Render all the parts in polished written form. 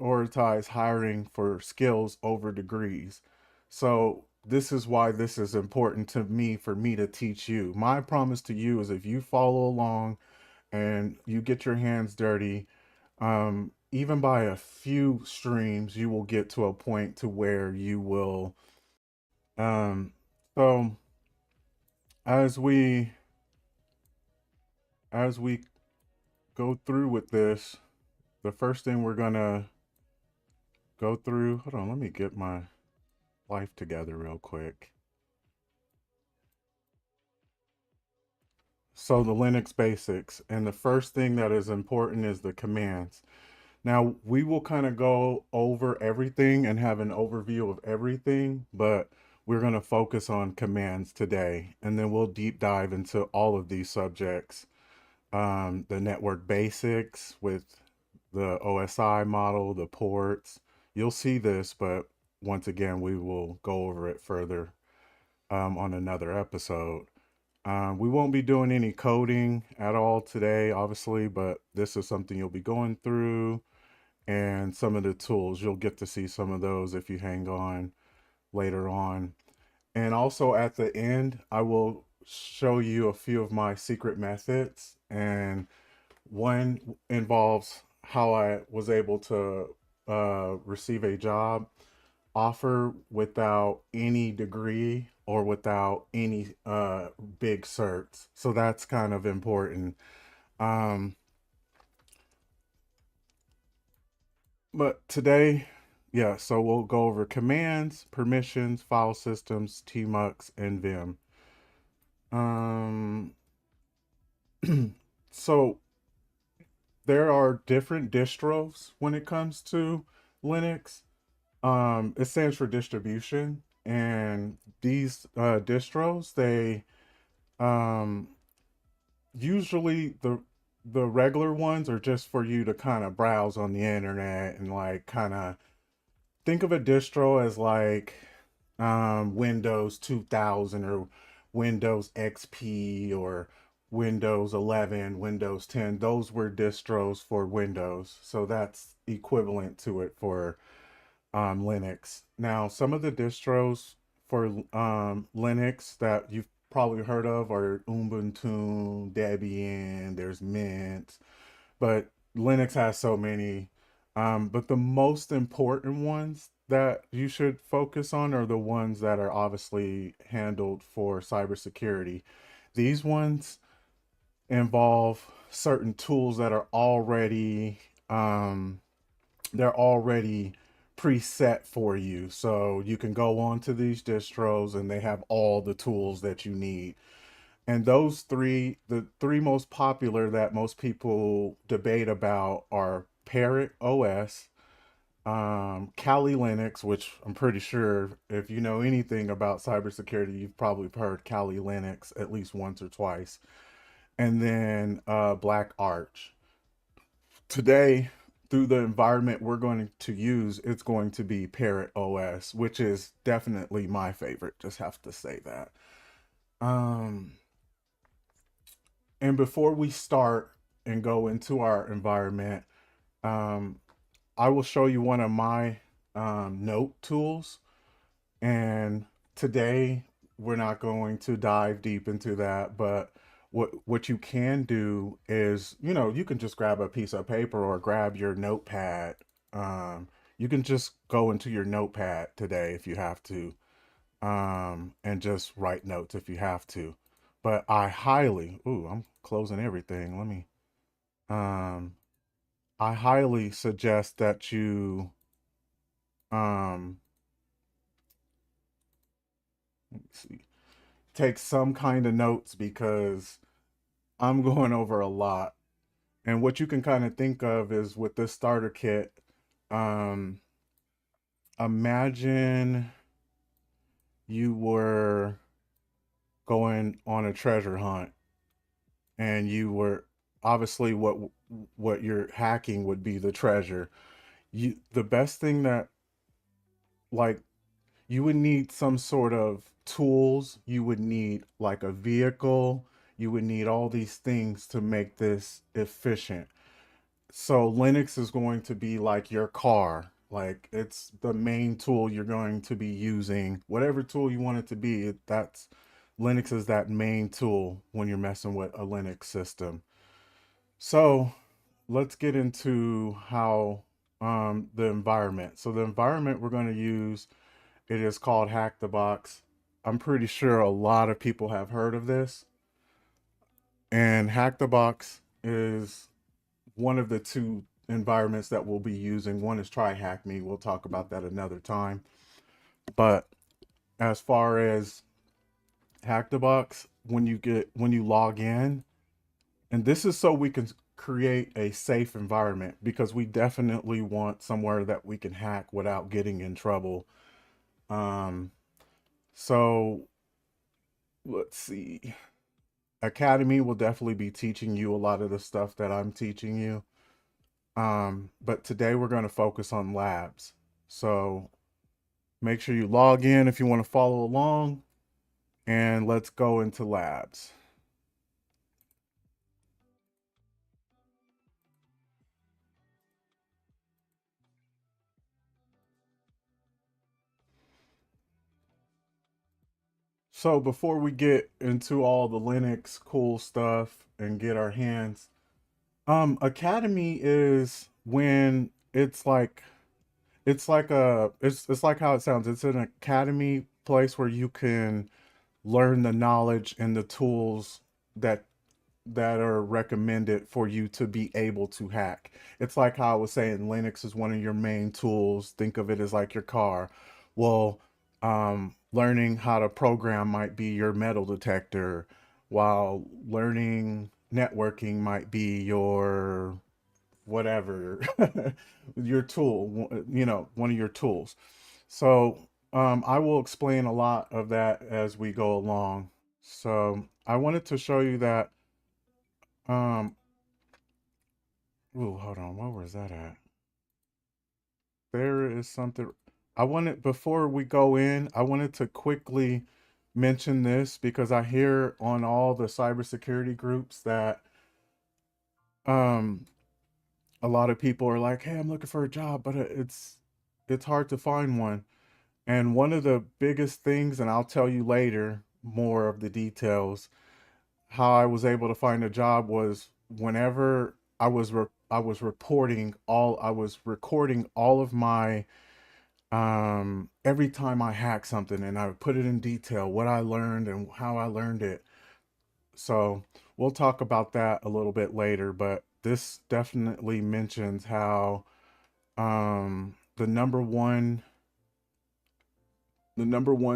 prioritize hiring for skills over degrees. So this is why this is important to me for me to teach you. My promise to you is if you follow along and you get your hands dirty, even by a few streams, you will get to a point to where you will. Um, so as we as we go through with this, the first thing we're gonna go through. Hold on, let me get my life together real quick. So the Linux basics, and the first thing that is important is the commands. Now we will kind of go over everything and have an overview of everything, but we're going to focus on commands today, and then we'll deep dive into all of these subjects. The network basics with the OSI model, the ports. You'll see this, but once again, we will go over it further on another episode. We won't be doing any coding at all today, obviously, but this is something you'll be going through, and some of the tools. You'll get to see some of those if you hang on later on. And also at the end, I will show you a few of my secret methods, and one involves how I was able to receive a job offer without any degree or without any big certs. So that's kind of important. Um, but today, yeah, so we'll go over commands, permissions, file systems, tmux, and vim. Um, so there are different distros when it comes to Linux. It stands for distribution, and these distros, they um, usually the regular ones are just for you to kind of browse on the internet and like kind of think of a distro as like Windows 2000 or Windows XP or Windows 11, Windows 10. Those were distros for Windows. So that's equivalent to it for Linux. Now, some of the distros for Linux that you've probably heard of are Ubuntu, Debian, there's Mint, but Linux has so many. But the most important ones that you should focus on are the ones that are obviously handled for cybersecurity. These ones involve certain tools that are already um, they're already preset for you. So you can go on to these distros and they have all the tools that you need. And those three, the three most popular that most people debate about are Parrot OS, Kali Linux, which I'm pretty sure if you know anything about cybersecurity, you've probably heard Kali Linux at least once or twice, and then Black Arch. Today, through the environment we're going to use, it's going to be Parrot OS, which is definitely my favorite. Just have to say that. Um, and before we start and go into our environment, um, I will show you one of my note tools. And today we're not going to dive deep into that, but what you can do is, you can just grab a piece of paper or grab your notepad. You can just go into your notepad today if you have to, and just write notes if you have to. But I'm closing everything. Um, I highly suggest that you, um, let me see, take some kind of notes because I'm going over a lot. And what you can kind of think of is with this starter kit, um, imagine you were going on a treasure hunt and you were obviously what you're hacking would be the treasure. The best thing that like you would need some sort of tools, you would need like a vehicle, you would need all these things to make this efficient. So Linux is going to be like your car. Like it's the main tool you're going to be using. Whatever tool you want it to be, that's Linux is that main tool when you're messing with a Linux system. So let's get into how the environment. So the environment we're going to use, it is called Hack the Box. I'm pretty sure a lot of people have heard of this. And Hack the Box is one of the two environments that we'll be using. One is TryHackMe. We'll talk about that another time. But as far as Hack the Box, when you log in, and this is so we can create a safe environment because we definitely want somewhere that we can hack without getting in trouble. Um, so let's see. Academy will definitely be teaching you a lot of the stuff that I'm teaching you. But today we're going to focus on labs. So make sure you log in if you want to follow along, and let's go into labs. So before we get into all the Linux cool stuff and get our hands, Academy is when it's like how it sounds. It's an academy place where you can learn the knowledge and the tools that that are recommended for you to be able to hack. It's like how I was saying Linux is one of your main tools. Think of it as like your car. Well, learning how to program might be your metal detector, while learning networking might be your whatever, your tool, one of your tools. So I will explain a lot of that as we go along. So I wanted to show you that um, ooh, hold on. Where was that at? There is something. I wanted, before we go in, I wanted to quickly mention this because I hear on all the cybersecurity groups that um, a lot of people are like, "Hey, I'm looking for a job, but it's hard to find one." And one of the biggest things, and I'll tell you later more of the details, how I was able to find a job was whenever I was recording all of my every time I hacked something, and I would put it in detail what I learned and how I learned it. So we'll talk about that a little bit later, but this definitely mentions how the number one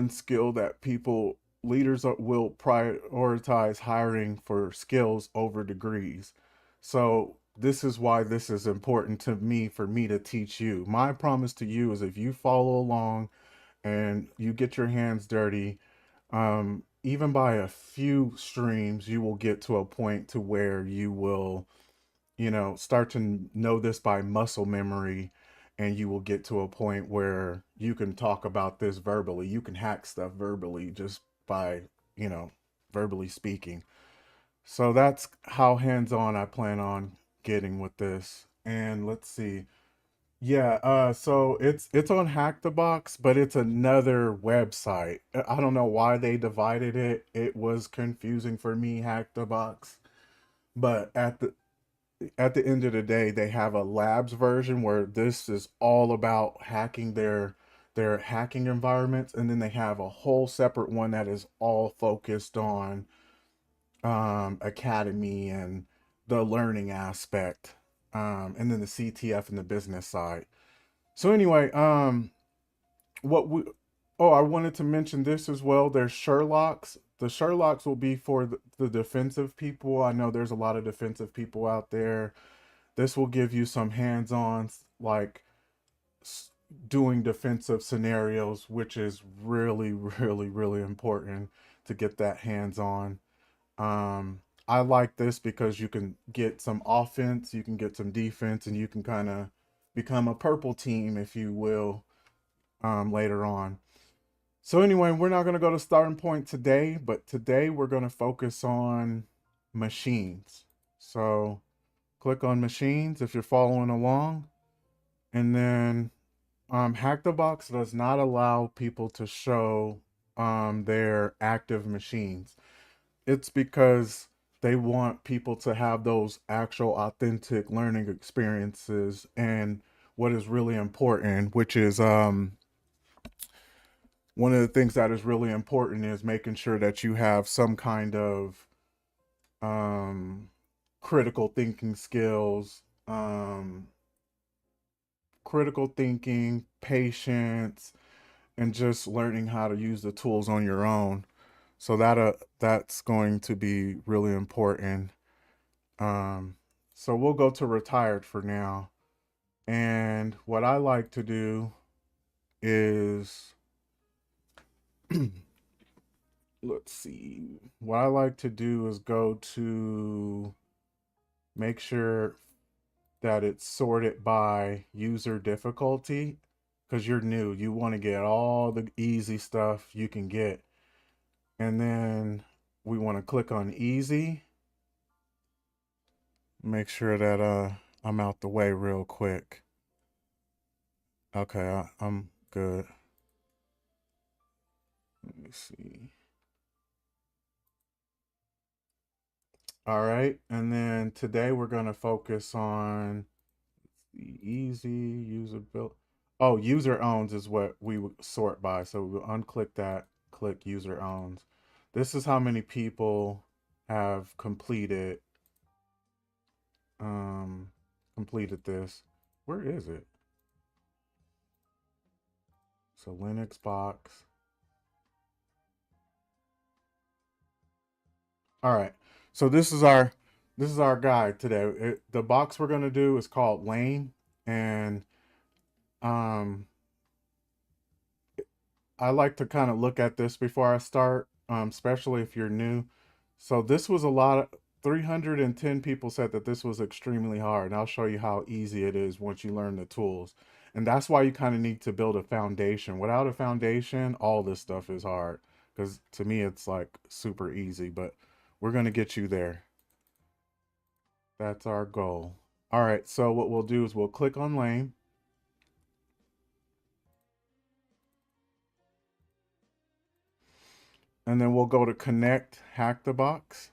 skill that people leaders will prioritize hiring for skills over degrees. So this is why this is important to me for me to teach you. My promise to you is if you follow along and you get your hands dirty, even by a few streams, you will get to a point to where you will, start to know this by muscle memory, and you will get to a point where you can talk about this verbally. You can hack stuff verbally just by, you know, verbally speaking. So that's how hands-on I plan on getting with this. And let's see. Yeah, so it's on Hack the Box, but it's another website. I don't know why they divided it. It was confusing for me, Hack the Box. But at the end of the day, they have a labs version where this is all about hacking their hacking environments, and then they have a whole separate one that is all focused on academy and the learning aspect, and then the CTF and the business side. So anyway, what we oh, I wanted to mention this as well. There's Sherlocks. The Sherlocks will be for the defensive people. I know there's a lot of defensive people out there. This will give you some hands-on, like doing defensive scenarios, which is really, really, really important to get that hands-on. I like this because you can get some offense, you can get some defense, and you can kind of become a purple team, if you will, later on. So anyway, we're not going to go to starting point today, but today we're going to focus on machines. So Click on machines if you're following along. And then Hack the Box does not allow people to show their active machines. It's because they want people to have those actual authentic learning experiences, and what is really important, which is one of the things that is really important is making sure that you have some kind of um, critical thinking skills, critical thinking, patience, and just learning how to use the tools on your own. So that's going to be really important. Um, so we'll go to retired for now. And what I like to do is, let's see, what I like to do is go to make sure that it's sorted by user difficulty, because you're new. You want to get all the easy stuff you can get. And then we want to click on easy. Make sure that I'm out the way real quick. Okay, I'm good. Let me see. All right, and then today we're going to focus on the easy user build. Oh, user owns is what we would sort by. So we'll unclick that, click user owns. This is how many people have um completed this. Where is it? So Linux box. All right. So this is our guide today. The box we're going to do is called lane, and um I like to kind of look at this before I start, especially if you're new. So this was a lot of 310 people said that this was extremely hard. And I'll show you how easy it is once you learn the tools. And that's why you kind of need to build a foundation. Without a foundation, all this stuff is hard. Because to me, it's like super easy, but we're going to get you there. That's our goal. All right. So what we'll do is we'll click on lane, and then we'll go to connect, hack the box.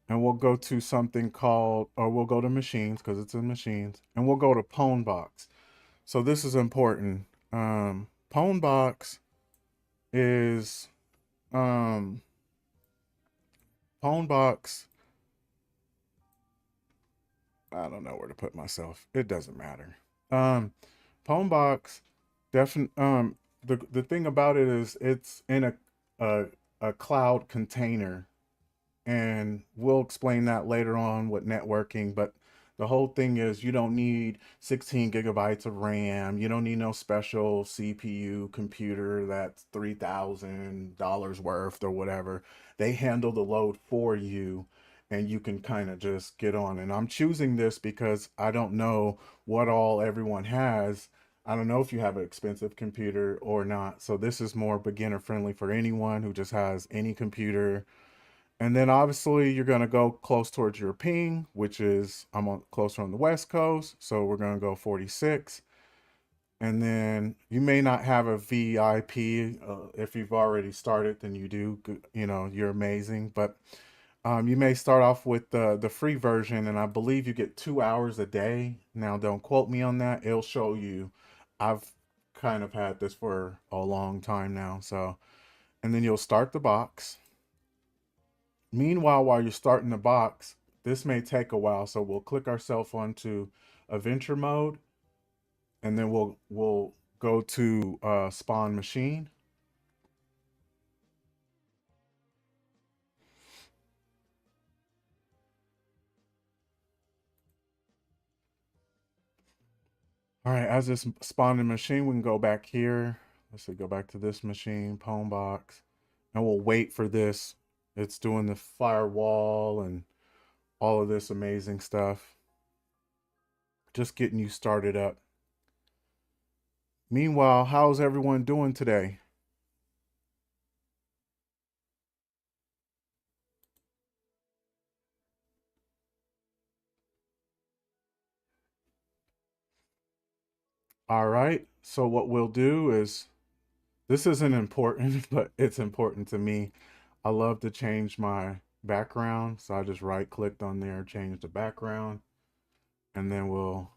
And we'll go to something called, or we'll go to machines because it's in machines, and we'll go to Pwn box. So this is important. Pwn box is um, Pwn box. I don't know where to put myself. It doesn't matter. Um, Pwn box, definitely. The thing about it is it's in a a cloud container, and we'll explain that later on with networking. But the whole thing is you don't need 16 gigabytes of RAM. You don't need no special CPU computer that's $3,000 worth or whatever. They handle the load for you, and you can kind of just get on. And I'm choosing this because I don't know what all everyone has. I don't know if you have an expensive computer or not. So this is more beginner friendly for anyone who just has any computer. And then obviously you're going to go close towards your ping, which is I'm closer on the West Coast. So we're going to go 46. And then you may not have a VIP. If you've already started, then you do. You know, you're amazing. But you may start off with the free version, and I believe you get 2 hours a day. Now, don't quote me on that. It'll show you. I've kind of had this for a long time now. So, and then you'll start the box. Meanwhile, while you're starting the box, this may take a while, so we'll click ourselves onto adventure mode, and then we'll go to spawn machine. All right, as this spawning machine, we can go back here. Let's see, go back to this machine, Pwn box, and we'll wait for this. It's doing the firewall and all of this amazing stuff. Just getting you started up. Meanwhile, how's everyone doing today? All right. So what we'll do is, this isn't important, but it's important to me. I love to change my background. So I just right clicked on there, change the background, and then we'll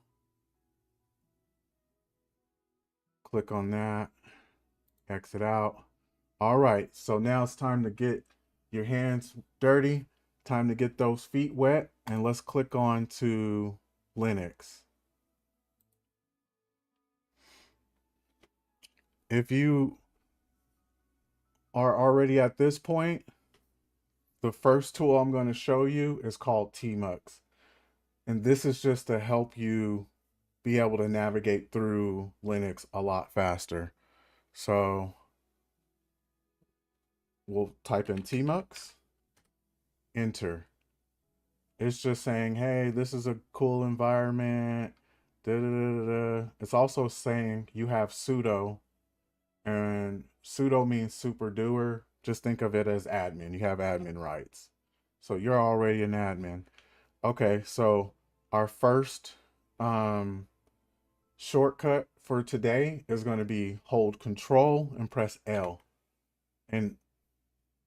click on that, exit out. All right. So now it's time to get your hands dirty, time to get those feet wet, and let's click on to Linux. If you are already at this point, the first tool I'm going to show you is called Tmux. And this is just to help you be able to navigate through Linux a lot faster. So we'll type in Tmux, enter. It's just saying, hey, this is a cool environment. Da, da, da, da, da. It's also saying you have sudo, and sudo means super doer. Just think of it as admin. You have admin rights. So you're already an admin. Okay, so our first shortcut for today is going to be hold control and press L. And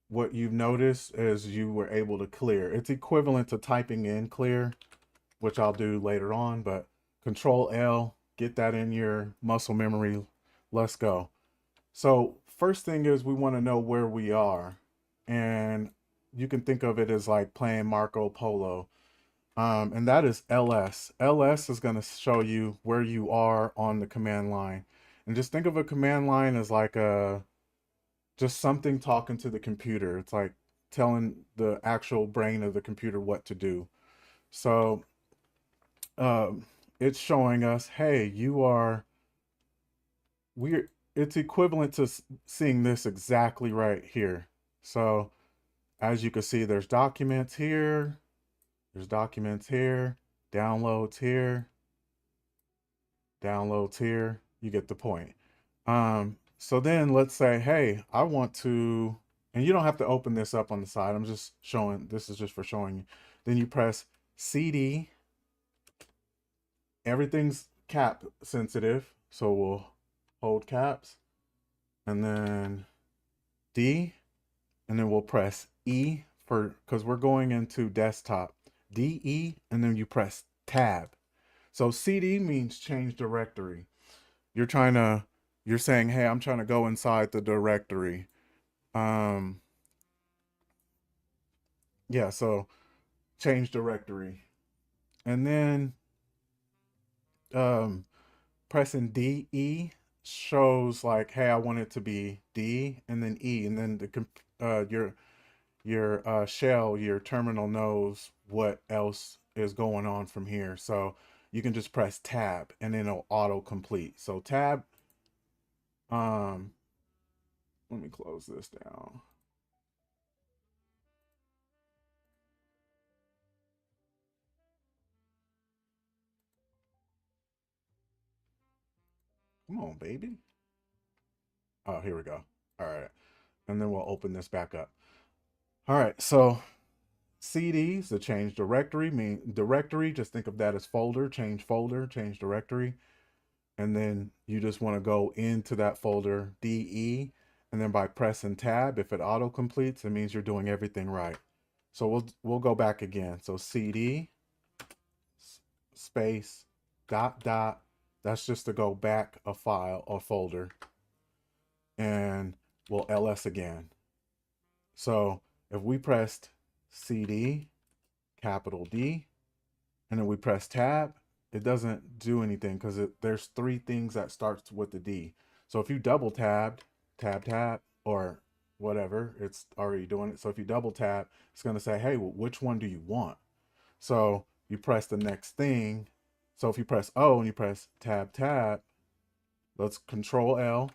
what you've noticed is you were able to clear. It's equivalent to typing in clear, which I'll do later on, but control L, get that in your muscle memory. Let's go. So first thing is we want to know where we are. And you can think of it as like playing Marco Polo. And that is LS. LS is going to show you where you are on the command line. And just think of a command line as like just something talking to the computer. It's like telling the actual brain of the computer what to do. So um, it's showing us, hey, it's equivalent to seeing this exactly right here. So as you can see, there's documents here. There's documents here, downloads here, downloads here. You get the point. So then let's say, hey, I want to, and you don't have to open this up on the side. I'm just showing, this is just for showing you. Then you press CD. Everything's cap sensitive. So we'll hold caps and then D, and then we'll press E for, because we're going into desktop. DE, and then you press tab. So CD means change directory. You're trying to, you're saying, hey, I'm trying to go inside the directory. Um, yeah, so change directory. And then um, pressing DE shows like, hey, I want it to be D and then E, and then your shell, your terminal knows what else is going on from here. So you can just press tab and then it'll auto complete. So tab, um, let me close this down. Come on, baby. Oh, here we go. All right. And then we'll open this back up. All right. So CDs, the change directory, mean directory, just think of that as folder, change directory. And then you just want to go into that folder, DE, and then by pressing tab, if it auto completes, it means you're doing everything right. So we'll go back again. So CD space dot dot. That's just to go back a file or folder, and we'll LS again. So if we pressed CD capital D and then we press tab, it doesn't do anything because there's three things that starts with the D. So if you double tabbed, tab, or whatever, it's already doing it. So if you double tap, it's going to say, hey, well, which one do you want? So you press the next thing. So if you press O and you press tab, let's control L,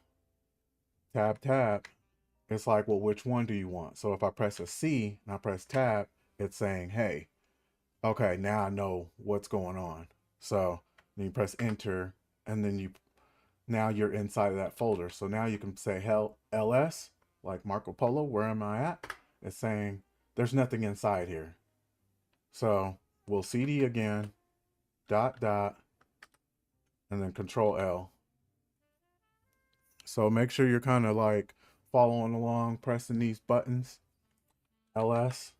tab, it's like, well, which one do you want? So if I press a C and I press tab, it's saying, hey, okay, now I know what's going on. So then you press enter, and then now you're inside of that folder. So now you can say hell ls, like Marco Polo, where am I at? It's saying there's nothing inside here. So we'll cd again, dot, and then control L. So make sure you're kind of like following along, pressing these buttons, ls,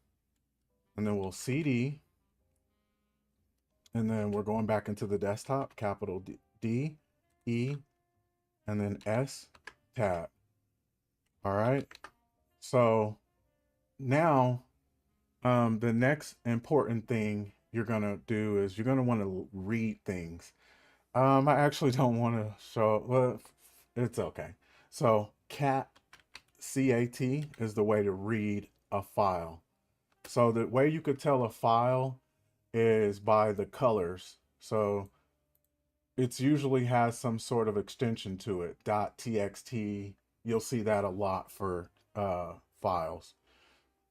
and then we'll cd, and then we're going back into the desktop, capital D, E, and then S, tab. All right. So now the next important thing you're gonna do is you're gonna want to read things. I actually don't want to show, well, it's okay. So CAT is the way to read a file. So the way you could tell a file is by the colors. So it's usually has some sort of extension to it. .txt. You'll see that a lot for files.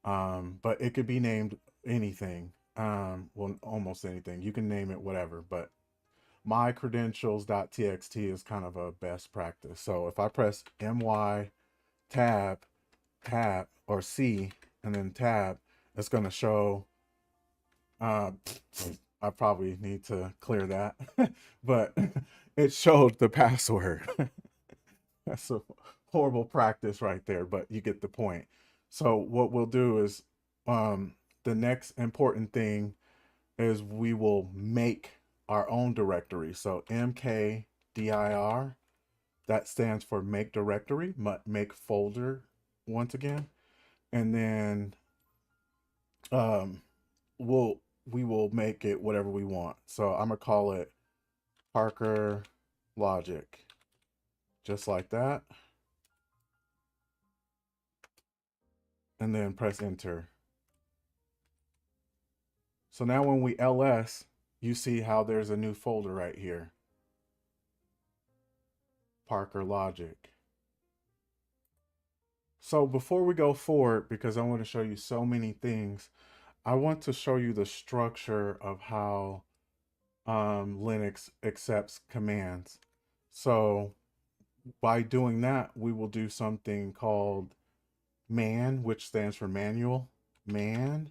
But it could be named anything. Well, almost anything. You can name it whatever. But my credentials.txt is kind of a best practice. So if I press my tab or C and then tab, it's going to show. Uh, I probably need to clear that, but it showed the password. That's a horrible practice right there, but you get the point. So what we'll do is the next important thing is we will make our own directory. So mkdir, that stands for make directory, make folder once again. And then um, we'll we will make it whatever we want. So I'm gonna call it ParkerLogic, just like that. And then press enter. So now when we ls, you see how there's a new folder right here, ParkerLogic. So before we go forward, because I want to show you so many things, I want to show you the structure of how Linux accepts commands. So by doing that, we will do something called man, which stands for manual, man.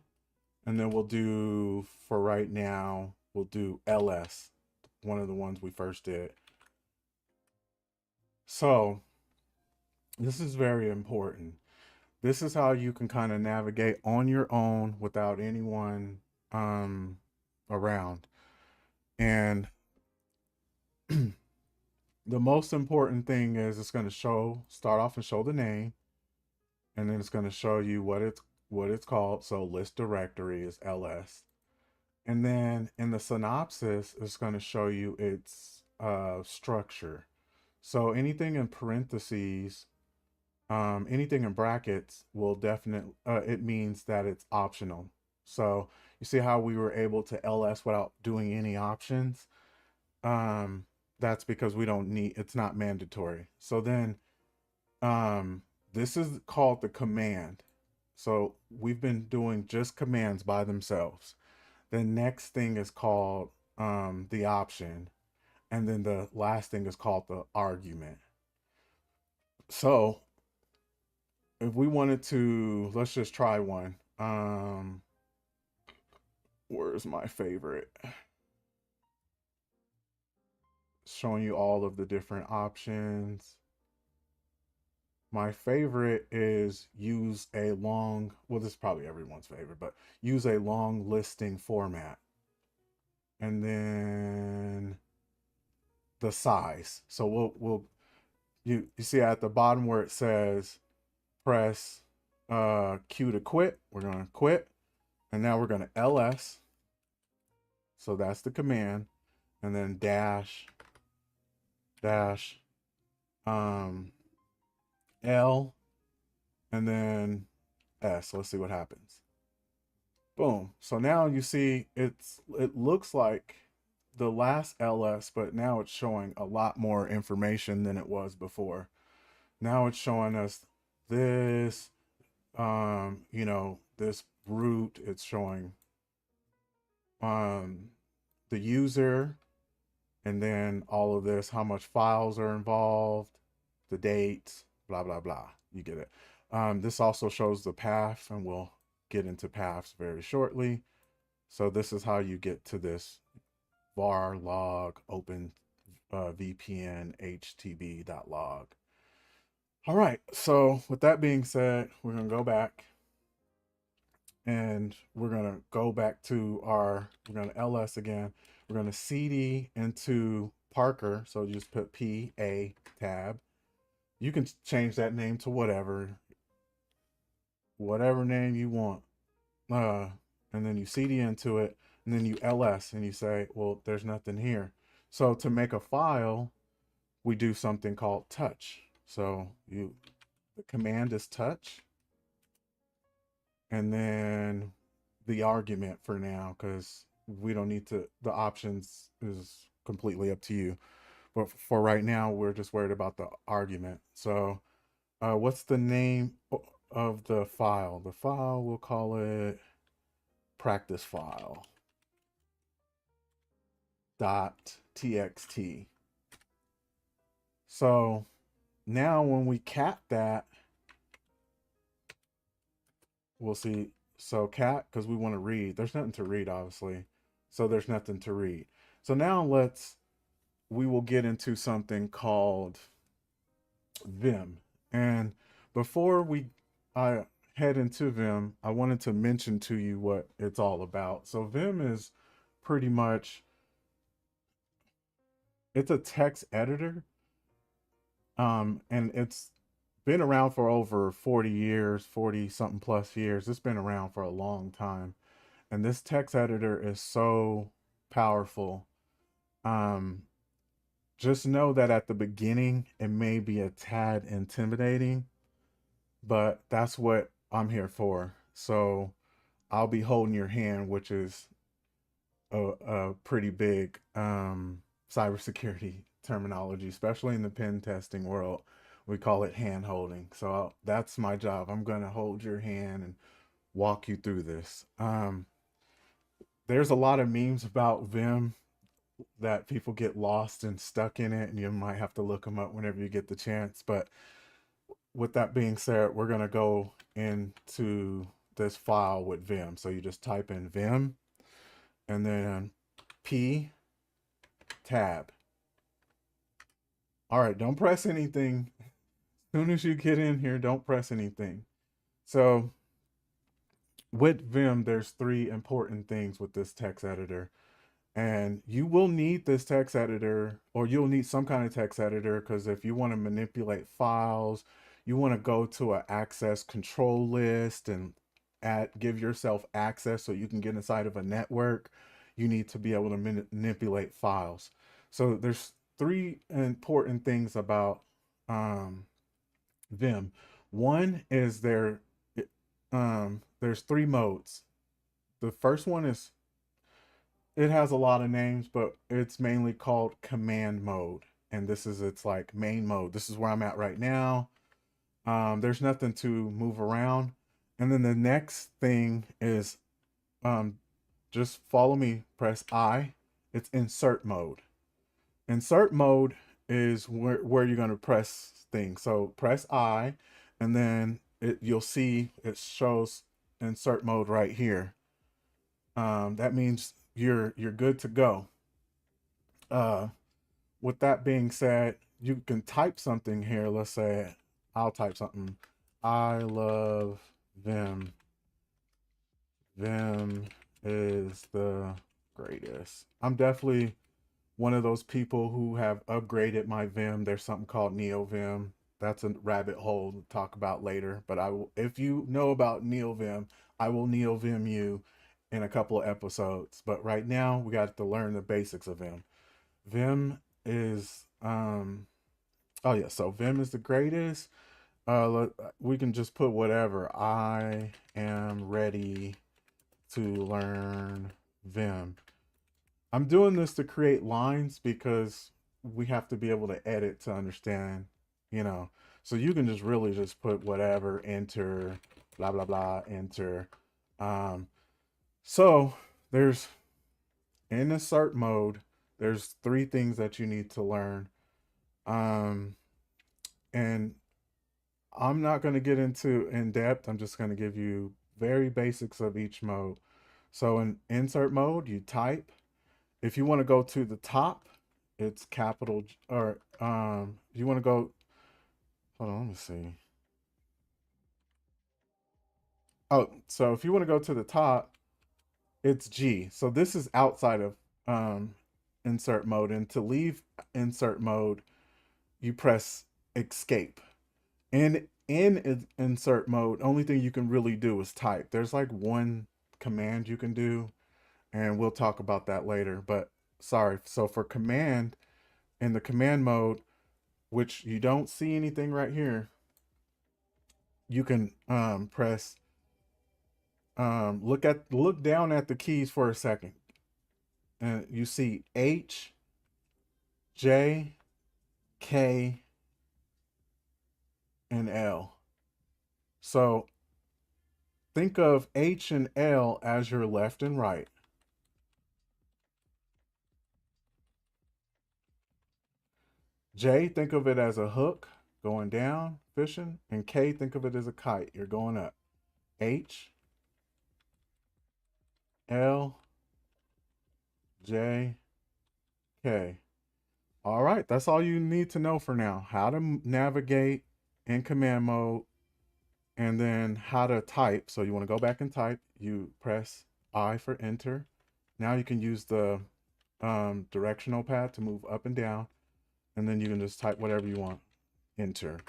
And then we'll do, for right now, we'll do ls, one of the ones we first did. So this is very important. This is how you can kind of navigate on your own without anyone um, around. And the most important thing is it's going to start off and show the name, and then it's going to show you what it's called. So list directory is ls. And then in the synopsis, it's going to show you its structure. So anything in parentheses, anything in brackets will definitely, it means that it's optional. So you see how we were able to ls without doing any options? That's because we don't need, it's not mandatory. So then this is called the command. So we've been doing just commands by themselves. The next thing is called the option. And then the last thing is called the argument. So if we wanted to, let's just try one. Where's my favorite? Showing you all of the different options. My favorite is use a long, well, this is probably everyone's favorite, but use a long listing format. And then the size. So you see at the bottom where it says press Q to quit. We're going to quit. And now we're going to ls. So that's the command. And then dash um, L, and then S. Let's see what happens. Boom. So now you see it looks like the last ls, but now it's showing a lot more information than it was before. Now it's showing us this, this root. It's showing the user, and then all of this, how much files are involved, the dates, blah, blah, blah. You get it. This also shows the path, and we'll get into paths very shortly. So this is how you get to this var log open VPN htb.log. All right. So with that being said, we're going to go back and we're going to go back to we're going to ls again. We're going to cd into Parker. So you just put PA tab. You can change that name to whatever name you want. Uh, and then you cd into it, and then you ls and you say, well, there's nothing here. So to make a file, we do something called touch. So the command is touch, and then the argument for now, because we don't need to, the options is completely up to you. But for right now, we're just worried about the argument. So what's the name of the file? The file, we'll call it practice file dot txt. So now when we cat that, we'll see. So cat, because we want to read. There's nothing to read, obviously. So there's nothing to read. So now we will get into something called Vim. And before I head into Vim, I wanted to mention to you what it's all about. So Vim is pretty much, it's a text editor. And it's been around for over 40 years, 40 something plus years. It's been around for a long time. And this text editor is so powerful. Um, just know that at the beginning, it may be a tad intimidating, but that's what I'm here for. So I'll be holding your hand, which is a pretty big cybersecurity terminology, especially in the pen testing world. We call it hand holding. So that's my job. I'm going to hold your hand and walk you through this. There's a lot of memes about Vim that people get lost and stuck in it, and you might have to look them up whenever you get the chance. But with that being said, we're going to go into this file with Vim. So you just type in Vim and then P tab. All right, don't press anything. As soon as you get in here, don't press anything. So with Vim, there's three important things with this text editor. And you will need this text editor, or you'll need some kind of text editor, because if you want to manipulate files, you want to go to an access control list and give yourself access so you can get inside of a network. You need to be able to manipulate files. So there's three important things about um, Vim. One is there's three modes. The first one is, it has a lot of names, but it's mainly called command mode. And this is its like main mode. This is where I'm at right now. There's nothing to move around. And then the next thing is um, just follow me, press I. It's insert mode. Insert mode is where you're going to press things. So press I, and then you'll see it shows insert mode right here. That means you're good to go. Uh, with that being said, you can type something here. Let's say I'll type something. I love Vim. Vim is the greatest. I'm definitely one of those people who have upgraded my Vim. There's something called NeoVim. That's a rabbit hole to talk about later. But if you know about NeoVim, I will NeoVim you in a couple of episodes. But right now, we got to learn the basics of Vim. Vim is oh yeah, so Vim is the greatest. We can just put whatever. I am ready to learn Vim. I'm doing this to create lines because we have to be able to edit to understand, you know. So you can just really just put whatever, enter, blah blah blah, enter. Um, so there's in insert mode, there's three things that you need to learn. Um, and I'm not going to get into in depth. I'm just going to give you very basics of each mode. So in insert mode, you type. If you want to go to the top, it's capital, or you want to go, Hold on, let me see. Oh, so if you want to go to the top, it's G. So this is outside of um, insert mode. And to leave insert mode, you press escape. And in insert mode, only thing you can really do is type. There's like one command you can do, and we'll talk about that later. But sorry. So for command, in the command mode, which you don't see anything right here, you can press look down at the keys for a second, and you see H, J, K, and L. So think of H and L as your left and right. J, think of it as a hook going down, fishing, and K, think of it as a kite. You're going up. H, L, J, K. All right, that's all you need to know for now. How to navigate in command mode, and then how to type. So you want to go back and type. You press I for enter. Now you can use the directional pad to move up and down, and then you can just type whatever you want. Enter.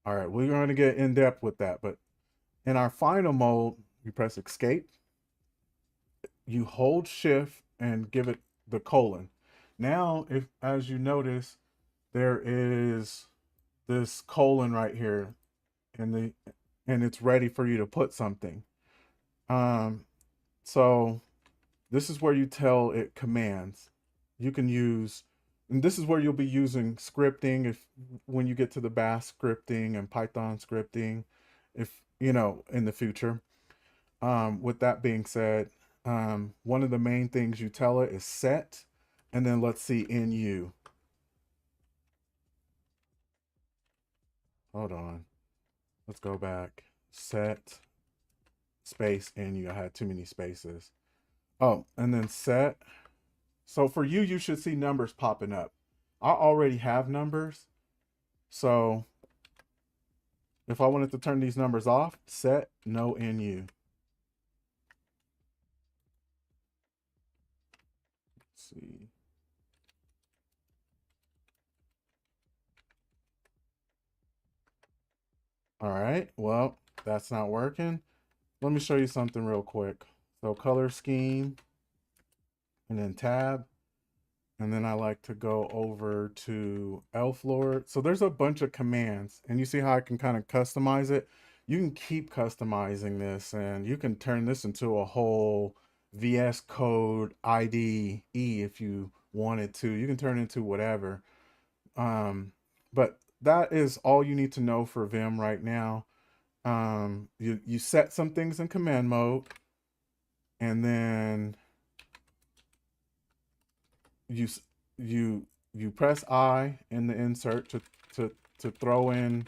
All right, we're going to get in depth with that, but in our final mode, you press escape, you hold shift and give it the colon. Now, if as you notice, there is this colon right here, and it's ready for you to put something. Um, so this is where you tell it commands. You can use, and this is where you'll be using scripting if when you get to the Bash scripting and Python scripting, if you know in the future. With that being said, one of the main things you tell it is set, and then let's see NU. Hold on. Let's go back. Set space NU. I had too many spaces. Oh, and then set. So for you, you should see numbers popping up. I already have numbers. So if I wanted to turn these numbers off, set no NU. Let's see. All right. Well, that's not working. Let me show you something real quick. So color scheme and then tab. And then I like to go over to Elf Lord. So there's a bunch of commands, and you see how I can kind of customize it. You can keep customizing this, and you can turn this into a whole VS Code IDE if you wanted to. You can turn it into whatever. But that is all you need to know for Vim right now. You set some things in command mode, and then you you press I in the insert to throw in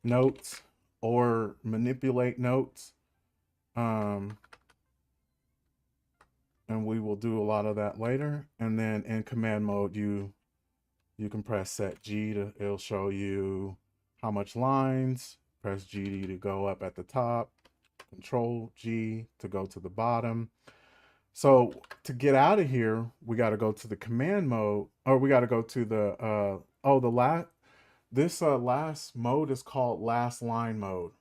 notes or manipulate notes. Um, and we will do a lot of that later. And then in command mode, you can press set G to it'll show you how much lines. Press G to go up at the top. Control G to go to the bottom. So to get out of here, we got to go to the command mode, or we got to go to the the last mode is called last line mode.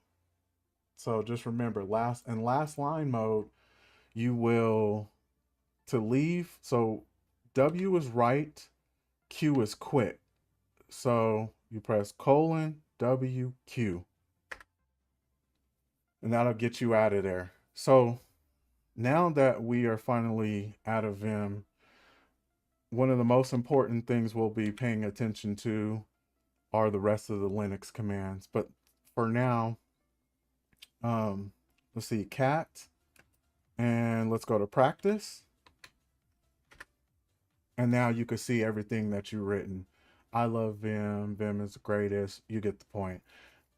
So just remember, last line mode, you will to leave. So W is write, Q is quit. So you press colon W Q, and that'll get you out of there. So now that we are finally out of Vim, one of the most important things we'll be paying attention to are the rest of the Linux commands. But for now, let's see, cat, and let's go to practice. And now you can see everything that you've written. I love Vim. Vim is the greatest. You get the point.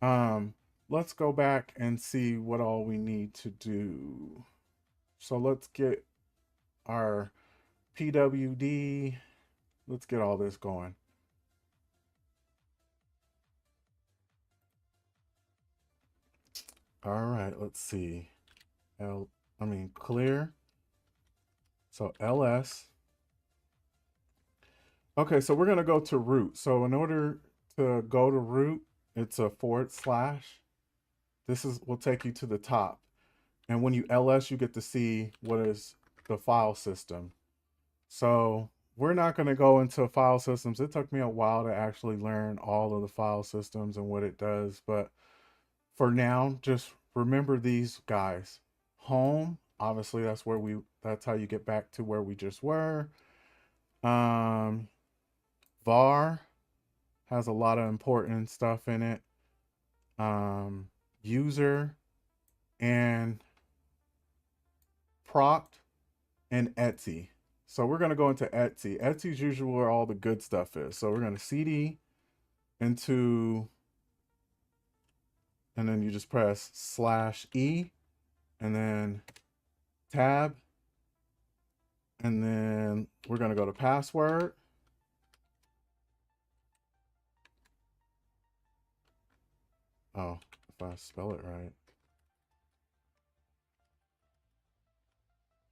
Um, let's go back and see what all we need to do. So let's get our PWD. Let's get all this going. All right, let's see. Clear. So ls. Okay, so we're gonna go to root. So in order to go to root, it's a /. This will take you to the top. And when you ls, you get to see what is the file system. So we're not going to go into file systems. It took me a while to actually learn all of the file systems and what it does. But for now, just remember these guys. Home, obviously that's how you get back to where we just were. Um, var has a lot of important stuff in it. User and proct and Etsy. So we're going to go into Etsy. Etsy is usually where all the good stuff is. So we're going to cd into, and then you just press /e and then tab. And then we're going to go to password. Oh, if I spell it right.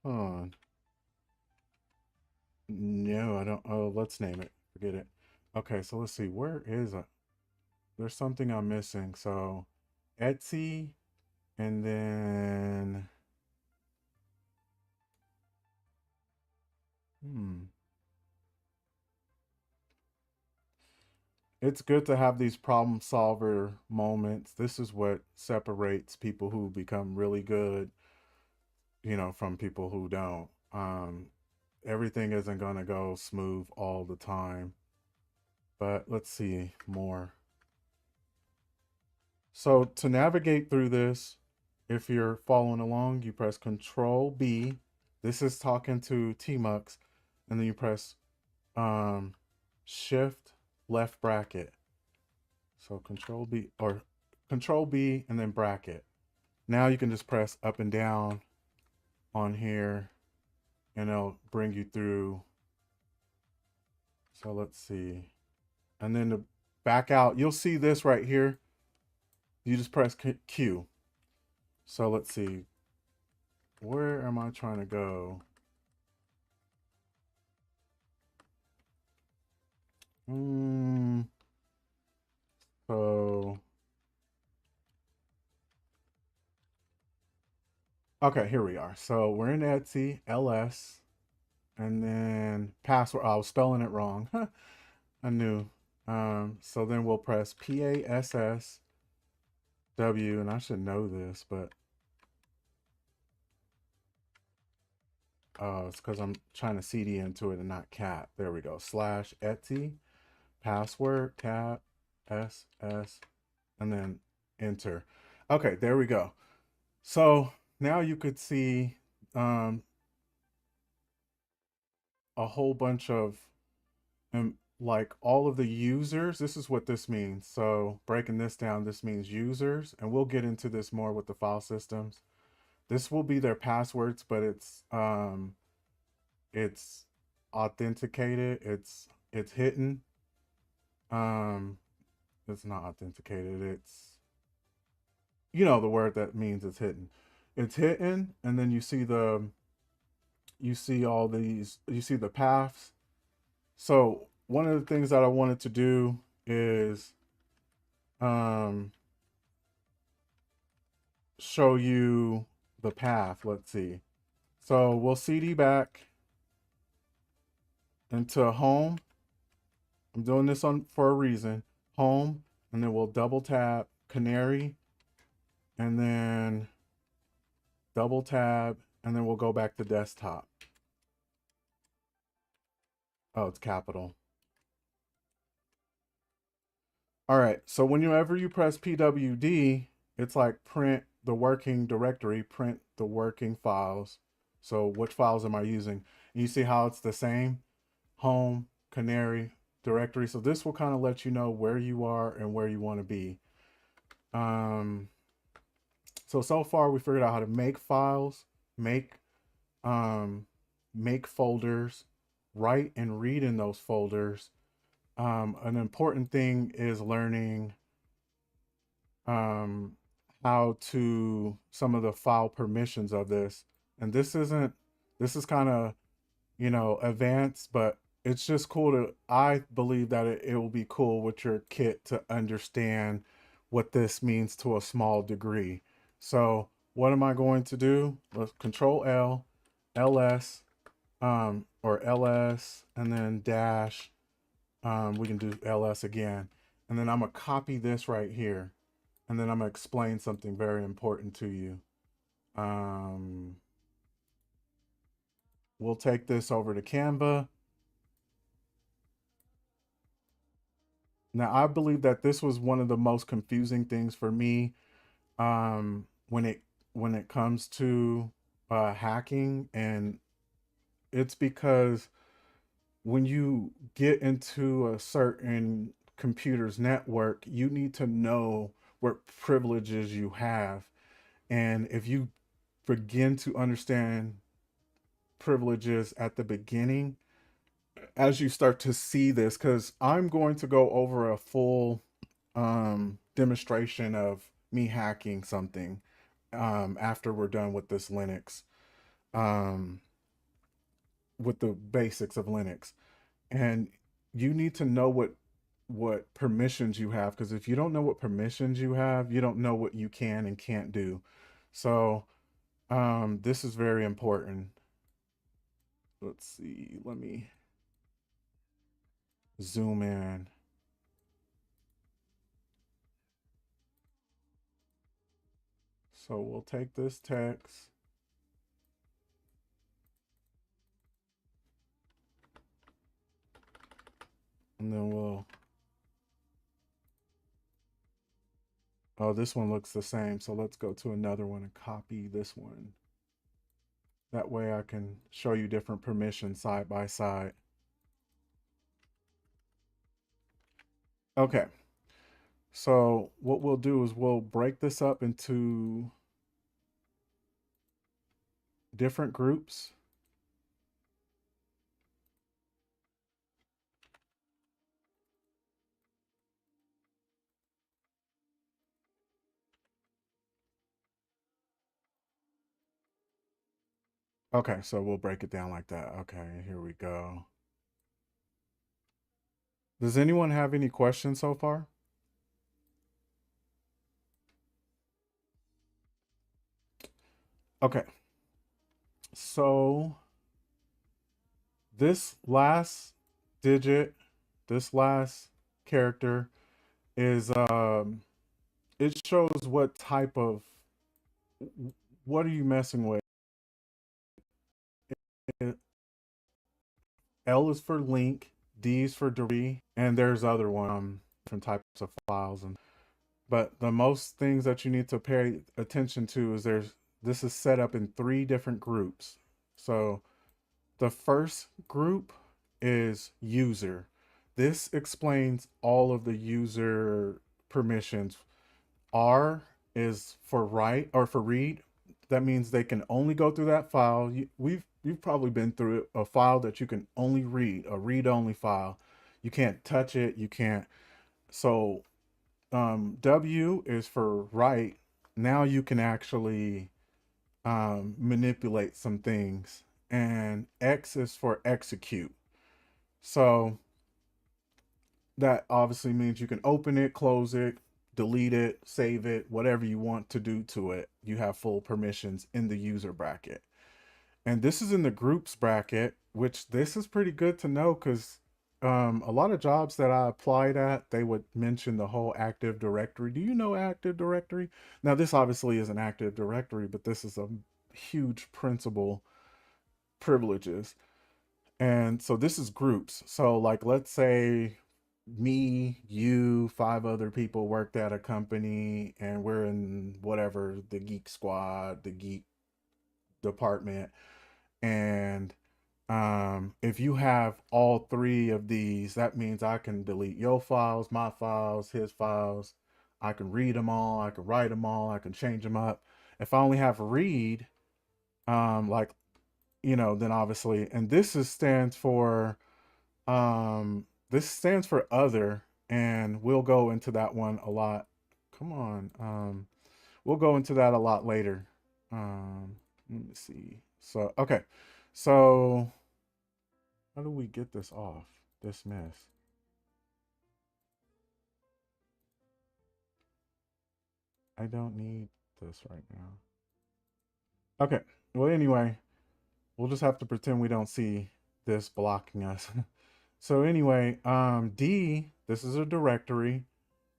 Hold on. No, I don't. Oh, let's name it. Forget it. Okay, so let's see. Where is it? There's something I'm missing. So Etsy and then hmm. It's good to have these problem solver moments. This is what separates people who become really good, from people who don't. Everything isn't going to go smooth all the time. But let's see more. So to navigate through this, if you're following along, you press Control B. This is talking to Tmux, and then you press um, Shift left bracket. So Control B and then bracket. Now you can just press up and down on here and it'll bring you through. So let's see. And then to back out, you'll see this right here. You just press Q. So let's see. Where am I trying to go? So, okay, here we are. So we're in Etsy, LS, and then password. I was spelling it wrong. I knew. So then we'll press PASSW, and I should know this, but it's because I'm trying to CD into it and not cat. There we go. /Etsy, password, tab, SS, and then enter. Okay, there we go. So now you could see um, a whole bunch of like all of the users. This is what this means. So breaking this down, this means users, and we'll get into this more with the file systems. This will be their passwords, but it's authenticated. It's hidden. Um, it's not authenticated. It's the word that means it's hidden. It's hidden, and then you see all these. You see the paths. So one of the things that I wanted to do is um show you the path. Let's see. So we'll CD back into home. I'm doing this for a reason. Home, and then we'll double tap canary, and then double tab, and then we'll go back to desktop. Oh, it's capital. All right. So whenever you press PWD, it's like print the working directory, print the working files. So which files am I using? And you see how it's the same? Home, canary, directory. So this will kind of let you know where you are and where you want to be. Um, so far we figured out how to make files, make um, make folders, write and read in those folders. An important thing is learning um, how to some of the file permissions of this. And this is kind of, advanced, but it's just cool to, I believe that it will be cool with your kit to understand what this means to a small degree. So what am I going to do? Let's Control L, LS, or LS, and then dash. We can do LS again. And then I'm gonna copy this right here. And then I'm gonna explain something very important to you. Um, we'll take this over to Canva. Now, I believe that this was one of the most confusing things for me, when it comes to hacking, and it's because when you get into a certain computer's network, you need to know what privileges you have, and if you begin to understand privileges at the beginning, as you start to see this, because I'm going to go over a full demonstration of me hacking something after we're done with this Linux, um, with the basics of Linux. And you need to know what permissions you have, because if you don't know what permissions you have, you don't know what you can and can't do. So this is very important. Let's see. Let me zoom in. So we'll take this text, and then we'll, oh, this one looks the same. So let's go to another one and copy this one. That way I can show you different permissions side by side. Okay. So what we'll do is we'll break this up into different groups. Okay, so we'll break it down like that. Okay, here we go. Does anyone have any questions so far? Okay, so this last digit, this last character is it shows what type of, what are you messing with? L is for link, D is for directory, and there's other one, different types of files. And but the most things that you need to pay attention to is this is set up in three different groups. So the first group is user. This explains all of the user permissions. R is for write or for read. That means they can only go through that file. You've probably been through a file that you can only read, a read-only file. You can't touch it. You can't. So W is for write. Now you can actually manipulate some things, and X is for execute. So that obviously means you can open it, close it, delete it, save it, whatever you want to do to it. You have full permissions in the user bracket. And this is in the groups bracket, which this is pretty good to know because a lot of jobs that I applied at, they would mention the whole Active Directory. Do you know Active Directory? Now, this obviously is an Active Directory, but this is a huge principal privileges. And so this is groups. So like let's say me, you, five other people worked at a company and we're in whatever, the geek squad, the geek department. And if you have all three of these, that means I can delete your files, my files, his files. I can read them all, I can write them all, I can change them up. If I only have read, like, then obviously, and this is stands for this stands for other, and we'll go into that one a lot. Come on. we'll go into that a lot later. Let me see. So, okay. So, how do we get this off? Dismiss. I don't need this right now. Okay. Well, anyway, we'll just have to pretend we don't see this blocking us. So anyway, D, this is a directory.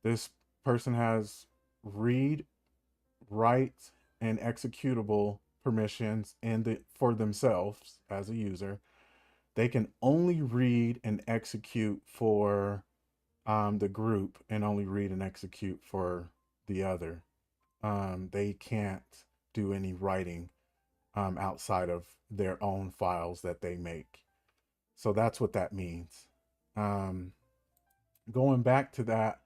This person has read, write, and executable permissions for themselves as a user. They can only read and execute for the group and only read and execute for the other. They can't do any writing outside of their own files that they make. So that's what that means. Um, Going back to that,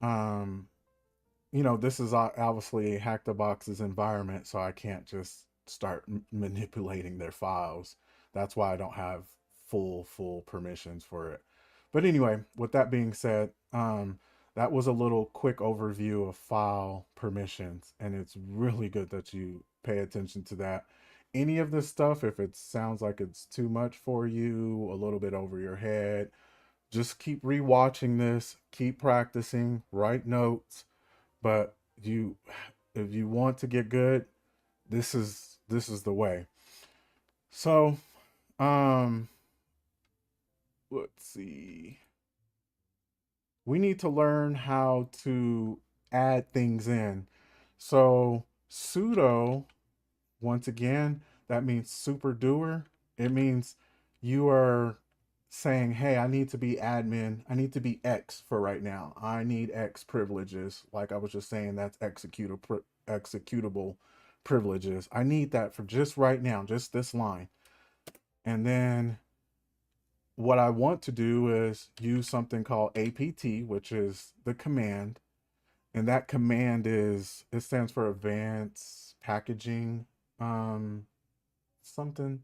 um, this is obviously Hack the Box's environment, so I can't just start manipulating their files. That's why I don't have full permissions for it. But anyway, with that being said, that was a little quick overview of file permissions, and it's really good that you pay attention to that. Any of this stuff, if it sounds like it's too much for you, a little bit over your head, just keep rewatching this, keep practicing, write notes. But you, if you want to get good, this is the way. So, um, let's see. We need to learn how to add things in. So, sudo, once again, that means super doer. It means you are saying, hey, I need to be admin. I need to be X for right now. I need X privileges. Like I was just saying, that's executable privileges. I need that for just right now, just this line. And then what I want to do is use something called APT, which is the command. And that command it stands for Advanced Packaging, um, something,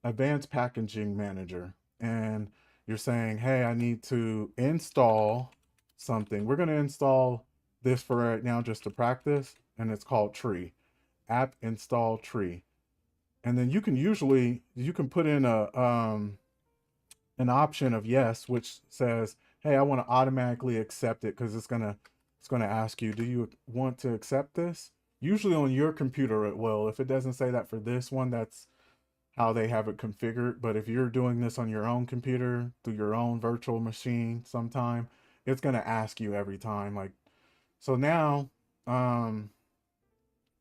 Advanced Packaging Manager. And you're saying, hey, I need to install something. We're going to install this for right now just to practice. And it's called tree, app install tree. And then you can put in an option of yes, which says, hey, I want to automatically accept it because it's gonna ask you, do you want to accept this? Usually on your computer it will. If it doesn't say that for this one, that's how they have it configured. But if you're doing this on your own computer through your own virtual machine sometime, it's gonna ask you every time. Like, so now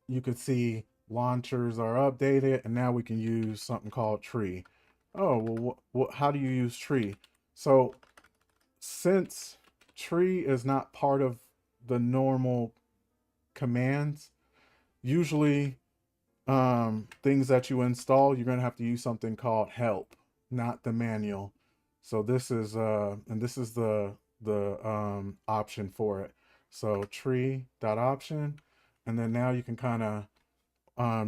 you could see launchers are updated, and now we can use something called tree. Oh, well, how do you use tree? So since tree is not part of the normal commands, usually things that you install, you're going to have to use something called help, not the manual. So this is and this is the option for it. So tree dot option, and then now you can kind of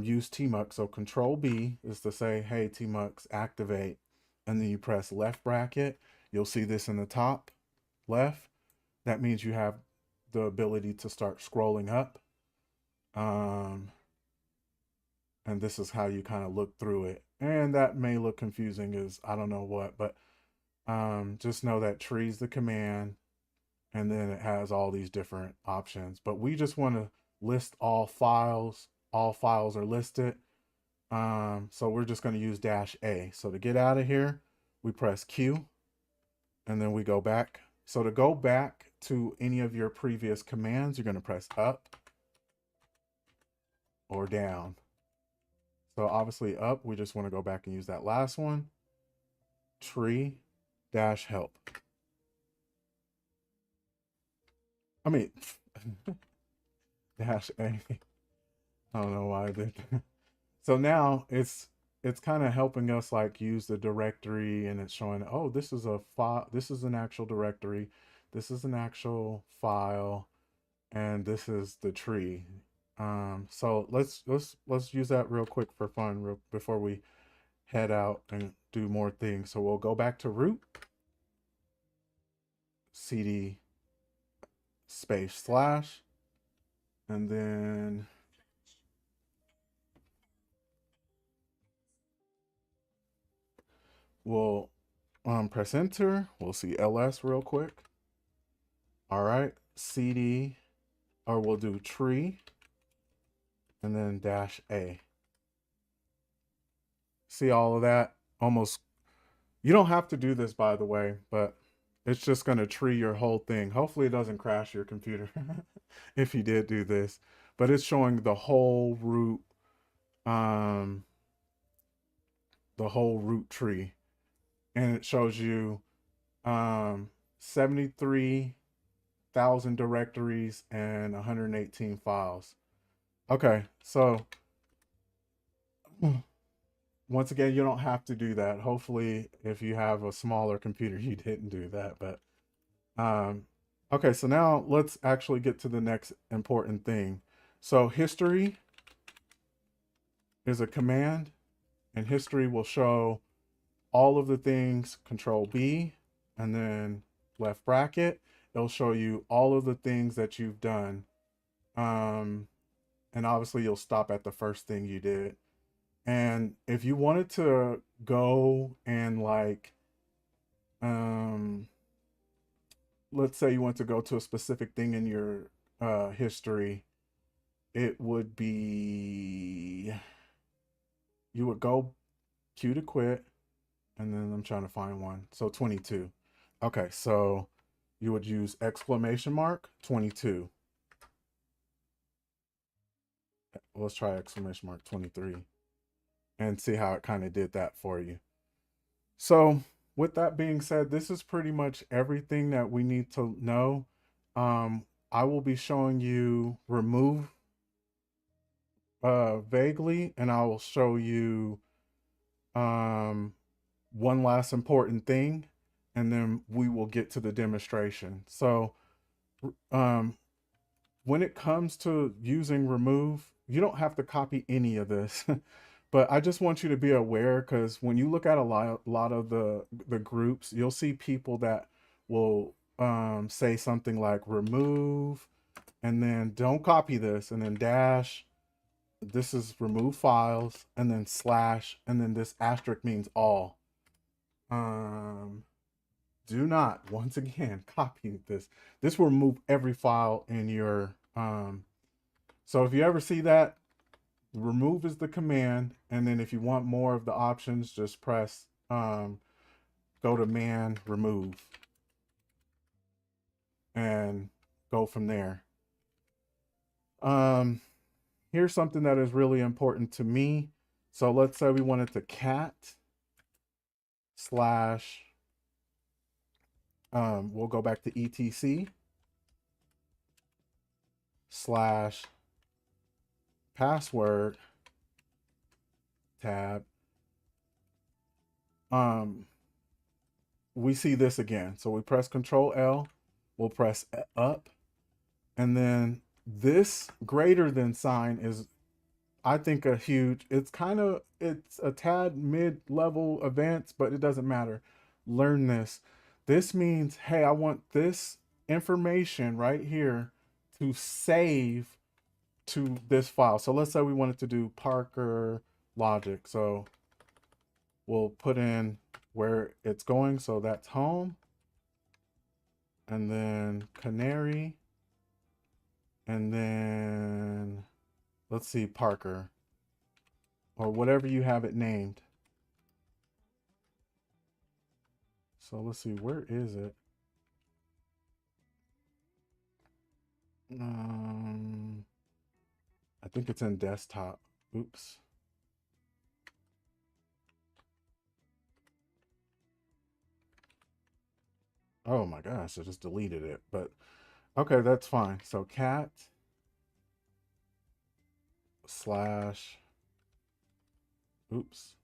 use tmux. So control B is to say, hey, tmux activate, and then you press left bracket. You'll see this in the top left. That means you have the ability to start scrolling up. Um, and this is how you kind of look through it. And that may look confusing as I don't know what, but just know that tree's the command, and then it has all these different options. But we just want to list all files. All files are listed. So we're just going to use -A. So to get out of here, we press Q, and then we go back. So to go back to any of your previous commands, you're going to press up or down. So obviously up, we just want to go back and use that last one. Tree -help. I mean, -A. I don't know why I did that. So now it's kind of helping us like use the directory, and it's showing, oh, this is a file, this is an actual directory, this is an actual file, and this is the tree. So let's use that real quick for fun before we head out and do more things. So we'll go back to root, cd space slash, And then we'll press enter. We'll see ls real quick. All right, cd, or we'll do tree and then -a. See all of that? Almost, you don't have to do this, by the way, but it's just going to tree your whole thing. Hopefully it doesn't crash your computer if you did do this, but it's showing um, the whole root tree, and it shows you 73,000 directories and 118 files. Okay, so once again, you don't have to do that. Hopefully, if you have a smaller computer, you didn't do that. But okay, so now let's actually get to the next important thing. So history is a command, and history will show all of the things. Control B, and then left bracket. It'll show you all of the things that you've done. And obviously, you'll stop at the first thing you did. And if you wanted to go and like, um, let's say you want to go to a specific thing in your history, it would be, you would go Q to quit, and then I'm trying to find one. So 22. Okay, so you would use exclamation mark 22. Let's try exclamation mark 23 and see how it kind of did that for you. So with that being said, this is pretty much everything that we need to know. I will be showing you remove vaguely, and I will show you one last important thing, and then we will get to the demonstration. So when it comes to using remove, you don't have to copy any of this. But I just want you to be aware, because when you look at a lot of the groups, you'll see people that will say something like remove, and then don't copy this, and then dash, this is remove files, and then slash, and then this asterisk means all. Do not, once again, copy this. This will remove every file in your so if you ever see that, remove is the command, and then if you want more of the options, just press go to man remove and go from there. Here's something that is really important to me. So let's say we wanted to cat slash we'll go back to etc slash password tab. We see this again. So we press Control L, we'll press up, and then this greater than sign is, I think, a huge, it's a tad mid-level advanced, but it doesn't matter. Learn this. This means, hey, I want this information right here to save to this file. So let's say we wanted to do ParkerLogic. So we'll put in where it's going. So that's home. And then canary. And then let's see, Parker. Or whatever you have it named. So let's see, where is it? I think it's in desktop. Oops. Oh my gosh, I just deleted it. But okay, that's fine. So cat slash, oops,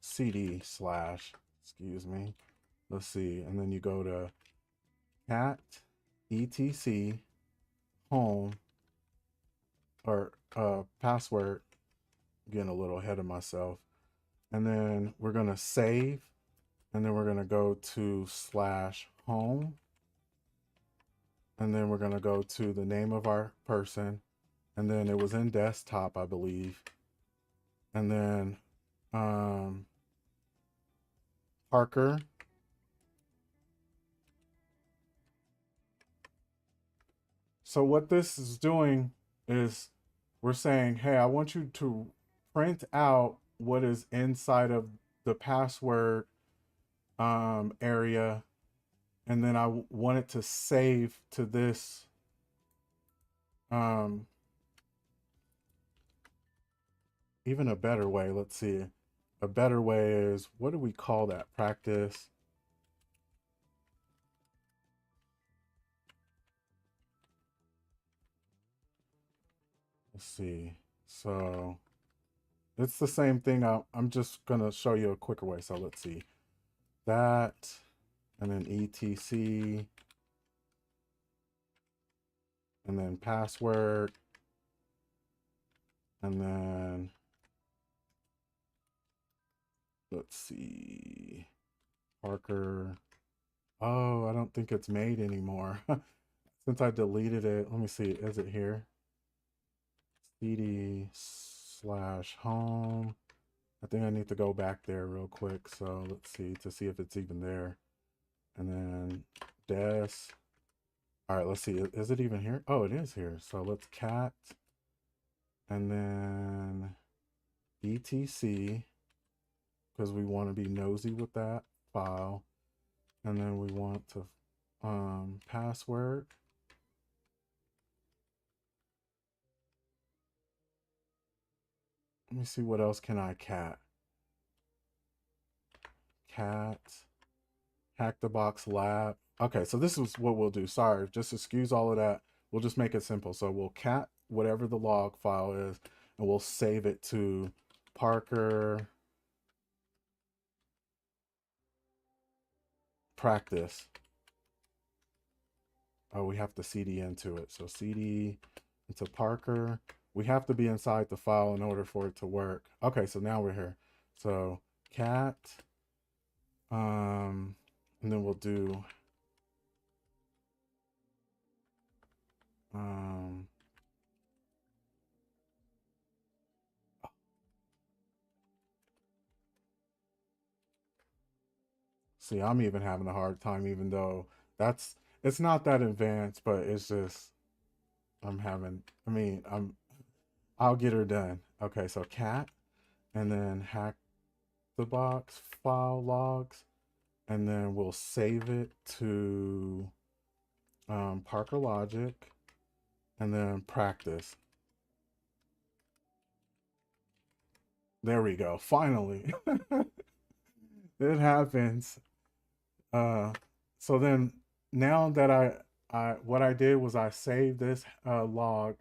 cd slash, excuse me. Let's see. And then you go to cat etc home, or password, getting a little ahead of myself. And then we're going to save, and then we're going to go to slash home, and then we're going to go to the name of our person, and then it was in desktop, I believe, and then Parker. So what this is doing is we're saying, hey, I want you to print out what is inside of the password area, and then I want it to save to this um, even a better way. Let's see. A better way is, what do we call that? Practice. Let's see. So it's the same thing. I'm just going to show you a quicker way. So let's see. That, and then etc, and then password, and then let's see, Parker. Oh, I don't think it's made anymore. Since I deleted it, let me see, is it here? cd/home. I think I need to go back there real quick. So let's see to see if it's even there. And then des. All right, let's see. Is it even here? Oh, it is here. So let's cat, and then etc, because we want to be nosy with that file. And then we want to password. Let me see, what else can I cat? Cat, Hack the Box lab. Okay, so this is what we'll do. Sorry, just excuse all of that. We'll just make it simple. So we'll cat whatever the log file is, and we'll save it to Parker practice. Oh, we have to cd into it. So cd into Parker. We have to be inside the file in order for it to work. Okay, so now we're here. So cat, and then we'll do see, I'm even having a hard time, even though it's not that advanced, but it's just I'm having, I mean, I'll get her done. Okay, so cat, and then hack the box file logs, and then we'll save it to ParkerLogic, and then practice. There we go. Finally, it happens. Uh, so then now that what I did was I saved this log,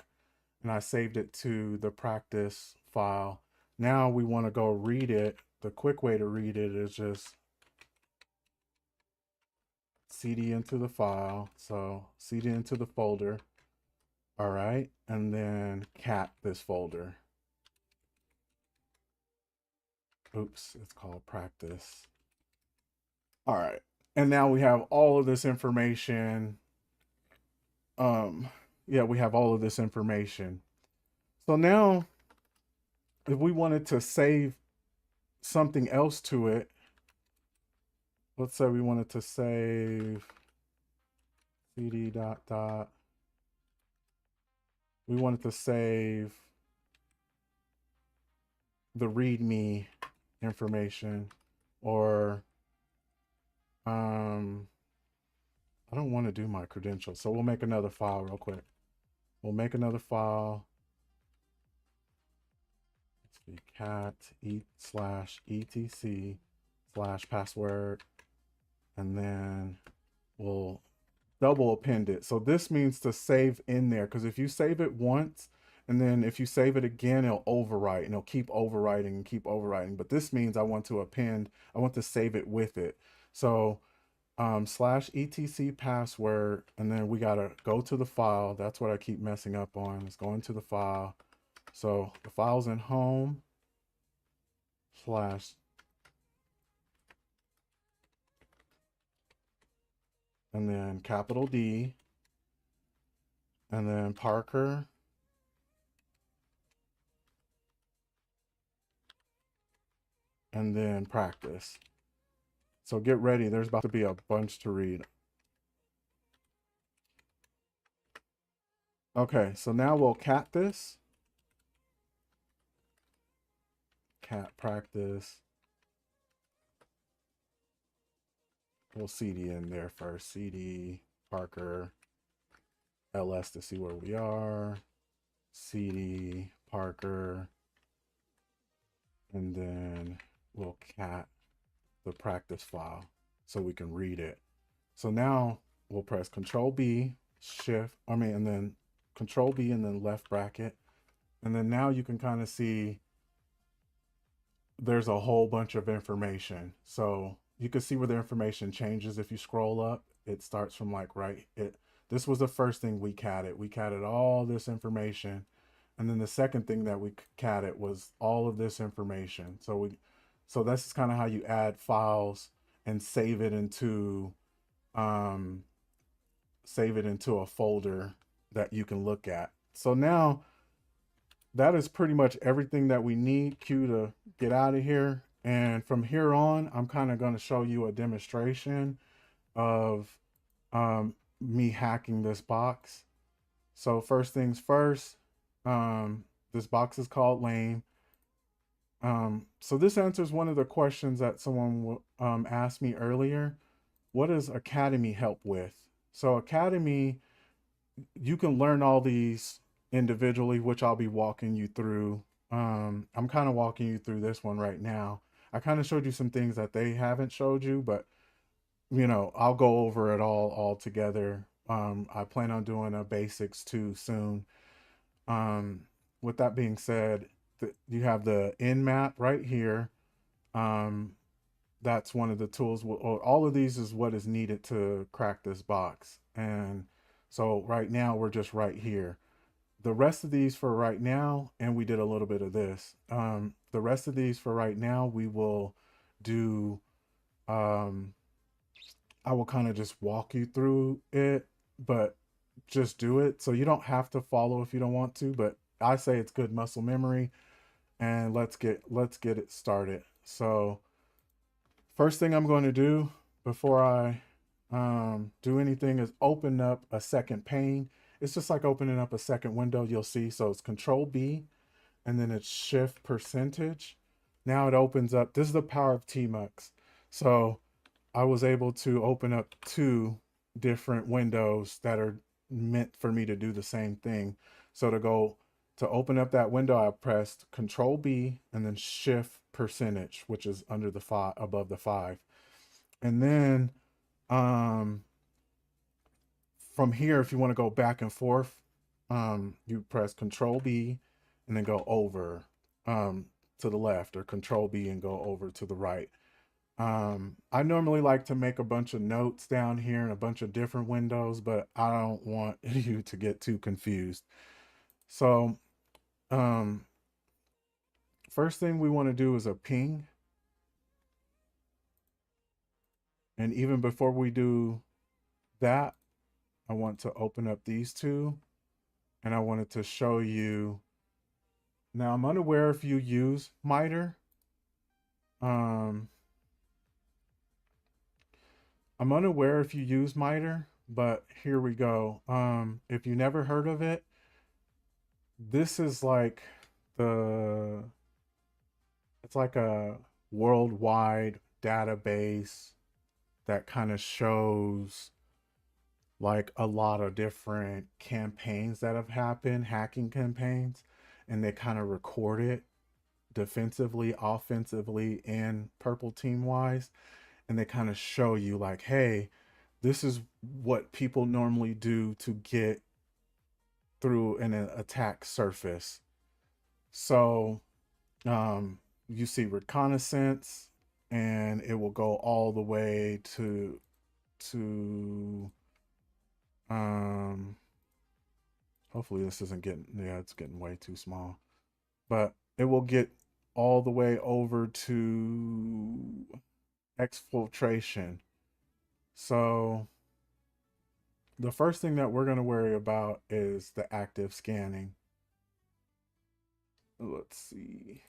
and I saved it to the practice file. Now we want to go read it. The quick way to read it is just cd into the file. So cd into the folder. All right. And then cat this folder. Oops, it's called practice. All right. And now we have all of this information. Yeah, we have all of this information. So now if we wanted to save something else to it, let's say we wanted to save cd dot dot, we wanted to save the readme information, or I don't want to do my credentials, so we'll make another file real quick. We'll make another file. Let's see, cat /etc/password, and then we'll double append it. So this means to save in there, because if you save it once, and then if you save it again, it'll overwrite, and it'll keep overwriting and keep overwriting. But this means I want to append, I want to save it with it. So /etc password, and then we gotta go to the file. That's what I keep messing up on, is going to the file. So the file's in home slash, and then capital D, and then Parker, and then practice. So get ready. There's about to be a bunch to read. Okay, so now we'll cat this. Cat practice. We'll CD in there first. CD, Parker, LS to see where we are. CD, Parker, and then we'll cat the practice file so we can read it. So now we'll press Control B, and then Control B and then left bracket. And then now you can kind of see there's a whole bunch of information. So you can see where the information changes if you scroll up. It starts from like this was the first thing we catted. We catted all this information. And then the second thing that we catted was all of this information. So that's kind of how you add files and save it into a folder that you can look at. So now that is pretty much everything that we need. Q to get out of here. And from here on, I'm kind of going to show you a demonstration of me hacking this box. So first things first, this box is called lame. So this answers one of the questions that someone asked me earlier. What does Academy help with? So Academy, you can learn all these individually, which I'll be walking you through. I'm kind of walking you through this one right now. I kind of showed you some things that they haven't showed you, but I'll go over it all together. I plan on doing a basics too soon. Um, with that being said, you have the nmap right here. That's one of the tools. All of these is what is needed to crack this box. And so right now we're just right here. The rest of these for right now, and we did a little bit of this. The rest of these for right now, we will do, I will kind of just walk you through it, but just do it. So you don't have to follow if you don't want to, but I say it's good muscle memory. And let's get it started. So first thing I'm going to do before I do anything is open up a second pane. It's just like opening up a second window, you'll see. So it's Control B and then it's Shift percentage. Now it opens up. This is the power of Tmux. So I was able to open up two different windows that are meant for me to do the same thing. So to open up that window, I pressed Control B and then Shift percentage, which is under the 5, above the 5. And then from here, if you want to go back and forth, you press Control B and then go over to the left, or Control B and go over to the right. I normally like to make a bunch of notes down here and a bunch of different windows, but I don't want you to get too confused. So first thing we want to do is a ping. And even before we do that, I want to open up these two and I wanted to show you. Now I'm unaware if you use MITRE. I'm unaware if you use MITRE, but here we go. If you never heard of it, this is like it's like a worldwide database that kind of shows like a lot of different campaigns that have happened, hacking campaigns, and they kind of record it defensively, offensively, and purple team wise. And they kind of show you like, hey, this is what people normally do to get through an attack surface. So you see reconnaissance, and it will go all the way to hopefully this isn't getting, yeah, it's getting way too small, but it will get all the way over to exfiltration. So the first thing that we're going to worry about is the active scanning. Let's see.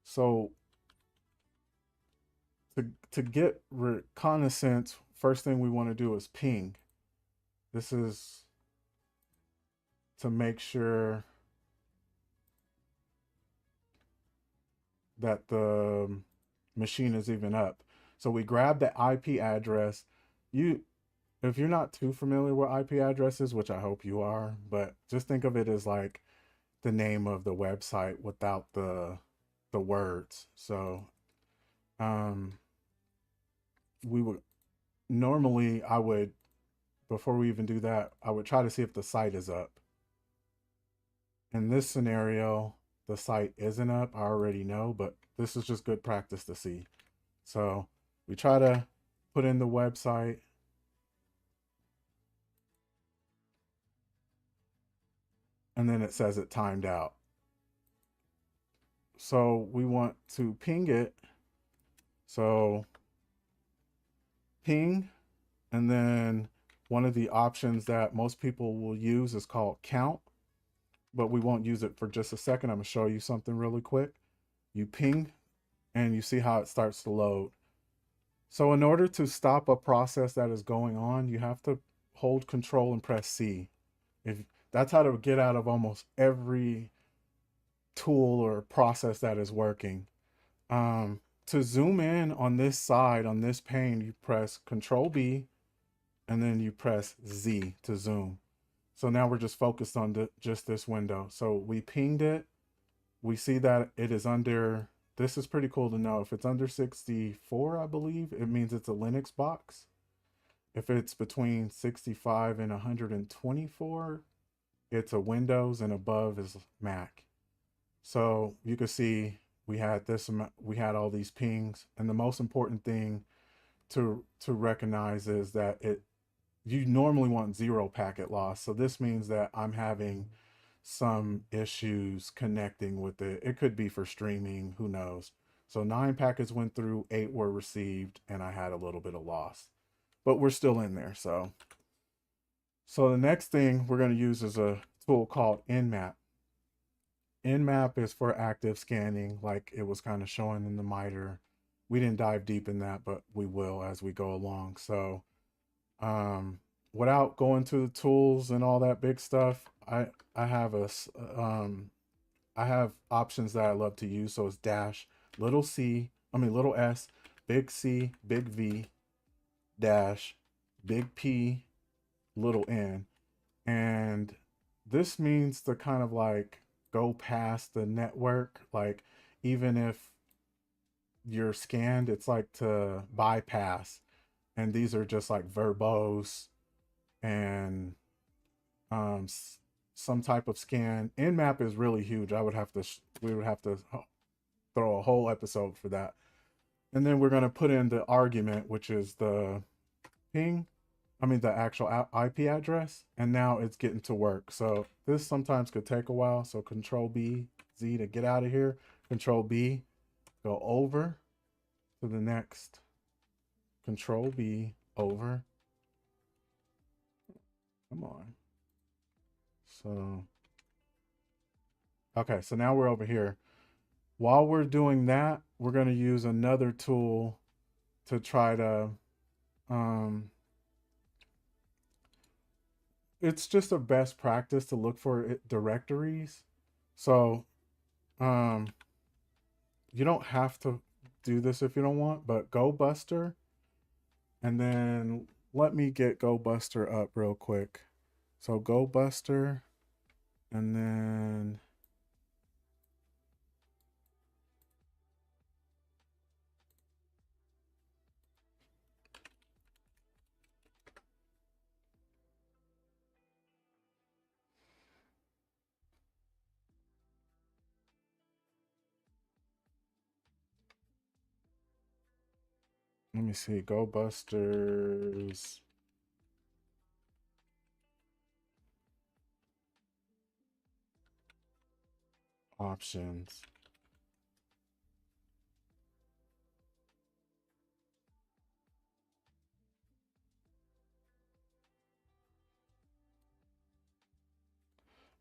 So to get reconnaissance, first thing we want to do is ping. This is to make sure that the machine is even up. So we grab the IP address. You, if you're not too familiar with IP addresses, which I hope you are, but just think of it as like the name of the website without the words. So um we would normally I would before we even do that, I would try to see if the site is up. In this scenario, the site isn't up. I already know, but this is just good practice to see. So we try to put in the website, and then it says it timed out. So we want to ping it. So ping, and then one of the options that most people will use is called count, but we won't use it for just a second. I'm gonna show you something really quick. You ping and you see how it starts to load. So in order to stop a process that is going on, you have to hold control and press C. If that's how to get out of almost every tool or process that is working. To zoom in on this side, on this pane, you press Control B and then you press Z to zoom. So now we're just focused on just this window. So we pinged it. We see that it is under, this is pretty cool to know. If it's under 64, I believe, it means it's a Linux box. If it's between 65 and 124, it's a Windows, and above is Mac. So you can see we had this, we had all these pings, and the most important thing to recognize is that you normally want 0 packet loss. So this means that I'm having some issues connecting with it. It could be for streaming, who knows. So 9 packets went through, 8 were received, and I had a little bit of loss. But we're still in there. So the next thing we're going to use is a tool called Nmap. Nmap is for active scanning, like it was kind of showing in the MITRE. We didn't dive deep in that, but we will as we go along. So without going to the tools and all that big stuff, I have I have options that I love to use. So it's dash little little s, big C, big V, dash big P, little n. And this means to kind of like go past the network. Like even if you're scanned, it's like to bypass. And these are just like verbose and um, some type of scan. Nmap is really huge. We would have to throw a whole episode for that. And then we're going to put in the argument, which is the ping, the actual IP address. And now it's getting to work. So this sometimes could take a while. So Control B, Z to get out of here. Control B, go over to the next. Control B, over. Come on. So, okay, so now we're over here. While we're doing that, we're going to use another tool to try to, um, it's just a best practice to look for directories. So, um, you don't have to do this if you don't want, but GoBuster, and then let me get GoBuster up real quick. So GoBuster, and then let me see, GoBusters. Options.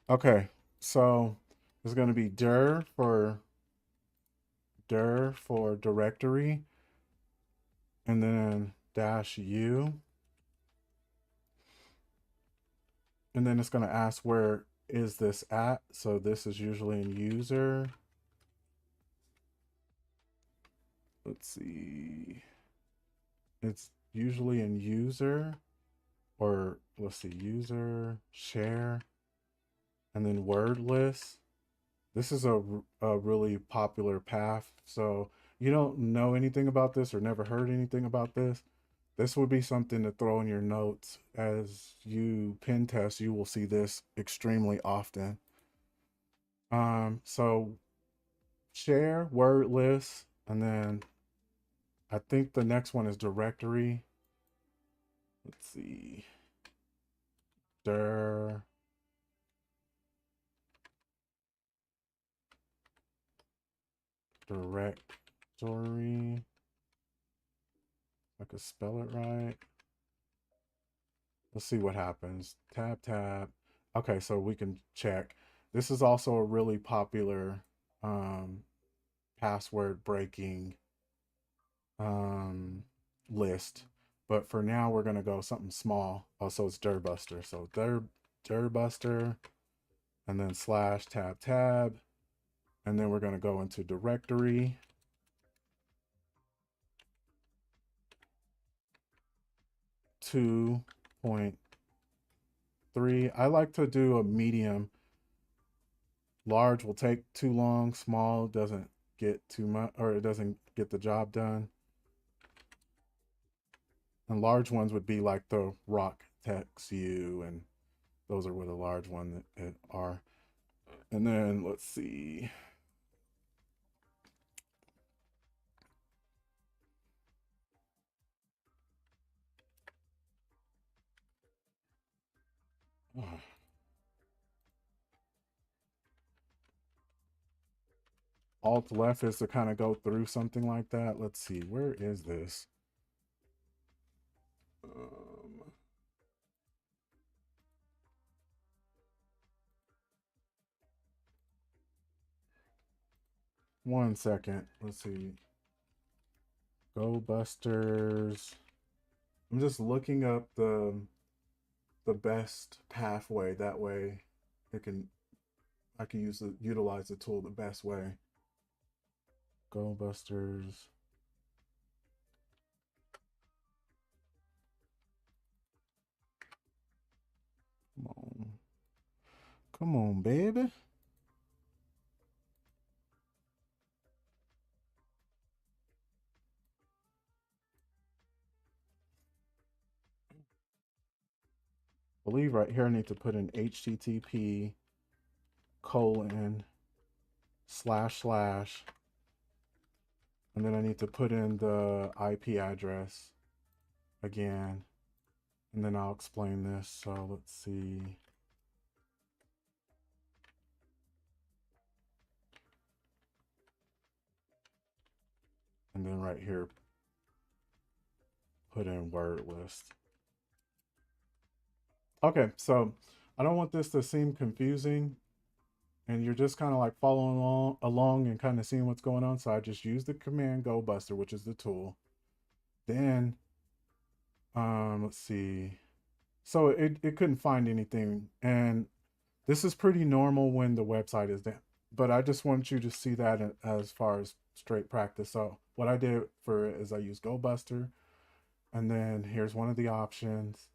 Okay, so it's going to be dir for directory, and then dash u, and then it's going to ask where is this at. So this is usually in user. Let's see. It's usually in user, or let's see, user, share, and then word list. This is a really popular path. So you don't know anything about this or never heard anything about this. This would be something to throw in your notes as you pen test. You will see this extremely often. So share, word list, and then I think the next one is directory. Let's see. Dir directory. I could spell it right. Let's see what happens. Tab, tab. Okay, so we can check. This is also a really popular um, password breaking um, list. But for now, we're going to go something small. Oh, so it's dirbuster. So dirbuster, and then slash tab, tab. And then we're going to go into directory. Two point three. I like to do a medium. Large will take too long. Small doesn't get too much, or it doesn't get the job done. And large ones would be like the rock text U, and those are where the large ones are. And then let's see. Alt left is to kind of go through something like that. Let's see, where is this? Um, 1 second. Let's see. Go Busters. I'm just looking up the best pathway. That way, it can I can utilize the tool the best way. Go Busters. Come on. Come on, baby. I believe right here I need to put in HTTP colon slash slash, and then I need to put in the IP address again, and then I'll explain this. So let's see. And then right here, put in word list. Okay, so I don't want this to seem confusing and you're just kind of like following along and kind of seeing what's going on. So I just use the command go buster, which is the tool. Then let's see. So it couldn't find anything. And this is pretty normal when the website is down. But I just want you to see that as far as straight practice. So what I did for it is I used go buster, and then here's one of the options.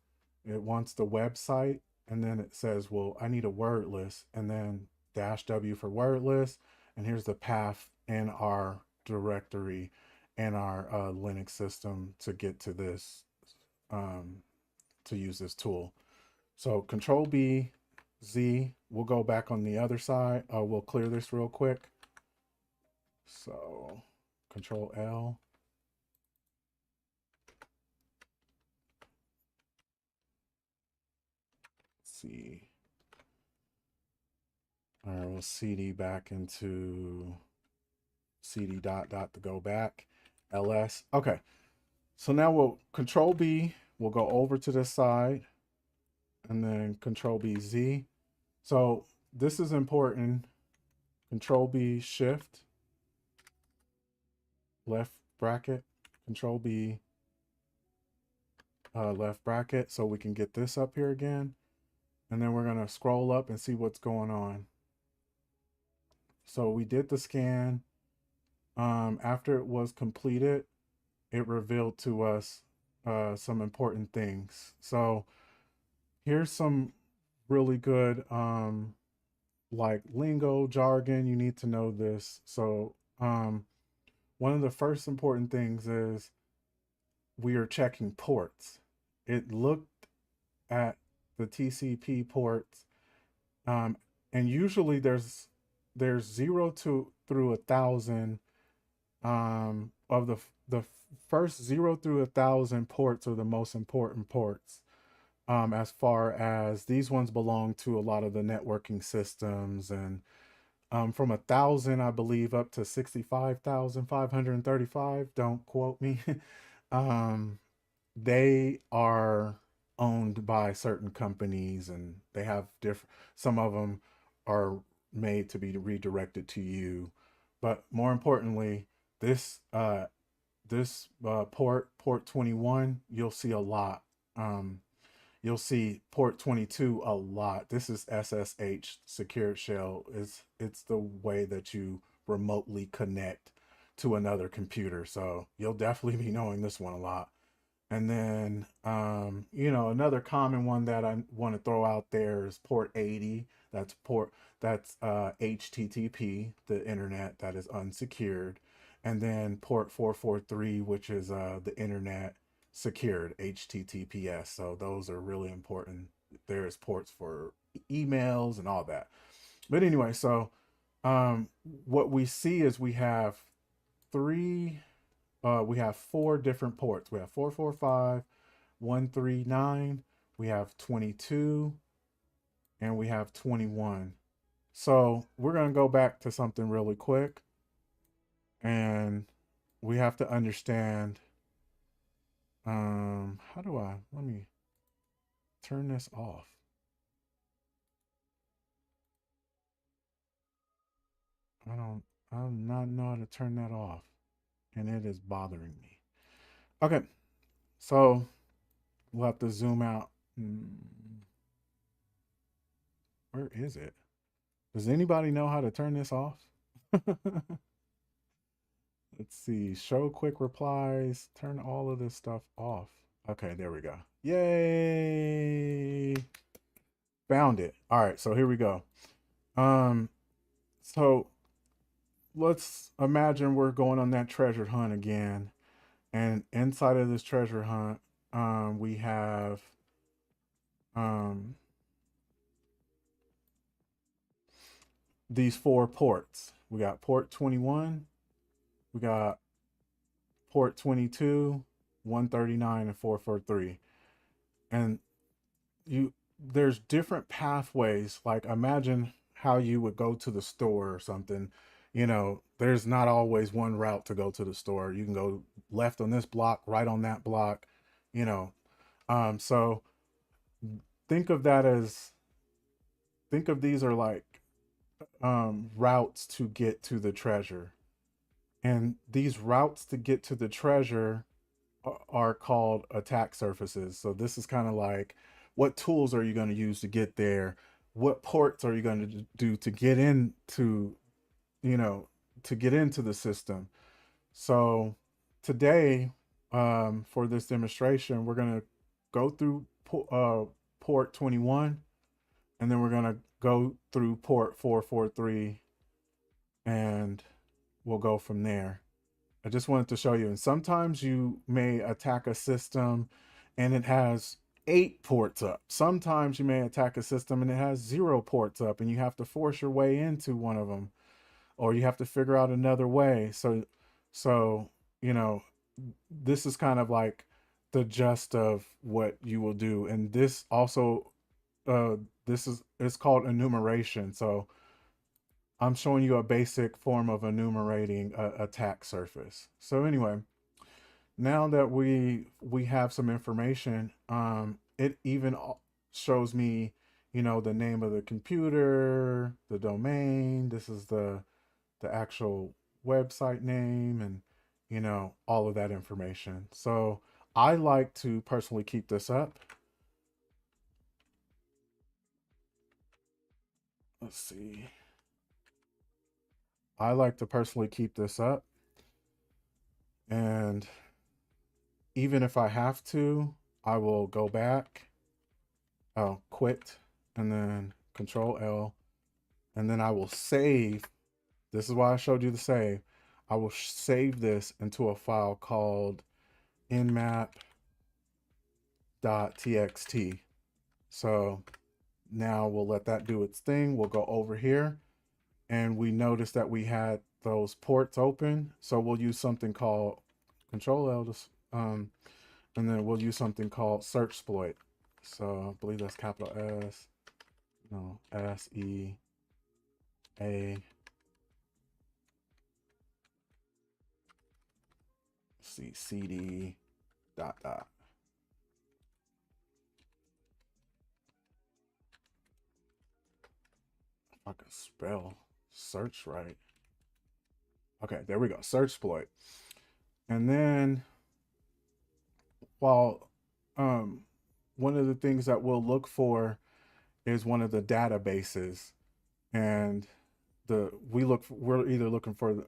It wants the website, and then it says, well, I need a word list, and then dash W for word list. And here's the path in our directory and our Linux system to get to this, um, to use this tool. So Control B, Z, we'll go back on the other side. We'll clear this real quick. So Control L. Let's see. All right, we'll CD back into CD dot dot to go back. LS. Okay. So now we'll Control B. We'll go over to this side, and then Control B Z. So this is important. Control B, shift, left bracket, control B, left bracket, so we can get this up here again. And then we're gonna scroll up and see what's going on. So we did the scan. After it was completed, it revealed to us some important things. So here's some really good like lingo, jargon. You need to know this. So one of the first important things is we are checking ports. It looked at the TCP ports, um, and usually there's 0 to through 1,000 of the first 0 through 1,000 ports are the most important ports. As far as these ones belong to a lot of the networking systems, and from 1,000, I believe, up to 65,535. Don't quote me. um, they are owned by certain companies, and they have different. Some of them are made to be redirected to you, but more importantly, this port 21, you'll see a lot. Um, you'll see port 22 a lot. This is SSH secured shell. It's the way that you remotely connect to another computer. So you'll definitely be knowing this one a lot. And then, another common one that I want to throw out there is port 80. That's HTTP, the internet that is unsecured. And then port 443, which is the internet secured, HTTPS. So those are really important. There's ports for emails and all that. But anyway, so what we see is three we have four different ports. We have 445, 139, we have 22, and we have 21. So we're going to go back to something really quick, and we have to understand let me turn this off. I don't I do not know how to turn that off, and it is bothering me. Okay, so we'll have to zoom out. Where is it? Does anybody know how to turn this off? Let's see. Show quick replies. Turn all of this stuff off. Okay, there we go. Yay! Found it. All right, so here we go. Um, so let's imagine we're going on that treasure hunt again, and inside of this treasure hunt, we have um these four ports. We got port 21, we got port 22, 139, and 443. And you there's different pathways. Like imagine how you would go to the store or something. There's not always one route to go to the store. You can go left on this block, right on that block, you know. So think of that as think of these are like routes to get to the treasure. And these routes to get to the treasure are called attack surfaces. So this is kind of like what tools are you going to use to get there? What ports are you going to do to get into, you know, to get into the system? So today, for this demonstration, we're going to go through port 21, and then we're going to go through port 443, and we'll go from there. I just wanted to show you. And sometimes you may attack a system and it has 8 ports up. Sometimes you may attack a system and it has 0 ports up, and you have to force your way into one of them, or you have to figure out another way. So, you know, this is kind of like the gist of what you will do. And this also, uh, it's called enumeration. So I'm showing you a basic form of enumerating a attack surface. So anyway, now that we have some information, it even shows me you know, the name of the computer, the domain, this is the actual website name, and you know, all of that information. So I like to personally keep this up. Let's see. I like to personally keep this up, and even if I have to, I will go back, I'll quit, and then Control L, and then I will save. This is why I showed you the save. I will save this into a file called nmap.txt. So now we'll let that do its thing. We'll go over here, and we notice that we had those ports open. So we'll use something called Control L, and then we'll use something called search exploit. So I believe that's capital S, no, S-E-A, see, CD, dot, dot. If I can spell search right. Okay, there we go, search exploit. And then, while one of the things that we'll look for is one of the databases, and we're either looking for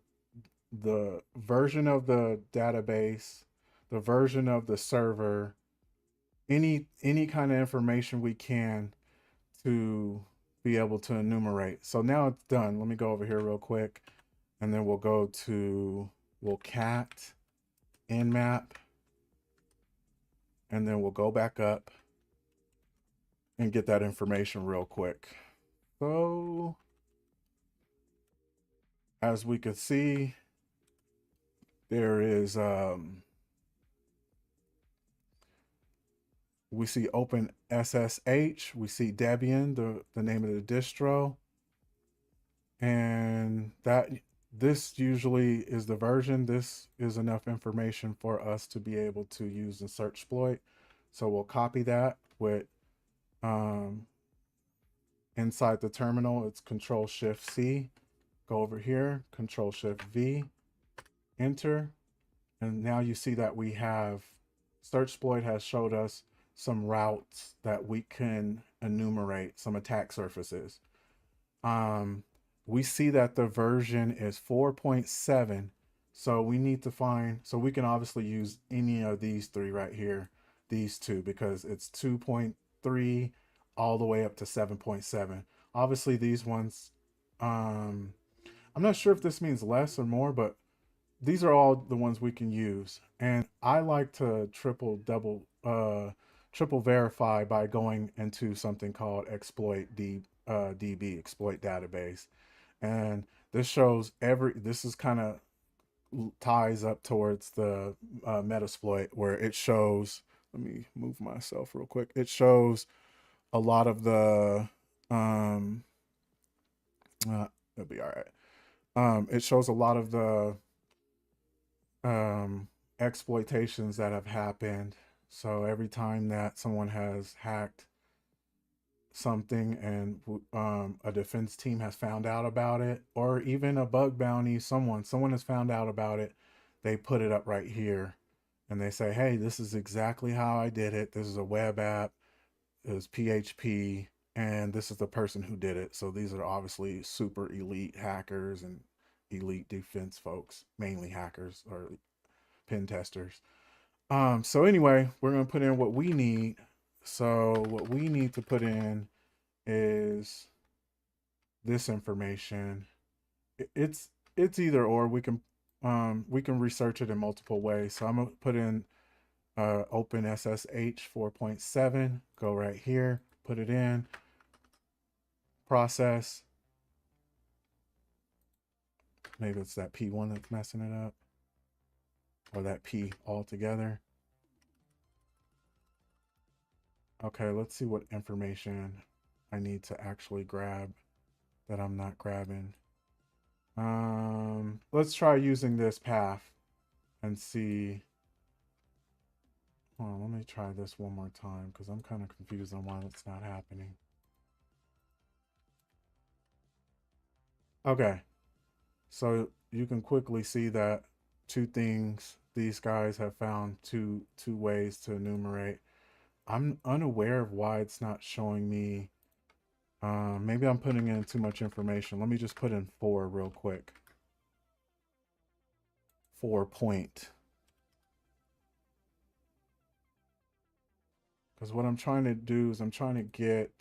the version of the database, the version of the server, any kind of information we can to be able to enumerate. So now it's done. Let me go over here real quick, and then we'll cat nmap, and then we'll go back up and get that information real quick. So as we can see, there is we see Open SSH, we see Debian, the name of the distro, and that this usually is the version. This is enough information for us to be able to use the search exploit. So we'll copy that with um, inside the terminal, it's Control Shift C. Go over here, Control Shift V, enter, and now you see that we have search exploit has showed us some routes that we can enumerate, some attack surfaces. Um, we see that the version is 4.7. So we need to find, so we can obviously use any of these three right here, these two, because it's 2.3 all the way up to 7.7. Obviously these ones, I'm not sure if this means less or more, but these are all the ones we can use. And I like to triple verify by going into something called DB, exploit database. And this shows this is kind of ties up towards the Metasploit, where it shows, let me move myself real quick. It shows a lot of the, it'll be all right. It shows a lot of the exploitations that have happened. So every time that someone has hacked something and a defense team has found out about it, or even a bug bounty, someone has found out about it, they put it up right here, and they say, hey, this is exactly how I did it. This is a web app, it was PHP, and this is the person who did it. So these are obviously super elite hackers and elite defense folks, mainly hackers or pen testers. So anyway, we're gonna put in what we need. So what we need to put in is this information. It's either or. We can research it in multiple ways. So I'm gonna put in Open SSH 4.7. Go right here, put it in, process. Maybe it's that P1 that's messing it up, or that P altogether. Okay, let's see what information I need to actually grab that I'm not grabbing. Let's try using this path and see. Hold on, let me try this one more time because I'm kind of confused on why it's not happening. Okay, so you can quickly see that two things these guys have found two ways to enumerate. I'm unaware of why it's not showing me. Maybe I'm putting in too much information. Let me just put in 4 real quick. 4 point. Because what I'm trying to do is I'm trying to get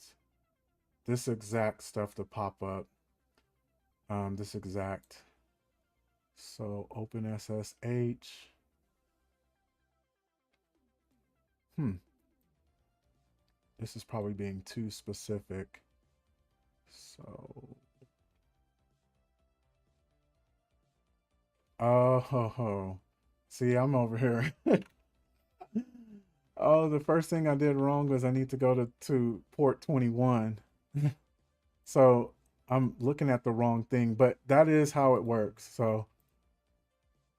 this exact stuff to pop up. This exact. So open SSH. Hmm. This is probably being too specific. So, oh, ho, ho. See, I'm over here. Oh, the first thing I did wrong was I need to go to port 21. So I'm looking at the wrong thing, but that is how it works. So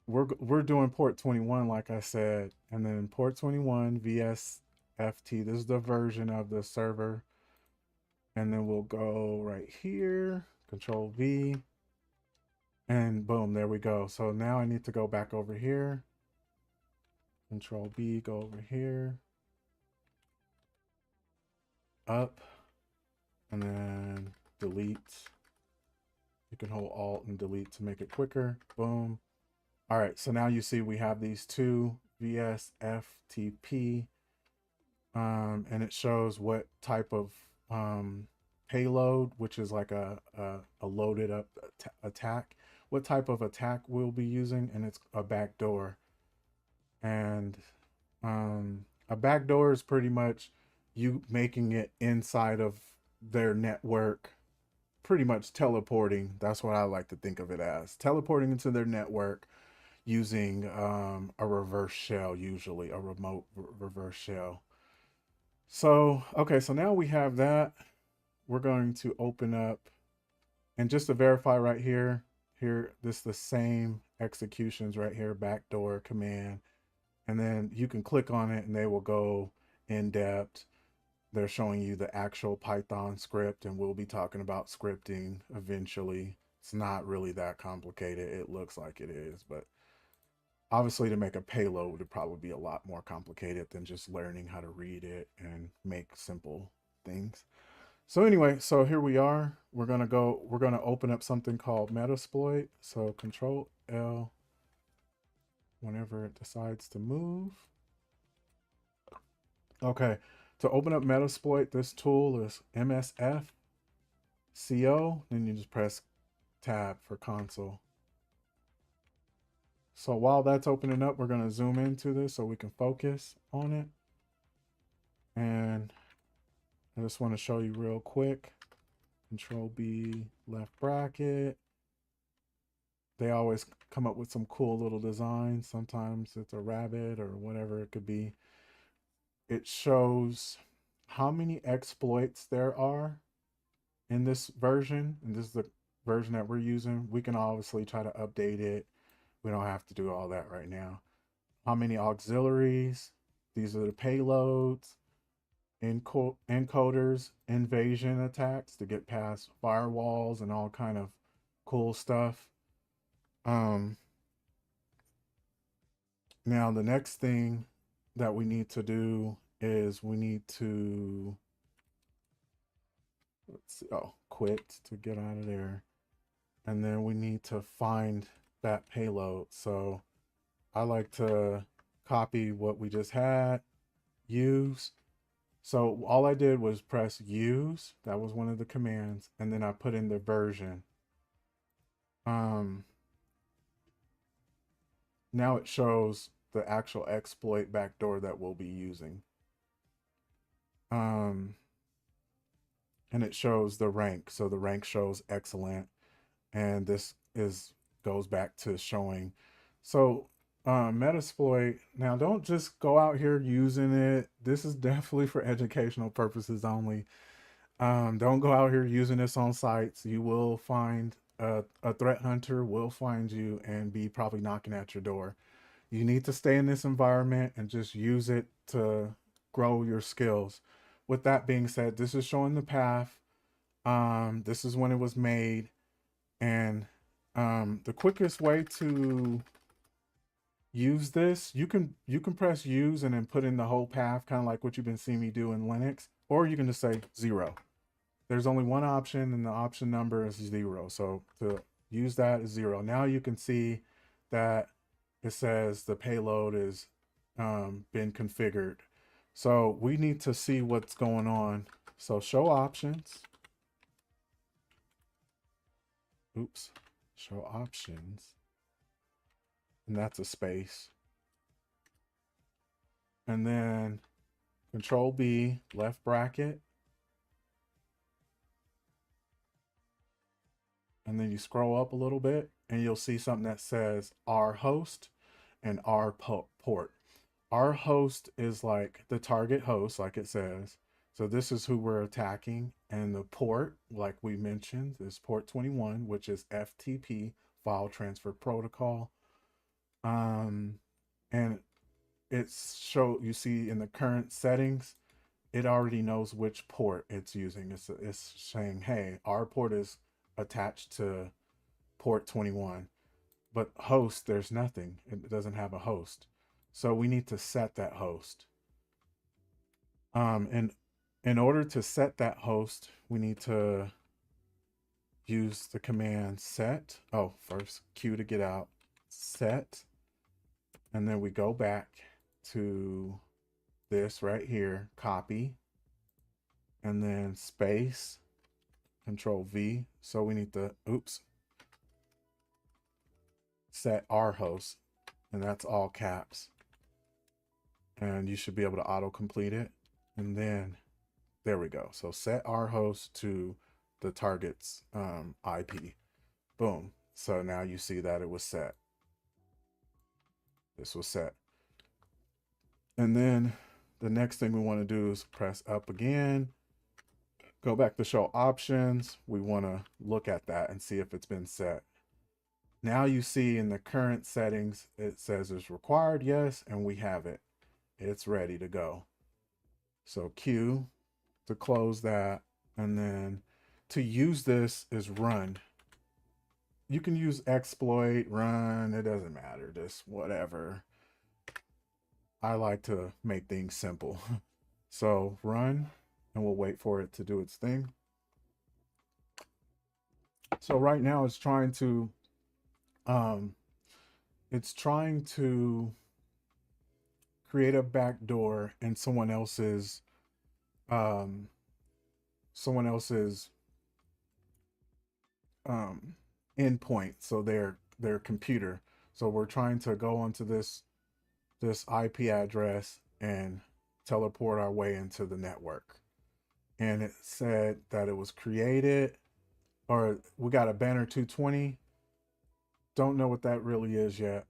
we're doing port 21, like I said, and then port 21 VSFT. This is the version of the server, and then we'll go right here, Control V, and boom, there we go. So now I need to go back over here, Control B, go over here, up, and then delete. You can hold Alt and delete to make it quicker. Boom. All right, so now you see we have these two VSFTP, and it shows what type of payload, which is like a loaded up attack, what type of attack we'll be using, and it's a backdoor. And a backdoor is pretty much you making it inside of their network, pretty much teleporting. That's what I like to think of it as, teleporting into their network using a reverse shell, usually a remote reverse shell. So, okay, so now we have that. We're going to open up, and just to verify right here, this is the same executions right here, backdoor command. And then you can click on it and they will go in depth. They're showing you the actual Python script, and we'll be talking about scripting eventually. It's not really that complicated. It looks like it is, but obviously to make a payload would probably be a lot more complicated than just learning how to read it and make simple things. So anyway, so here we are. We're gonna open up something called Metasploit. So Control L whenever it decides to move. Okay, to open up Metasploit, this tool is MSF CO. Then you just press tab for console. So while that's opening up, we're gonna zoom into this so we can focus on it. And I just want to show you real quick. Control B, left bracket. They always come up with some cool little designs. Sometimes it's a rabbit or whatever it could be. It shows how many exploits there are in this version. And this is the version that we're using. We can obviously try to update it. We don't have to do all that right now. How many auxiliaries? These are the payloads, encoders, invasion attacks to get past firewalls and all kind of cool stuff. Um, Now the next thing that we need to do is we need to let's see, oh, quit to get out of there, and then we need to find that payload. So I like to copy what we just had, use. So all I did was press use. That was one of the commands, and then I put in the version. Um, Now it shows the actual exploit backdoor that we'll be using. Um, and it shows the rank. So the rank shows excellent, and this is goes back to showing. So Metasploit. Now don't just go out here using it. This is definitely for educational purposes only. Don't go out here using this on sites. You will find a threat hunter will find you and be probably knocking at your door. You need to stay in this environment and just use it to grow your skills. With that being said, this is showing the path. This is when it was made. And the quickest way to use this, you can press use and then put in the whole path, kind of like what you've been seeing me do in Linux, or you can just say 0. There's only one option, and the option number is 0. So to use that is 0. Now you can see that it says the payload is been configured. So we need to see what's going on. So show options. Oops. Show options. And that's a space. And then Control B, left bracket. And then you scroll up a little bit and you'll see something that says R host and R port. Our host is like the target host, like it says. So this is who we're attacking. And the port, like we mentioned, is port 21, which is FTP, file transfer protocol. And you see in the current settings, it already knows which port it's using. It's saying, hey, our port is attached to port 21. But host, there's nothing. It doesn't have a host. So we need to set that host. And in order to set that host, we need to use the command set. Oh, first Q to get out, set. And then we go back to this right here, copy, and then space, Control V. So we need to, set our host, and that's all caps. And you should be able to auto complete it. And then there we go. So set our host to the target's IP. Boom. So now you see that it was set. This was set. And then the next thing we want to do is press up again. Go back to show options. We want to look at that and see if it's been set. Now you see in the current settings, it says it's required, yes, and we have it. It's ready to go. So Q to close that. And then to use this is run. You can use exploit, run, it doesn't matter, just whatever. I like to make things simple. So run, and we'll wait for it to do its thing. So right now it's trying to create a backdoor in um someone else's endpoint, so their computer. So we're trying to go onto this IP address and teleport our way into the network. And it said that it was created, or we got a banner 220. Don't know what that really is yet,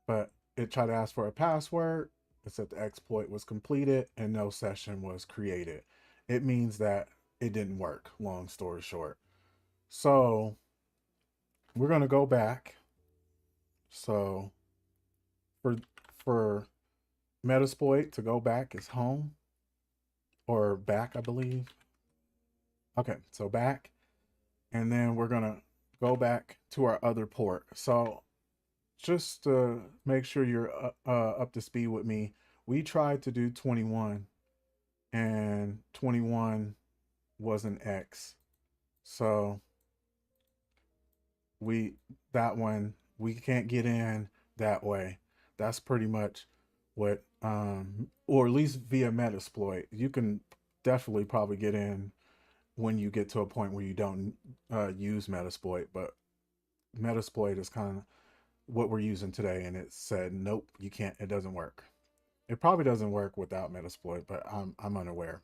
but it tried to ask for a password. It said the exploit was completed and no session was created. It means that it didn't work, long story short. So we're going to go back. So for Metasploit to go back is home, or back, I believe. Okay, so back, and then we're going to go back to our other port. So just to make sure you're up to speed with me, we tried to do 21, and 21 was an X. So that one, we can't get in that way. That's pretty much what, or at least via Metasploit. You can definitely probably get in when you get to a point where you don't use Metasploit, but Metasploit is kind of what we're using today, and it said nope, you can't. It doesn't work. It probably doesn't work without Metasploit, but I'm unaware.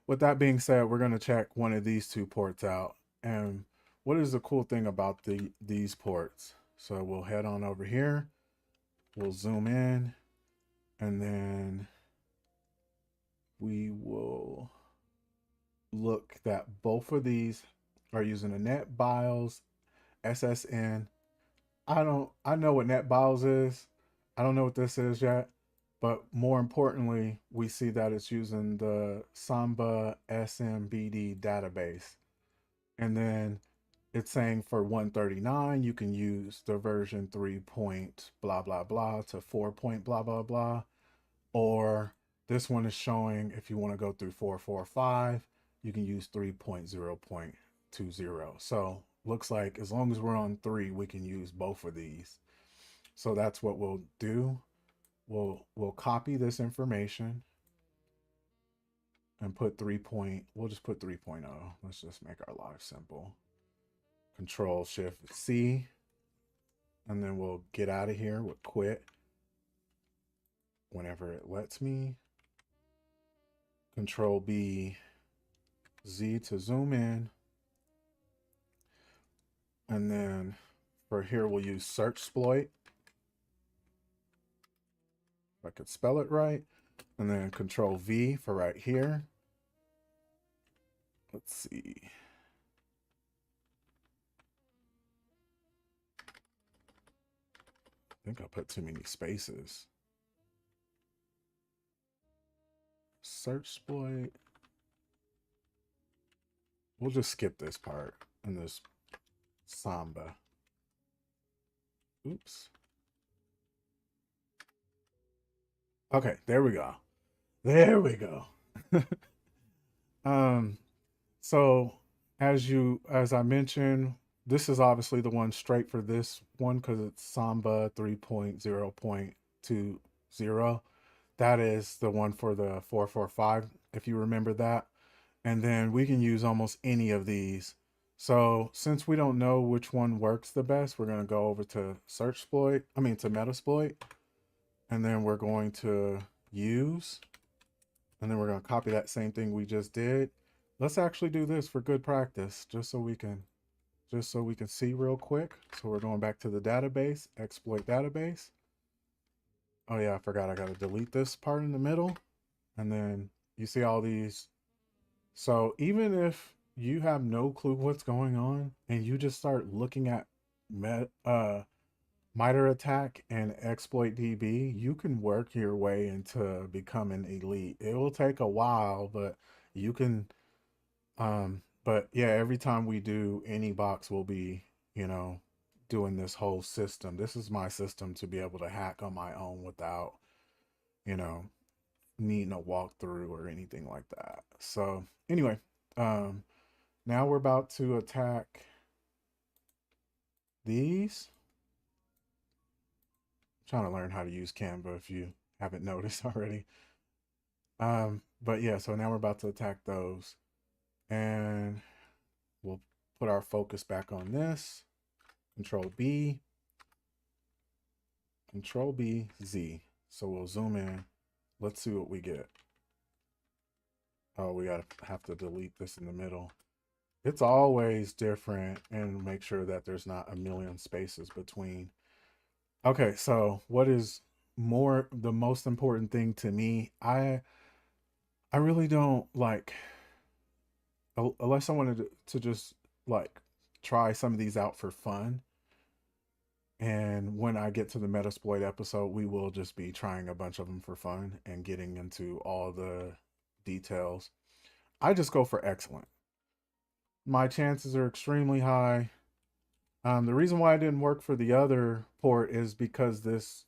With that being said, we're going to check one of these two ports out. And what is the cool thing about these ports? So we'll head on over here. We'll zoom in, and then we will look that both of these are using a NetBIOS SSN. I know what NetBIOS is. I don't know what this is yet, but more importantly, we see that it's using the Samba SMBD database. And then it's saying for 139, you can use the version 3 point blah, blah, blah to 4 point blah, blah, blah. Or this one is showing if you want to go through 445, you can use 3.0.20. So looks like as long as we're on 3, we can use both of these. So that's what we'll do. We'll copy this information and put 3 point, we'll just put 3.0. Let's just make our life simple. Control Shift C, and then we'll get out of here. We'll quit whenever it lets me. Control B, Z to zoom in. And then for here, we'll use search exploit. If I could spell it right. And then Control V for right here. Let's see. I think I put too many spaces. Search exploit. We'll just skip this part in this Samba. Oops. Okay, there we go. There we go. So as I mentioned, this is obviously the one straight for this one because it's Samba 3.0.20. That is the one for the 445, if you remember that. And then we can use almost any of these. So since we don't know which one works the best, we're going to go over to to Metasploit. And then we're going to use, and then we're going to copy that same thing we just did. Let's actually do this for good practice, just so we can see real quick. So we're going back to the database, exploit database. Oh yeah, I forgot I got to delete this part in the middle. And then you see all these. So even if you have no clue what's going on and you just start looking at MITRE ATT&CK and exploit DB, you can work your way into becoming elite. It will take a while, but you can but yeah, every time we do any box, we'll be, doing this whole system. This is my system to be able to hack on my own without, you know, needing a walkthrough or anything like that. So anyway, now we're about to attack these. I'm trying to learn how to use Canva if you haven't noticed already. But yeah, so now we're about to attack those. And we'll put our focus back on this. Control B, Control B, Z. So we'll zoom in. Let's see what we get. Oh, we have to delete this in the middle. It's always different, and make sure that there's not a million spaces between. Okay, so what is the most important thing to me? I really don't like, unless I wanted to just like try some of these out for fun. And when I get to the Metasploit episode, we will just be trying a bunch of them for fun and getting into all the details. I just go for excellent. My chances are extremely high. The reason why it didn't work for the other port is because this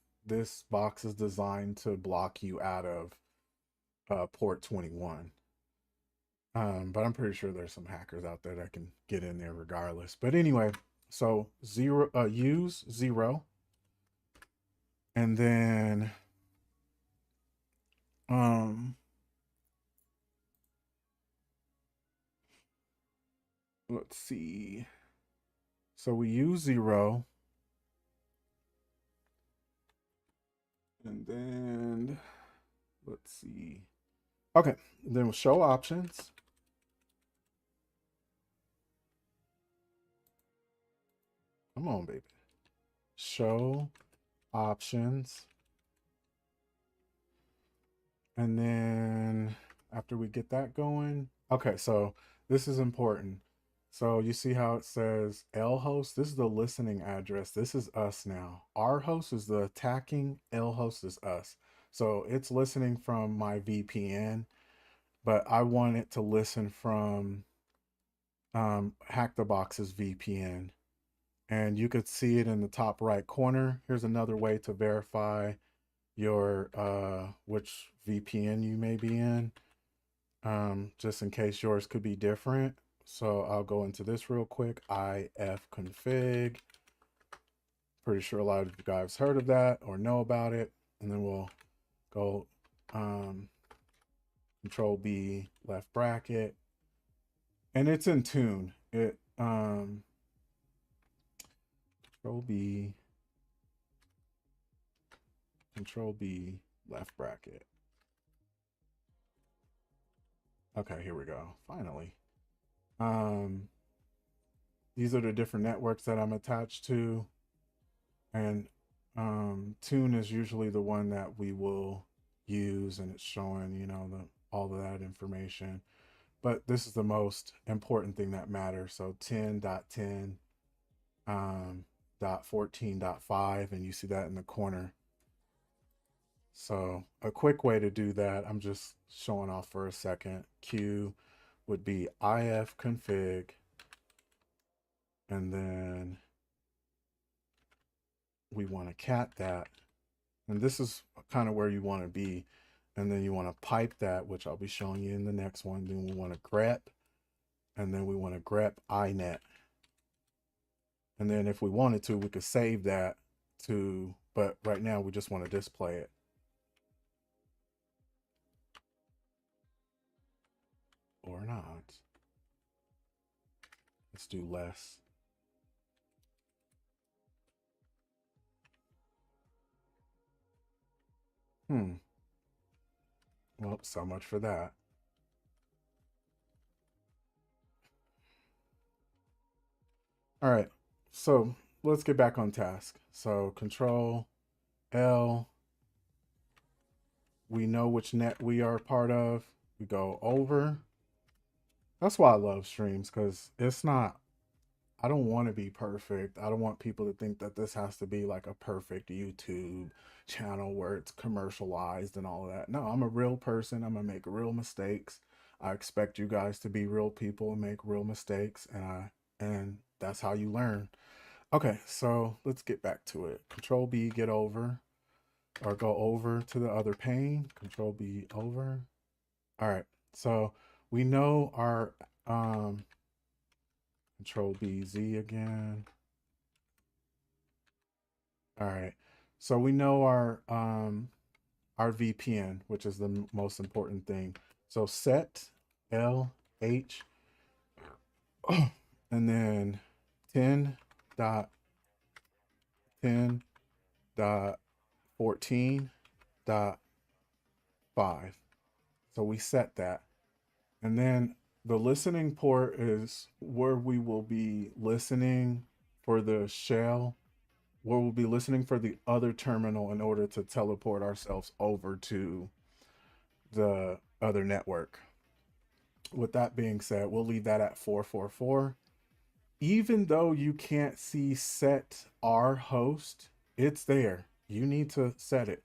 box is designed to block you out of port 21. But I'm pretty sure there's some hackers out there that can get in there regardless. But anyway, so use 0, and then let's see. So we use 0, and then let's see. Okay, then we'll show options. Come on, baby. Show options. And then after we get that going, okay, so this is important. So you see how it says L host? This is the listening address. This is us now. R host is the attacking, L host is us. So it's listening from my VPN, but I want it to listen from Hack the Box's VPN. And you could see it in the top right corner. Here's another way to verify your which VPN you may be in, just in case yours could be different. So I'll go into this real quick. ifconfig. Pretty sure a lot of you guys heard of that or know about it. And then we'll go Control B, left bracket, and it's in tune. It Control B, left bracket. Okay, here we go. Finally. These are the different networks that I'm attached to, and tune is usually the one that we will use, and it's showing, you know, all of that information. But this is the most important thing that matters. So 10.10 .14.5, and you see that in the corner. So a quick way to do that, I'm just showing off for a second. Q would be ifconfig, and then we want to cat that, and this is kind of where you want to be, and then you want to pipe that, which I'll be showing you in the next one. Then we want to grep, and then we want to grep inet, and then if we wanted to, we could save that to, but right now we just want to display it. Or not. Let's do less. Well, so much for that. All right, so let's get back on task. So Control L, we know which net we are part of. We go over. That's why I love streams, because it's not, I don't want to be perfect. I don't want people to think that this has to be like a perfect YouTube channel where it's commercialized and all of that. No, I'm a real person. I'm gonna make real mistakes. I expect you guys to be real people and make real mistakes, and that's how you learn. Okay, so let's get back to it. Control B, get over, or go over to the other pane. Control B, over. All right, so we know our Control B, Z again. All right, so we know our VPN, which is the most important thing. So set LH, and then 10.10.14.5. So we set that. And then the listening port is where we will be listening for the shell, where we'll be listening for the other terminal in order to teleport ourselves over to the other network. With that being said, we'll leave that at 444. Even though you can't see set R host, it's there. You need to set it.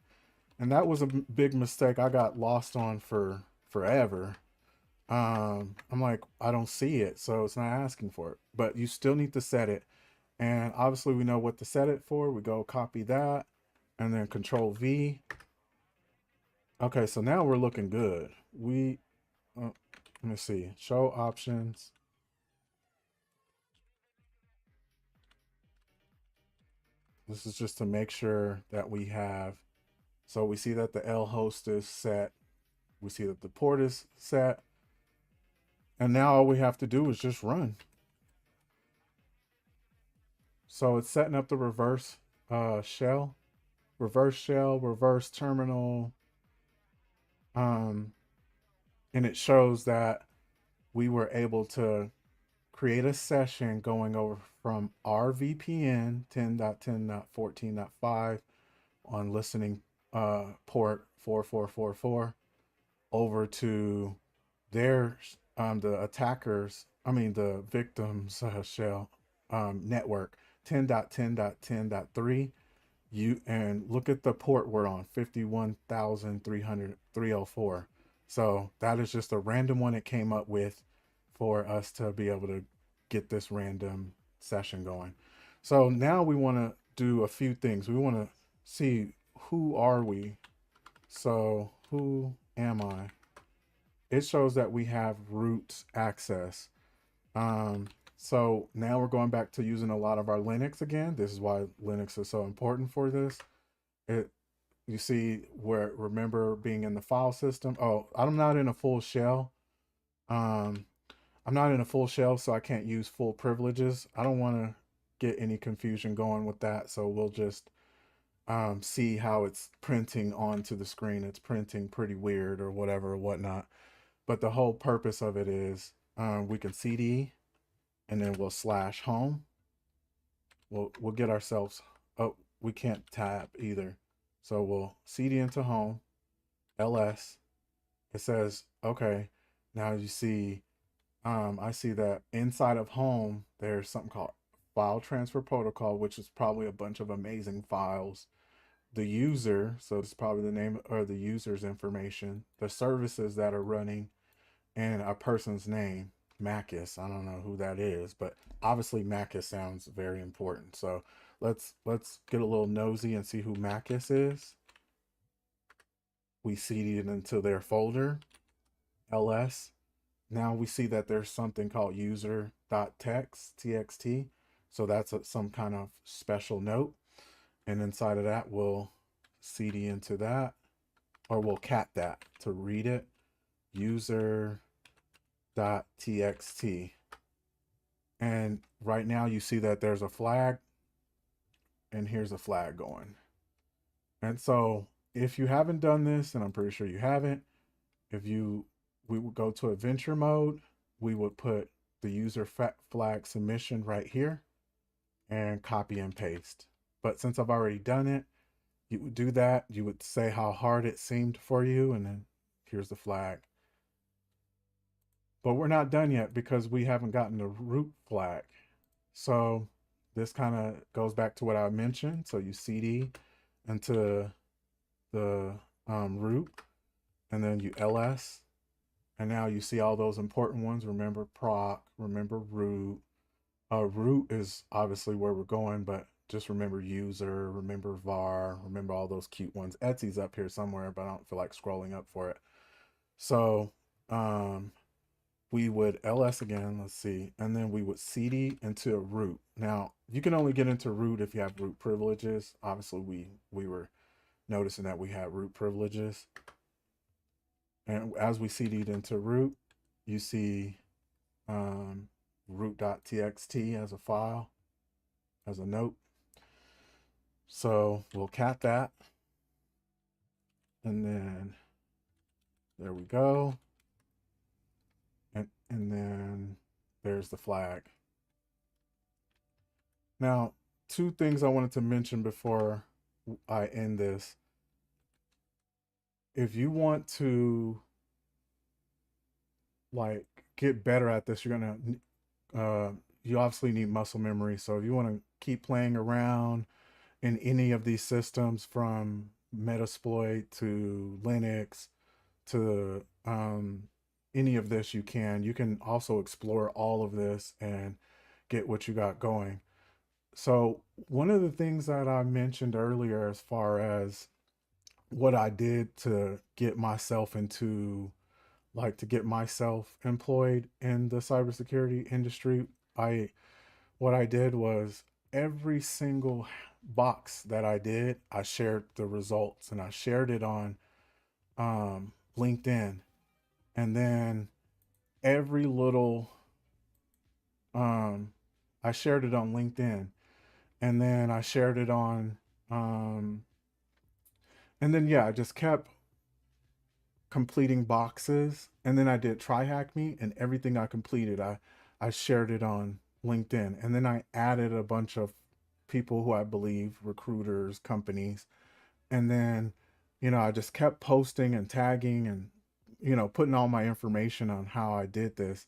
And that was a big mistake I got lost on for forever. I'm like, I don't see it, so it's not asking for it. But you still need to set it. And obviously we know what to set it for. We go copy that and then Control V. Okay, so now we're looking good. Let me see, show options. This is just to make sure that we have, so we see that the L host is set. We see that the port is set. And now all we have to do is just run. So it's setting up the reverse shell, reverse terminal. And it shows that we were able to create a session going over from our VPN 10.10.14.5 on listening port 4444 over to their the attackers, I mean the victims shell network 10.10.10.3. You and look at the port we're on, 51,304. So that is just a random one it came up with for us to be able to get this random session going. So now we want to do a few things. We want to see, who are we? So who am I? It shows that we have root access. Um, so now we're going back to using a lot of our Linux again. This is why Linux is so important for this. It, you see where, remember being in the file system. Oh, I'm not in a full shell. Um, I'm not in a full shell, so I can't use full privileges. I don't want to get any confusion going with that. So we'll just see how it's printing onto the screen. It's printing pretty weird or whatever or whatnot. But the whole purpose of it is we can cd and then we'll slash home. We'll get ourselves, oh, we can't tab either. So we'll cd into home, ls. It says, okay, now you see, I see that inside of home, there's something called file transfer protocol, which is probably a bunch of amazing files. The user, so it's probably the name or the user's information, the services that are running, and a person's name, Macus. I don't know who that is, but obviously Macus sounds very important. So let's get a little nosy and see who Macus is. We cd it into their folder, ls. Now we see that there's something called user.txt. So that's some kind of special note. And inside of that, we'll cd into that, or we'll cat that to read it, user.txt. And right now you see that there's a flag, and here's a flag going. And so if you haven't done this, and I'm pretty sure you haven't, we would go to adventure mode, we would put the user flag submission right here and copy and paste. But since I've already done it, you would do that. You would say how hard it seemed for you, and then here's the flag. But we're not done yet because we haven't gotten the root flag. So this kind of goes back to what I mentioned. So you cd into the root, and then you ls, and now you see all those important ones. Remember proc, remember root. Root is obviously where we're going, but just remember user, remember var, remember all those cute ones. Etsy's up here somewhere, but I don't feel like scrolling up for it. So we would ls again, let's see, and then we would cd into a root. Now you can only get into root if you have root privileges. Obviously we were noticing that we had root privileges, and as we cd'd into root, you see root.txt as a file, as a note. So we'll cat that, and then there we go. And then there's the flag. Now, two things I wanted to mention before I end this. If you want to like get better at this, you're gonna you obviously need muscle memory. So if you want to keep playing around in any of these systems, from Metasploit to Linux to any of this, you can also explore all of this and get what you got going. So one of the things that I mentioned earlier, as far as what I did to get myself into, like, to get myself employed in the cybersecurity industry, I what I did was, every single box that I did, I shared the results, and I shared it on LinkedIn. And then every little um I shared it on LinkedIn, and then I shared it on um and then yeah, I just kept completing boxes, and then I did TryHackMe, and everything I completed, I shared it on LinkedIn, and then I added a bunch of people who I believe, recruiters, companies, and then I just kept posting and tagging, and putting all my information on how I did this.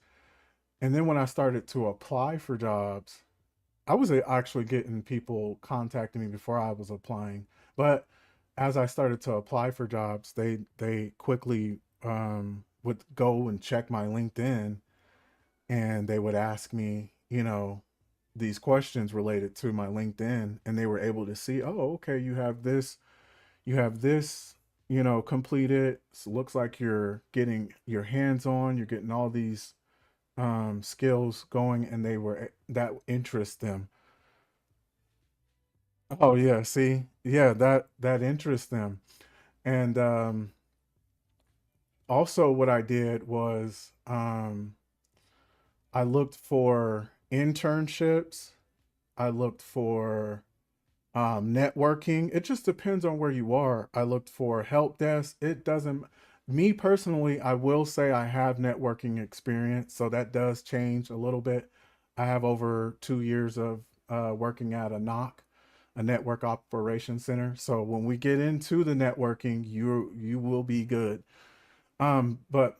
And then when I started to apply for jobs, I was actually getting people contacting me before I was applying. But as I started to apply for jobs, they quickly would go and check my LinkedIn, and they would ask me, you know, these questions related to my LinkedIn, and they were able to see, oh, okay, you have this, completed. So looks like you're getting your hands on, you're getting all these skills going, and they were that interest them. Oh yeah, see, yeah, that interests them. And also, what I did was I looked for internships. I looked for networking. It just depends on where you are. I looked for help desk. It doesn't, me personally, I will say I have networking experience, so that does change a little bit. I have over 2 years of working at a NOC, a network operations center. So when we get into the networking, you will be good. But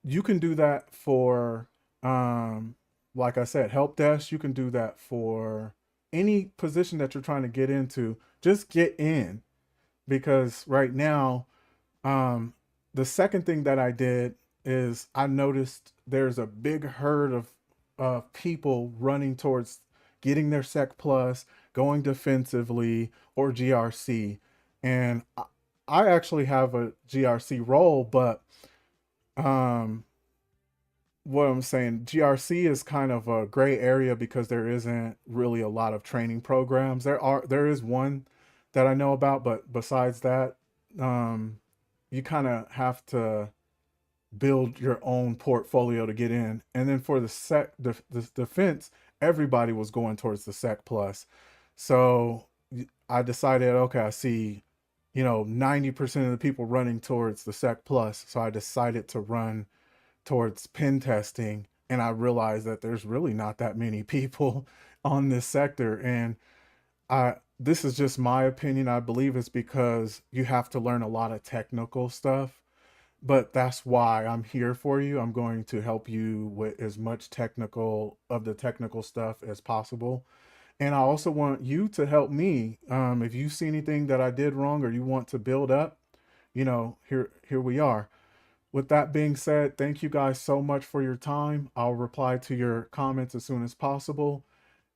you can do that for um like I said, help desk. You can do that for any position that you're trying to get into. Just get in, because right now, um the second thing that I did is I noticed there's a big herd of people running towards getting their sec plus, going defensively or GRC. And I actually have a GRC role, but um what I'm saying, GRC is kind of a gray area because there isn't really a lot of training programs. There is one that I know about, but besides that, um, you kind of have to build your own portfolio to get in. And then for the defense, everybody was going towards the sec plus. So I decided, okay, I see, 90% of the people running towards the sec plus. So I decided to run towards pen testing, and I realized that there's really not that many people on this sector. And I this is just my opinion. I believe it's because you have to learn a lot of technical stuff, but that's why I'm here for you. I'm going to help you with as much technical of the technical stuff as possible. And I also want you to help me. If you see anything that I did wrong or you want to build up, here we are. With that being said, thank you guys so much for your time. I'll reply to your comments as soon as possible.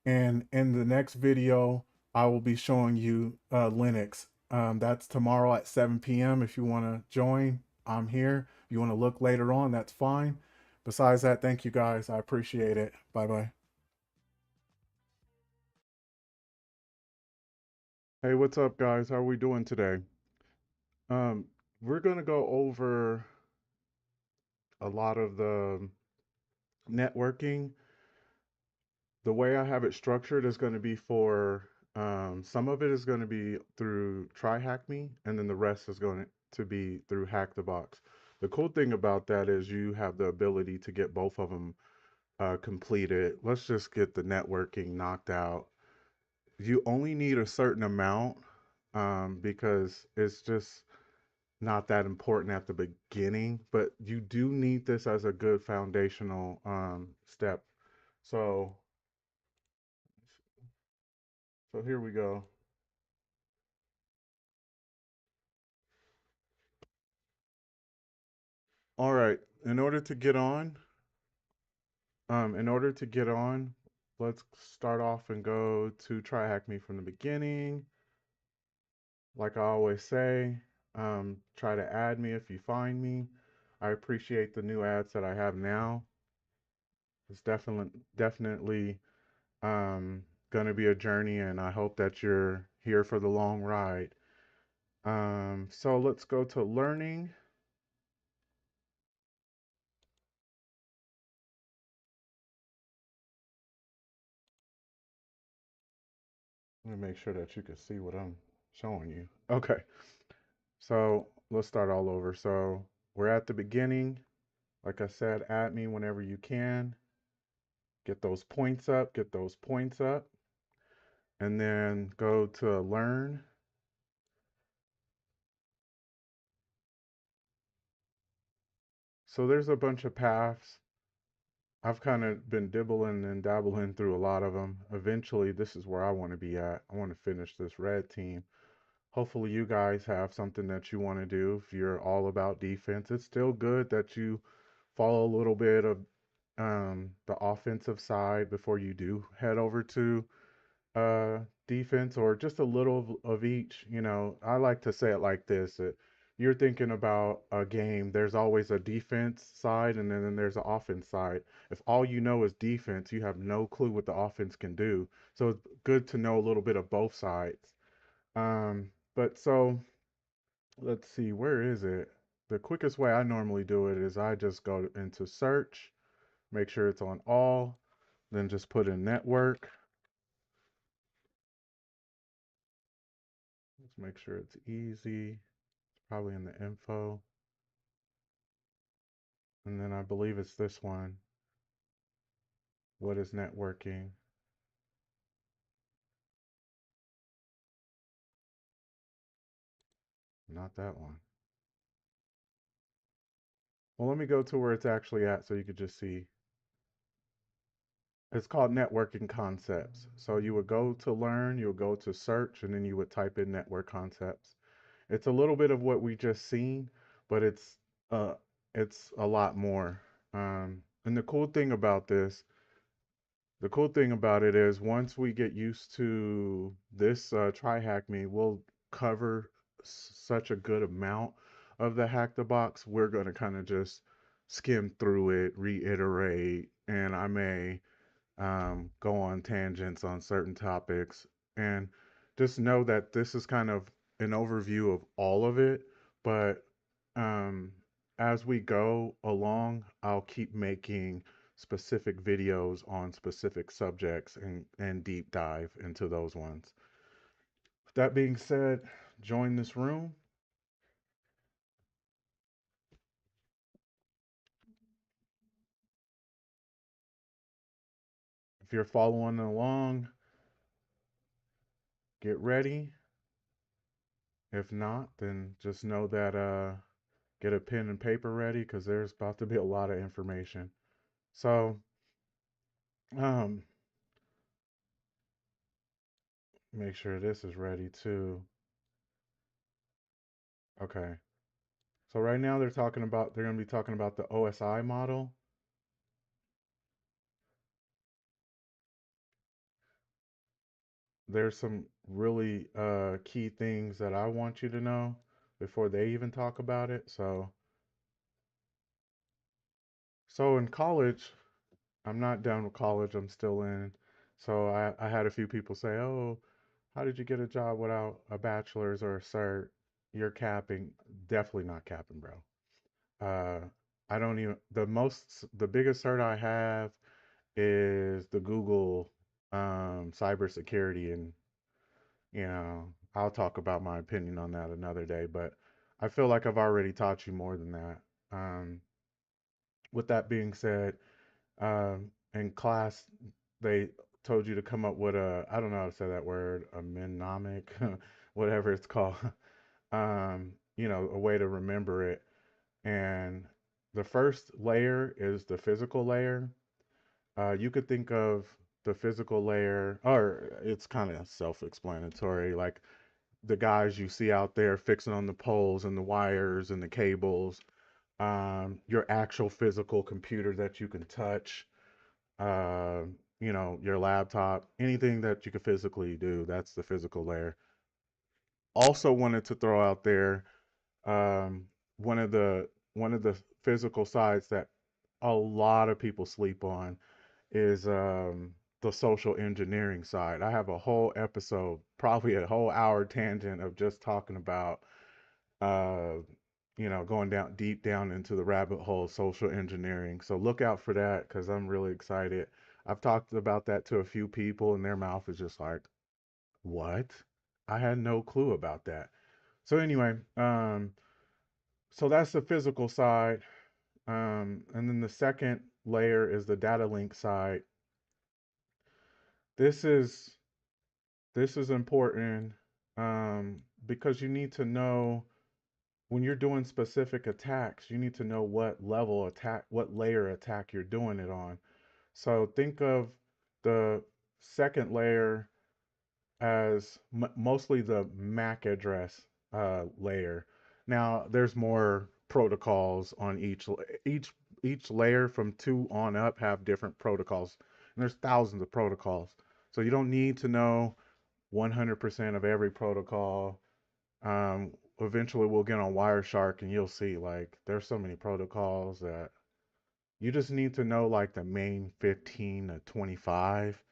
And in the next video, I will be showing you Linux. That's tomorrow at 7 p.m. If you want to join, I'm here. If you want to look later on, that's fine. Besides that, thank you guys. I appreciate it. Bye bye. Hey, what's up, guys? How are we doing today? Um, we're going to go over a lot of the networking. The way I have it structured is going to be for some of it is going to be through TryHackMe, and then the rest is going to be through Hack the Box. The cool thing about that is you have the ability to get both of them completed. Let's just get the networking knocked out. You only need a certain amount because it's just not that important at the beginning, but you do need this as a good foundational step. So, so here we go. All right. In order to get on, let's start off and go to try hack me from the beginning. Like I always say, try to add me if you find me. I appreciate the new ads that I have now. It's definitely gonna be a journey, and I hope that you're here for the long ride. So let's go to learning. Let me make sure that you can see what I'm showing you. Okay. So let's start all over. So we're at the beginning. Like I said, add me whenever you can. Get those points up, get those points up, and then go to learn. So there's a bunch of paths. I've kind of been dibbling and dabbling through a lot of them. Eventually, this is where I want to be at. I want to finish this red team. Hopefully, you guys have something that you want to do. If you're all about defense, it's still good that you follow a little bit of the offensive side before you do head over to uh, defense, or just a little of each. You know, I like to say it like this: you're thinking about a game, there's always a defense side and then there's an offense side. If all you know is defense, you have no clue what the offense can do. So it's good to know a little bit of both sides. But so let's see, where is it? The quickest way I normally do it is I just go into search, make sure it's on all, then just put in network. Let's make sure it's easy. Probably in the info. And then I believe it's this one. What is networking? Not that one. Well, let me go to where it's actually at so you could just see. It's called networking concepts. So you would go to learn, you would go to search, and then you would type in network concepts. It's a little bit of what we just seen, but uh it's a lot more. And the cool thing about it is once we get used to this TryHackMe, we'll cover such a good amount of the Hack the Box. We're going to kind of just skim through it, reiterate, and I may go on tangents on certain topics. And just know that this is kind of an overview of all of it. But um, as we go along, I'll keep making specific videos on specific subjects and deep dive into those ones. That being said, join this room. If you're following along, get ready. If not, then just know that get a pen and paper ready because there's about to be a lot of information. So, um, make sure this is ready too. Okay. So right now they're going to be talking about the OSI model. There's some really key things that I want you to know before they even talk about it. So in college, I'm not done with college. I'm still in. So I had a few people say, "Oh, how did you get a job without a bachelor's or a cert? You're capping." Definitely not capping, bro. Uh, I don't even the biggest cert I have is the Google cybersecurity, and I'll talk about my opinion on that another day. But I feel like I've already taught you more than that. Um, with that being said, in class they told you to come up with a, I don't know how to say that word, a mnemonic, whatever it's called. A way to remember it. And the first layer is the physical layer. You could think of the physical layer, or it's kind of self-explanatory, like the guys you see out there fixing on the poles and the wires and the cables, your actual physical computer that you can touch, uh, your laptop, anything that you could physically do, that's the physical layer. Also wanted to throw out there um, one of the physical sides that a lot of people sleep on is the social engineering side. I have a whole episode, probably a whole hour tangent of just talking about, uh, going down deep down into the rabbit hole of social engineering. So look out for that because I'm really excited. I've talked about that to a few people, and their mouth is just like, "What? I had no clue about that." So anyway, so that's the physical side. And then the second layer is the data link side. This is this is important because you need to know when you're doing specific attacks, you need to know what level attack, what layer attack you're doing it on. So think of the second layer as mostly the MAC address layer. Now, there's more protocols on each. each layer from two on up have different protocols, and there's thousands of protocols. So you don't need to know 100% of every protocol. Eventually, we'll get on Wireshark, and you'll see like there's so many protocols that you just need to know like the main 15 to 25,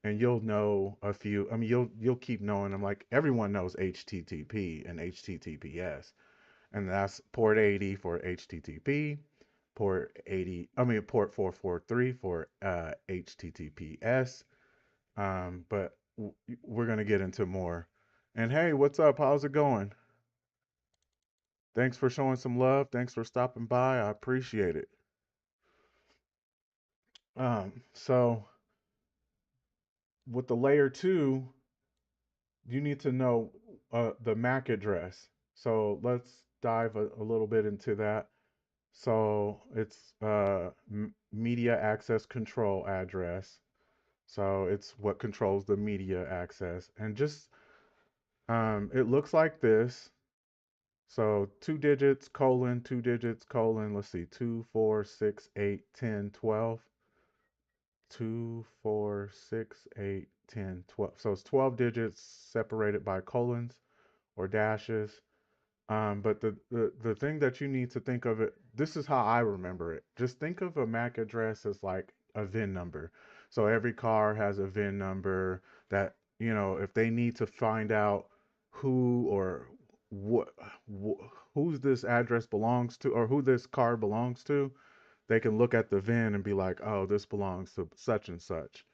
and you'll know a few. I mean, you'll keep knowing them. Like everyone knows HTTP and HTTPS, and that's port 80 for HTTP, port 80. I mean, port 443 for HTTPS. But we're gonna get into more. And hey, what's up? How's it going? Thanks for showing some love. Thanks for stopping by. I appreciate it. So with the layer two, you need to know the MAC address. So let's dive a little bit into that. So it's media access control address. So it's what controls the media access. And just it looks like this. So 2 digits, colon, 2 digits, colon, let's see, 2, 4, 6, 8, 10, 12. 2, 4, 6, 8, 10, 12. So it's 12 digits separated by colons or dashes. But the thing that you need to think of it, this is how I remember it. Just think of a MAC address as like a VIN number. So every car has a VIN number that, if they need to find out who or what, whose this address belongs to or who this car belongs to, they can look at the VIN and be like, oh, this belongs to such and such.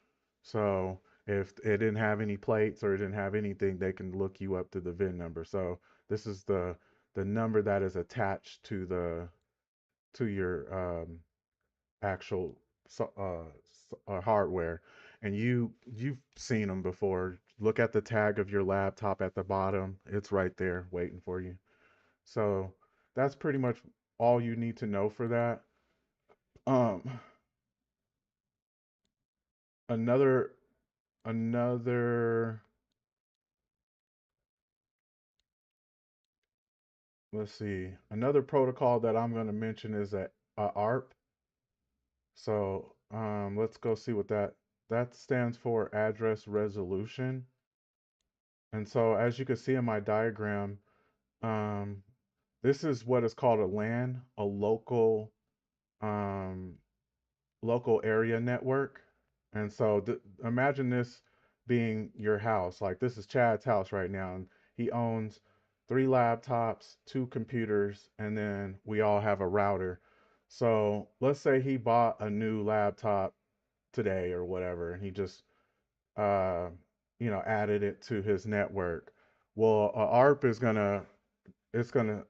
So if it didn't have any plates or it didn't have anything, they can look you up to the VIN number. So this is the number that is attached to the to your actual hardware. And you've seen them before. Look at the tag of your laptop at the bottom. It's right there waiting for you. So that's pretty much all you need to know for that. Um, another another let's see, another protocol that I'm going to mention is a ARP. So let's go see what that stands for, address resolution. And so as you can see in my diagram, um, this is what is called a LAN, a um, local area network. And so imagine this being your house. Like this is Chad's house right now, and he owns 3 laptops, 2 computers, and then we all have a router. So let's say he bought a new laptop today or whatever, and he just uh, added it to his network. Well, ARP is gonna it's gonna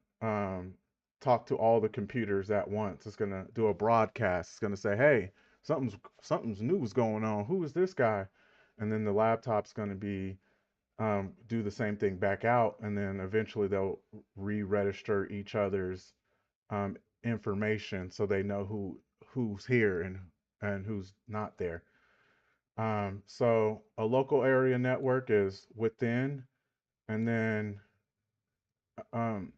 talk to all the computers at once. It's gonna do a broadcast. It's gonna say, "Hey, something's new is going on. Who is this guy?" And then the laptop's gonna be do the same thing back out, and then eventually they'll re-register each other's um, information so they know who's here and who's not there. So a local area network is within, and then um,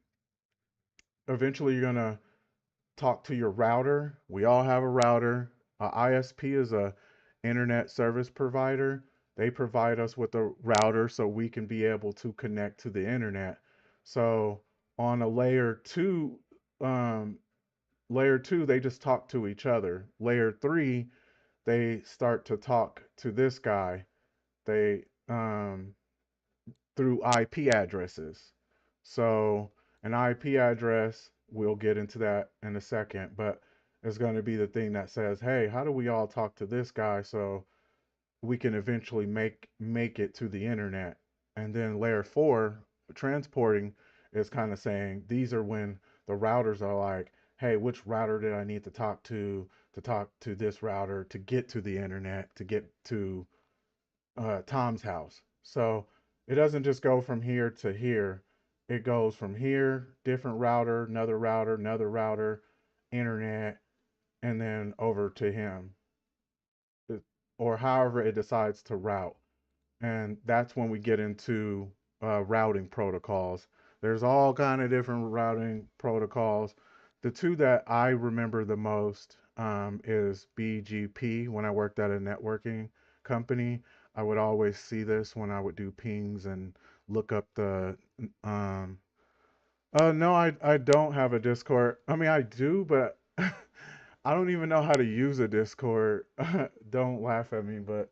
eventually you're gonna talk to your router. We all have a router. ISP is a internet service provider. They provide us with a router so we can be able to connect to the internet. So on a um, layer two, they just talk to each other. Layer three, they start to talk to this guy. They through IP addresses. So an IP address, we'll get into that in a second, but it's going to be the thing that says, "Hey, how do we all talk to this guy so we can eventually make it to the internet?" And then layer 4, transporting, is kind of saying these are when the routers are like, "Hey, which router did I need to talk to this router to get to the internet, to get to Tom's house?" So it doesn't just go from here to here. It goes from here, different router, another router, internet, and then over to him, or however it decides to route. And that's when we get into routing protocols. There's all kind of different routing protocols. The two that I remember the most is BGP. When I worked at a networking company, I would always see this when I would do pings and look up the. Um, no, I don't have a Discord. I mean, I do, but I don't even know how to use a Discord. Don't laugh at me, but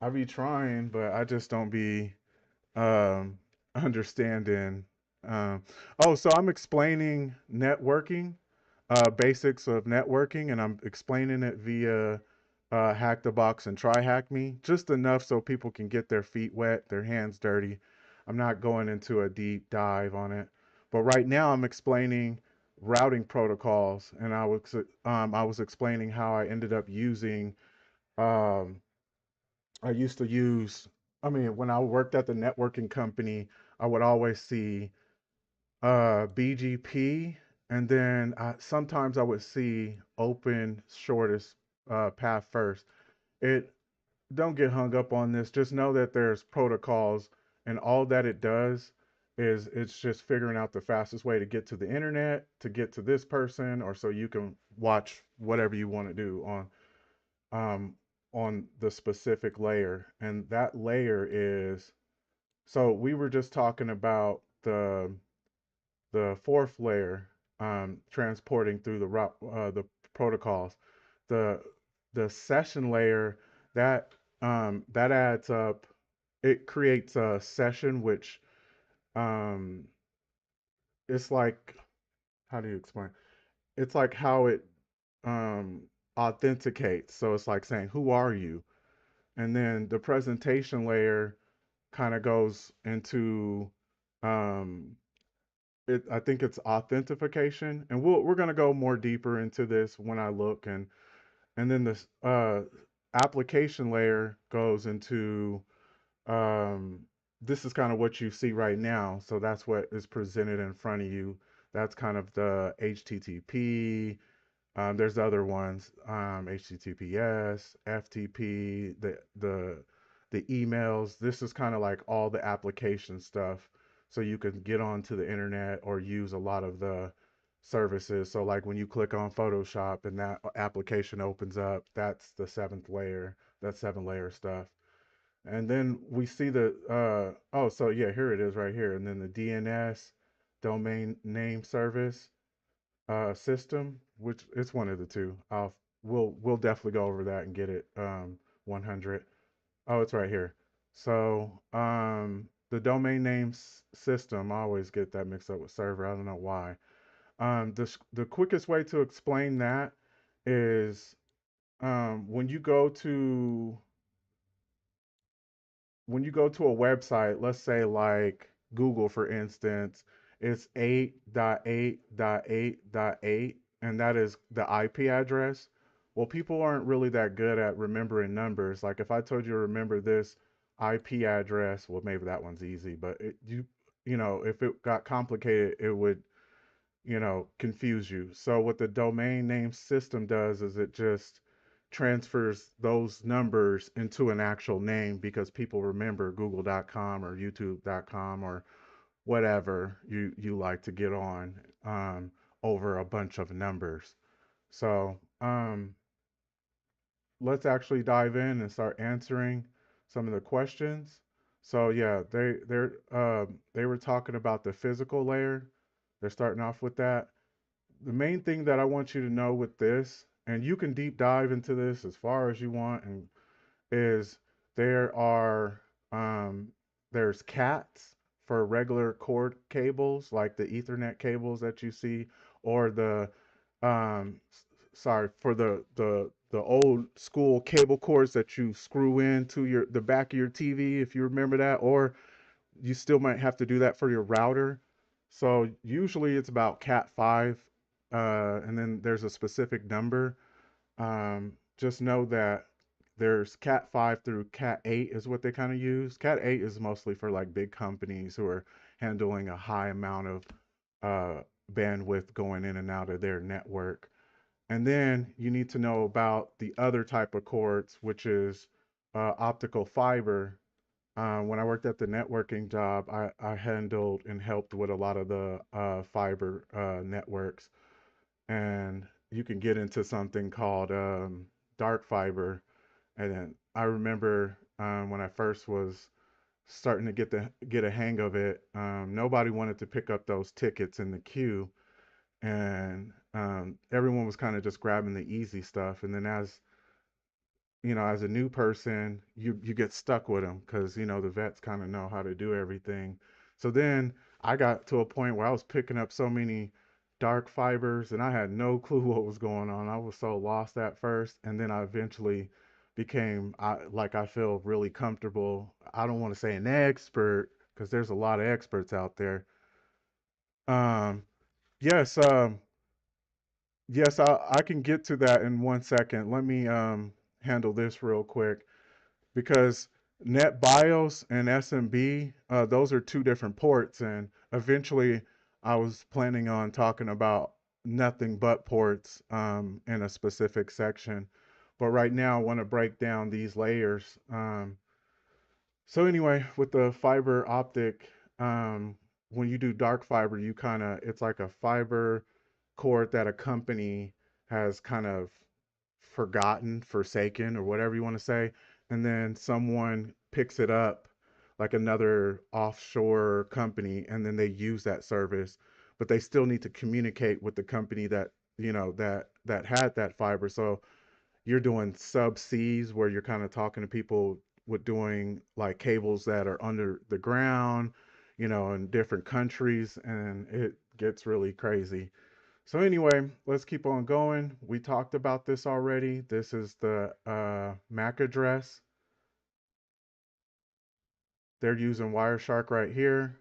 I be trying, but I just don't be um, understanding. Um, oh, so I'm explaining networking, basics of networking, and I'm explaining it via Hack the Box and TryHackMe, just enough so people can get their feet wet, their hands dirty. I'm not going into a deep dive on it, but right now I'm explaining routing protocols, and I was explaining how I ended up using. Um, I used to use. I mean, when I worked at the networking company, I would always see BGP, and then sometimes I would see open shortest path first. It Don't get hung up on this. Just know that there's protocols, and all that it does is it's just figuring out the fastest way to get to the internet, to get to this person, or so you can watch whatever you want to do um, on the specific layer. And that layer is so we were just talking about the fourth layer, transporting through the protocols. The the session layer that that adds up. It creates a session which um, it's like, how do you explain? It's like how it um, authenticates. So it's like saying, "Who are you?" And then the presentation layer kind of goes into um, I think it's authentication, and we're gonna go more deeper into this when I look, and then this application layer goes into um, this is kind of what you see right now. So that's what is presented in front of you. That's kind of the HTTP. There's other ones, HTTPS, FTP, the emails. This is kind of like all the application stuff, so you can get onto the internet or use a lot of the services. So like when you click on Photoshop and that application opens up, that's the seventh layer. That's seven layer stuff. And then we see the oh, so yeah, here it is right here. And then the DNS, domain name service system, which it's one of the two. We'll definitely go over that and get it 100. Oh, it's right here. So the domain name system, I always get that mixed up with server. I don't know why. The quickest way to explain that is when you go to a website, let's say like Google, for instance, it's 8.8.8.8, and that is the IP address. Well, people aren't really that good at remembering numbers. Like if I told you to remember this IP address, well, maybe that one's easy, but you know, if it got complicated, it would, you know, confuse you. So what the domain name system does is it just transfers those numbers into an actual name because people remember google.com or youtube.com or whatever you like to get on over a bunch of numbers. So let's actually dive in and start answering some of the questions. So yeah, they were talking about the physical layer. They're starting off with that. The main thing that I want you to know with this, and you can deep dive into this as far as you want, and is there are there's cats for regular cord cables like the Ethernet cables that you see, or the sorry, for the old school cable cords that you screw into the back of your TV, if you remember that, or you still might have to do that for your router. So usually it's about Cat 5, and then there's a specific number. Just know that there's Cat 5 through Cat 8 is what they kind of use. Cat 8 is mostly for like big companies who are handling a high amount of uh, bandwidth going in and out of their network. And then you need to know about the other type of cords, which is optical fiber. When I worked at the networking job, I handled and helped with a lot of the fiber networks. and you can get into something called dark fiber. And then I remember when I first was starting to get a hang of it, nobody wanted to pick up those tickets in the queue, and everyone was kind of just grabbing the easy stuff. And then as a new person, you get stuck with them because the vets kind of know how to do everything. So then I got to a point where I was picking up so many dark fibers and I had no clue what was going on. I was so lost at first, and then I eventually became I feel really comfortable. I don't want to say an expert because there's a lot of experts out there. Um, yes, yes, I can get to that in 1 second. Let me handle this real quick because NetBIOS and SMB, those are two different ports, and eventually I was planning on talking about nothing but ports in a specific section. But right now, I want to break down these layers. So anyway, with the fiber optic, when you do dark fiber, it's like a fiber cord that a company has kind of forsaken, or whatever you want to say, and then someone picks it up, like another offshore company, and then they use that service, but they still need to communicate with the company that had that fiber. So you're doing subseas where you're kind of talking to people with doing like cables that are under the ground, in different countries, and it gets really crazy. So anyway, let's keep on going. We talked about this already. This is the MAC address. They're using Wireshark right here.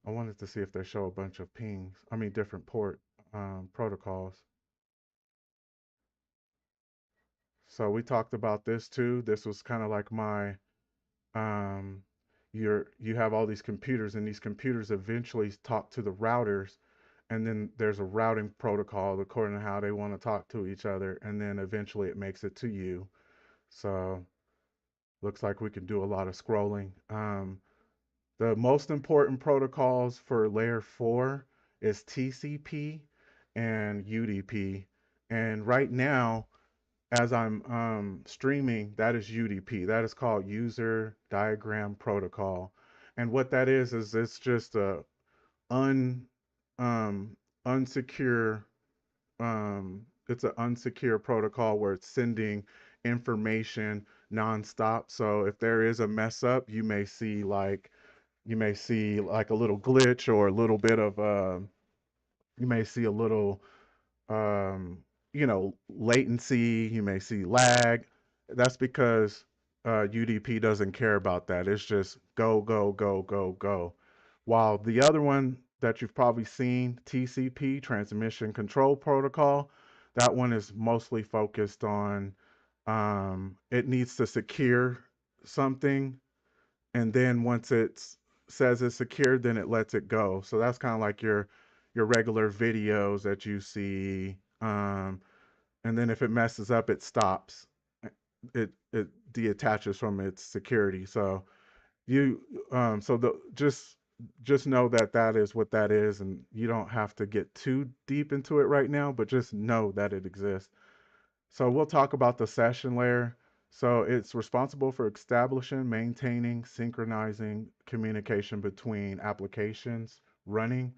I wanted to see if they show a bunch of pings. I mean, different port protocols. So we talked about this too. This was kind of like my um, you have all these computers, and these computers eventually talk to the routers, and then there's a routing protocol according to how they want to talk to each other, and then eventually it makes it to you. So looks like we can do a lot of scrolling. The most important protocols for layer 4 is TCP and UDP. And right now, as I'm streaming, that is UDP. That is called User Diagram Protocol. And what that is it's just a un um, unsecure it's an unsecure protocol where it's sending information nonstop. So if there is a mess up, you may see like a little glitch or a little bit of you may see a little latency, you may see lag. That's because UDP doesn't care about that. It's just go, go, go, go, go. While the other one that you've probably seen, TCP, Transmission Control Protocol, that one is mostly focused on it needs to secure something, and then once it says it's secured, then it lets it go. So that's kind of like your regular videos that you see. And then if it messes up, it stops. It deattaches from its security. So you so the just know that that is what that is, and you don't have to get too deep into it right now, but just know that it exists. So we'll talk about the session layer. So it's responsible for establishing, maintaining, synchronizing communication between applications running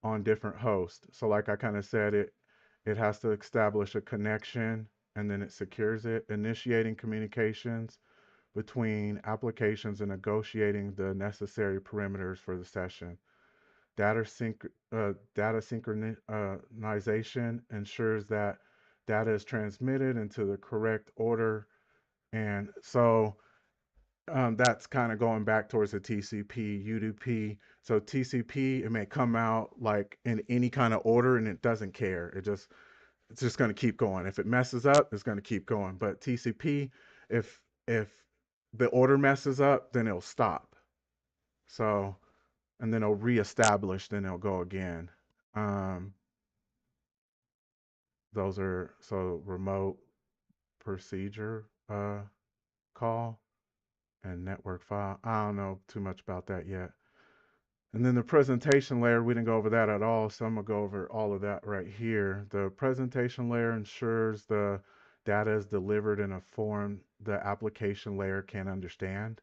on different hosts. So like I kind of said, it has to establish a connection, and then it secures it, initiating communications between applications and negotiating the necessary perimeters for the session. Data synchronization ensures that data is transmitted into the correct order. And so that's kind of going back towards the TCP, UDP. So TCP, it may come out like in any kind of order, and it doesn't care. It's just going to keep going. If it messes up, it's going to keep going. But TCP, if the order messes up, then it'll stop. So and then it'll reestablish, then it'll go again. Um, those are so remote procedure call and network file. I don't know too much about that yet. And then the presentation layer, we didn't go over that at all, so I'm gonna go over all of that right here. The presentation layer ensures the data is delivered in a form the application layer can understand.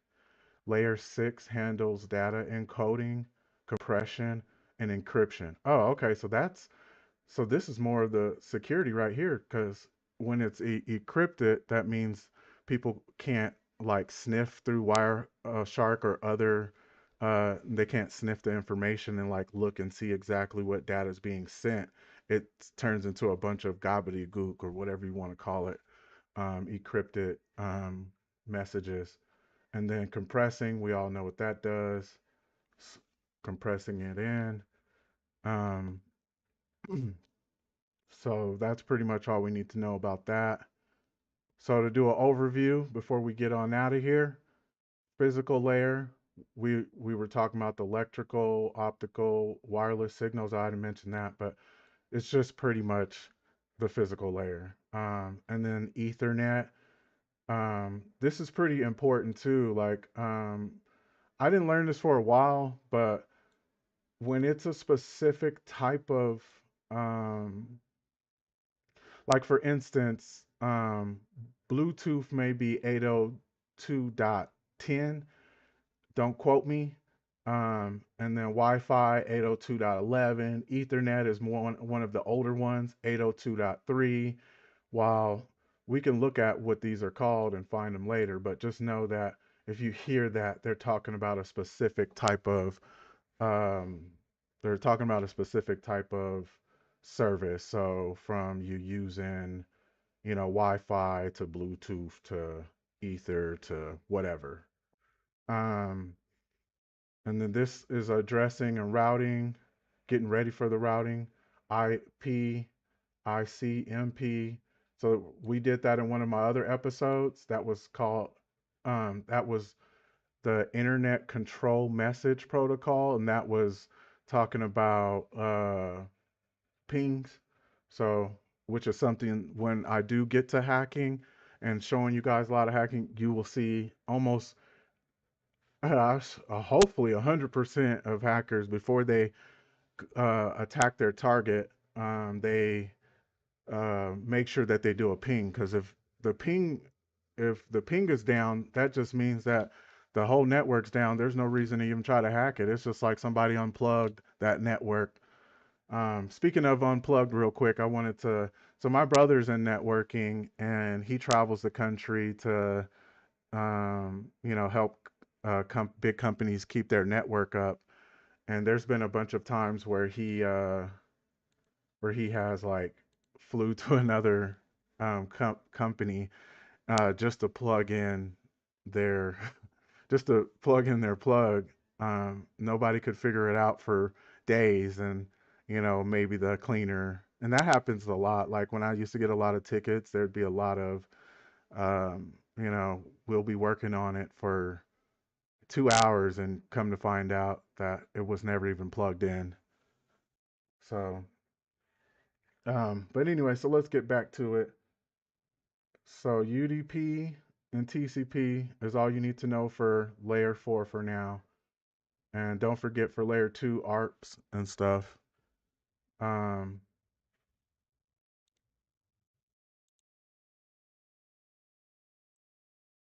Layer 6 handles data encoding, compression, and encryption. Oh, okay, so this is more of the security right here, because when it's encrypted, that means people can't like sniff through Wireshark or other. They can't sniff the information and like look and see exactly what data is being sent. It turns into a bunch of gobbledygook or whatever you want to call it, encrypted messages. And then compressing, we all know what that does. Compressing it in. Um, So that's pretty much all we need to know about that. So to do an overview before we get on out of here, physical layer, we were talking about the electrical, optical, wireless signals. I already mentioned that, but it's just pretty much the physical layer. And then Ethernet. This is pretty important too. Like, I didn't learn this for a while, but when it's a specific type of um, like for instance, Bluetooth may be 802.10. Don't quote me. And then Wi-Fi 802.11. Ethernet is one of the older ones, 802.3. While we can look at what these are called and find them later, but just know that if you hear that, um, they're talking about a specific type of service. So from you using Wi-Fi to Bluetooth to Ether to whatever. Um, and then this is addressing and routing, getting ready for the routing, IP, ICMP. So we did that in one of my other episodes. That was the Internet Control Message Protocol, and that was talking about pings. So, which is something when I do get to hacking and showing you guys a lot of hacking, you will see almost, hopefully, 100% of hackers before they attack their target, they make sure that they do a ping. Because the ping, if the ping is down, that just means that the whole network's down. There's no reason to even try to hack it. It's just like somebody unplugged that network. Speaking of unplugged, real quick, I wanted to. So my brother's in networking, and he travels the country to, help big companies keep their network up. And there's been a bunch of times where he has like flew to another company just to plug in their just to plug in their plug. Nobody could figure it out for days, and maybe the cleaner. And that happens a lot. Like when I used to get a lot of tickets, there'd be a lot of, we'll be working on it for 2 hours, and come to find out that it was never even plugged in. So, but anyway, so let's get back to it. So UDP and TCP is all you need to know for layer 4 for now. And don't forget for layer 2 ARPs and stuff. Um,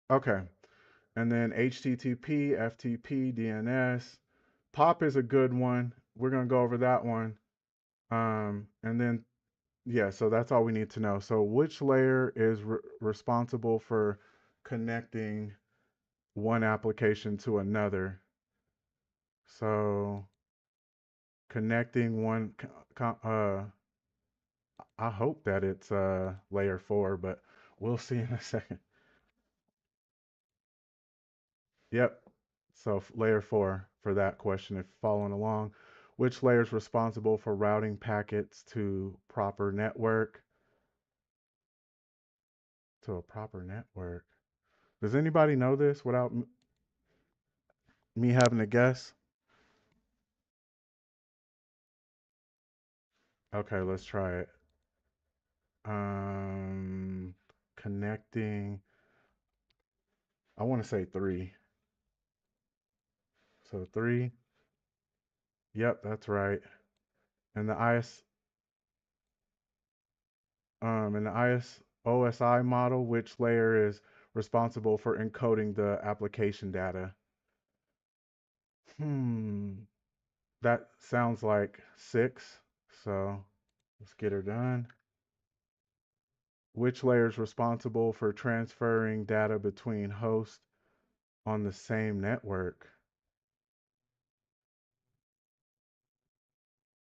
okay. And then HTTP, FTP, DNS. POP is a good one. We're going to go over that one. And then, yeah, so that's all we need to know. So, which layer is responsible for connecting one application to another? So, connecting one, I hope that it's layer 4, but we'll see in a second. Yep. So layer 4 for that question, if following along. Which layer is responsible for routing packets to a proper network? Does anybody know this without me having to guess? Okay, let's try it. Um, Connecting. I want to say 3. So 3. Yep, that's right. And the IS in the IS OSI model, which layer is responsible for encoding the application data? Hmm, that sounds like six. So let's get her done. Which layer is responsible for transferring data between hosts on the same network?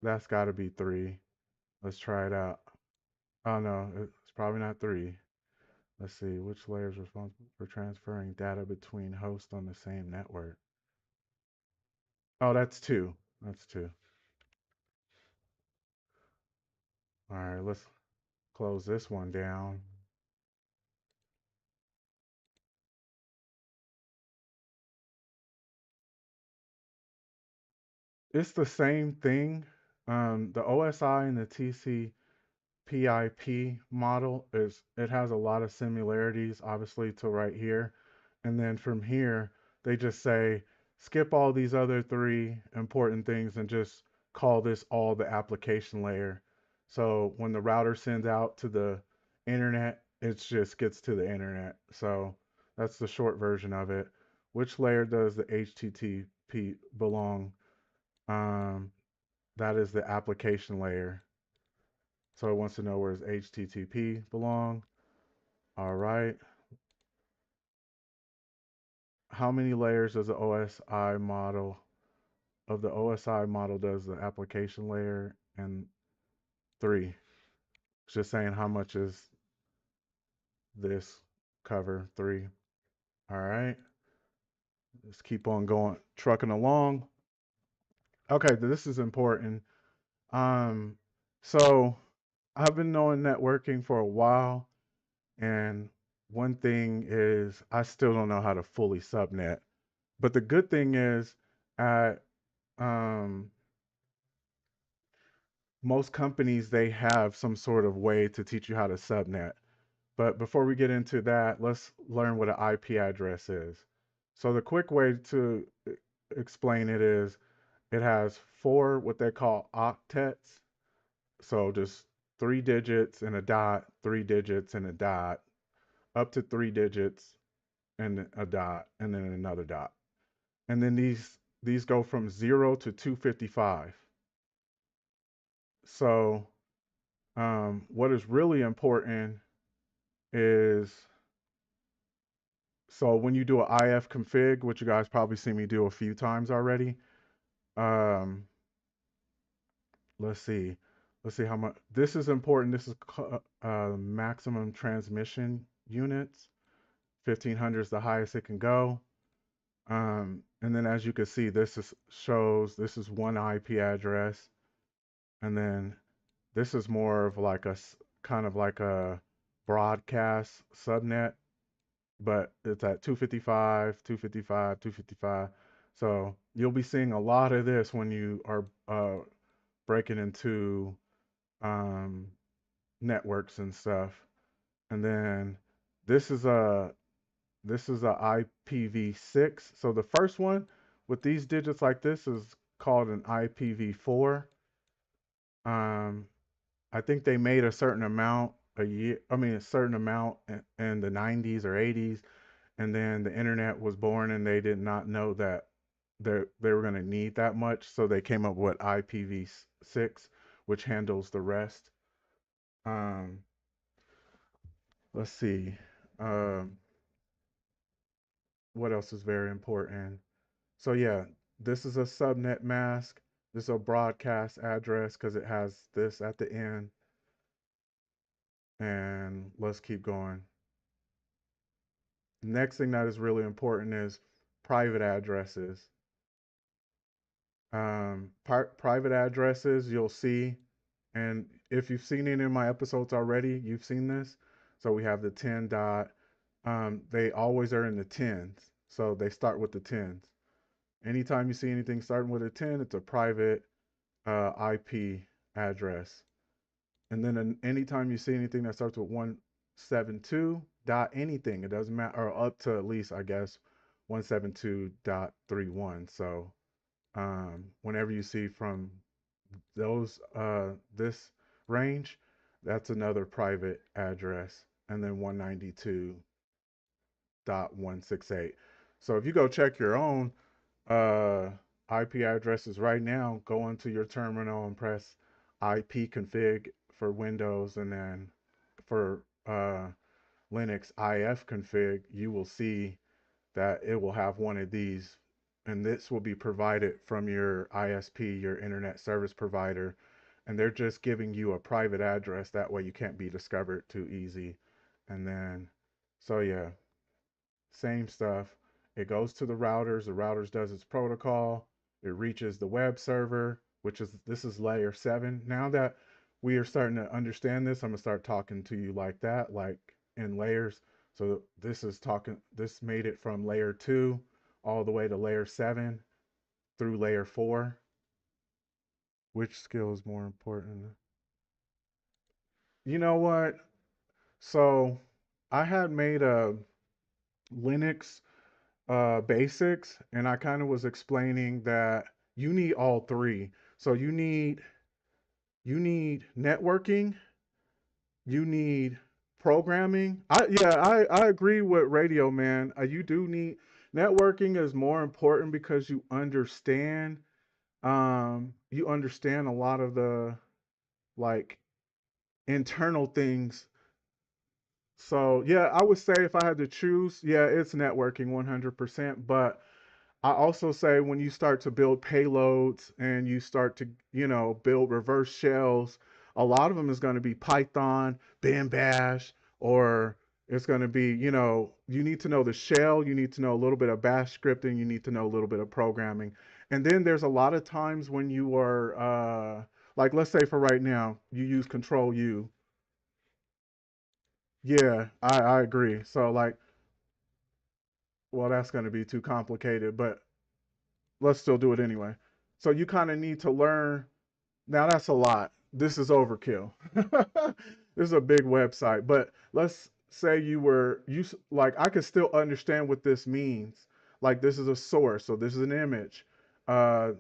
That's got to be three. Let's try it out. Oh no, it's probably not three. Let's see, which layer is responsible for transferring data between hosts on the same network? Oh, that's two. That's two. All right, let's close this one down. It's the same thing. The OSI and the TCP/IP model is it has a lot of similarities, obviously, to right here. And then from here, they just say skip all these other three important things and just call this all the application layer. So when the router sends out to the internet, it just gets to the internet. So that's the short version of it. Which layer does the HTTP belong? Um, that is the application layer. So it wants to know where does HTTP belong. All right. How many layers does the OSI model of the OSI model does the application layer? And three. It's just saying how much is this cover? Three. All right. Let's keep on going, trucking along. Okay, this is important. Um, so I've been knowing networking for a while, and one thing is I still don't know how to fully subnet. But the good thing is at um, most companies they have some sort of way to teach you how to subnet. But before we get into that, let's learn what an IP address is. So the quick way to explain it is it has four what they call octets. So just three digits and a dot, three digits and a dot, up to three digits and a dot, and then another dot. And then these go from 0 to 255. So what is really important is so when you do an IF config, which you guys probably see me do a few times already. Um, let's see, let's see how much this is important. This is maximum transmission units. 1500 is the highest it can go. And then as you can see, this is shows this is one IP address, and then this is more of like a kind of like a broadcast subnet, but it's at 255, 255, 255. So you'll be seeing a lot of this when you are breaking into um, networks and stuff. And then this is a IPv6. So the first one with these digits like this is called an IPv4. Um, I think they made a certain amount a year. I mean, a certain amount in the 90s or 80s, and then the internet was born, and they did not know that they were going to need that much, so they came up with IPv6, which handles the rest. Um, let's see. Um, what else is very important? So yeah, this is a subnet mask. This is a broadcast address because it has this at the end. And let's keep going. Next thing that is really important is private addresses. Private addresses, you'll see, and if you've seen it in my episodes already, you've seen this. So we have the 10 dot. They always are in the tens, so they start with the tens. Anytime you see anything starting with a 10, it's a private IP address. And then anytime you see anything that starts with 172 dot anything, it doesn't matter, or up to at least, I guess, 172.31. So Whenever you see from those this range, that's another private address, and then 192.168. So if you go check your own uh, IP addresses right now, go into your terminal and press IP config for Windows, and then for Linux IF config, you will see that it will have one of these, and this will be provided from your ISP, your internet service provider, and they're just giving you a private address. That way you can't be discovered too easy. And then, so yeah, same stuff. It goes to the routers does its protocol, it reaches the web server, which is this is layer 7. Now that we are starting to understand this, I'm going to start talking to you like that, like in layers. So this made it from layer 2 all the way to layer 7 through layer 4. Which skill is more important? You know what? So I had made a Linux basics, and I kind of was explaining that you need all three. So you need networking, you need programming. I agree with radio man. You do need networking is more important because you understand a lot of the like internal things. So yeah, I would say if I had to choose, yeah, it's networking 100%. But I also say when you start to build payloads and you start to, build reverse shells, a lot of them is going to be Python, Bam Bash, or it's going to be, you need to know the shell, you need to know a little bit of bash scripting, you need to know a little bit of programming. And then there's a lot of times when you are, like, let's say for right now, you use Control U. Yeah, I agree. So, like, well, that's going to be too complicated, but let's still do it anyway. So you kind of need to learn. Now that's a lot. This is overkill. This is a big website, but let's say like I could still understand what this means. Like this is a source, so this is an image.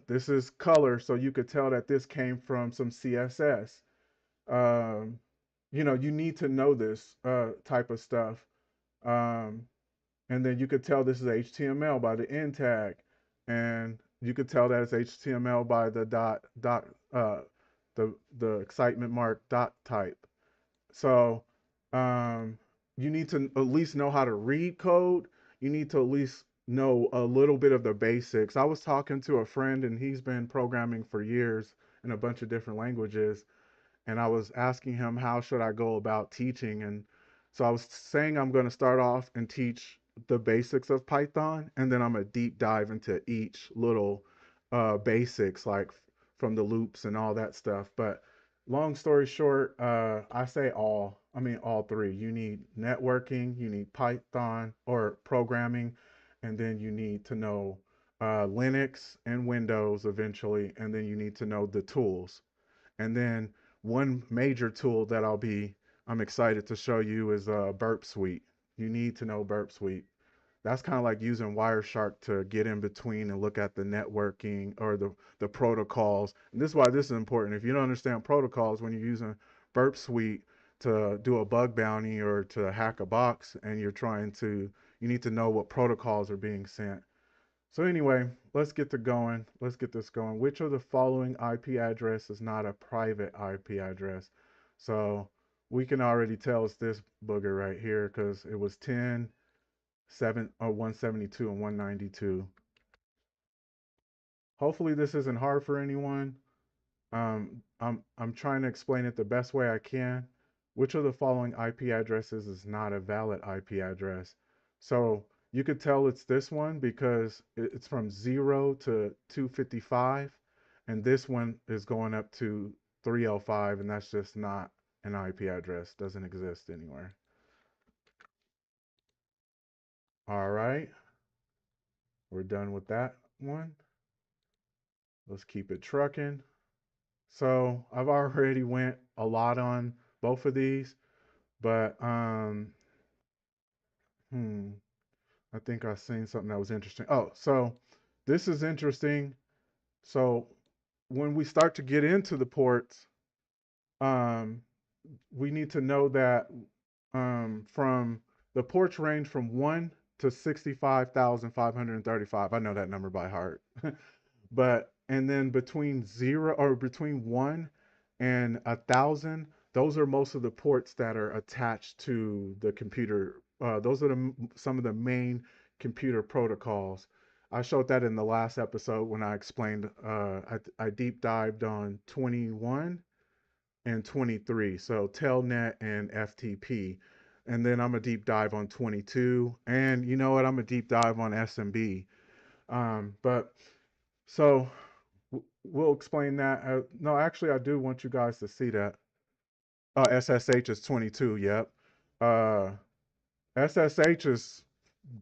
This is color, so you could tell that this came from some CSS. Um, you need to know this type of stuff. Um, and then you could tell this is HTML by the end tag, and you could tell that it's HTML by the the excitement mark dot type. So um, you need to at least know how to read code. You need to at least know a little bit of the basics. I was talking to a friend, and he's been programming for years in a bunch of different languages, and I was asking him how should I go about teaching, and so I was saying I'm going to start off and teach the basics of Python, and then I'm going to deep dive into each little basics, like from the loops and all that stuff. But long story short, I mean all three. You need networking, you need Python or programming, and then you need to know Linux and Windows eventually, and then you need to know the tools. And then one major tool that I'm excited to show you is Burp Suite. You need to know Burp Suite. That's kind of like using Wireshark to get in between and look at the networking or the protocols. And this is why this is important. If you don't understand protocols when you're using Burp Suite to do a bug bounty or to hack a box and you need to know what protocols are being sent. So anyway, let's get to going. Let's get this going. Which of the following IP address is not a private IP address? So we can already tell it's this booger right here because it was 10, 7, or 172 and 192. Hopefully this isn't hard for anyone. I'm trying to explain it the best way I can. Which of the following IP addresses is not a valid IP address? So you could tell it's this one because it's from 0 to 255, and this one is going up to 305, and that's just not an IP address. Doesn't exist anywhere. All right, we're done with that one. Let's keep it trucking. So I've already went a lot on both of these. But I think I seen something that was interesting. Oh, so this is interesting. So when we start to get into the ports, um, we need to know that from the ports range from 1 to 65,535. I know that number by heart. But and then between 0 or between 1 and 1,000, those are most of the ports that are attached to the computer. Those are some of the main computer protocols. I showed that in the last episode when I explained, I deep dived on 21 and 23. So Telnet and FTP. And then I'm a deep dive on 22. And you know what? I'm a deep dive on SMB. But so we'll explain that. No, actually, I do want you guys to see that. SSH is 22. Yep. Uh, SSH is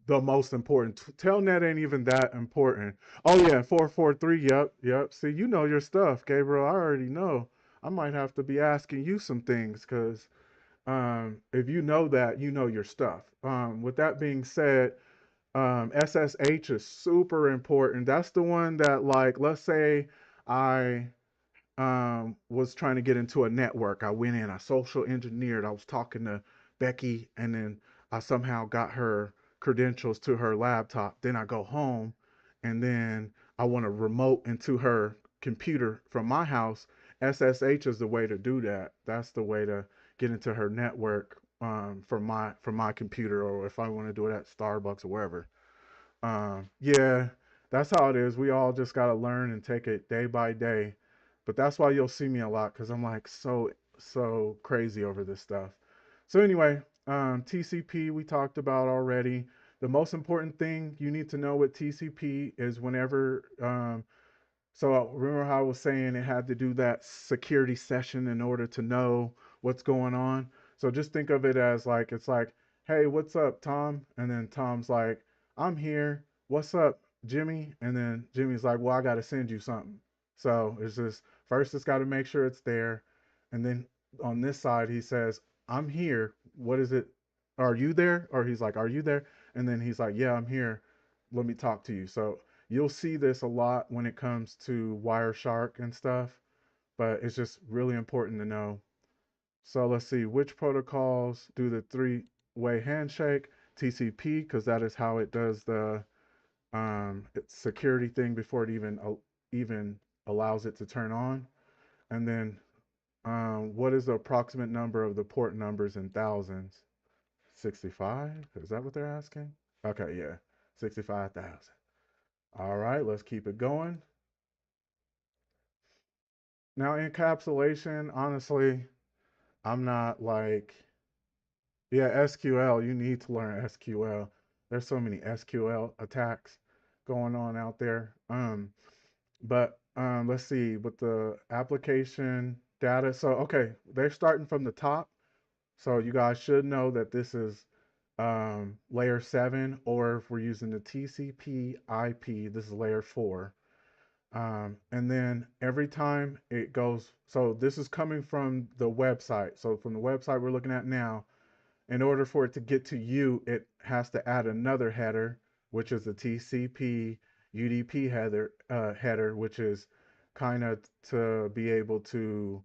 the most important. Telnet ain't even that important. Oh yeah, 443. Yep, yep. See, you know your stuff, Gabriel. I already know. I might have to be asking you some things because if you know that, you know your stuff. With that being said, SSH is super important. That's the one that, like, let's say I was trying to get into a network. I went in, I social engineered. I was talking to Becky, and then I somehow got her credentials to her laptop. Then I go home, and then I want to remote into her computer from my house. SSH is the way to do that. That's the way to get into her network from my computer, or if I want to do it at Starbucks or wherever. Yeah, that's how it is. We all just gotta learn and take it day by day. But that's why you'll see me a lot because I'm like so crazy over this stuff. So anyway, TCP we talked about already. The most important thing you need to know with TCP is whenever so remember how I was saying it had to do that security session in order to know what's going on. So just think of it as like it's like, hey, what's up, Tom? And then Tom's like, I'm here. What's up, Jimmy? And then Jimmy's like, well, I got to send you something. So it's just first it's got to make sure it's there, and then on this side he says, I'm here. What is it? Are you there? Or he's like, are you there? And then he's like, yeah, I'm here. Let me talk to you. So you'll see this a lot when it comes to Wireshark and stuff, but it's just really important to know. So let's see, which protocols do the three-way handshake? TCP, because that is how it does the security thing before it even allows it to turn on. And then what is the approximate number of the port numbers in thousands? 65? Is that what they're asking? Okay, yeah, 65,000. All right, let's keep it going. Now, encapsulation, honestly, I'm not like, yeah, SQL, you need to learn SQL. There's so many SQL attacks going on out there. But let's see, with the application data. So, okay, they're starting from the top. So, you guys should know that this is layer 7, or if we're using the TCP IP, this is layer 4. And then every time it goes, so this is coming from the website. So from the website we're looking at now, in order for it to get to you, it has to add another header, which is the TCP UDP header, which is kind of to be able to,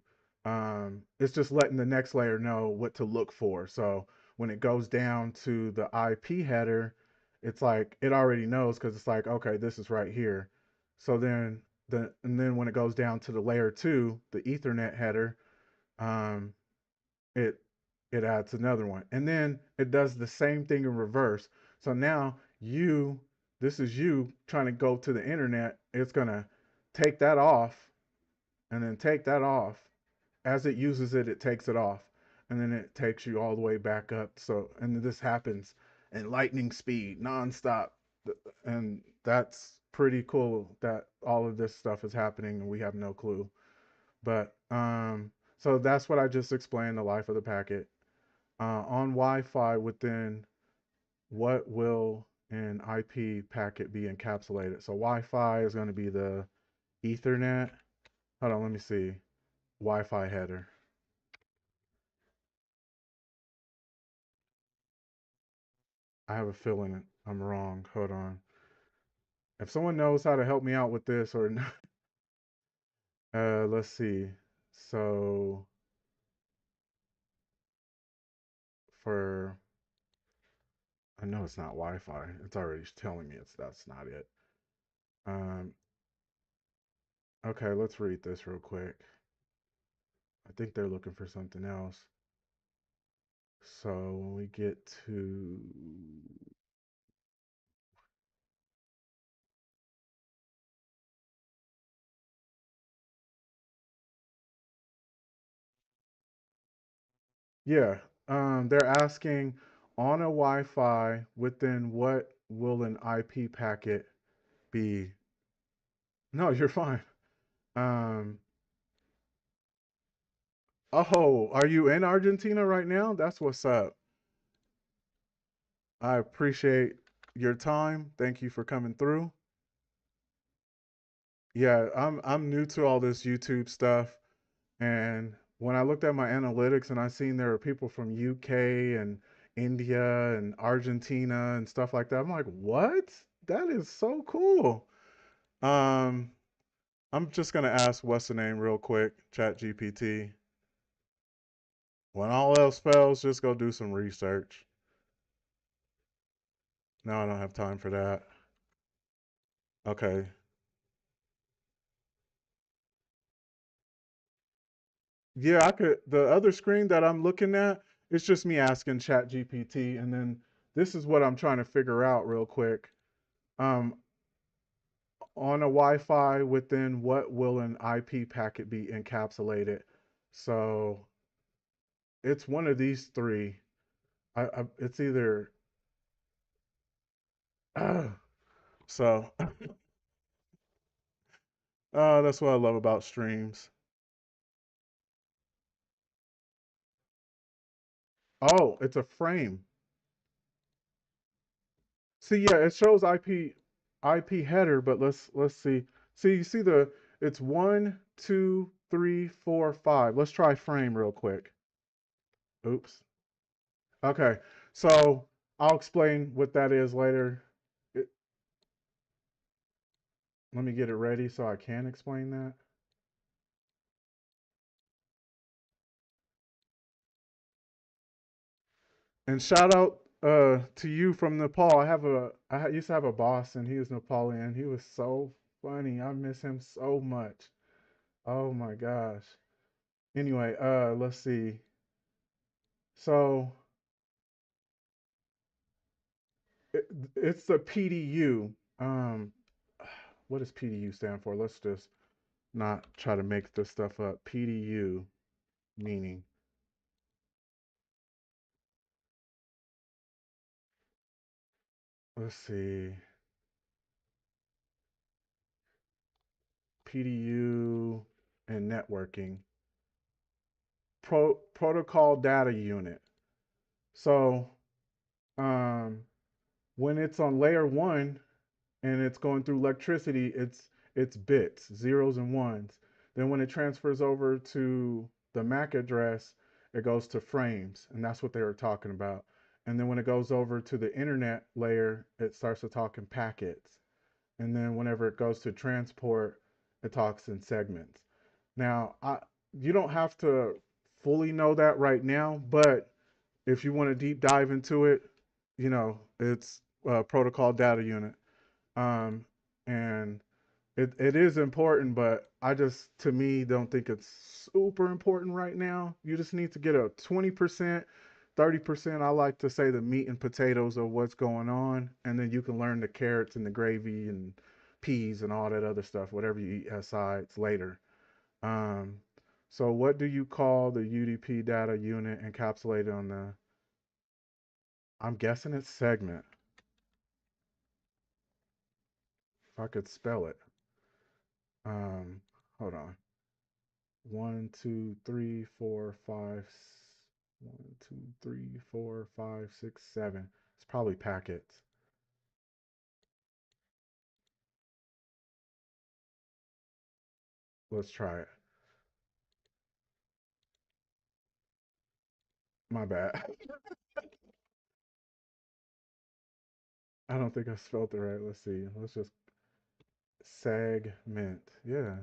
it's just letting the next layer know what to look for. So when it goes down to the IP header, it's like it already knows because it's like, okay, this is right here. So then and then when it goes down to the layer 2, the Ethernet header, um, it it adds another one, and then it does the same thing in reverse. So now this is you trying to go to the internet. It's gonna take that off, and then take that off. As it uses it, it takes it off, and then it takes you all the way back up. So, and this happens in lightning speed, nonstop, and that's pretty cool that all of this stuff is happening and we have no clue. But so that's what I just explained, the life of the packet. On Wi-Fi, within what will an IP packet be encapsulated? So Wi-Fi is going to be the Ethernet. Hold on, let me see. Wi-Fi header. I have a feeling I'm wrong. Hold on. If someone knows how to help me out with this or not, Let's see. So for I know it's not Wi-Fi. It's already telling me that's not it. Um, okay, let's read this real quick. I think they're looking for something else. So when we get to yeah, they're asking on a Wi-Fi within what will an IP packet be? No, you're fine. Um, oh, are you in Argentina right now? That's what's up. I appreciate your time. Thank you for coming through. Yeah, I'm new to all this YouTube stuff, and when I looked at my analytics and I seen there are people from UK and India and Argentina and stuff like that, I'm like, what? That is so cool. Um, I'm just gonna ask what's the name real quick, Chat GPT. When all else fails, just go do some research. No, I don't have time for that. Okay. Yeah, I could. The other screen that I'm looking at, it's just me asking Chat GPT, and then this is what I'm trying to figure out real quick. Um, on a Wi-Fi, within what will an IP packet be encapsulated? So it's one of these three. It's either. So that's what I love about streams. Oh, it's a frame. See, yeah, it shows IP header, but let's see. See, you see it's 1, 2, 3, 4, 5. Let's try frame real quick. Oops. Okay, so I'll explain what that is later. It, let me get it ready so I can explain that. And shout out to you from Nepal. Used to have a boss and he was Nepalian. He was so funny. I miss him so much. Oh my gosh. Anyway, let's see. So it, it's the PDU. Um, what does PDU stand for? Let's just not try to make this stuff up. PDU meaning. Let's see. PDU and networking. Protocol data unit. So um, when it's on layer one and it's going through electricity, it's bits, zeros and ones. Then when it transfers over to the MAC address, it goes to frames, and that's what they were talking about. And then when it goes over to the internet layer, it starts to talk in packets. And then whenever it goes to transport, it talks in segments. Now, you don't have to fully know that right now, but if you want to deep dive into it, it's protocol data unit. Um, and it is important, but I just, to me, don't think it's super important right now. You just need to get a 20%, 30%. I like to say the meat and potatoes of what's going on, and then you can learn the carrots and the gravy and peas and all that other stuff, whatever you eat as sides later. Um, so what do you call the UDP data unit encapsulated on the, I'm guessing it's segment, if I could spell it. Um, hold on. One, two, three, four, five. 1, 2, 3, 4, 5, 6, 7. It's probably packets. Let's try it. My bad. I don't think I spelled it right. Let's see. Let's just segment. Yeah.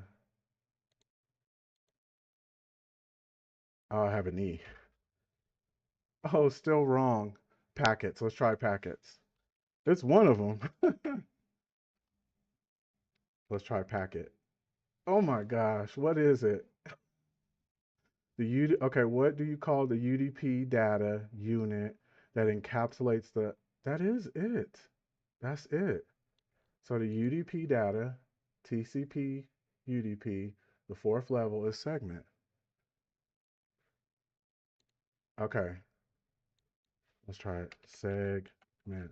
Oh, I have an E. Oh, still wrong. Packets. Let's try packets. It's one of them. Let's try packet. Oh my gosh, what is it? Okay, what do you call the UDP data unit that encapsulates the that is it. That's it. So the UDP data, TCP, UDP, the fourth level is segment. Okay, let's try it. Segment.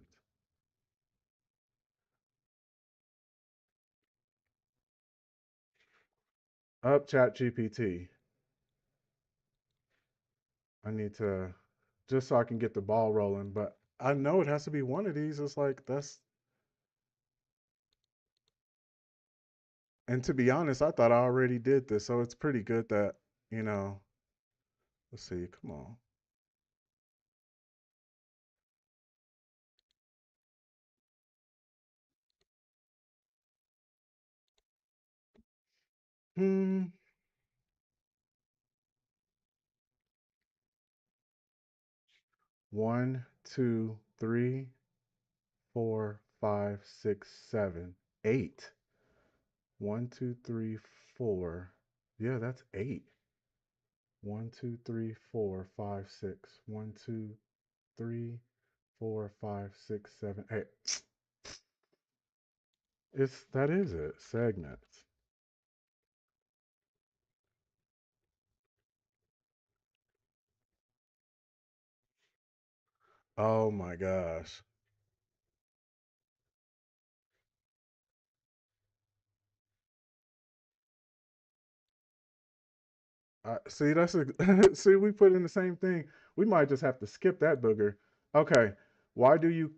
Up chat GPT. I need to just so I can get the ball rolling, but I know it has to be one of these. It's like that's and to be honest, I thought I already did this, so it's pretty good that, you know, let's see, come on. Hmm. 1, 2, 3, 4, 5, 6, 7, 8. 1, 2, 3, 4. Yeah, that's 8. 1, 2, 3, 4, 5, 6. 1, 2, 3, 4, 5, 6, 7, 8. It's that is it. Segments. Oh my gosh. See, see, we put in the same thing. We might just have to skip that booger. Okay. What do you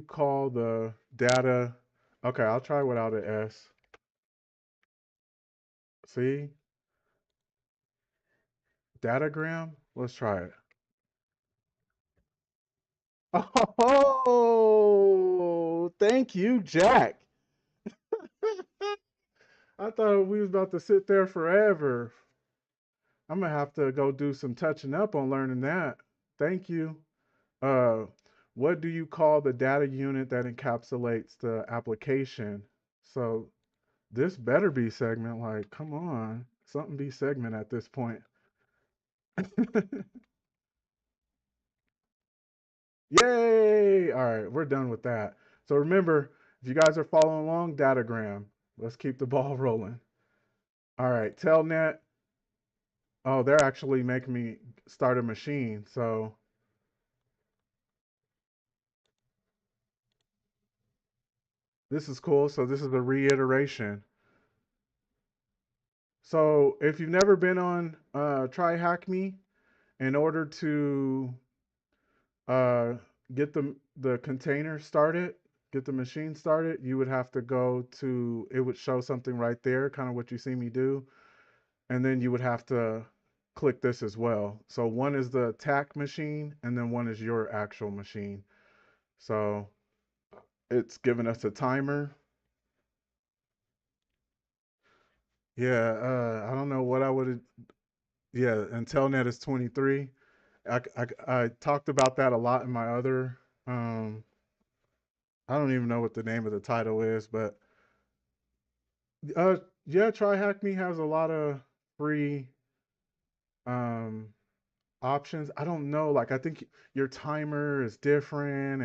call the data? Okay, I'll try without an S. See? Datagram? Let's try it. Oh, thank you, Jack. I thought we was about to sit there forever. I'm gonna have to go do some touching up on learning that. Thank you. Uh, what do you call the data unit that encapsulates the application? So this better be segment. Like, come on, something be segment at this point. Yay! All right, we're done with that. So remember, if you guys are following along, datagram. Let's keep the ball rolling. All right, telnet. Oh, they're actually making me start a machine. So this is cool. So this is a reiteration. So if you've never been on TryHackMe, in order to uh, get the container started, get the machine started, you would have to go to it would show something right there, kind of what you see me do, and then you would have to click this as well. So one is the attack machine, and then one is your actual machine. So it's giving us a timer. Yeah, I don't know what I would. Yeah, and telnet is 23. I talked about that a lot in my other. I don't even know what the name of the title is, but uh, yeah, TryHackMe has a lot of free um options. I don't know, like I think your timer is different,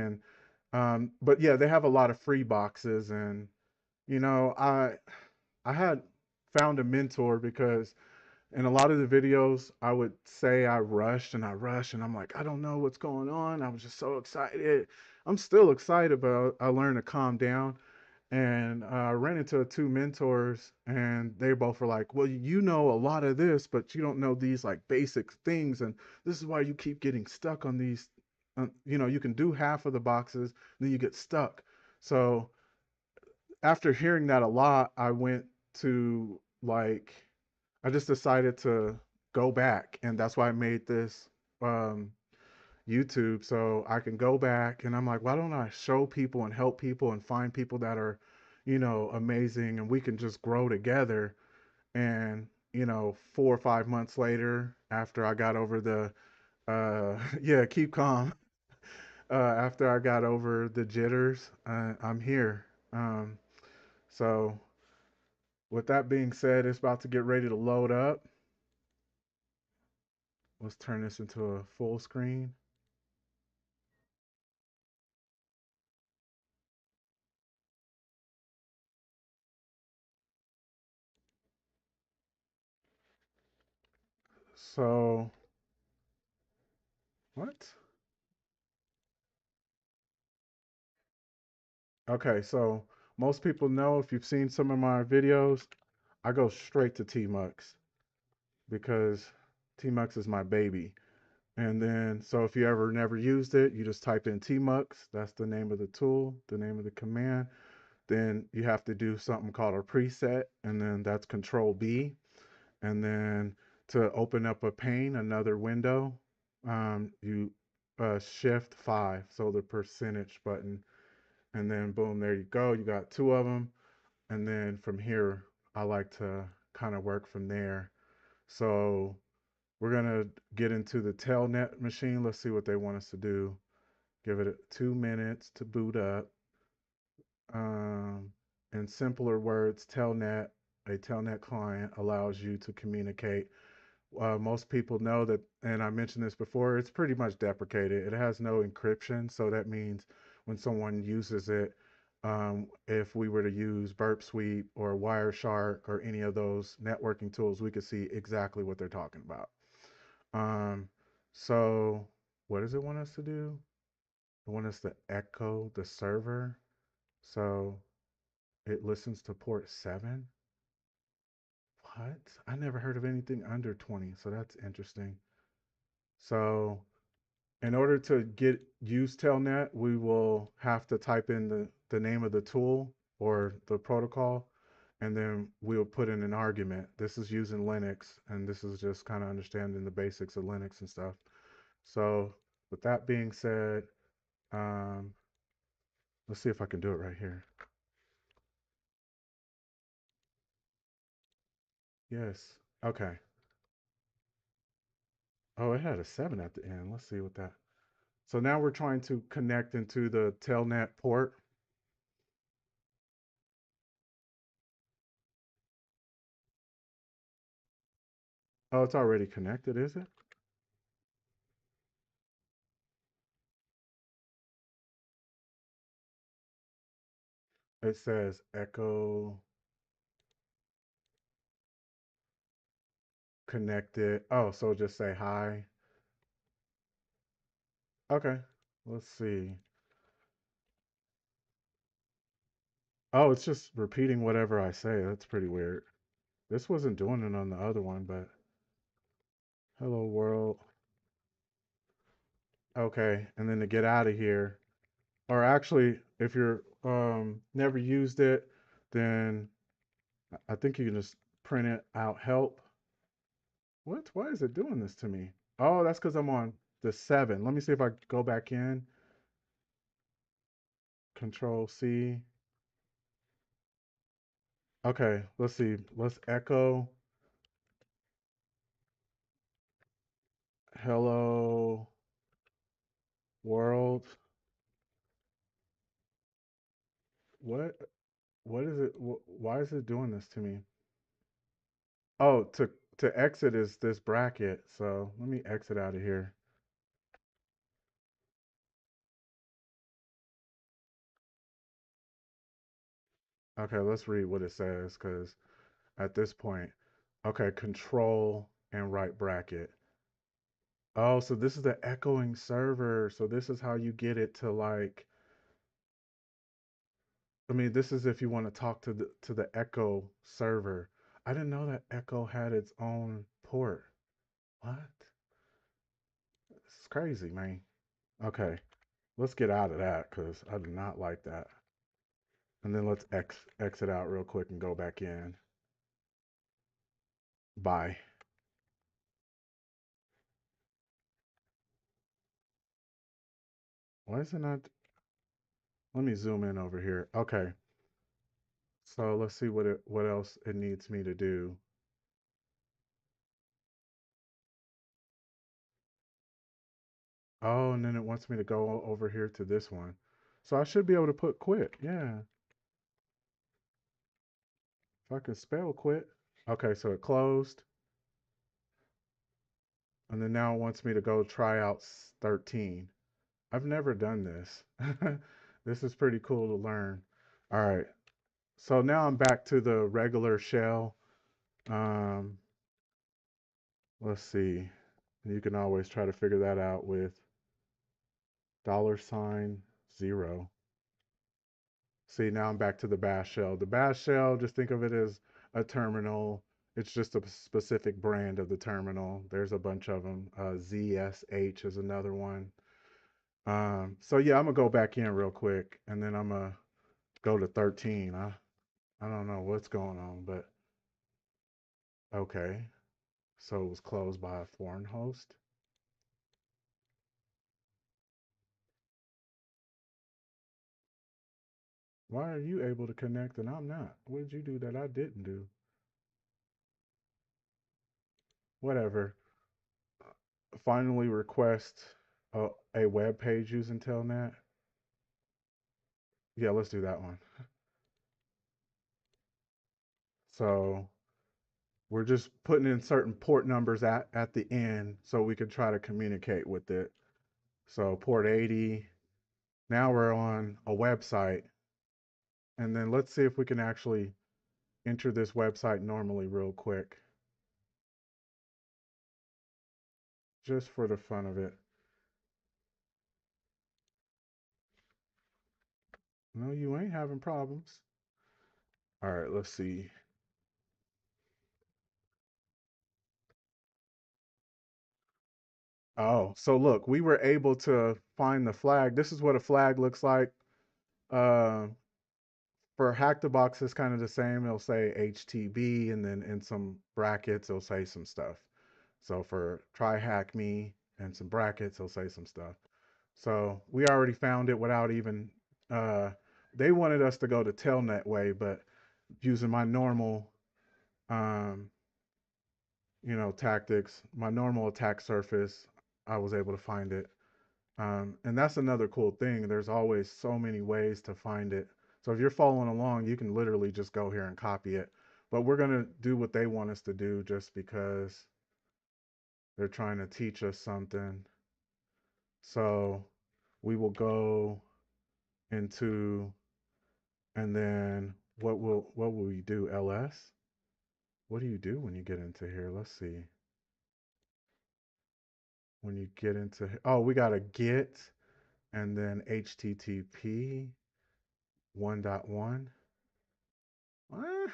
and but yeah, they have a lot of free boxes, and you know, I had found a mentor because in a lot of the videos, I would say I rushed and I rushed, and I'm like, I don't know what's going on. I was just so excited. I'm still excited, but I learned to calm down. And I ran into two mentors, and they both were like, "Well, you know a lot of this, but you don't know these like basic things, and this is why you keep getting stuck on these. You know, you can do half of the boxes, then you get stuck." So after hearing that a lot, I went to like I just decided to go back, and that's why I made this um, YouTube so I can go back. And I'm like, why don't I show people and help people and find people that are, you know, amazing, and we can just grow together. And 4 or 5 months later, after I got over the yeah, keep calm. After I got over the jitters, I'm here. Um, so with that being said, it's about to get ready to load up. Let's turn this into a full screen. So what? Okay, so most people know, if you've seen some of my videos, I go straight to Tmux because Tmux is my baby. And then, so if you ever never used it, you just type in Tmux. That's the name of the tool, the name of the command. Then you have to do something called a preset, and then that's Control B. And then to open up a pane, another window, you Shift 5, so the percentage button. And then boom, there you go. You got two of them. And then from here, I like to kind of work from there. So we're gonna get into the telnet machine. Let's see what they want us to do. Give it 2 minutes to boot up. Um, in simpler words, a telnet client allows you to communicate. Most people know that, and I mentioned this before, it's pretty much deprecated. It has no encryption, so that means when someone uses it, if we were to use Burp Suite or Wireshark or any of those networking tools, we could see exactly what they're talking about. Um, so what does it want us to do? It wants us to echo the server. So it listens to port 7. What? I never heard of anything under 20, so that's interesting. So in order to get use telnet, we will have to type in the name of the tool or the protocol, and then we'll put in an argument. This is using Linux, and this is just kind of understanding the basics of Linux and stuff. So with that being said, um, let's see if I can do it right here. Yes. Okay. Oh, it had a 7 at the end. Let's see what that. So now we're trying to connect into the telnet port. Oh, it's already connected, is it? It says echo connected. Oh, so just say hi. Okay. Let's see. Oh, it's just repeating whatever I say. That's pretty weird. This wasn't doing it on the other one, but hello world. Okay. And then to get out of here, or actually, if you're never used it, then I think you can just print it out help. What? Why is it doing this to me? Oh, that's because I'm on the 7. Let me see if I go back in. Control C. Okay, let's see. Let's echo hello world. What? What is it? Why is it doing this to me? Oh, to exit is this bracket. So let me exit out of here. Okay, let's read what it says because at this point, okay, control and right bracket. Oh, so this is the echoing server. So this is how you get it to like, I mean, this is if you want to talk to the Echo server. I didn't know that Echo had its own port. What? It's crazy, man. Okay, let's get out of that because I do not like that. And then let's exit out real quick and go back in. Bye. Why is it not? Let me zoom in over here. Okay, so let's see what else it needs me to do. Oh, and then it wants me to go over here to this one. So I should be able to put quit. Yeah. If I could spell quit. Okay, so it closed. And then now it wants me to go try out 13. I've never done this. This is pretty cool to learn. All right. So now I'm back to the regular shell. Um, let's see. You can always try to figure that out with $0. See, now I'm back to the bash shell. The bash shell, just think of it as a terminal. It's just a specific brand of the terminal. There's a bunch of them. ZSH is another one. So yeah, I'm gonna go back in real quick, and then I'm gonna go to 13. I don't know what's going on, but okay. So it was closed by a foreign host. Why are you able to connect and I'm not? What did you do that I didn't do? Whatever. Finally request a web page using Telnet. Yeah, let's do that one. So we're just putting in certain port numbers at the end so we can try to communicate with it. So port 80. Now we're on a website. And then let's see if we can actually enter this website normally real quick, just for the fun of it. No, you ain't having problems. All right, let's see. Oh, so look, we were able to find the flag. This is what a flag looks like. Uh, for Hack the Box, it's kind of the same. It'll say HTB, and then in some brackets, it'll say some stuff. So for TryHackMe and some brackets, it'll say some stuff. So we already found it without even. Uh, they wanted us to go to Telnet way, but using my normal, um, tactics, my normal attack surface, I was able to find it. And that's another cool thing. There's always so many ways to find it. So if you're following along, you can literally just go here and copy it. But we're going to do what they want us to do just because they're trying to teach us something. So we will go into, and then what will we do? LS? What do you do when you get into here? Let's see. When you get into, oh, we got to get and then HTTP 1.1. Eh,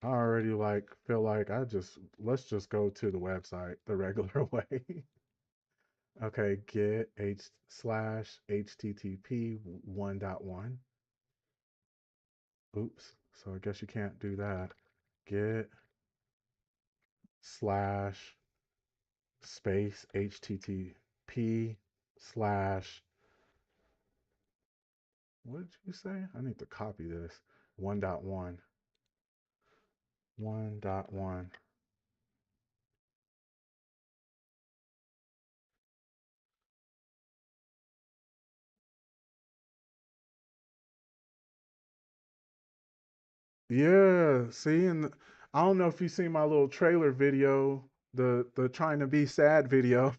I already feel like let's just go to the website the regular way. Okay, get h slash http 1.1. Oops. So I guess you can't do that. Get slash space http slash, what did you say? I need to copy this. 1.1. 1.1. Yeah, see, and I don't know if you seen my little trailer video, the trying to be sad video.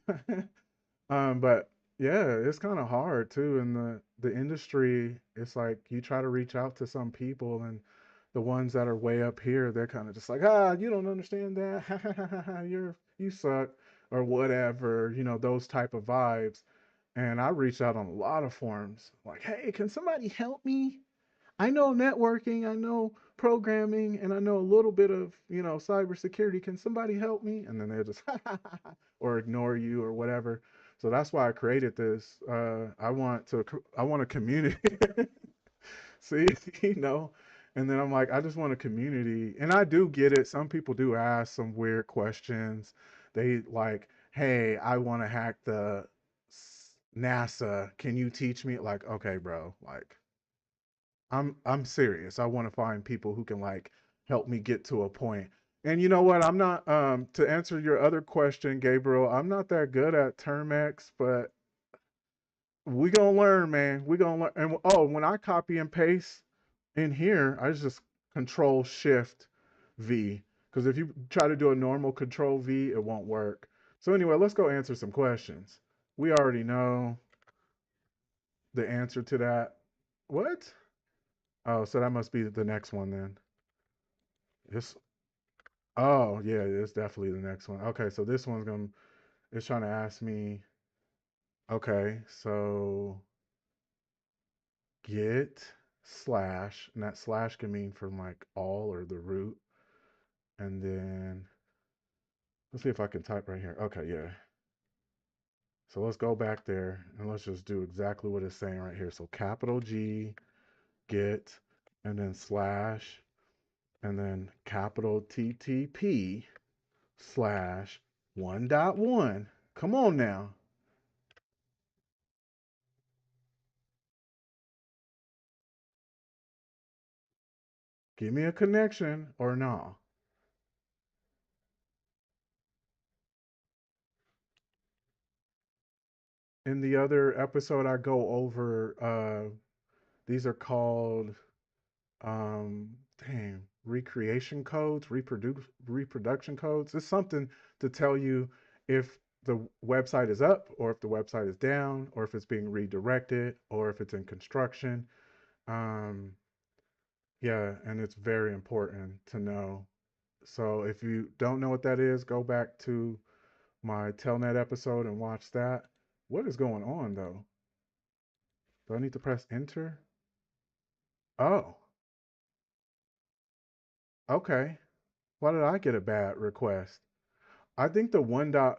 But yeah, it's kind of hard too. In the industry, it's like you try to reach out to some people, and the ones that are way up here, they're kind of just like, you don't understand that. You suck or whatever, those type of vibes. And I reached out on a lot of forums, like, hey, can somebody help me? I know networking, I know programming, and I know a little bit of, cybersecurity. Can somebody help me? And then they'll just or ignore you or whatever. So that's why I created this. I want a community. See, you know, and then I'm like, I just want a community, and I do get it. Some people do ask some weird questions. They like, hey, I want to hack the NASA. Can you teach me? Like, okay, bro, like I'm serious. I want to find people who can like help me get to a point. And you know what? I'm not to answer your other question, Gabriel, I'm not that good at Termex, but we gonna learn, man. We gonna learn. And oh, when I copy and paste in here, I just Control Shift V. Because if you try to do a normal Control V, it won't work. So anyway, let's go answer some questions. We already know the answer to that. What? Oh, so that must be the next one then. This. Oh yeah, it's definitely the next one. Okay, so this one's gonna. It's trying to ask me. Okay, so get slash, and that slash can mean from like all or the root. And then let's see if I can type right here. Okay, yeah. So let's go back there and let's just do exactly what it's saying right here. So capital G, get, and then slash, and then capital TTP slash 1.1. Come on now. Give me a connection or no. In the other episode, I go over these are called dang, recreation codes, reproduction codes. It's something to tell you if the website is up or if the website is down or if it's being redirected or if it's in construction. Um, yeah, and it's very important to know. So if you don't know what that is, go back to my Telnet episode and watch that. What is going on though? Do I need to press enter? Oh, okay. Why did I get a bad request? I think the one dot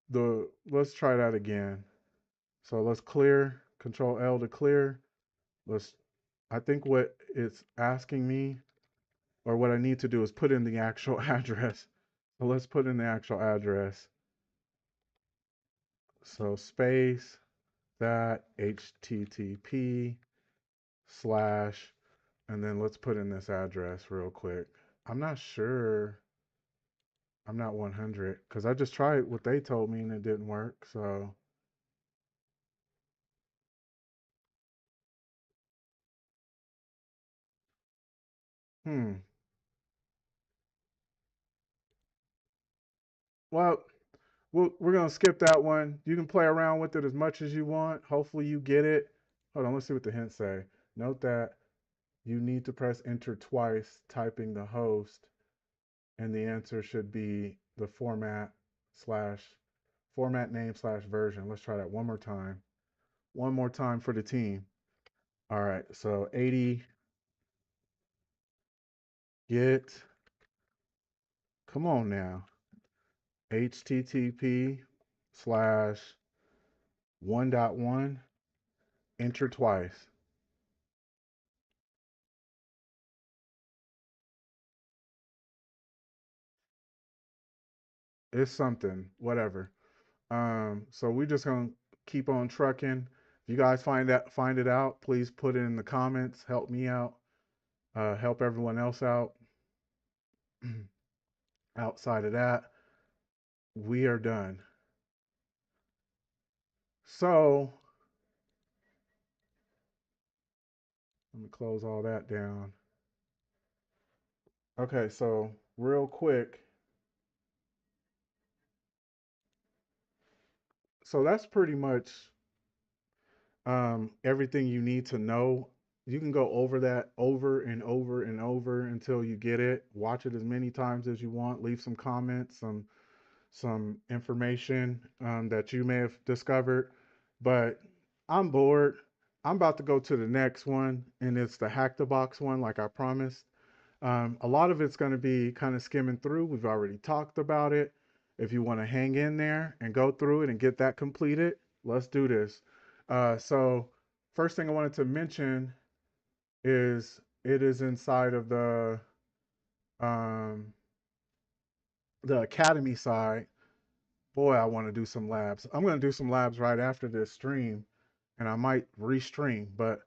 the let's try that again. So let's clear, control L to clear. Let's I think what it's asking me or what I need to do is put in the actual address. So let's put in the actual address. So space that HTTP slash and then let's put in this address real quick. I'm not sure. I'm not 100 because I just tried what they told me and it didn't work. So, hmm. Well, we're gonna skip that one. You can play around with it as much as you want. Hopefully, you get it. Hold on, let's see what the hints say. Note that you need to press enter twice, typing the host, and the answer should be the format name slash version. Let's try that one more time. One more time for the team. All right, so 80 get. Come on now. HTTP slash 1.1. Enter twice. It's something, whatever. So we're just gonna keep on trucking. If you guys find it out, please put it in the comments. Help me out. Help everyone else out. Outside of that, we are done. So let me close all that down. Okay, so real quick, so that's pretty much everything you need to know. You can go over that over and over and over until you get it. Watch it as many times as you want. Leave some comments, some information that you may have discovered. But I'm bored. I'm about to go to the next one, and it's the Hack the Box one, like I promised. A lot of it's going to be kind of skimming through. We've already talked about it. If you want to hang in there and go through it and get that completed, let's do this. So, first thing I wanted to mention is it is inside of um, the academy side. Boy, I want to do some labs. I'm going to do some labs right after this stream, and I might restream. But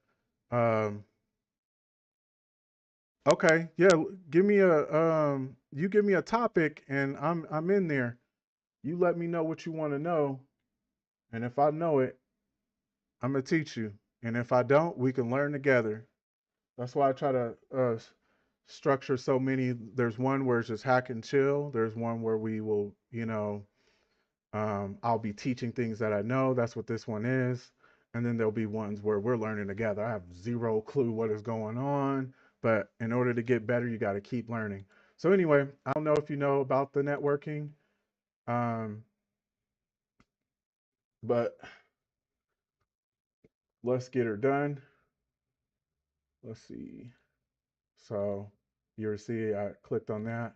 um, Okay, yeah, give me a you give me a topic and I'm in there. You let me know what you want to know, and if I know it, I'm gonna teach you. And if I don't, we can learn together. That's why I try to structure so many. There's one where it's just hack and chill. There's one where we will, I'll be teaching things that I know. That's what this one is. And then there'll be ones where we're learning together. I have zero clue what is going on, but in order to get better, you got to keep learning. So anyway, I don't know if you know about the networking, um, but let's get her done. Let's see. So you see, I clicked on that.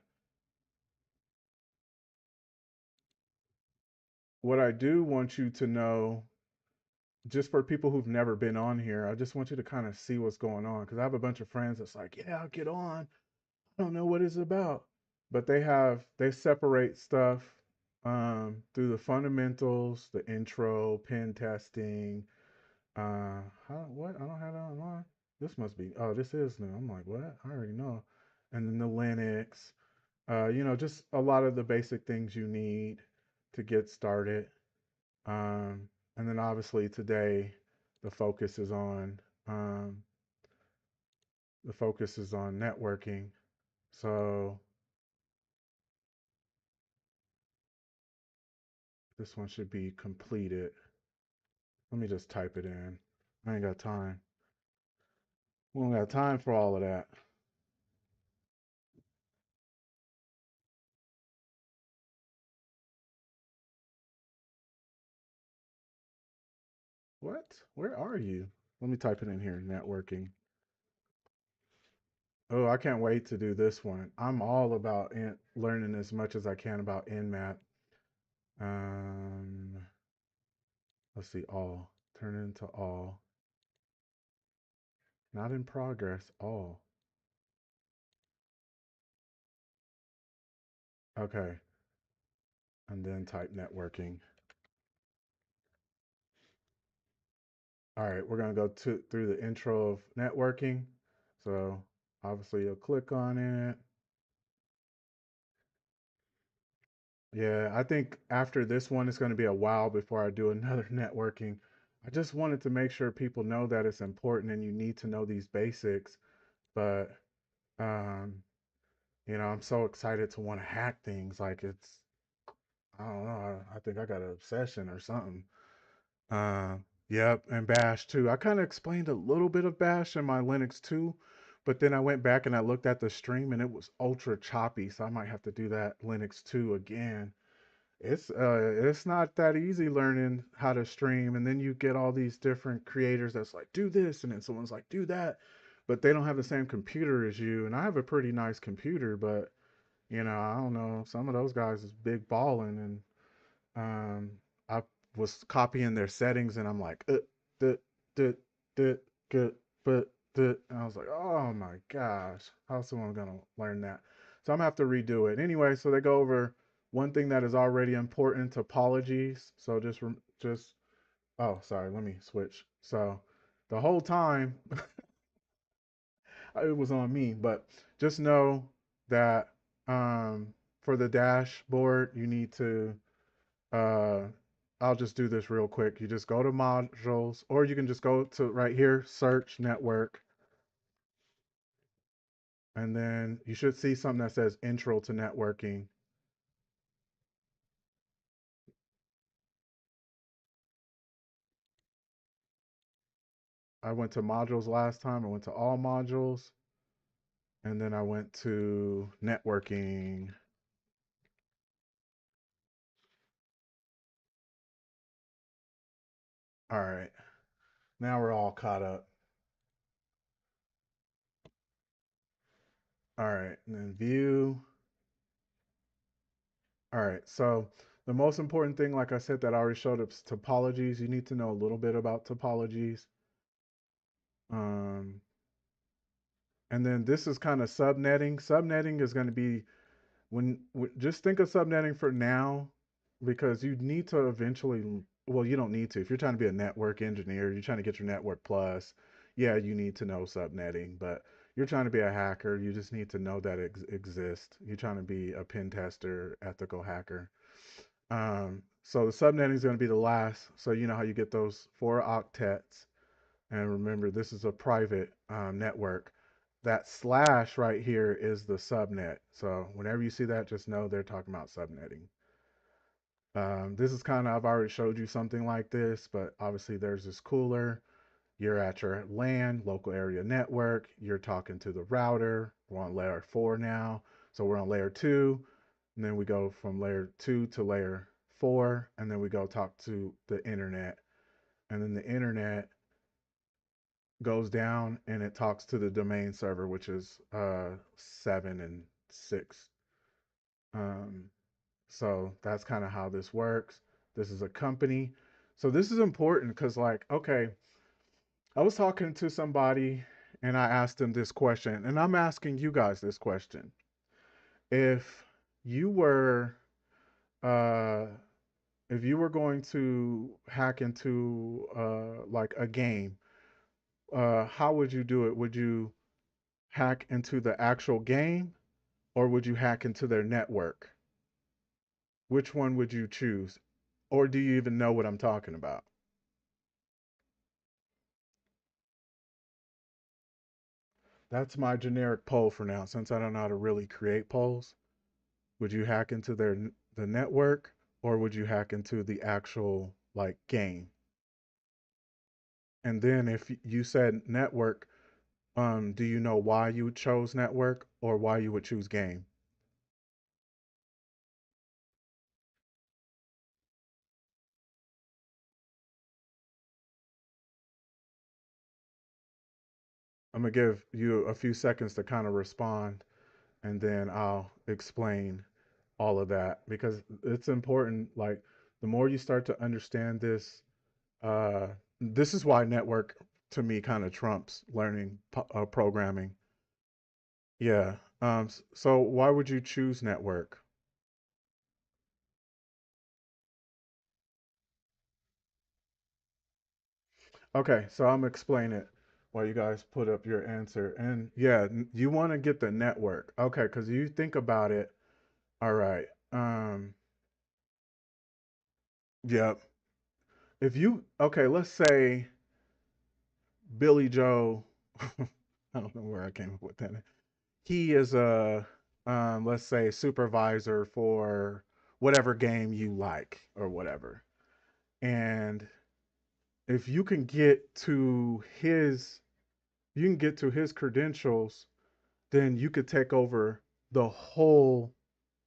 What I do want you to know, just for people who've never been on here, I just want you to kind of see what's going on because I have a bunch of friends that's like, yeah, I'll get on. I don't know what it's about. But they separate stuff through the fundamentals, the intro, pen testing. What? I don't have that online. This must be. Oh, this is new. I'm like, what? I already know. And then the Linux. Just a lot of the basic things you need to get started. Um, and then obviously today, the focus is on um, the focus is on networking. So this one should be completed. Let me just type it in. I ain't got time. We don't got time for all of that. What? Where are you? Let me type it in here. Networking. Oh, I can't wait to do this one. I'm all about learning as much as I can about Nmap. Um, let's see. All. Turn it into all. Not in progress. All. Okay. And then type networking. All right, we're gonna go through the intro of networking. So obviously you'll click on it. Yeah, I think after this one, it's gonna be a while before I do another networking. I just wanted to make sure people know that it's important and you need to know these basics. But um, I'm so excited to want to hack things. Like I don't know. I think I got an obsession or something. Uh, yep, and Bash too. I kind of explained a little bit of Bash in my Linux too, but then I went back and I looked at the stream and it was ultra choppy, so I might have to do that Linux 2 again. It's not that easy learning how to stream, and then you get all these different creators that's like do this, and then someone's like do that, but they don't have the same computer as you. And I have a pretty nice computer, but I don't know. Some of those guys is big balling, and um, I was copying their settings, and I'm like, duh, duh, duh, good, and I was like, oh my gosh, how's someone gonna learn that? So I'm gonna have to redo it anyway. So they go over one thing that is already important: topologies. So just oh, sorry, let me switch. So the whole time it was on me, but just know that um, for the dashboard, you need to uh, I'll just do this real quick. You just go to modules, or you can just go to right here, search network, and then you should see something that says intro to networking. I went to modules last time. I went to all modules, and then I went to networking. All right. Now we're all caught up. All right. And then view. All right. So the most important thing, like I said, that I already showed up is topologies. You need to know a little bit about topologies. Um, And then this is kind of subnetting. Subnetting is going to be just think of subnetting for now because you need to eventually, well, you don't need to. If you're trying to be a network engineer, you're trying to get your network plus, yeah, you need to know subnetting. But you're trying to be a hacker, you just need to know that it exists. You're trying to be a pen tester, ethical hacker. So the subnetting is going to be the last. So you know how you get those 4 octets. And remember, this is a private network. That slash right here is the subnet. So whenever you see that, just know they're talking about subnetting. This is kind of, I've already showed you something like this, but obviously there's this cooler. You're at your LAN, local area network. You're talking to the router. We're on layer 4 now. So we're on layer 2. And then we go from layer 2 to layer 4. And then we go talk to the internet. And then the internet goes down and it talks to the domain server, which is 7 and 6. Um, so that's kind of how this works. This is a company. So this is important because, like, okay, I was talking to somebody and I asked them this question, and I'm asking you guys this question. If you were, uh, if you were going to hack into like a game, how would you do it? Would you hack into the actual game or would you hack into their network? Which one would you choose? Or do you even know what I'm talking about? That's my generic poll for now, since I don't know how to really create polls. Would you hack into the network or would you hack into the actual like game? And then if you said network, do you know why you chose network or why you would choose game? I'm gonna give you a few seconds to kind of respond, and then I'll explain all of that because it's important. Like the more you start to understand this, this is why network to me kind of trumps learning programming. Yeah. So why would you choose network? Okay, so I'm explaining it while you guys put up your answer. And yeah, you want to get the network. Okay, because you think about it. All right. Yep. If you okay, let's say Billy Joe. I don't know where I came up with that. He is a let's say supervisor for whatever game you like or whatever. And if you can get to his credentials, then you could take over the whole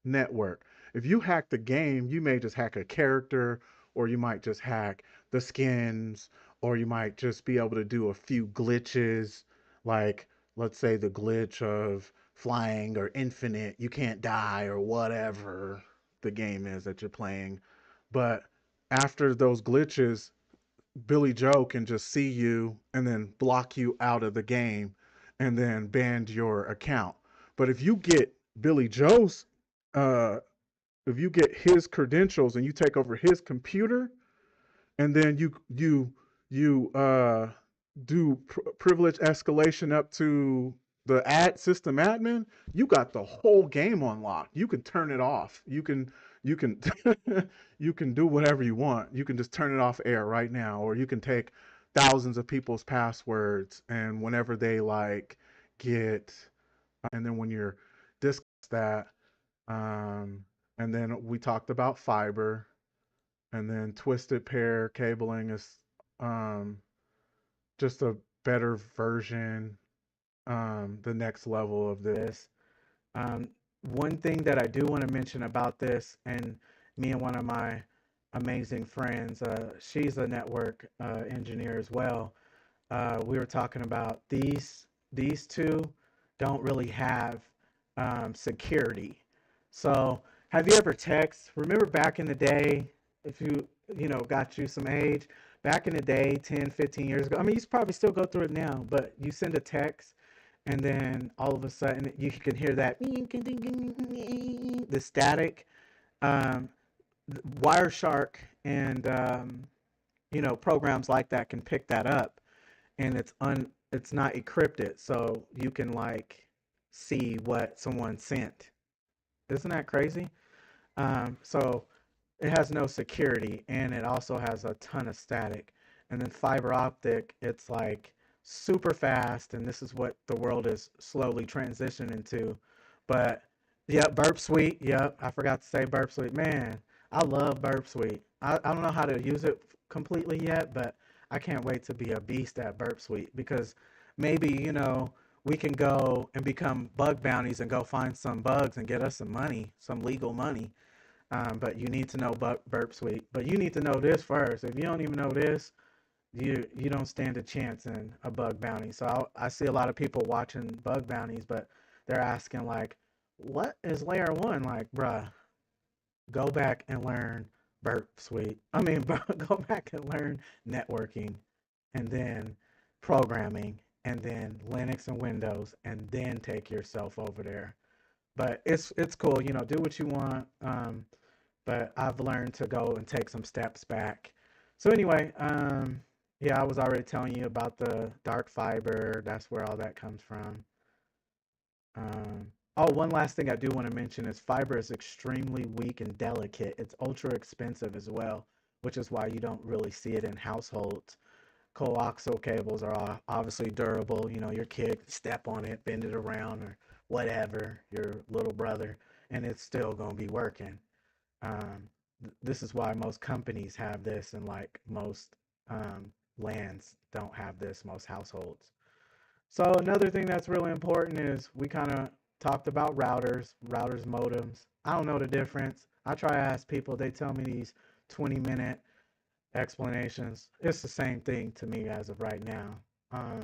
network. If you hack the game, you may just hack a character, or you might just hack the skins, or you might just be able to do a few glitches, like let's say the glitch of flying or infinite, you can't die, or whatever the game is that you're playing. But after those glitches, Billy Joe can just see you and then block you out of the game and then ban your account. But Billy Joe's, uh, if you get his credentials and you take over his computer, and then you do privilege escalation up to the ad system admin, you got the whole game unlocked. You can turn it off. You can you can do whatever you want. You can just turn it off air right now, or you can take thousands of people's passwords and whenever they like get and then when you're disc that um and then we talked about fiber and then twisted pair cabling is um, just a better version, the next level of this. Um, One thing that I do want to mention about this, and me and one of my amazing friends, she's a network engineer as well. We were talking about these two don't really have security. So have you ever text? Remember back in the day, if got you some age, back in the day, 10, 15 years ago. I mean, you probably still go through it now, but you send a text and then all of a sudden you can hear that the static. Um, Wireshark and programs like that can pick that up, and it's not encrypted, so you can like see what someone sent. Isn't that crazy? So it has no security, and it also has a ton of static. And then fiber optic, it's like super fast, and this is what the world is slowly transitioning to. But yeah, Burp Suite. Yep, I forgot to say Burp Suite. Man, I love Burp Suite. I don't know how to use it completely yet, but I can't wait to be a beast at Burp Suite because maybe, we can go and become bug bounties and go find some bugs and get us some money, some legal money. But you need to know Burp Suite. But you need to know this first. If you don't even know this, you don't stand a chance in a bug bounty. So I see a lot of people watching bug bounties, but they're asking like, what is layer one? Like, bruh, go back and learn Burp Suite. I mean, go back and learn networking, and then programming, and then Linux and Windows, and then take yourself over there. But it's cool, do what you want. But I've learned to go and take some steps back. So anyway, yeah, I was already telling you about the dark fiber. That's where all that comes from. Oh, one last thing I do want to mention is fiber is extremely weak and delicate. It's ultra expensive as well, which is why you don't really see it in households. Coaxial cables are obviously durable. Your kid can step on it, bend it around, or whatever, your little brother, and it's still going to be working. Um, this is why most companies have this, and like most lands don't have this, most households. So another thing that's really important is we kind of talked about routers, modems. I don't know the difference. I try to ask people, they tell me these 20-minute explanations. It's the same thing to me as of right now. Um,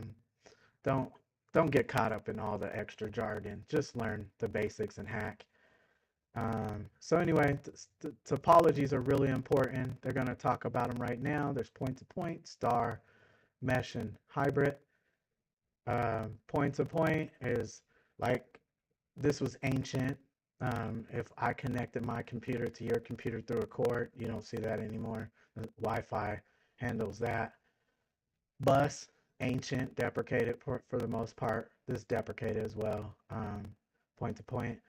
don't don't get caught up in all the extra jargon. Just learn the basics and hack. So anyway, topologies are really important. They're going to talk about them right now. There's point to point, star, mesh, and hybrid. Point to point is like this was ancient. If I connected my computer to your computer through a cord, you don't see that anymore. Wi-Fi handles that. Bus, ancient, deprecated for the most part. This is deprecated as well. Point to point.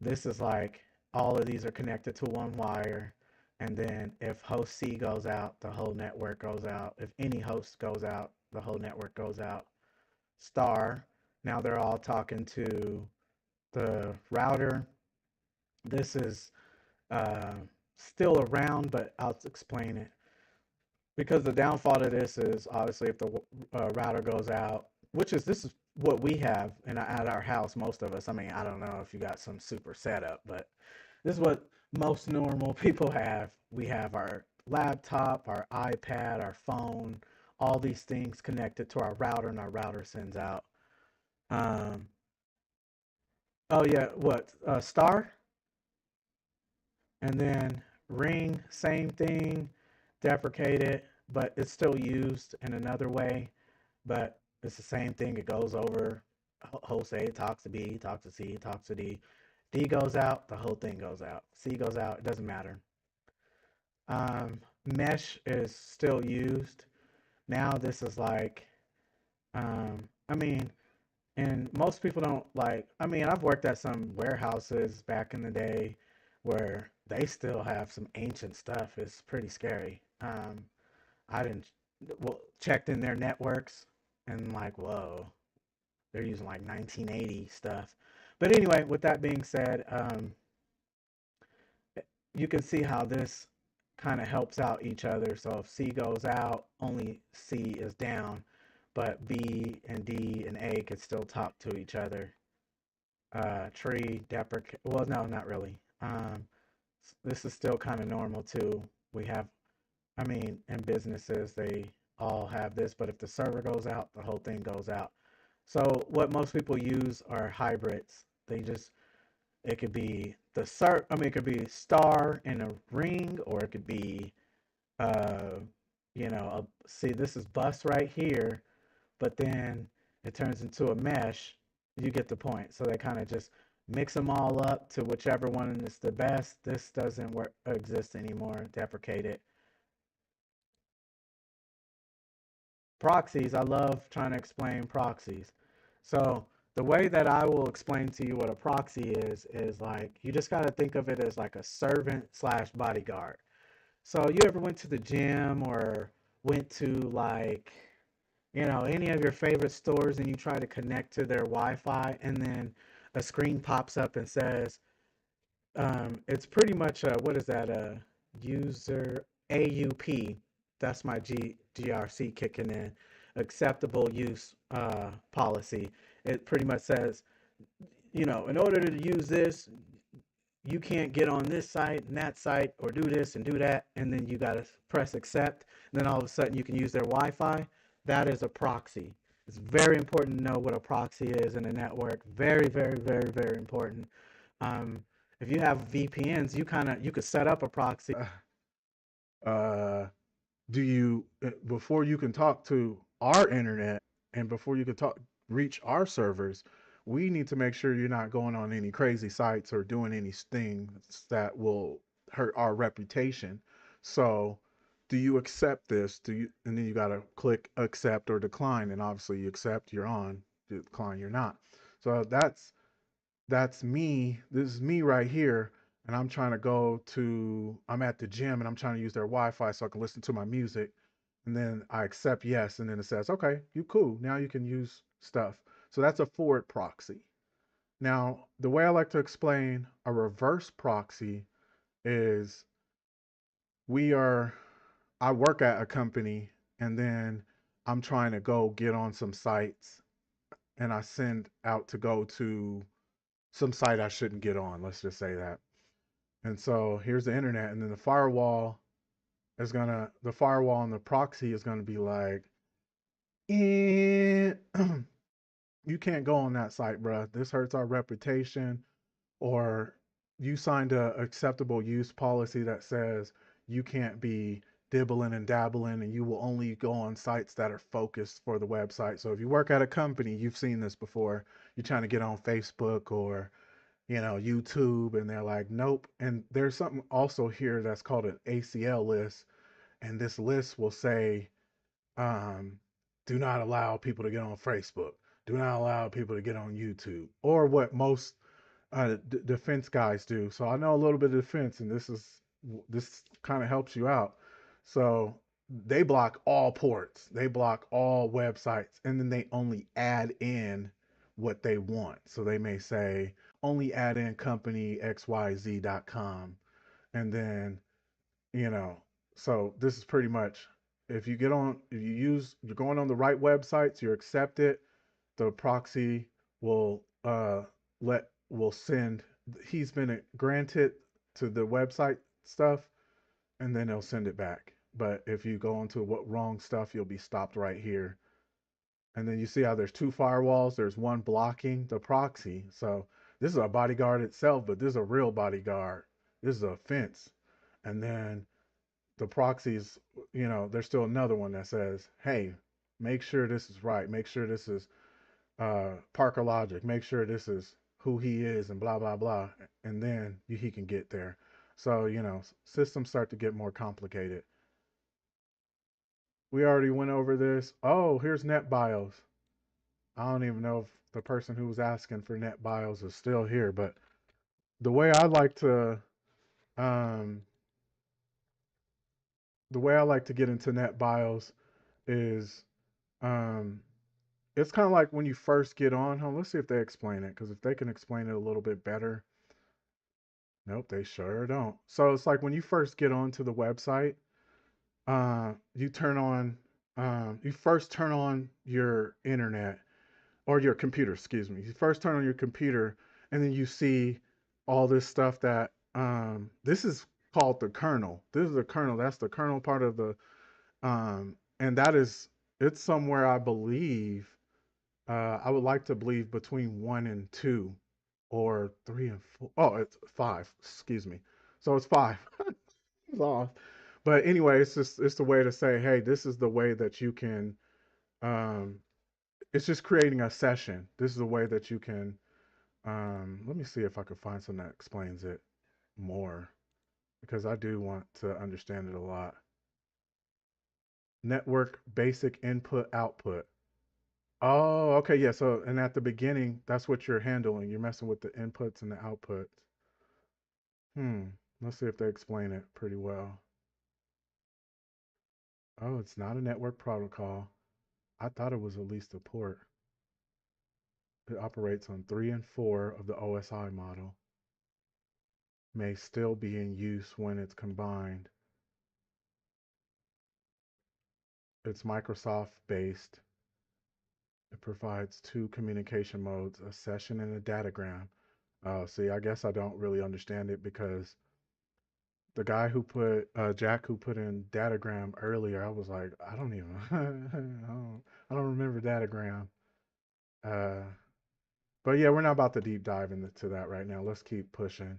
This is like all of these are connected to one wire. And then if host C goes out, the whole network goes out. If any host goes out, the whole network goes out. Star, now they're all talking to the router. This is uh, still around, but I'll explain it. Because the downfall to this is obviously if the router goes out, this is what we have at our house, most of us. I mean, I don't know if you got some super setup, but this is what most normal people have. We have our laptop, our iPad, our phone, all these things connected to our router, and our router sends out. Um, oh yeah, what star, and then ring, same thing, deprecated, but it's still used in another way. But it's the same thing. It goes over host A talks to B, talks to C, talks to D. D goes out, the whole thing goes out. C goes out, it doesn't matter. Mesh is still used. Now this is like, I mean, and most people don't like, I mean, I've worked at some warehouses back in the day where they still have some ancient stuff. It's pretty scary. I didn't, well, checked in their networks and like, whoa, they're using like 1980 stuff. But anyway, with that being said, you can see how this kind of helps out each other. So if C goes out, only C is down, but B and D and A could still talk to each other. Tree, deprecate, well, no, not really. This is still kind of normal too. We have, I mean, in businesses, they all have this, but if the server goes out, the whole thing goes out. So what most people use are hybrids. It could be it could be star in a ring, or it could be, uh, see, this is bus right here, but then it turns into a mesh. You get the point. So they kind of just mix them all up to whichever one is the best. This doesn't exist anymore. Deprecate it. proxies, I love trying to explain proxies. So the way that I will explain to you what a proxy is like you just got to think of it as like a servant slash bodyguard. So you ever went to the gym or went to like, any of your favorite stores and you try to connect to their Wi-Fi and then a screen pops up and says, it's pretty much what is that? User AUP. That's my GRC kicking in. Acceptable use policy. It pretty much says, in order to use this, you can't get on this site and that site or do this and do that, and then you got to press accept, and then all of a sudden you can use their Wi-Fi. That is a proxy. It's very important to know what a proxy is in a network. Very, very, very, very important. Um, if you have VPNs, you could set up a proxy. Uh, do you before you can talk to our internet and before you can talk reach our servers, we need to make sure you're not going on any crazy sites or doing any things that will hurt our reputation. So, do you accept this? Do you and then you got to click accept or decline, and obviously you accept, you're on, decline, you're not. So that's me. This is me right here. And I'm trying to I'm at the gym and I'm trying to use their Wi Fi so I can listen to my music. And then I accept yes. And then it says, okay, you cool. Now you can use stuff. So that's a forward proxy. Now, the way I like to explain a reverse proxy is we are, I work at a company and then I'm trying to go get on some sites and I send out to go to some site I shouldn't get on. Let's just say that. And so here's the internet, and then the firewall and the proxy is gonna be like, eh, you can't go on that site, bruh. This hurts our reputation. Or you signed a acceptable use policy that says you can't be dibbling and dabbling and you will only go on sites that are focused for the website. So if you work at a company, you've seen this before. You're trying to get on Facebook or YouTube, and they're like, nope. And there's something also here that's called an ACL list, and this list will say, um, do not allow people to get on Facebook, do not allow people to get on YouTube, or what most defense guys do. So I know a little bit of defense, and this kind of helps you out. So they block all ports, they block all websites, and then they only add in what they want. So they may say only add in company xyz.com, and then you know. So this is pretty much if you're going on the right websites, you accept it, the proxy will will send he's been granted to the website stuff, and then they'll send it back. But if you go onto what wrong stuff, you'll be stopped right here. And then you see how there's two firewalls. There's one blocking the proxy. So this is a bodyguard itself, but this is a real bodyguard. This is a fence. And then the proxies, there's still another one that says, hey, make sure this is right. Make sure this is ParkerLogic. Make sure this is who he is and blah, blah, blah. And then he can get there. So, systems start to get more complicated. We already went over this. Oh, here's NetBIOS. I don't even know if the person who was asking for NetBIOS is still here, but the way I like to, um, the way I like to get into NetBIOS is, um, it's kind of like when you first get on. Let's see if they explain it, because if they can explain it a little bit better. Nope, they sure don't. So it's like when you first get onto the website, you you first turn on your internet or your computer, excuse me. You first turn on your computer, and then you see all this stuff that this is called the kernel. This is the kernel. That's the kernel part of the and it's somewhere I believe. I would like to believe between 1 and 2, or 3 and 4. Oh, it's 5. Excuse me. So it's 5. It's off. But anyway, it's the way to say, hey, this is the way that you can. Um, it's just creating a session. This is a way that you can. Let me see if I can find something that explains it more, because I do want to understand it a lot. Network basic input output. Oh, okay, yeah. So, and at the beginning, that's what you're handling. You're messing with the inputs and the outputs. Hmm. Let's see if they explain it pretty well. Oh, it's not a network protocol. I thought it was at least a port. It operates on 3 and 4 of the OSI model. May still be in use when it's combined. It's Microsoft based. It provides two communication modes, a session and a datagram. See, I guess I don't really understand it because the guy who put Jack who put in datagram earlier, I was like, I don't even, I don't remember datagram. Uh, but yeah, we're not about to deep dive into that right now. Let's keep pushing.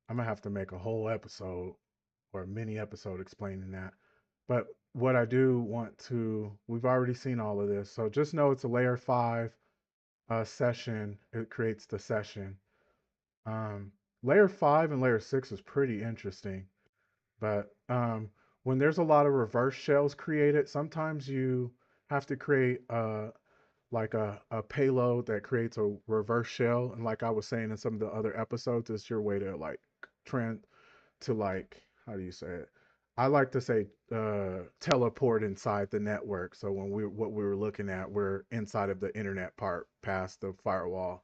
I'm gonna have to make a whole episode or a mini episode explaining that. But what I do want to, we've already seen all of this, so just know it's a layer five session. It creates the session. Um, Layer five and layer six is pretty interesting. But when there's a lot of reverse shells created, sometimes you have to create like a payload that creates a reverse shell. And like I was saying in some of the other episodes, it's your way to like trend to like how do you say it? I like to say teleport inside the network. So when we what we were looking at, we're inside of the internet part past the firewall.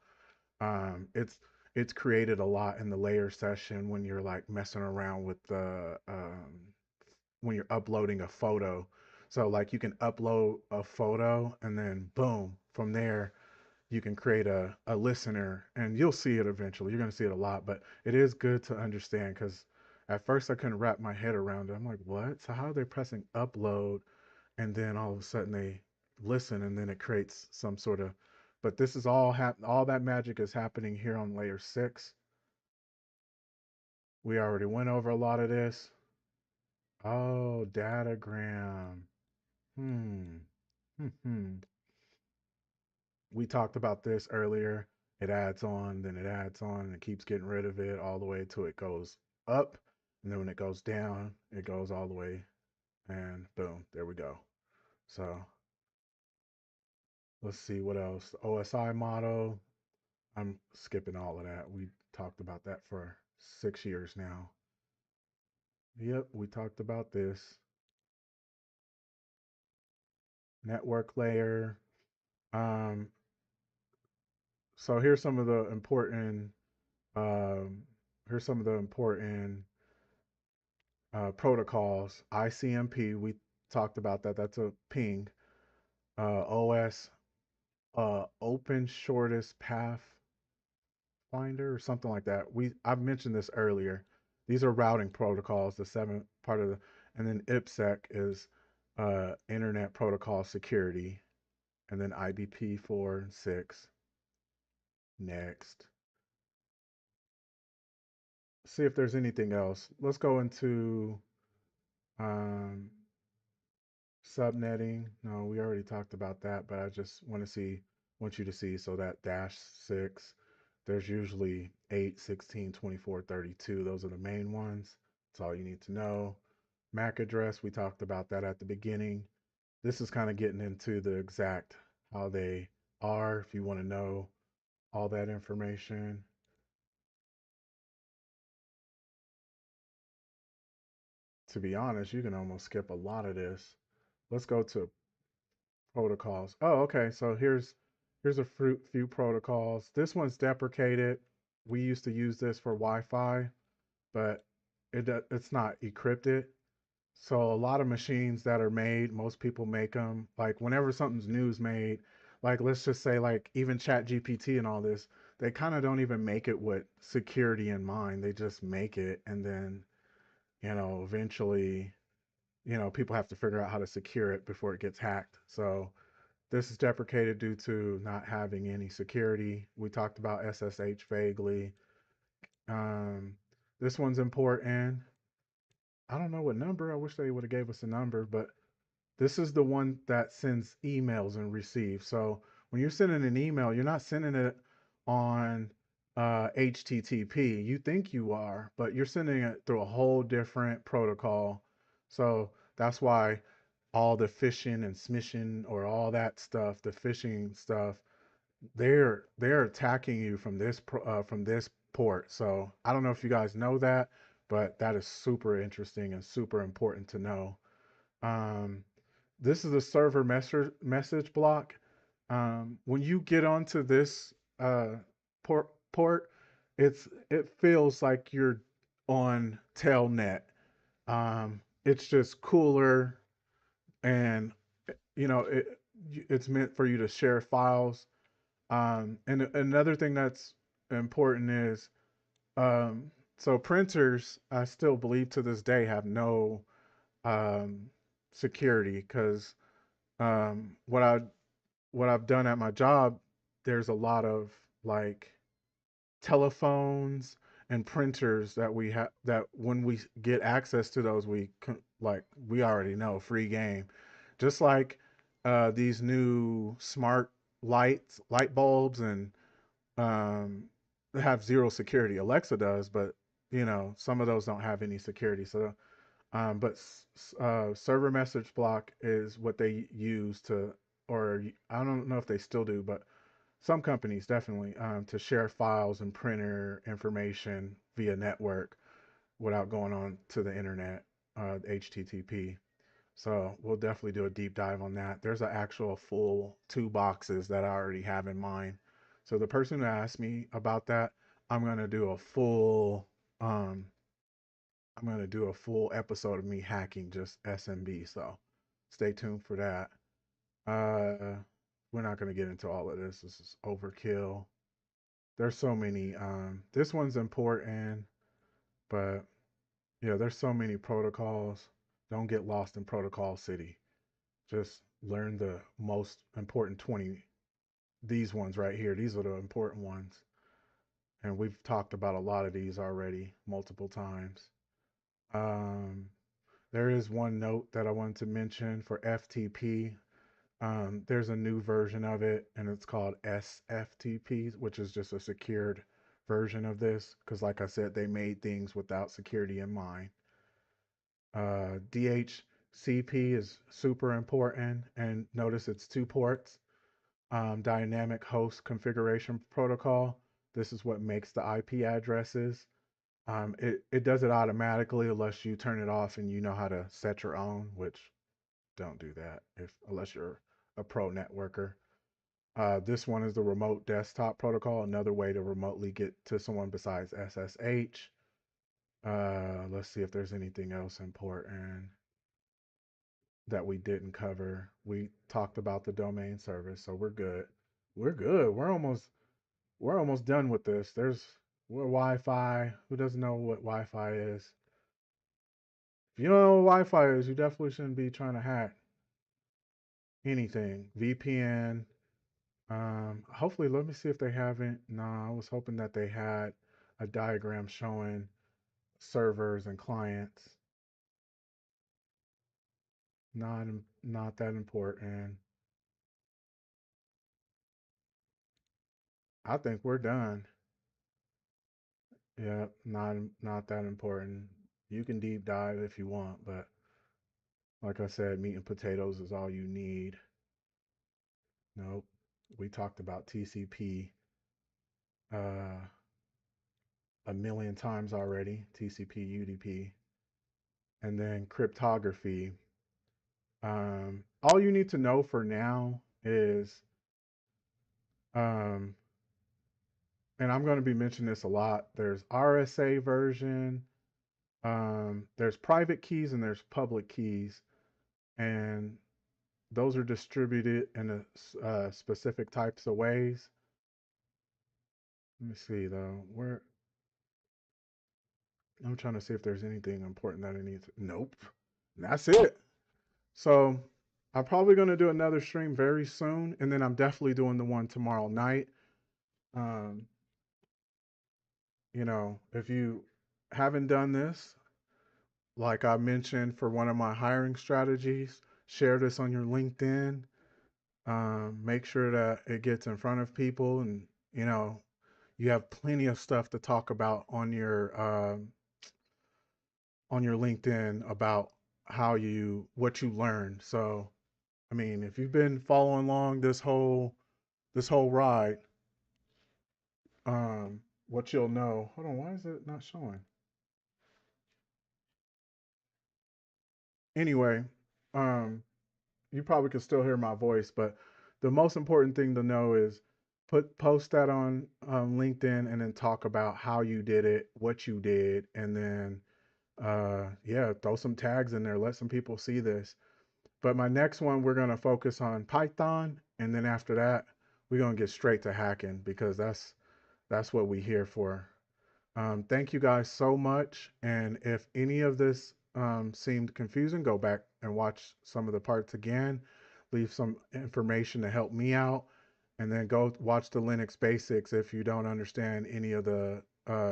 It's created a lot in the layer session when you're like messing around with the when you're uploading a photo. So like you can upload a photo and then boom, from there you can create a listener and you'll see it eventually. You're going to see it a lot, but it is good to understand because at first I couldn't wrap my head around it. I'm like, what? So how are they pressing upload and then all of a sudden they listen and then it creates some sort of but this is all that magic is happening here on layer 6. We already went over a lot of this. Oh, datagram. Hmm. Hmm. We talked about this earlier. It adds on, then it adds on, and it keeps getting rid of it all the way till it goes up. And then when it goes down, it goes all the way, and boom, there we go. So let's see what else. OSI model. I'm skipping all of that. We talked about that for 6 years now. Yep, we talked about this. Network layer. Um, so um, here's some of the important protocols. ICMP, we talked about that. That's a ping. OS, Open Shortest Path Finder or something like that. I've mentioned this earlier. These are routing protocols. The seventh part of the, and then IPsec is Internet Protocol Security, and then IBP 4 and 6. Next. See if there's anything else. Let's go into um, subnetting. No, we already talked about that, but I just want you to see. So that -6, there's usually 8, 16, 24, 32. Those are the main ones. That's all you need to know. MAC address, we talked about that at the beginning. This is kind of getting into the exact how they are if you want to know all that information. To be honest, you can almost skip a lot of this. Let's go to protocols. Oh, okay. So here's a few protocols. This one's deprecated. We used to use this for Wi-Fi, but it's not encrypted. So a lot of machines that are made, most people make them like whenever something's new's made, like let's just say like even Chat GPT and all this, they kind of don't even make it with security in mind. They just make it and then, eventually, people have to figure out how to secure it before it gets hacked. So this is deprecated due to not having any security. We talked about SSH vaguely. Um, this one's important. I don't know what number. I wish they would have gave us a number, but this is the one that sends emails and receives. So when you're sending an email, you're not sending it on HTTP. You think you are, but you're sending it through a whole different protocol. So that's why all the phishing and smishing or all that stuff, the phishing stuff, they're attacking you from this port. So I don't know if you guys know that, but that is super interesting and super important to know. Um, this is a server message block. When you get onto this port, it feels like you're on Telnet. It's just cooler, and you know it's meant for you to share files. And another thing that's important is um, so printers, I still believe to this day, have no um, security because what I've done at my job, there's a lot of like telephones and printers that we have that when we get access to those, like we already know free game, just like these new smart light bulbs and um, have zero security. Alexa does, but you know some of those don't have any security. So, but server message block is what they use to, or I don't know if they still do, but some companies definitely to share files and printer information via network without going on to the internet, HTTP. So we'll definitely do a deep dive on that. There's an actual full two boxes that I already have in mind. So the person who asked me about that, I'm gonna do a full um I'm gonna do a full episode of me hacking just SMB. So stay tuned for that. Uh we're not gonna get into all of this. This is overkill. There's so many this one's important, but yeah, there's so many protocols. Don't get lost in protocol city. Just learn the most important 20. These ones right here, these are the important ones. And we've talked about a lot of these already multiple times. Um, there is one note that I wanted to mention for FTP. There's a new version of it, and it's called SFTP, which is just a secured version of this. Because, like I said, they made things without security in mind. DHCP is super important, and notice it's two ports. Dynamic host configuration protocol. This is what makes the IP addresses. It does it automatically unless you turn it off and you know how to set your own, which don't do that if unless you're a pro networker. This one is the remote desktop protocol, another way to remotely get to someone besides SSH. Let's see if there's anything else important that we didn't cover. We talked about the domain service, so we're good. We're good. We're almost done with this. We're Wi-Fi. Who doesn't know what Wi-Fi is? If you don't know what Wi-Fi is, you definitely shouldn't be trying to hack anything. VPN. Hopefully, let me see if they haven't. No, I was hoping that they had a diagram showing servers and clients. Not not that important. I think we're done. Yeah, not that important. You can deep dive if you want, but like I said, meat and potatoes is all you need. Nope. We talked about TCP uh, a million times already. TCP, UDP, and then cryptography. All you need to know for now is, um, and I'm going to be mentioning this a lot. There's RSA version. There's private keys and there's public keys, and those are distributed in specific types of ways. Let me see though. Where I'm trying to see if there's anything important that I need to. Nope. That's it. So I'm probably going to do another stream very soon, and then I'm definitely doing the one tomorrow night. Um, if you haven't done this, like I mentioned for one of my hiring strategies, share this on your LinkedIn. Make sure that it gets in front of people, and you know you have plenty of stuff to talk about on your LinkedIn about what you learned. So, I mean, if you've been following along this whole ride, what you'll know. Hold on, why is it not showing? Anyway, um, you probably can still hear my voice, but the most important thing to know is post that on LinkedIn and then talk about how you did it, what you did, and then yeah, throw some tags in there, let some people see this. But my next one, we're gonna focus on Python, and then after that, we're gonna get straight to hacking because that's what we here for. Thank you guys so much. And if any of this seemed confusing, go back and watch some of the parts again. Leave some information to help me out. And then go watch the Linux basics if you don't understand any of the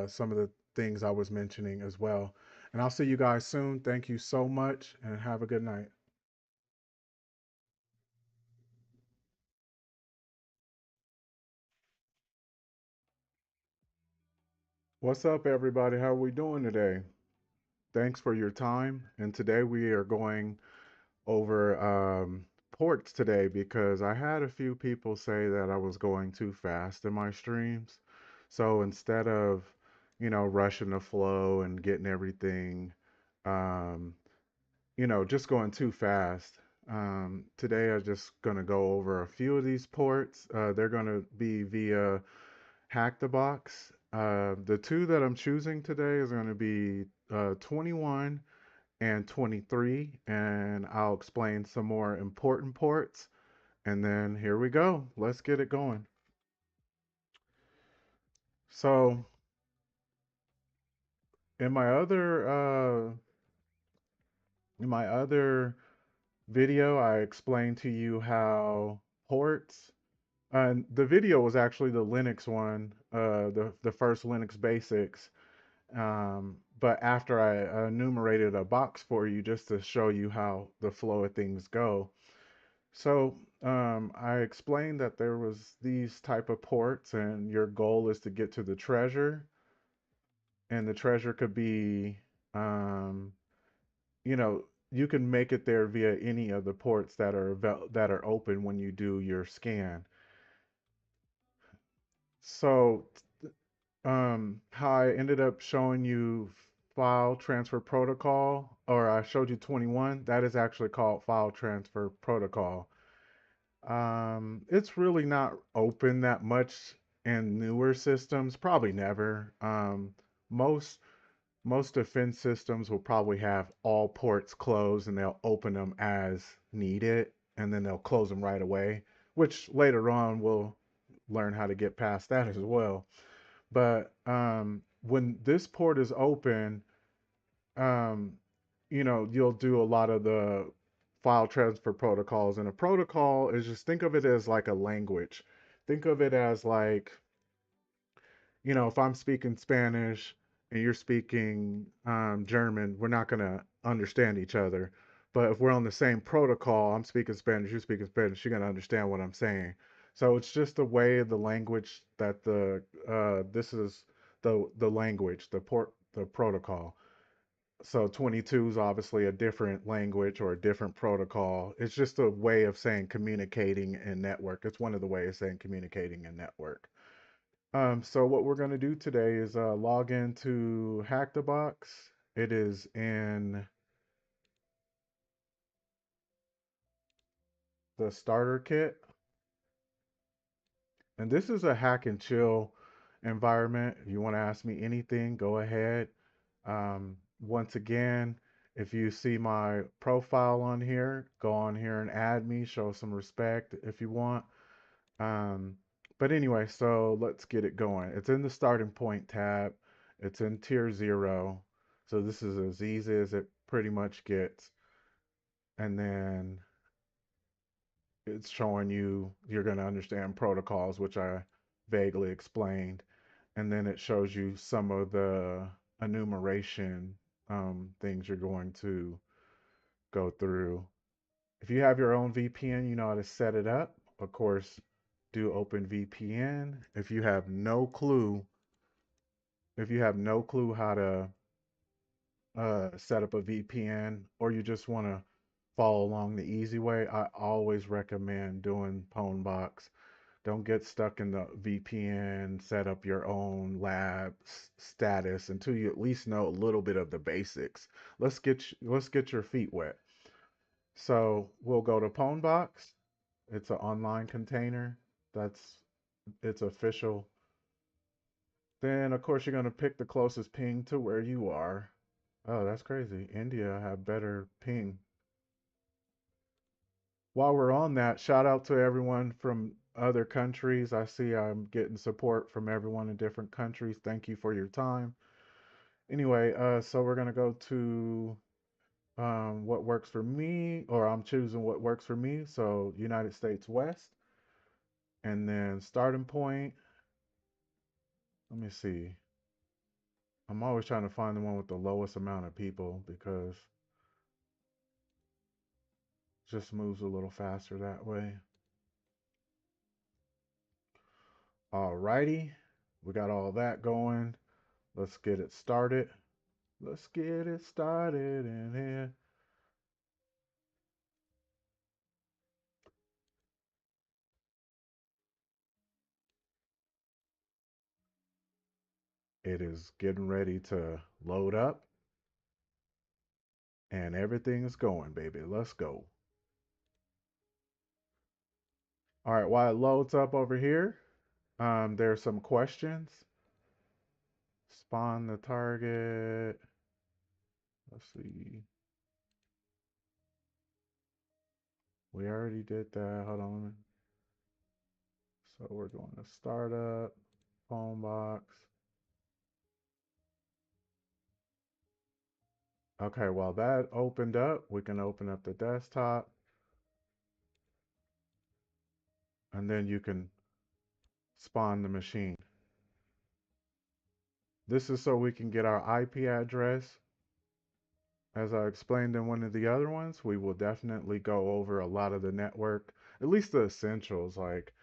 some of the things I was mentioning as well. And I'll see you guys soon. Thank you so much and have a good night. What's up, everybody? How are we doing today? Thanks for your time. And today we are going over ports today because I had a few people say that I was going too fast in my streams. So instead of, rushing the flow and getting everything, um, just going too fast, today I'm just going to go over a few of these ports. They're going to be via Hack the Box. The two that I'm choosing today is going to be 21 and 23, and I'll explain some more important ports. And then here we go. Let's get it going. So, in my other video, I explained to you how ports. And the video was actually the Linux one, the first Linux basics. But after I enumerated a box for you just to show you how the flow of things go. So I explained that there was these type of ports, and your goal is to get to the treasure, and the treasure could be, um, you know, you can make it there via any of the ports that are open when you do your scan. So how I ended up showing you file transfer protocol, or I showed you 21, that is actually called file transfer protocol. It's really not open that much in newer systems, probably never. Most most defense systems will probably have all ports closed and they'll open them as needed and then they'll close them right away, which later on we'll learn how to get past that as well. But when this port is open, um, you'll do a lot of the file transfer protocols. And a protocol is just think of it as like a language. Think of it as like, if I'm speaking Spanish and you're speaking German, we're not going to understand each other. But if we're on the same protocol, I'm speaking Spanish, you're speaking Spanish, you're going to understand what I'm saying. So it's just the way of the language that this is the language, the protocol. So 22 is obviously a different language or a different protocol. It's just a way of saying communicating and network. It's one of the ways of saying communicating and network. So what we're going to do today is log into Hack the Box. It is in the starter kit. And this is a hack and chill environment. If you want to ask me anything, go ahead. Once again, if you see my profile on here, go on here and add me, show some respect if you want. Um, but anyway, so let's get it going. It's in the starting point tab. It's in tier 0. So this is as easy as it pretty much gets. And then it's showing you you're going to understand protocols, which I vaguely explained. And then it shows you some of the enumeration things you're going to go through. If you have your own VPN, you know how to set it up. Of course, do open VPN. If you have no clue how to set up a VPN, or you just want to follow along the easy way, I always recommend doing Pwnbox. Don't get stuck in the VPN, set up your own lab status until you at least know a little bit of the basics. Let's get your feet wet. So we'll go to Pwnbox. It's an online container. That's it's official. Then of course you're gonna pick the closest ping to where you are. Oh, that's crazy. India have better ping. While we're on that, shout out to everyone from other countries. I see I'm getting support from everyone in different countries. Thank you for your time. Anyway, so we're gonna go to what works for me, or I'm choosing what works for me. So United States West, and then starting point. Let me see. I'm always trying to find the one with the lowest amount of people because it just moves a little faster that way. Alrighty, we got all that going. Let's get it started. Let's get it started in here. It is getting ready to load up and everything is going, baby. Let's go. All right, while it loads up over here, there's some questions. Spawn the target. Let's see. We already did that. Hold on. So we're going to startup, phone box. Okay, while that opened up, we can open up the desktop and then you can spawn the machine. This is so we can get our IP address. As I explained in one of the other ones, we will definitely go over a lot of the network, at least the essentials. Like,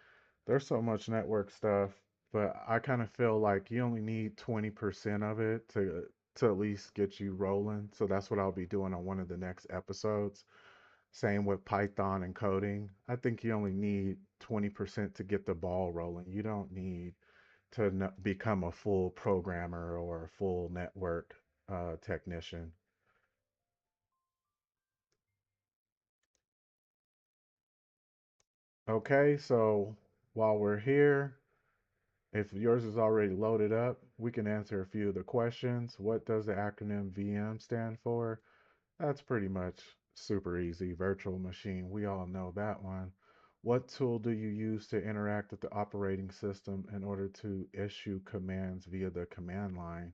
there's so much network stuff, but I kind of feel like you only need 20% of it to at least get you rolling. So that's what I'll be doing on one of the next episodes. Same with Python and coding. I think you only need 20% to get the ball rolling. You don't need to become a full programmer or a full network technician. Okay, so while we're here, if yours is already loaded up, we can answer a few of the questions. What does the acronym VM stand for? That's pretty much super easy. Virtual machine, we all know that one. What tool do you use to interact with the operating system in order to issue commands via the command line,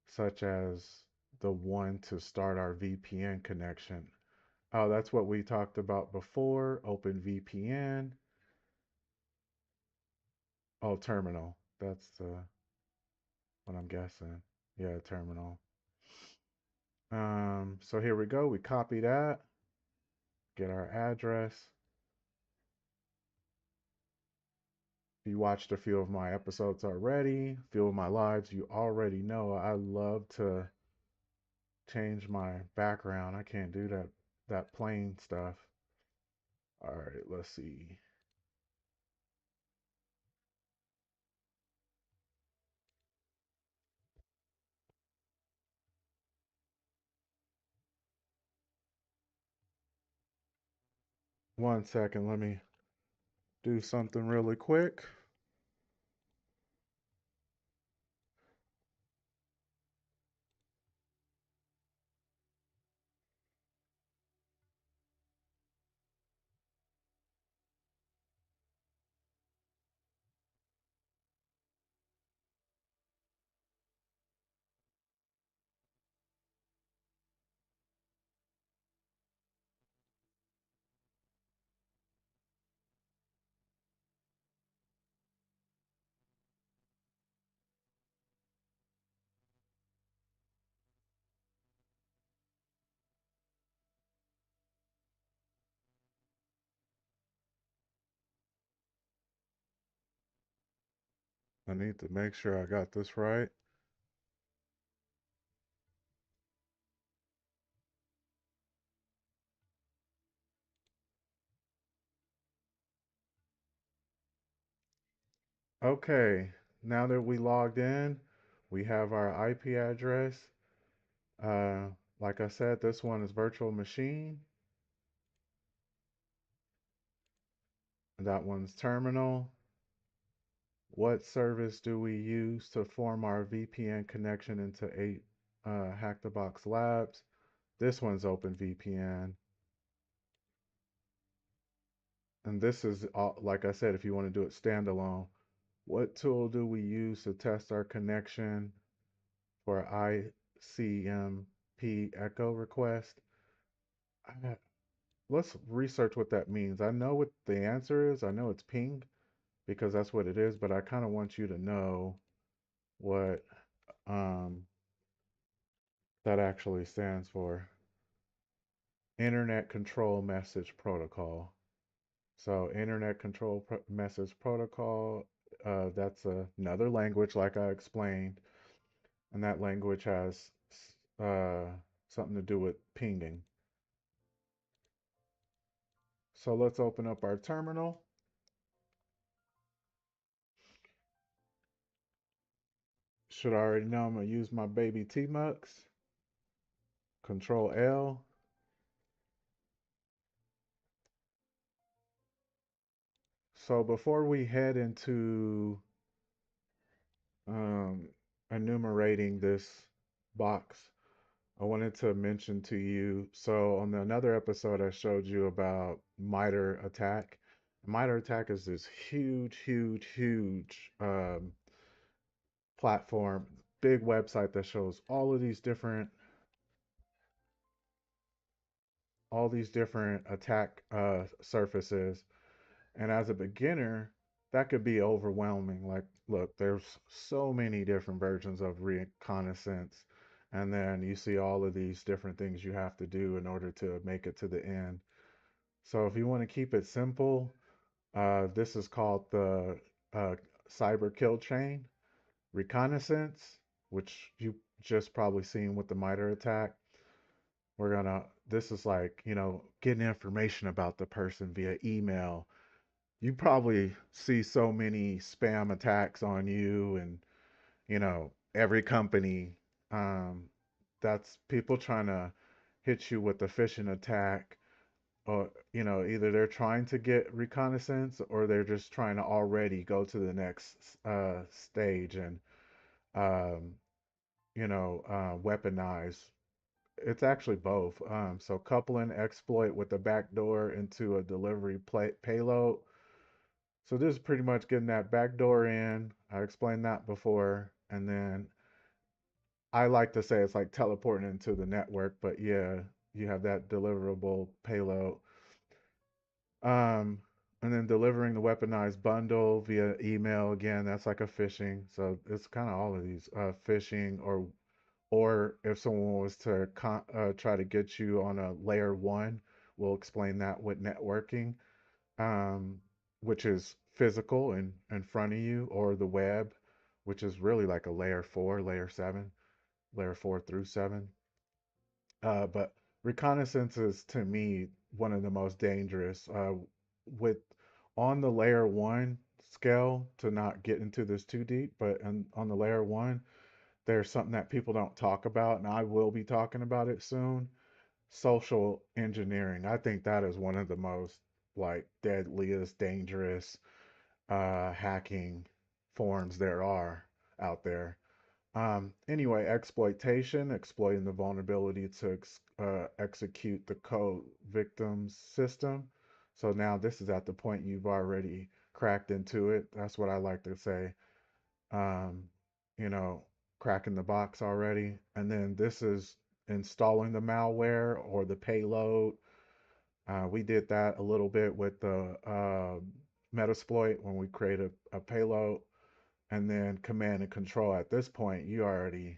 such as the one to start our VPN connection? Oh, that's what we talked about before. Open VPN. Oh, terminal. That's what I'm guessing. Yeah, terminal. So here we go. We copy that, get our address. If you watched a few of my episodes already, a few of my lives, you already know I love to change my background. I can't do that plain stuff. All right, let's see. One second, let me do something really quick. I need to make sure I got this right. Okay, now that we logged in, we have our IP address. Uh, like I said, this one is virtual machine. That one's terminal. What service do we use to form our VPN connection into 8 Hack the Box labs? This one's OpenVPN. And this is, like I said, if you want to do it standalone. What tool do we use to test our connection for ICMP echo request? I, let's research what that means. I know what the answer is. I know it's ping because that's what it is, but I kind of want you to know what um, that actually stands for. Internet Control Message Protocol. So, Internet Control Message Protocol, that's another language, like I explained, and that language has uh, something to do with pinging. So, let's open up our terminal. Should I already know I'm going to use my baby Tmux. Control L. So, before we head into um, enumerating this box, I wanted to mention to you. So on another episode, I showed you about MITRE ATT&CK. MITRE ATT&CK is this huge, huge, huge platform, big website that shows all these different attack surfaces. And as a beginner, that could be overwhelming. Like, look, there's so many different versions of reconnaissance. And then you see all of these different things you have to do in order to make it to the end. So if you want to keep it simple, this is called the uh, cyber kill chain reconnaissance, which you just probably seen with the MITRE attack. This is like, getting information about the person via email. You probably see so many spam attacks on you and, every company. Um, that's people trying to hit you with a phishing attack, or, either they're trying to get reconnaissance or they're just trying to already go to the next stage and, um, weaponize. It's actually both. So coupling exploit with a backdoor into a delivery payload. So this is pretty much getting that backdoor in. I explained that before. And then I like to say it's like teleporting into the network, but yeah, you have that deliverable payload. Um, and then delivering the weaponized bundle via email again, that's like a phishing. So it's kind of all of these phishing, or if someone was to try to get you on a layer one, we'll explain that with networking, um, which is physical and in front of you, or the web, which is really like a layer four, layer seven, layer four through seven. But reconnaissance is to me one of the most dangerous. With on the layer one scale, to not get into this too deep, but on the layer one, there's something that people don't talk about, and I will be talking about it soon. Social engineering. I think that is one of the most like deadliest, dangerous hacking forms there are out there. Anyway, exploitation, exploiting the vulnerability to execute the code victim's system. So now this is at the point you've already cracked into it. That's what I like to say. Um, you know, cracking the box already. And then this is installing the malware or the payload. We did that a little bit with the Metasploit when we created a payload, and then command and control. At this point, you're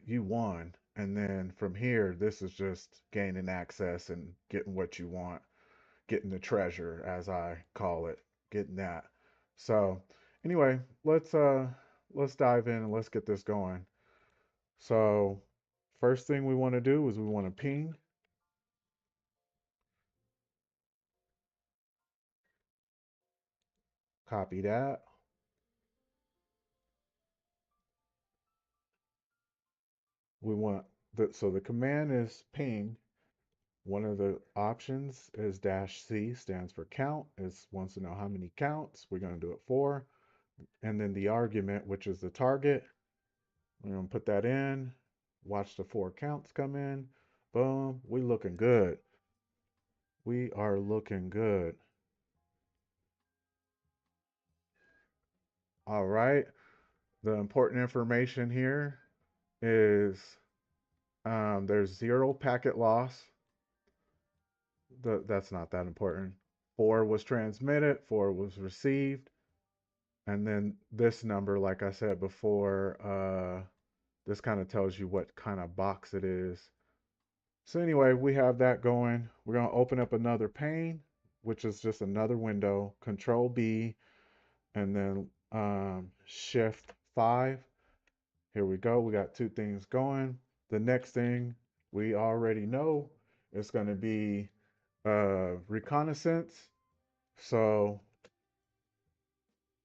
you won, and then from here, this is just gaining access and getting what you want, getting the treasure, as I call it, getting that. So, anyway, let's dive in and let's get this going. So, first thing we want to do is we want to ping. Copy that. We want so the command is ping. One of the options is -C, stands for count. It wants to know how many counts. We're going to do it 4. And then the argument, which is the target, we're going to put that in. Watch the 4 counts come in. Boom. We looking good. We are looking good. All right. The important information here is there's 0 packet loss. That's not that important. 4 was transmitted, 4 was received. And then this number, like I said before, this kind of tells you what kind of box it is. So anyway, we have that going. We're going to open up another pane, which is just another window. Control B, and then Shift 5. Here we go. We got 2 things going. The next thing we already know is going to be reconnaissance. So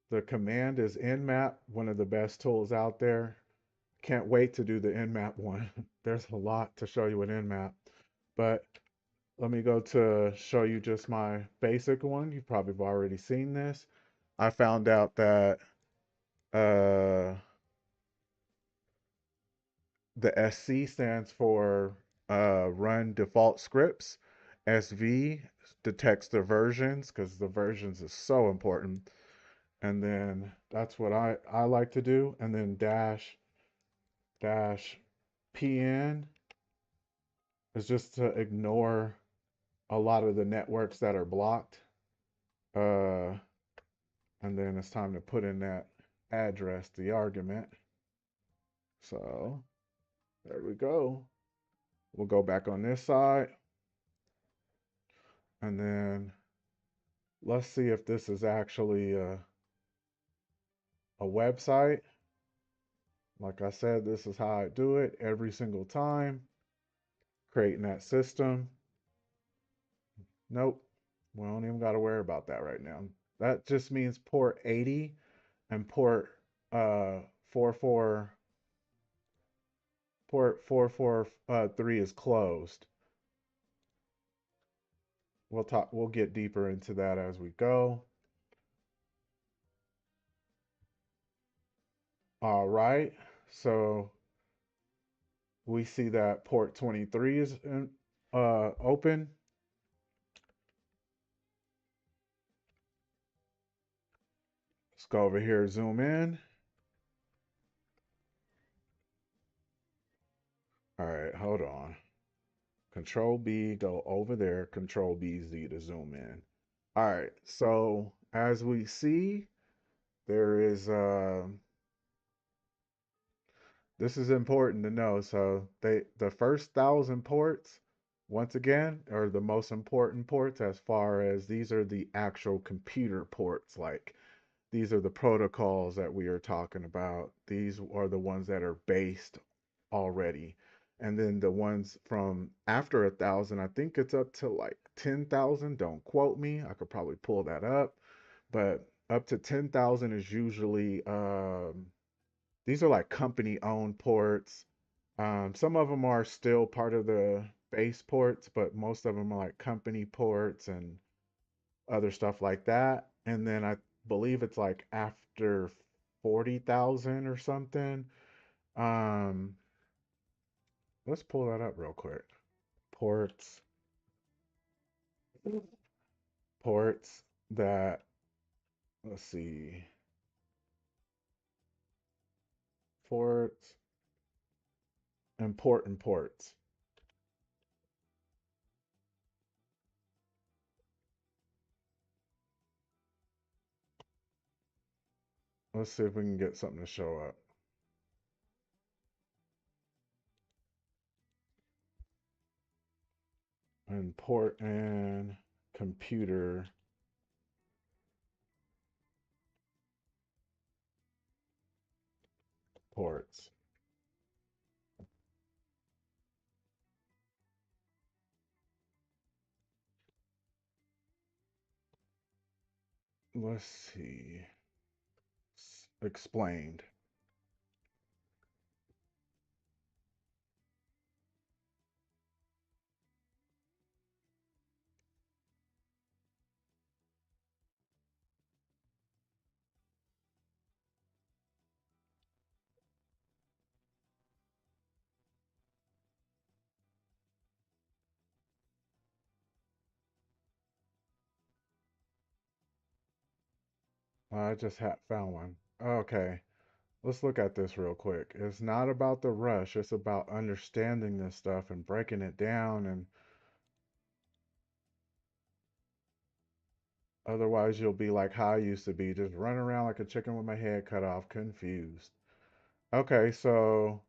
the command is nmap, one of the best tools out there. Can't wait to do the nmap one. There's a lot to show you with nmap, but let me go to show you just my basic one. You probably have already seen this. I found out that uh, the SC stands for run default scripts. SV detects the versions because the versions is so important. And then that's what I like to do. And then dash PN is just to ignore a lot of the networks that are blocked. Uh, and then it's time to put in that address, the argument. So there we go. We'll go back on this side. And then let's see if this is actually a website. Like I said, this is how I do it every single time. Creating that system. Nope. We don't even got to worry about that right now. That just means port 80 and port 44 port 443 is closed. We'll get deeper into that as we go. All right. So we see that port 23 is open. Let's go over here, zoom in. All right, hold on. Control B, go over there. Control B Z to zoom in. All right, so as we see, there is this is important to know. So the first 1,000 ports, once again, are the most important ports as far as these are the actual computer ports. Like these are the protocols that we are talking about. These are the ones that are based already. And then the ones from after 1,000, I think it's up to like 10,000. Don't quote me. I could probably pull that up. But up to 10,000 is usually these are like company owned ports. Some of them are still part of the base ports, but most of them are like company ports and other stuff like that. And then I believe it's like after 40,000 or something. Um, let's pull that up real quick. Ports, ports that, let's see, ports, important ports. Let's see if we can get something to show up. Important computer ports. let's see. Explained. I just found one. Okay, let's look at this real quick. It's not about the rush, it's about understanding this stuff and breaking it down. And otherwise, you'll be like how I used to be, just running around like a chicken with my head cut off, confused. Okay, so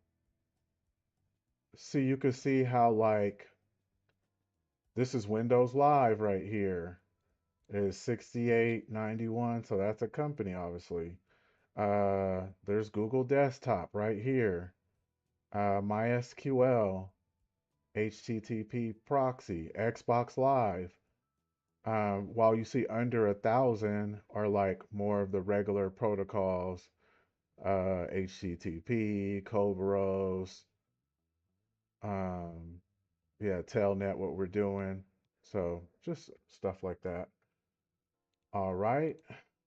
see, you can see how, like, this is Windows Live right here. It's 6891, so that's a company, obviously. There's Google Desktop right here. MySQL, HTTP proxy, Xbox Live. While you see under 1,000 are like more of the regular protocols, HTTP, Cobros, um, yeah, Telnet, what we're doing. So just stuff like that. All right.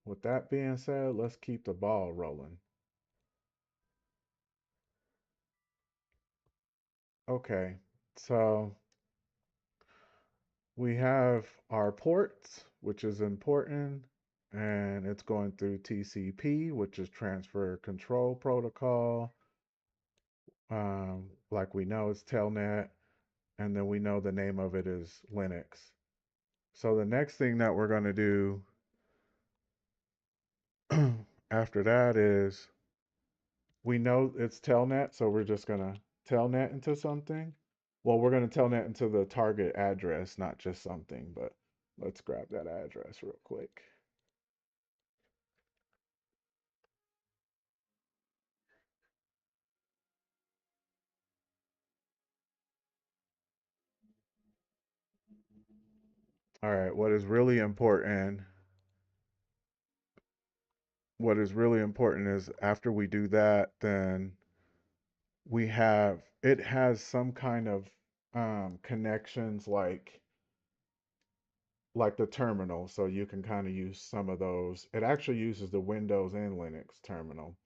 With that being said, let's keep the ball rolling. Okay. So we have our ports, which is important, and it's going through TCP, which is Transfer Control Protocol. Like we know it's Telnet, and then we know the name of it is Linux. So the next thing that we're going to do after that is we know it's Telnet, so we're just going to Telnet into something. Well, we're going to Telnet into the target address, not just something, but let's grab that address real quick. All right, what is really important is after we do that, then it has some kind of connections like the terminal, so you can kind of use some of those. It actually uses the Windows and Linux terminal.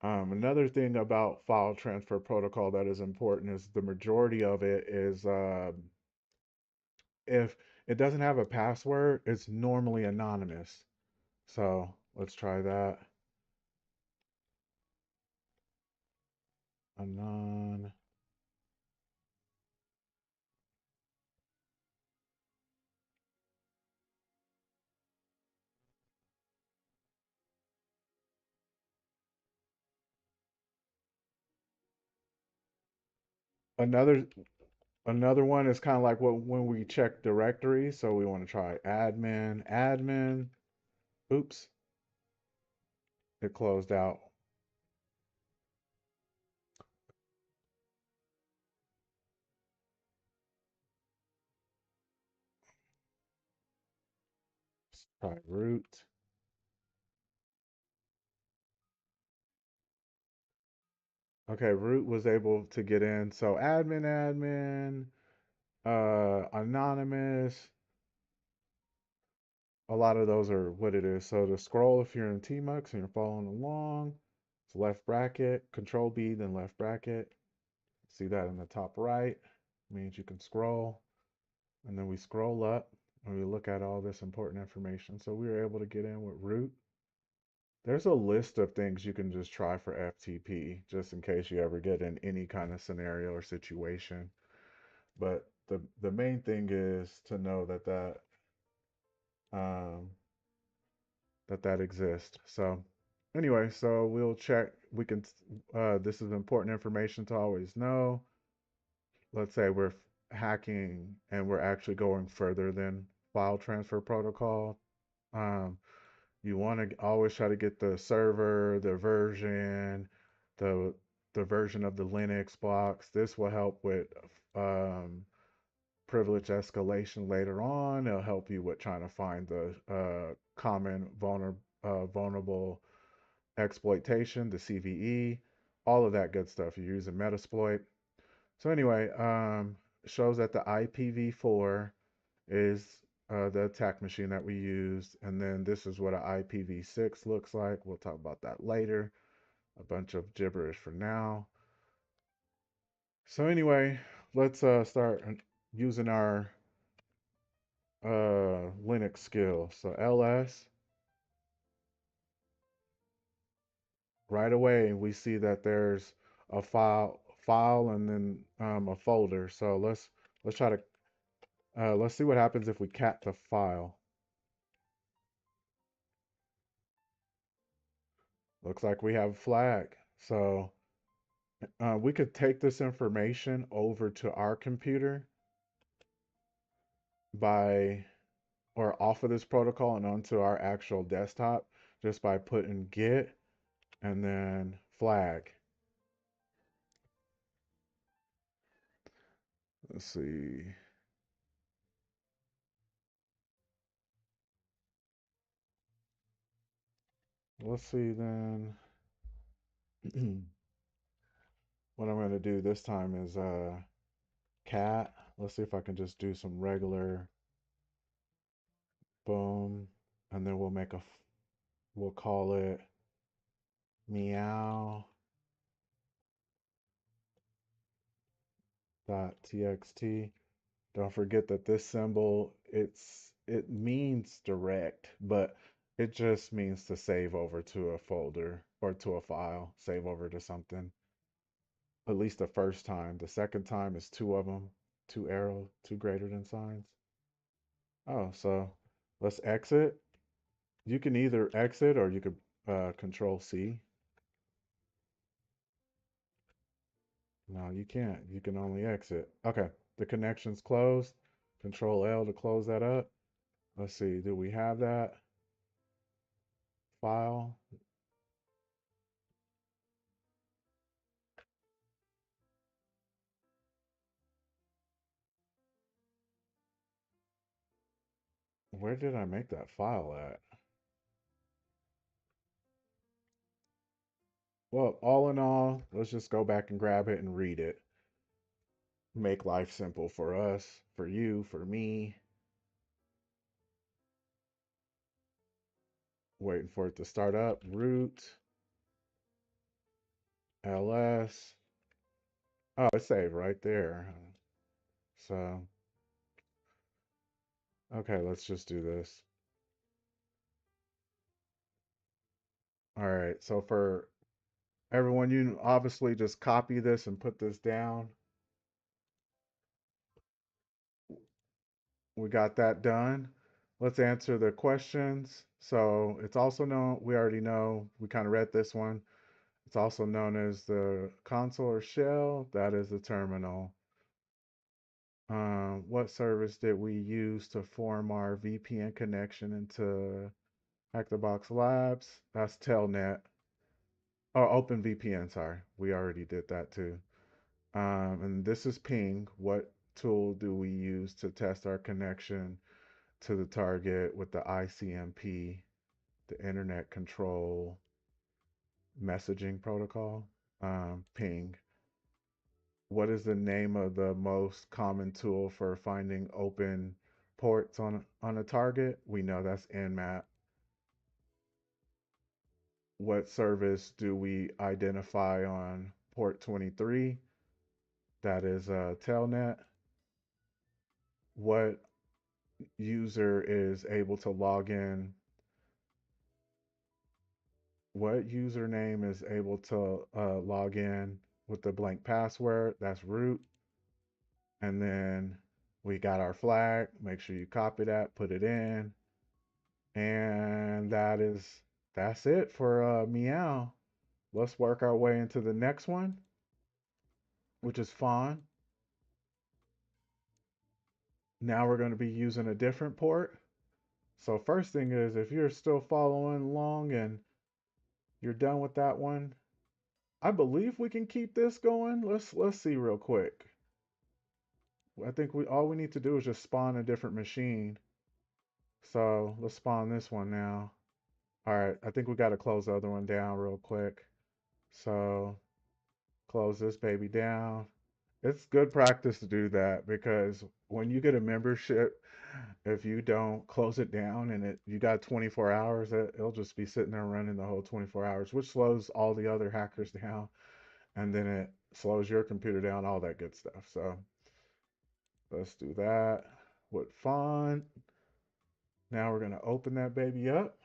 Another thing about file transfer protocol that is important is the majority of it is if it doesn't have a password, it's normally anonymous. So let's try that. Anon. Another Another one is kind of like what when we check directories. So we want to try admin. Oops, it closed out. Let's try root. Okay, root was able to get in. So admin, anonymous. A lot of those are what it is. So to scroll, if you're in Tmux and you're following along, it's left bracket, control B, then left bracket. See that in the top right, means you can scroll. And then we scroll up and we look at all this important information. So we were able to get in with root. There's a list of things you can just try for FTP, just in case you ever get in any kind of scenario or situation. But the main thing is to know um, that exists. So anyway, so we'll check. We can. This is important information to always know. Let's say we're hacking and we're actually going further than file transfer protocol. Um, you want to always try to get the server, the version of the Linux box. This will help with um, privilege escalation later on. It'll help you with trying to find the common vulnerable exploitation, the CVE, all of that good stuff. You're using Metasploit. So anyway, shows that the IPv4 is the attack machine that we used, and then this is what an IPv6 looks like. We'll talk about that later. A bunch of gibberish for now. So anyway, let's start using our Linux skills. So ls, right away we see that there's a file and then a folder. So let's try to let's see what happens if we cat the file. Looks like we have a flag. So we could take this information over to our computer by or off of this protocol and onto our actual desktop just by putting git and then flag. Let's see. Let's see then. What I'm going to do this time is cat. Let's see if I can just do some regular boom, and then we'll call it meow dot txt. Don't forget that this symbol it means direct, but it just means to save over to a folder or to a file, save over to something. At least the first time. The second time is two of them, two arrow, two greater than signs. Oh, so let's exit. You can either exit or you could control C. No, you can't. You can only exit. Okay, the connection's closed. Control L to close that up. Let's see, do we have that file? Where did I make that file at? Well, all in all, let's just go back and grab it and read it. Make life simple for us, for you, for me. Waiting for it to start up. Root, ls. Oh, it's saved right there. So, okay, let's just do this. All right, so for everyone, you obviously just copy this and put this down. We got that done. Let's answer the questions. So it's also known, we already know, we kind of read this one. It's also known as the console or shell. That is the terminal. What service did we use to form our VPN connection into Hack the Box Labs? That's Telnet. Oh, OpenVPN, sorry. We already did that too. And this is ping. What tool do we use to test our connection to the target with the ICMP, the Internet Control Messaging Protocol? Ping. What is the name of the most common tool for finding open ports on a target? We know that's Nmap. What service do we identify on port 23? That is Telnet. What user is able to log in? What username is able to log in with the blank password? That's root. And then we got our flag. Make sure you copy that, put it in. And that's it for meow. Let's work our way into the next one, which is fawn. Now we're going to be using a different port. So first thing is if you're still following along and you're done with that one, I believe we can keep this going. Let's see real quick. I think we all we need to do is just spawn a different machine. So let's spawn this one now. All right, I think we got to close the other one down real quick. So close this baby down. It's good practice to do that because when you get a membership, if you don't close it down and you got 24 hours, it'll just be sitting there running the whole 24 hours, which slows all the other hackers down, and then it slows your computer down, all that good stuff. So let's do that with font. Now we're gonna open that baby up,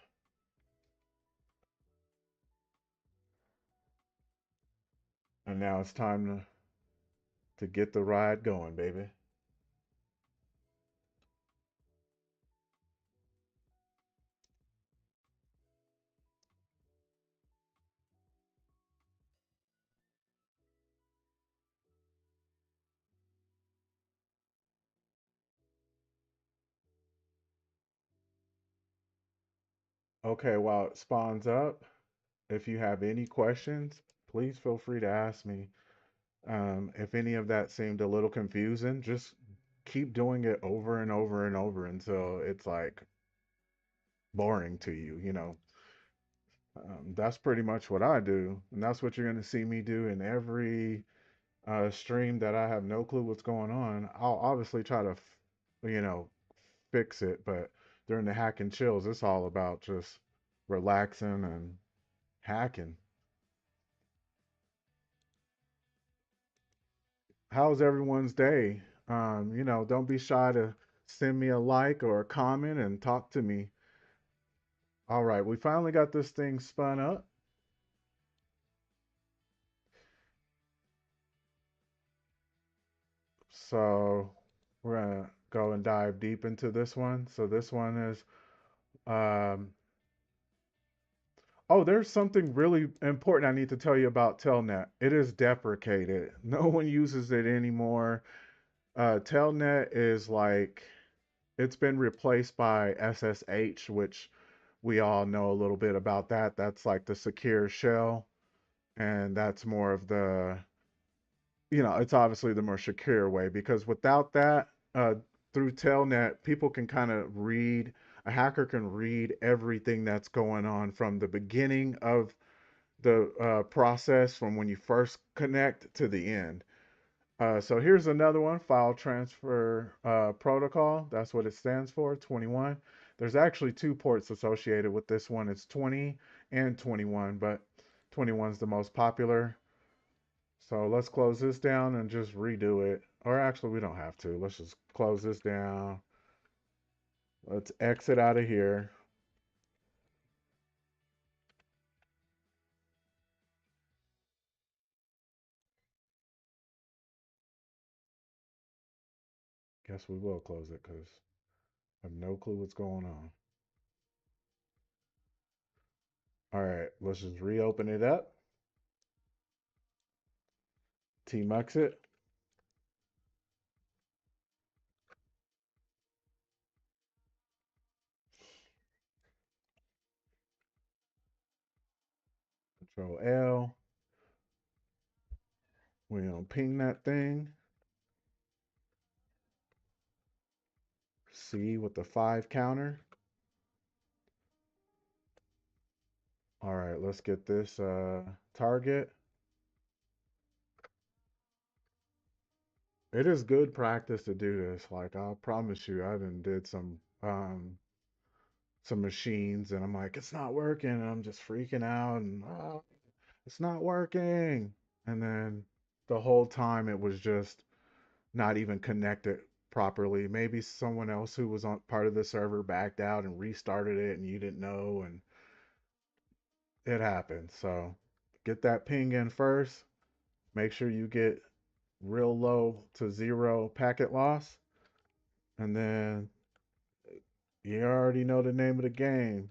and now it's time to get the ride going, baby. Okay, while it spawns up, if you have any questions, please feel free to ask me. If any of that seemed a little confusing, just keep doing it over and over and over until it's like boring to you, you know. That's pretty much what I do, and that's what you're going to see me do in every stream that I have no clue what's going on. I'll obviously try to, you know, fix it, but during the hack and chills, it's all about just relaxing and hacking. How's everyone's day? Don't be shy to send me a like or a comment and talk to me. All right, we finally got this thing spun up. So we're gonna go and dive deep into this one. So this one is, um, oh, there's something really important I need to tell you about Telnet. It is deprecated. No one uses it anymore. Telnet is like, it's been replaced by SSH, which we all know a little bit about that. That's like the secure shell, and that's more of the, it's obviously the more secure way because without that, through Telnet, people can kind of read, a hacker can read everything that's going on from the beginning of the process from when you first connect to the end. So here's another one, file transfer protocol. That's what it stands for, 21. There's actually two ports associated with this one. It's 20 and 21, but 21 is the most popular. So let's close this down and just redo it. Or actually, we don't have to. Let's just close this down. Let's exit out of here. Guess we will close it because I have no clue what's going on. All right, let's just reopen it up. Team exit. Control L. We're gonna ping that thing. C with the 5 counter. All right, let's get this target. It is good practice to do this. Like I promise you, I done did some machines and I'm like, it's not working. And I'm just freaking out and it's not working. And then the whole time it was just not even connected properly. Maybe someone else who was on part of the server backed out and restarted it and you didn't know and it happened. So get that ping in first. Make sure you get real low to zero packet loss. And then you already know the name of the game.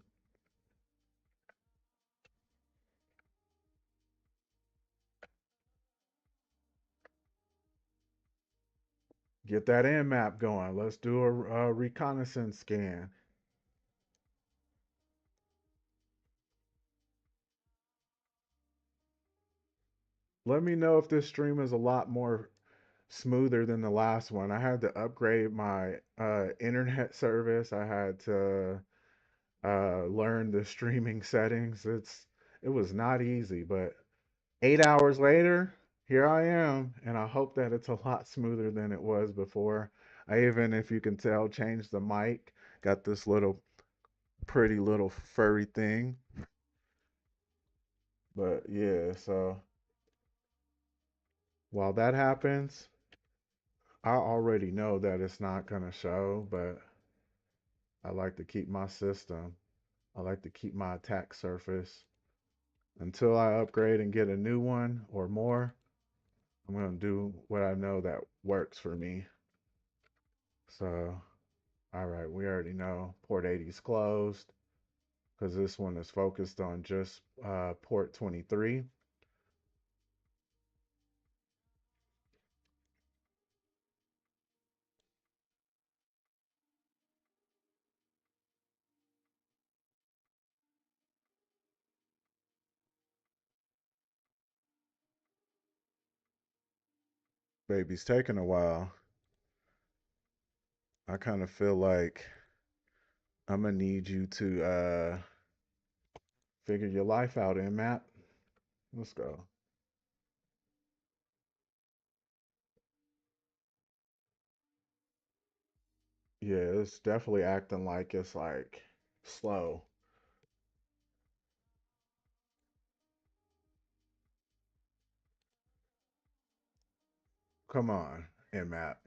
Get that Nmap going. Let's do a reconnaissance scan. Let me know if this stream is a lot more smoother than the last one. I had to upgrade my internet service. I had to learn the streaming settings. It was not easy, but 8 hours later, here I am, and I hope that it's a lot smoother than it was before. I even, if you can tell, changed the mic. Got this little pretty little furry thing. But yeah, so while that happens, I already know that it's not gonna show, but I like to keep my system. I like to keep my attack surface until I upgrade and get a new one or more. I'm gonna do what I know that works for me. So, all right, we already know port 80 is closed because this one is focused on just port 23. Baby's taking a while. I kind of feel like I'm gonna need you to figure your life out in map. Let's go. Yeah, it's definitely acting like it's like slow. Come on, in map.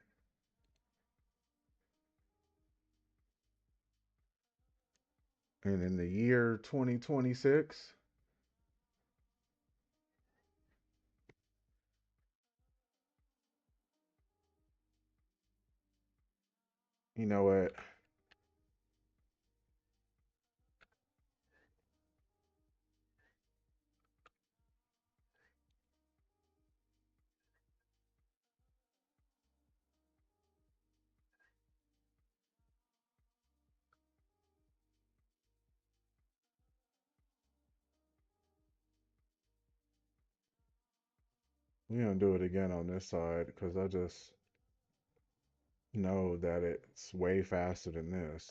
And in the year 2026, you know what? We're gonna do it again on this side because I just know that it's way faster than this.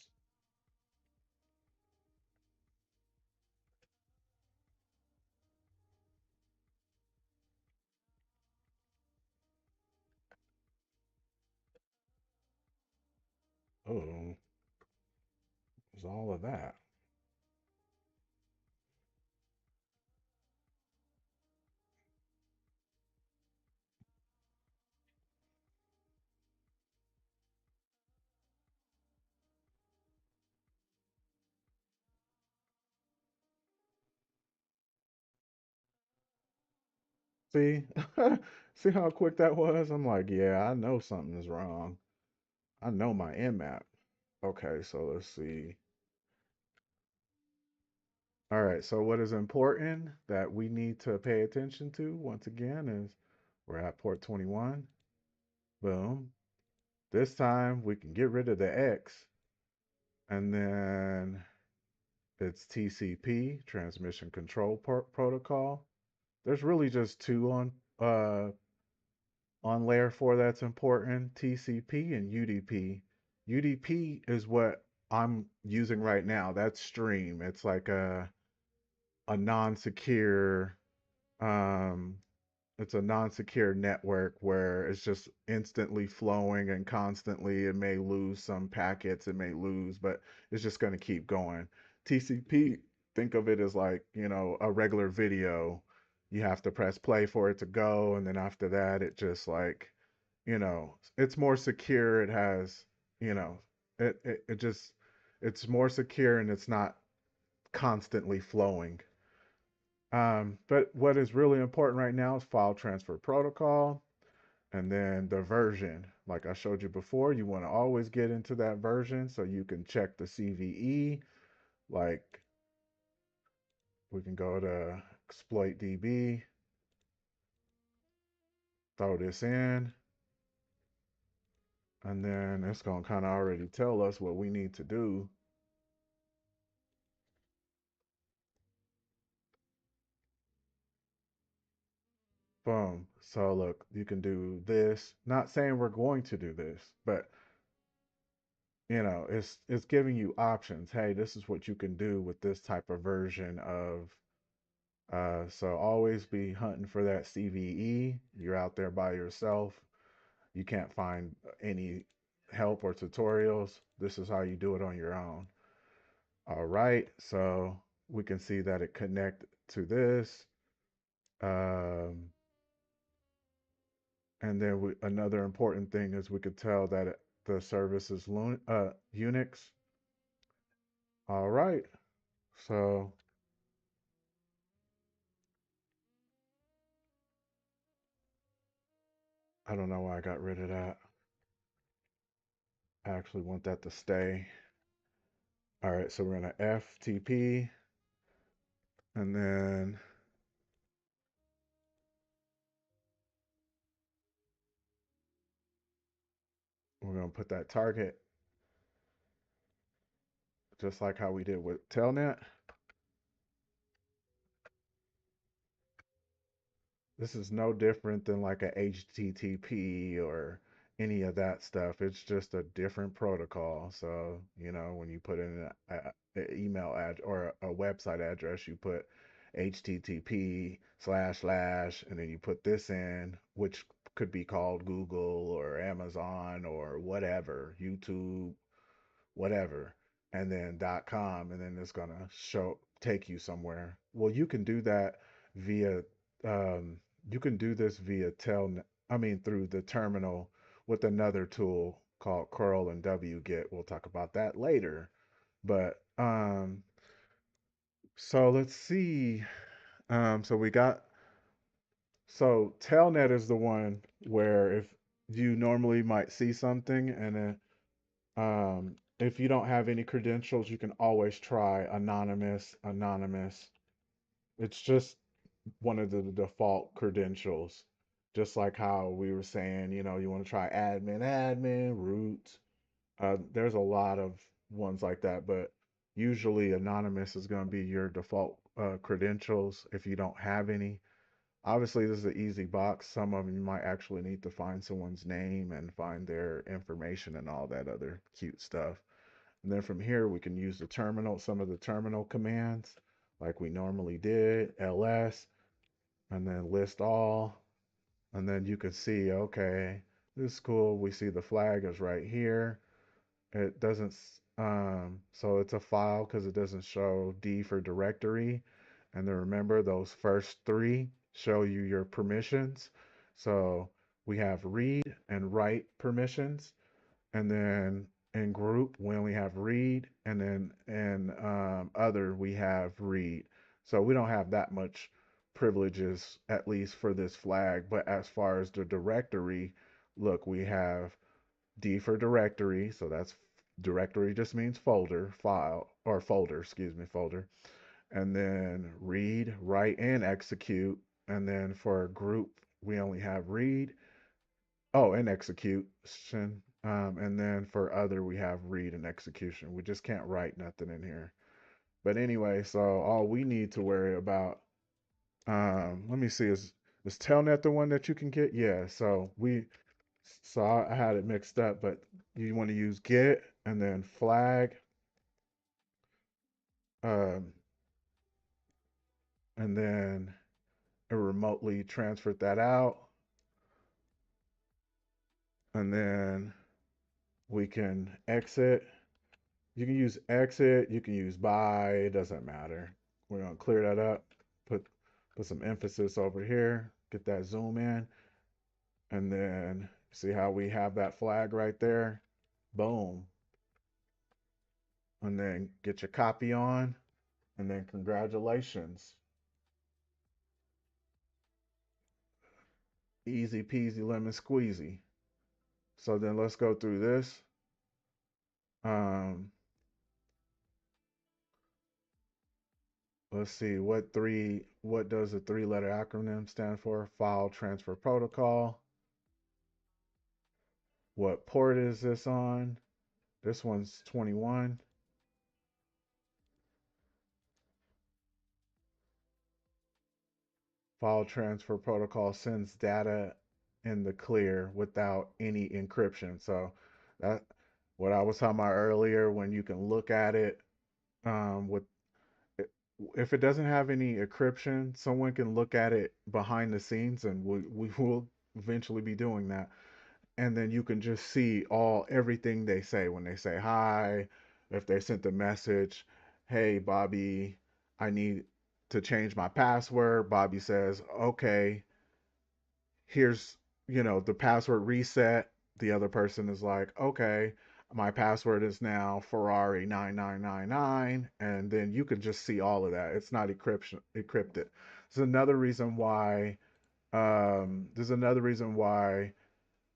Oh, it's all of that. See? See how quick that was? I'm like, yeah, I know something is wrong. I know my map. Okay, so let's see. All right, so what is important that we need to pay attention to once again is we're at port 21. Boom. This time we can get rid of the X and then it's TCP, Transmission Control Protocol. There's really just two on layer 4 that's important, TCP and UDP. UDP is what I'm using right now. That's Stream. It's like a non-secure um it's a non-secure network where it's just instantly flowing and constantly it may lose some packets, it may lose, but it's just going to keep going. TCP, think of it as like, a regular video. You have to press play for it to go, and then after that, it just like, it's more secure. It has, you know, it just, it's more secure and it's not constantly flowing. But what is really important right now is file transfer protocol and then the version. Like I showed you before, you want to always get into that version so you can check the CVE. Like we can go to exploit DB, throw this in, and then it's going to kind of already tell us what we need to do. Boom. So look, you can do this. Not saying we're going to do this, but it's giving you options. Hey, this is what you can do with this type of version of so always be hunting for that CVE. You're out there by yourself. You can't find any help or tutorials. This is how you do it on your own. All right, so we can see that it connect to this. Um, and then another important thing is we could tell that the service is Unix. All right, so I don't know why I got rid of that. I actually want that to stay. All right, so we're gonna FTP and then we're gonna put that target just like how we did with Telnet. This is no different than like a HTTP or any of that stuff. It's just a different protocol. So, when you put in an email ad or a website address, you put HTTP slash slash, and then you put this in, which could be called Google or Amazon or whatever, YouTube, whatever, and then .com, and then it's gonna take you somewhere. Well, you can do that via um, you can do this via through the terminal with another tool called curl and wget. We'll talk about that later. But so let's see. So we got so telnet is the one where if you normally might see something and then if you don't have any credentials, you can always try anonymous, anonymous. It's just one of the default credentials. Just like how we were saying, you want to try admin, admin, root. There's a lot of ones like that, but usually anonymous is going to be your default credentials if you don't have any. Obviously, this is an easy box. Some of them you might actually need to find someone's name and find their information and all that other cute stuff. And then from here, we can use the terminal, some of the terminal commands like we normally did, ls, and then list all. And then you can see, okay, this is cool. We see the flag is right here. It doesn't, so it's a file because it doesn't show D for directory. And then remember, those first three show you your permissions. So we have read and write permissions. And then in group, we only have read. And then in other, we have read. So we don't have that much privileges, at least for this flag. But as far as the directory, look, we have D for directory, so that's directory just means folder, file, or folder, excuse me, folder. And then read, write, and execute. And then for group, we only have read, oh, and execution. And then for other, we have read and execution. We just can't write nothing in here. But anyway, so all we need to worry about, let me see, is Telnet the one that you can get? Yeah, so I had it mixed up, but you want to use get and then flag, um, and then it remotely transferred that out, and then we can exit. You can use exit, you can use buy, it doesn't matter. We're gonna clear that up, put put some emphasis over here, get that zoom in, and then see how we have that flag right there. Boom. And then get your copy on, and then congratulations. Easy peasy lemon squeezy. So then let's go through this. Um, let's see what does the three-letter acronym stand for? File Transfer Protocol. What port is this on? This one's 21. File transfer protocol sends data in the clear without any encryption. So that what I was talking about earlier, when you can look at it with if it doesn't have any encryption, someone can look at it behind the scenes, and we will eventually be doing that. And then you can just see everything they say when they say hi, if they sent a message, hey Bobby, I need to change my password. Bobby says, okay, here's, the password reset. The other person is like, okay, my password is now Ferrari 9999, and then you can just see all of that. It's not encrypted. There's another reason why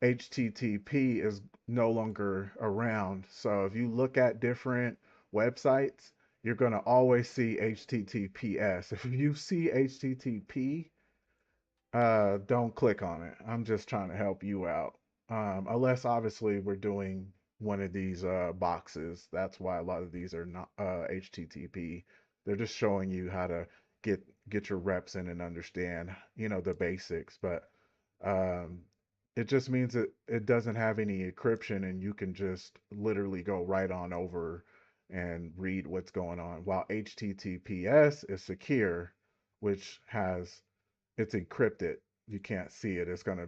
HTTP is no longer around. So if you look at different websites, you're going to always see HTTPS. If you see HTTP, don't click on it. I'm just trying to help you out. Unless obviously we're doing one of these boxes. That's why a lot of these are not HTTP. They're just showing you how to get get your reps in and understand, the basics. But um, it just means that it doesn't have any encryption, and you can just literally go right on over and read what's going on. While HTTPS is secure, which has it's encrypted. You can't see it. It's gonna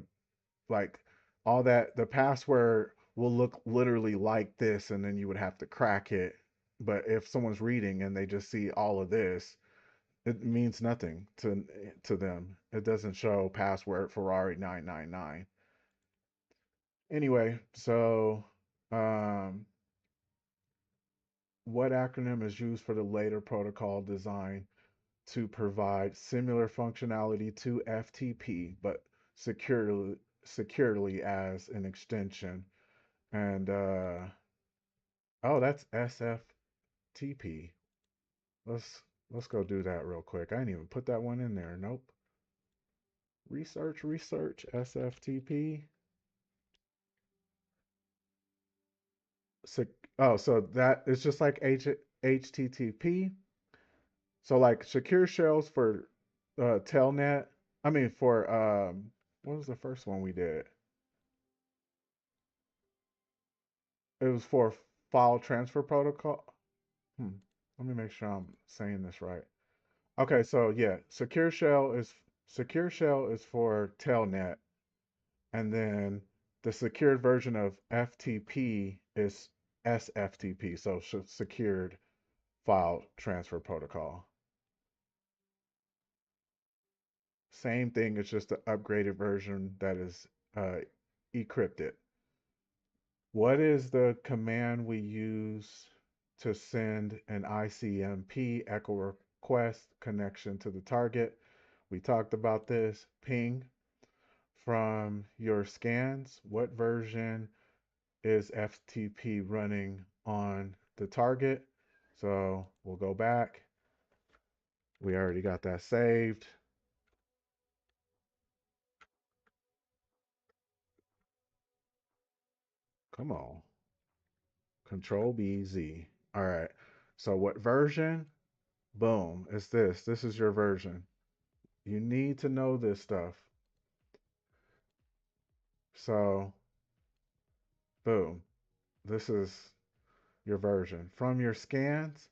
like all that. The password will look literally like this, and then you would have to crack it. But if someone's reading and they just see all of this, it means nothing to them. It doesn't show password Ferrari 999. Anyway, so um, what acronym is used for the later protocol design to provide similar functionality to FTP, but securely as an extension. And oh, that's SFTP. Let's go do that real quick. I didn't even put that one in there. Nope. Research SFTP. Oh, so that it's just like HTTP. So like secure shells for telnet. I mean for what was the first one we did? It was for file transfer protocol. Hmm. Let me make sure I'm saying this right. Okay, so yeah, secure shell is for telnet, and then the secured version of FTP is SFTP, so secured file transfer protocol. Same thing, it's just an upgraded version that is uh, encrypted. What is the command we use to send an ICMP echo request connection to the target? We talked about this. Ping from your scans. What version is FTP running on the target? So we'll go back. We already got that saved. Come on. Control B Z. All right. So what version? Boom. It's this. This is your version. You need to know this stuff. So, boom. This is your version. From your scans,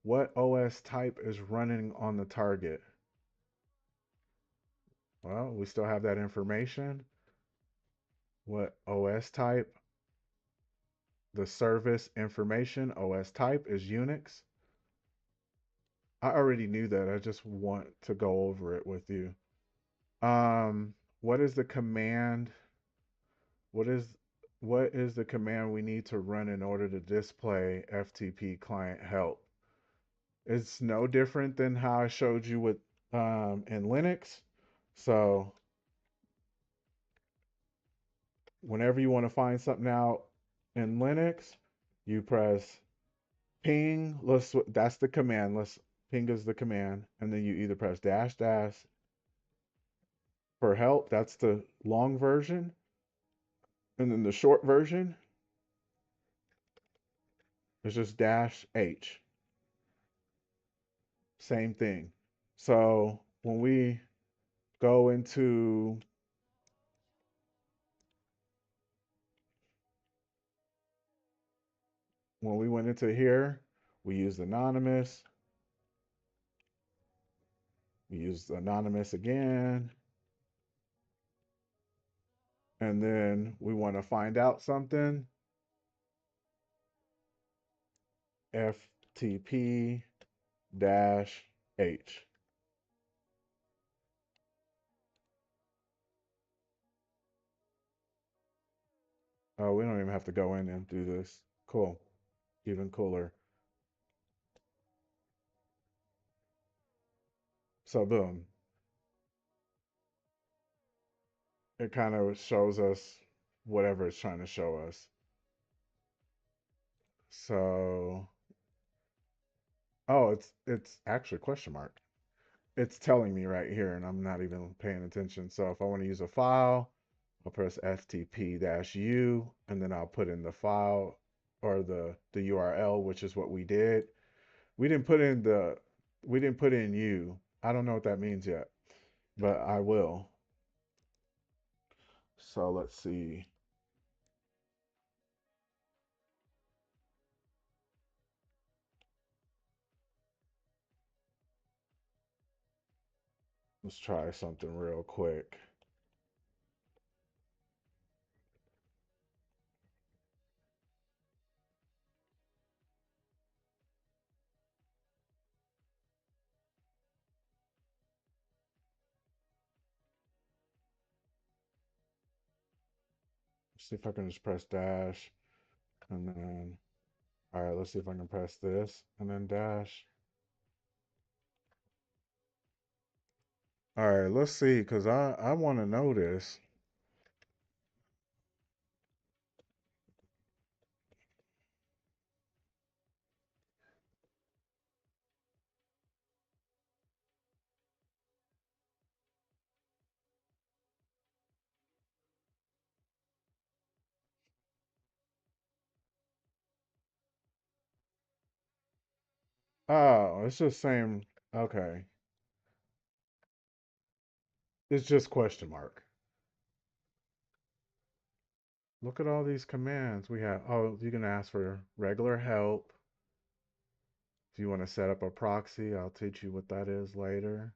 what OS type is running on the target? Well, we still have that information. What OS type? The service information OS type is Unix. I already knew that. I just want to go over it with you. What is the command? What is what is the command we need to run in order to display FTP client help? It's no different than how I showed you with in Linux. So whenever you want to find something out in Linux, you press ping. That's the command. Let's ping is the command, and then you either press dash dash for help. That's the long version, and then the short version is just dash h. Same thing. So when we go into when we went into here, we used anonymous. We used anonymous again. And then we want to find out something. FTP dash H. Oh, we don't even have to go in and do this. Cool. Even cooler. So boom. It kind of shows us whatever it's trying to show us. So, oh, it's actually question mark. It's telling me right here, and I'm not even paying attention. So if I want to use a file, I'll press FTP-U, and then I'll put in the file or the URL, which is what we did. We didn't put in the we didn't put in U. I don't know what that means yet, but I will. So let's see. Let's try something real quick. See if I can just press dash and then, all right, let's see if I can press this and then dash. All right, let's see, because I want to know this. Oh, it's just saying, okay. It's just question mark. Look at all these commands we have. Oh, you can ask for regular help. If you want to set up a proxy, I'll teach you what that is later.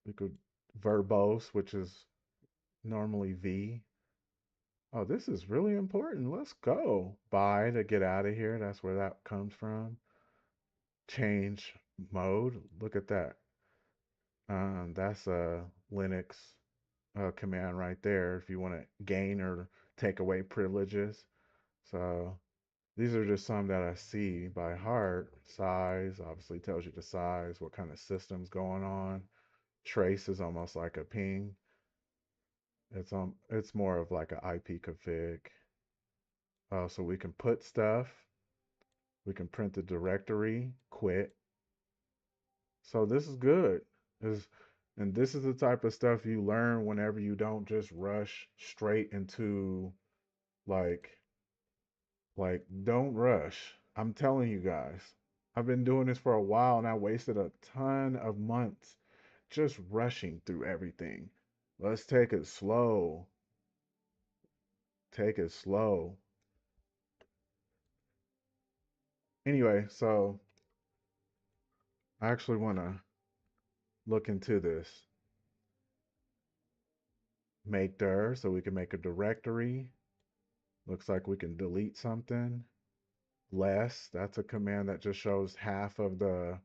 We could verbose, which is normally V. Oh, this is really important. Let's go. Buy to get out of here. That's where that comes from. Change mode. Look at that. That's a Linux command right there if you want to gain or take away privileges. So these are just some that I see by heart. Size obviously tells you the size, what kind of system's going on. Trace is almost like a ping. It's more of like an IP config. So we can put stuff. We can print the directory, quit. So this is good. This, and this is the type of stuff you learn whenever you don't just rush straight into like don't rush. I'm telling you guys. I've been doing this for a while and I wasted a ton of months just rushing through everything. Let's take it slow. Take it slow. Anyway, so I actually want to look into this. Make dir so we can make a directory. Looks like we can delete something. Less, that's a command that just shows half of the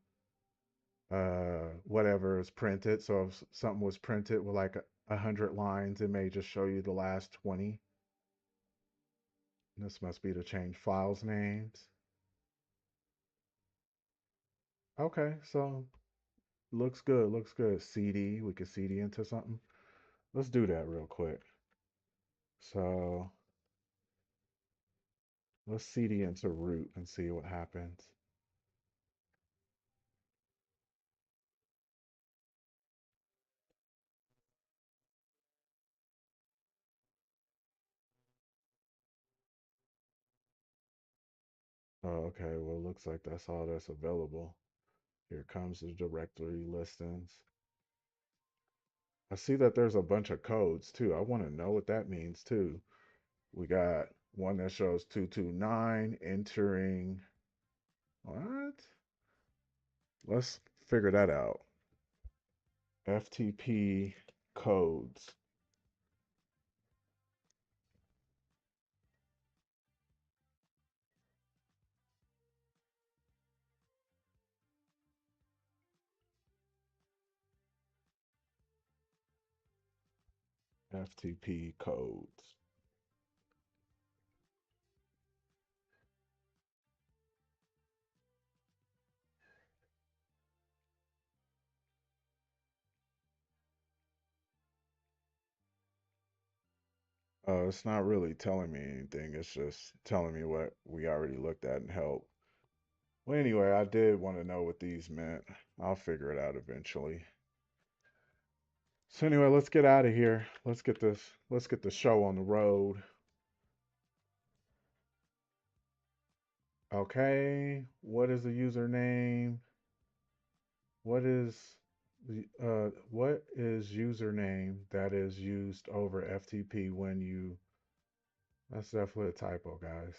whatever is printed. So if something was printed with like 100 lines, it may just show you the last 20. This must be to change files names. Okay, so looks good, looks good. CD, we could CD into something. Let's do that real quick. So let's CD into root and see what happens. Oh, okay, well, it looks like that's all that's available. Here comes the directory listings. I see that there's a bunch of codes too. I want to know what that means too. We got one that shows 229 entering. What? Let's figure that out. FTP codes. FTP codes. It's not really telling me anything. It's just telling me what we already looked at and helped. Well, anyway, I did want to know what these meant. I'll figure it out eventually. So anyway, let's get out of here. Let's get the show on the road. Okay, what is a username? What is what is username that is used over FTP when you that's definitely a typo, guys.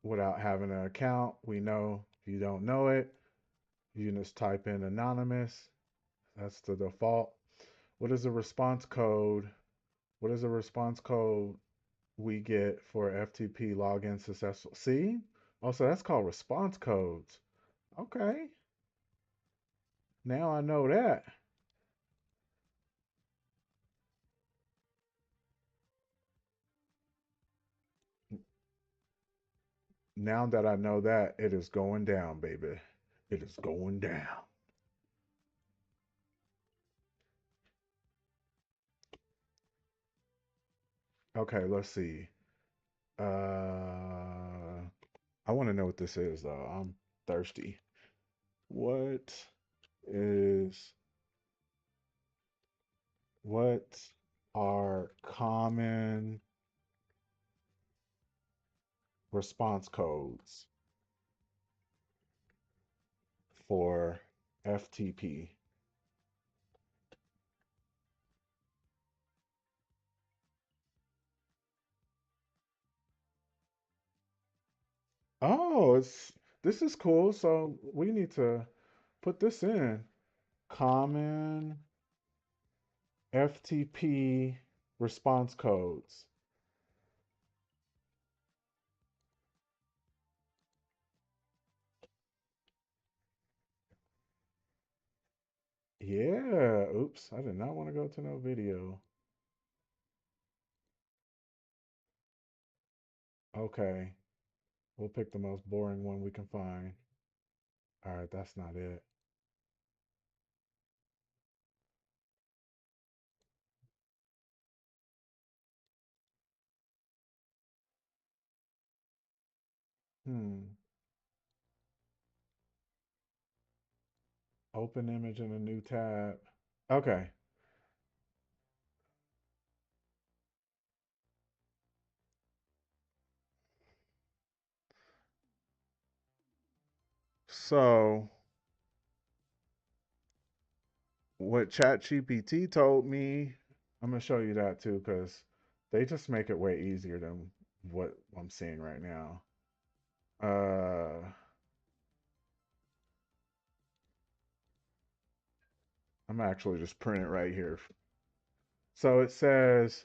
Without having an account, we know if you don't know it, you can just type in anonymous. That's the default. What is the response code? What is the response code we get for FTP login successful? See? Oh, so that's called response codes. Okay. Now I know that. Now that I know that, it is going down, baby. It is going down. Okay, let's see. I want to know what this is, though. I'm thirsty. What is what are common response codes for FTP? Oh, it's this is cool. So we need to put this in. Common FTP response codes. Yeah. Oops. I did not want to go to no video. Okay. We'll pick the most boring one we can find. All right. That's not it. Hmm. Open image in a new tab. Okay. So what ChatGPT told me, I'm gonna show you that too, because they just make it way easier than what I'm seeing right now. Uh, I'm actually just print it right here. So it says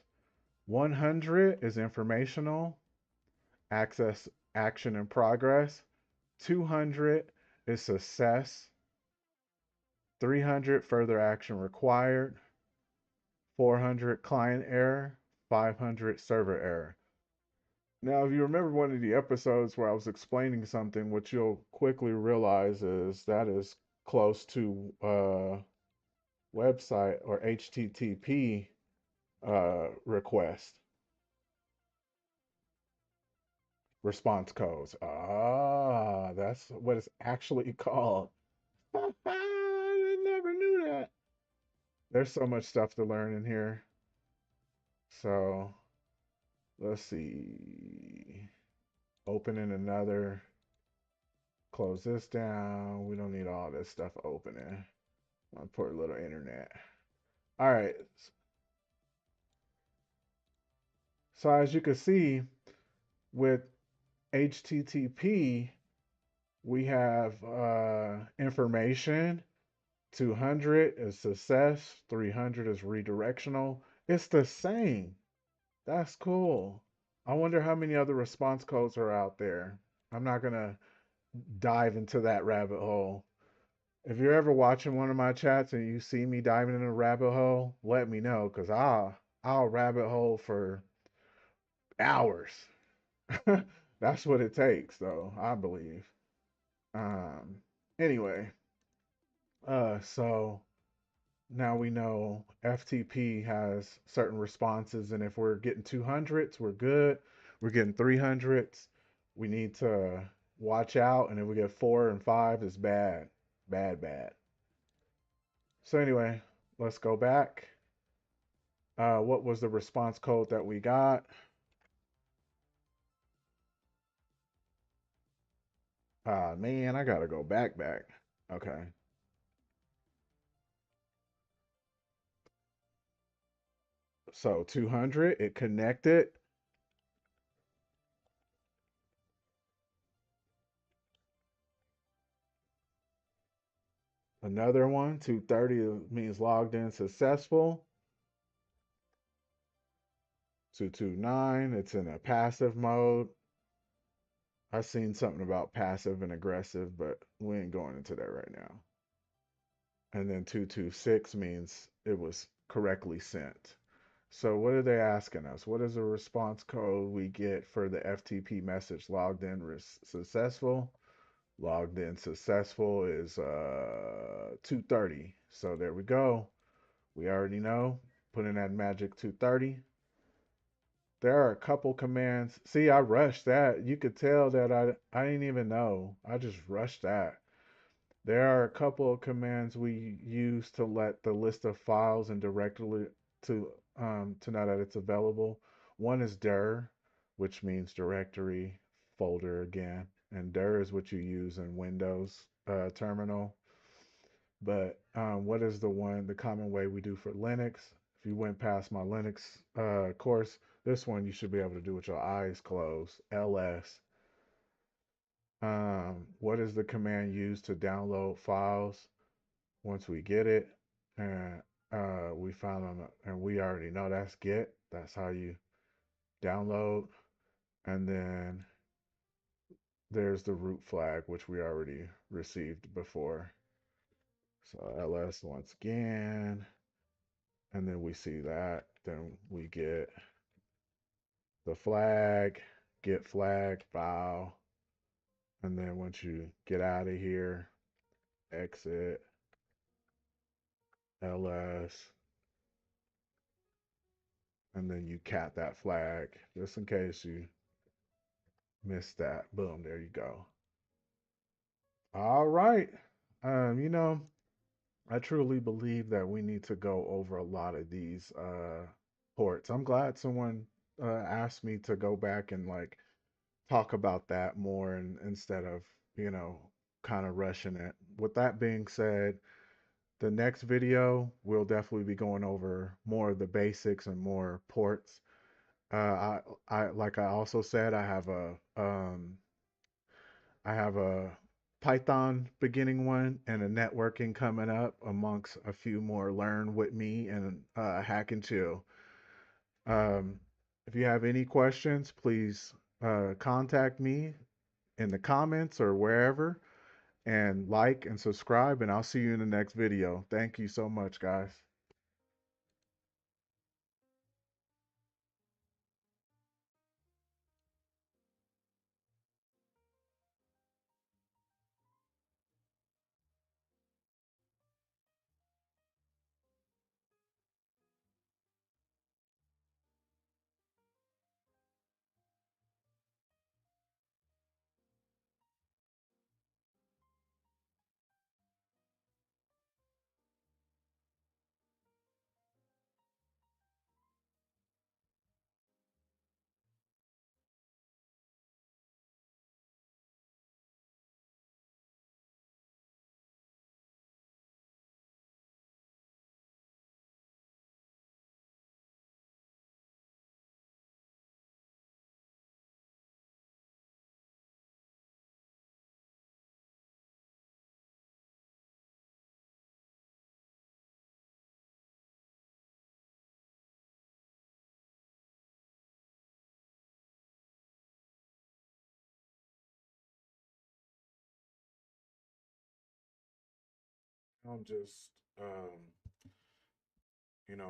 100 is informational, access, action, and progress. 200 is success. 300 further action required. 400 client error. 500 server error. Now, if you remember one of the episodes where I was explaining something, what you'll quickly realize is that is close to website or HTTP request response codes. Ah, that's what it's actually called. I never knew that. There's so much stuff to learn in here. So let's see. Opening another. Close this down. We don't need all this stuff opening. My poor little internet. All right. So as you can see with HTTP, we have information. 200 is success. 300 is redirectional. It's the same. That's cool. I wonder how many other response codes are out there. I'm not going to dive into that rabbit hole. If you're ever watching one of my chats and you see me diving in a rabbit hole, let me know because I'll rabbit hole for hours. That's what it takes, though, I believe. Um, anyway, so now we know FTP has certain responses, and if we're getting 200s, we're good. We're getting 300s, we need to watch out, and if we get 4 and 5, it's bad, bad, bad. So anyway, let's go back. What was the response code that we got? Man, I gotta go back. Okay, so 200, it connected. Another one, 230 means logged in successful. 229, it's in a passive mode. I seen something about passive and aggressive, but we ain't going into that right now. And then 226 means it was correctly sent. So what are they asking us? What is the response code we get for the FTP message logged in successful? Logged in successful is 230. So there we go. We already know. Put in that magic 230. There are a couple commands. See, I rushed that. You could tell that I didn't even know. I just rushed that. There are a couple of commands we use to let the list of files and directory to know that it's available. One is dir, which means directory folder again, and dir is what you use in Windows terminal. But what is the common way we do for Linux? If you went past my Linux course, this one you should be able to do with your eyes closed. ls. What is the command used to download files once we get it? And we found them, and we already know that's get. That's how you download. And then there's the root flag, which we already received before. So ls once again. And then we see that. Then we get the flag, get flag file. And then once you get out of here, exit ls, and then you cat that flag just in case you missed that. Boom, there you go. All right. You know, I truly believe that we need to go over a lot of these ports. I'm glad someone asked me to go back and like talk about that more and instead of, you know, kind of rushing it. With that being said, the next video we'll definitely be going over more of the basics and more ports. I like I also said, I have a Python beginning one and a networking coming up amongst a few more learn with me and hack and chill. Um, if you have any questions, please contact me in the comments or wherever and like and subscribe, and I'll see you in the next video. Thank you so much, guys. I'm just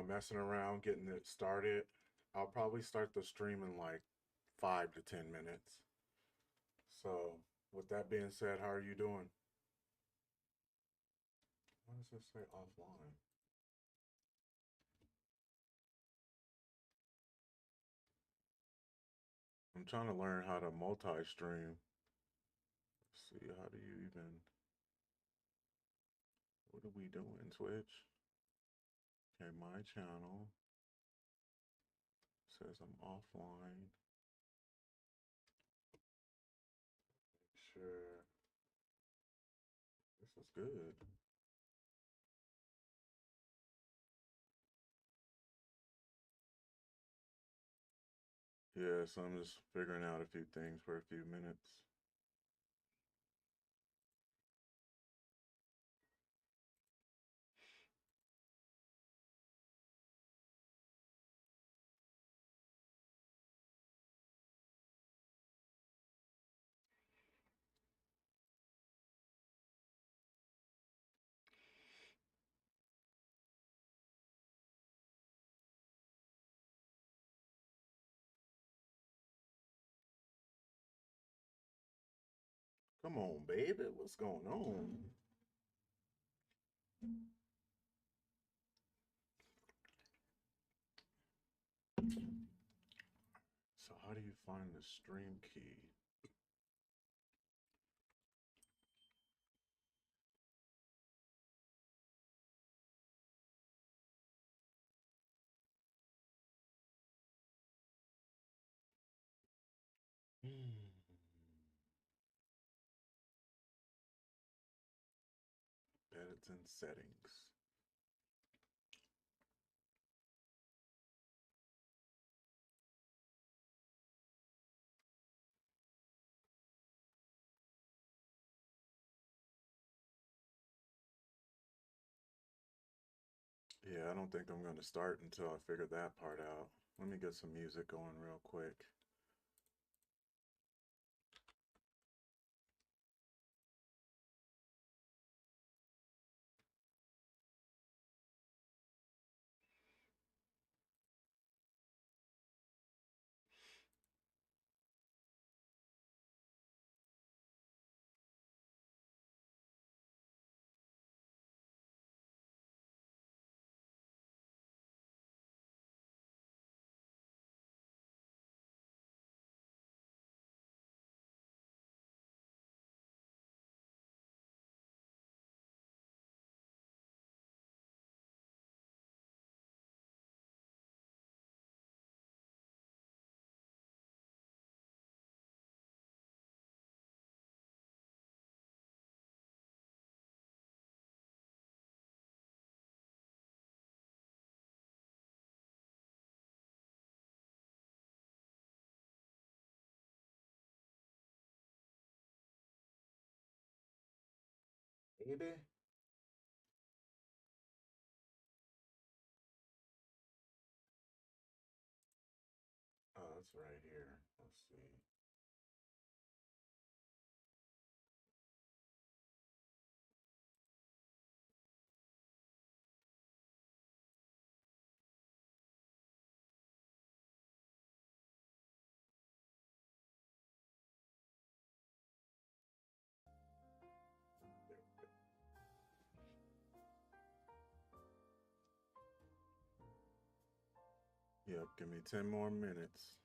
messing around, getting it started. I'll probably start the stream in like 5 to 10 minutes. So, with that being said, how are you doing? Why does it say offline? I'm trying to learn how to multi-stream. Let's see, how do you even? What are we doing, Twitch? Okay, my channel says I'm offline. Make sure this is good. Yeah, so I'm just figuring out a few things for a few minutes. Come on, baby, what's going on? So how do you find the stream key? Edits and settings. Yeah, I don't think I'm going to start until I figure that part out. Let me get some music going real quick. Baby? Oh, it's right here. Let's see. Yep, give me 10 more minutes.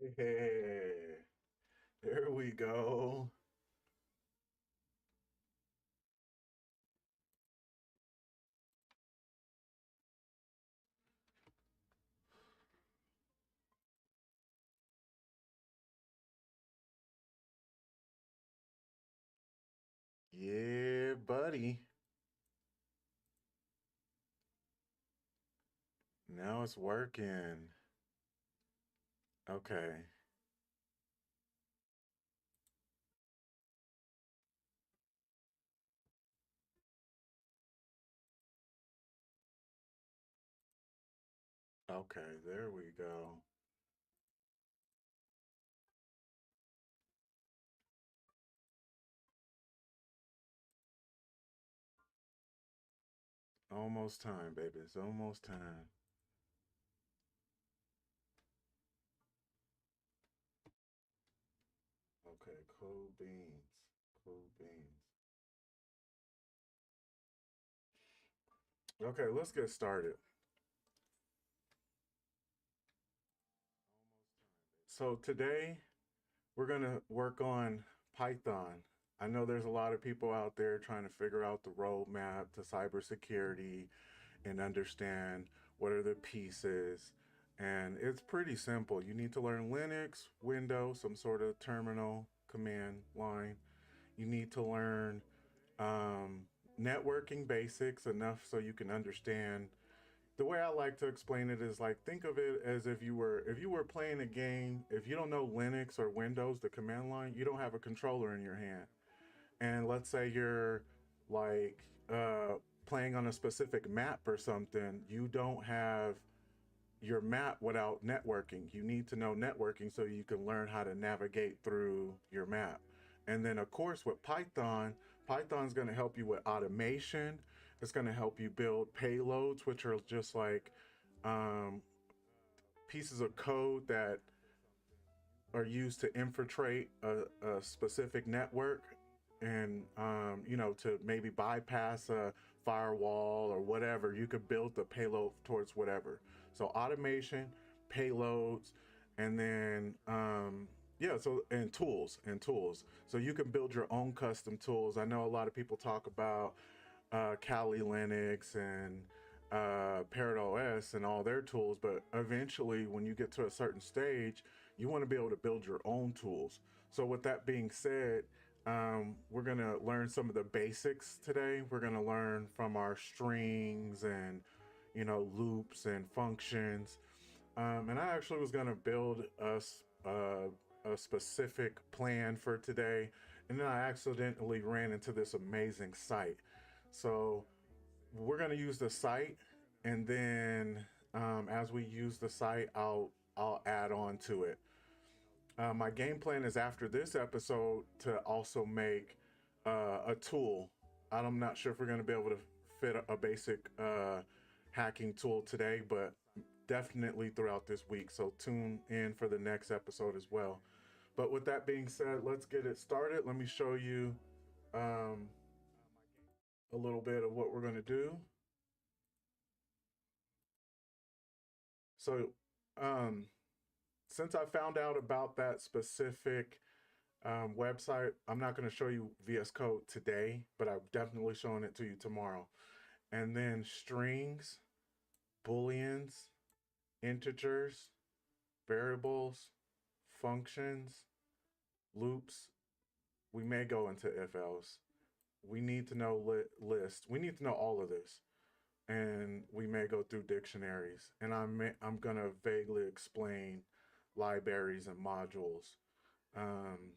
Hey, there we go. Yeah, buddy. Now it's working. Okay. Okay, there we go. Almost time, baby. It's almost time. Okay, cool beans. Cool beans. Okay, let's get started. So today we're gonna work on Python. I know there's a lot of people out there trying to figure out the roadmap to cybersecurity and understand what are the pieces. And it's pretty simple. You need to learn Linux, Windows, some sort of terminal command line. You need to learn um, networking basics enough so you can understand. The way I like to explain it is like think of it as if you were playing a game. If you don't know Linux or Windows, the command line, you don't have a controller in your hand. And let's say you're like playing on a specific map or something, you don't have your map without networking. You need to know networking so you can learn how to navigate through your map. And then, of course, with Python, Python's going to help you with automation. It's going to help you build payloads, which are just like um, pieces of code that are used to infiltrate a specific network and to maybe bypass a firewall or whatever. You could build the payload towards whatever. So automation, payloads, and then yeah, so and tools so you can build your own custom tools. I know a lot of people talk about Kali Linux and Parrot OS and all their tools, but eventually, when you get to a certain stage, you want to be able to build your own tools. So, with that being said, we're going to learn some of the basics today. We're going to learn from our strings and loops and functions. And I actually was going to build a specific plan for today, and then I accidentally ran into this amazing site. So we're going to use the site, and then as we use the site, I'll add on to it. My game plan is after this episode to also make a tool. I'm not sure if we're going to be able to fit a basic hacking tool today, but definitely throughout this week. So tune in for the next episode as well. But with that being said, let's get it started. Let me show you um, a little bit of what we're going to do. So, um, since I found out about that specific website, I'm not going to show you VS Code today, but I'm definitely showing it to you tomorrow. And then strings, booleans, integers, variables, functions, loops. We may go into if else. We need to know list. We need to know all of this. And we may go through dictionaries. And I'm going to vaguely explain libraries and modules. Um,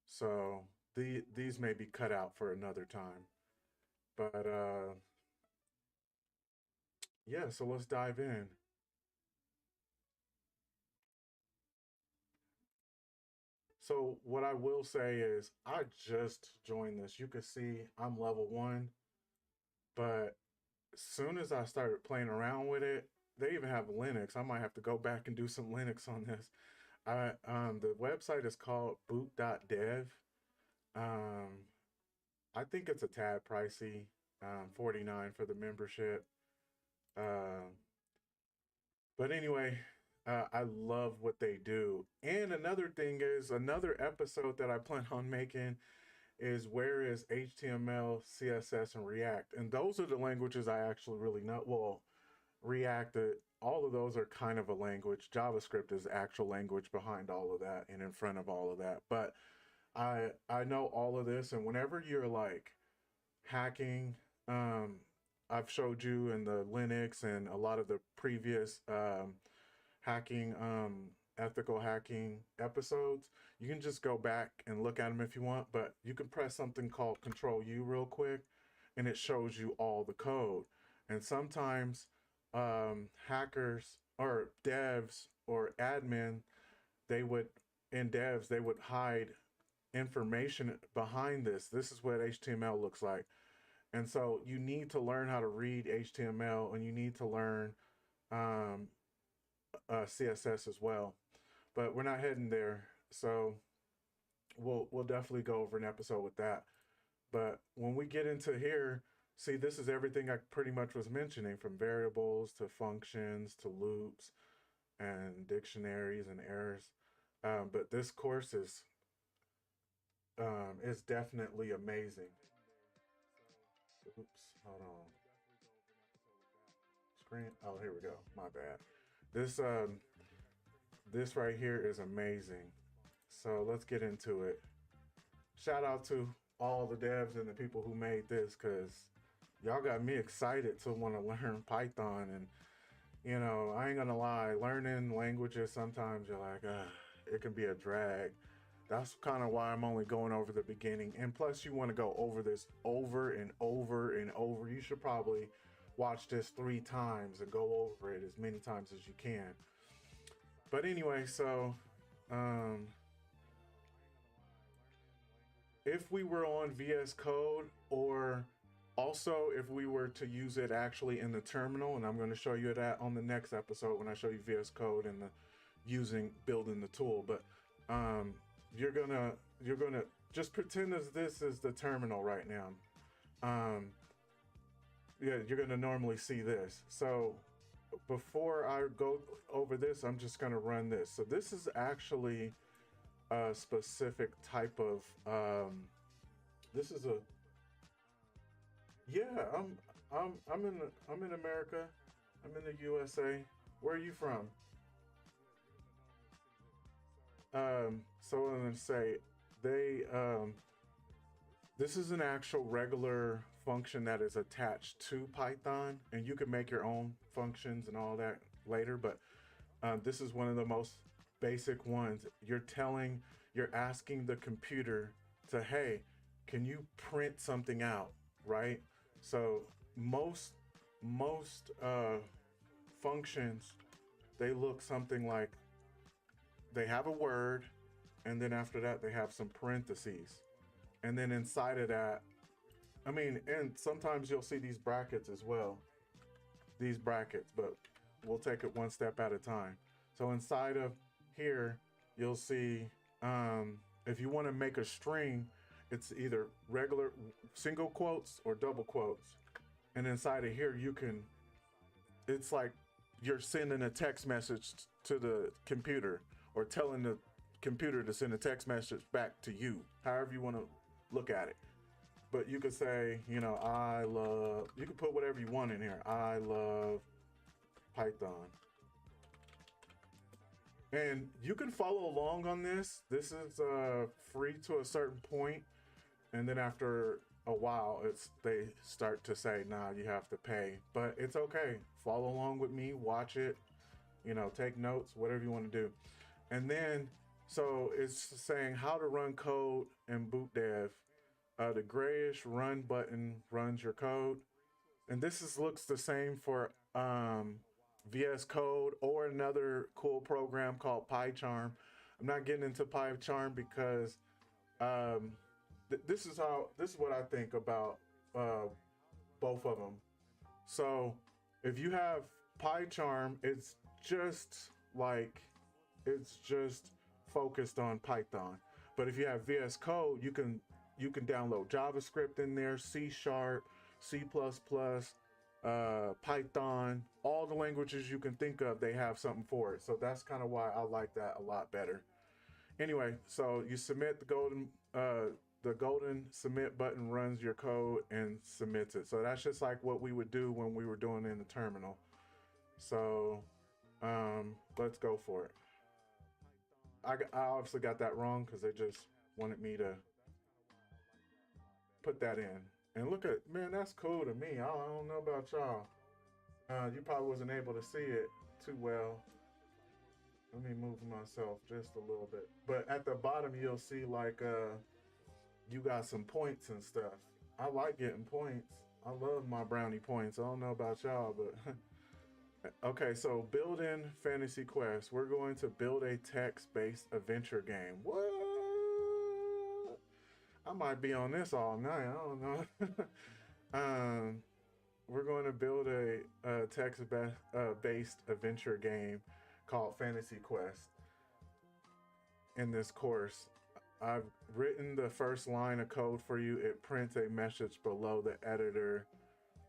so these may be cut out for another time. But yeah, so let's dive in. So what I will say is I just joined this. You can see I'm level 1, but as soon as I started playing around with it, they even have Linux. I might have to go back and do some Linux on this. The website is called boot.dev. Um I think it's a tad pricey, 49 for the membership. Uh, but anyway, I love what they do. And another thing is, another episode that I plan on making is where is HTML, CSS, and React. And those are the languages I actually really know. Well, React, all of those are kind of a language. JavaScript is the actual language behind all of that and in front of all of that. But I know all of this, and whenever you're like hacking, um, I've showed you in the Linux and a lot of the previous hacking, ethical hacking episodes. You can just go back and look at them if you want, but you can press something called Control U real quick, and it shows you all the code. And sometimes hackers or devs or admin, they would in devs they would hide information behind this. This is what HTML looks like. And so you need to learn how to read HTML, and you need to learn um, CSS as well. But we're not heading there, so we'll definitely go over an episode with that. But when we get into here, see, this is everything I pretty much was mentioning, from variables to functions to loops and dictionaries and errors. But this course is definitely amazing. Oops, hold on. Screen. Oh, here we go. My bad. This this right here is amazing. So let's get into it. Shout out to all the devs and the people who made this, because y'all got me excited to want to learn Python. And you know, I ain't gonna lie, learning languages sometimes you're like, it can be a drag. That's kind of why I'm only going over the beginning. And plus, you want to go over this over and over and over. You should probably watch this 3 times and go over it as many times as you can. But anyway, so if we were on VS Code, or also if we were to use it actually in the terminal, and I'm going to show you that on the next episode when I show you VS Code and the building the tool. But you're gonna just pretend as this is the terminal right now. Yeah, you're gonna normally see this. So before I go over this, I'm just gonna run this. So this is actually a specific type of this is a yeah, I'm in America. I'm in the USA. Where are you from? So I'm gonna say they this is an actual regular function that is attached to Python, and you can make your own functions and all that later, but this is one of the most basic ones. You're asking the computer to, hey, can you print something out, right? So most functions, they look something like, they have a word, and then after that they have some parentheses, and then inside of that, I mean, and sometimes you'll see these brackets as well, these brackets, but we'll take it one step at a time. So inside of here, you'll see if you want to make a string, it's either regular single quotes or double quotes, and inside of here it's like you're sending a text message to the computer, or telling the computer to send a text message back to you, however you want to look at it. But you could say, you know, you can put whatever you want in here. I love Python. And you can follow along on this. This is free to a certain point, and then after a while, they start to say, nah, you have to pay. But it's okay. Follow along with me, watch it, you know, take notes, whatever you want to do. And then, so it's saying how to run code in boot dev. The grayish run button runs your code. And looks the same for VS Code, or another cool program called PyCharm. I'm not getting into PyCharm because this is what I think about both of them. So if you have PyCharm, it's just focused on Python. But if you have VS Code, you can download JavaScript in there, C#, C++, Python, all the languages you can think of, they have something for it. So that's kind of why I like that a lot better. Anyway, so you submit the golden submit button runs your code and submits it. So that's just like what we would do when we were doing it in the terminal. So let's go for it. I obviously got that wrong because they just wanted me to put that in. And look at, man, that's cool to me. I don't know about y'all. You probably wasn't able to see it too well. Let me move myself just a little bit. But at the bottom, you'll see like you got some points and stuff. I like getting points. I love my brownie points. I don't know about y'all, but okay, so build in Fantasy Quest. We're going to build a text-based adventure game. What? I might be on this all night. I don't know. We're going to build a text-based adventure game called Fantasy Quest. In this course, I've written the first line of code for you. It prints a message below the editor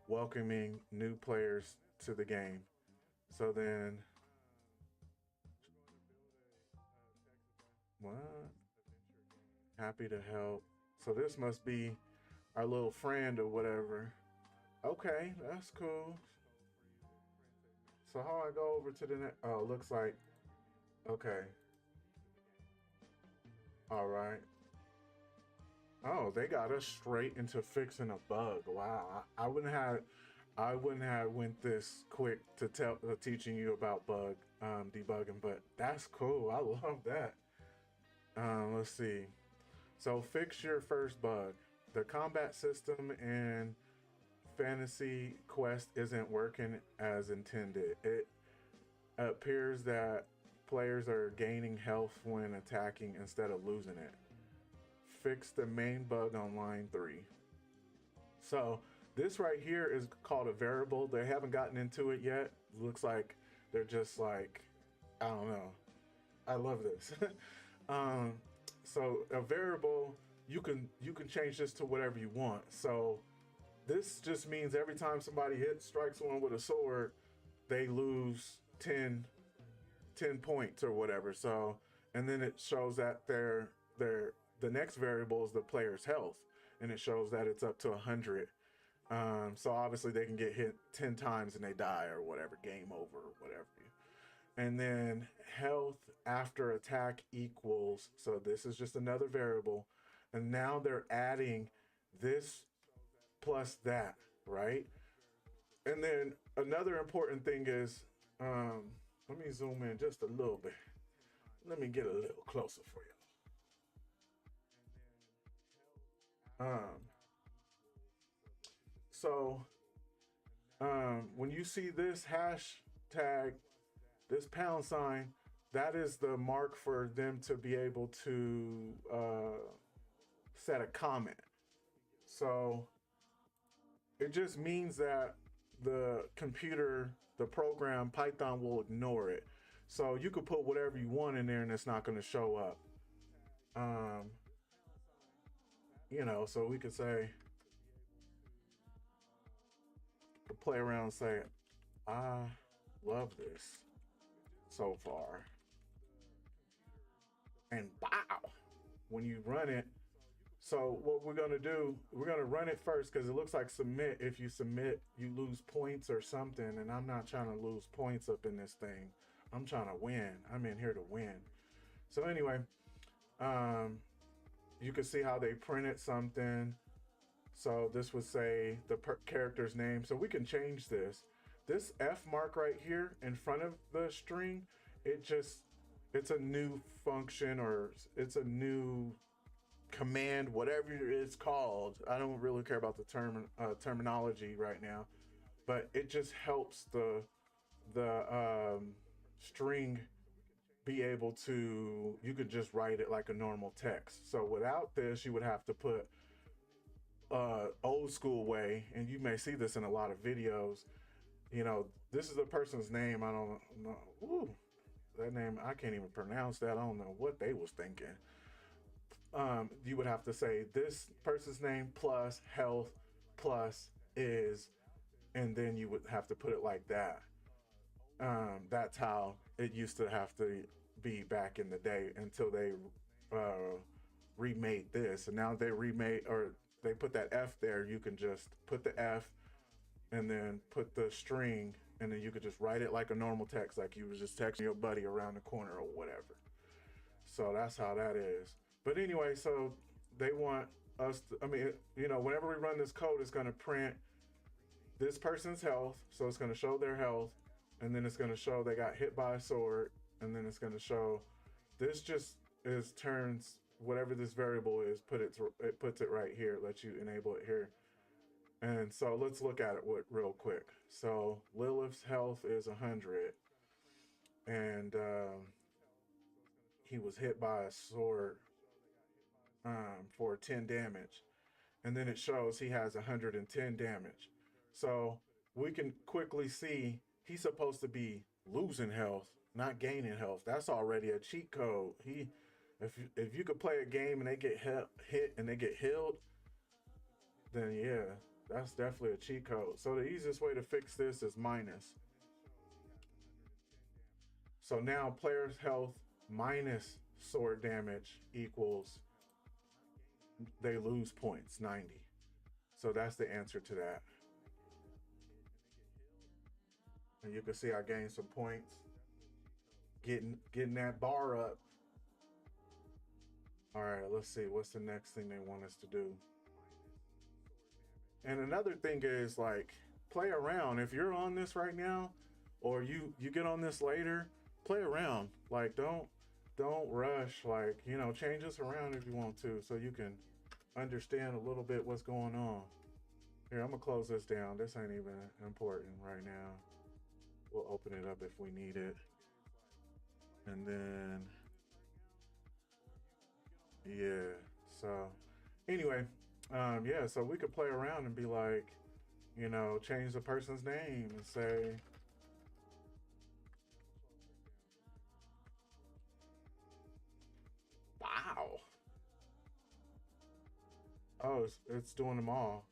welcoming new players to the game. So then, what? Happy to help. So this must be our little friend or whatever. Okay, that's cool. So how I go over to the next? Oh, looks like, okay. All right. Oh, they got us straight into fixing a bug. Wow, I wouldn't have went this quick to teaching you about bug debugging, but that's cool. I love that. Let's see. So fix your first bug. The combat system in Fantasy Quest isn't working as intended. It appears that players are gaining health when attacking instead of losing it. Fix the main bug on line 3. So this right here is called a variable. They haven't gotten into it yet. Looks like they're just like, I don't know. I love this. So a variable, you can change this to whatever you want. So this just means every time somebody strikes someone with a sword, they lose 10 points or whatever. So, and then it shows that the next variable is the player's health, and it shows that it's up to 100. So obviously they can get hit 10 times and they die or whatever, game over or whatever. And then health after attack equals, so this is just another variable. And now they're adding this plus that, right? And then another important thing is, let me zoom in just a little bit. Let me get a little closer for you. So when you see this hashtag, this pound sign, that is the mark for them to be able to set a comment. So it just means that the computer, the program, Python will ignore it. So you could put whatever you want in there and it's not going to show up. You know, so we could say, play around and say, I love this so far. And wow, when you run it. So what we're going to do, we're going to run it first because it looks like submit. If you submit, you lose points or something. And I'm not trying to lose points up in this thing. I'm trying to win. I'm in here to win. So anyway, you can see how they printed something. So this would say the character's name. So we can change this. This F mark right here in front of the string, it's a new function or it's a new command, whatever it's called. I don't really care about the terminology right now, but it just helps the string be able to, you could just write it like a normal text. So without this, you would have to put old school way, and you may see this in a lot of videos. You know, this is a person's name. I don't know. Ooh, that name, I can't even pronounce that. I don't know what they was thinking. You would have to say this person's name plus health plus is and then you would have to put it like that. That's how it used to have to be back in the day until they uh, remade this. And now they remade, or they put that F there. You can just put the F and then put the string, and then you could just write it like a normal text, like you was just texting your buddy around the corner or whatever. So that's how that is. But anyway, so they want us to, I mean, whenever we run this code, it's going to print this person's health. So it's going to show their health, and then it's going to show they got hit by a sword, and then it's going to show this just is turns whatever this variable is, it puts it right here, lets you enable it here. And so let's look at it real quick. So Lilith's health is 100, and he was hit by a sword for 10 damage. And then it shows he has 110 damage. So we can quickly see he's supposed to be losing health, not gaining health. That's already a cheat code. If you could play a game and they get hit and they get healed, then yeah, that's definitely a cheat code. So the easiest way to fix this is minus. So now player's health minus sword damage equals they lose points, 90. So that's the answer to that. And you can see I gained some points getting that bar up. All right, let's see what's the next thing they want us to do. And another thing is, like, play around. If you're on this right now, or you get on this later, play around. Like, don't rush. Like, change this around if you want to, so you can understand a little bit what's going on. Here, I'm gonna close this down. This ain't even important right now. We'll open it up if we need it. And then, yeah. So anyway, yeah, so we could play around and be like, change the person's name and say, wow. Oh, it's doing them all.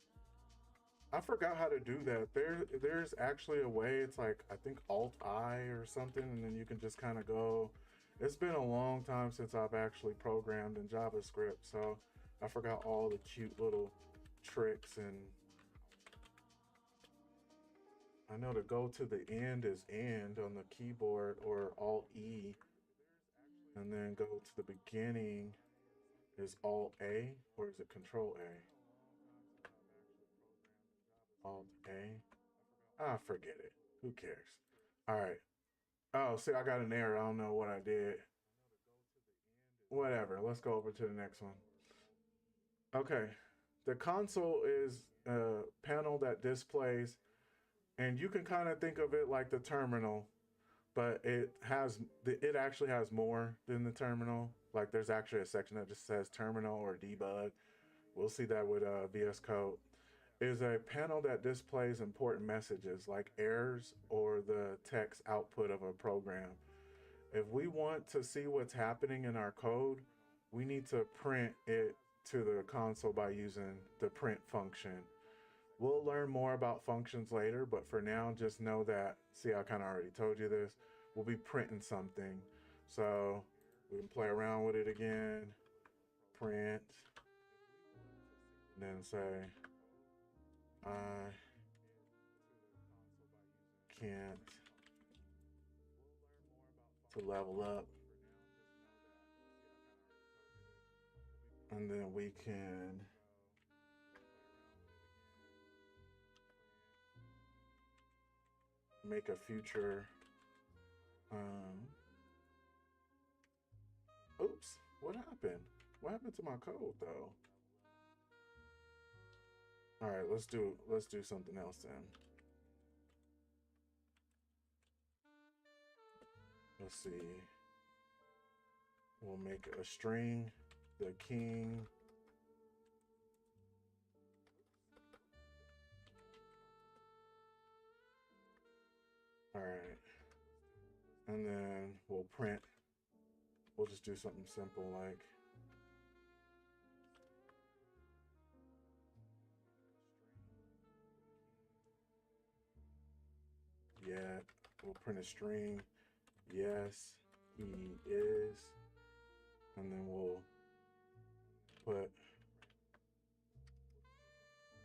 I forgot how to do that. There's actually a way. It's like, I think Alt-I or something, and then you can just kind of go. It's been a long time since I've actually programmed in JavaScript, so I forgot all the cute little tricks. And I know to go to the end is end on the keyboard, or Alt-E, and then go to the beginning is Alt-A, or is it Control-A? Alt-A. Ah, forget it. Who cares? All right. Oh, see, I got an error. I don't know what I did. Whatever. Let's go over to the next one. Okay. The console is a panel that displays, and you can kind of think of it like the terminal, but it actually has more than the terminal. Like, there's actually a section that just says terminal or debug. We'll see that with VS Code. Is a panel that displays important messages like errors or the text output of a program. If we want to see what's happening in our code, we need to print it to the console by using the print function. We'll learn more about functions later, but for now, just know that, see, I kind of already told you this, we'll be printing something. So we can play around with it again, print, and then say, I can't to level up. And then we can make a future. Oops, what happened? What happened to my code though? All right, let's do something else then. Let's see. We'll make a string, the king. All right. And then we'll print. We'll just do something simple like print a string. Yes, he is. And then we'll put,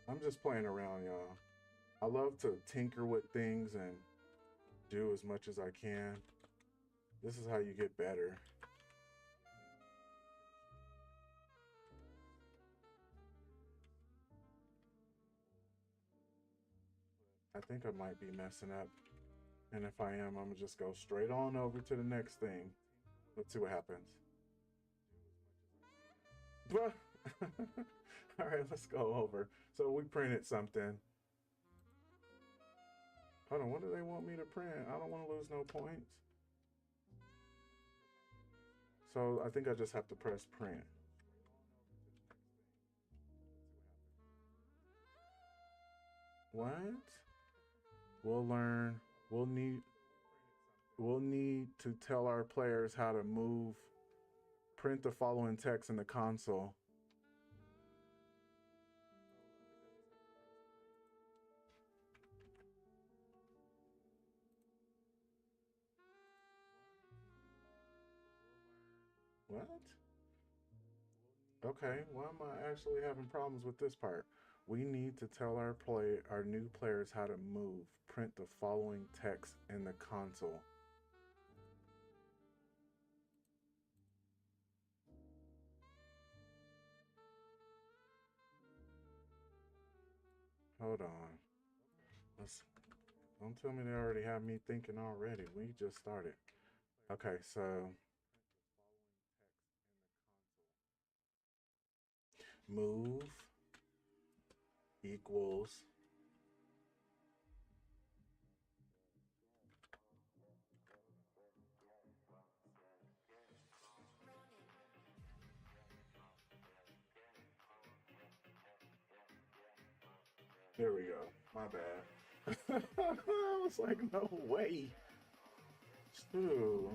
I'm just playing around, y'all. I love to tinker with things and do as much as I can. This is how you get better. I think I might be messing up. And if I am, I'm gonna just go straight on over to the next thing. Let's see what happens. All right, let's go over. So we printed something. Hold on, what do they want me to print? I don't want to lose no points. So I think I just have to press print. What? We'll learn. We'll need to tell our players how to move, print the following text in the console. What? Okay, why am I actually having problems with this part? We need to tell our new players how to move, print the following text in the console. Hold on. Don't tell me they already have me thinking already. We just started. Okay, so move equals there we go. My bad. I was like, no way. Ooh,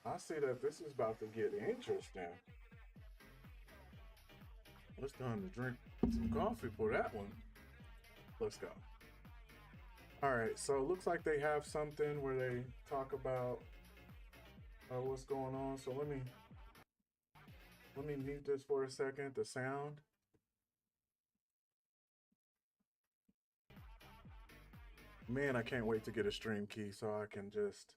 I see that this is about to get interesting. It's time to drink some coffee for that one. Let's go. All right, so it looks like they have something where they talk about what's going on. So let me mute this for a second. The sound. Man, I can't wait to get a stream key so I can just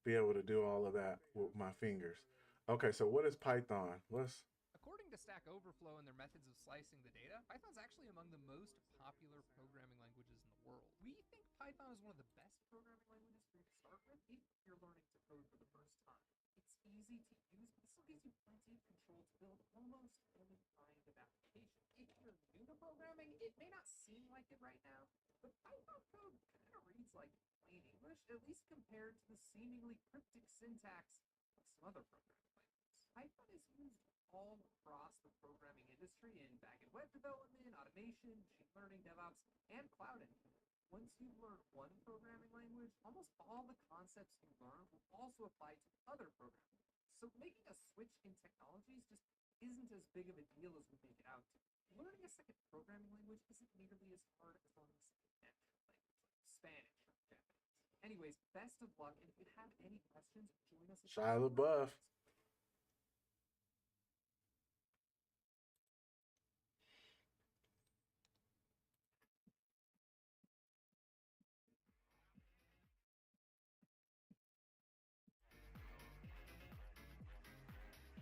be able to do all of that with my fingers. Okay, so what is Python? According to Stack Overflow and their methods of slicing the data, Python's actually among the most popular programming languages in the world. We think Python is one of the best programming languages for you to start with if you're learning to code for the first time. It's easy to use, but it still gives you plenty of control to build almost any kind of application. If you're new to programming, it may not seem like it right now, but Python code kind of reads like plain English, at least compared to the seemingly cryptic syntax of some other programming languages. Python is used all across the programming industry in back-end web development, automation, machine learning, DevOps, and cloud engineering. Once you learn one programming language, almost all the concepts you learn will also apply to other programming languages. So making a switch in technologies just isn't as big of a deal as we make it out to. Learning a second programming language isn't nearly as hard as learning a second natural language like Spanish or Japanese. Anyways, best of luck, and if you have any questions, join us. Shia LaBeouf.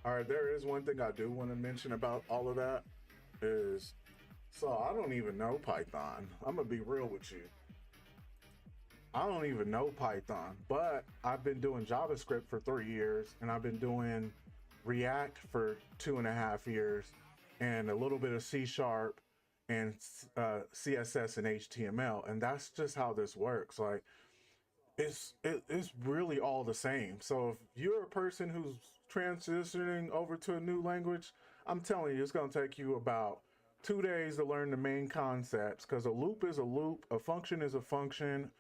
All right, there is one thing I do want to mention about all of that is, so I don't even know Python. I'm gonna be real with you. I don't even know Python, but I've been doing JavaScript for 3 years and I've been doing React for 2.5 years and a little bit of C# and CSS and HTML. And that's just how this works. Like it's really all the same. So if you're a person who's transitioning over to a new language, I'm telling you, it's going to take you about 2 days to learn the main concepts, because a loop is a loop, a function is a function,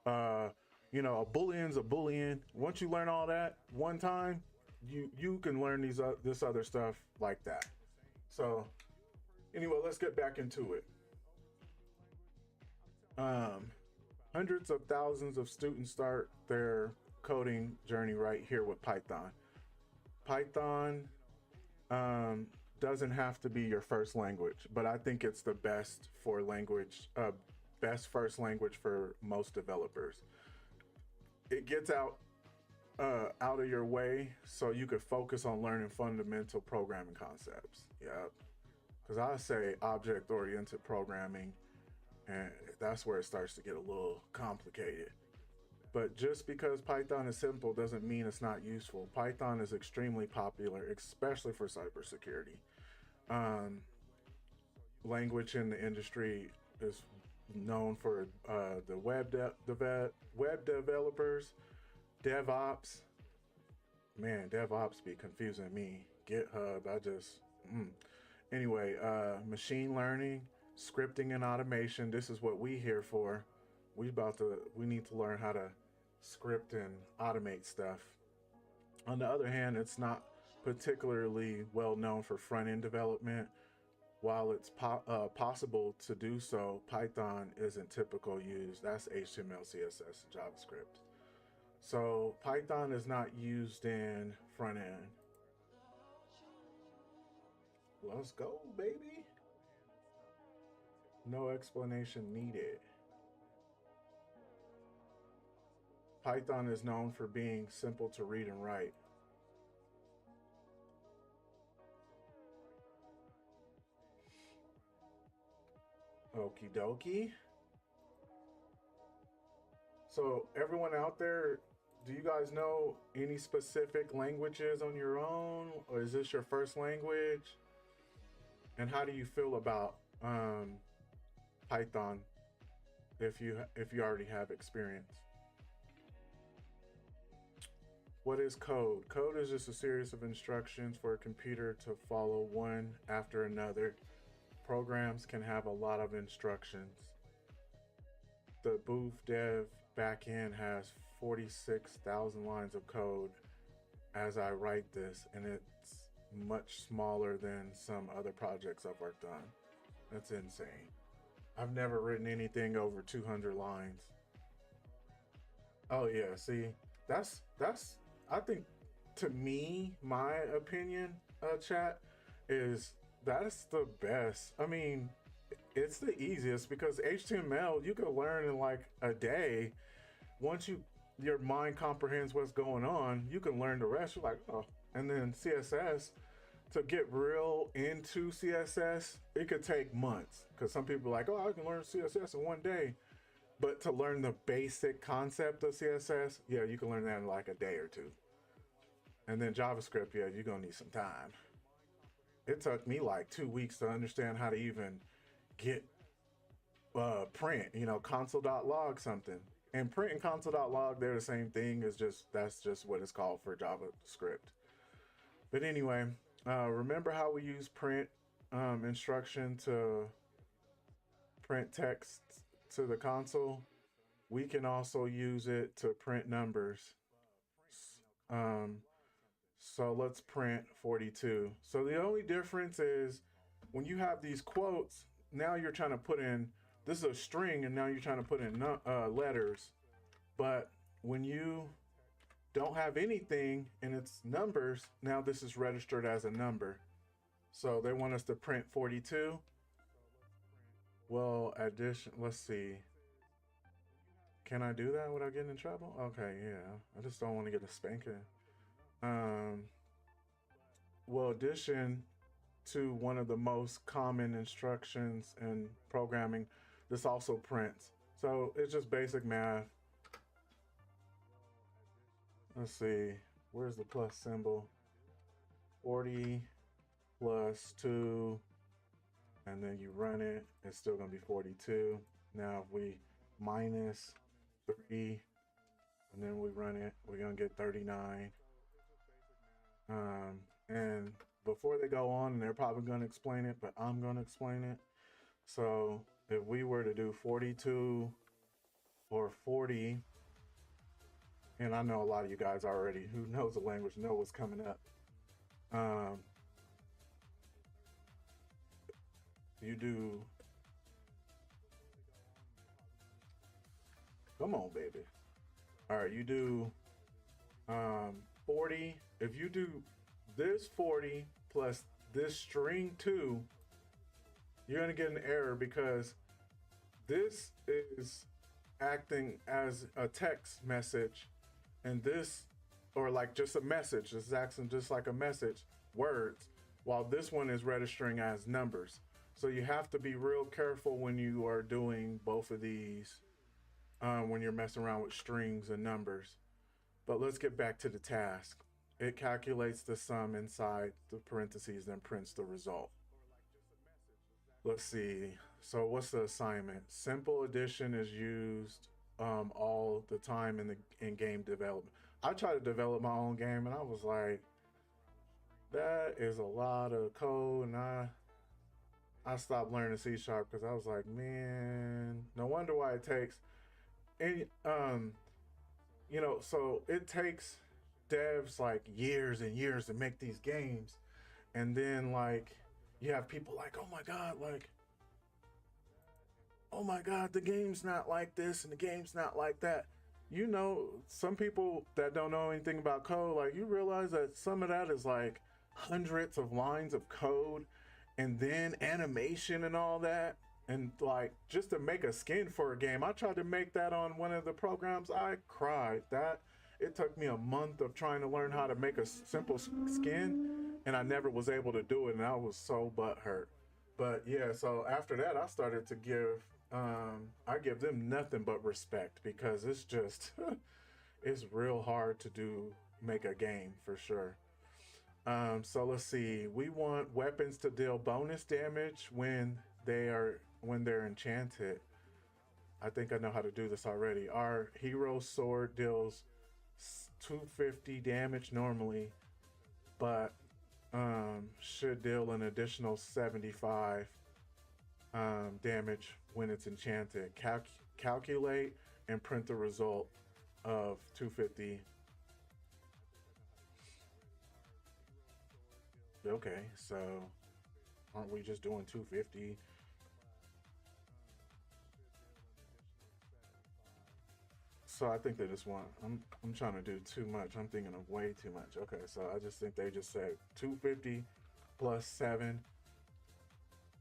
a boolean's a boolean. Once you learn all that one time, you can learn this other stuff like that. So anyway, let's get back into it. hundreds of thousands of students start their coding journey right here with Python. Python doesn't have to be your first language, but I think it's the best for language, best first language for most developers. It gets out of your way so you could focus on learning fundamental programming concepts. Yeah, because I say object-oriented programming, and that's where it starts to get a little complicated. But just because Python is simple doesn't mean it's not useful. Python is extremely popular, especially for cybersecurity. Language in the industry is known for the web developers, DevOps. Man, DevOps be confusing me. GitHub, Anyway, machine learning, scripting and automation. This is what we here for. We need to learn how to script and automate stuff. On the other hand, it's not particularly well known for front-end development. While it's possible to do so, Python isn't typical used. That's HTML, CSS, and JavaScript. So Python is not used in front end. Let's go, baby. No explanation needed. Python is known for being simple to read and write. Okie dokie. So everyone out there, do you guys know any specific languages on your own, or is this your first language? And how do you feel about Python if you already have experience? What is code? Code is just a series of instructions for a computer to follow one after another. Programs can have a lot of instructions. The Booth Dev backend has 46,000 lines of code as I write this, and it's much smaller than some other projects I've worked on. That's insane. I've never written anything over 200 lines. Oh yeah, see, that's I think, to me, my opinion, chat, is that's the best. I mean, it's the easiest because HTML you can learn in like a day. Once your mind comprehends what's going on, you can learn the rest. You're like, oh. And then CSS, to get real into CSS, it could take months because some people are like, oh, I can learn CSS in one day. But to learn the basic concept of CSS, yeah, you can learn that in like a day or two. And then JavaScript, yeah, you're gonna need some time. It took me like 2 weeks to understand how to even get print, console.log something. And print and console.log, they're the same thing. That's just what it's called for JavaScript. But anyway, remember how we use print instruction to print text to the console? We can also use it to print numbers. So let's print 42. So the only difference is when you have these quotes, now you're trying to put in, this is a string, and now you're trying to put in letters. But when you don't have anything and it's numbers, now this is registered as a number. So they want us to print 42. Well, let's see. Can I do that without getting in trouble? Okay, yeah. I just don't want to get a spanking. Well, addition to one of the most common instructions in programming, this also prints. So it's just basic math. Let's see, where's the plus symbol? 40 plus 2, and then you run it, it's still gonna be 42. Now if we minus 3, and then we run it, we're gonna get 39. And before they go on, and they're probably gonna explain it, but I'm gonna explain it. So if we were to do 42 or 40, and I know a lot of you guys already who knows the language know what's coming up. You do Come on, baby. All right, you do 40. If you do this 40 plus this string 2, you're going to get an error because this is acting as a text message, and this, or like just a message, this is acting just like a message, words, while this one is registering as numbers. So you have to be real careful when you are doing both of these, when you're messing around with strings and numbers. But let's get back to the task. It calculates the sum inside the parentheses, then prints the result. Let's see. So what's the assignment? Simple addition is used all the time in game development. I tried to develop my own game, and I was like, that is a lot of code, and I stopped learning C# because I was like, man, no wonder why it takes, and so it takes devs like years and years to make these games, and then like you have people like, oh my god, the game's not like this and the game's not like that. Some people that don't know anything about code, like, you realize that some of that is like hundreds of lines of code and then animation and all that. And like, just to make a skin for a game, I tried to make that on one of the programs. I cried. That it took me a month of trying to learn how to make a simple skin, and I never was able to do it, and I was so butthurt. But yeah, so after that, I started to I give them nothing but respect, because it's just, it's real hard to make a game for sure. So let's see. We want weapons to deal bonus damage when they're enchanted. I think I know how to do this already. Our hero sword deals 250 damage normally, but should deal an additional 75 damage when it's enchanted. Calculate and print the result of 250. Okay, so aren't we just doing 250? So I think they just want, I'm trying to do too much. I'm thinking of way too much. Okay, so I just think they just said 250 plus 7.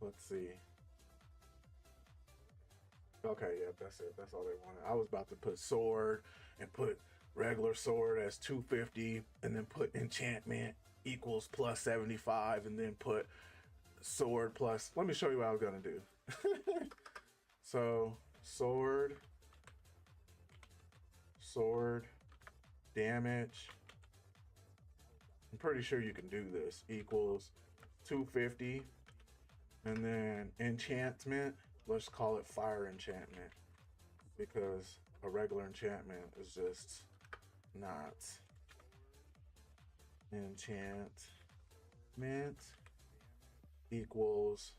Let's see. Okay, yeah, that's it. That's all they wanted. I was about to put sword and put regular sword as 250, and then put enchantment equals plus 75, and then put sword plus. Let me show you what I was gonna do. So sword damage. I'm pretty sure you can do this. Equals 250, and then enchantment. Let's call it fire enchantment, because a regular enchantment is just not. Enchantment equals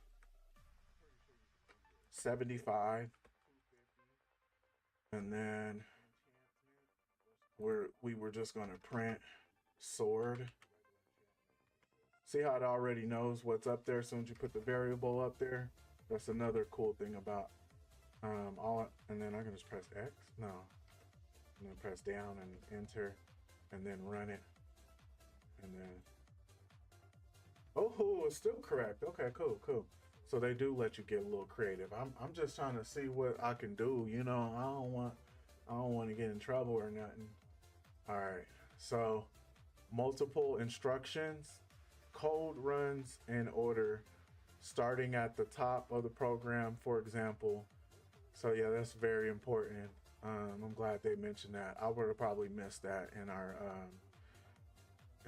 75, and then we were just going to print sword. See how it already knows what's up there as soon as you put the variable up there? That's another cool thing about and then I can just press X. No, I'm gonna press down and enter, and then run it, and then it's still correct. Okay, cool. So they do let you get a little creative. I'm just trying to see what I can do. I don't want to get in trouble or nothing. All right, so multiple instructions. Code runs in order, starting at the top of the program, for example. So yeah, that's very important. I'm glad they mentioned that. I would have probably missed that in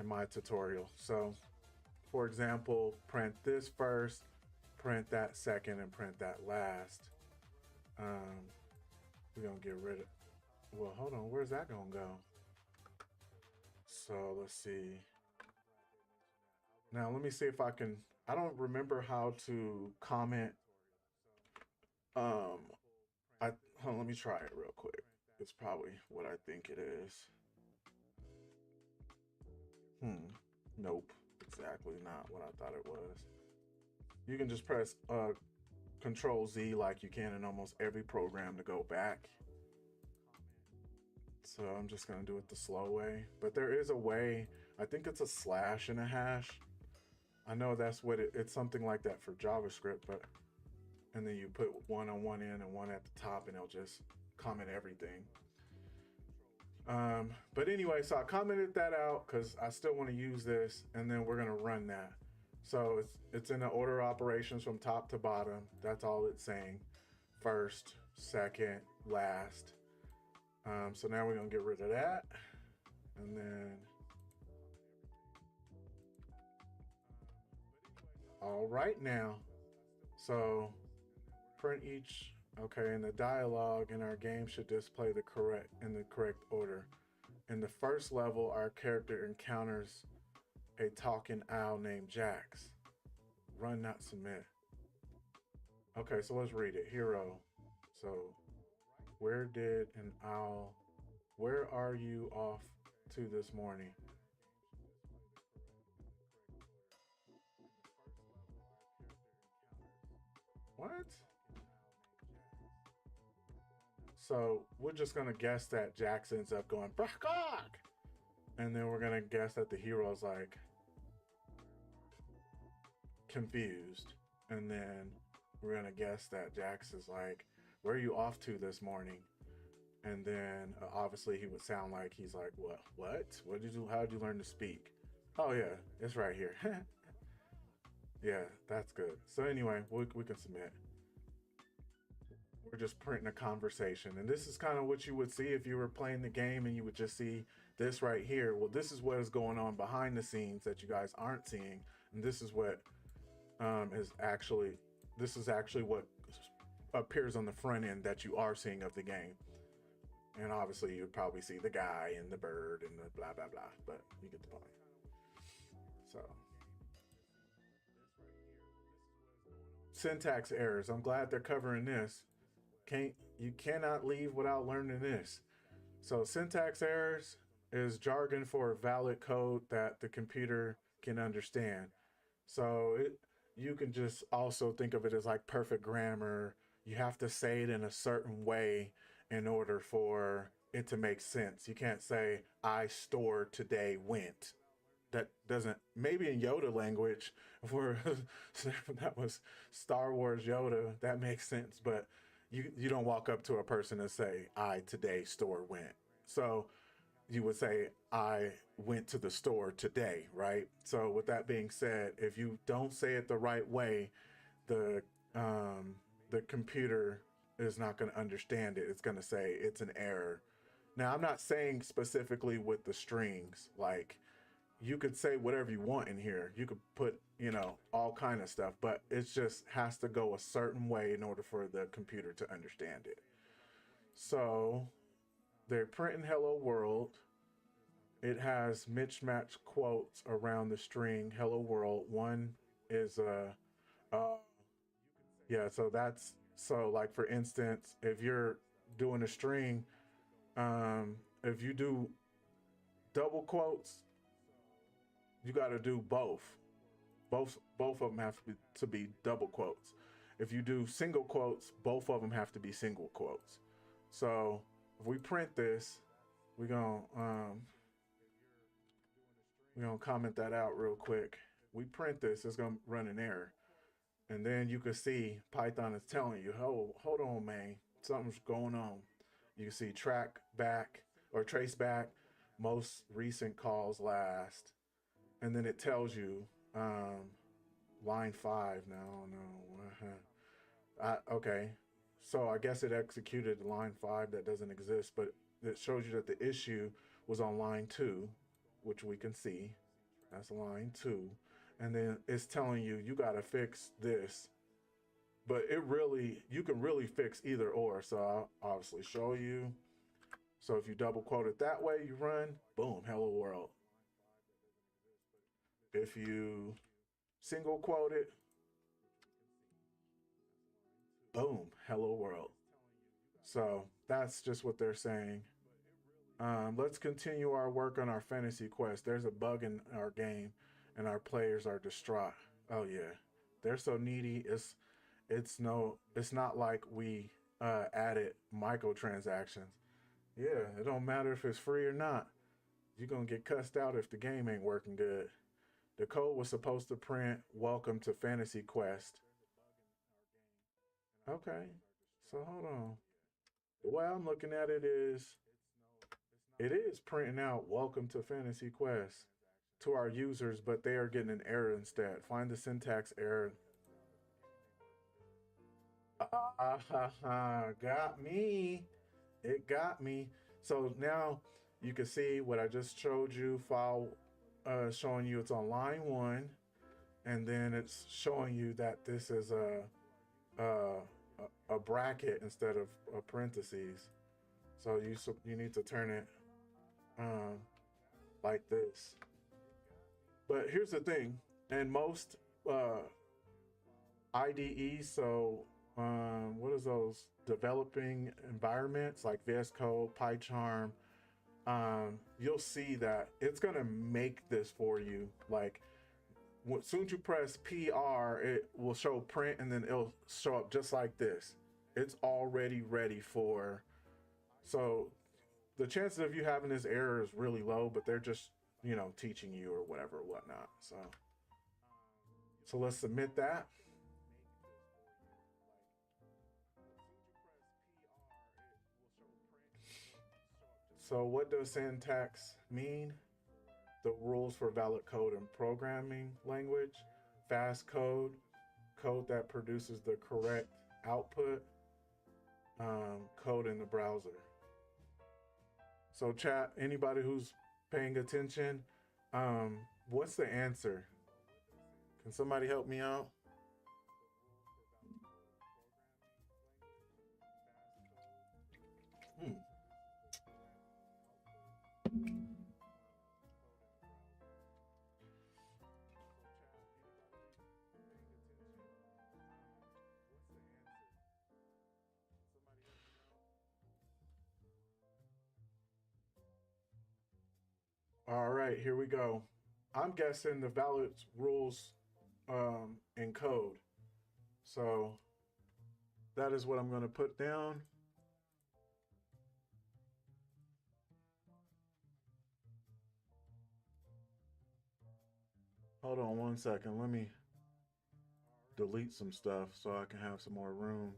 my tutorial. So for example, print this first, print that second, and print that last. We're gonna get rid of, well, hold on, where's that gonna go? So let's see. Now let me see if I can, I don't remember how to comment. Hold on, let me try it real quick. It's probably what I think it is. Nope, exactly not what I thought it was. You can just press Control Z like you can in almost every program to go back. So I'm just going to do it the slow way. But there is a way, I think it's a slash and a hash. I know that's what it's something like that for JavaScript, but and then you put one on one end and one at the top and it'll just comment everything. But anyway, so I commented that out because I still want to use this, and then we're going to run that. So it's in the order of operations from top to bottom. That's all it's saying. First, second, last. So now we're going to get rid of that. And then, all right now. So print each, okay, and the dialogue in our game should display the correct order. In the first level, our character encounters a talking owl named Jax. Run, not submit. Okay, so let's read it. Hero. So, where are you off to this morning? What? So we're just gonna guess that Jax ends up going Brakok! And then we're gonna guess that the hero's like confused. And then we're gonna guess that Jax is like, where are you off to this morning? And then obviously he would sound like he's like, what did you do? How did you learn to speak? Oh yeah, it's right here. Yeah, that's good. So anyway, we can submit. We're just printing a conversation. And this is kind of what you would see if you were playing the game and you would just see this right here. Well, this is what is going on behind the scenes that you guys aren't seeing. And this is what is actually what appears on the front end that you are seeing of the game. And obviously you'd probably see the guy and the bird and the blah, blah, blah, but you get the point. So syntax errors. I'm glad they're covering this. You cannot leave without learning this. So syntax errors is jargon for valid code that the computer can understand. So you can just also think of it as like perfect grammar. You have to say it in a certain way in order for it to make sense. You can't say, I stored today went. That doesn't, maybe in Yoda language, where that was Star Wars Yoda, that makes sense. But you don't walk up to a person and say, I today store went. So you would say, I went to the store today, right? So with that being said, if you don't say it the right way, the computer is not going to understand it. It's going to say it's an error. Now, I'm not saying specifically with the strings, like you could say whatever you want in here. You could put, all kind of stuff, but it just has to go a certain way in order for the computer to understand it. So they're printing hello world. It has mismatched quotes around the string hello world. One is so like for instance, if you're doing a string, if you do double quotes, you got to do both. Both of them have to be double quotes. If you do single quotes, both of them have to be single quotes. So if we print this, we're gonna comment that out real quick. We print this, it's gonna run an error. And then you can see Python is telling you, oh, hold on, man, something's going on. You can see track back or trace back, most recent calls last. And then it tells you line 5 now. No. Okay. So I guess it executed line 5 that doesn't exist, but it shows you that the issue was on line 2, which we can see. That's line 2. And then it's telling you, you got to fix this. But you can really fix either or. So I'll obviously show you. So if you double quote it that way, you run, boom, hello world. If you single quote it, boom, hello world. So that's just what they're saying. Let's continue our work on our fantasy quest. There's a bug in our game and our players are distraught. Oh yeah, they're so needy. It's not like we added microtransactions. Yeah, it don't matter if it's free or not. You're gonna get cussed out if the game ain't working good. The code was supposed to print "Welcome to Fantasy Quest." Okay, so hold on. The way I'm looking at it is printing out "Welcome to Fantasy Quest" to our users, but they are getting an error instead. Find the syntax error. Ah ha ha! Got me. It got me. So now you can see what I just showed you. File showing you it's on line 1, and then it's showing you that this is a, a bracket instead of a parentheses. So you need to turn it um, like this. But here's the thing: in most uh, IDEs, so what is those developing environments like VS Code, PyCharm? You'll see that it's gonna make this for you. Like, as soon as you press PR, it will show print, and then it'll show up just like this. It's already ready for. So the chances of you having this error is really low, but they're just teaching you or whatever, whatnot. So let's submit that. So what does syntax mean? The rules for valid code in programming language. Fast code, code that produces the correct output. Code in the browser. So chat, anybody who's paying attention, what's the answer? Can somebody help me out? Hmm. All right, here we go. I'm guessing the valid rules in code. So that is what I'm going to put down. Hold on 1 second. Let me delete some stuff so I can have some more room.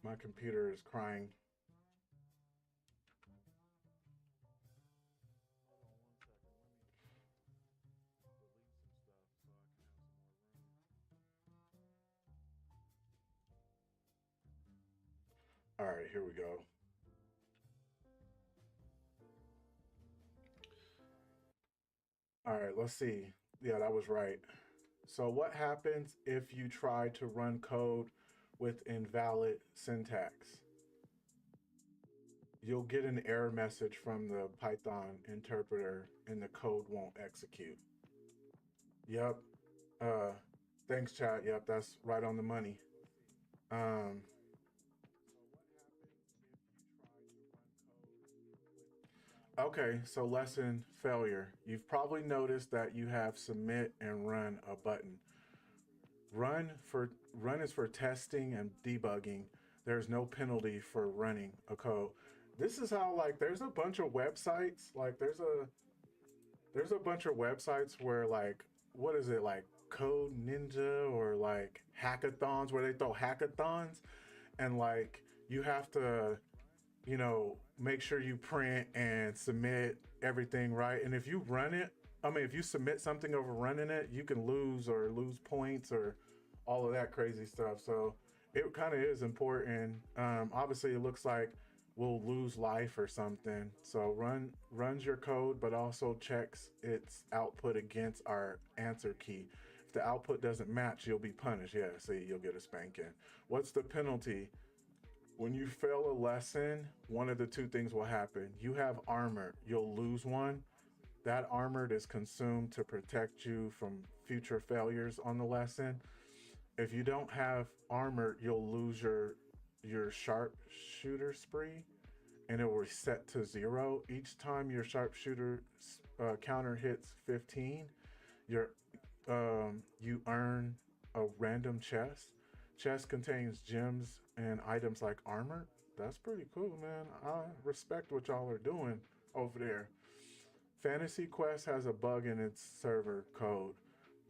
My computer is crying. All right, here we go. All right, let's see. Yeah, that was right. So what happens if you try to run code with invalid syntax? You'll get an error message from the Python interpreter and the code won't execute. Yep. Uh, thanks, chat. Yep, that's right on the money. Um, okay, so lesson failure. You've probably noticed that you have submit and run a button. Run is for testing and debugging. There's no penalty for running a code. This is how, like, there's a bunch of websites. Like there's a bunch of websites where, like, what is it, like Code Ninja or like hackathons, where they throw hackathons, and like you have to make sure you print and submit everything right. And if you run it, I mean, if you submit something over running it, you can lose points or all of that crazy stuff. So it kind of is important. Obviously, it looks like we'll lose life or something. So runs your code, but also checks its output against our answer key. If the output doesn't match, you'll be punished. Yeah, see, you'll get a spanking. What's the penalty? When you fail a lesson, one of the two things will happen. You have armor, you'll lose one. That armor is consumed to protect you from future failures on the lesson. If you don't have armor, you'll lose your sharpshooter spree, and it will reset to 0 each time your sharpshooter counter hits 15. Your you earn a random chest. Chest contains gems and items like armor. That's pretty cool, man. I respect what y'all are doing over there. Fantasy Quest has a bug in its server code.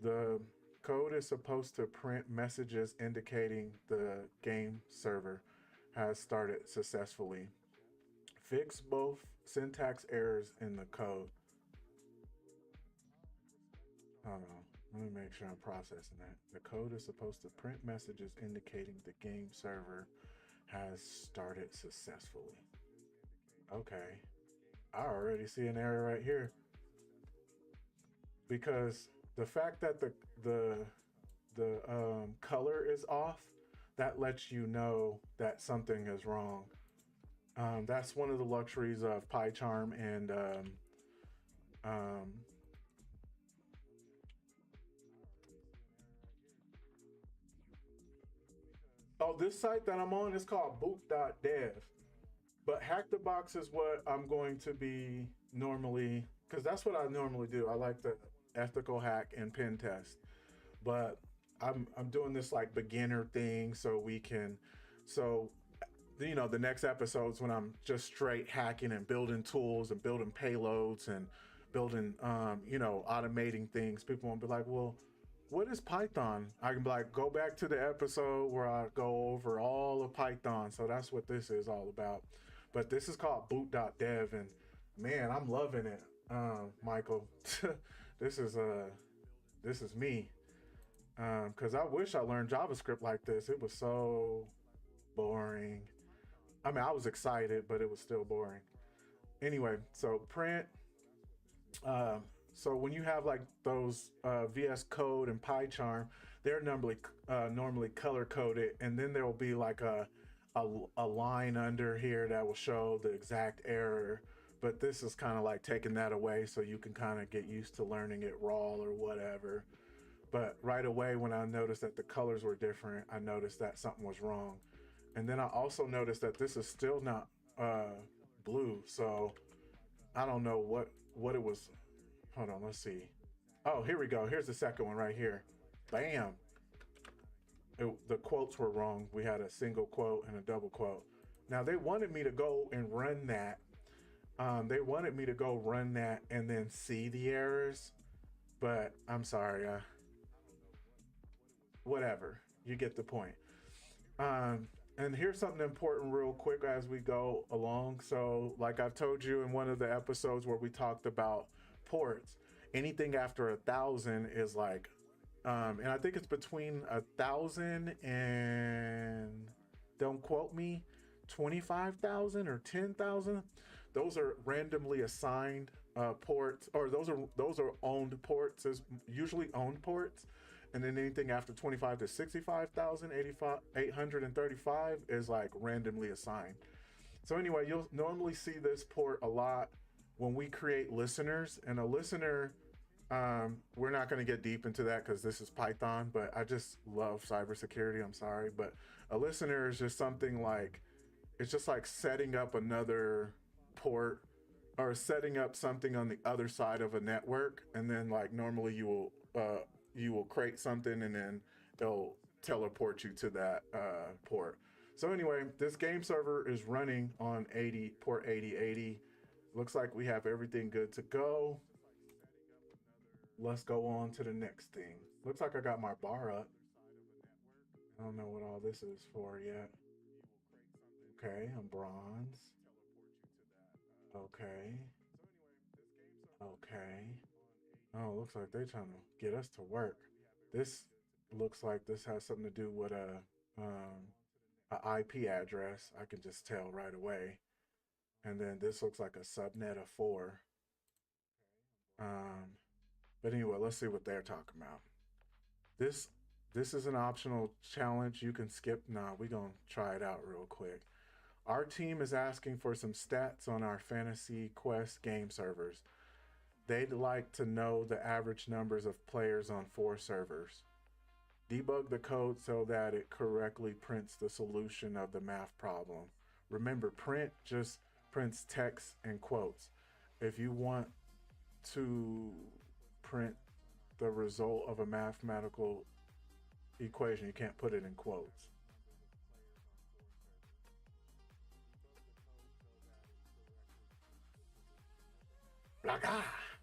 The code is supposed to print messages indicating the game server has started successfully. Fix both syntax errors in the code. Hold on. Let me make sure I'm processing that. The code is supposed to print messages indicating the game server has started successfully. Okay. I already see an error right here because the fact that the color is off, that lets you know that something is wrong. That's one of the luxuries of PyCharm and um, oh, this site that I'm on is called boot.dev. But Hack the Box is what I'm going to be normally, because that's what I normally do. I like the ethical hack and pen test. But I'm doing this like beginner thing so we can, so the next episodes when I'm just straight hacking and building tools and building payloads and building automating things, people won't be like, well, what is Python? I can be like, go back to the episode where I go over all of Python. So that's what this is all about. But this is called boot.dev, and man, I'm loving it, Michael. this is this is me. Because I wish I learned JavaScript like this. It was so boring. I mean, I was excited, but it was still boring. Anyway, so print. Um, so when you have like those VS Code and PyCharm, they're normally color coded, and then there will be like a line under here that will show the exact error. But this is kind of like taking that away, so you can kind of get used to learning it raw or whatever. But right away, when I noticed that the colors were different, I noticed that something was wrong. And then I also noticed that this is still not blue. So I don't know what it was. Hold on, let's see. Oh, here we go. Here's the second one right here. Bam. The quotes were wrong. We had a single quote and a double quote. Now they wanted me to go and run that. They wanted me to go run that and then see the errors. But I'm sorry. Whatever. You get the point. And here's something important real quick as we go along. So like I've told you in one of the episodes where we talked about ports, anything after 1,000 is like, and I think it's between 1,000 and, don't quote me, 25,000 or 10,000. Those are randomly assigned ports, or those are owned ports. It's usually owned ports. And then anything after 25 to 65,000, 835 is like randomly assigned. So anyway, you'll normally see this port a lot when we create listeners. And a listener, we're not going to get deep into that because this is Python, but I just love cybersecurity. I'm sorry. But a listener is just something like, it's just like setting up another port or setting up something on the other side of a network. And then like normally you will create something and then they'll teleport you to that port. So anyway, this game server is running on port 8080. Looks like we have everything good to go. Let's go on to the next thing. Looks like I got my bar up. I don't know what all this is for yet. Okay, I'm bronze. Okay. Okay. Oh, looks like they're trying to get us to work. This looks like this has something to do with a IP address. I can just tell right away. And then this looks like a subnet of 4. But anyway, let's see what they're talking about. This is an optional challenge. You can skip. Nah, we're gonna try it out real quick. Our team is asking for some stats on our Fantasy Quest game servers. They'd like to know the average numbers of players on 4 servers. Debug the code so that it correctly prints the solution of the math problem. Remember, print just prints text and quotes. If you want to print the result of a mathematical equation. You can't put it in quotes.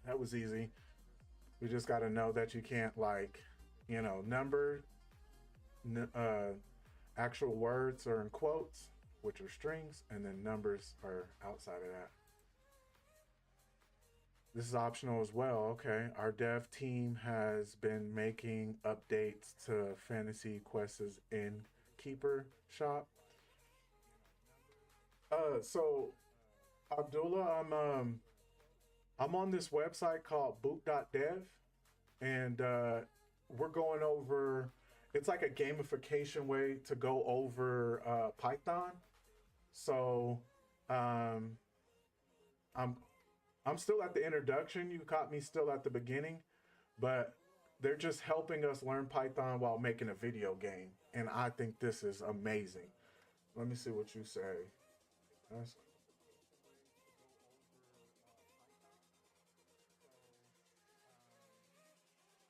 That was easy. We just got to know that you can't, like, number actual words are in quotes, which are strings, and then numbers are outside of that. This is optional as well. Okay, our dev team has been making updates to Fantasy Quest's Innkeeper shop. So Abdullah, I'm on this website called boot.dev, and we're going over. It's like a gamification way to go over Python. So I'm still at the introduction. You caught me still at the beginning, but they're just helping us learn Python while making a video game, and I think this is amazing. Let me see what you say. That's...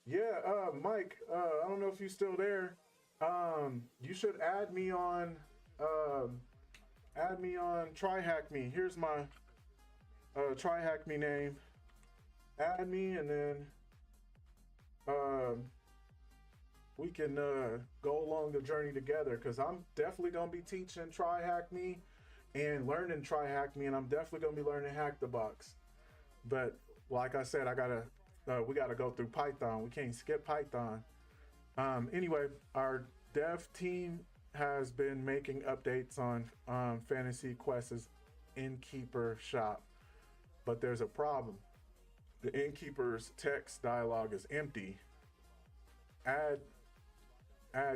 Yeah, Mike. I don't know if you're still there. You should add me on. TryHackMe. Here's my TryHackMe name. Add me, and then we can go along the journey together. Cause I'm definitely gonna be teaching TryHackMe and learning TryHackMe, and I'm definitely gonna be learning Hack the Box. But like I said, we gotta go through Python. We can't skip Python. Anyway, our dev team has been making updates on Fantasy Quest's Innkeeper shop, but there's a problem. The Innkeeper's text dialog is empty. Add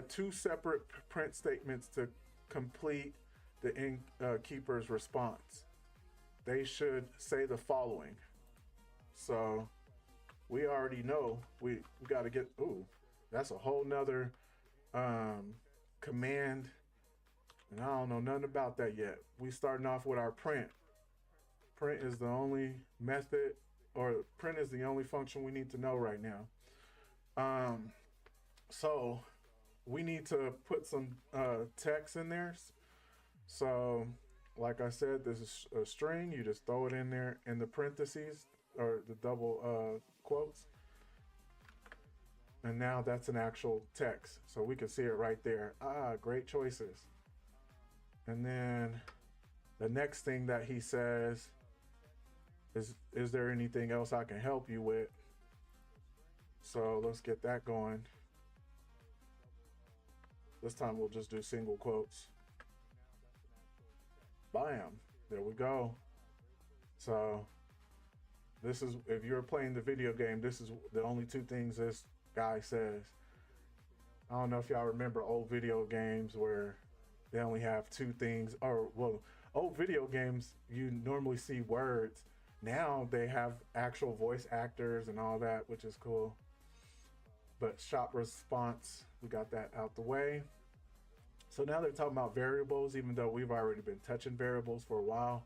2 separate print statements to complete the Innkeeper's response. They should say the following. So we already know we got to get. Ooh, that's a whole nother command, and I don't know nothing about that yet. We starting off with our print. Print is the only method, or print is the only function we need to know right now. So we need to put some text in there. So like I said, this is a string. You just throw it in there in the parentheses or the double quotes. And now that's an actual text. So we can see it right there. Great choices. And then the next thing that he says is there anything else I can help you with? So let's get that going. This time we'll just do single quotes. Bam, there we go. So this is, if you're playing the video game, this is the only 2 things this guy says. I don't know if y'all remember old video games where they only have 2 things, or well, old video games, you normally see words. Now they have actual voice actors and all that, which is cool. But shop response, we got that out the way. So now they're talking about variables, even though we've already been touching variables for a while.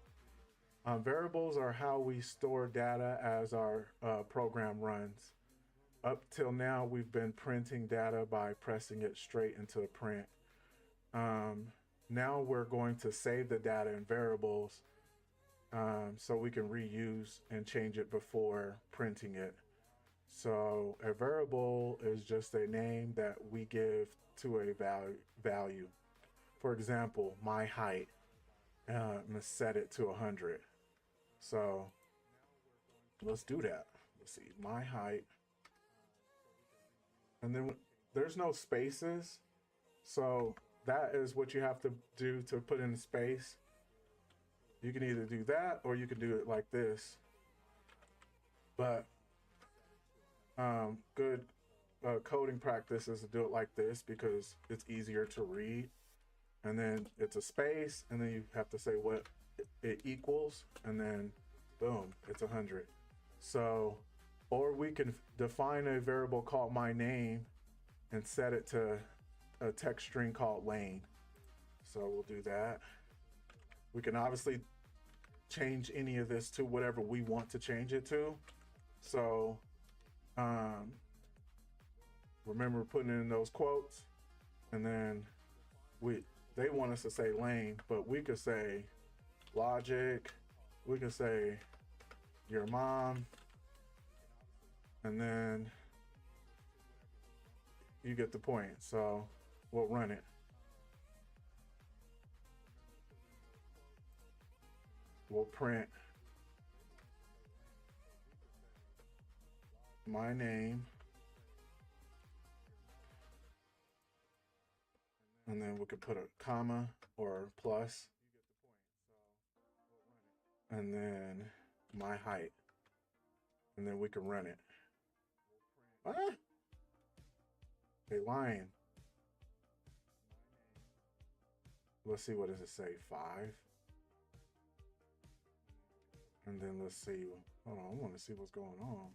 Variables are how we store data as our program runs. Up till now, we've been printing data by pressing it straight into a print. Now we're going to save the data in variables so we can reuse and change it before printing it. So a variable is just a name that we give to a value. For example, my height. I'm gonna set it to 100. So let's do that. Let's see, my height. And then there's no spaces. So that is what you have to do to put in space. You can either do that or you can do it like this. But good coding practice is to do it like this because it's easier to read. And then it's a space, and then you have to say what it equals, and then boom, it's 100. So, or we can define a variable called my name and set it to a text string called lane. So we'll do that. We can obviously change any of this to whatever we want to change it to. So remember putting in those quotes, and then they want us to say lane, but we could say logic, we could say your mom, and then you get the point. So we'll run it. We'll print my name, and then we could put a comma or plus, and then my height, and then we can run it. Ah! They lying. Let's see, what does it say? 5. And then let's see. Hold on, I want to see what's going on.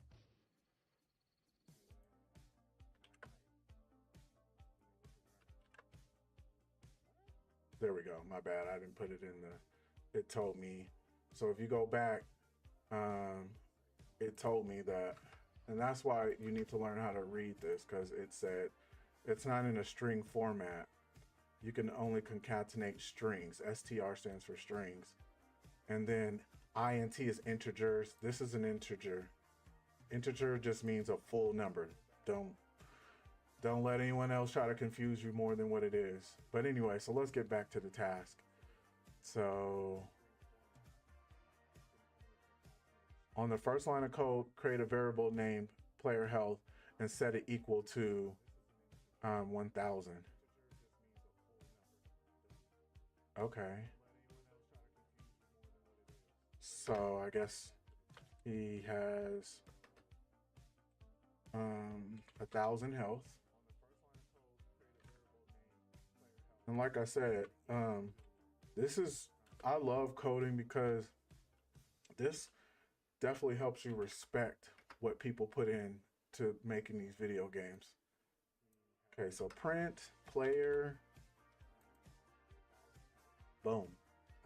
There we go. My bad. I didn't put it in the. It told me. So if you go back, it told me that, and that's why you need to learn how to read this, because it said it's not in a string format. You can only concatenate strings. STR stands for strings. And then INT is integers. This is an integer. Integer just means a full number. Don't let anyone else try to confuse you more than what it is. But anyway, so let's get back to the task. So on the first line of code, create a variable named player health and set it equal to 1000. Okay. So I guess he has 1000 health. And like I said, I love coding because this definitely helps you respect what people put in to making these video games. Okay, so print player, boom,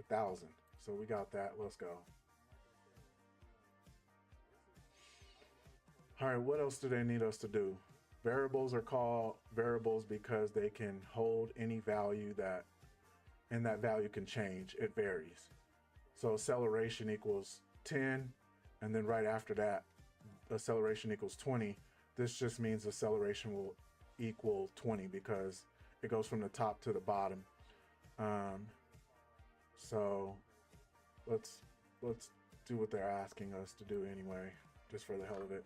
1000. So we got that. Let's go. All right, what else do they need us to do? Variables are called variables because they can hold any value and that value can change. It varies. So acceleration equals 10, and then right after that, acceleration equals 20. This just means acceleration will equal 20 because it goes from the top to the bottom. So let's do what they're asking us to do anyway, just for the hell of it.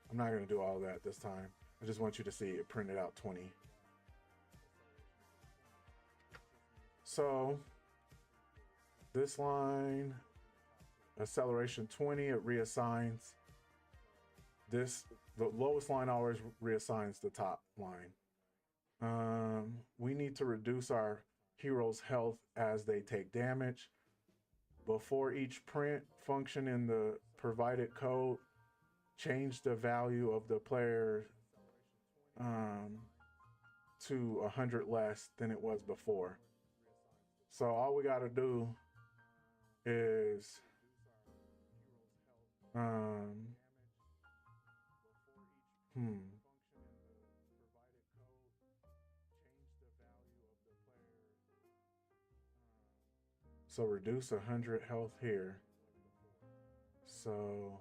I'm not going to do all that this time. I just want you to see it printed out 20. So this line, acceleration 20, it reassigns this. The lowest line always reassigns the top line. We need to reduce our heroes' health as they take damage. Before each print function in the provided code, change the value of the player to 100 less than it was before. So all we got to do is so reduce 100 health here. So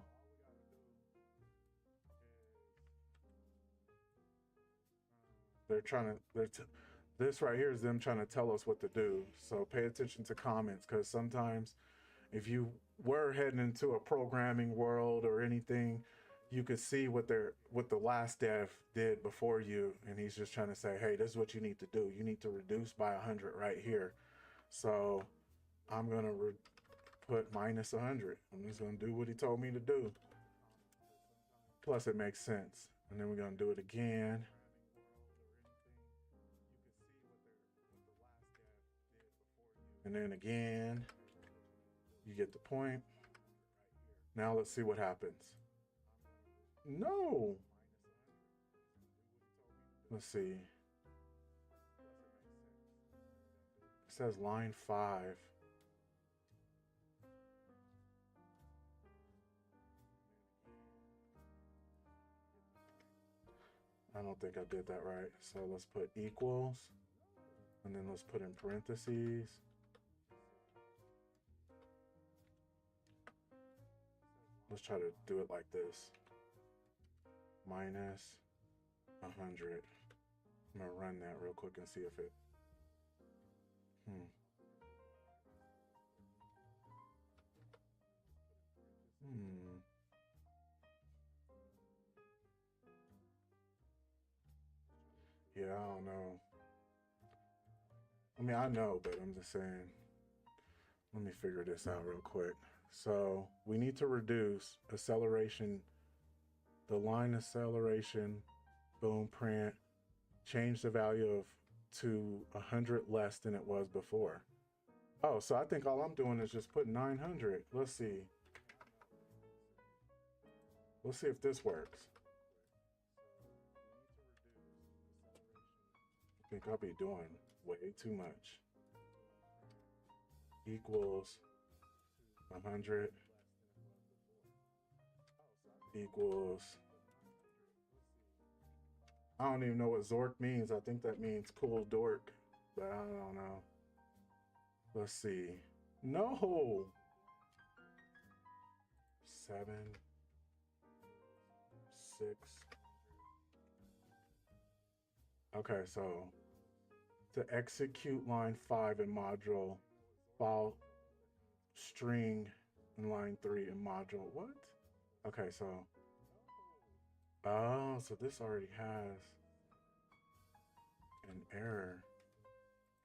this right here is them trying to tell us what to do. So pay attention to comments, because sometimes if you were heading into a programming world or anything, you could see what the last dev did before you, and he's just trying to say, hey, this is what you need to do. You need to reduce by 100 right here. So I'm gonna put minus 100. I'm just gonna do what he told me to do. Plus it makes sense. And then we're gonna do it again. And then again, you get the point. Now let's see what happens. No. Let's see. It says line 5. I don't think I did that right. So let's put equals, and then let's put in parentheses. Let's try to do it like this. Minus 100. I'm gonna run that real quick and see if it. Yeah, I don't know. I mean, I know, but I'm just saying. Let me figure this out real quick. So we need to reduce acceleration, the line acceleration, boom, print, change the value of to 100 less than it was before. Oh, so I think all I'm doing is just put 900. Let's see. Let's see if this works. I think I'll be doing way too much. Equals 100 equals. I don't even know what Zork means. I think that means cool dork, but I don't know. Let's see. No. 7, 6. Okay, so to execute line 5 in module, file string in line 3 in module. What? Okay, so. Oh, so this already has an error.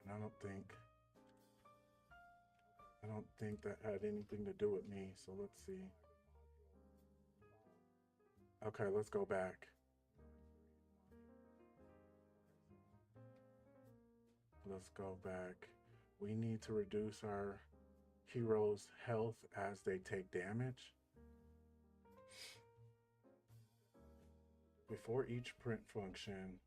And I don't think that had anything to do with me. So let's see. Okay, let's go back. Let's go back. We need to reduce our heroes' health as they take damage. Before each print function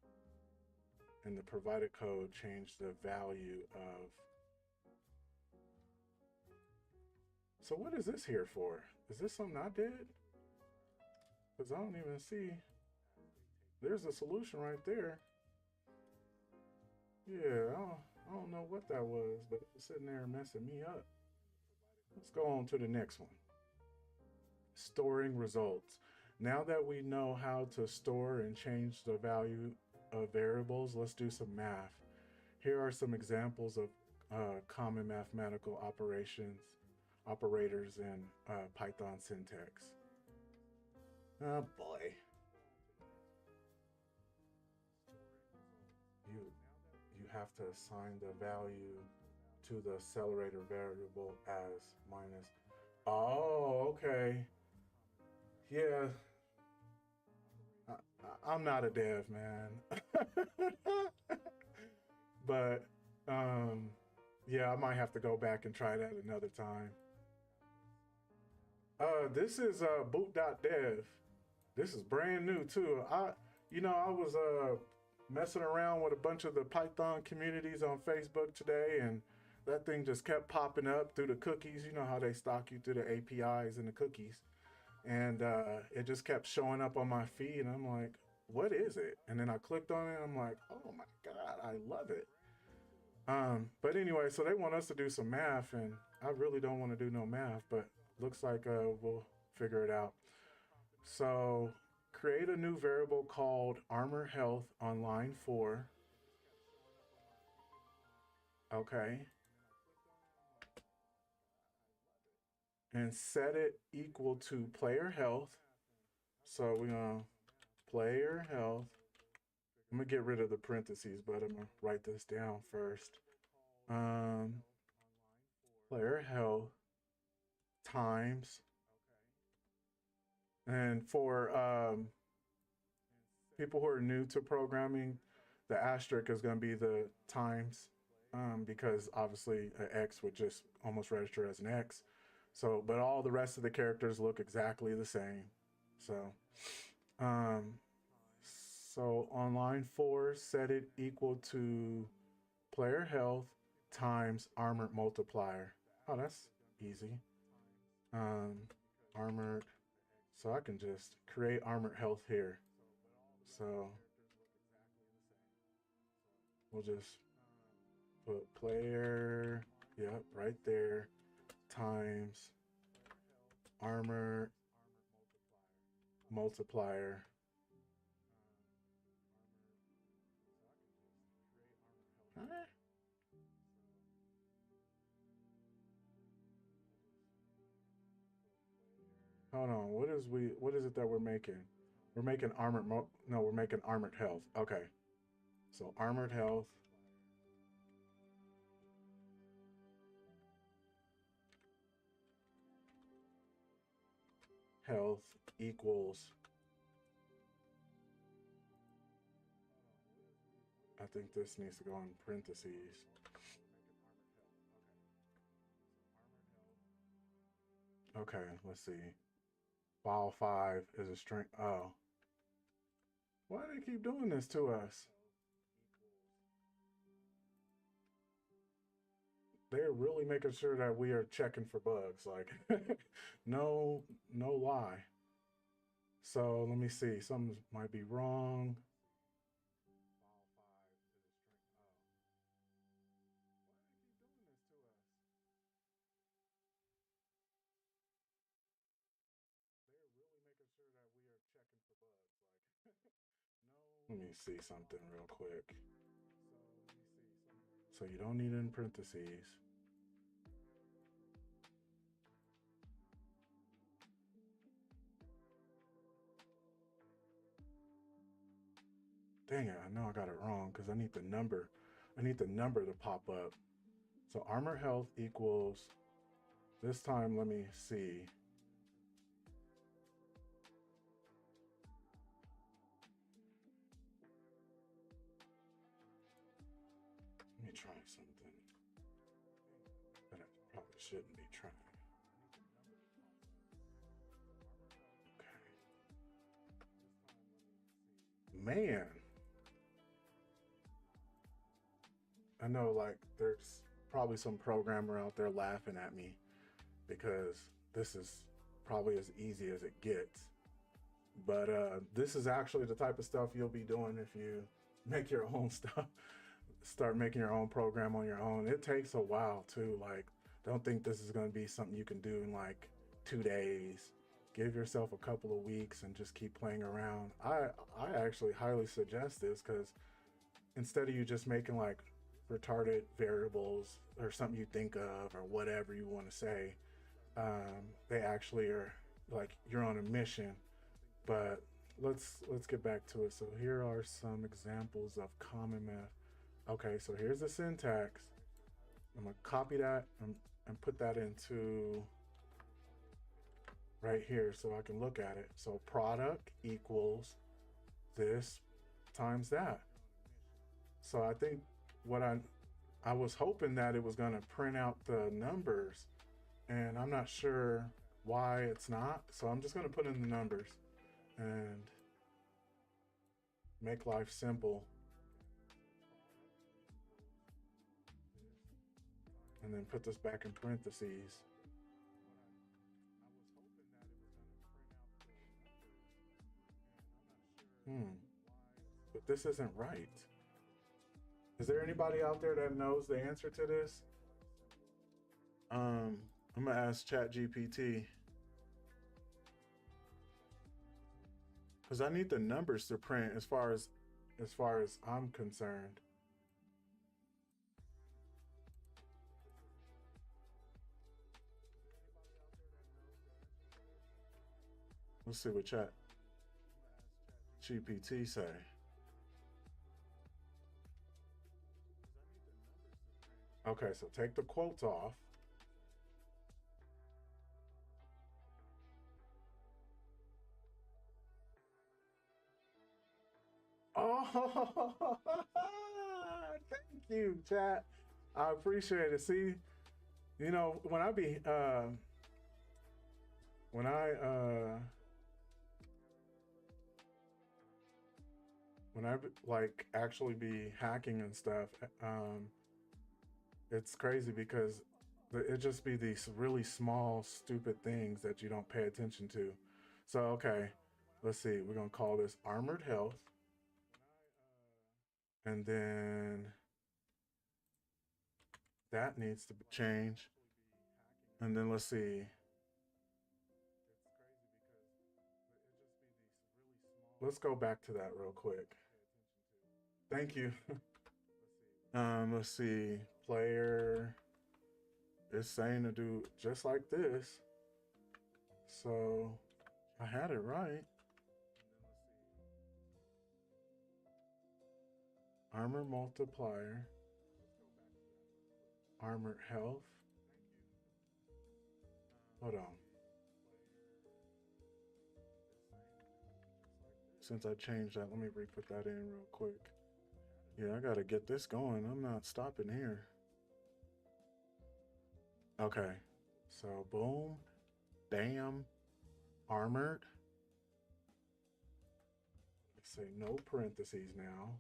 in the provided code, change the value of. So what is this here for? Is this something I did? Because I don't even see. There's a solution right there. Yeah, I don't know what that was, but it was sitting there messing me up. Let's go on to the next one. Storing results. Now that we know how to store and change the value of variables, let's do some math. Here are some examples of common mathematical operators in Python syntax. Oh boy. You have to assign the value to the accelerator variable as minus. Oh, okay. Yeah. I'm not a dev, man. But yeah, I might have to go back and try that another time. This is boot.dev. This is brand new too. I was messing around with a bunch of the Python communities on Facebook today, and that thing just kept popping up through the cookies. You know how they stalk you through the APIs and the cookies. And it just kept showing up on my feed, and I'm like, what is it? And then I clicked on it, and I'm like, oh my God, I love it. But anyway, so they want us to do some math, and I really don't want to do no math, but looks like we'll figure it out. So create a new variable called armor health on line 4. Okay. And set it equal to player health. So we're gonna player health. I'm gonna get rid of the parentheses, but I'm gonna write this down first. Player health times. And for people who are new to programming, the asterisk is going to be the times, because obviously an X would just almost register as an X. So, but all the rest of the characters look exactly the same. So, so on line 4, set it equal to player health times armored multiplier. Oh, that's easy. Armored. So I can just create armored health here. So we'll just put player, yep, right there, times armor multiplier. Huh? Hold on. What is it that we're making? We're making we're making armored health. Okay. So armored health. Health equals, I think this needs to go in parentheses. Okay, let's see. File 5 is a string. Oh. Why do they keep doing this to us? They're really making sure that we are checking for bugs. Like, no lie. So let me see. Something might be wrong. Let me see something real quick. So you don't need it in parentheses. Dang it, I know I got it wrong because I need the number. I need the number to pop up. So armor health equals, this time let me see. Let me try something that I probably shouldn't be trying. Okay. Man. I know, like, there's probably some programmer out there laughing at me because this is probably as easy as it gets. But this is actually the type of stuff you'll be doing if you make your own stuff. Start making your own program on your own. It takes a while too. Like, don't think this is going to be something you can do in like 2 days. Give yourself a couple of weeks and just keep playing around. I actually highly suggest this because instead of you just making like retarded variables or something you think of or whatever you want to say, they actually are like, you're on a mission. But let's get back to it. So here are some examples of common math. Okay, so here's the syntax. I'm gonna copy that and put that into right here so I can look at it. So product equals this times that. So I think what I was hoping that it was gonna print out the numbers, and I'm not sure why it's not. So I'm just gonna put in the numbers and make life simple. And then put this back in parentheses. But this isn't right. Is there anybody out there that knows the answer to this? I'm gonna ask ChatGPT because I need the numbers to print as far as I'm concerned. Let's see what ChatGPT say. Okay, so take the quotes off. Oh, thank you, chat. I appreciate it. See, you know, when I be when I like actually be hacking and stuff, it's crazy because it just be these really small, stupid things that you don't pay attention to. So okay, let's see. We're gonna call this armored health, and then That needs to change. And then let's see. Let's go back to that real quick. Thank you. Let's see. Player is saying to do just like this. So I had it right. Armor multiplier. Armored health. Hold on. Since I changed that, let me re-put that in real quick. Yeah, I gotta get this going. I'm not stopping here. Okay. So boom. Bam. Armored. Let's say no parentheses now.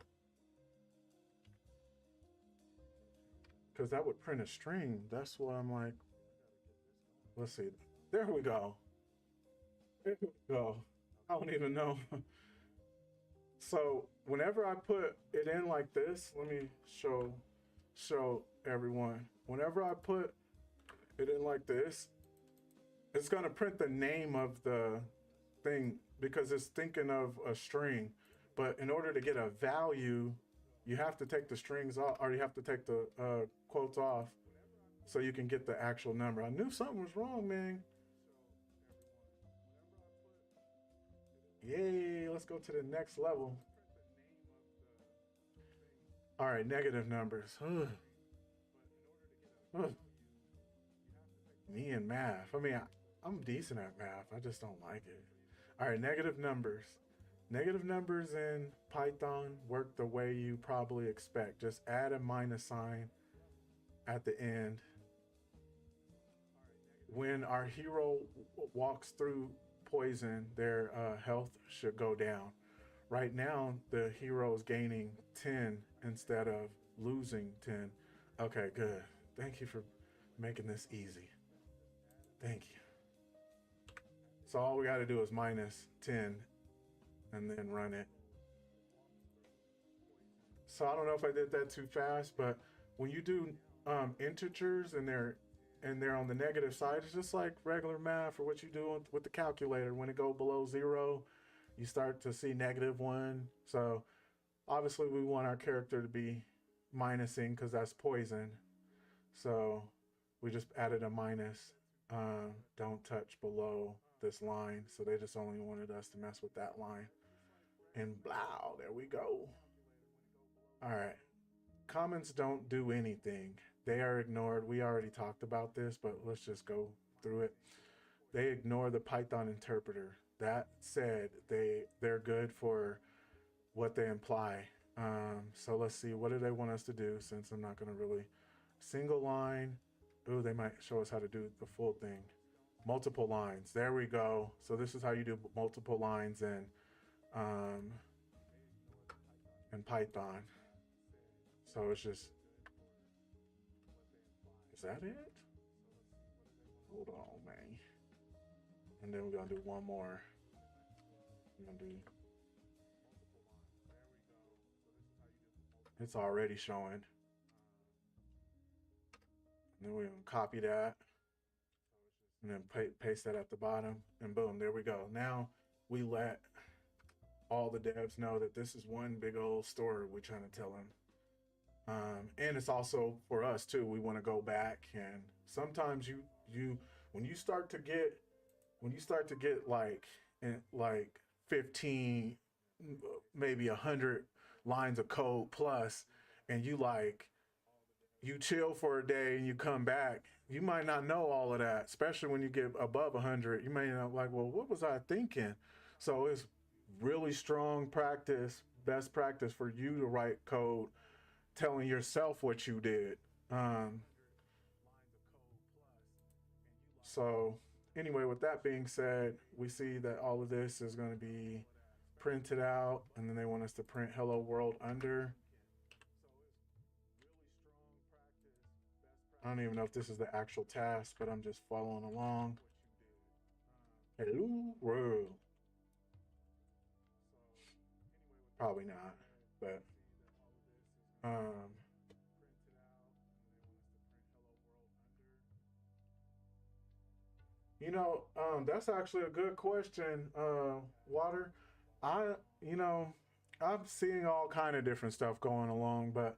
Because that would print a string. That's why I'm like, let's see. There we go. There we go. I don't even know. So whenever I put it in like this, let me show everyone. Whenever I put it in like this, it's gonna print the name of the thing because it's thinking of a string. But in order to get a value, you have to take the strings off, or you have to take the quotes off so you can get the actual number. I knew something was wrong, man. Yay, let's go to the next level. All right, negative numbers. Me and math. I mean, I'm decent at math. I just don't like it. All right, negative numbers. Negative numbers in Python work the way you probably expect. Just add a minus sign at the end. When our hero walks through poison, their health should go down. Right now, the hero is gaining 10 instead of losing 10. Okay, good. Thank you for making this easy. Thank you. So all we got to do is minus 10 and then run it. So I don't know if I did that too fast, but when you do integers and they're on the negative side, it's just like regular math or what you do with the calculator. When it go below 0, you start to see -1. So obviously we want our character to be minusing because that's poison. So we just added a minus. Don't touch below this line. So they just only wanted us to mess with that line. And blah, there we go. All right. Comments don't do anything. They are ignored. We already talked about this, but let's just go through it. They ignore the Python interpreter. That said, they're good for what they imply. So let's see, what do they want us to do, since I'm not going to really single line. Ooh, they might show us how to do the full thing. Multiple lines. There we go. So this is how you do multiple lines in Python. So it's just, is that it? Hold on, man. And then we're gonna do one more. We're gonna do, it's already showing. And then we're gonna copy that and then paste that at the bottom, and boom, there we go. Now we let all the devs know that this is one big old story we're trying to tell them. And it's also for us too. We want to go back, and sometimes you when you start to get like 15, maybe 100 lines of code plus, and you chill for a day and you come back, you might not know all of that, especially when you get above 100. You may not like, well, what was I thinking? So it's really strong practice, best practice for you to write code telling yourself what you did. So anyway, with that being said, we see that all of this is going to be printed out, and then they want us to print hello world under. I don't even know if this is the actual task, but I'm just following along. Hello world. Probably not, but That's actually a good question, Water. I, you know, I'm seeing all kind of different stuff going along, but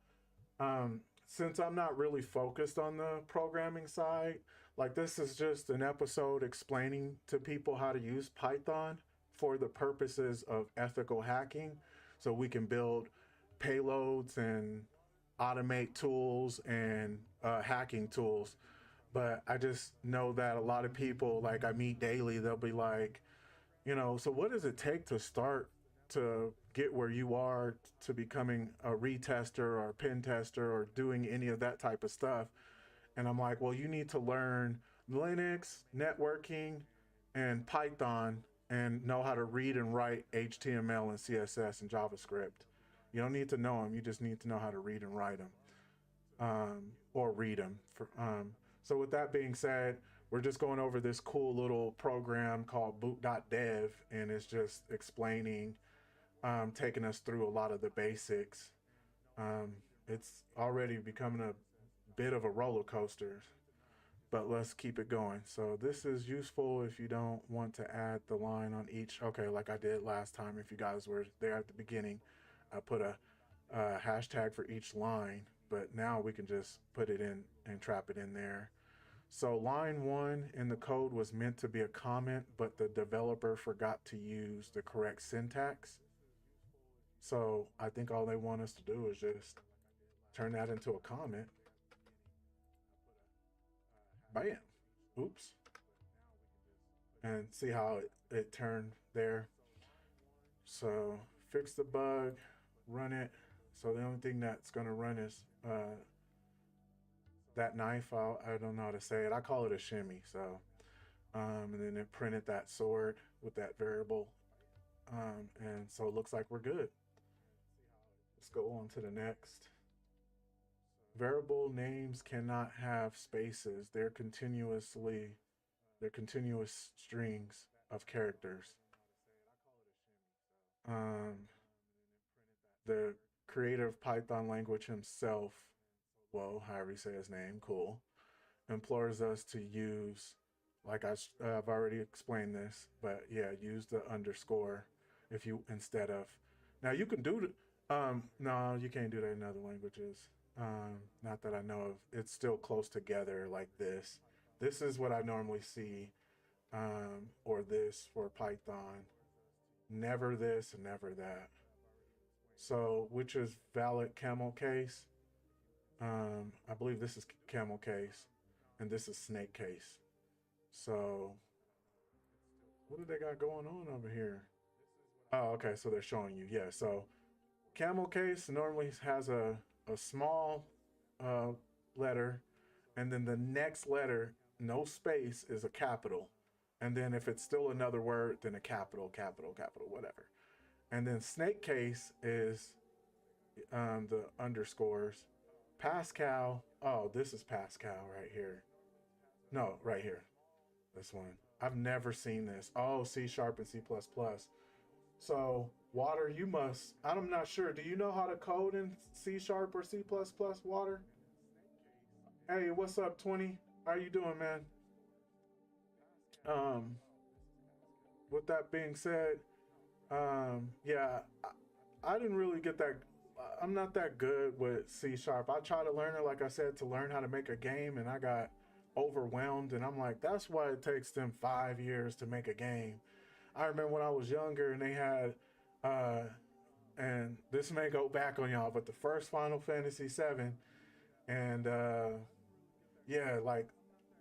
since I'm not really focused on the programming side, like this is just an episode explaining to people how to use Python for the purposes of ethical hacking, so we can build payloads and automate tools and hacking tools. But I just know that a lot of people, like I meet daily, they'll be like, so what does it take to start to get where you are to becoming a retester or a pen tester or doing any of that type of stuff? And I'm like, well, you need to learn Linux, networking, and Python and know how to read and write HTML and CSS and JavaScript. You don't need to know them. You just need to know how to read and write them, or read them. So with that being said, we're just going over this cool little program called boot.dev, and it's just explaining, taking us through a lot of the basics. It's already becoming a bit of a roller coaster, but let's keep it going. So this is useful if you don't want to add the line on each. Okay, like I did last time, if you guys were there at the beginning, I put a hashtag for each line, but now we can just put it in and trap it in there. So line 1 in the code was meant to be a comment, but the developer forgot to use the correct syntax. So I think all they want us to do is just turn that into a comment. Bam. Oops. And see how it turned there. So fix the bug, run it. So the only thing that's going to run is that knife. I don't know how to say it. I call it a shimmy. So, and then it printed that sword with that variable. And so it looks like we're good. Let's go on to the next. Variable names cannot have spaces. They're continuous strings of characters. The creator of Python language himself, well, however you say his name, cool, implores us to use, like I've already explained this, but yeah, use the underscore if you, instead of, now you can do no, you can't do that in other languages. Not that I know of. It's still close together like this. This is what I normally see, or this for Python. Never this and never that. So, which is valid camel case? I believe this is camel case, and this is snake case. So, what do they got going on over here? Oh, okay, so they're showing you. Yeah, so camel case normally has a small letter, and then the next letter, no space, is a capital. And then if it's still another word, then a capital, whatever. And then snake case is the underscores. Pascal, oh, this is Pascal right here. No, right here. This one. I've never seen this. Oh, C# and C++. So, Water, you must, I'm not sure. Do you know how to code in C# or C++, Water? Hey, what's up, 20? How you doing, man? Um, with that being said, yeah, I didn't really get that. I'm not that good with C#. I tried to learn it, like I said, to learn how to make a game, and I got overwhelmed. And I'm like, that's why it takes them 5 years to make a game. I remember when I was younger, and they had, and this may go back on y'all, but the first Final Fantasy VII, and yeah, like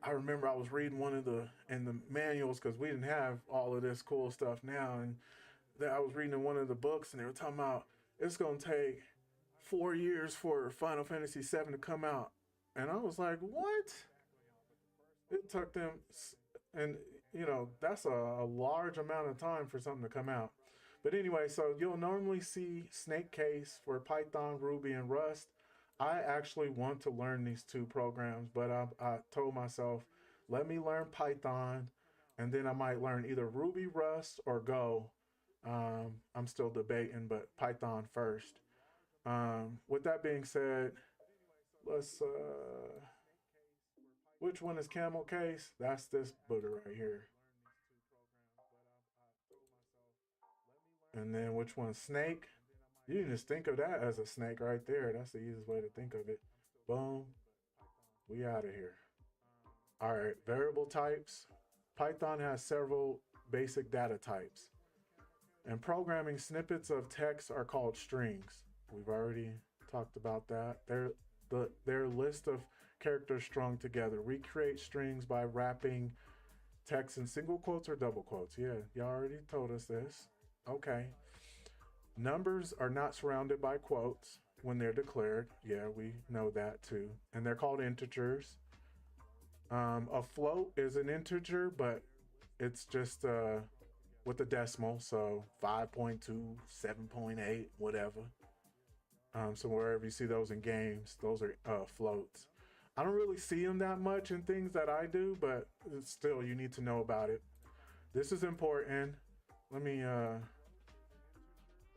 I remember I was reading one of in the manuals, because we didn't have all of this cool stuff now, and that I was reading in one of the books, and they were talking about it's gonna take 4 years for Final Fantasy VII to come out, and I was like, what? It took them, and that's a large amount of time for something to come out. But anyway, so you'll normally see snake case for Python, Ruby, and Rust. I actually want to learn these two programs, but I told myself, let me learn Python, and then I might learn either Ruby, Rust, or Go. I'm still debating, but Python first. With that being said, let's Which one is camel case? That's this booger right here. And then which one's snake? You can just think of that as a snake right there. That's the easiest way to think of it. Boom. We out of here. All right, variable types. Python has several basic data types. And programming snippets of text are called strings. We've already talked about that. They're a list of characters strung together. We create strings by wrapping text in single quotes or double quotes. Yeah, y'all already told us this. Okay. Numbers are not surrounded by quotes when they're declared. Yeah, we know that too. And they're called integers. A float is an integer, but it's just with a decimal, so 5.2, 7.8, whatever. So wherever you see those in games, those are floats. I don't really see them that much in things that I do, but still, you need to know about it. This is important. Let me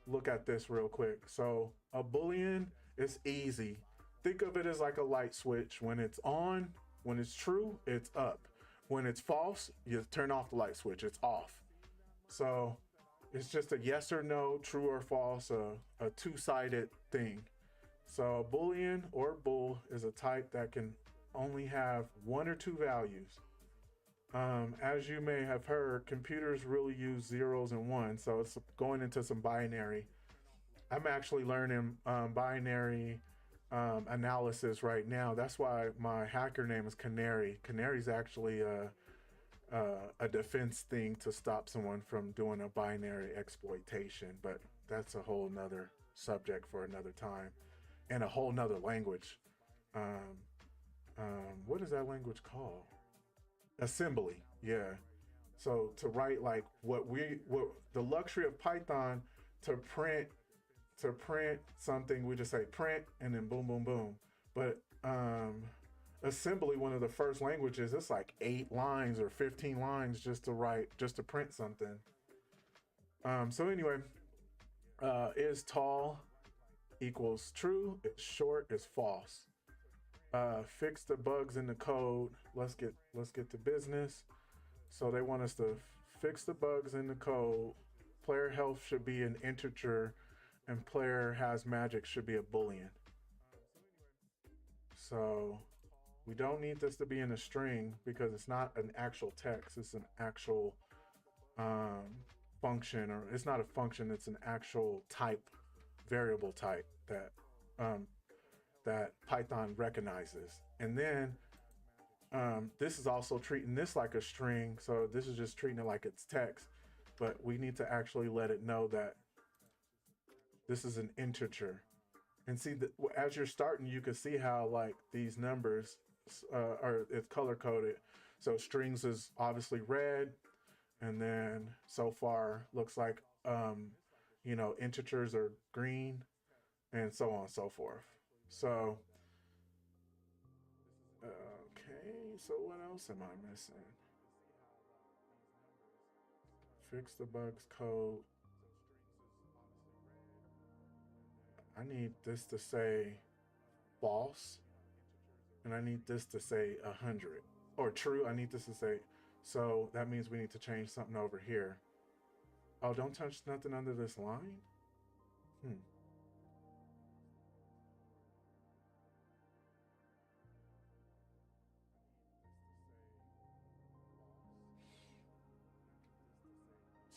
look at this real quick. So a Boolean is easy. Think of it as like a light switch. When it's on, when it's true, it's up. When it's false, you turn off the light switch, it's off. So it's just a yes or no, true or false, a two-sided thing. So a Boolean or bool is a type that can only have one or two values. As you may have heard, computers really use zeros and ones, so it's going into some binary. I'm actually learning binary analysis right now. That's why my hacker name is Canary. Canary is actually a defense thing to stop someone from doing a binary exploitation, but that's a whole nother subject for another time and a whole nother language. What is that language called? Assembly. Yeah. So to write like what the luxury of Python to print something, we just say print and then boom, boom, boom. But assembly, one of the first languages, it's like 8 lines or 15 lines just to print something. So anyway, is tall equals true, is short is false. Fix the bugs in the code. Let's get to business. So they want us to fix the bugs in the code. Player health should be an integer and player has magic should be a Boolean. So we don't need this to be in a string because it's not an actual text. It's an actual function, or it's not a function. It's an actual type, variable type that Python recognizes. And then this is also treating this like a string. So this is just treating it like it's text, but we need to actually let it know that this is an integer. And see, as you're starting, you can see how like these numbers it's color coded. So strings is obviously red, and then so far looks like integers are green, and so on and so forth. So okay, so what else am I missing? Fix the bugs code. I need this to say false, and I need this to say 100, or true. I need this to say, so that means we need to change something over here. Oh, don't touch nothing under this line?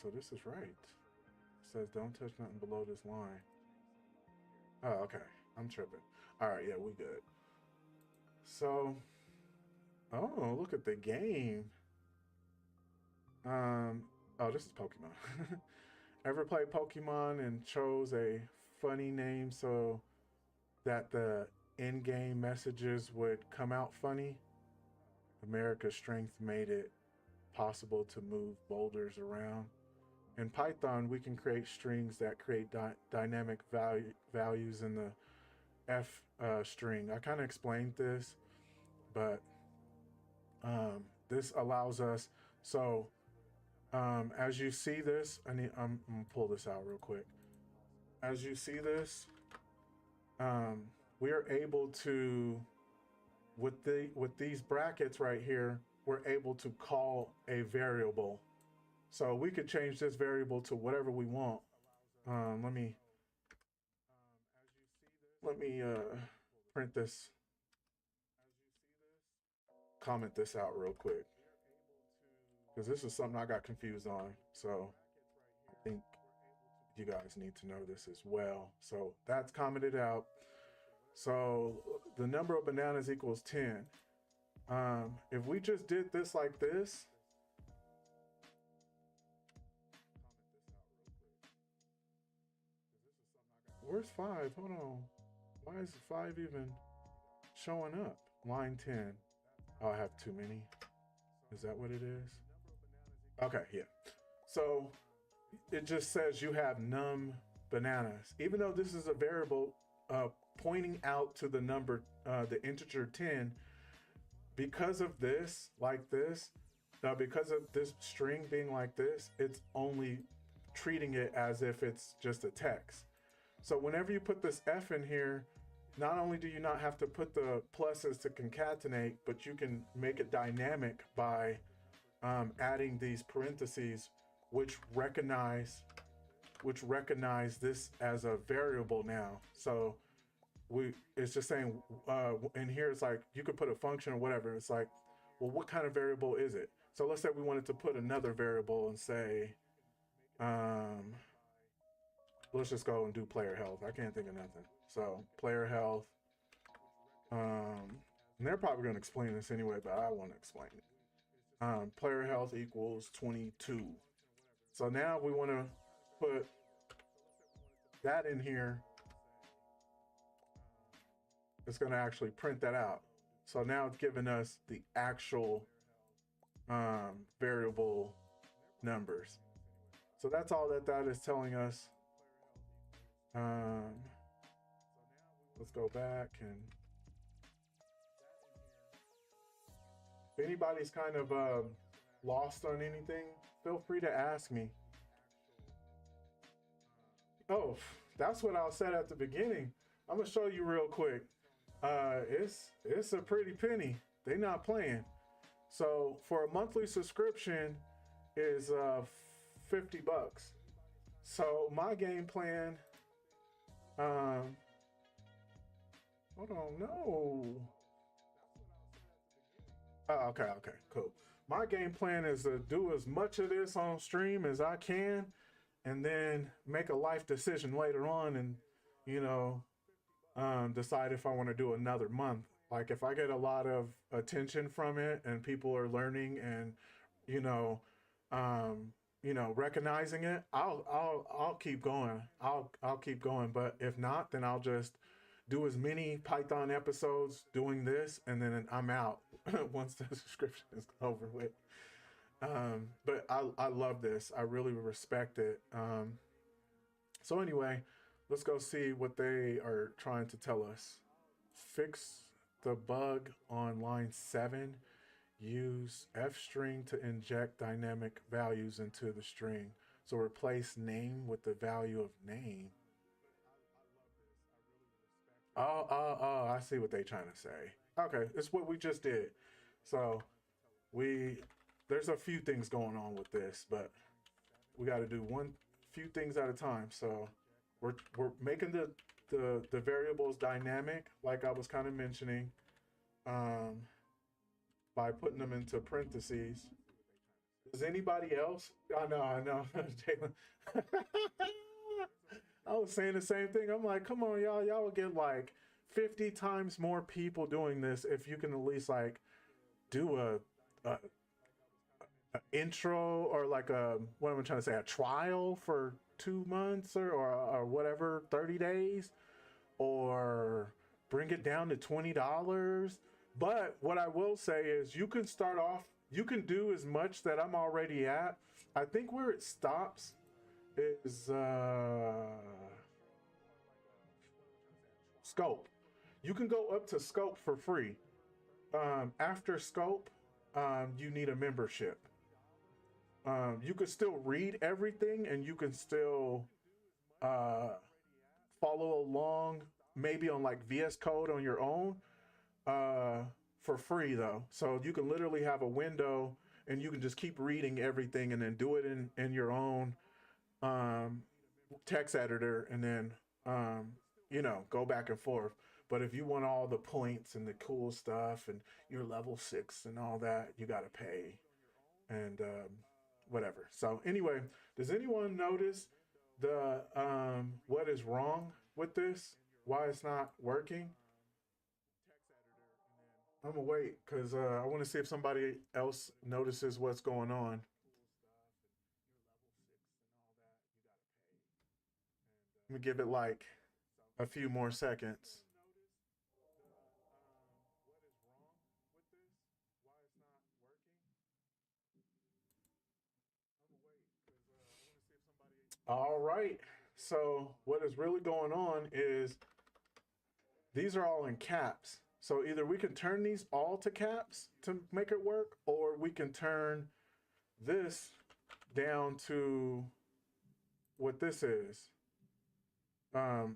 So this is right. It says don't touch nothing below this line. Oh, okay. I'm tripping. All right, yeah, we good. So, oh, look at the game. Oh, this is Pokemon. Ever played Pokemon and chose a funny name so that the in-game messages would come out funny? America's strength made it possible to move boulders around. In Python, we can create strings that create dynamic values in the F string. I kind of explained this, but this allows us. So as you see this, I'm gonna pull this out real quick. As you see this, we are able to with these brackets right here, we're able to call a variable. So we could change this variable to whatever we want. Let me print this, comment this out real quick, because this is something I got confused on. So I think you guys need to know this as well. So that's commented out. So the number of bananas equals 10. If we just did this like this, where's 5? Hold on. Why is 5 even showing up? Line 10. Oh, I have too many. Is that what it is? Okay, yeah. So it just says you have num bananas. Even though this is a variable pointing out to the number, the integer 10, because of this, like this, because of this string being like this, it's only treating it as if it's just a text. So whenever you put this F in here, not only do you not have to put the pluses to concatenate, but you can make it dynamic by adding these parentheses, which recognize this as a variable now. So it's just saying, in here it's like you could put a function or whatever. It's like, well, what kind of variable is it? So let's say we wanted to put another variable and say, let's just go and do player health. I can't think of nothing. So player health. And they're probably going to explain this anyway, but I want to explain it. Player health equals 22. So now we want to put that in here. It's going to actually print that out. So now it's giving us the actual variable numbers. So that's all that is telling us. Let's go back, and if anybody's kind of lost on anything, feel free to ask me. Oh, that's what I said at the beginning. I'm gonna show you real quick. It's a pretty penny. They not playing. So for a monthly subscription is $50. So my game plan, hold on, no. Oh, okay, cool. My game plan is to do as much of this on stream as I can, and then make a life decision later on, and decide if I want to do another month. Like if I get a lot of attention from it and people are learning and recognizing it, I'll keep going. I'll keep going. But if not, then I'll just do as many Python episodes doing this, and then I'm out once the subscription is over with. But I love this. I really respect it. So anyway, let's go see what they are trying to tell us. Fix the bug on line 7. Use F string to inject dynamic values into the string. So replace name with the value of name. Oh, I see what they're trying to say. Okay, it's what we just did. So there's a few things going on with this, but we got to do few things at a time. So we're making the variables dynamic, like I was kind of mentioning, by putting them into parentheses. Does anybody else? I know. Jalen. I was saying the same thing. I'm like, come on, y'all will get like 50 times more people doing this if you can at least like do a intro, or like what am I trying to say, a trial for 2 months or whatever, 30 days, or bring it down to $20. But what I will say is you can start off, you can do as much that I'm already at. I think where it stops is scope. You can go up to scope for free. After scope, you need a membership. You can still read everything, and you can still follow along, maybe on like VS Code on your own. for free though. So you can literally have a window and you can just keep reading everything and then do it in your own um, text editor and then go back and forth. But if you want all the points and the cool stuff and your level 6 and all that, you got to pay and whatever. So anyway, does anyone notice the what is wrong with this? Why it's not working? I'm gonna wait because I want to see if somebody else notices what's going on. Let me give it like a few more seconds. All right. So what is really going on is these are all in caps. So either we can turn these all to caps to make it work, or we can turn this down to what this is.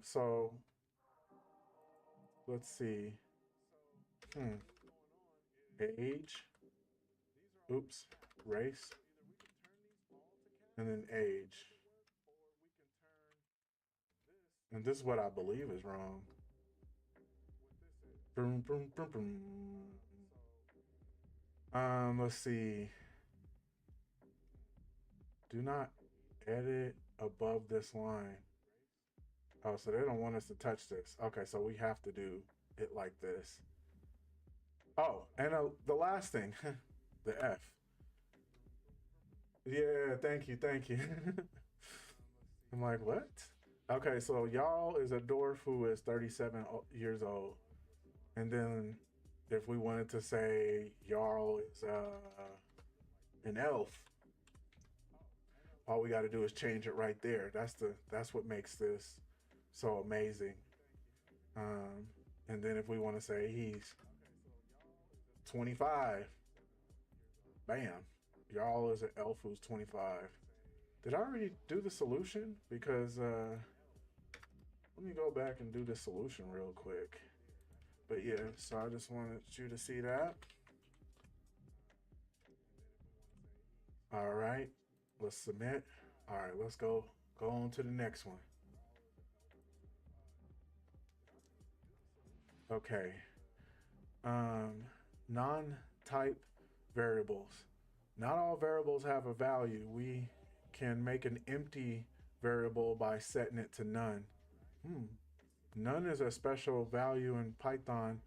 So let's see. Age. Oops. Race. And then age. And this is what I believe is wrong. Boom, boom, boom, boom. Let's see. Do not edit above this line. Oh, so they don't want us to touch this. Okay, so we have to do it like this. Oh, and the last thing, the F. Yeah, thank you, thank you. I'm like, what? Okay, so y'all is a dwarf who is 37 years old. And then if we wanted to say Jarl is an elf, all we got to do is change it right there. That's what makes this so amazing. And then if we want to say he's 25, bam, Jarl is an elf who's 25. Did I already do the solution? Because let me go back and do the solution real quick. But yeah, so I just wanted you to see that. All right, let's submit. All right, let's go on to the next one. Okay. Non-type variables. Not all variables have a value. We can make an empty variable by setting it to none. None is a special value in Python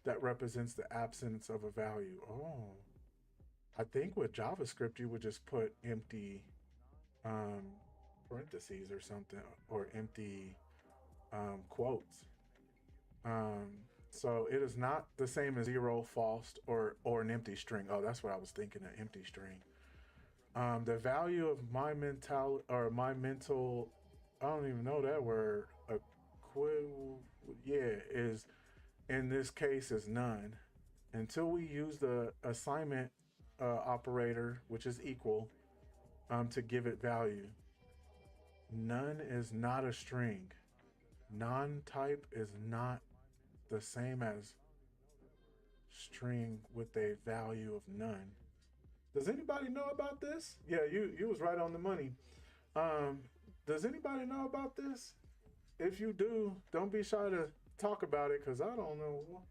that represents the absence of a value. Oh, I think with JavaScript you would just put empty parentheses or something, or empty quotes. So it is not the same as zero, false, or an empty string. Oh, that's what I was thinking, an empty string. The value of my mental, I don't even know that word. Is in this case is none. Until we use the assignment operator, which is equal, to give it value. None is not a string. Non-type is not the same as string with a value of none. Does anybody know about this? Yeah, you was right on the money. Does anybody know about this? If you do, don't be shy to talk about it, because I don't know.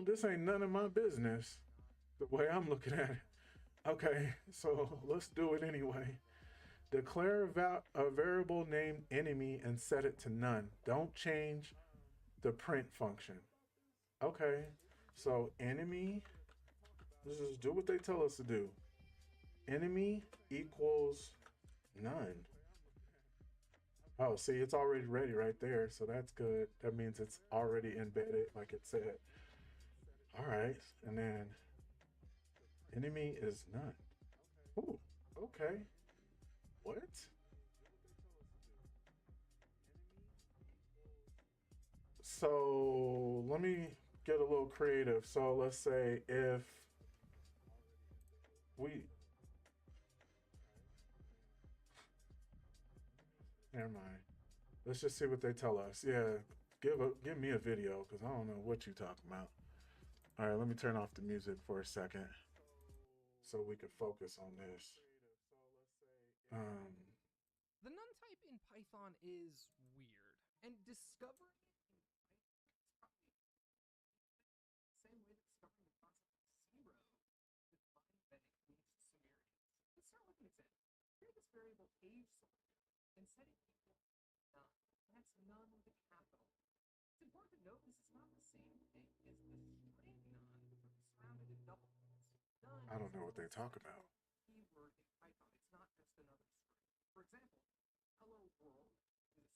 This ain't none of my business, the way I'm looking at it. Okay, so let's do it anyway. Declare a variable named enemy and set it to none. Don't change the print function. Okay, so enemy, let's just do what they tell us to do. Enemy equals none. Oh, see, it's already ready right there, so that's good. That means it's already embedded, like it said. All right, and then enemy is none. Ooh, okay. What? So let me get a little creative. So let's say if we, never mind. Let's just see what they tell us. Yeah, give me a video, because I don't know what you're talking about. All right, let me turn off the music for a second so we can focus on this. Um, The none type in Python is weird, and discovering it in Python is probably the same way that discovering the concept of zero defined bank leads to sumerians. Let's start with an example. Create this variable age selection and set it equal to none. That's none with a capital. It's important to note this is not the same thing as the string none, which is surrounded in double quotes. None I don't is know what the they most talk central about. keyword in Python. It's not just another string. For example, hello world is a string.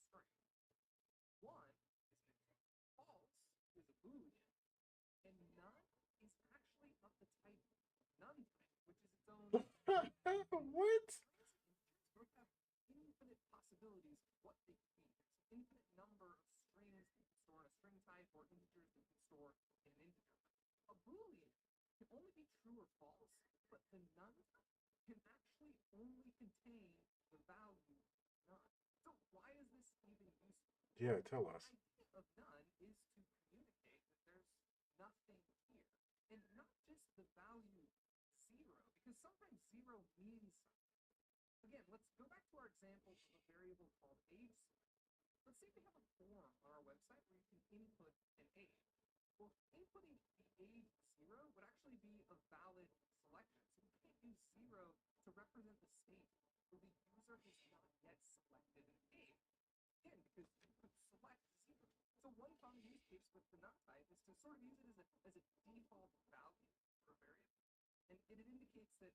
One is an integer. False is a boolean. And none is actually of the type none type, which is its own. What? Strings and integers both have infinite possibilities of what they can be. There's an infinite number of strings that you can store in a string type or integers that you can store in an integer type. A boolean can only be true or false, but the none type can actually only contain the value none. So why is this even useful? Yeah, tell us. The idea of none is to communicate that there's nothing here. And not just the value zero, because sometimes zero means something. Again, let's go back to our example of a variable called age selection. Let's say we have a form on our website where you can input an age. Well, inputting the age 0 would actually be a valid selection. So we can't use 0 to represent the state where the user has not yet selected an age. Again, because you could select 0. So one common use case with the none type is to sort of use it as a default value for a variable. And it indicates that,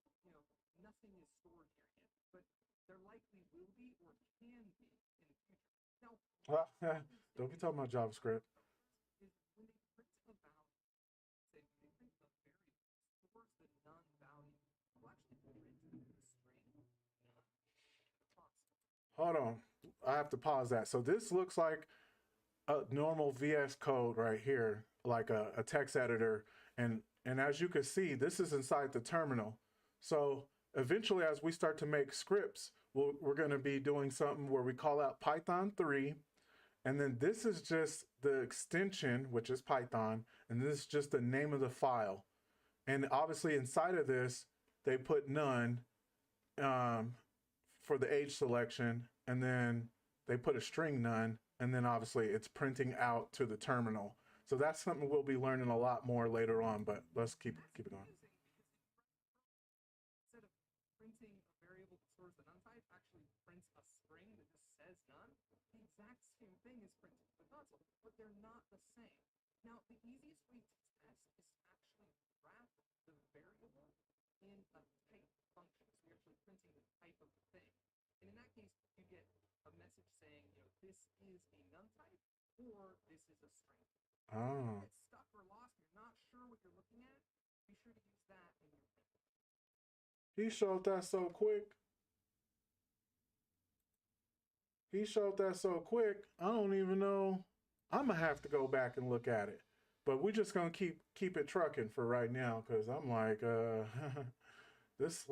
nothing is stored here yet, but there likely will be or can be in the future. Now, Don't be talking about JavaScript. is when they print a value, say when they print a variable that stores the none value, will actually print the string none constant. Hold on. I have to pause that. So this looks like a normal VS Code right here, like a text editor. And as you can see, this is inside the terminal. So eventually, as we start to make scripts, we're going to be doing something where we call out Python 3. And then this is just the extension, which is Python. And this is just the name of the file. And obviously inside of this, they put none for the age selection. And then they put a string none. And then obviously it's printing out to the terminal. So that's something we'll be learning a lot more later on, but let's keep it going. Instead of printing a variable that stores the none type, actually prints a string that just says none. The exact same thing is printed to the console, but they're not the same. Now, the easiest way to test is to actually wrap the variable in a type function. So you're actually printing the type of the thing. And in that case, you get a message saying, this is a none type or this is a string. If you get stuck or lost, you're not sure what you're looking at, be sure to use that in your print. He showed that so quick. I don't even know. I'm gonna have to go back and look at it. But we're just gonna keep it trucking for right now, because I'm like, this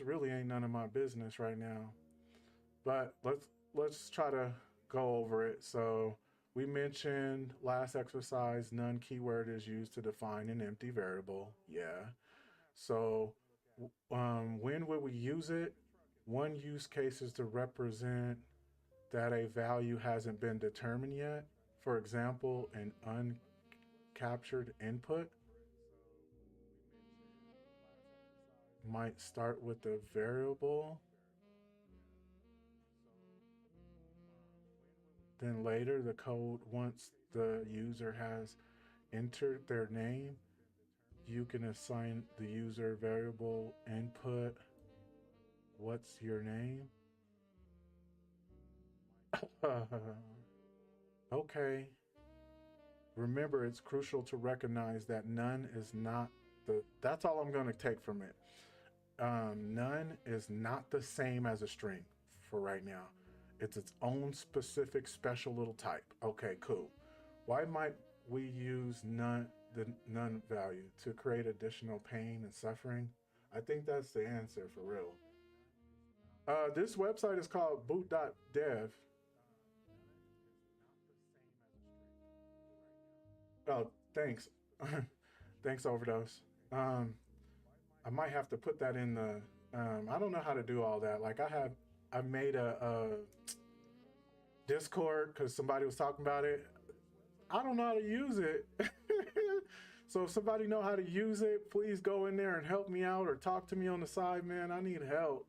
really ain't none of my business right now. But let's try to go over it. So we mentioned last exercise, none keyword is used to define an empty variable. Yeah. So when would we use it? One use case is to represent that a value hasn't been determined yet. For example, an uncaptured input might start with a variable. Then later, the code, once the user has entered their name, you can assign the user variable input. What's your name? Okay. Remember, it's crucial to recognize that none is not that's all I'm going to take from it. None is not the same as a string for right now. It's its own specific special little type. Okay, cool. Why might we use the none value? To create additional pain and suffering? I think that's the answer for real. This website is called boot.dev. Oh, thanks. Thanks, Overdose. I might have to put that in the. I don't know how to do all that. Like I made a Discord because somebody was talking about it. I don't know how to use it. So if somebody know how to use it, please go in there and help me out or talk to me on the side, man. I need help.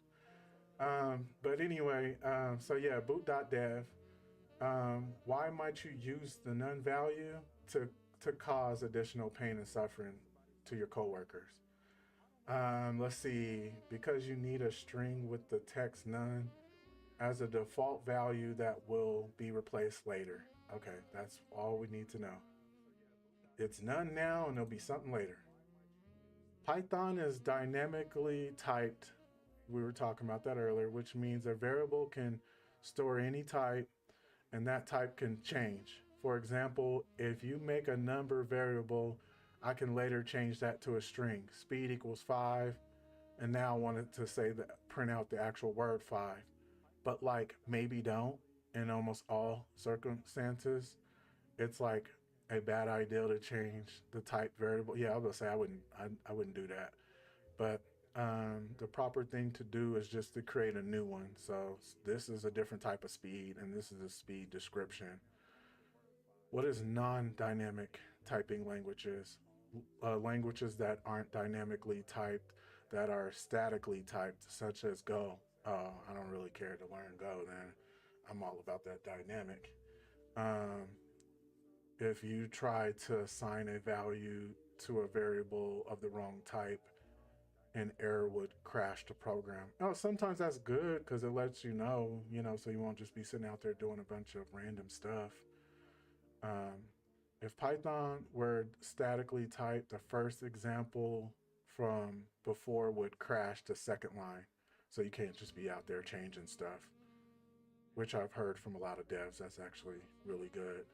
But anyway, so yeah, boot.dev. Why might you use the none value to cause additional pain and suffering to your coworkers? Let's see, because you need a string with the text none as a default value that will be replaced later. Okay, that's all we need to know. It's none now and there'll be something later. Python is dynamically typed. We were talking about that earlier, which means a variable can store any type and that type can change. For example, if you make a number variable, I can later change that to a string. Speed equals 5, and now I want it to say that print out the actual word 5. But like maybe don't in almost all circumstances. It's like a bad idea to change the type variable. Yeah, I was gonna say I wouldn't do that. But the proper thing to do is just to create a new one. So this is a different type of speed, and this is a speed description. What is non-dynamic typing languages? Languages that aren't dynamically typed, that are statically typed, such as Go. Oh, I don't really care to learn Go then. I'm all about that dynamic. Um, if you try to assign a value to a variable of the wrong type, an error would crash the program. Oh, sometimes that's good because it lets you know, so you won't just be sitting out there doing a bunch of random stuff. Um, if Python were statically typed, the first example from before would crash the second line. So you can't just be out there changing stuff, which I've heard from a lot of devs. That's actually really good.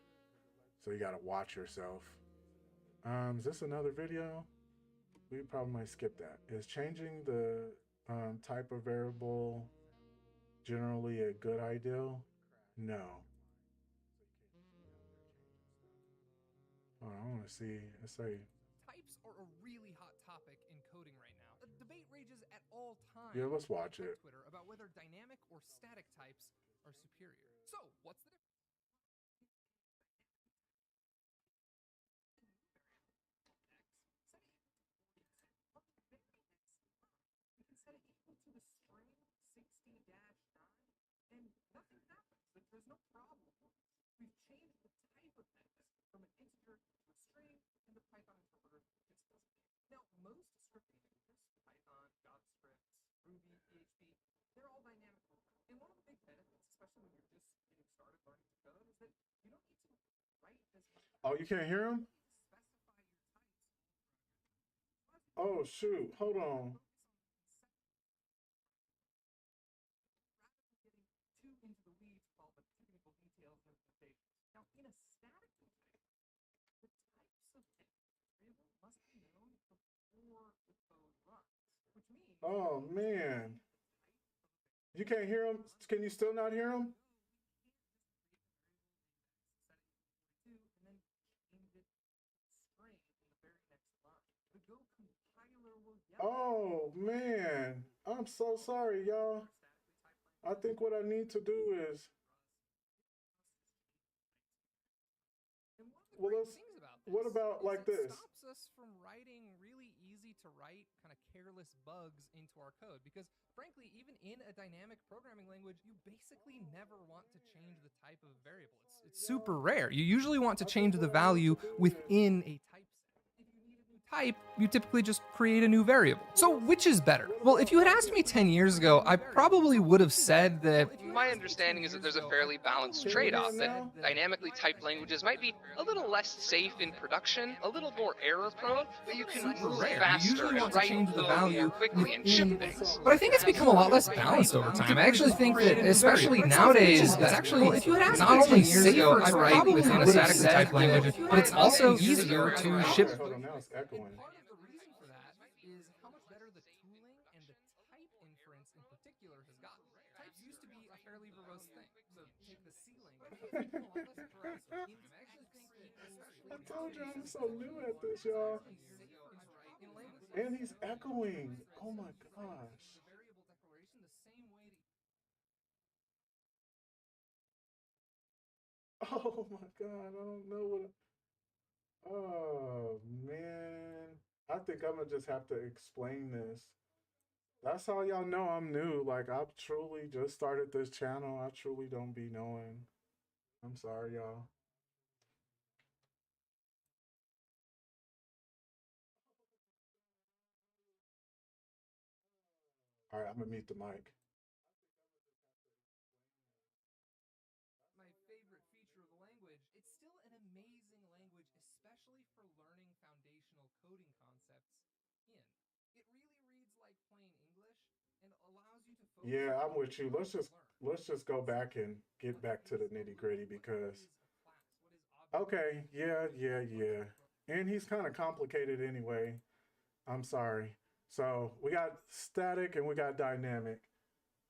So you got to watch yourself. Is this another video? We probably might skip that. Is changing the type of variable generally a good idea? No. Oh, I want to see. Let's say. Types are a really hot topic in coding right now. A debate rages at all times. Yeah, let's watch it. Twitter about whether dynamic or static types are superior. So, what's the difference? We can set it equal to the string 60-9, and nothing happens. There's no problem. We've changed the type of things from an integer to a string, and the Python interpreter just doesn't care. Now, most scripting languages, Python, JavaScript, Ruby, PHP, they're all dynamic programs. And one of the big benefits, especially when you're just getting started learning to code, is that you don't need to write as much. Oh, you can't hear him? Specify your types. Oh, shoot. Hold on. Too into the weeds with all the technical details and implementations. Now, in a static type, the types of variable must be known before the code runs, which means. Oh, man. You can't hear him? Can you still not hear him? Oh, man. I'm so sorry, y'all. I think what I need to do is. Well, let's. What about like this? It stops us from writing really easy to write, kind of careless bugs into our code. Because frankly, even in a dynamic programming language, you basically never want to change the type of variable. It's super rare. You usually want to change the value within a type set. If you need a new type, you typically just create a new variable. So which is better? Well, if you had asked me 10 years ago, I probably would have said that. My understanding is that there's a fairly balanced trade-off, that dynamically typed languages might be a little less safe in production, a little more error-prone, but you can move faster and write the value more quickly and ship things. But I think it's become a lot less balanced over time. I actually think that, especially nowadays, that's actually not only safer to write within a statically typed language, but it's also easier to ship. Hold on, now it's echoing. Part of the reason for that is how much better the tooling and the type inference in particular has gotten. Types used to be a fairly verbose thing. So take the C language. It's a lot less verbose. I actually think that I told you I'm so new at this, y'all. And he's echoing. Oh my gosh. The variable declaration the same way that. Oh my God. I don't know what. Oh man. I think I'm gonna just have to explain this. That's how y'all know I'm new. Like, I've truly just started this channel. I truly don't be knowing. I'm sorry, y'all. All right, I'm gonna mute the mic. My favorite feature of the language, it's still an amazing language, especially for learning foundational coding concepts in. It really reads like plain English and allows you to focus Yeah, on I'm what with you're you. trying to learn. Let's just go back and get What back to the is a nitty loop? gritty What because is a class? What is object? okay, yeah. And he's kind of complicated anyway. I'm sorry. So we got static and we got dynamic.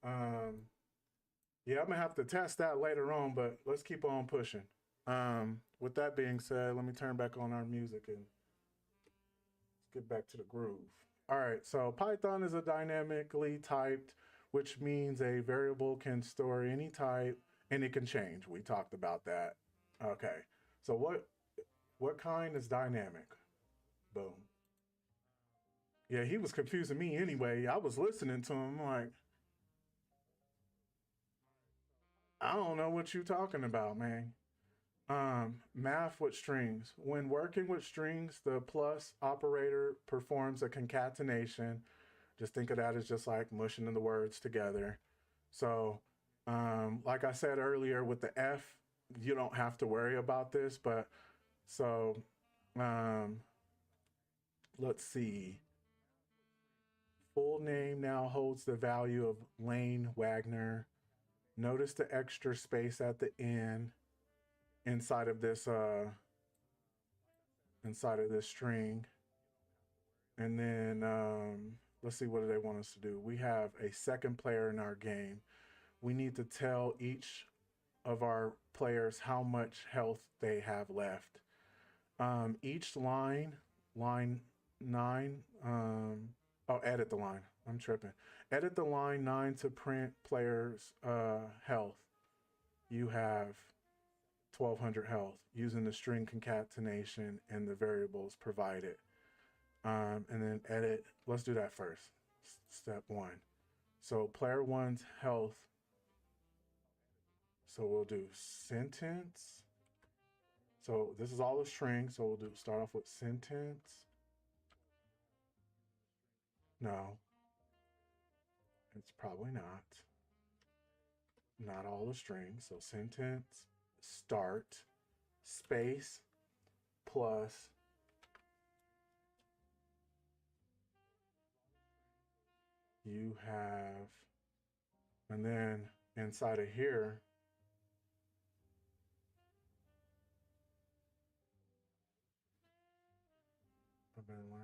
Yeah, I'm gonna have to test that later on, but let's keep on pushing. With that being said, let me turn back on our music and let's get back to the groove. All right, so Python is a dynamically typed, which means a variable can store any type and it can change. We talked about that. Okay, so what kind is dynamic? Boom. Yeah, he was confusing me anyway. I was listening to him like, I don't know what you're talking about, man. Math with strings. When working with strings, the plus operator performs a concatenation. Just think of that as just like mushing the words together. So, like I said earlier with the F, you don't have to worry about this, but so, let's see. Full name now holds the value of Lane Wagner. Notice the extra space at the end inside of this string. And then let's see, what do they want us to do? We have a second player in our game. We need to tell each of our players how much health they have left. Each line 9, edit the line. I'm tripping. Edit the line 9 to print players' health. You have 1200 health using the string concatenation and the variables provided. And then edit. Let's do that first. Step 1. So player 1's health. So we'll do sentence. So this is all a string. So we'll start off with sentence. No, it's probably not. Not all a string. So sentence, start, space, plus you have, and then inside of here, I've been learning.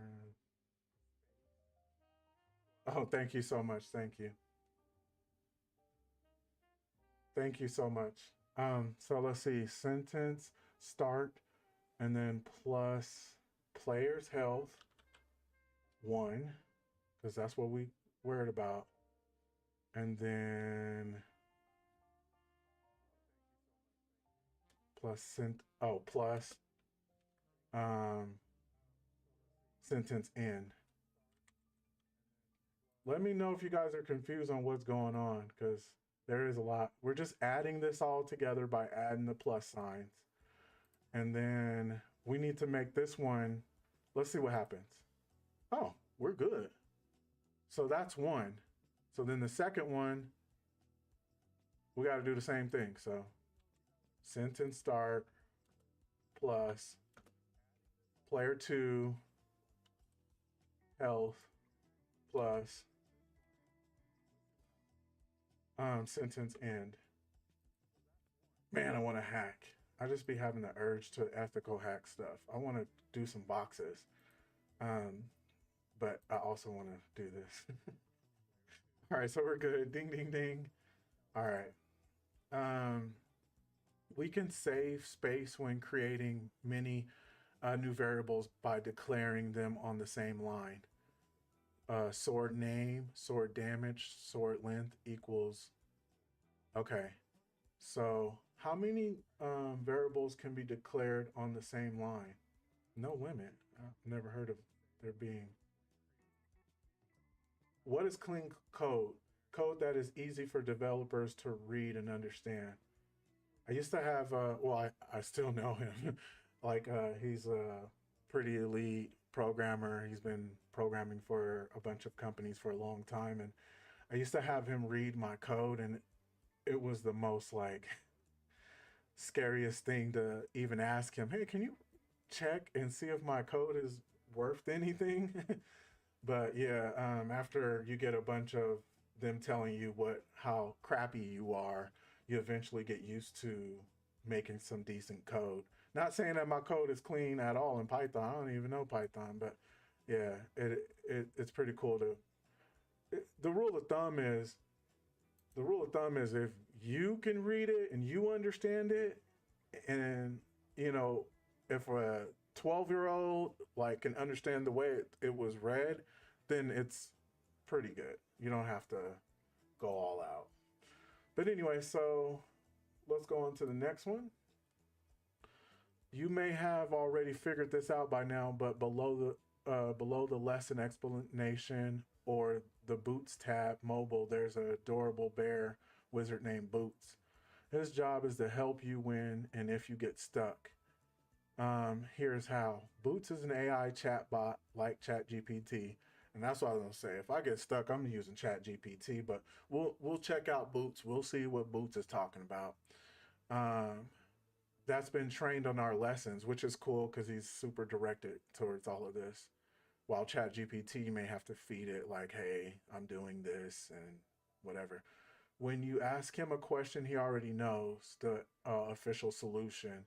Oh, thank you so much. Thank you. Thank you so much. So let's see, sentence, start, and then plus player's health, 1, because that's what we worried about. And then plus sentence end. Let me know if you guys are confused on what's going on, because there is a lot. We're just adding this all together by adding the plus signs. And then we need to make this one, let's see what happens. Oh, we're good. So that's 1. So then the second one, we got to do the same thing. So sentence start plus player 2 health plus sentence end. Man, I want to hack. I just be having the urge to ethical hack stuff. I want to do some boxes. But I also want to do this. All right, so we're good. Ding, ding, ding. All right. We can save space when creating many new variables by declaring them on the same line. sword name, sword damage, sword length equals. Okay, so how many variables can be declared on the same line? No limit. I've never heard of there being. What is clean code? Code that is easy for developers to read and understand. I used to have, well, I still know him. Like, he's a pretty elite programmer. He's been programming for a bunch of companies for a long time. And I used to have him read my code, and it was the most like scariest thing to even ask him, hey, can you check and see if my code is worth anything? But yeah, after you get a bunch of them telling you how crappy you are, you eventually get used to making some decent code. Not saying that my code is clean at all in Python. I don't even know Python, but yeah, it's pretty cool to. The rule of thumb is if you can read it and you understand it, and if a 12-year-old like can understand the way it was read, then it's pretty good. You don't have to go all out. But anyway, so let's go on to the next one. You may have already figured this out by now, but below the lesson explanation or the Boots tab mobile, there's a adorable bear wizard named Boots. His job is to help you when and if you get stuck. Here's how. Boots is an AI chatbot like ChatGPT, and that's what I was gonna say. If I get stuck, I'm using ChatGPT, but we'll check out Boots. We'll see what Boots is talking about. That's been trained on our lessons, which is cool because he's super directed towards all of this. While ChatGPT, you may have to feed it like, hey, I'm doing this and whatever. When you ask him a question, he already knows the official solution,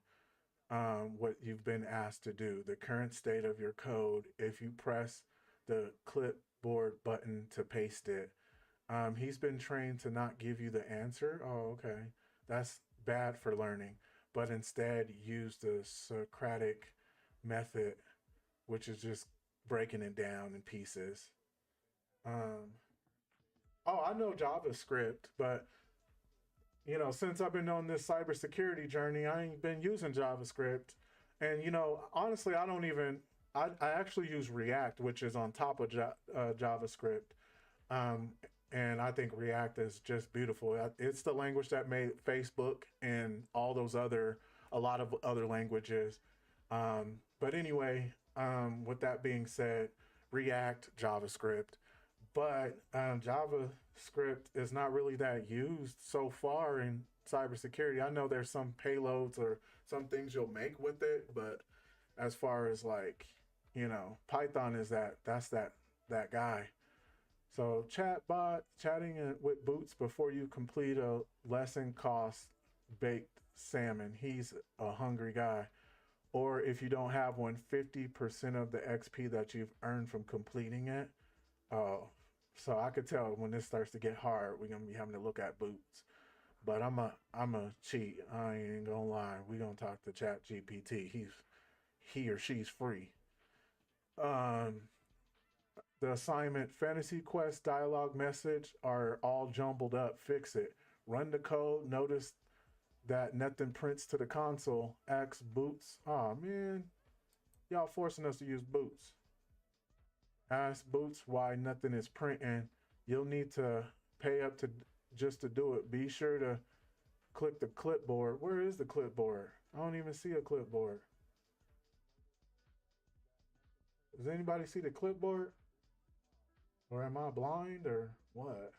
what you've been asked to do, the current state of your code. If you press the clipboard button to paste it, he's been trained to not give you the answer. Oh, okay. That's bad for learning, but instead use the Socratic method, which is just breaking it down in pieces. I know JavaScript, but since I've been on this cybersecurity journey, I ain't been using JavaScript. And honestly, I actually use React, which is on top of JavaScript. And I think React is just beautiful. It's the language that made Facebook and a lot of other languages. But anyway, with that being said, React, JavaScript. But JavaScript is not really that used so far in cybersecurity. I know there's some payloads or some things you'll make with it, but as far as like, Python is that's that guy. So chatbot, chatting with Boots before you complete a lesson costs baked salmon. He's a hungry guy. Or if you don't have one, 50% of the XP that you've earned from completing it. Oh, so I could tell when this starts to get hard, we're gonna be having to look at Boots. But I'm a cheat. I ain't gonna lie. We're gonna talk to ChatGPT. He or she's free. The assignment Fantasy Quest dialogue message are all jumbled up. Fix it. Run the code. Notice that nothing prints to the console. Ask Boots. Oh man, y'all forcing us to use Boots. Ask Boots why nothing is printing. You'll need to pay up to just to do it. Be sure to click the clipboard. Where is the clipboard? I don't even see a clipboard. Does anybody see the clipboard? Or am I blind or what?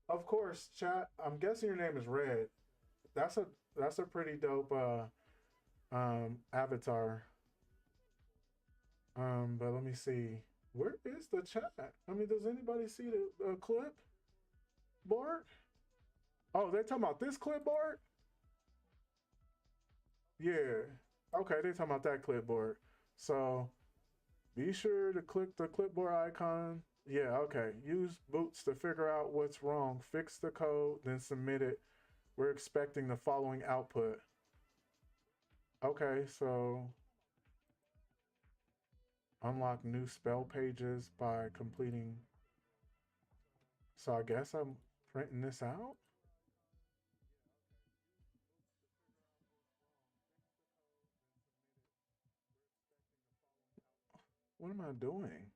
Of course, chat. I'm guessing your name is Red. That's a pretty dope avatar. But let me see. Where is the chat? I mean, does anybody see the clipboard? Oh, they're talking about this clipboard? Yeah. Okay, they're talking about that clipboard. So be sure to click the clipboard icon. Yeah, okay. Use Boots to figure out what's wrong. Fix the code, then submit it. We're expecting the following output. Okay, so Unlock new spell pages by completing. So I guess I'm printing this out. What am I doing?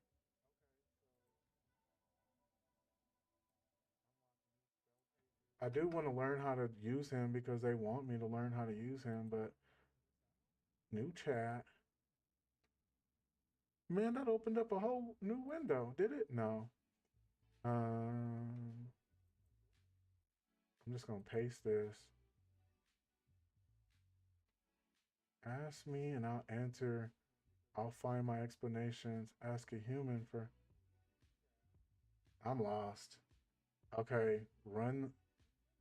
I do want to learn how to use him because they want me to learn how to use him, but new chat. Man, that opened up a whole new window, did it? No. I'm just gonna paste this. Ask me and I'll answer. I'll find my explanations. Ask a human for. I'm lost. Okay, run.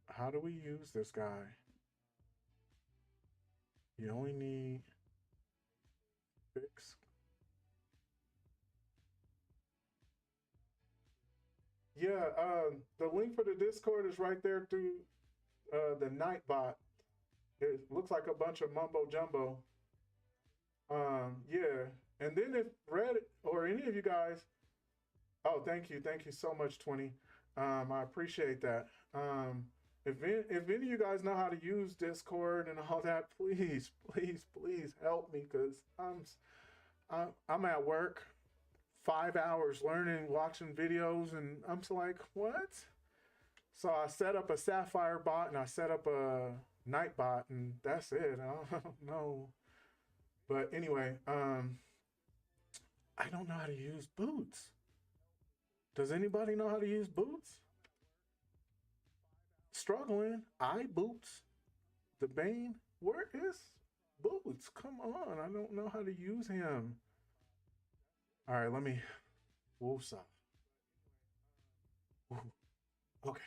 How do we use this guy? You only need fix. Yeah, the link for the Discord is right there through the Nightbot. It looks like a bunch of mumbo jumbo. Yeah, and then if Reddit or any of you guys, oh, thank you so much, 20. I appreciate that. If any of you guys know how to use Discord and all that, please help me because I'm at work, 5 hours learning, watching videos, and I'm so like, what? So I set up a Sapphire bot and I set up a Night bot, and that's it. I don't know. But anyway, I don't know how to use Boots. Does anybody know how to use Boots? Struggling. Boots. The Bane. Where is Boots? Come on. I don't know how to use him. All right, let me. Woosah. Okay.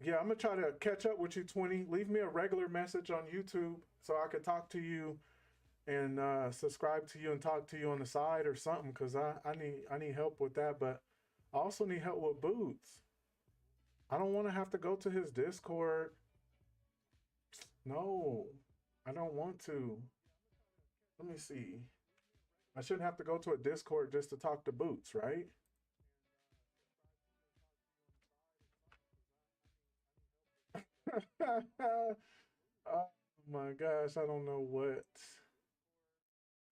Yeah, I'm gonna try to catch up with you, 20. Leave me a regular message on YouTube so I could talk to you and subscribe to you and talk to you on the side or something, because I need help with that. But I also need help with Boots. I don't want to have to go to his Discord. No, I don't want to. Let me see. I shouldn't have to go to a Discord just to talk to Boots, right? Oh my gosh, I don't know what.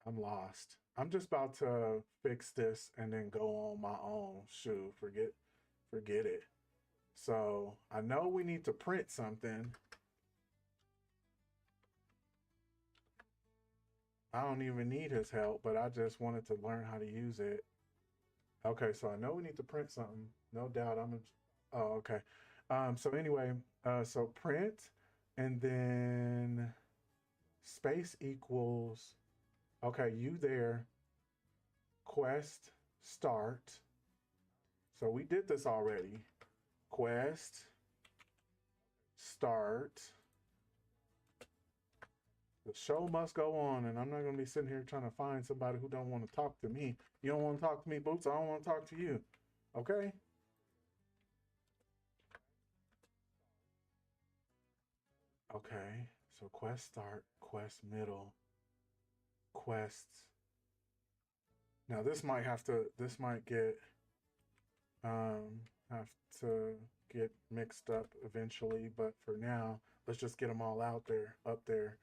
I'm lost. I'm just about to fix this and then go on my own. Shoot, forget it. So I know we need to print something. I don't even need his help, but I just wanted to learn how to use it. Okay, so I know we need to print something. No doubt. Oh, okay. So anyway, so print, and then space equals. Okay, you there. Quest start. So we did this already. Quest start. The show must go on, and I'm not going to be sitting here trying to find somebody who don't want to talk to me. You don't want to talk to me, Boots. I don't want to talk to you. Okay? Okay. So quest start, quest middle, quests. Now this might get have to get mixed up eventually, but for now, let's just get them all up there.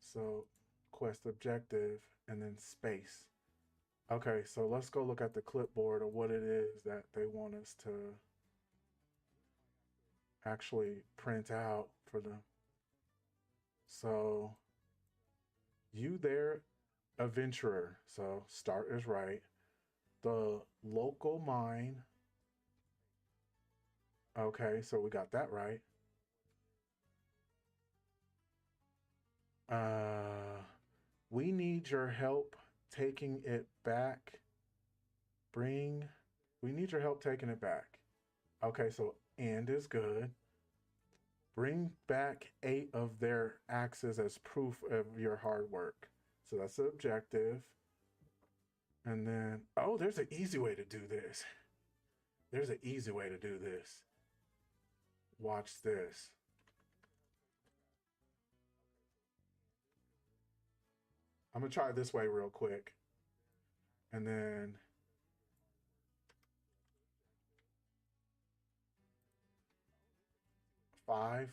So quest objective and then space. Okay, so let's go look at the clipboard of what it is that they want us to actually print out for them. So you there, adventurer. So start is right. The local mine. Okay, so we got that right. We need your help taking it back. We need your help taking it back. Okay, so and is good. Bring back 8 of their axes as proof of your hard work. So that's the objective. And then, oh, there's an easy way to do this. Watch this. I'm gonna try it this way real quick. And then 5.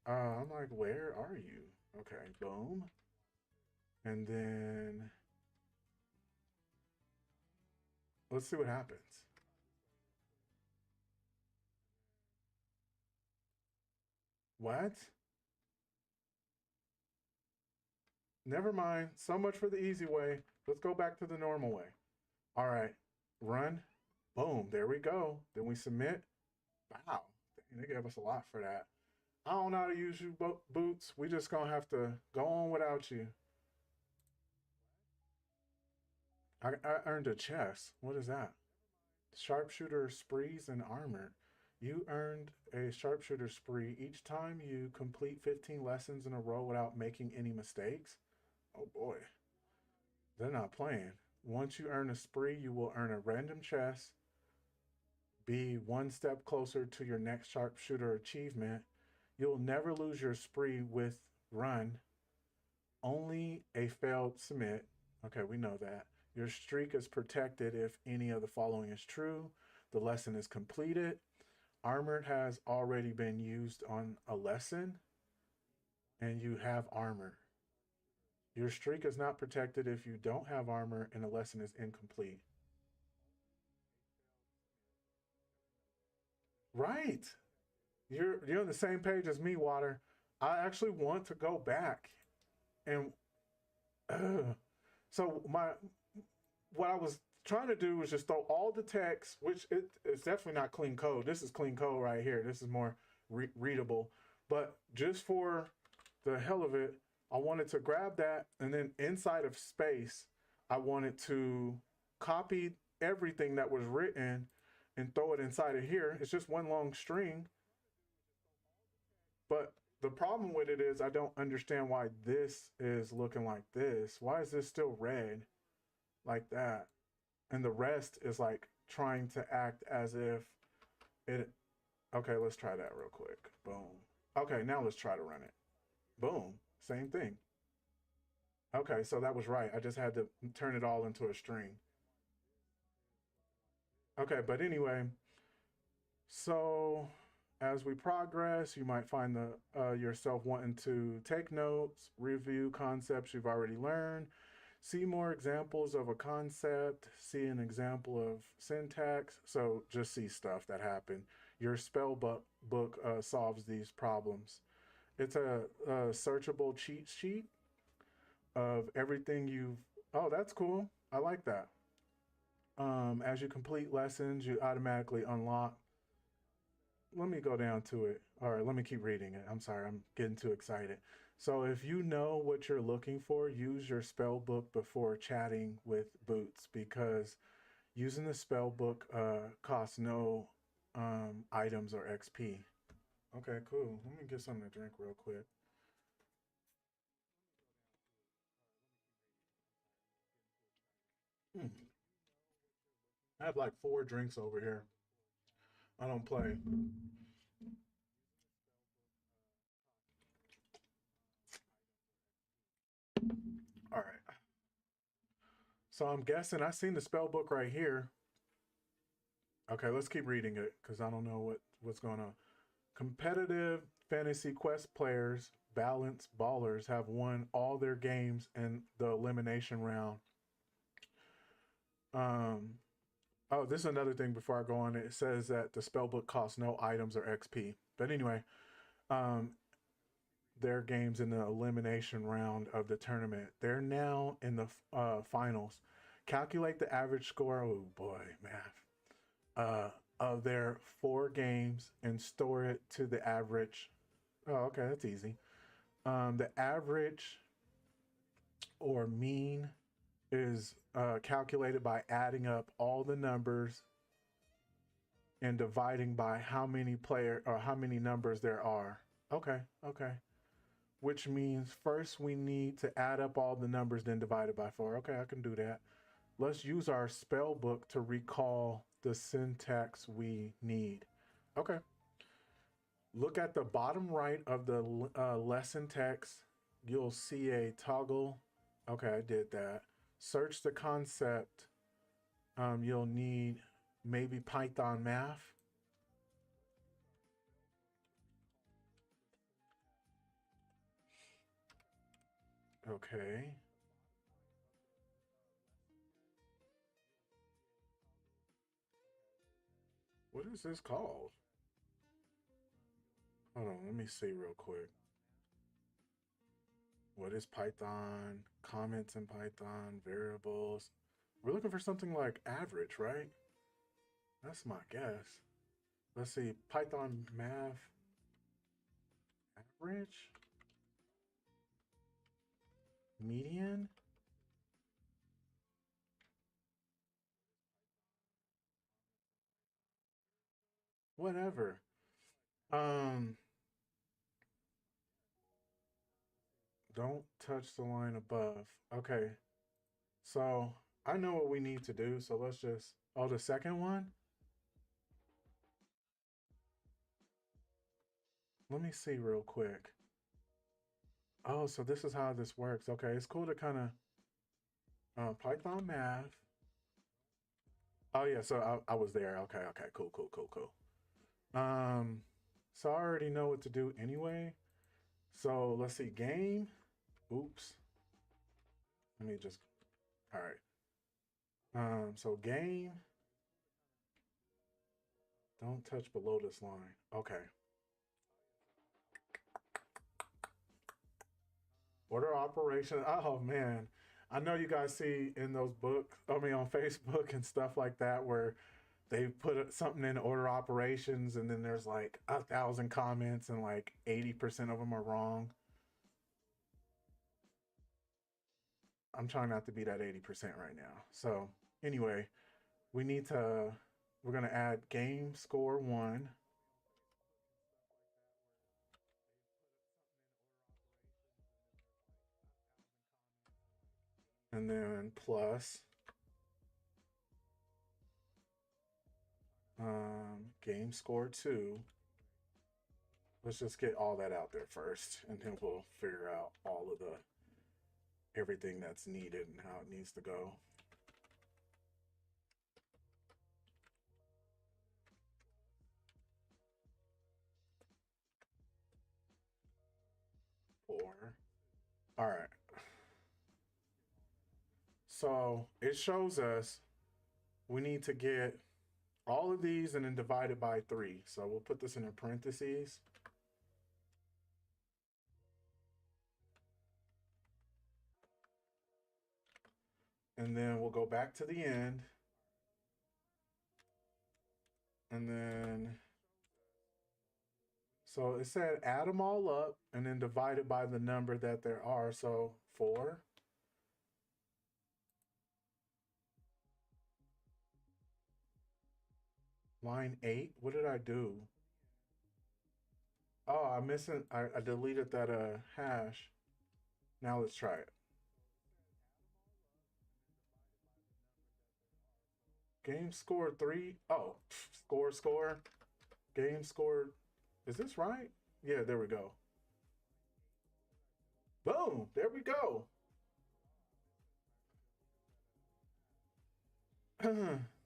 I'm like, where are you? Okay, boom. And then let's see what happens. What? Never mind. So much for the easy way. Let's go back to the normal way. All right. Run. Boom. There we go. Then we submit. Wow. They gave us a lot for that. I don't know how to use you boots. We just gonna have to go on without you. I earned a chest. What is that? Sharpshooter sprees and armor. You earned a sharpshooter spree each time you complete 15 lessons in a row without making any mistakes. Oh boy. They're not playing. Once you earn a spree, you will earn a random chest, be one step closer to your next sharpshooter achievement. You'll never lose your spree with run. Only a failed submit. Okay, we know that. Your streak is protected if any of the following is true. The lesson is completed. Armored has already been used on a lesson, and you have armor. Your streak is not protected if you don't have armor and the lesson is incomplete. Right. You're on the same page as me, Water. I actually want to go back and so what I was trying to do was just throw all the text, which it's definitely not clean code. This is clean code right here. This is more readable. But just for the hell of it, I wanted to grab that, and then inside of space, I wanted to copy everything that was written and throw it inside of here. It's just one long string. But the problem with it is I don't understand why this is looking like this. Why is this still red like that? And the rest is like trying to act as if it. Okay, let's try that real quick. Boom. Okay, now let's try to run it. Boom. Same thing. Okay, so that was right. I just had to turn it all into a string. Okay, but anyway, so as we progress, you might find yourself wanting to take notes, review concepts you've already learned, see more examples of a concept, see an example of syntax. So just see stuff that happened. Your spell book solves these problems. It's a searchable cheat sheet of everything you've. Oh, that's cool. I like that. As you complete lessons, you automatically unlock. Let me go down to it. All right, let me keep reading it. I'm sorry, I'm getting too excited. So if you know what you're looking for, use your spell book before chatting with Boots, because using the spell book costs no items or XP. Okay, cool. Let me get something to drink real quick. I have like 4 drinks over here. I don't play. All right. So I'm guessing I seen the spell book right here. Okay, let's keep reading it because I don't know what's going on. Competitive fantasy quest players, balanced ballers, have won all their games in the elimination round. Um, oh, this is another thing before I go on. It says that the spellbook costs no items or XP. But anyway, um, their games in the elimination round of the tournament. They're now in the finals. Calculate the average score. Oh boy, math. Of their 4 games and store it to the average. Oh, okay, that's easy. The average or mean is calculated by adding up all the numbers and dividing by how many how many numbers there are. Okay, okay. Which means first we need to add up all the numbers, then divide it by 4. Okay, I can do that. Let's use our spell book to recall the syntax we need. Okay. Look at the bottom right of the lesson text. You'll see a toggle Okay, I did that. Search the concept. You'll need maybe Python math. Okay. What is this called? Hold on, let me see real quick. What is Python? Comments in Python, variables. We're looking for something like average, right? That's my guess. Let's see, Python math average, median. Whatever. Um, don't touch the line above. Okay. So I know what we need to do. So let's just, oh, the second one. Let me see real quick. Oh, so this is how this works. Okay. It's cool to kind of Python math. Oh yeah. So I was there. Okay. Okay. Cool. Cool. Cool. Cool. So I already know what to do anyway. So let's see, game. Oops. Let me just, all right. So game. Don't touch below this line. Okay. Order operation. Oh man. I know you guys see in those books, I mean on Facebook and stuff like that, where they put something in order operations and then there's like 1,000 comments and like 80% of them are wrong. I'm trying not to be that 80% right now. So anyway, we need to, we're going to add game score 1. And then plus game score 2. Let's just get all that out there first, and then we'll figure out all of the everything that's needed and how it needs to go. Four. All right. So it shows us we need to get all of these and then divide it by 3. So we'll put this in parentheses. And then we'll go back to the end. And then, so it said add them all up and then divide it by the number that there are. So 4. Line 8, what did I do? Oh, I'm missing, I deleted that hash. Now let's try it. Game score 3. Oh, score. Game score. Is this right? Yeah, there we go. Boom, there we go.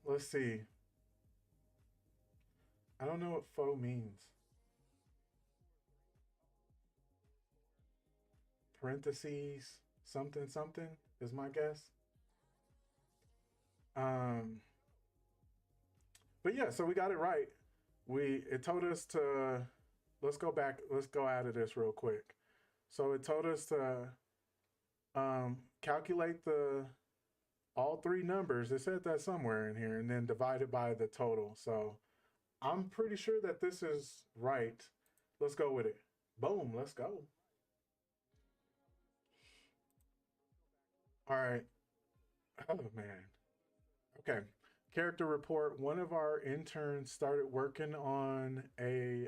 Let's see. I don't know what faux means. Parentheses, something, something is my guess. But yeah, so we got it right. It told us to, let's go back, let's go out of this real quick. So it told us to calculate all 3 numbers. It said that somewhere in here, and then divide it by the total. So I'm pretty sure that this is right. Let's go with it. Boom, let's go. All right. Oh man. Okay. Character report. One of our interns started working on a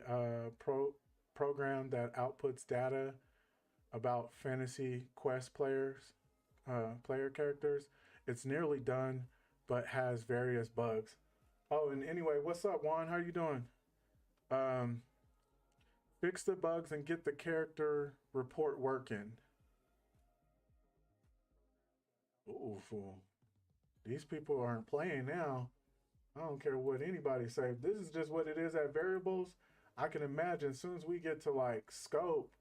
program that outputs data about fantasy quest player characters. It's nearly done, but has various bugs. Oh, and anyway, what's up, Juan? How you doing? Fix the bugs and get the character report working. Ooh, fool. These people aren't playing now. I don't care what anybody say. This is just what it is at variables. I can imagine as soon as we get to like scope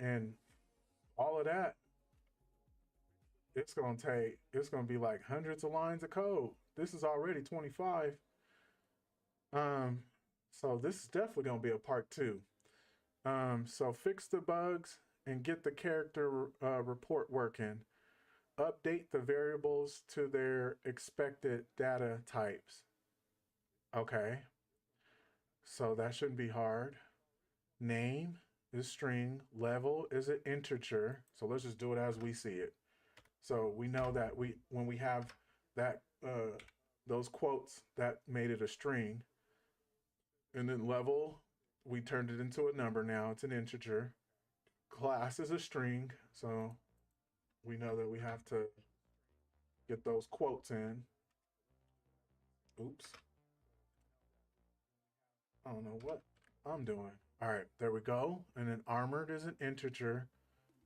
and all of that, it's gonna be like hundreds of lines of code. This is already 25. Um, so this is definitely gonna be a part two. So fix the bugs and get the character report working. Update the variables to their expected data types. Okay, so that shouldn't be hard. Name is string, level is an integer. So let's just do it as we see it. So we know that when we have that those quotes, that made it a string. And then level, we turned it into a number now. It's an integer. Class is a string, so we know that we have to get those quotes in. Oops. I don't know what I'm doing. All right, there we go. And then armored is an integer.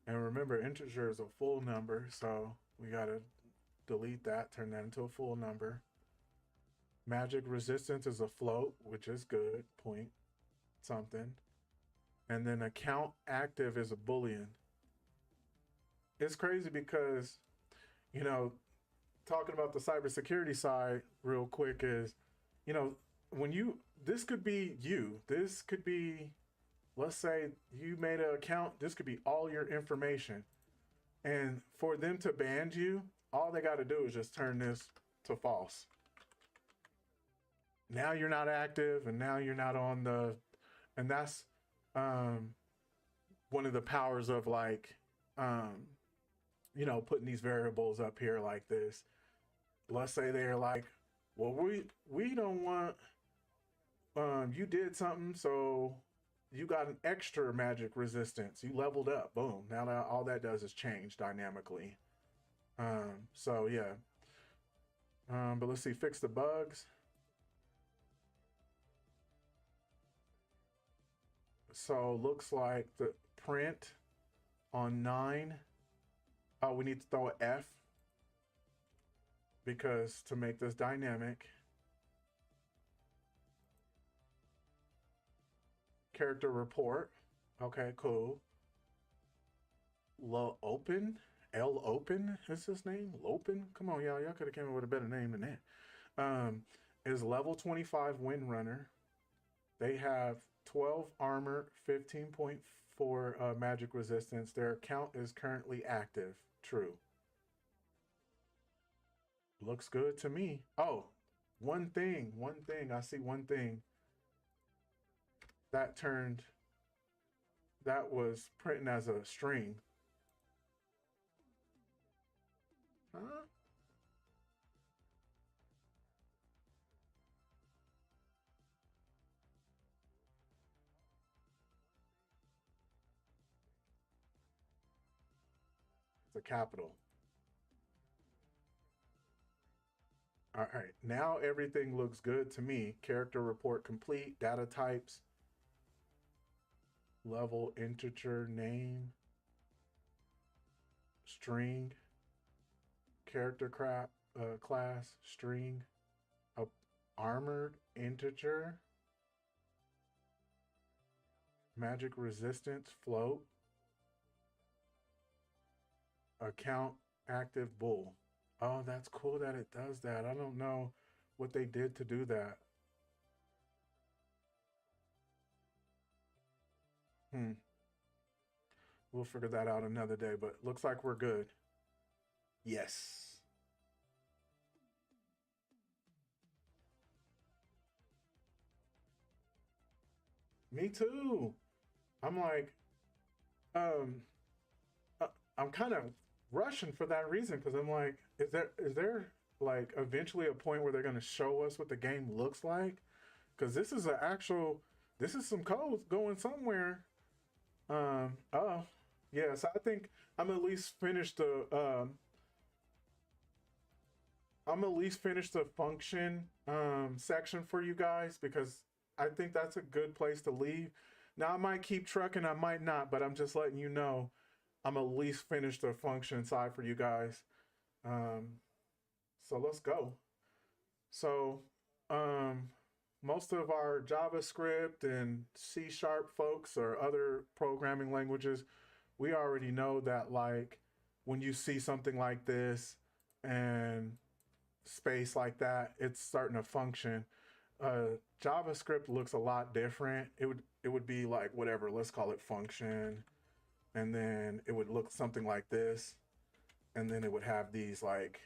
And remember, integer is a full number, so we gotta delete that, turn that into a full number. Magic resistance is a float, which is good, point something. And then account active is a Boolean. It's crazy because, you know, talking about the cybersecurity side real quick is, you know, this could be you. This could be, let's say you made an account, this could be all your information. And for them to ban you, all they got to do is just turn this to false. Now you're not active and now you're not on the, and that's one of the powers of like, you know, putting these variables up here like this. Let's say they're like, well, we don't want, you did something, so you got an extra magic resistance. You leveled up, boom. Now that all that does is change dynamically. So yeah. But let's see, fix the bugs. So looks like the print on 9. Oh, we need to throw an F because to make this dynamic. Character report. Okay, cool. Open. L Open is his name? Lopen? Come on, y'all. Y'all could have came up with a better name than that. Is level 25 Windrunner. They have 12 armor, 15.4 magic resistance. Their account is currently active. True. Looks good to me. Oh, one thing. I see one thing. That was printing as a string. Huh? It's a capital. All right, now everything looks good to me. Character report complete, data types, level, integer, name, string, character class, string, armored, integer, magic resistance, float, account active bool. Oh, that's cool that it does that. I don't know what they did to do that. We'll figure that out another day, but looks like we're good. Yes. Me too. I'm like, I'm kind of rushing for that reason because I'm like, is there like eventually a point where they're going to show us what the game looks like? Because this is this is some code going somewhere. Oh, yeah. So I think I'm at least finished the function section for you guys because I think that's a good place to leave. Now I might keep trucking, I might not, but I'm just letting you know I'm at least finished the function side for you guys. So let's go. So, most of our JavaScript and C# folks or other programming languages, we already know that, like, when you see something like this and space like that, it's starting to function. JavaScript looks a lot different. It would be like whatever, let's call it function, and then it would look something like this, and then it would have these like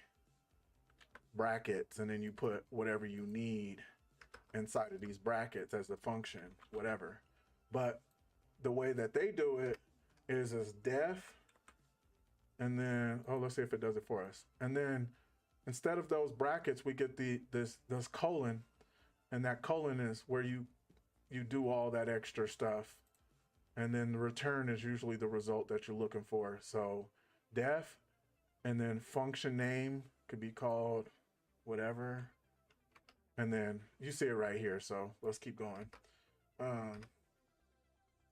brackets, and then you put whatever you need inside of these brackets as a function, whatever. But the way that they do it is as def, and then let's see if it does it for us. And then instead of those brackets, we get this colon, and that colon is where you do all that extra stuff, and then the return is usually the result that you're looking for. So def, and then function name could be called whatever, and then you see it right here. So let's keep going.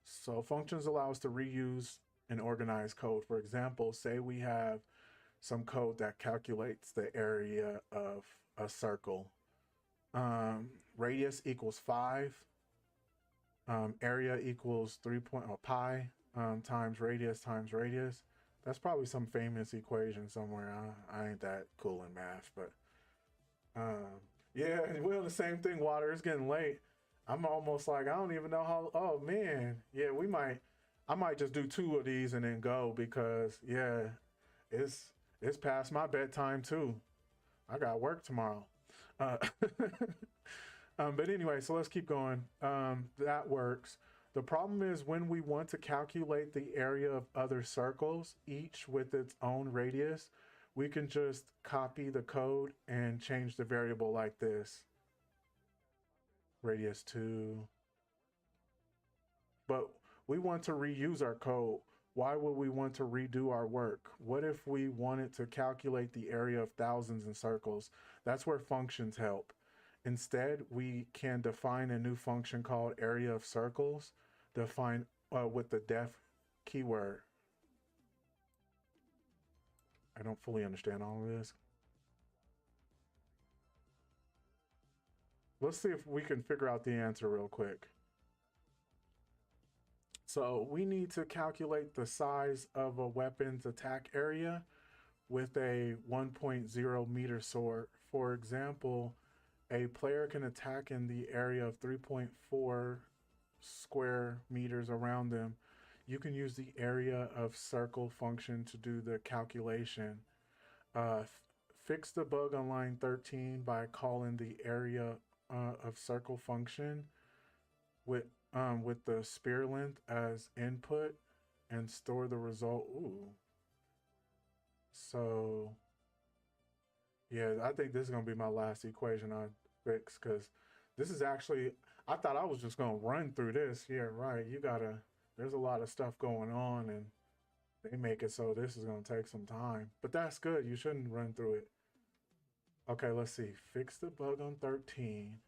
So functions allow us to reuse and organize code. For example, say we have some code that calculates the area of a circle. Radius equals 5. Area equals 3 pi times radius. That's probably some famous equation somewhere. I ain't that cool in math, but yeah, well, the same thing. Water is getting late. I'm almost like, I don't even know how. Oh man, yeah, I might just do 2 of these and then go, because yeah, it's past my bedtime too. I got work tomorrow. But anyway, so let's keep going. That works. The problem is when we want to calculate the area of other circles, each with its own radius, we can just copy the code and change the variable like this. Radius 2. But we want to reuse our code. Why would we want to redo our work? What if we wanted to calculate the area of thousands in circles? That's where functions help. Instead, we can define a new function called area of circles, define with the def keyword. I don't fully understand all of this. Let's see if we can figure out the answer real quick. So we need to calculate the size of a weapon's attack area with a 1.0 meter sword. For example, a player can attack in the area of 3.4 square meters around them. You can use the area of circle function to do the calculation. Fix the bug on line 13 by calling the area of circle function with the spear length as input and store the result. Ooh. So yeah, I think this is gonna be my last equation I fix, because this is actually, I thought I was just gonna run through this. Yeah, right. There's a lot of stuff going on, and they make it so this is gonna take some time. But that's good. You shouldn't run through it. Okay, let's see. Fix the bug on 13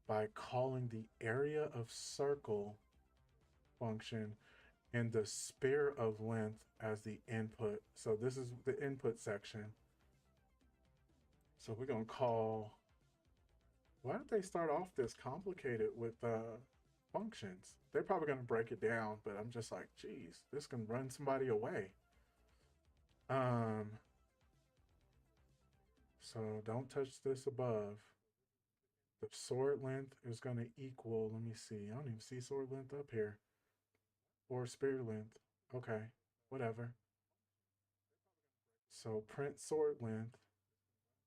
by calling the area of circle function and the spear of length as the input. So this is the input section. So we're gonna call, why did they start off this complicated with functions? They're probably gonna break it down, but I'm just like, geez, this can run somebody away. So don't touch this above. The sword length is gonna equal, let me see, I don't even see sword length up here. Or spear length. Okay, whatever. So print sword length.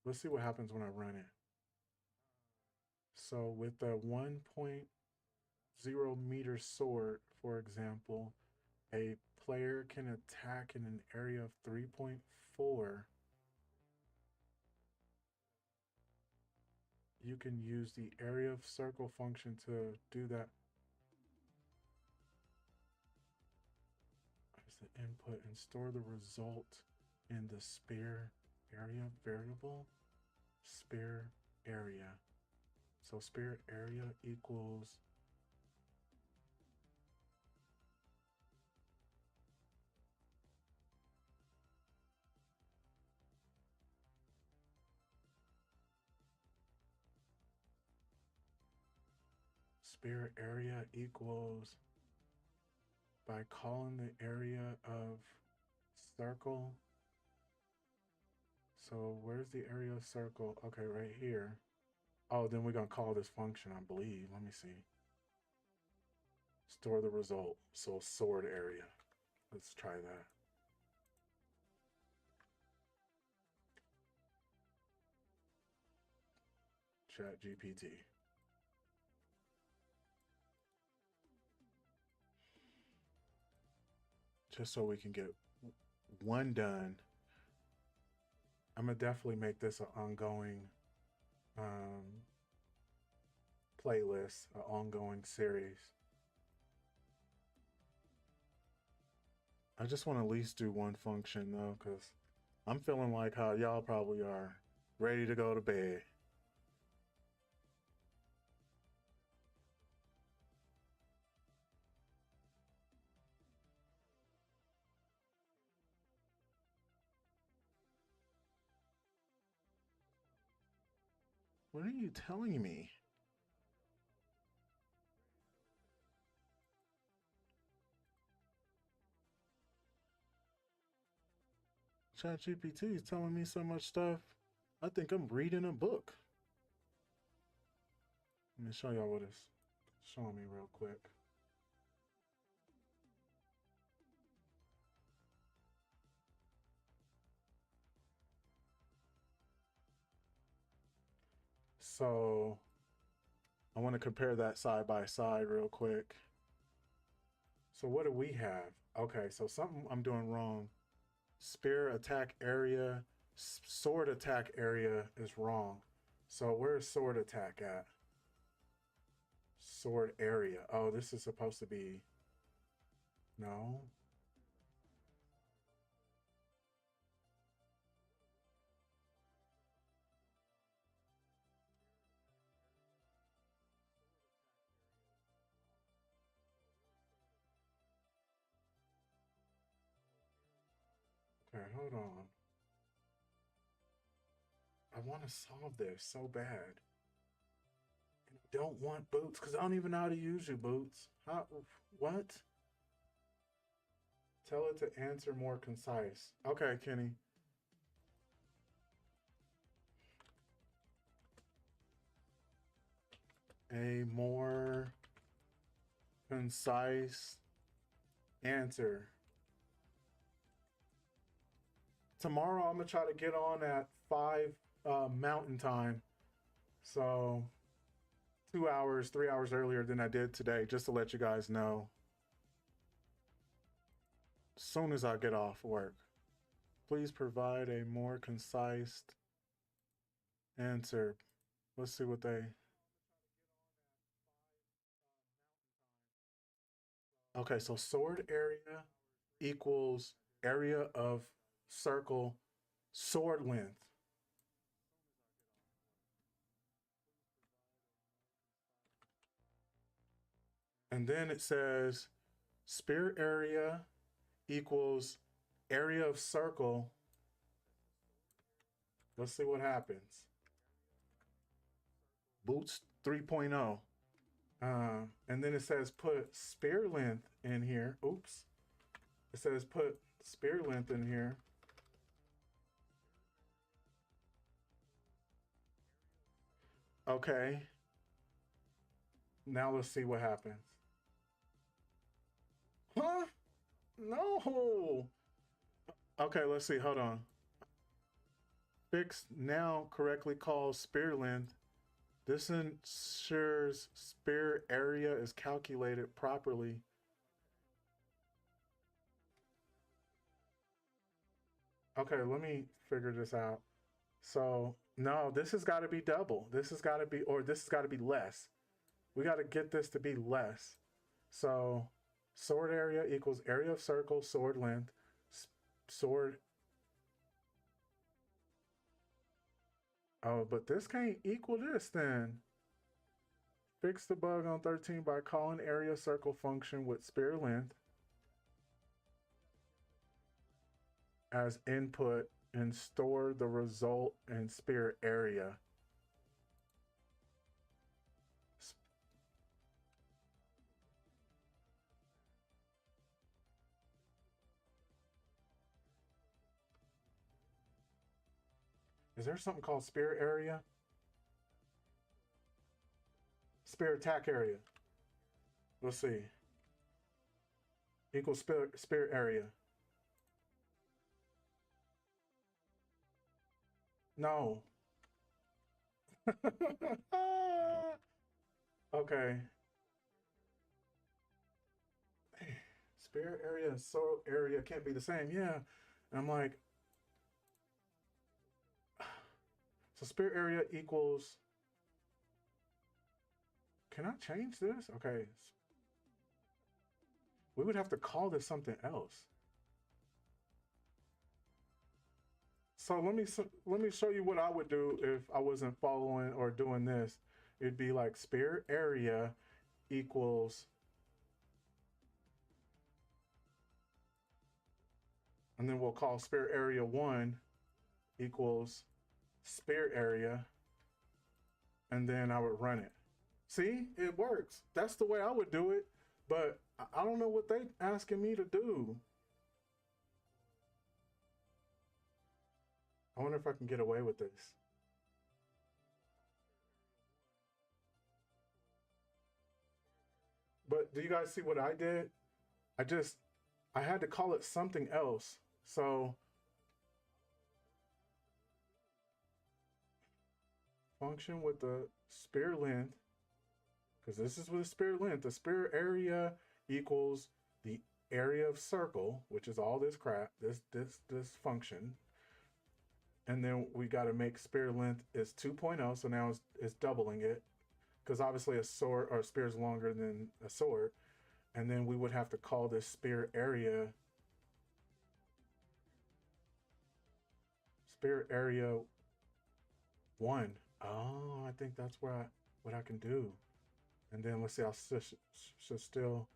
Let's see what happens when I run it. So with the 1.0 meter sword, for example, a player can attack in an area of 3.4. You can use the area of circle function to do that. As the input, and store the result in the spear area variable. Spear area. So spear area equals Sphere area equals by calling the area of circle. So where's the area of circle? Okay, right here. Oh, then we're gonna call this function, I believe. Let me see. Store the result. So sort area. Let's try that. Chat GPT. Just so we can get one done. I'm gonna definitely make this an ongoing playlist, an ongoing series. I just want to at least do one function though, because I'm feeling like how y'all probably are, ready to go to bed. What are you telling me? ChatGPT is telling me so much stuff. I think I'm reading a book. Let me show y'all what it's showing me real quick. So I want to compare that side by side real quick. So what do we have? Okay, so something I'm doing wrong. Spear attack area, sword attack area is wrong. So where's sword attack at? Sword area. Oh, this is supposed to be... No. Okay, hold on. I want to solve this so bad. And I don't want boots because I don't even know how to use your boots. How? What? Tell it to answer more concise. Okay, Kenny. A more concise answer. Tomorrow I'm gonna try to get on at 5 Mountain Time. So 2 hours, 3 hours earlier than I did today, just to let you guys know. As soon as I get off work. Please provide a more concise answer. Let's see what they... Okay, so sword area equals area of circle sword length. And then it says spear area equals area of circle. Let's see what happens. Boots 3.0. And then it says put spear length in here. Oops. It says put spear length in here. Okay. Now let's see what happens. Huh? No. Okay, let's see. Hold on. Fix now correctly calls spear length. This ensures spear area is calculated properly. Okay, let me figure this out. So, no, this has got to be double. This has got to be, or this has got to be less. We got to get this to be less. So, sword area equals area of circle, sword length, sword. Oh, but this can't equal this then. Fix the bug on 13 by calling area circle function with spear length as input and store the result in spear area. Is there something called sphere area? Sphere attack area. Let's see. Equals sphere area. No. Okay. Sphere area and soil area can't be the same. Yeah. And I'm like, so sphere area equals. Can I change this? Okay. We would have to call this something else. So let me show you what I would do if I wasn't following or doing this. It'd be like sphere area equals, and then we'll call sphere area 1 equals sphere area, and then I would run it. See, it works. That's the way I would do it, but I don't know what they asking me to do. I wonder if I can get away with this. But do you guys see what I did? I had to call it something else. So function with the sphere length, because this is with the sphere length. The sphere area equals the area of circle, which is all this crap, this function. And then we got to make sphere length is 2.0, so now it's doubling it, because obviously a sword or a spear is longer than a sword. And then we would have to call this sphere area 1. Oh, I think that's what I can do. And then let's see, I should still,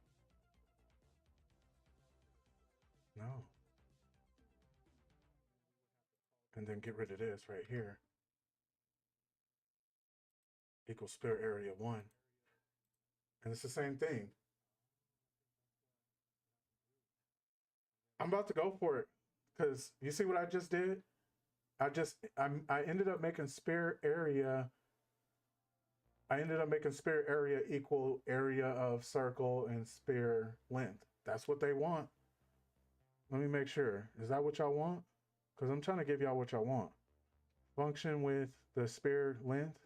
no. And then get rid of this right here. Equals sphere area 1. And it's the same thing. I'm about to go for it, because you see what I just did? I ended up making sphere area. I ended up making sphere area equal area of circle and sphere length. That's what they want. Let me make sure. Is that what y'all want? Because I'm trying to give y'all what y'all want. Function with the sphere length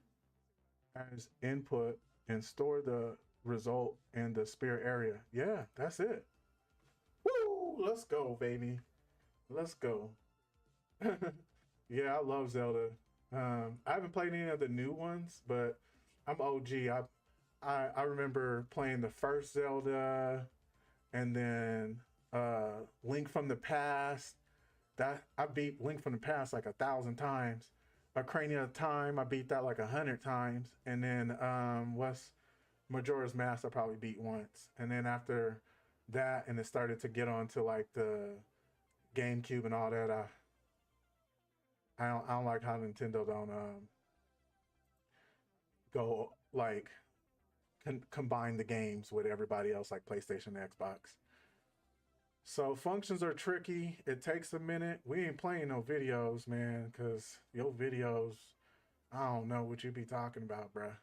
as input and store the result in the sphere area. Yeah, that's it. Woo! Let's go, baby. Let's go. Yeah, I love Zelda. I haven't played any of the new ones, but I'm OG. I remember playing the first Zelda, and then Link from the Past. That I beat Link from the Past like 1,000 times. Ocarina of Time, I beat that like 100 times, and then what's Majora's Mask, I probably beat once, and then after that, and it started to get on to like the GameCube and all that. I don't like how Nintendo don't go like combine the games with everybody else like PlayStation and Xbox. So functions are tricky. It takes a minute. We ain't playing no videos, man, because your videos, I don't know what you be talking about, bruh.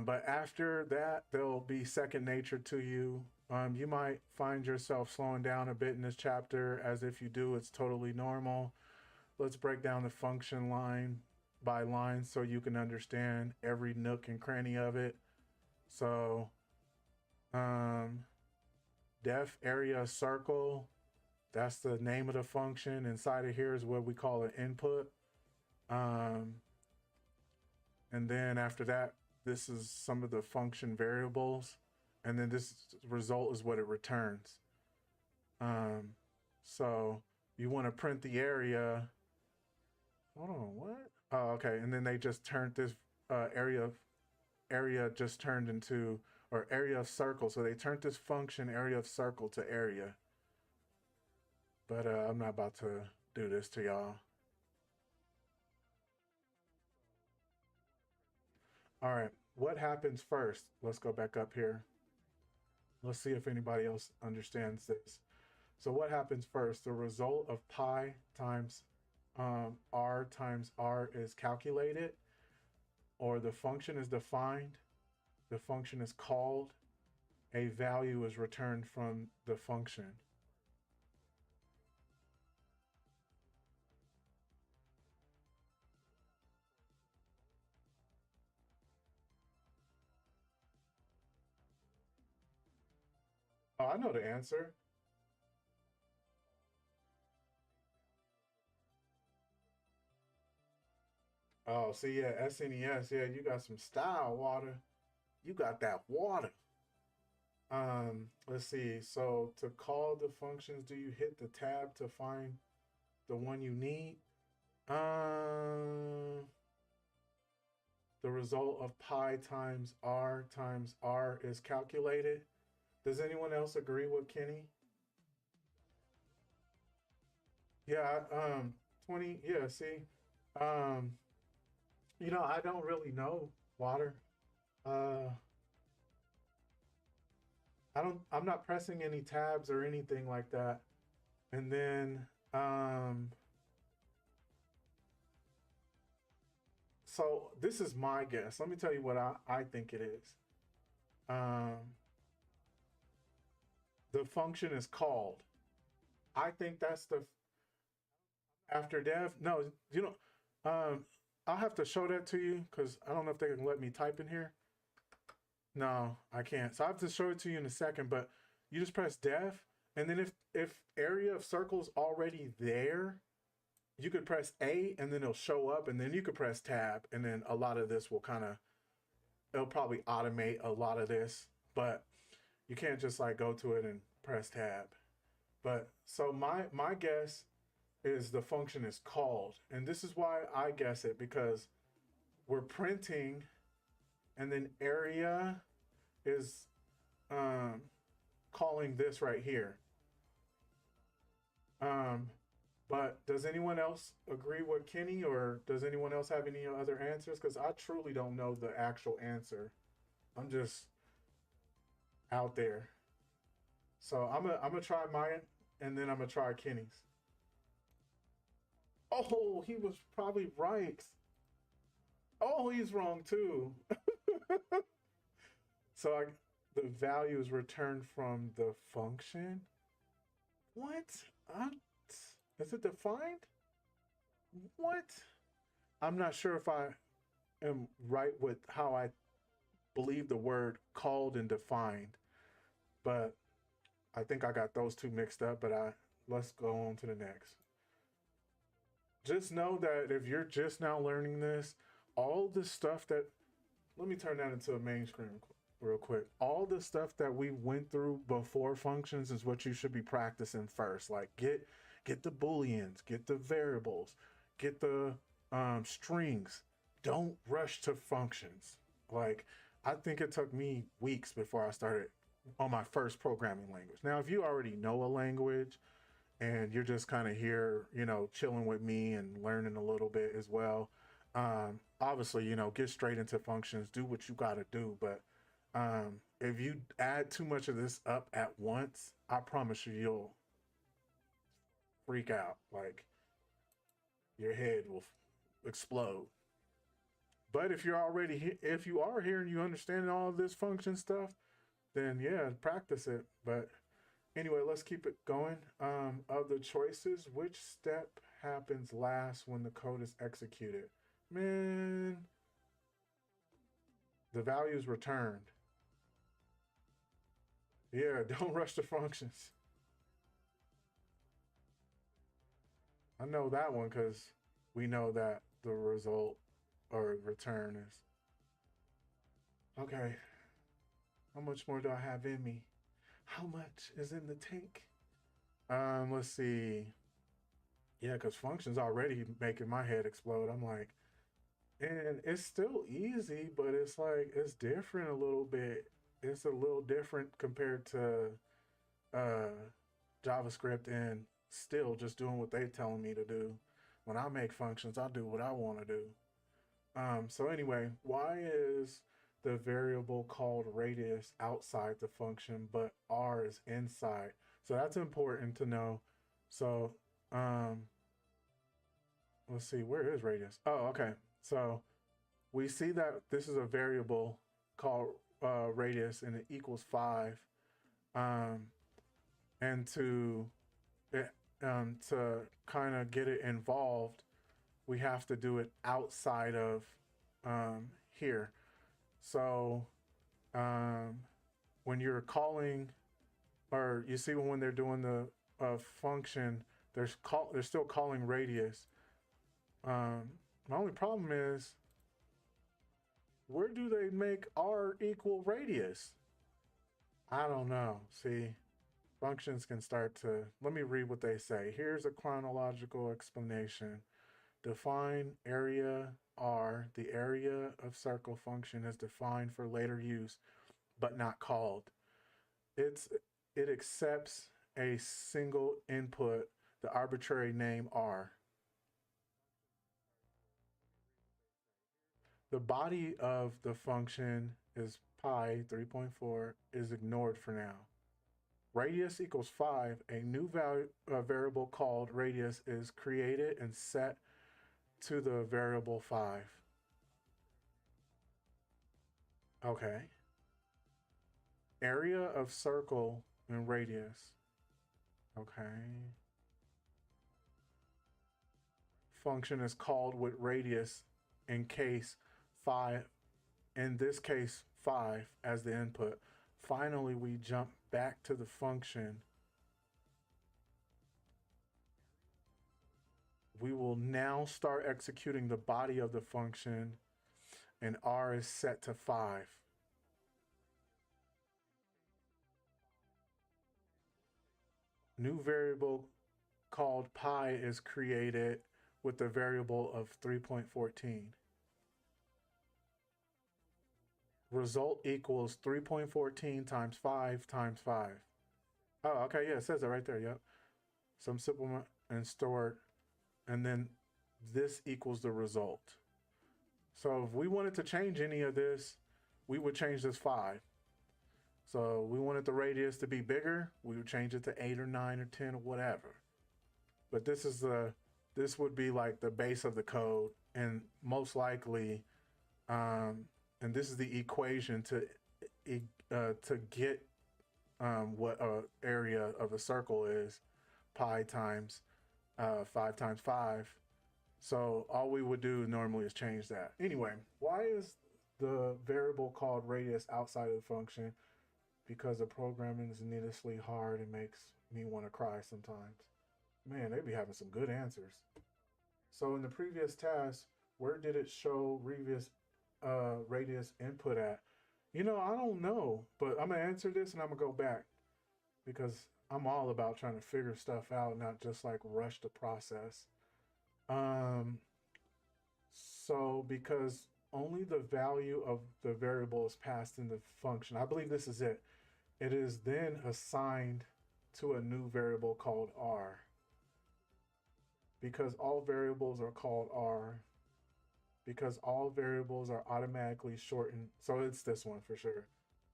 But after that, they'll be second nature to you. You might find yourself slowing down a bit in this chapter, as if you do, it's totally normal. Let's break down the function line by line so you can understand every nook and cranny of it. So, def area circle, that's the name of the function. Inside of here is what we call an input. And then after that, this is some of the function variables. And then this result is what it returns. So you want to print the area. Hold on, what? Oh, okay. And then they just turned this area just turned into, or area of circle. So they turned this function area of circle to area. But I'm not about to do this to y'all. All right, what happens first? Let's go back up here. Let's see if anybody else understands this. So what happens first? The result of pi times R times R is calculated, or the function is defined, the function is called, a value is returned from the function. Oh, I know the answer. Oh, see, yeah, SNES, yeah, you got some style, water. You got that water. Let's see. So to call the functions, do you hit the tab to find the one you need? The result of pi times r is calculated. Does anyone else agree with Kenny? Yeah, 20, yeah, see. Um, I don't really know water. Uh, I'm not pressing any tabs or anything like that. And then, so this is my guess. Let me tell you what I think it is. The function is called. I think that's the after dev. No, I'll have to show that to you because I don't know if they can let me type in here. No, I can't. So I have to show it to you in a second, but you just press def, and then if area of circle's already there, you could press A and then it'll show up, and then you could press tab, and then a lot of this will it'll probably automate a lot of this, but you can't just like go to it and press tab. But so my guess is the function is called, and this is why I guess it, because we're printing, and then area is calling this right here. But does anyone else agree with Kenny, or does anyone else have any other answers? Because I truly don't know the actual answer. I'm just out there. So I'm gonna try mine, and then I'm gonna try Kenny's. Oh, he was probably right. Oh, he's wrong too. So the value is returned from the function. What? Is it defined? What? I'm not sure if I am right with how I believe the word called and defined, but I think I got those two mixed up. But let's go on to the next. Just know that if you're just now learning this, all the stuff that, let me turn that into a main screen real quick. All the stuff that we went through before functions is what you should be practicing first. Like get the booleans, get the variables, get the strings. Don't rush to functions. Like, I think it took me weeks before I started on my first programming language. Now, if you already know a language and you're just kind of here, chilling with me and learning a little bit as well, obviously, get straight into functions, do what you got to do. But if you add too much of this up at once, I promise you'll freak out. Like, your head will explode. But if you are here and you understand all of this function stuff, then yeah, practice it. But anyway, let's keep it going. Of the choices, which step happens last when the code is executed? Man, the value is returned. Yeah, don't rush the functions. I know that one because we know that the result or return is. Okay. How much more do I have in me? How much is in the tank? Let's see. Yeah, because functions already making my head explode. I'm like, and it's still easy, but it's like it's different a little bit. It's a little different compared to JavaScript, and still just doing what they're telling me to do. When I make functions, I do what I want to do. So anyway, why is the variable called radius outside the function, but r is inside? So that's important to know. So let's see, where is radius? Oh, okay. So we see that this is a variable called radius, and it equals 5. And to kind of get it involved, we have to do it outside of here. So when you're calling, or you see when they're doing the function, they're still calling radius. My only problem is, where do they make r equal radius? I don't know. See, functions can start to, let me read what they say. Here's a chronological explanation. Define area R. The area of circle function is defined for later use, but not called. It accepts a single input, the arbitrary name R. The body of the function is pi 3.4 is ignored for now. Radius equals 5. A new variable called radius is created and set to the variable 5. Okay. Area of circle and radius. Okay. Function is called with radius in case 5, in this case 5 as the input. Finally, we jump back to the function. We will now start executing the body of the function, and R is set to 5. New variable called pi is created with the variable of 3.14. Result equals 3.14 times 5 times 5. Oh, okay, yeah, it says it right there, yep. Some supplement and store, and then this equals the result. So if we wanted to change any of this, we would change this 5. So we wanted the radius to be bigger, we would change it to 8 or 9 or 10 or whatever. But this would be like the base of the code, and most likely, and this is the equation to get what area of a circle is, pi times 5 times 5. So all we would do normally is change that. Anyway, why is the variable called radius outside of the function? Because the programming is needlessly hard and makes me want to cry sometimes. Man, they be having some good answers. So in the previous task, where did it show radius input at? You know, I don't know, but I'm gonna answer this and I'm gonna go back, because I'm all about trying to figure stuff out, not just like rush the process. So because only the value of the variable is passed in the function, I believe this is it. It is then assigned to a new variable called R. Because all variables are called R, because all variables are automatically shortened. So it's this one for sure.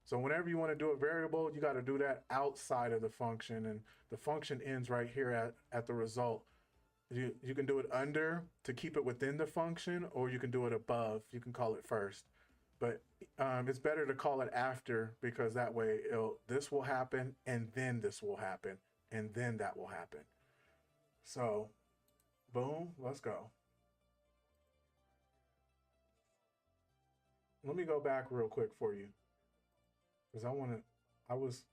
So whenever you want to do a variable, you got to do that outside of the function, and the function ends right here at the result. You can do it under to keep it within the function, or you can do it above. You can call it first. But it's better to call it after, because that way this will happen, and then this will happen, and then that will happen. So, boom, let's go. Let me go back real quick for you, because I was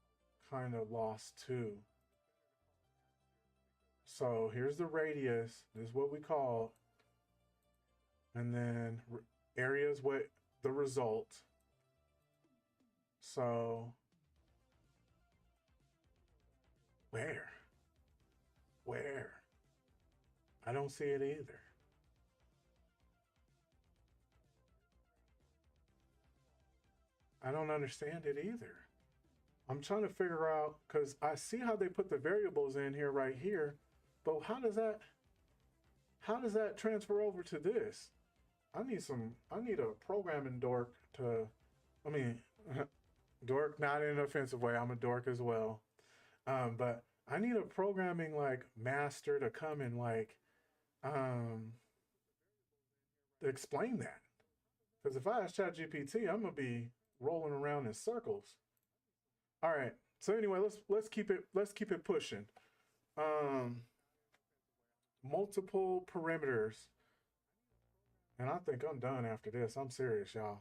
kind of lost too. So here's the radius. This is what we call, and then area is what the result. So where? I don't see it either. I don't understand it either. I'm trying to figure out, because I see how they put the variables in here right here, but how does that transfer over to this? I need a programming dork to, I mean, dork not in an offensive way, I'm a dork as well. But I need a programming like master to come and like explain that. Because if I ask ChatGPT, I'm gonna be rolling around in circles. All right. So anyway, let's keep it pushing. Multiple parameters, and I think I'm done after this. I'm serious, y'all.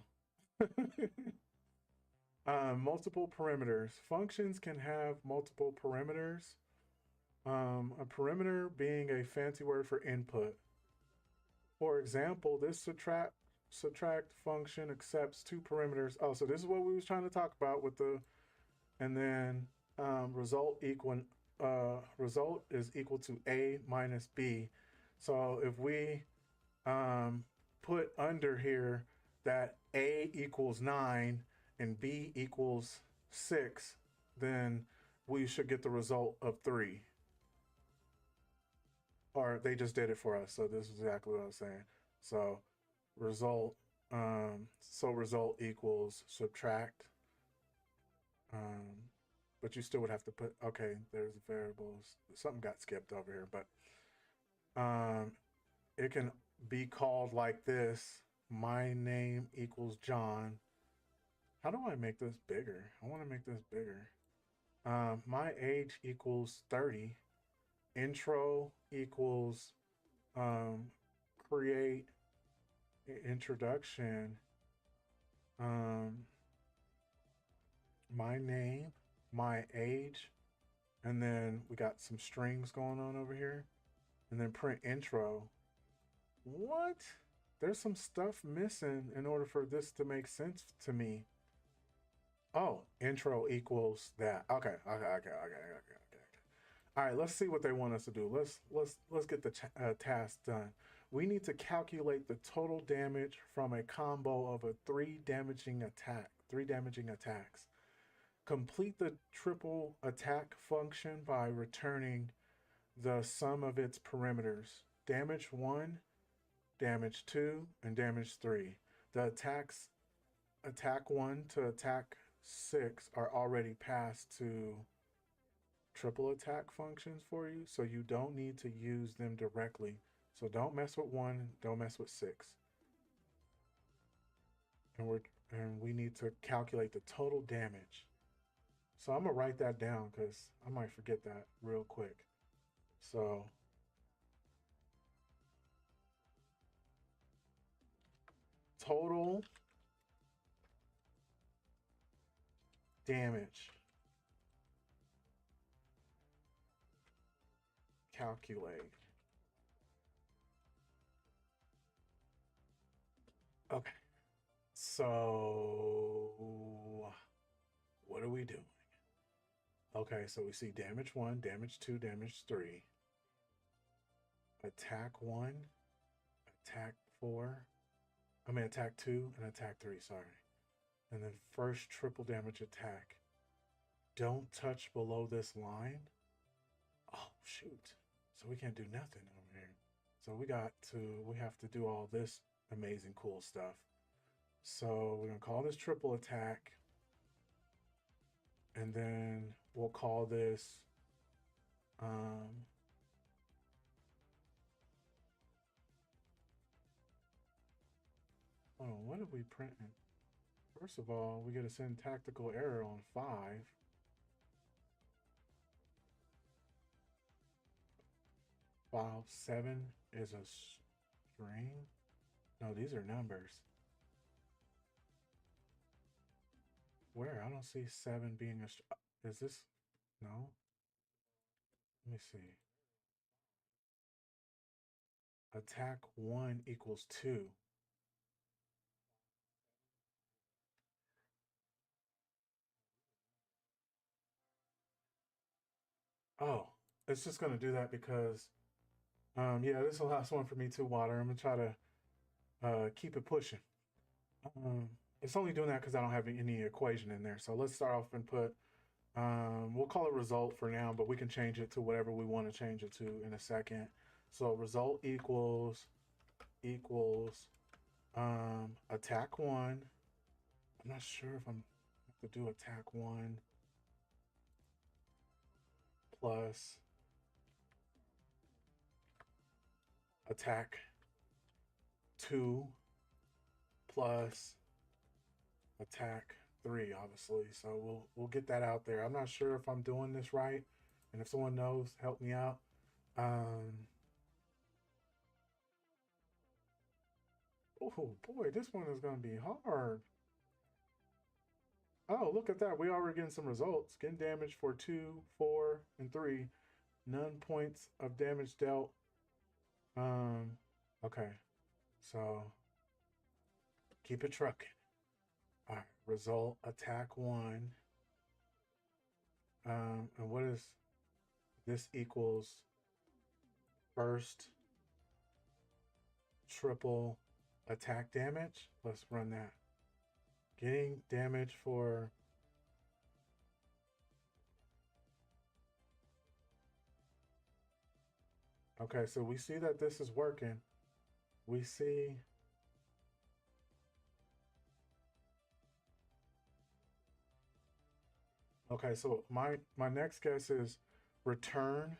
Multiple parameters. Functions can have multiple parameters. A parameter being a fancy word for input. For example, this subtract function accepts two parameters. Oh, so this is what we was trying to talk about with the, and then result is equal to a minus b. So if we put under here that a equals 9 and b equals 6, then we should get the result of 3. Or they just did it for us. So this is exactly what I was saying. So result equals subtract. But you still would have to put, okay, there's variables. Something got skipped over here, but it can be called like this. My name equals John. How do I make this bigger? I want to make this bigger. My age equals 30. Intro equals create introduction. My name, my age, and then we got some strings going on over here, and then print intro. What? There's some stuff missing in order for this to make sense to me. Oh, intro equals that. Okay. All right, let's see what they want us to do. Let's get the task done. We need to calculate the total damage from a combo of three damaging attacks. Complete the triple attack function by returning the sum of its parameters. Damage 1, damage 2, and damage 3. The attacks attack 1 to attack 6 are already passed to triple attack functions for you, so you don't need to use them directly. So don't mess with 1, don't mess with 6. And we need to calculate the total damage. So I'm gonna write that down because I might forget that real quick. So total damage. Calculate. Okay. So what are we doing? Okay, so we see damage 1, damage 2, damage 3. Attack 1, attack 4. Attack 2 and attack 3, sorry. And then first triple damage attack. Don't touch below this line. Oh, shoot. So we can't do nothing over here. So we have to do all this amazing cool stuff. So we're gonna call this triple attack. And then we'll call this oh, what are we printing? First of all, we get a syntactical error on 5. File 7 is a string. No, these are numbers. Where? I don't see 7 being a is this? No. Let me see. Attack 1 equals 2. Oh, it's just gonna do that because yeah, this is the last one for me too, Water. I'm gonna try to keep it pushing. It's only doing that because I don't have any equation in there. So let's start off and put we'll call it result for now, but we can change it to whatever we want to change it to in a second. So result equals attack 1. I'm not sure if I'm have to do attack 1 plus attack 2 plus attack 3, obviously. So we'll get that out there. I'm not sure if I'm doing this right, and if someone knows, help me out. Oh boy, this one is gonna be hard. Oh, look at that. We already getting some results. Getting damage for 2, 4, and 3. None points of damage dealt. Okay. So keep it trucking. All right. Result attack 1. And what is this equals first triple attack damage? Let's run that. Getting damage for okay, so we see that this is working. We see okay, so my next guess is return.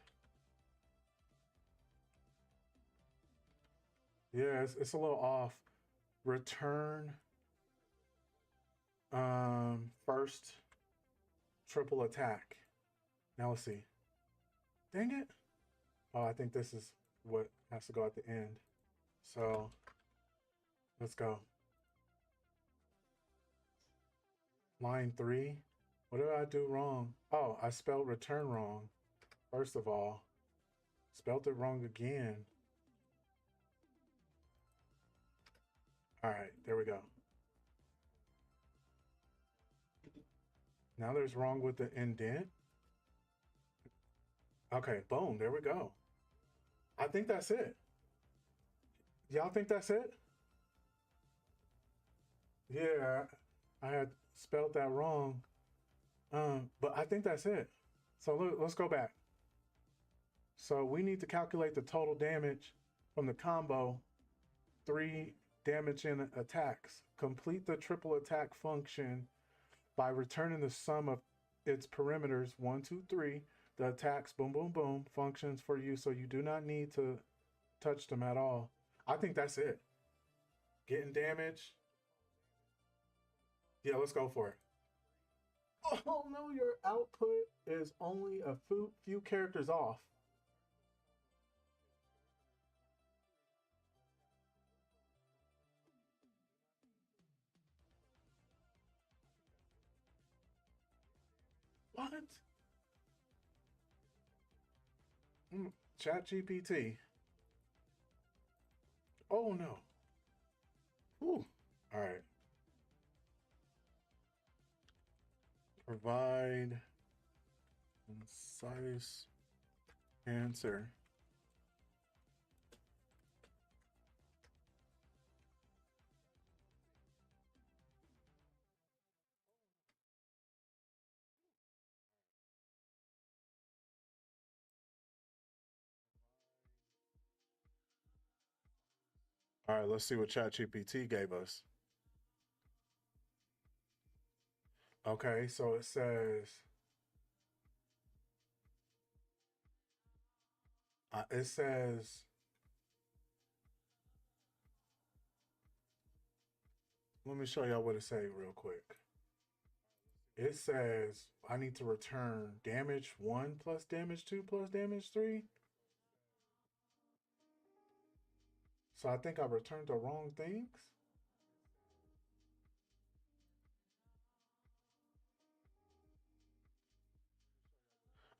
Yeah, it's a little off. Return first triple attack. Now let's see. Dang it. Oh, I think this is what has to go at the end. So let's go. Line 3. What did I do wrong? Oh, I spelled return wrong. First of all, spelled it wrong again. All right, there we go. Now there's wrong with the indent. Okay, boom, there we go. I think that's it. Y'all think that's it? Yeah, I had spelled that wrong. But I think that's it. So let's go back. So we need to calculate the total damage from the combo. 3 damage and attacks. Complete the triple attack function by returning the sum of its perimeters 1, 2, 3. The attacks, boom, boom, boom, functions for you, so you do not need to touch them at all. I think that's it. Getting damage. Yeah, let's go for it. Oh no, your output is only a few characters off. What? Chat GPT. Oh no. Whew. All right. Provide concise answer. All right, let's see what ChatGPT gave us. Okay, so it says let me show y'all what it say real quick. It says I need to return damage 1 plus damage 2 plus damage 3. So I think I returned the wrong things.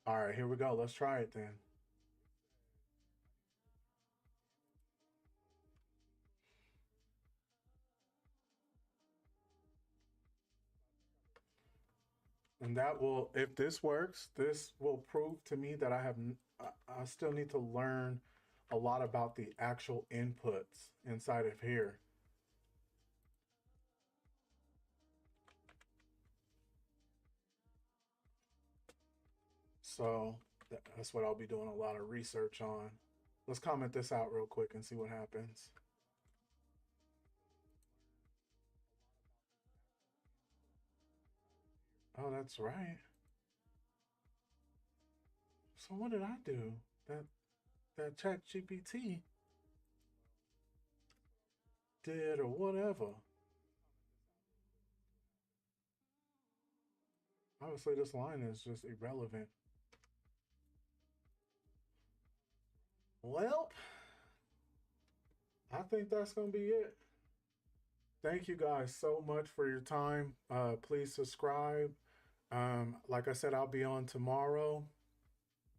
All right, here we go. Let's try it then. And that will, if this works, this will prove to me that I still need to learn a lot about the actual inputs inside of here. So that's what I'll be doing a lot of research on. Let's comment this out real quick and see what happens. Oh, that's right. So what did I do? That Chat GPT. did or whatever. Obviously, this line is just irrelevant. Well, I think that's going to be it. Thank you guys so much for your time. Please subscribe. Like I said, I'll be on tomorrow,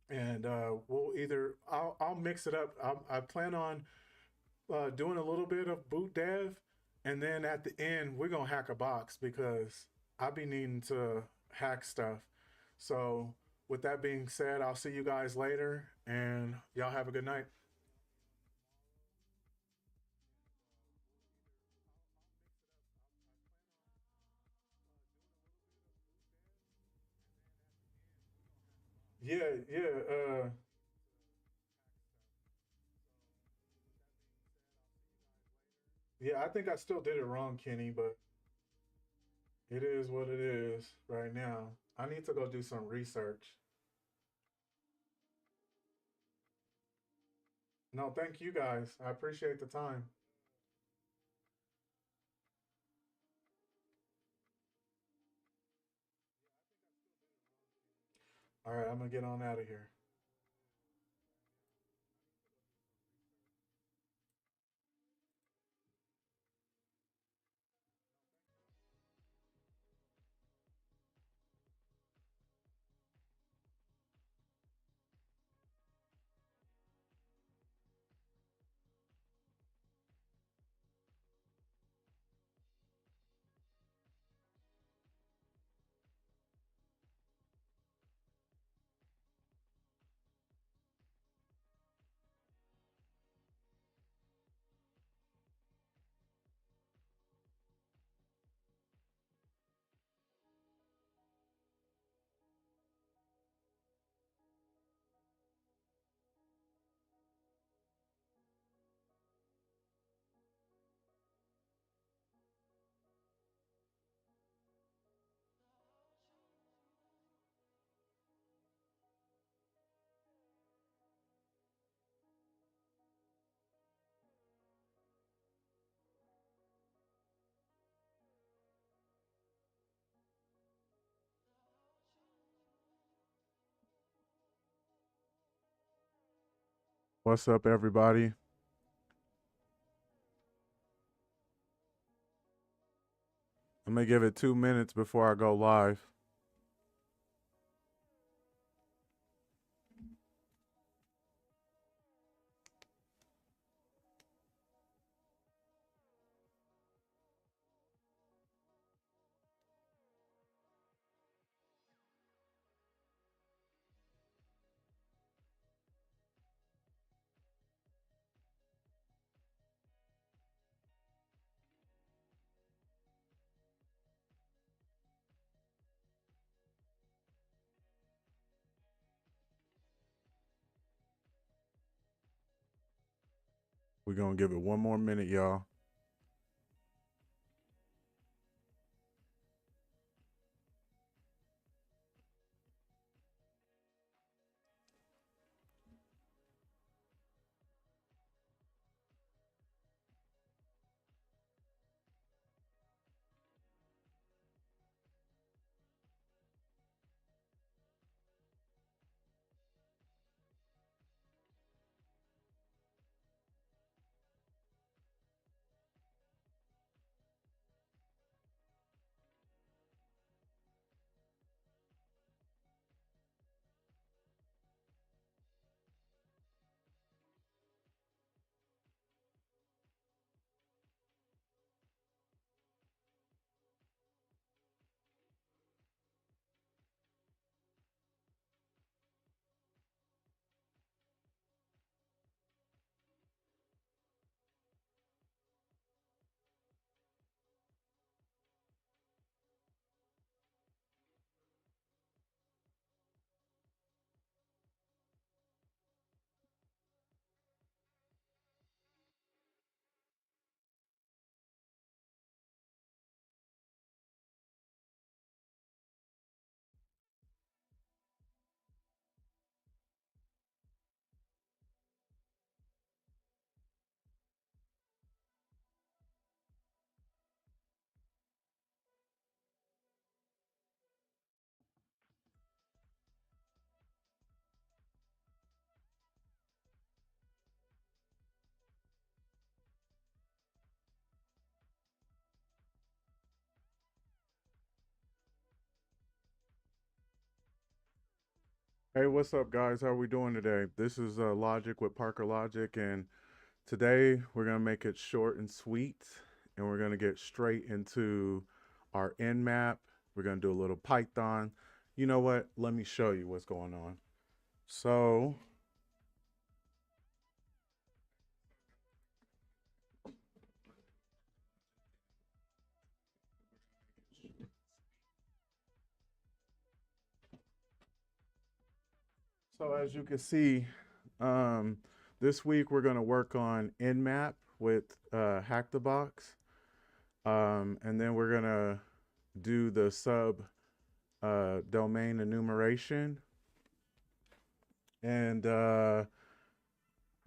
and I'll mix it up. I plan on doing a little bit of boot dev, and then at the end we're gonna hack a box because I be needing to hack stuff. So with that being said, I'll see you guys later, and y'all have a good night. Yeah, yeah, yeah. I think I still did it wrong, Kenny, but it is what it is right now. I need to go do some research. No, thank you guys. I appreciate the time. All right, I'm gonna get on out of here. What's up, everybody? I'm gonna give it 2 minutes before I go live. We're gonna give it 1 more minute, y'all. Hey, what's up, guys? How are we doing today? This is Logic with ParkerLogic, and today we're gonna make it short and sweet, and we're gonna get straight into our nmap. We're gonna do a little Python. You know what? Let me show you what's going on. So, as you can see, um, this week we're gonna work on nmap with Hack the Box, and then we're gonna do the sub domain enumeration. And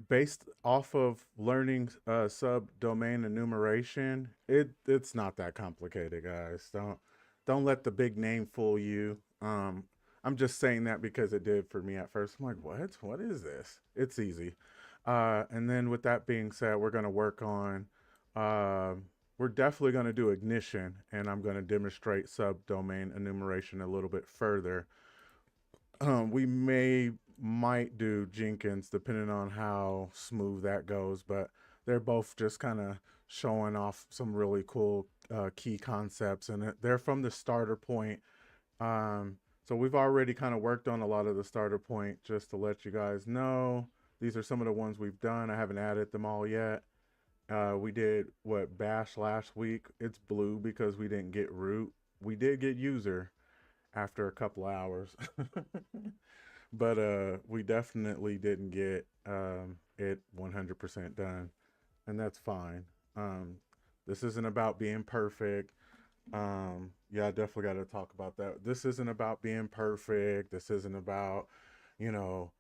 based off of learning subdomain enumeration, it's not that complicated, guys. Don't let the big name fool you. I'm just saying that because it did for me at first. I'm like, what is this? It's easy. And then with that being said, we're gonna work on we're definitely going to do ignition, and I'm going to demonstrate subdomain enumeration a little bit further. We might do Jenkins depending on how smooth that goes, but they're both just kind of showing off some really cool key concepts, and they're from the starter point. So we've already kind of worked on a lot of the starter point. Just to let you guys know, these are some of the ones we've done. I haven't added them all yet. We did what, bash last week. It's blue because we didn't get root. We did get user after a couple hours. But we definitely didn't get it 100% done, and that's fine. This isn't about being perfect. Yeah, I definitely got to talk about that. This isn't about being perfect. This isn't about, you know,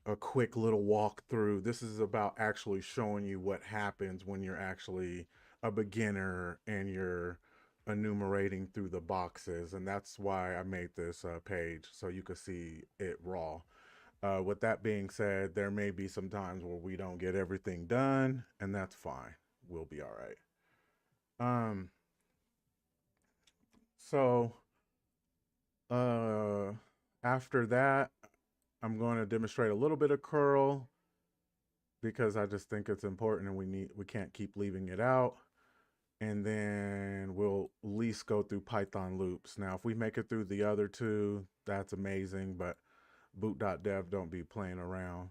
a quick little walkthrough. This is about actually showing you what happens when you're actually a beginner and you're enumerating through the boxes. And that's why I made this page, so you could see it raw. With that being said, there may be some times where we don't get everything done, and that's fine. We'll be all right. Um, so uh, after that, I'm going to demonstrate a little bit of curl because I just think it's important, and we can't keep leaving it out. And then we'll at least go through Python loops. Now, if we make it through the other two, that's amazing, but boot.dev don't be playing around.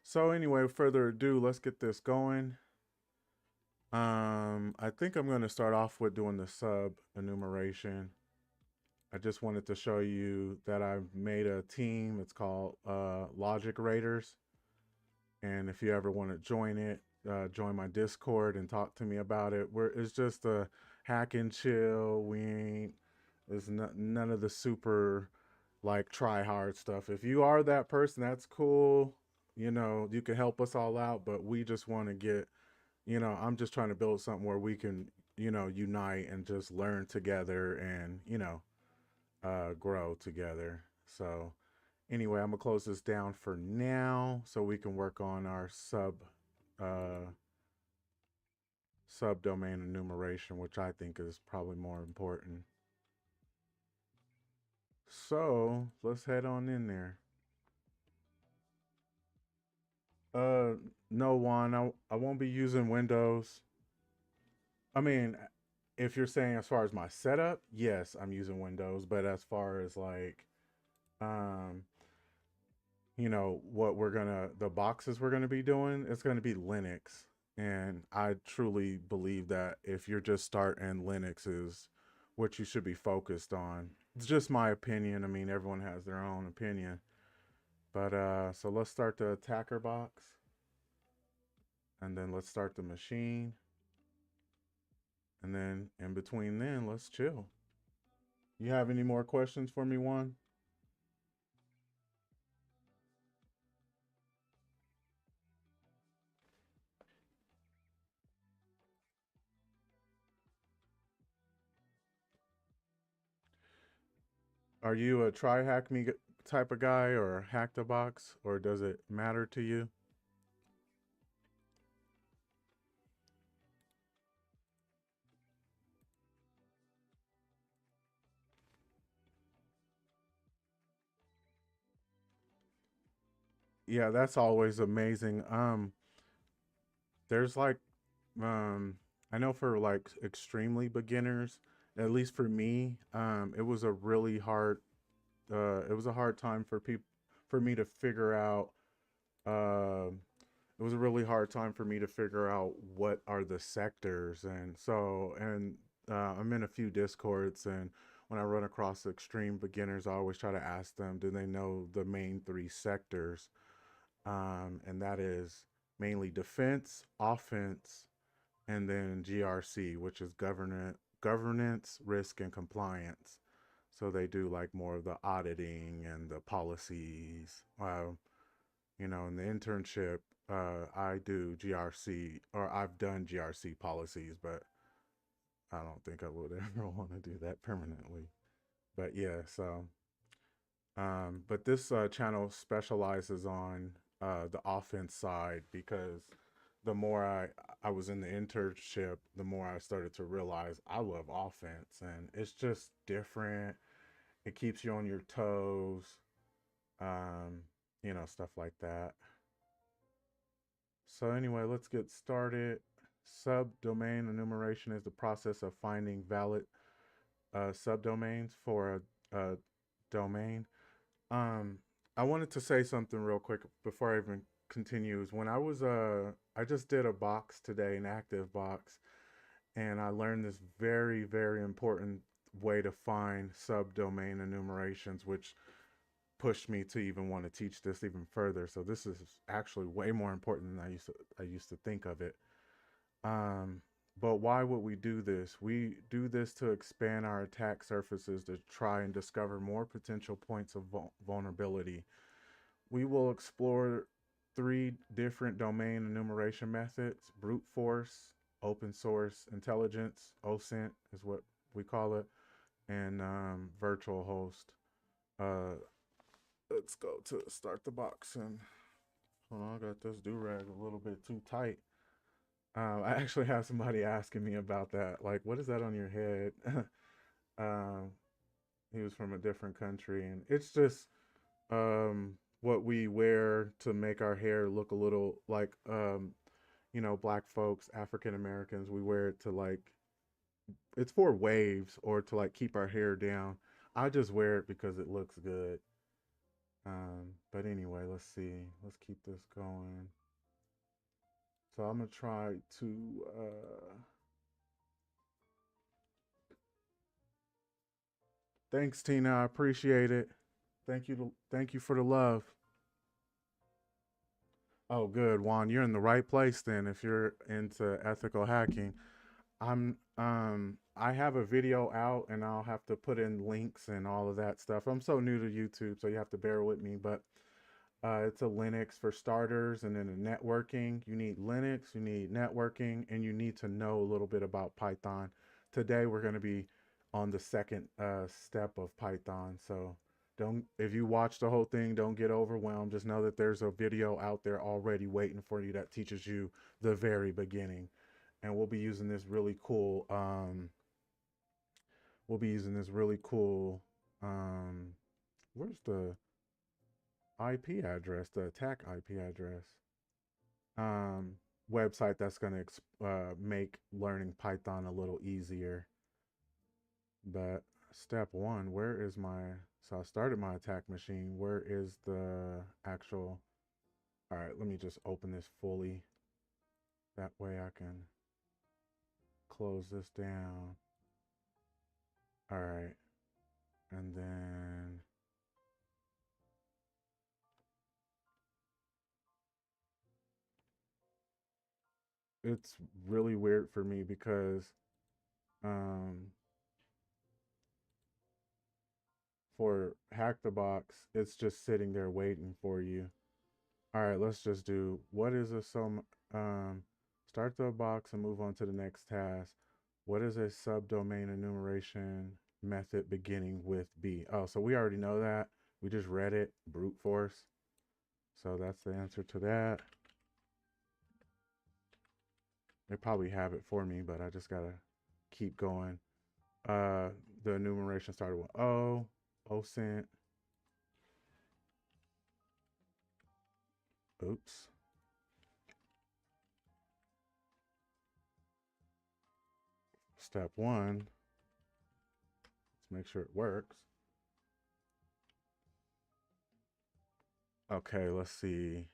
So anyway, further ado, let's get this going. I think I'm going to start off with doing the sub enumeration. I just wanted to show you that I've made a team. It's called Logic Raiders. And if you ever want to join it, join my Discord and talk to me about it. It's just a hack and chill. There's none of the super like try hard stuff. If you are that person, that's cool. You can help us all out, but we just want to get, I'm just trying to build something where we can, unite and just learn together and, grow together. So anyway, I'm gonna close this down for now so we can work on our subdomain enumeration, which I think is probably more important. So let's head on in there. No, Juan, I won't be using Windows. I mean, if you're saying as far as my setup, yes, I'm using Windows, but as far as like, um, what the boxes we're gonna be doing, it's gonna be Linux. And I truly believe that if you're just starting, Linux is what you should be focused on. It's just my opinion. I mean, everyone has their own opinion. But so let's start the attacker box. And then let's start the machine. And then in between then, let's chill. You have any more questions for me, Juan? Are you a TryHackMe type of guy or Hack the Box, or does it matter to you? Yeah, that's always amazing. There's like, um, I know for like extremely beginners, at least for me, it was a really hard, it was a hard time for people, for me to figure out, um, it was a really hard time for me to figure out what are the sectors. And so, and I'm in a few discords, and when I run across extreme beginners, I always try to ask them, do they know the main three sectors? And that is mainly defense, offense, and then GRC, which is governance, risk, and compliance. So they do like more of the auditing and the policies. In the internship, I do GRC, or I've done GRC policies, but I don't think I would ever want to do that permanently. But yeah, so but this channel specializes on the offense side, because the more I was in the internship, the more I started to realize I love offense, and it's just different. It keeps you on your toes, um, stuff like that. So anyway, let's get started. Subdomain enumeration is the process of finding valid subdomains for a domain. Um, I wanted to say something real quick before I even continue. Is when I just did a box today, an active box, and I learned this very, very important way to find subdomain enumerations, which pushed me to even want to teach this even further. So this is actually way more important than I used to think of it. Um, but why would we do this? We do this to expand our attack surfaces to try and discover more potential points of vulnerability. We will explore three different domain enumeration methods: brute force, open source intelligence, OSINT is what we call it, and virtual host. Uh, let's go to start the box. And hold on, I got this do-rag a little bit too tight. I actually have somebody asking me about that. Like, what is that on your head? um, he was from a different country, and it's just what we wear to make our hair look a little like black folks, African Americans. We wear it to like, it's for waves or to like keep our hair down. I just wear it because it looks good. But anyway, let's see. Let's keep this going. So I'm gonna try to thanks, Tina. I appreciate it. Thank you for the love. Oh, good, Juan. You're in the right place then if you're into ethical hacking. I have a video out, and I'll have to put in links and all of that stuff. I'm so new to YouTube, so you have to bear with me, but it's a Linux for starters, and then a networking. You need Linux, you need networking, and you need to know a little bit about Python. Today we're going to be on the second step of Python. So don't, if you watch the whole thing, don't get overwhelmed. Just know that there's a video out there already waiting for you that teaches you the very beginning. And we'll be using this really cool um where's the IP address, the attack IP address, um, website that's going to make learning Python a little easier. But step one, where is so I started my attack machine. Where is the actual, all right, let me just open this fully. That way I can close this down. All right. And then it's really weird for me because um, for Hack the Box, it's just sitting there waiting for you. All right, let's just do what is a start the box and move on to the next task. What is a subdomain enumeration method beginning with B? Oh, so we already know that. We just read it, brute force. So that's the answer to that. They probably have it for me, but I just gotta keep going. The enumeration started with O, OSINT. oops. Step 1, let's make sure it works. Okay, let's see.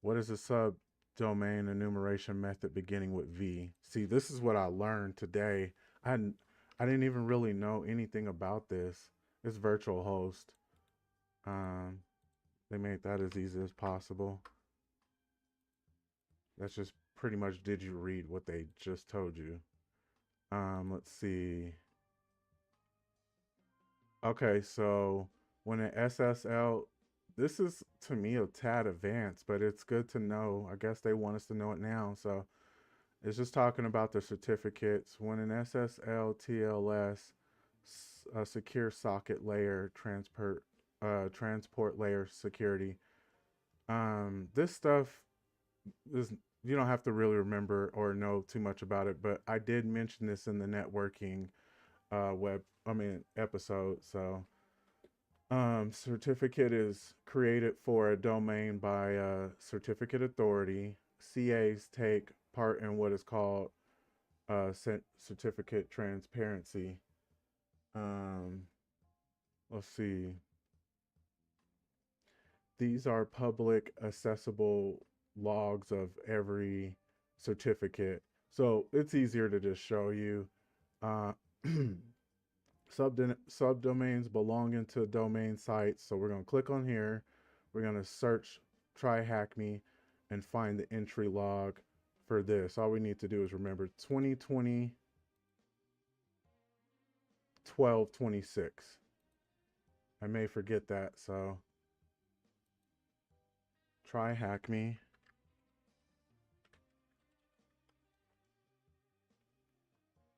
What is a subdomain enumeration method beginning with V? See, this is what I learned today. I didn't even really know anything about this. It's virtual host. They made that as easy as possible. That's just pretty much, did you read what they just told you? Let's see. Okay, so when an SSL, this is to me a tad advanced, but it's good to know. I guess they want us to know it now. So it's just talking about the certificates. When an SSL TLS, a secure socket layer transport layer security. This stuff is, you don't have to really remember or know too much about it, but I did mention this in the networking episode. So certificate is created for a domain by a certificate authority. CAs take part in what is called certificate transparency. Let's see. These are public accessible logs of every certificate. So it's easier to just show you. Uh, subdomains belonging to domain sites. So we're going to click on here. We're going to search TryHackMe and find the entry log for this. All we need to do is remember 2020 1226. I may forget that, so TryHackMe.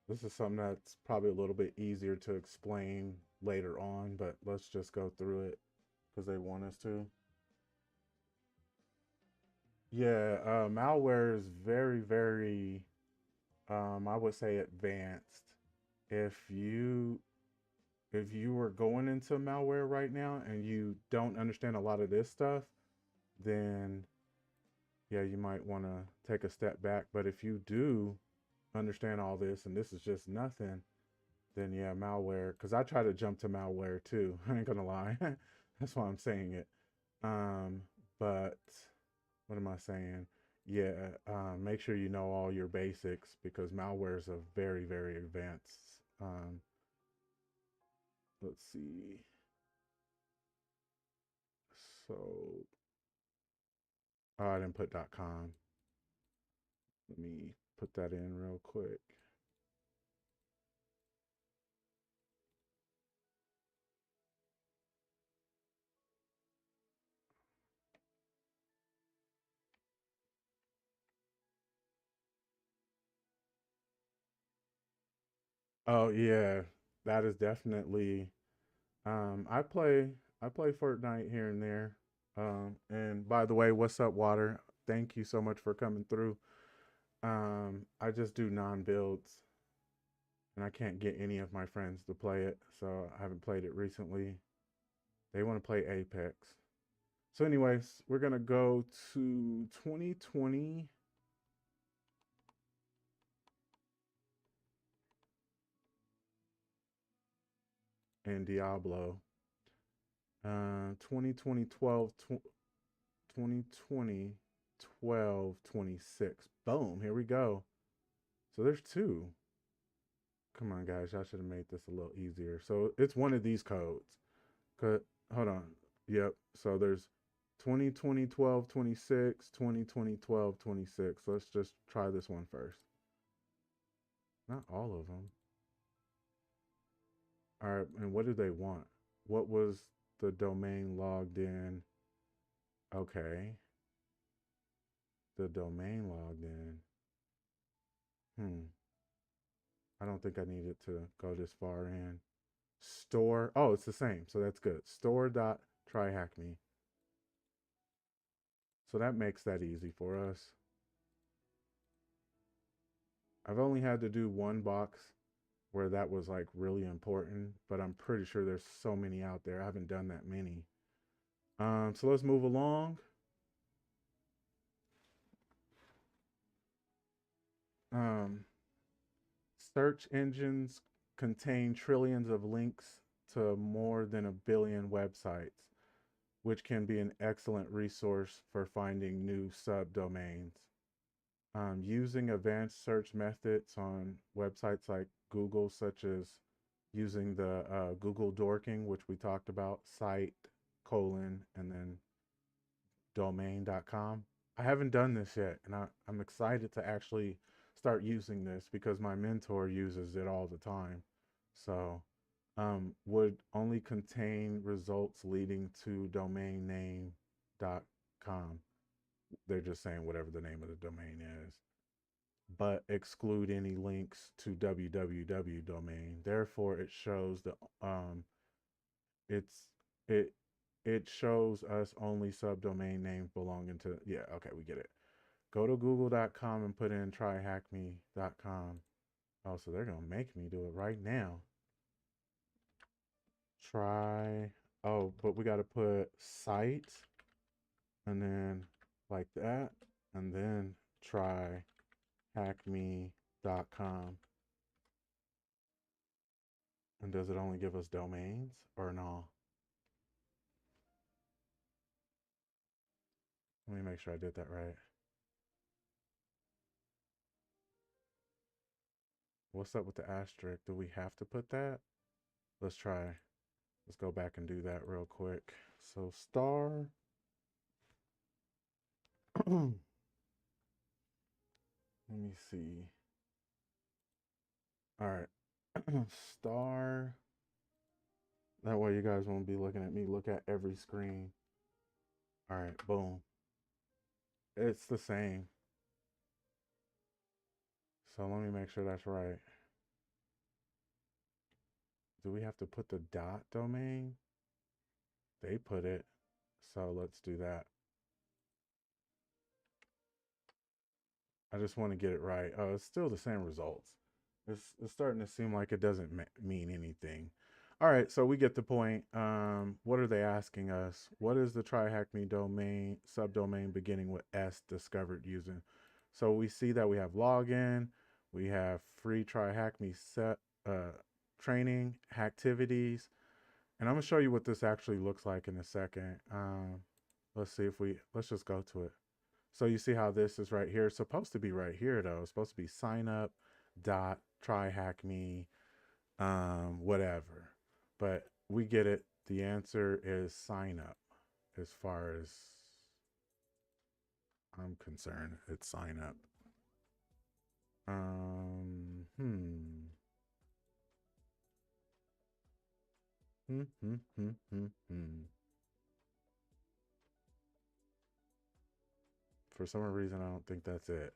This is something that's probably a little bit easier to explain later on, but let's just go through it because they want us to. Yeah, malware is very, very, I would say advanced. If you were going into malware right now and you don't understand a lot of this stuff, then yeah, you might want to take a step back. But if you do understand all this and this is just nothing, then yeah, malware. Because I try to jump to malware too. I ain't gonna lie. That's why I'm saying it. But what am I saying? Yeah, make sure you know all your basics because malware is a very, very advanced. Let's see. So, oh, I didn't put .com. Let me put that in real quick. Oh yeah, that is definitely. I play Fortnite here and there. And by the way, what's up, Water? Thank you so much for coming through. I just do non-builds, and I can't get any of my friends to play it, so I haven't played it recently. They want to play Apex. So, anyways, we're gonna go to 2020. And Diablo. 2020 2020 12 26. Boom, here we go. So there's two. Come on, guys, I should have made this a little easier. So it's one of these codes. Hold on. Yep. So there's 2020 12 26, 2020 12 26. Let's just try this one first. Not all of them. All right, and what do they want? What was the domain logged in? Okay. The domain logged in. I don't think I needed to go this far in. Store. Oh, it's the same. So that's good. Store.tryhackme. So that makes that easy for us. I've only had to do one box where that was like really important, but I'm pretty sure there's so many out there. I haven't done that many. So let's move along. Um, search engines contain trillions of links to more than a billion websites, which can be an excellent resource for finding new subdomains. Using advanced search methods on websites like Google, such as using the Google dorking, which we talked about, site colon and then domain.com. I haven't done this yet, and I'm excited to actually start using this because my mentor uses it all the time. So, would only contain results leading to domain name.com. They're just saying whatever the name of the domain is, but exclude any links to www domain. Therefore, it shows the it's it it shows us only subdomain names belonging to, yeah, okay, we get it. Go to google.com and put in tryhackme.com. Oh, so they're gonna make me do it right now. Try, oh, but we gotta put site and then like that, and then tryhackme.com. And does it only give us domains or no? Let me make sure I did that right. What's up with the asterisk? Do we have to put that? Let's try. Let's go back and do that real quick. So star. Let me see. All right. Star. That way you guys won't be looking at me. Look at every screen. All right. Boom. It's the same. So let me make sure that's right. Do we have to put the dot domain? They put it. So let's do that. I just want to get it right. Oh, it's still the same results. It's starting to seem like it doesn't mean anything. All right, so we get the point. What are they asking us? What is the TryHackMe domain subdomain beginning with S discovered using? So we see that we have login, we have free TryHackMe set training activities, and I'm gonna show you what this actually looks like in a second. Let's see if let's just go to it. So you see how this is right here. It's supposed to be right here though. It's supposed to be sign up dot TryHackMe whatever. But we get it. The answer is sign up. As far as I'm concerned, it's sign up. Um, hmm. Hmm, hmm, hmm, hmm, hmm. For some reason, I don't think that's it.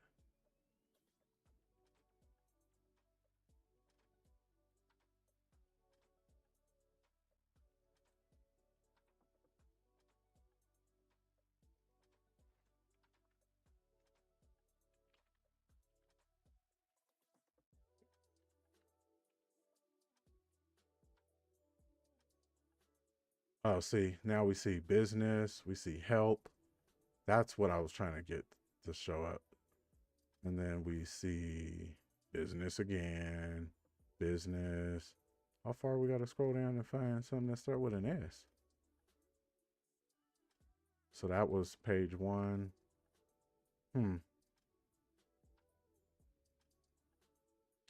Oh, see, now we see business, we see help. That's what I was trying to get to show up. And then we see business again, business. How far we got to scroll down and find something that start with an S? So that was page one.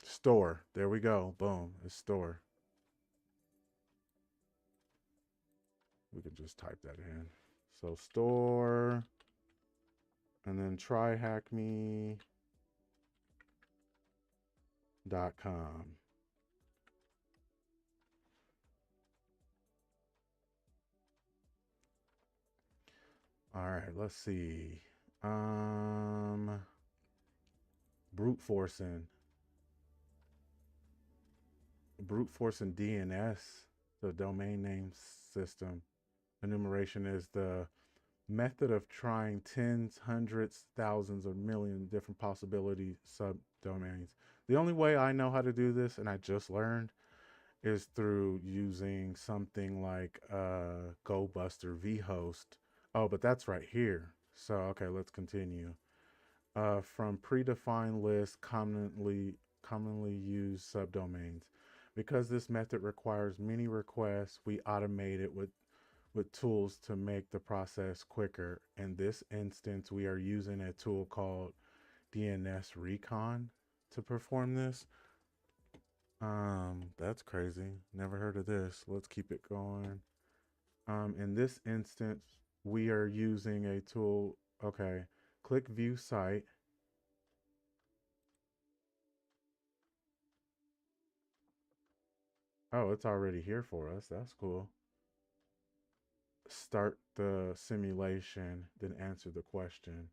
Store. There we go. Boom. It's store. We could just type that in. So store. And then tryhackme.com. All right, let's see. Brute forcing. Brute forcing DNS, the domain name system. Enumeration is the method of trying tens, hundreds, thousands, or millions different possibility subdomains. The only way I know how to do this, and I just learned, is through using something like GoBuster vhost. Oh, but that's right here. So, okay, let's continue. from predefined lists commonly used subdomains. Because this method requires many requests, we automate it with tools to make the process quicker. In this instance, we are using a tool called DNS Recon to perform this. That's crazy. Never heard of this. Let's keep it going. In this instance, we are using a tool. Okay, click View Site. Oh, it's already here for us. That's cool. Start the simulation, then answer the question.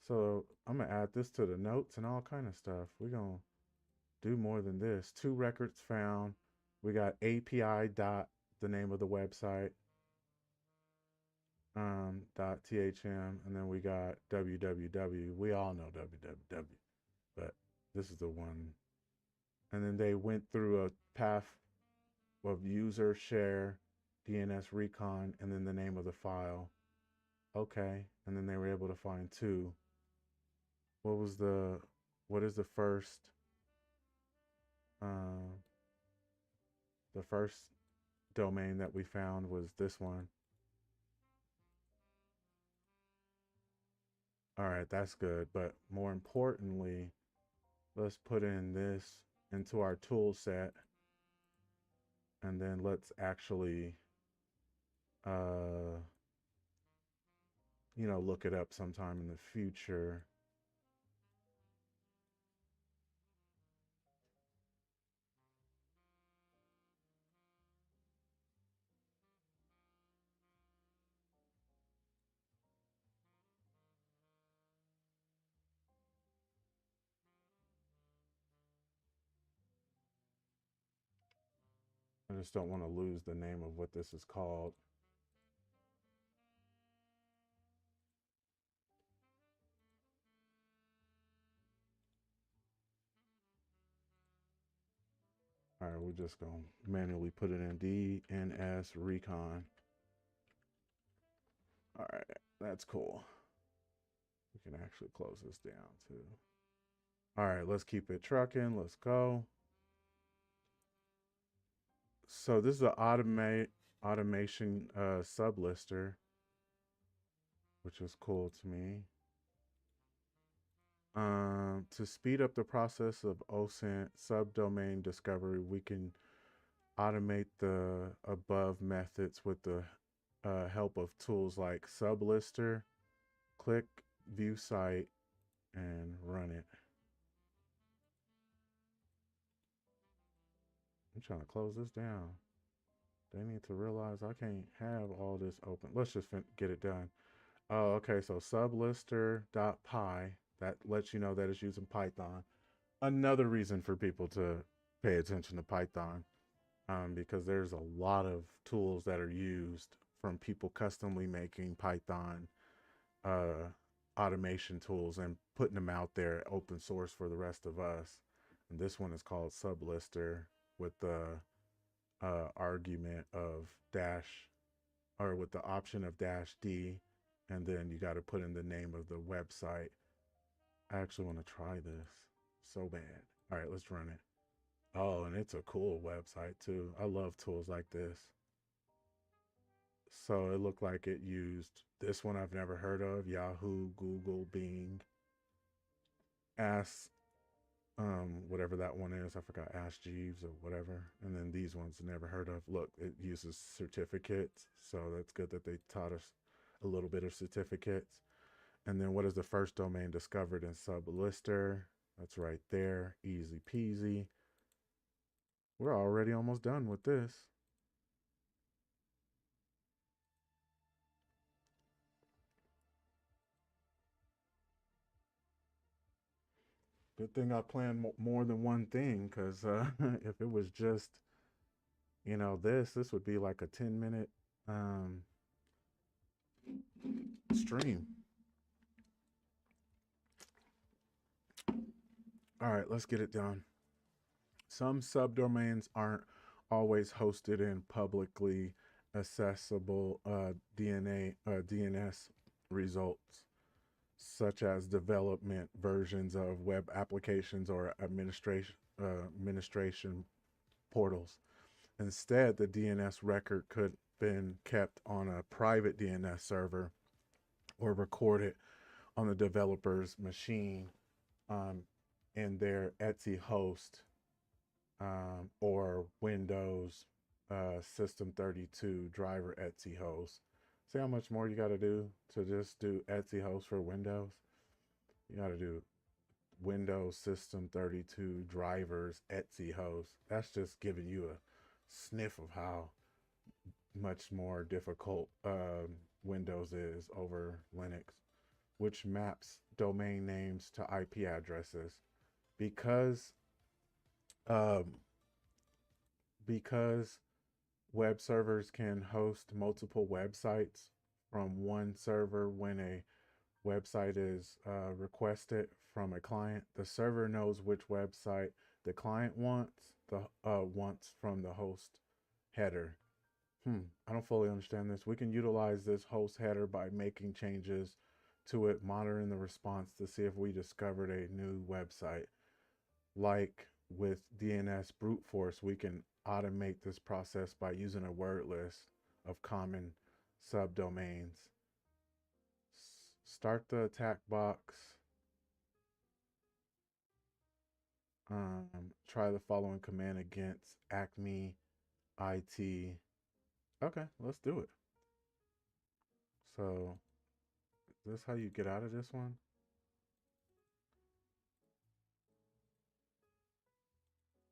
So I'm gonna add this to the notes and all kind of stuff. We're gonna do more than this. 2 records found. We got API dot the name of the website, dot THM, and then we got www. We all know www, but this is the one. And then they went through a path of user share, DNS recon, and then the name of the file. Okay, and then they were able to find 2. What is the first, uh, the first domain that we found was this one. All right, that's good. But more importantly, let's put in this into our tool set, and then let's actually, uh, look it up sometime in the future. I just don't want to lose the name of what this is called. All right, we're just going to manually put it in DNS recon. All right, that's cool. We can actually close this down too. All right, let's keep it trucking. Let's go. So this is an automation sublister, which is cool to me. To speed up the process of OSINT subdomain discovery, we can automate the above methods with the help of tools like Sublister. Click View Site and run it. I'm trying to close this down. They need to realize I can't have all this open. Let's just get it done. Oh, okay. So sublister.py, that lets you know that it's using Python. Another reason for people to pay attention to Python, because there's a lot of tools that are used from people customly making Python automation tools and putting them out there open source for the rest of us. And this one is called Sublister with the argument of dash, or with the option of -d, and then you got to put in the name of the website. I actually want to try this so bad. All right, let's run it. Oh, and it's a cool website too. I love tools like this. So it looked like it used this one I've never heard of: Yahoo, Google, Bing, Ask, whatever that one is. I forgot, Ask Jeeves or whatever. And then these ones never heard of. Look, it uses certificates. So that's good that they taught us a little bit of certificates. And then what is the first domain discovered in Sublister? That's right there. Easy peasy. We're already almost done with this. Good thing I planned more than one thing, because if it was just, this would be like a 10-minute stream. All right, let's get it done. Some subdomains aren't always hosted in publicly accessible DNS results, such as development versions of web applications or administration portals. Instead, the DNS record could have been kept on a private DNS server or recorded on the developer's machine um, in their Etsy host or Windows System 32 driver Etsy host. See how much more you got to do to just do Etsy host for Windows? You got to do Windows System 32 drivers Etsy host. That's just giving you a sniff of how much more difficult Windows is over Linux, which maps domain names to IP addresses. Because um, because web servers can host multiple websites from one server when a website is requested from a client, the server knows which website the client wants from the host header. I don't fully understand this. We can utilize this host header by making changes to it, monitoring the response to see if we discovered a new website. Like with DNS brute force, we can automate this process by using a word list of common subdomains. Start the attack box. Try the following command against Acme IT. Okay, let's do it. So, is this how you get out of this one?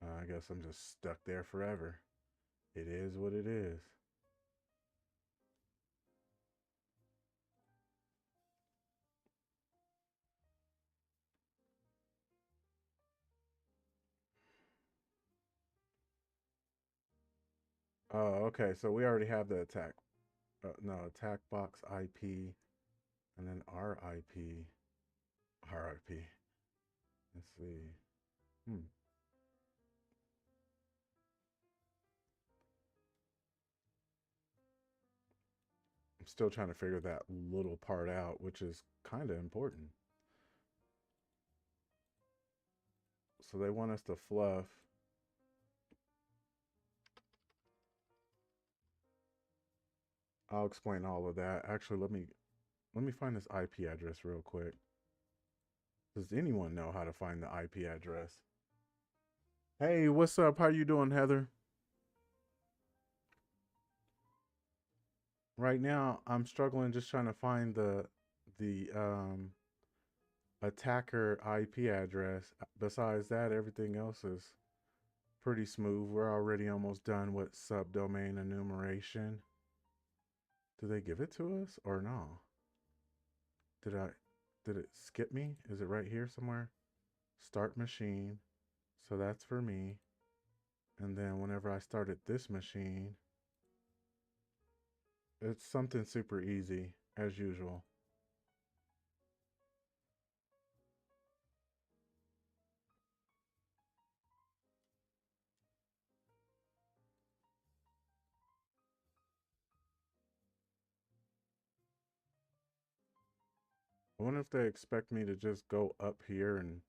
I guess I'm just stuck there forever. It is what it is. Oh, okay. So we already have the attack. No, attack box IP, and then RIP. RIP. Let's see. Hmm. I'm still trying to figure that little part out, which is kind of important. So they want us to fluff. I'll explain all of that. Actually, let me find this IP address real quick. Does anyone know how to find the IP address? Hey, what's up? How you doing, Heather? Right now, I'm struggling just trying to find the attacker IP address. Besides that, everything else is pretty smooth. We're already almost done with subdomain enumeration. Do they give it to us or no? Did it skip me? Is it right here somewhere? Start machine. So that's for me. And then whenever I started this machine, it's something super easy as usual. I wonder if they expect me to just go up here and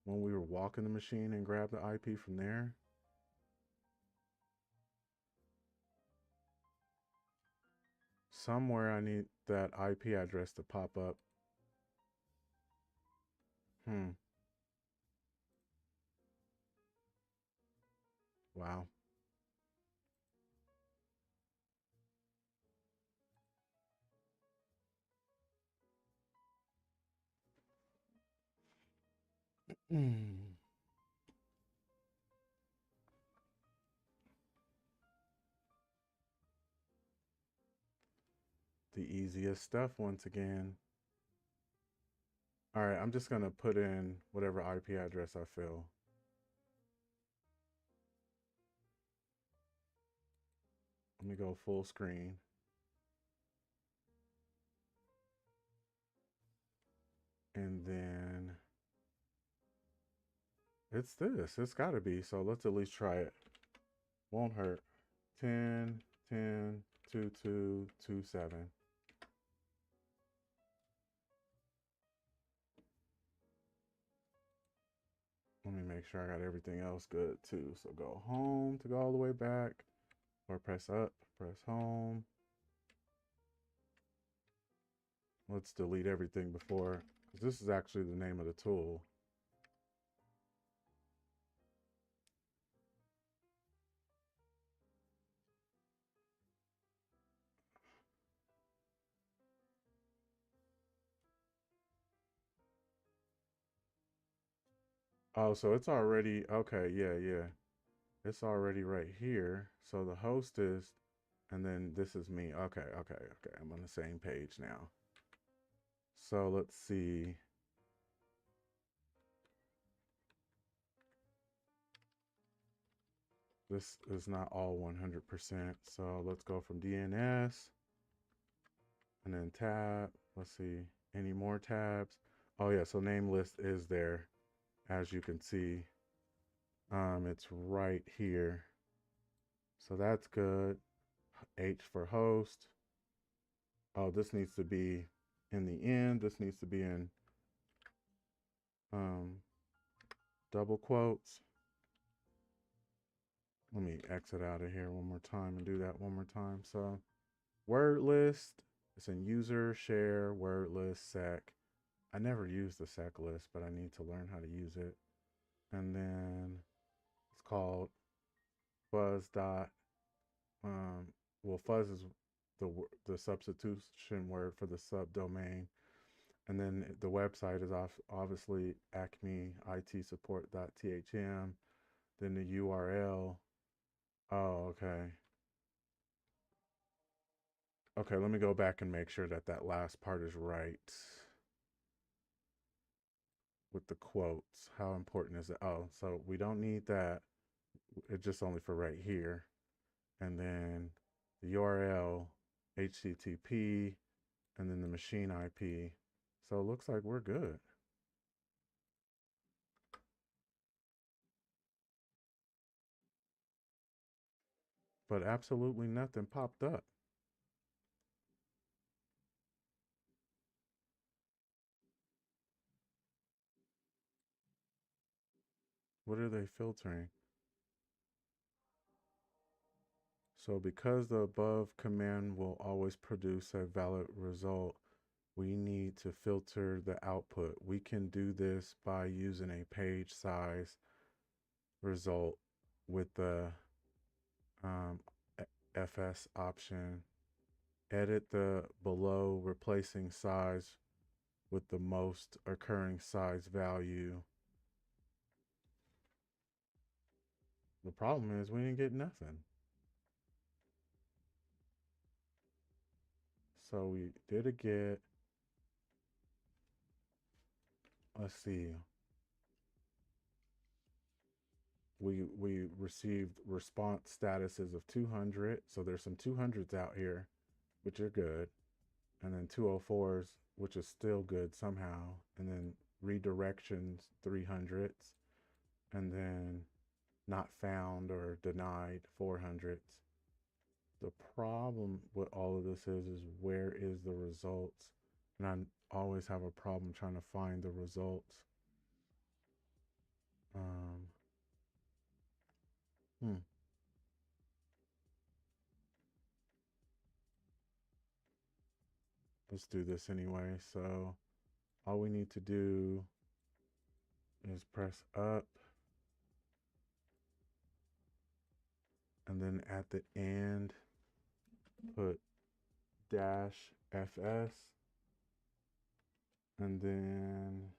when we were walking the machine and grab the IP from there. Somewhere I need that IP address to pop up. Wow. The easiest stuff once again. All right, I'm just going to put in whatever IP address I feel. Let me go full screen. And then it's this. It's got to be. So let's at least try it. Won't hurt. 10, 10, 2, 2, 2, 7. let me make sure I got everything else good too. So go home to go all the way back, or press up, press home. Let's delete everything before, because this is actually the name of the tool. Oh, so it's already, okay, yeah. It's already right here. So the host is, and then this is me. Okay. I'm on the same page now. So let's see. This is not all 100%. So let's go from DNS and then tab. Let's see. Any more tabs? Oh yeah, so name list is there. As you can see, it's right here. So that's good. H for host. Oh, this needs to be in the end. This needs to be in double quotes. Let me exit out of here one more time and do that one more time. So word list, it's in user, share, word list, sec. I never use the sec list, but I need to learn how to use it. And then it's called fuzz dot, well, fuzz is the substitution word for the subdomain. And then the website is obviously acme it support.thm. Then the URL. Oh, okay. Okay, let me go back and make sure that that last part is right with the quotes. How important is it? Oh, so we don't need that. It's just only for right here. And then the URL, HTTP, and then the machine IP. So it looks like we're good. But absolutely nothing popped up. What are they filtering? So because the above command will always produce a valid result, we need to filter the output. We can do this by using a page size result with the FS option. Edit the below, replacing size with the most occurring size value. The problem is we didn't get nothing. So we did a get, let's see. We received response statuses of 200. So there's some 200s out here, which are good. And then 204s, which is still good somehow. And then redirections, 300s. And then not found or denied, 400s. The problem with all of this is where is the results? And I always have a problem trying to find the results. Hmm. Let's do this anyway. So all we need to do is press up. And then at the end, put dash FS. And then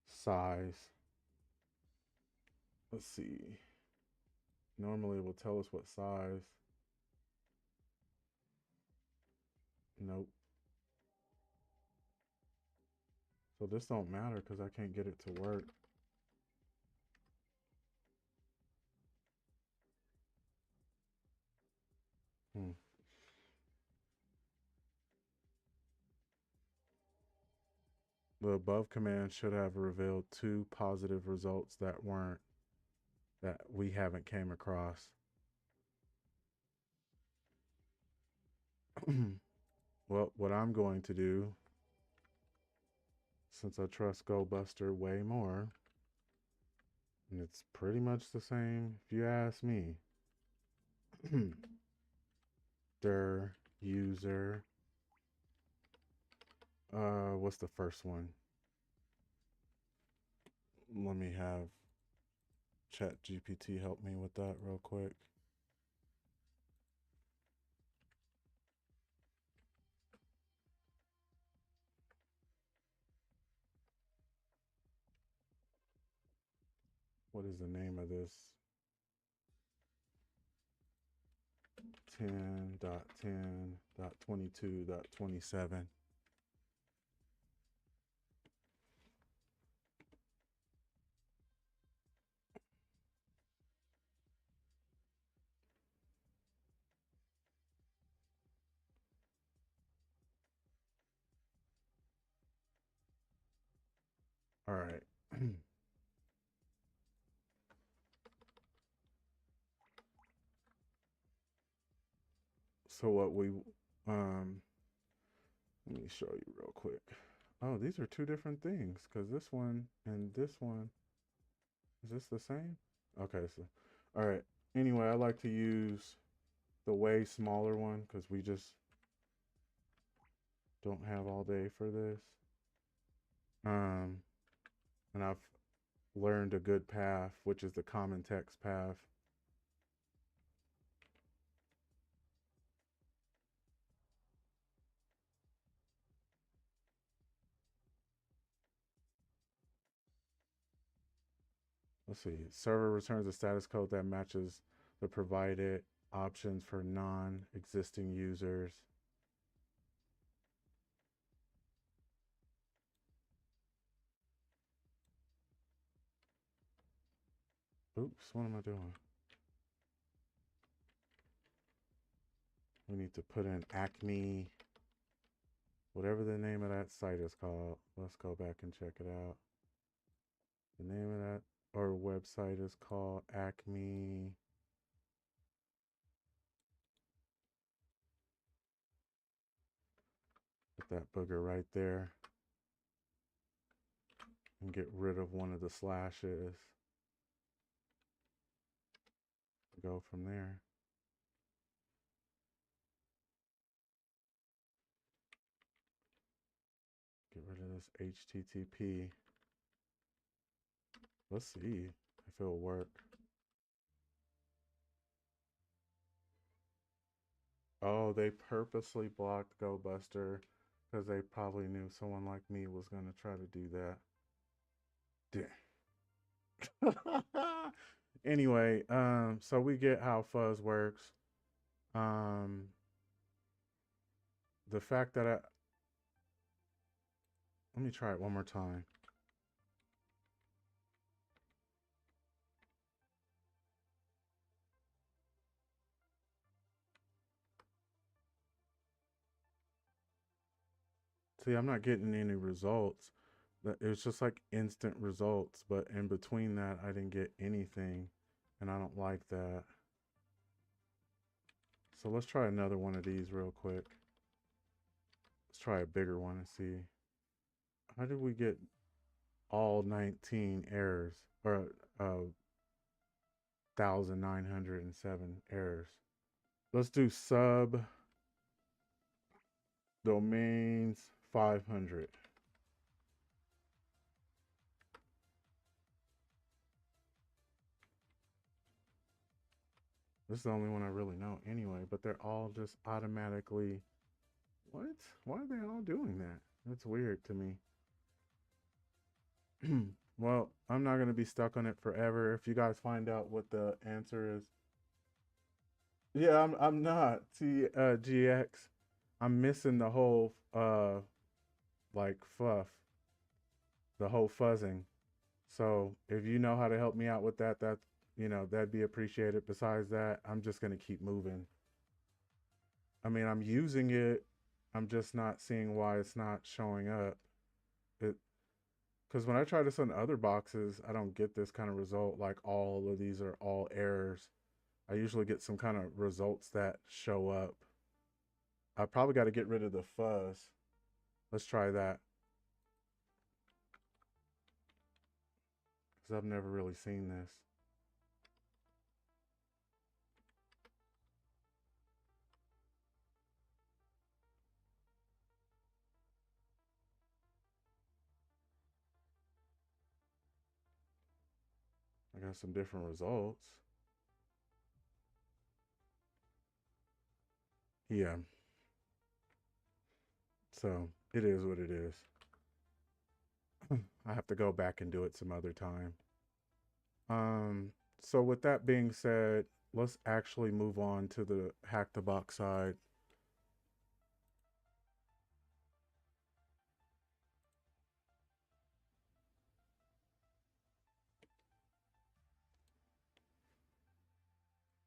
size. Let's see. Normally it will tell us what size. Nope. So this don't matter because I can't get it to work. The above command should have revealed 2 positive results that we haven't came across. Well, what I'm going to do since I trust GoBuster way more. And it's pretty much the same if you ask me. Dir user. What's the first one? Let me have ChatGPT help me with that real quick. What is the name of this? 10.10.22.27. All right. So what we let me show you real quick. Oh, these are two different things because this one and this one, is this the same? Okay, so all right. Anyway, I like to use the way smaller one because we just don't have all day for this. And I've learned a good path, which is the common text path. Let's see. Server returns a status code that matches the provided options for non-existing users. Oops, what am I doing? We need to put in Acme, whatever the name of that site is called. Let's go back and check it out. The name of that or website is called Acme. Put that booger right there and get rid of one of the slashes. Go from there. Get rid of this HTTP. Let's see if it'll work. Oh, they purposely blocked GoBuster because they probably knew someone like me was going to try to do that. Anyway, so we get how fuzz works. The fact that let me try it one more time. See, I'm not getting any results. It was just like instant results, but in between that, I didn't get anything, and I don't like that. So let's try another one of these real quick. Let's try a bigger one and see. How did we get all 19 errors, or 1,907 errors? Let's do subdomains 500. This is the only one I really know anyway, but they're all just automatically, what? Why are they all doing that? That's weird to me. Well, I'm not going to be stuck on it forever. If you guys find out what the answer is. Yeah, I'm not. GX. I'm missing the whole like fluff. The whole fuzzing. So if you know how to help me out with that, that'd be appreciated. Besides that, I'm just gonna keep moving. I mean, I'm using it. I'm just not seeing why it's not showing up. Because when I try this on other boxes, I don't get this kind of result. Like all of these are all errors. I usually get some kind of results that show up. I probably got to get rid of the fuzz. Let's try that. because I've never really seen this. I got some different results. Yeah. So it is what it is. I have to go back and do it some other time. Um, so with that being said, let's actually move on to the Hack the Box side.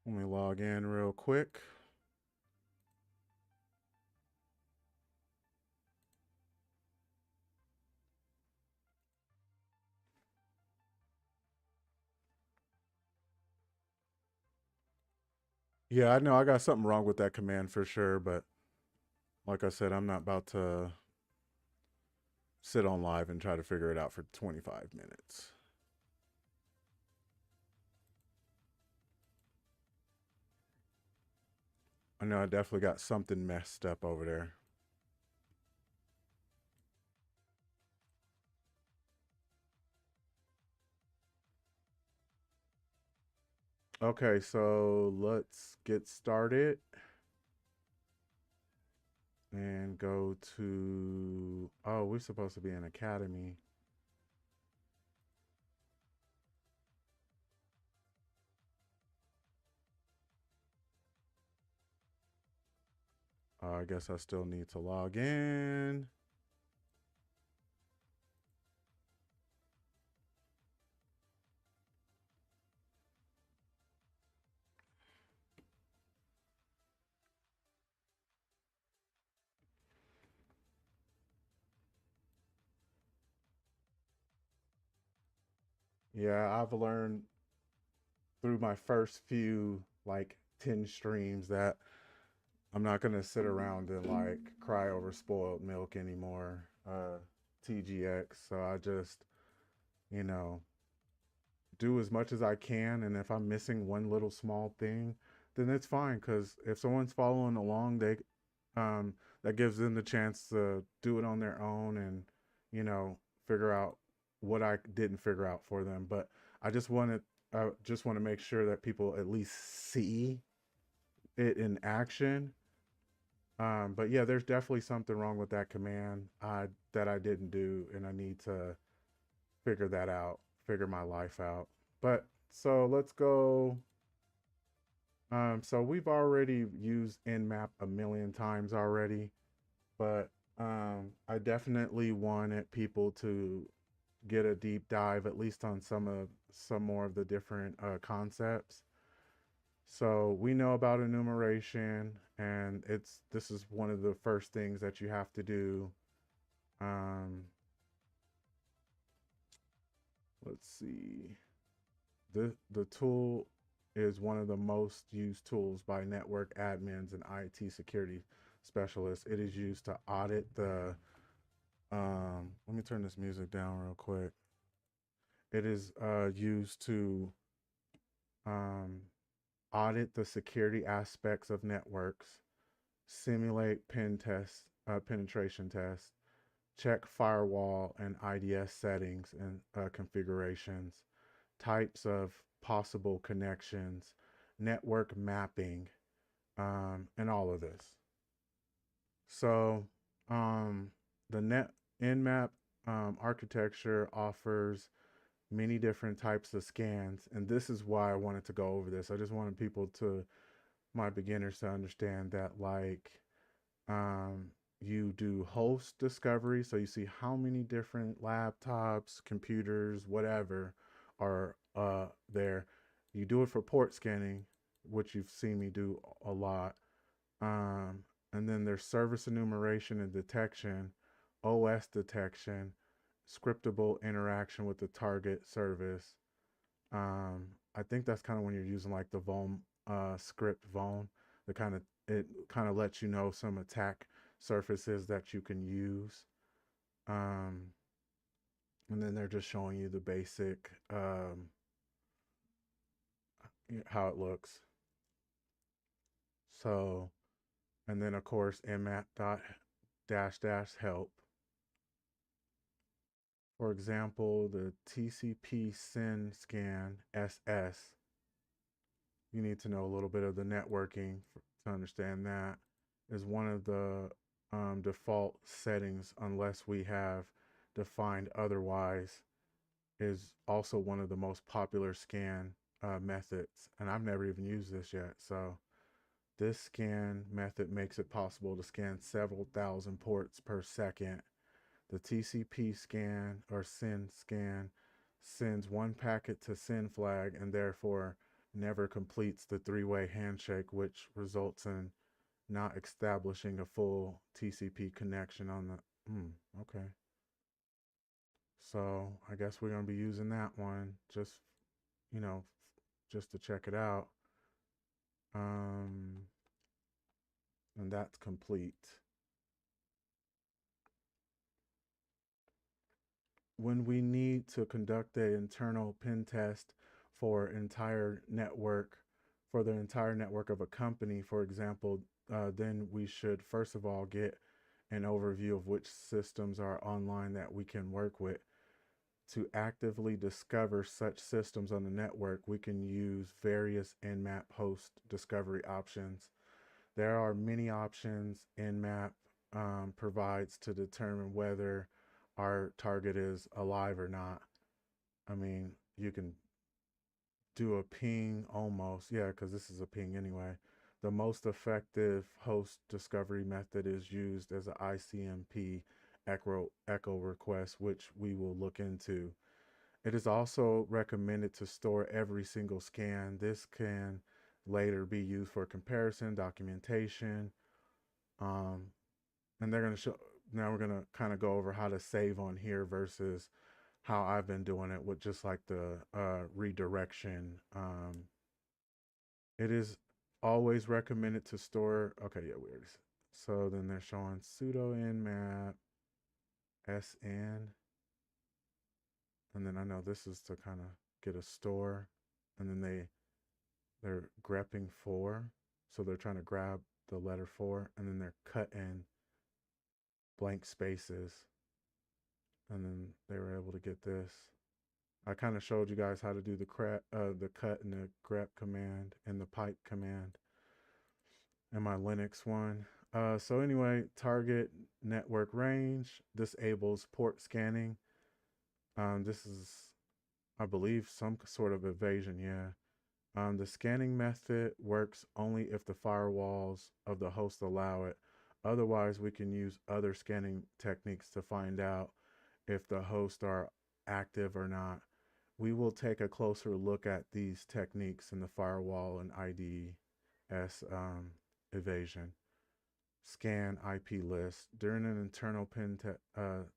Let me log in real quick. Yeah, I know I got something wrong with that command for sure, but like I said, I'm not about to sit on live and try to figure it out for 25 minutes. I know I definitely got something messed up over there. Okay, so let's get started and go to, oh, we're supposed to be in Academy. I guess I still need to log in. Yeah, I've learned through my first few like 10 streams that I'm not gonna sit around and like cry over spoiled milk anymore. TGX. So I just, you know, do as much as I can, and if I'm missing one little small thing, then it's fine. Because if someone's following along, um, that gives them the chance to do it on their own and, you know, figure out what I didn't figure out for them. But I just want to make sure that people at least see it in action. But yeah, there's definitely something wrong with that command that I didn't do, and I need to figure that out, figure my life out. But so let's go. So we've already used Nmap a million times already, but I definitely wanted people to get a deep dive, at least on some more of the different concepts. So we know about enumeration, and this is one of the first things that you have to do. Um, let's see. The tool is one of the most used tools by network admins and IT security specialists. It is used to audit the let me turn this music down real quick. It is used to um, audit the security aspects of networks, simulate penetration tests, check firewall and IDS settings and configurations, types of possible connections, network mapping, and all of this. So the Nmap architecture offers many different types of scans, and this is why I wanted to go over this. I just wanted people to, my beginners, to understand that like you do host discovery, so you see how many different laptops, computers, whatever are there. You do it for port scanning, which you've seen me do a lot. Um, and then there's service enumeration and detection, OS detection, scriptable interaction with the target service. I think that's kind of when you're using like the Vom script Vom, the it kind of lets you know some attack surfaces that you can use. Um, And then they're just showing you the basic how it looks. So, and then of course mmap dot dash dash help. For example, the TCP SYN scan SS. You need to know a little bit of the networking to understand that is one of the default settings unless we have defined otherwise, is also one of the most popular scan methods. And I've never even used this yet. So this scan method makes it possible to scan several thousand ports per second. The TCP scan or SYN scan sends one packet to SYN flag and therefore never completes the three-way handshake, which results in not establishing a full TCP connection on the. Okay. So I guess we're going to be using that one just, you know, just to check it out. And that's complete. When we need to conduct an internal pen test for entire network, for the entire network of a company, for example, then we should first of all get an overview of which systems are online that we can work with. To actively discover such systems on the network, we can use various Nmap host discovery options. There are many options Nmap provides to determine whether our target is alive or not. I mean, you can do a ping almost, yeah, because this is a ping anyway. The most effective host discovery method is used as an ICMP echo request, which we will look into. It is also recommended to store every single scan. This can later be used for comparison, documentation, and they're going to show. Now we're going to kind of go over how to save on here versus how I've been doing it with just like the redirection. It is always recommended to store. Okay, yeah, weird. So then they're showing sudo nmap sn, and then I know this is to kind of get a store, and then they're grepping 4, so they're trying to grab the letter 4, and then they're cutting blank spaces, and then they were able to get this. I kind of showed you guys how to do the cut and the grep command and the pipe command in my Linux one. So anyway, target network range disables port scanning. This is, I believe, some sort of evasion. Yeah. The scanning method works only if the firewalls of the host allow it. Otherwise, we can use other scanning techniques to find out if the hosts are active or not. We will take a closer look at these techniques in the firewall and IDS evasion. Scan IP list. During an internal pen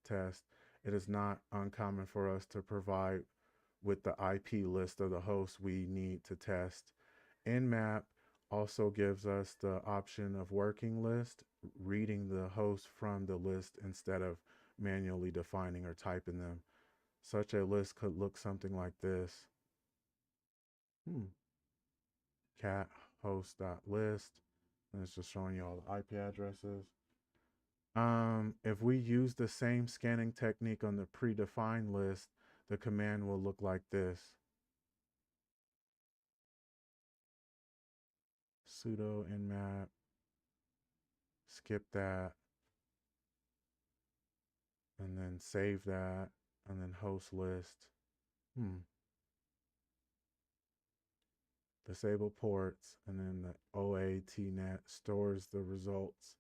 test, it is not uncommon for us to provide with the IP list of the hosts we need to test. Nmap also gives us the option of working list, reading the host from the list instead of manually defining or typing them. Such a list could look something like this. Cat host.list. And it's just showing you all the IP addresses. If we use the same scanning technique on the predefined list, the command will look like this. Sudo nmap, skip that, and then save that, and then host list. Disable ports, and then the OATNet stores the results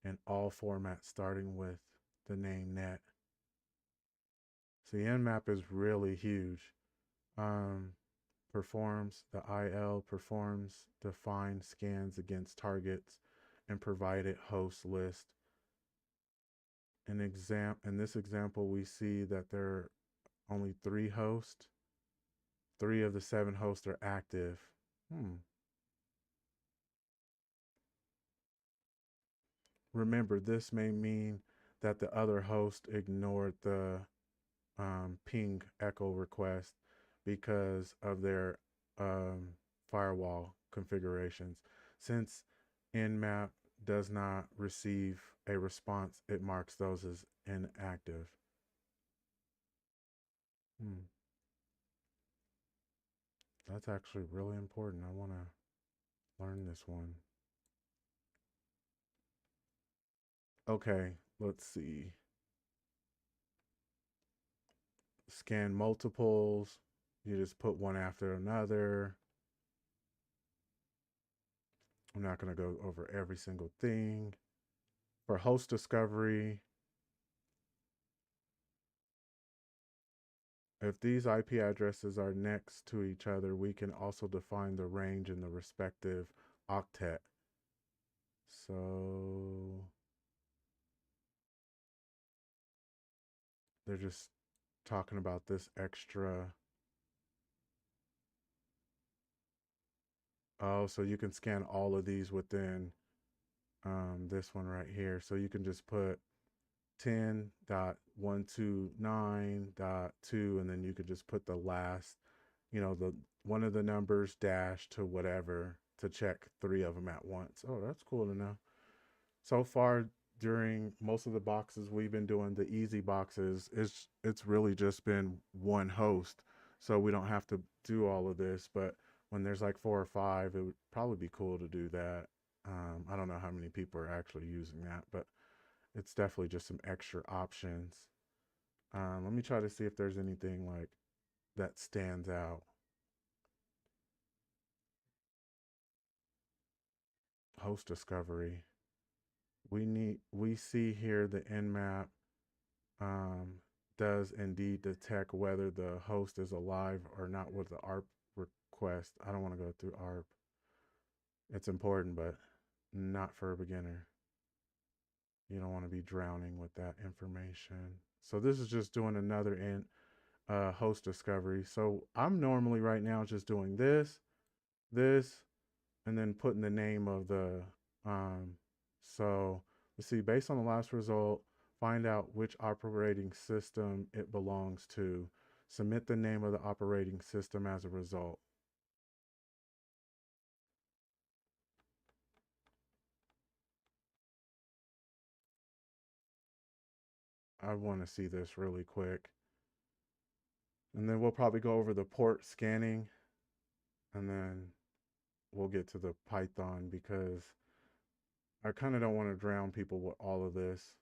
in all formats starting with the name net. So the nmap is really huge. Performs the IL performs defined scans against targets and provided host list. In this example, we see that there are only 3 hosts. 3 of the 7 hosts are active. Remember, this may mean that the other host ignored the ping echo request because of their firewall configurations. Since Nmap does not receive a response, it marks those as inactive. That's actually really important. I want to learn this one. Okay, let's see. Scan multiples. You just put one after another. I'm not going to go over every single thing. For host discovery, if these IP addresses are next to each other, we can also define the range in the respective octet. So they're just talking about this extra. Oh, so you can scan all of these within this one right here. So you can just put 10.129.2 and then you could just put the last, the one of the numbers dash to whatever to check 3 of them at once. Oh, that's cool to know. So far during most of the boxes we've been doing, the easy boxes, it's really just been one host, so we don't have to do all of this. But when there's like 4 or 5, it would probably be cool to do that. I don't know how many people are actually using that, but it's definitely just some extra options. Let me try to see if there's anything like that stands out. Host discovery. We see here the Nmap does indeed detect whether the host is alive or not with the ARP request. I don't want to go through ARP. It's important, but not for a beginner. You don't want to be drowning with that information. So this is just doing another host discovery. So I'm normally right now just doing this, and then putting the name of the, so let's see, based on the last result, find out which operating system it belongs to. Submit the name of the operating system as a result. I want to see this really quick. And then we'll probably go over the port scanning, and then we'll get to the Python because I kind of don't want to drown people with all of this.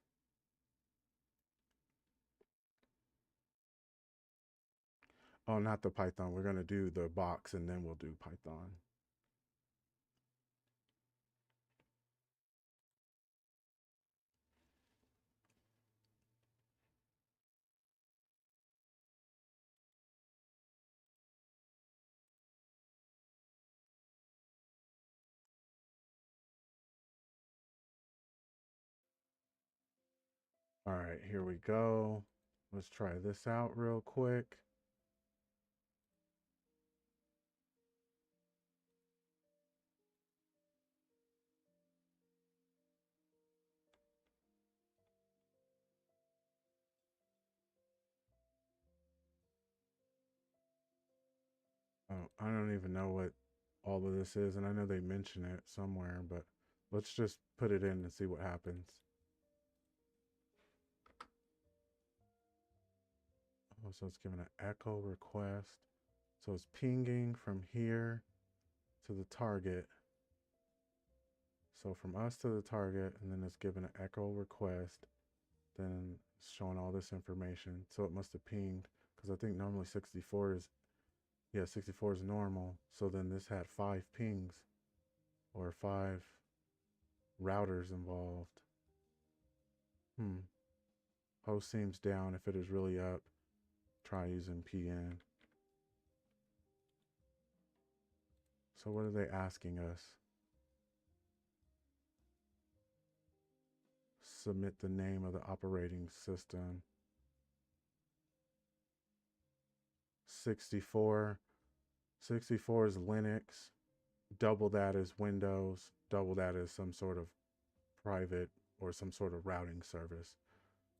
Oh, not the Python. We're going to do the box and then we'll do Python. All right, here we go. Let's try this out real quick. Oh, I don't even know what all of this is, and I know they mention it somewhere, but let's just put it in and see what happens. Oh, so it's giving an echo request. So it's pinging from here to the target. So from us to the target, and then it's giving an echo request. Then it's showing all this information. So it must have pinged, because I think normally 64 is, yeah, 64 is normal. So then this had 5 pings or 5 routers involved. Host seems down. If it is really up, try using PN. So what are they asking us? Submit the name of the operating system. 64. 64 is Linux. Double that is Windows. Double that is some sort of private or some sort of routing service.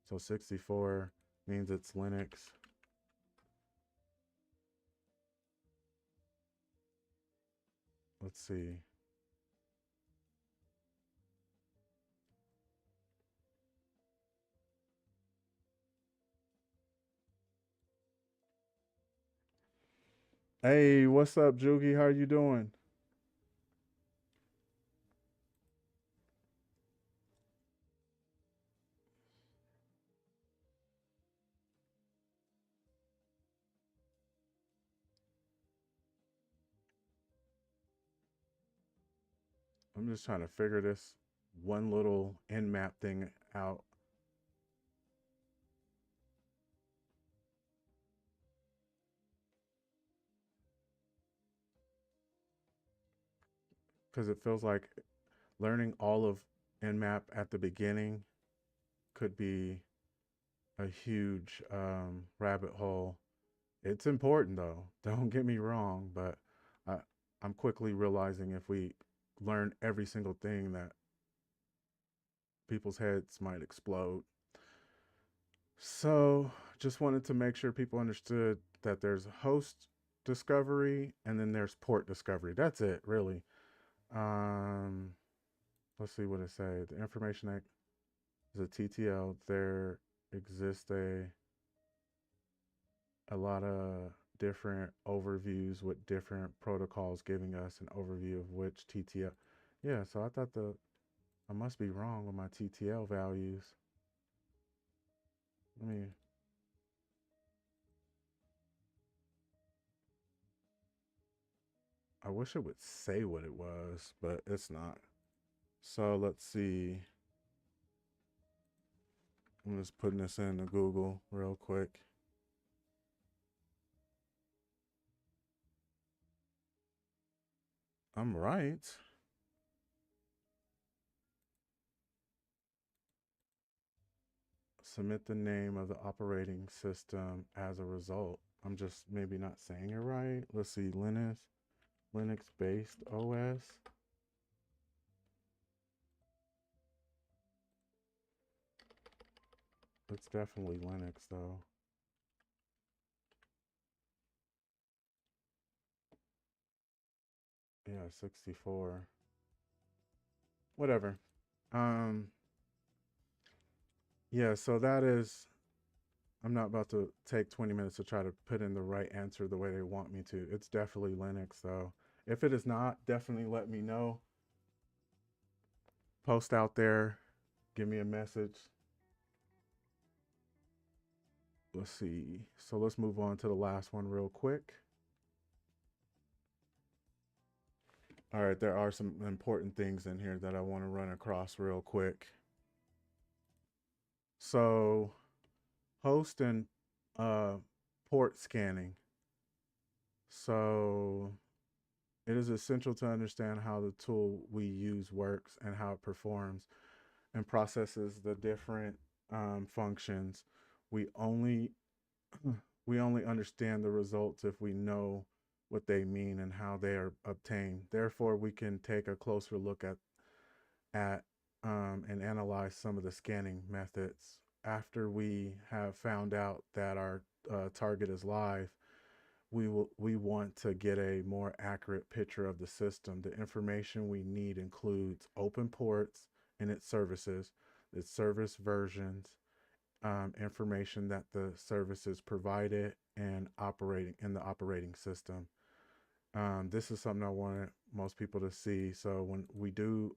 So 64 means it's Linux. let's see. Hey, what's up, Jugi? How are you doing? I'm just trying to figure this one little nmap thing out because it feels like learning all of nmap at the beginning could be a huge rabbit hole. It's important though, don't get me wrong, but I, I'm quickly realizing if we learn every single thing that people's heads might explode. So just wanted to make sure people understood that there's host discovery and then there's port discovery. That's it, really. Um, let's see what it say. The information that is a TTL. There exists a lot of different overviews with different protocols giving us an overview of which TTL. Yeah, so I thought I must be wrong with my TTL values. Let me. I wish it would say what it was, but it's not. So let's see. I'm just putting this into Google real quick. I'm right. Submit the name of the operating system as a result. I'm just maybe not saying it right. Let's see. Linux based OS. It's definitely Linux though. Yeah, 64. Whatever. Um yeah, so that is, I'm not about to take 20 minutes to try to put in the right answer the way they want me to. It's definitely Linux though. If it is not, definitely let me know. Post out there, give me a message. Let's see. So let's move on to the last one real quick. All right, there are some important things in here that I want to run across real quick. So, host and uh, port scanning. So, it is essential to understand how the tool we use works and how it performs and processes the different functions. We only we only understand the results if we know what they mean and how they are obtained. Therefore, we can take a closer look at and analyze some of the scanning methods. After we have found out that our target is live, we want to get a more accurate picture of the system. The information we need includes open ports and its services, its service versions, information that the service is provided, and operating in the operating system. This is something I want most people to see. So when we do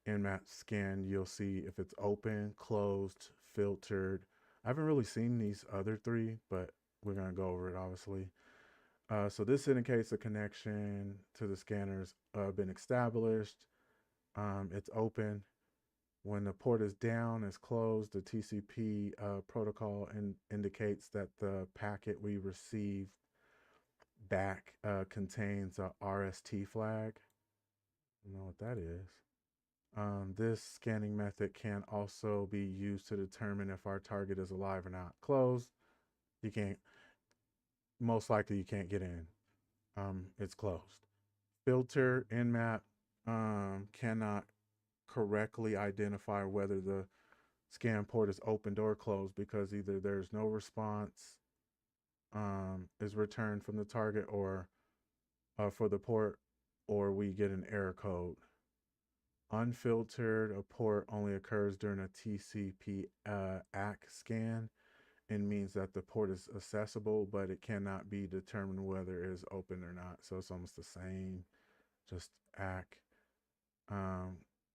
nmap scan, you'll see if it's open, closed, filtered. I haven't really seen these other three, but we're going to go over it obviously. So this indicates a connection to the scanners been established. It's open. When the port is down, it's closed. The TCP protocol indicates that the packet we received back contains a RST flag. I don't know what that is. This scanning method can also be used to determine if our target is alive or not. Closed, you can't, most likely you can't get in. It's closed. Filter nmap cannot correctly identify whether the scan port is opened or closed because either there's no response is returned from the target or for the port or we get an error code. Unfiltered, a port only occurs during a TCP ACK scan and means that the port is accessible, but it cannot be determined whether it is open or not. So it's almost the same, just ACK.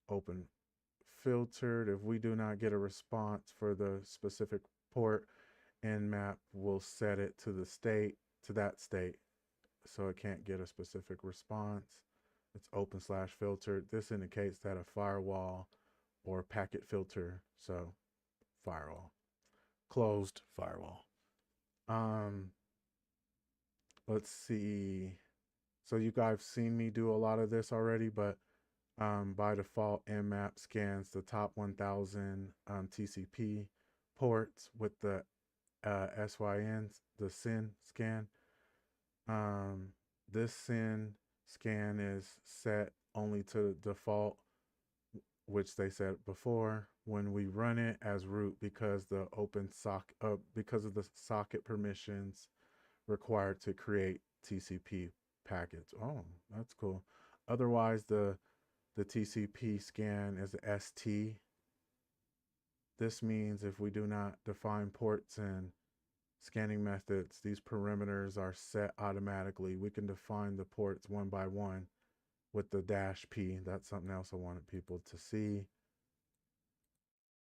Open filtered. If we do not get a response for the specific port, Nmap will set it to that state, so it can't get a specific response. It's open/filtered. This indicates that a firewall or packet filter, so firewall, closed firewall. Let's see. So you guys seen me do a lot of this already, but by default, Nmap scans the top 1,000 TCP ports with the SYNs, the SYN scan. This SYN scan is set only to default, which they said before, when we run it as root because because of the socket permissions required to create TCP packets. Oh, that's cool. Otherwise, the TCP scan is ST. This means if we do not define ports and scanning methods, these parameters are set automatically. We can define the ports one by one with the -P. That's something else I wanted people to see.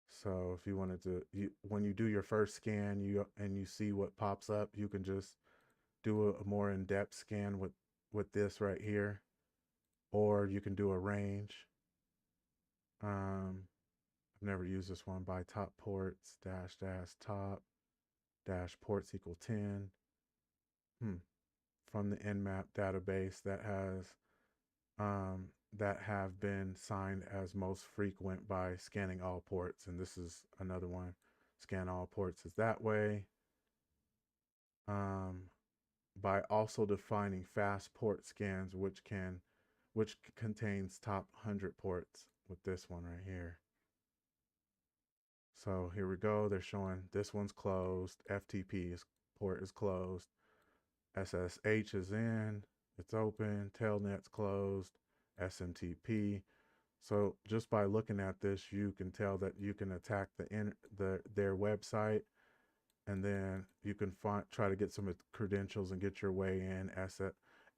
So if you wanted to, when you do your first scan, you see what pops up, you can just do a more in-depth scan with this right here, or you can do a range. I've never used this one. By top ports --top -ports equal 10 from the Nmap database that have been signed as most frequent by scanning all ports. And this is another one. Scan all ports is that way. By also defining fast port scans, which contains top 100 ports with this one right here. So here we go. They're showing this one's closed. FTP port is closed. SSH is in. It's open. Telnet's closed. SMTP. So just by looking at this, you can tell that you can attack their website, and then you can try to get some credentials and get your way in.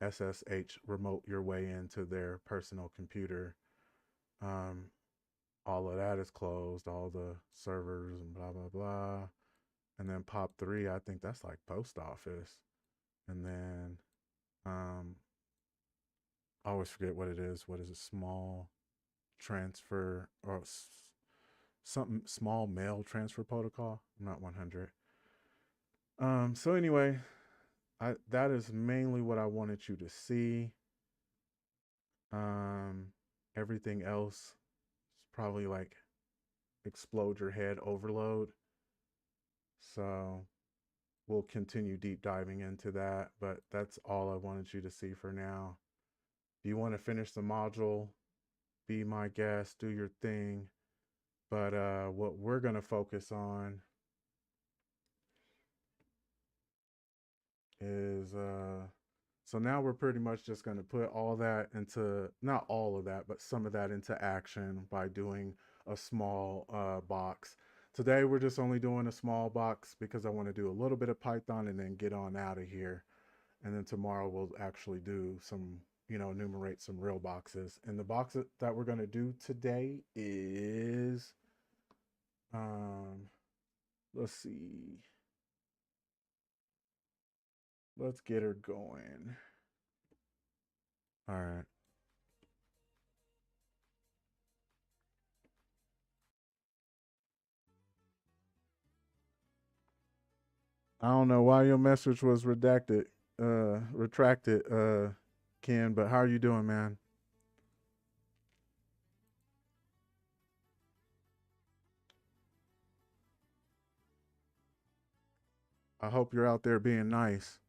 SSH remote your way into their personal computer. All of that is closed, all the servers and blah blah blah. And then POP3, I think that's like post office. And then I always forget what it is. What is it? Small transfer or something, small mail transfer protocol. I'm not 100. So anyway, that is mainly what I wanted you to see. Everything else is probably like explode your head overload. So we'll continue deep diving into that, but that's all I wanted you to see for now. If you want to finish the module, be my guest, do your thing. But what we're going to focus on is so now we're pretty much just going to put all that into, not all of that, but some of that into action by doing a small box. Today we're just only doing a small box because I want to do a little bit of Python and then get on out of here. And then tomorrow we'll actually do some, enumerate some real boxes. And the box that we're going to do today is, let's see. Let's get her going. All right. I don't know why your message was retracted, Ken, but how are you doing, man? I hope you're out there being nice.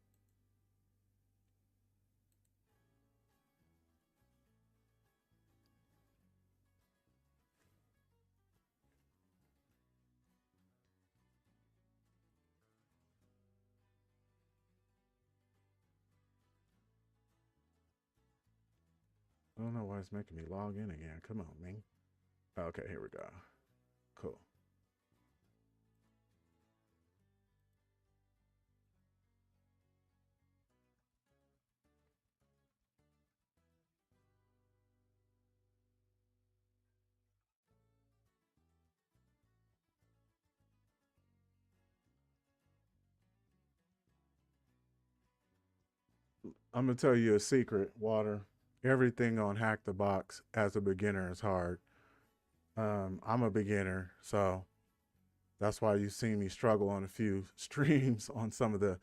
don't know why it's making me log in again. Come on, man. Okay, here we go. Cool. I'm gonna tell you a secret, Water. Everything on Hack the Box as a beginner is hard. I'm a beginner, so that's why you see me struggle on a few streams on some of the,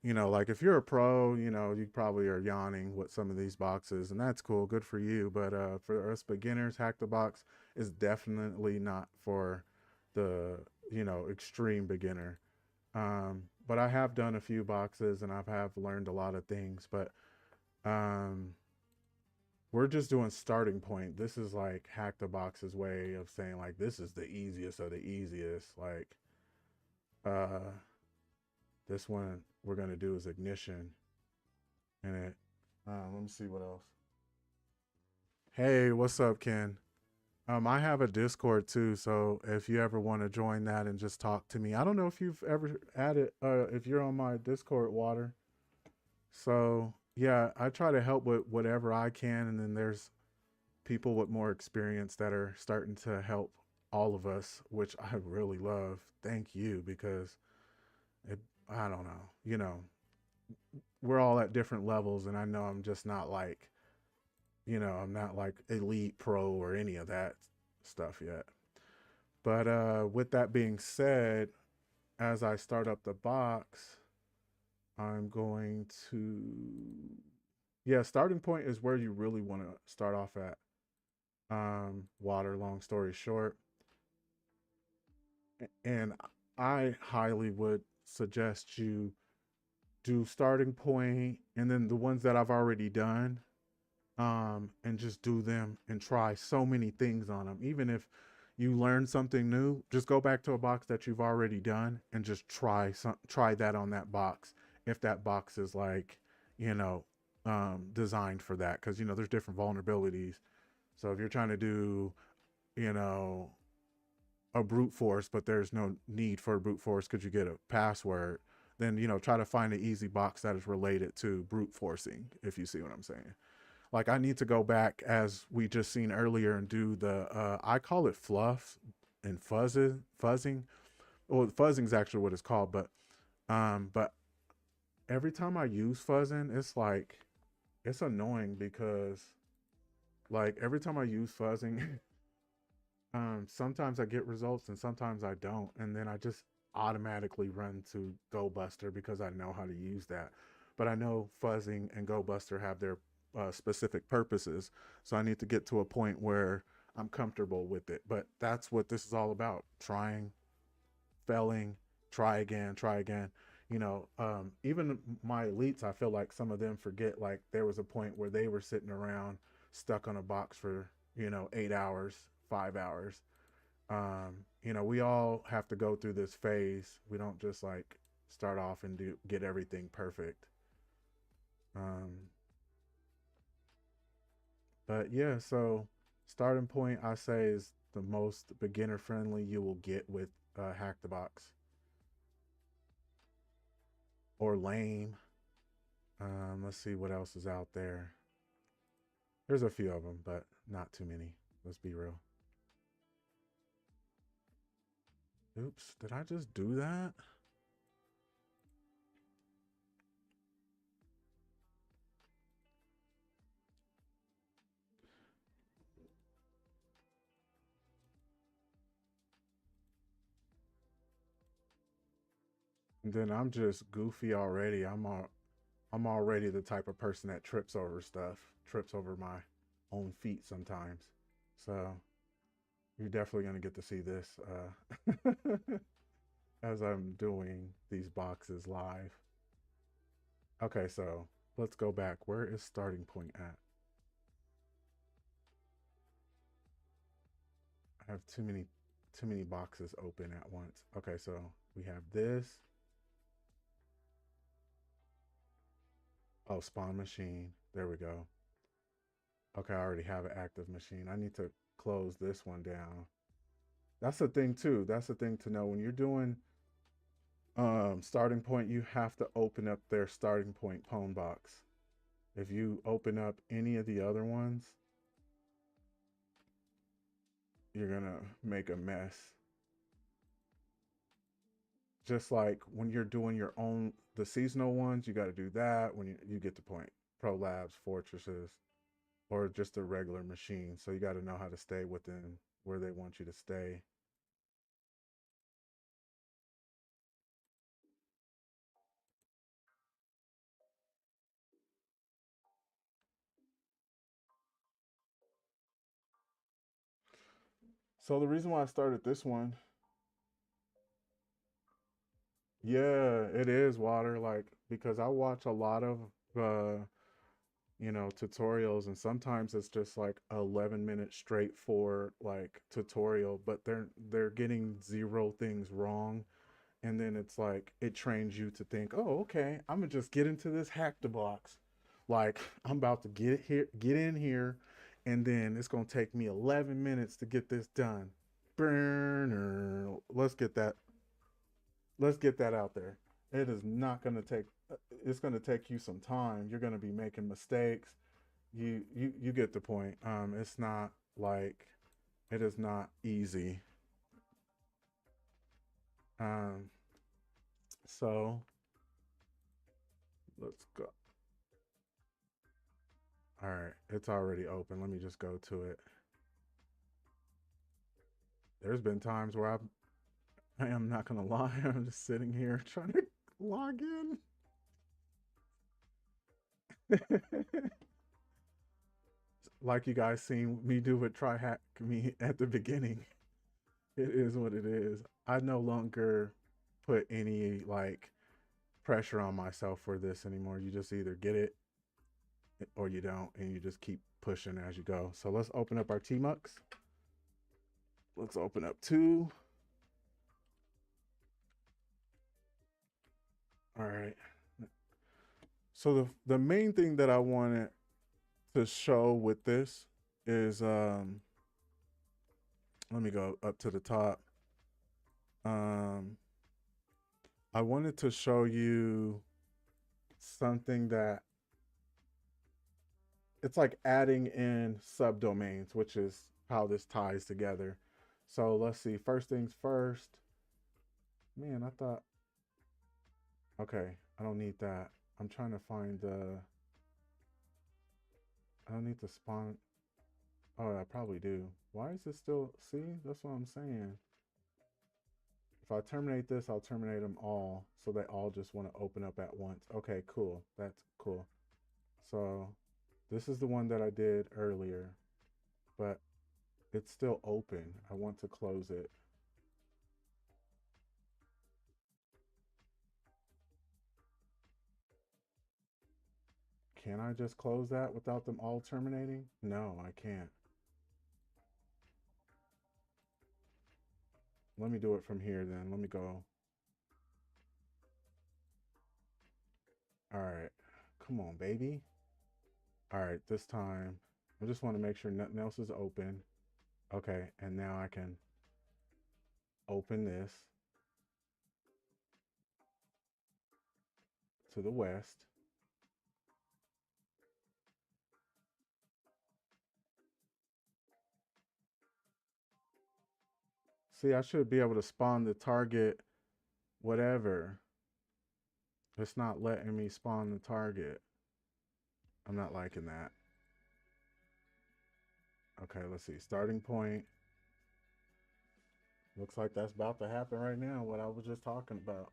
like if you're a pro, you probably are yawning with some of these boxes, and that's cool, good for you. But for us beginners, Hack the Box is definitely not for the, extreme beginner. But I have done a few boxes and have learned a lot of things, but um, we're just doing starting point. This is like Hack the Box's way of saying like this is the easiest of the easiest. Like uh this one we're gonna do is ignition in it. Let me see what else. Hey, what's up, Ken? I have a Discord too, so if you ever want to join that and just talk to me. I don't know if you've ever added if you're on my Discord, Water. So yeah, I try to help with whatever I can, and then there's people with more experience that are starting to help all of us, which I really love. Thank you, because it, I don't know, we're all at different levels, and I know I'm just not like, I'm not like elite pro or any of that stuff yet. But with that being said, as I start up the box, I'm going to, yeah, starting point is where you really want to start off at. Water, long story short. And I highly would suggest you do starting point and then the ones that I've already done, and just do them and try so many things on them. Even if you learn something new, just go back to a box that you've already done and just try that on that box. If that box is like, you know, designed for that, because there's different vulnerabilities. So if you're trying to do, you know, a brute force, but there's no need for a brute force because you get a password, then try to find an easy box that is related to brute forcing, if you see what I'm saying. Like I need to go back, as we just seen earlier, and do the I call it fluff and fuzzing. Well, fuzzing is actually what it's called, but every time I use fuzzing, it's like it's annoying because like every time I use fuzzing, sometimes I get results and sometimes I don't, and then I just automatically run to Go Buster because I know how to use that. But I know fuzzing and Go Buster have their specific purposes, so I need to get to a point where I'm comfortable with it. But that's what this is all about: trying, failing, try again, try again. Even my elites, I feel like some of them forget. Like there was a point where they were sitting around stuck on a box for 8 hours, 5 hours. We all have to go through this phase. We don't just like start off and get everything perfect. Um, but yeah, so starting point I say is the most beginner friendly you will get with Hack the Box, or lame. Let's see what else is out there. There's a few of them, but not too many. Let's be real. Oops, did I just do that? And then I'm just goofy already. I'm already the type of person that trips over stuff, trips over my own feet sometimes. So you're definitely gonna get to see this as I'm doing these boxes live. Okay, so let's go back. Where is starting point at? I have too many boxes open at once. Okay, so we have this. Oh, spawn machine. There we go. Okay, I already have an active machine. I need to close this one down. That's the thing too. That's the thing to know when you're doing starting point, you have to open up their starting point pwn box. If you open up any of the other ones, you're gonna make a mess. Just like when you're doing your own, the seasonal ones, you got to do that when you get the point. Pro Labs, Fortresses, or just a regular machine. So you got to know how to stay within where they want you to stay. So the reason why I started this one, yeah, it is water, like because I watch a lot of tutorials, and sometimes it's just like 11 minutes straight for like tutorial, but they're getting zero things wrong. And then it's like it trains you to think, oh, okay, I'm gonna just get into this hack the box. Like I'm about to get in here, and then it's gonna take me 11 minutes to get this done. Burner. Let's get that out there. It is not gonna take. It's gonna take you some time. You're gonna be making mistakes. You get the point. It's not like it is not easy. Um, so let's go. All right, it's already open. Let me just go to it. There's been times where I am not gonna lie, I'm just sitting here trying to log in. Like you guys seen me do with TryHackMe at the beginning. It is what it is. I no longer put any like pressure on myself for this anymore. You just either get it or you don't, and you just keep pushing as you go. So let's open up our TMUX. Let's open up 2. All right. So the main thing that I wanted to show with this is let me go up to the top. I wanted to show you something that it's like adding in subdomains, which is how this ties together. So let's see. First things first. Man, I thought, okay, I don't need that. I'm trying to find I don't need to spawn. Oh, I probably do. Why is it still, see, that's what I'm saying. If I terminate this, I'll terminate them all. So they all just want to open up at once. Okay, cool. That's cool. So this is the one that I did earlier, but it's still open. I want to close it. Can I just close that without them all terminating? No, I can't. Let me do it from here then. Let me go. All right. Come on, baby. All right, this time, I just want to make sure nothing else is open. Okay, and now I can open this to the west. See, I should be able to spawn the target, whatever. It's not letting me spawn the target. I'm not liking that. Okay, let's see. Starting point. Looks like that's about to happen right now, what I was just talking about.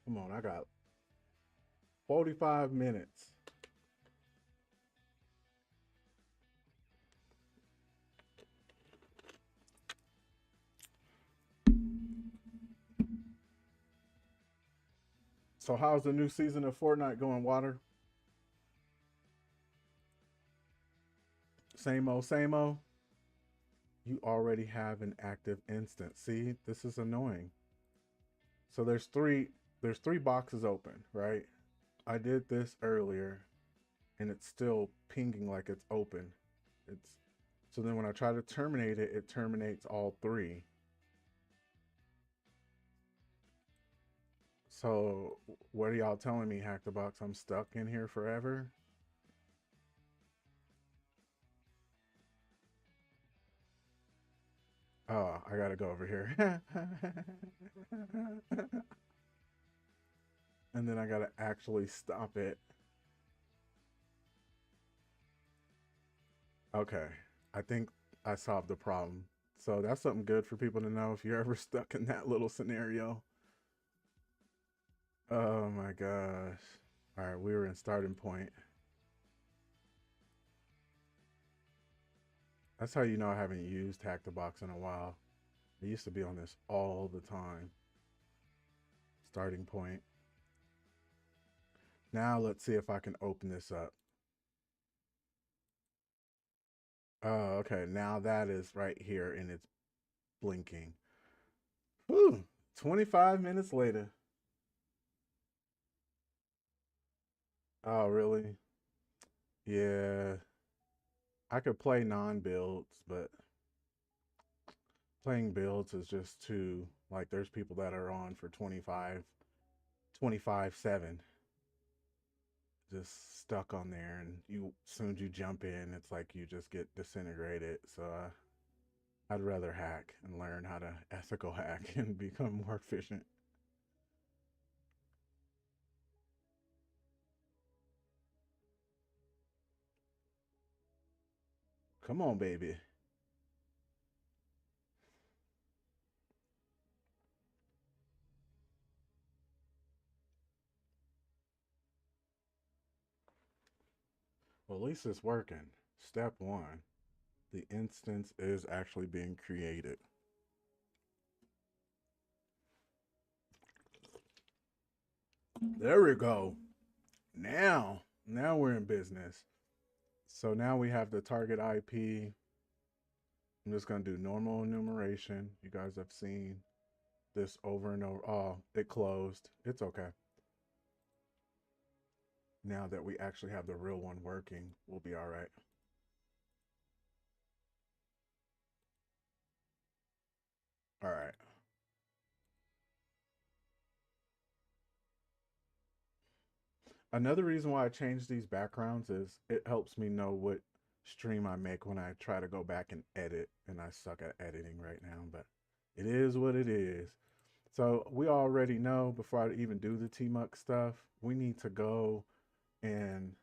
Come on, I got 45 minutes. So how's the new season of Fortnite going, Water? Same old, same old? you already have an active instance. See, this is annoying. So there's three boxes open, right? I did this earlier and it's still pinging like it's open. It's so then when I try to terminate it, it terminates all three. So what are y'all telling me, Hack the Box? I'm stuck in here forever? Oh, I gotta go over here. And then I gotta actually stop it. Okay, I think I solved the problem. So that's something good for people to know if you're ever stuck in that little scenario. Oh my gosh. All right, we were in starting point. That's how you know I haven't used Hack the Box in a while. I used to be on this all the time. Starting point. Now let's see if I can open this up. Oh, okay. Now that is right here and it's blinking. Whew. 25 minutes later. Oh, really? Yeah. I could play non-builds, but playing builds is just too, like, there's people that are on for 25/7, just stuck on there, and you, as soon as you jump in, it's like you just get disintegrated. So I'd rather hack and learn how to ethical hack and become more efficient. Come on, baby. Well, at least it's working. Step one, the instance is actually being created. There we go. Now we're in business. So now we have the target IP. I'm just going to do normal enumeration. You guys have seen this over and over. Oh, it closed. It's okay. Now that we actually have the real one working, we'll be all right. All right. Another reason why I changed these backgrounds is it helps me know what stream I make when I try to go back and edit, and I suck at editing right now, but it is what it is. So we already know before I even do the TMUX stuff, we need to go and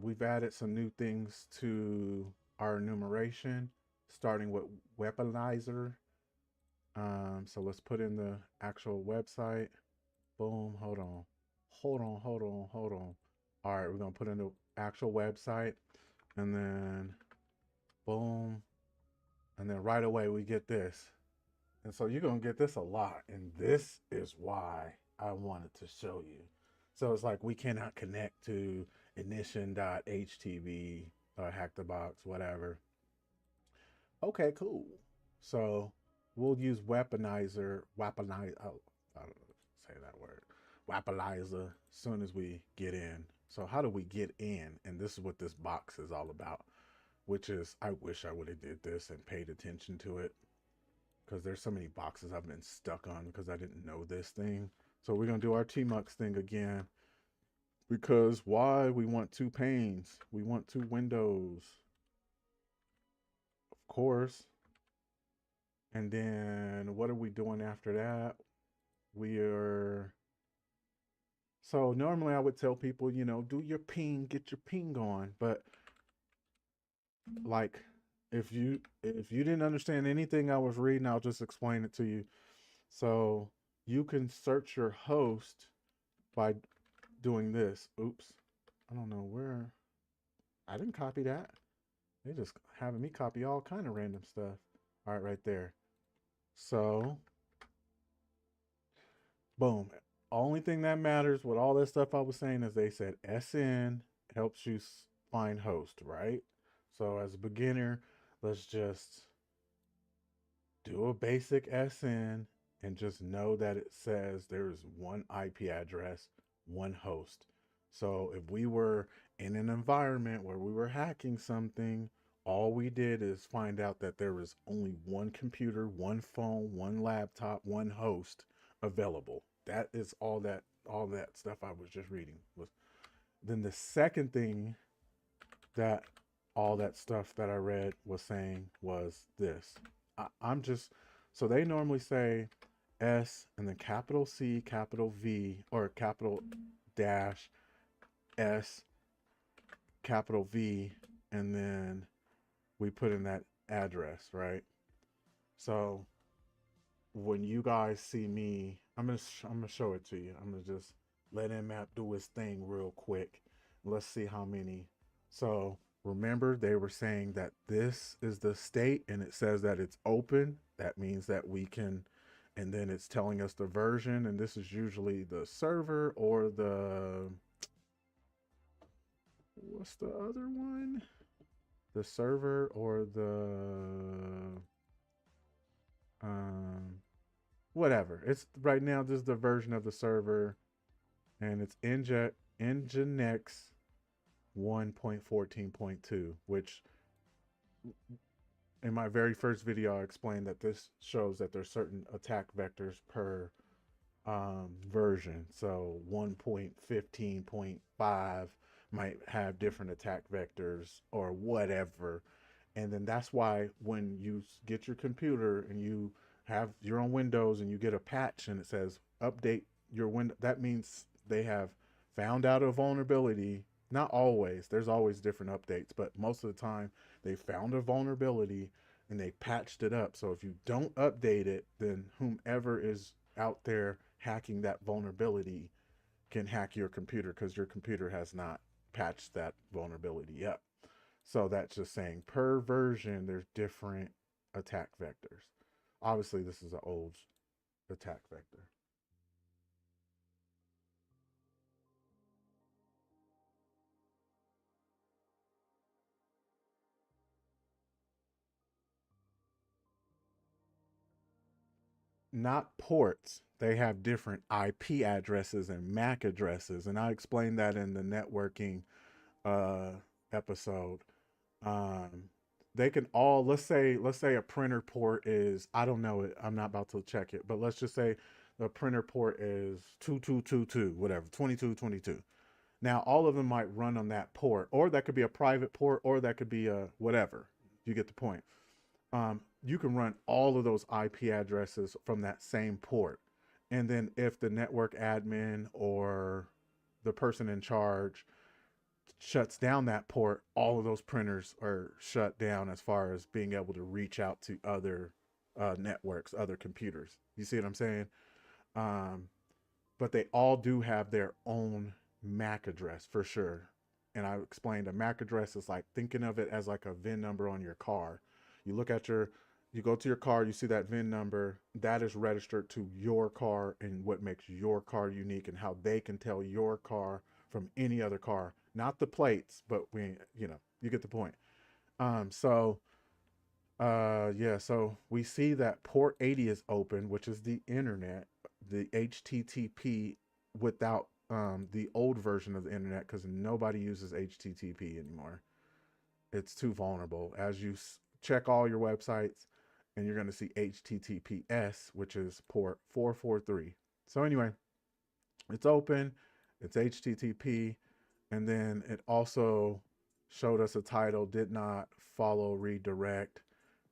we've added some new things to our enumeration, starting with weaponizer. So let's put in the actual website. Boom, hold on. Hold on. All right, we're gonna put in the actual website and then boom. And then right away we get this. And so you're gonna get this a lot. And this is why I wanted to show you. So it's like we cannot connect to ignition.htv or hack the box, whatever. Okay, cool. So we'll use weaponize. Oh, I don't know, say that word. Weaponizer as soon as we get in. So how do we get in? And this is what this box is all about. Which is, I wish I would have did this and paid attention to it, because there's so many boxes I've been stuck on because I didn't know this thing. So we're gonna do our TMUX thing again. Because why? We want two panes. We want two windows. Of course. And then what are we doing after that? We are, so normally I would tell people, do your ping, get your ping on. But like if you didn't understand anything I was reading, I'll just explain it to you. So you can search your host by doing this. Oops. I don't know where. I didn't copy that. They just having me copy all kind of random stuff. All right, right there. So, boom. Only thing that matters with all this stuff I was saying is they said SN helps you find host, right? So as a beginner, let's just do a basic SN and just know that it says there's one IP address, one host. So if we were in an environment where we were hacking something, all we did is find out that there was only one computer, one phone, one laptop, one host available. That is all that stuff I was just reading was. Then the second thing that all that stuff that I read was saying was this. I'm just, so they normally say S and then capital C, capital V, or capital dash S, capital V, and then we put in that address, right? So when you guys see me, I'm gonna show it to you. I'm gonna just let Nmap do his thing real quick. Let's see how many. So remember, they were saying that this is the state, and it says that it's open. That means that we can, and then it's telling us the version, and this is usually the server or the, what's the other one? The server or the um whatever. It's right now this is the version of the server, and it's Nginx 1.14.2, which in my very first video I explained that this shows that there's certain attack vectors per version. So 1.15.5 might have different attack vectors or whatever. And then that's why when you get your computer and you have your own Windows and you get a patch and it says update your window, that means they have found out a vulnerability. Not always, there's always different updates, but most of the time they found a vulnerability and they patched it up. So if you don't update it, then whomever is out there hacking that vulnerability can hack your computer because your computer has not patched that vulnerability up. So that's just saying per version, there's different attack vectors. Obviously, this is an old attack vector. Not ports. They have different IP addresses and MAC addresses, and I explained that in the networking uh, episode. Um, they can all, let's say a printer port is, I don't know it. I'm not about to check it, but let's just say the printer port is 2222, whatever, 2222. Now all of them might run on that port, or that could be a private port, or that could be a whatever. You get the point. You can run all of those IP addresses from that same port. And then if the network admin or the person in charge shuts down that port, all of those printers are shut down as far as being able to reach out to other networks, other computers. You see what I'm saying? Um, but they all do have their own MAC address for sure. And I explained a MAC address is like thinking of it as like a VIN number on your car. You look at you go to your car, you see that VIN number, that is registered to your car and what makes your car unique and how they can tell your car from any other car. Not the plates, but you get the point. So yeah, so we see that port 80 is open, which is the internet, the HTTP without the old version of the internet, because nobody uses HTTP anymore. It's too vulnerable. As you check all your websites, and you're going to see HTTPS, which is port 443. So anyway, it's open, it's HTTP, and then it also showed us a title, did not follow redirect,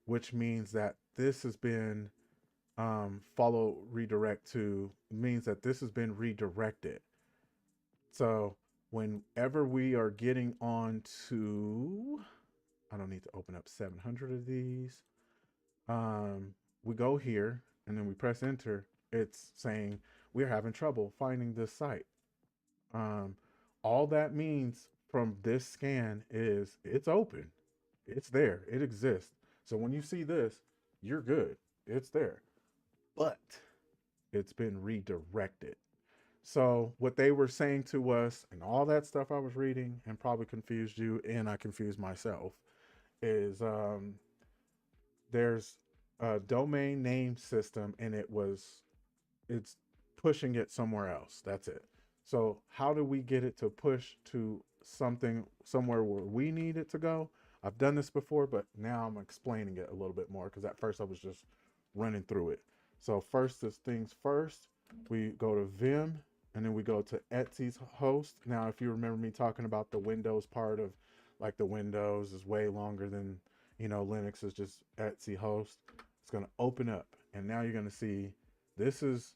which means that this has been follow redirect to means that this has been redirected. So whenever we are getting on to, I don't need to open up 700 of these. We go here and then we press enter. It's saying we're having trouble finding this site. All that means from this scan is it's open. It's there. It exists. So when you see this, you're good. It's there. But it's been redirected. So what they were saying to us and all that stuff I was reading and probably confused you and I confused myself is there's domain name system, and it's pushing it somewhere else. That's it. So how do we get it to push to somewhere where we need it to go? I've done this before, but now I'm explaining it a little bit more because at first I was just running through it. So first is things first. We go to Vim, and then we go to Etsy's host. Now, if you remember me talking about the Windows part of, like, the Windows is way longer than, Linux is just Etsy host. It's going to open up, and now you're going to see this is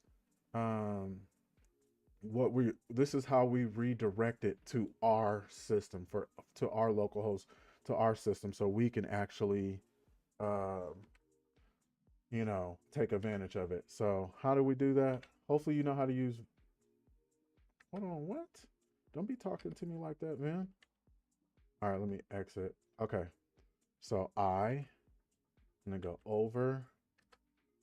this is how we redirect it to our system, to our local host, to our system, so we can actually take advantage of it. So how do we do that? Hopefully you know how to use. Hold on, what? Don't be talking to me like that, man. All right, let me exit. Okay, so I'm gonna go over.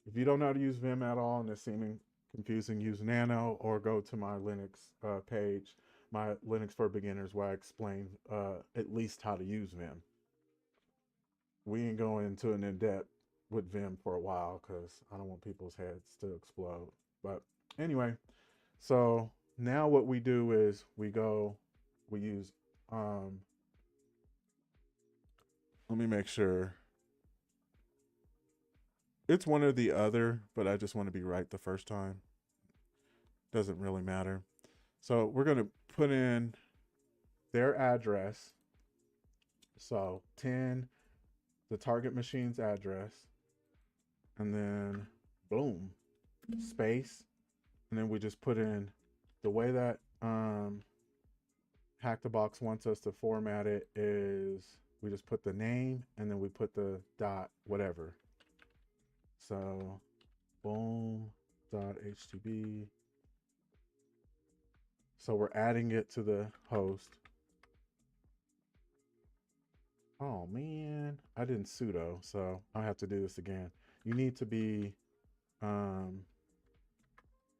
If you don't know how to use Vim at all and it's seeming confusing, use Nano or go to my Linux page, my Linux for Beginners, where I explain at least how to use Vim. We ain't going into an in-depth with Vim for a while because I don't want people's heads to explode. But anyway, so now what we do is we use, let me make sure. It's one or the other, but I just want to be right the first time. Doesn't really matter. So we're going to put in their address. So 10, the target machine's address, and then boom, space. And then we just put in the way that Hack the Box wants us to format it is we just put the name and then we put the dot whatever. So boom, dot HTTP. So we're adding it to the host. Oh man, I didn't sudo, so I'll have to do this again. You need to be,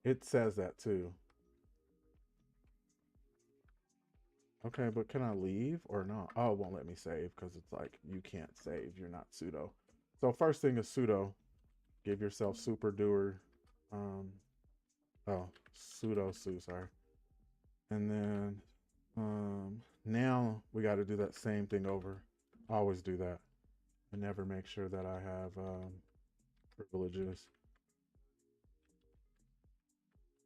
it says that too. Okay, but can I leave or not? Oh, it won't let me save because it's like, you can't save, you're not sudo. So first thing is sudo. Give yourself super doer, sudo su, sorry. And then now we got to do that same thing over. I always do that. I never make sure that I have privileges.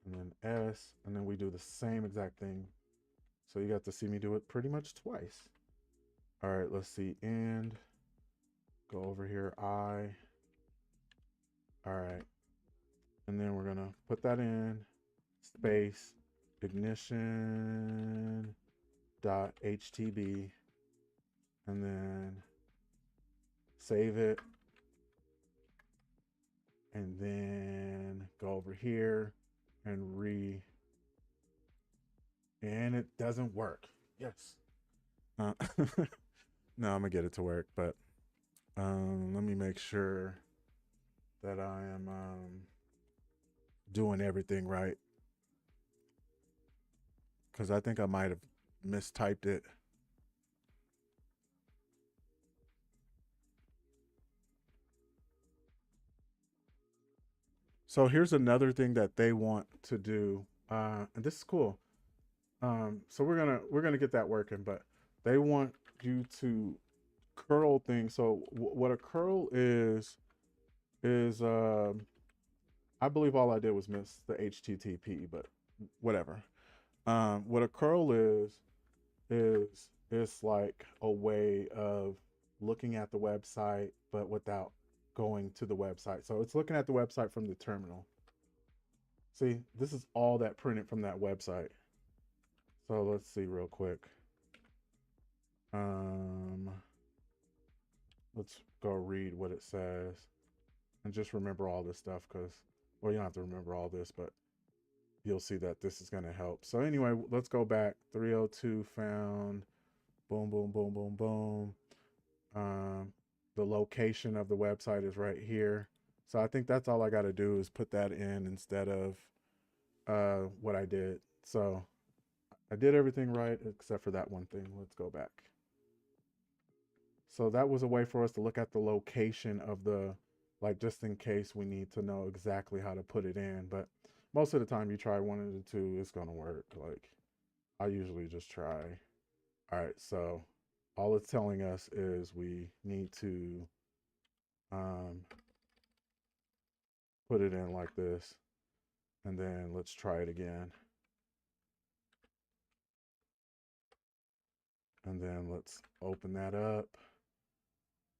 And then S, and then we do the same exact thing. So you got to see me do it pretty much twice. All right, let's see. And go over here, I. All right. And then we're gonna put that in, space, ignition dot HTB, and then save it. And then go over here and and it doesn't work. Yes. No, I'm gonna get it to work, but let me make sure that I am doing everything right, because I think I might have mistyped it. So here's another thing that they want to do, and this is cool. So we're gonna get that working, but they want you to curl things. So what a curl is I believe all I did was miss the HTTP, but whatever. What a curl is it's like a way of looking at the website, but without going to the website. So it's looking at the website from the terminal. See, this is all that printed from that website. So let's see real quick. Let's go read what it says and just remember all this stuff, because, well, you don't have to remember all this, but you'll see that this is going to help. So anyway, let's go back. 302 found, boom, boom, boom, boom, boom. The location of the website is right here. So I think that's all I got to do is put that in instead of what I did. So I did everything right except for that one thing. Let's go back. So that was a way for us to look at the location of the like just in case we need to know exactly how to put it in. But most of the time, you try one of the two, it's gonna work. Like I usually just try. All right, so all it's telling us is we need to um, put it in like this, and then let's try it again. And then let's open that up,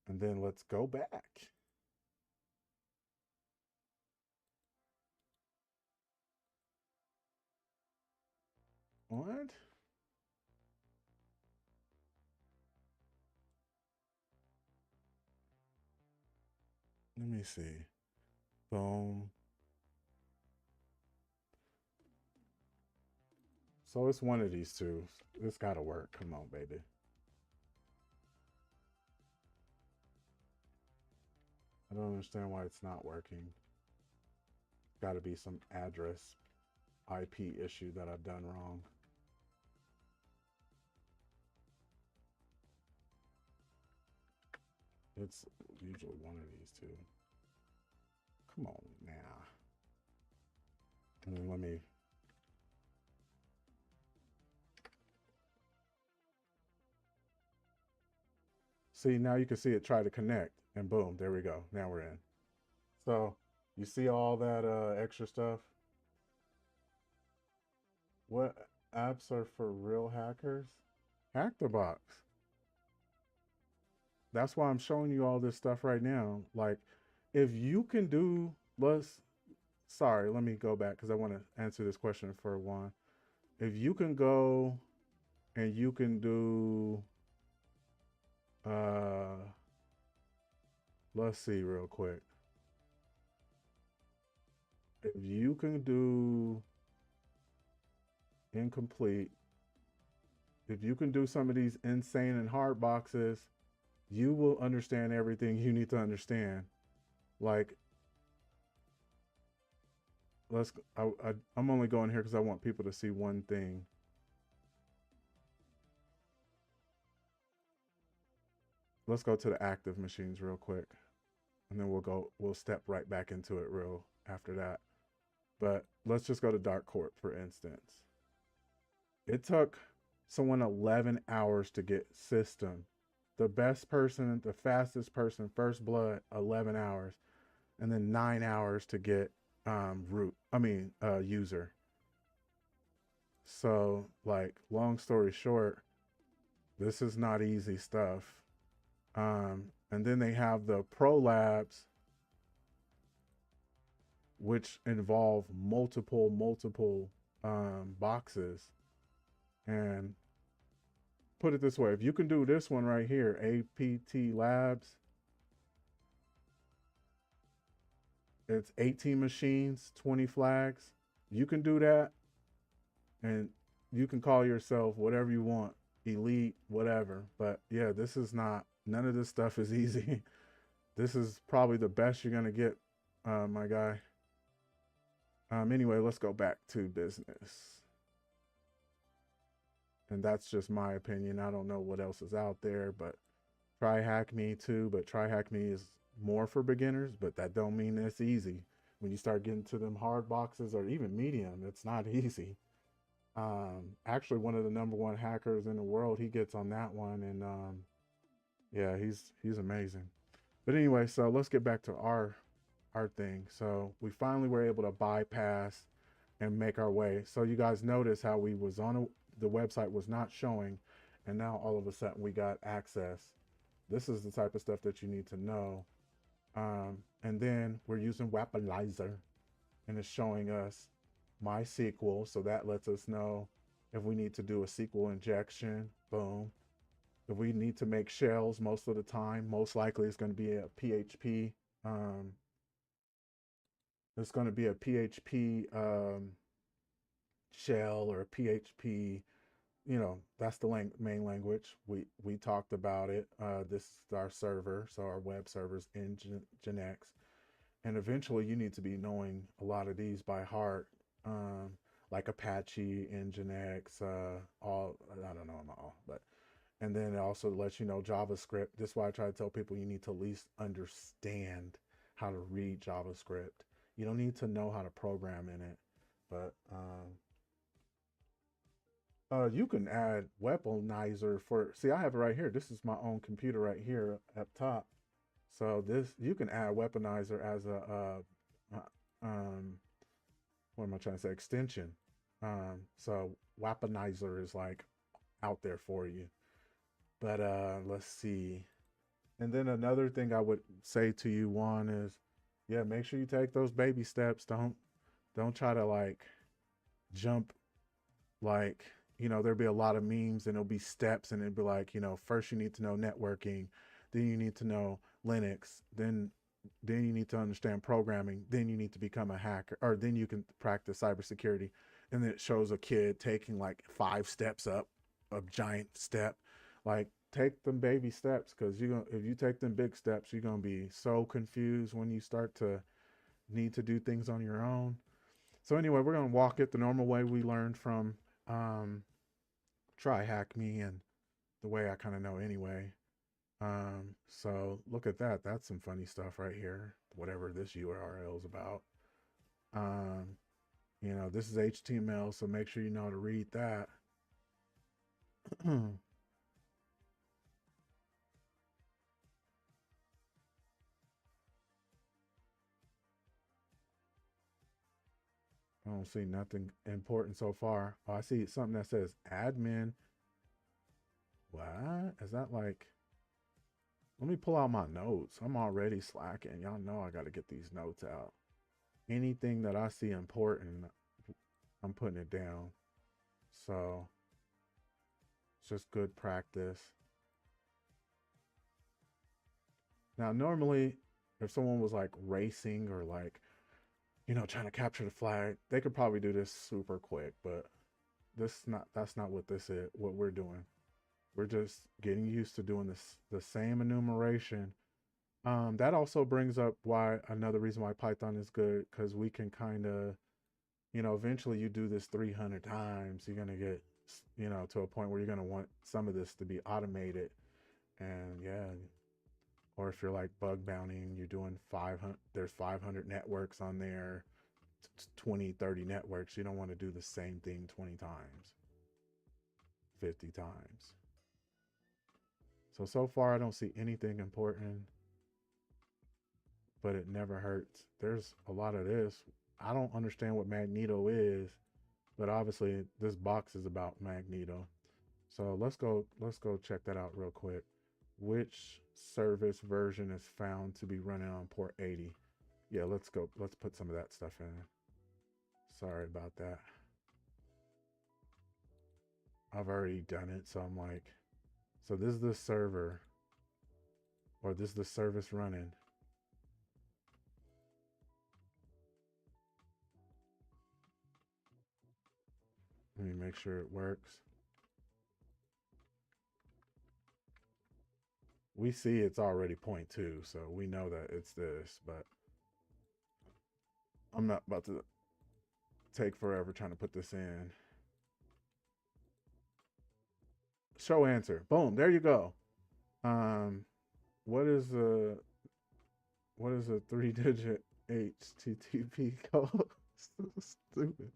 and then let's go back. What? Let me see. Boom. So it's one of these two. It's got to work. Come on, baby. I don't understand why it's not working. Got to be some address IP issue that I've done wrong. It's usually one of these two. Come on now. And then let me. See, now you can see it try to connect, and boom, there we go. Now we're in. So you see all that extra stuff? What apps are for real hackers? Hack the Box. That's why I'm showing you all this stuff right now. Like, if you can do, sorry, let me go back because I want to answer this question for one. If you can go and you can do, let's see real quick. If you can do incomplete, if you can do some of these insane and hard boxes, you will understand everything you need to understand. Like, I'm only going here because I want people to see one thing. Let's go to the active machines real quick, and then we'll step right back into it real after that. But let's just go to Dark Court, for instance. It took someone 11 hours to get system. The best person, the fastest person, first blood, 11 hours. And then 9 hours to get user. So, like, long story short, this is not easy stuff. And then they have the Pro Labs, which involve multiple boxes. And put it this way, if you can do this one right here, APT Labs, it's 18 machines, 20 flags. You can do that, and you can call yourself whatever you want, elite, whatever. But yeah, this is not, none of this stuff is easy. This is probably the best you're going to get, my guy. Anyway, let's go back to business. And that's just my opinion. I don't know what else is out there, but TryHackMe too. But TryHackMe is more for beginners, but that don't mean it's easy. When you start getting to them hard boxes or even medium, it's not easy. Actually, one of the #1 hackers in the world, he gets on that one, and yeah, he's amazing. But anyway, so let's get back to our thing. So we finally were able to bypass and make our way. So you guys notice how we was on the website was not showing, and now all of a sudden we got access. This is the type of stuff that you need to know. And then we're using Weaponizer, and it's showing us MySQL. So that lets us know if we need to do a SQL injection. Boom. If we need to make shells, most of the time, most likely it's going to be a PHP. It's going to be a PHP shell or a PHP. You know, that's the main language. We talked about it. This is our server, so our web server's in Nginx. And eventually you need to be knowing a lot of these by heart, like Apache, Nginx, I don't know them all, but, and then it also lets you know JavaScript. This is why I try to tell people you need to at least understand how to read JavaScript. You don't need to know how to program in it, but you can add weaponizer for. See, I have it right here. This is my own computer right here up top. So this you can add weaponizer as a what am I trying to say? Extension. So weaponizer is like out there for you. But let's see. And then another thing I would say to you, Juan, is yeah, make sure you take those baby steps. Don't try to like jump like, there'll be a lot of memes and it'll be steps and it'll be like, first you need to know networking, then you need to know Linux, then you need to understand programming, then you need to become a hacker, or then you can practice cybersecurity. And then it shows a kid taking like 5 steps up a giant step. Like take them baby steps, because if you take them big steps, you're gonna be so confused when you start to need to do things on your own. So anyway, we're gonna walk it the normal way we learned from TryHackMe and the way I kind of know anyway. So look at that. That's some funny stuff right here. Whatever this URL is about. This is HTML, so make sure you know how to read that. I don't see nothing important so far. Oh, I see something that says admin. What? Is that like... Let me pull out my notes. I'm already slacking. Y'all know I got to get these notes out. Anything that I see important, I'm putting it down. So it's just good practice. Now, normally, if someone was like racing or like, trying to capture the flag, they could probably do this super quick, but that's not what this is, what we're doing. We're just getting used to doing the same enumeration. That also brings up another reason why Python is good, because we can kind of, eventually you do this 300 times, you're going to get, to a point where you're going to want some of this to be automated. And yeah, or if you're like bug bountying, you're doing 500, there's 500 networks on there, 20, 30 networks. You don't want to do the same thing 20 times, 50 times. So far I don't see anything important, but it never hurts. There's a lot of this. I don't understand what Magneto is, but obviously this box is about Magneto. So let's go check that out real quick. Which service version is found to be running on port 80? Yeah, let's put some of that stuff in. Sorry about that. I've already done it, so I'm like, so this is the server, or this is the service running. Let me make sure it works. We see it's already 0.2, so we know that it's this, but I'm not about to take forever trying to put this in. Show answer. Boom, there you go. What is a 3-digit HTTP code? So stupid.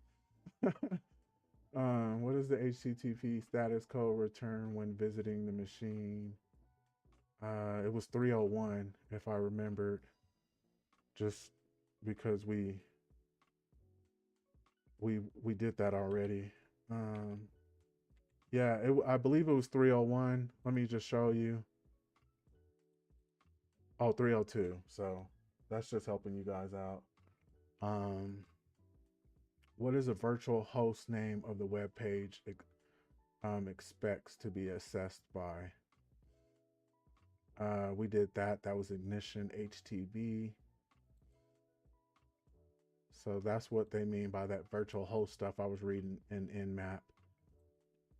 What is the HTTP status code return when visiting the machine? It was 301 if I remembered, just because we did that already. Yeah, I believe it was 301. Let me just show you. Oh, 302. So that's just helping you guys out. What is a virtual host name of the web page expects to be assessed by? We did that. That was ignition HTTP. So that's what they mean by that virtual host stuff I was reading in Nmap.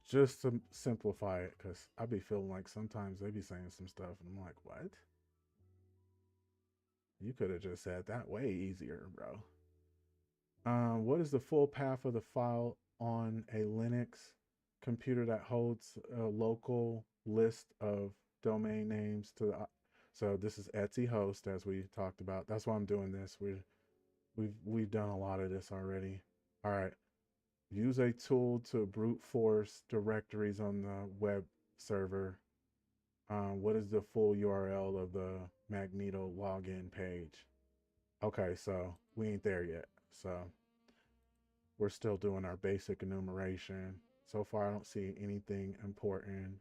Just to simplify it, because I be feeling like sometimes they be saying some stuff and I'm like, what? You could have just said that way easier, bro. What is the full path of the file on a Linux computer that holds a local list of domain names to the... So this is Etsy host, as we talked about. That's why I'm doing this. We've done a lot of this already. All right. Use a tool to brute force directories on the web server. What is the full URL of the Magneto login page? Okay, so we ain't there yet. So we're still doing our basic enumeration. So far, I don't see anything important.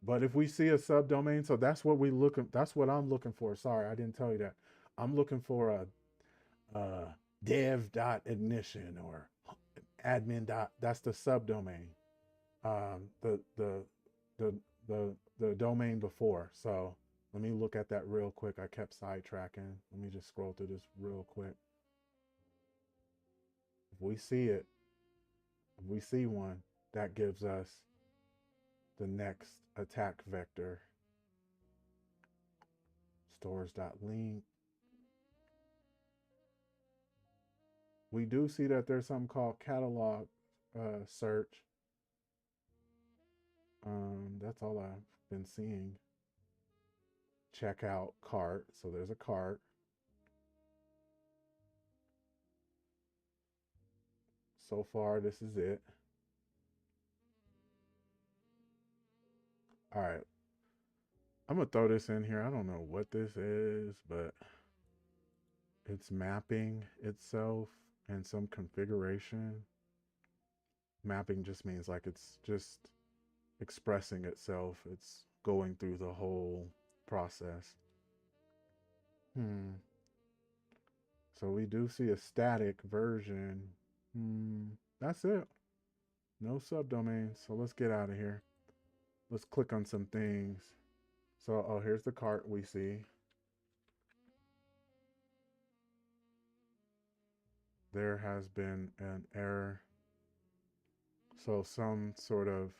But if we see a subdomain, so that's what that's what I'm looking for. Sorry, I didn't tell you that. I'm looking for a dev.ignition or admin. That's the subdomain. The domain before. So let me look at that real quick. I kept sidetracking. Let me just scroll through this real quick. If we see it, if we see one, that gives us the next attack vector. Stores.link. We do see that there's something called catalog search. That's all I've been seeing. Checkout cart. So there's a cart. So far, this is it. All right. I'm going to throw this in here. I don't know what this is, but it's mapping itself and some configuration. Mapping just means like it's just expressing itself. It's going through the whole process. So we do see a static version. That's it. No subdomains. So let's get out of here. Let's click on some things. So, oh, here's the cart we see. There has been an error. So some sort of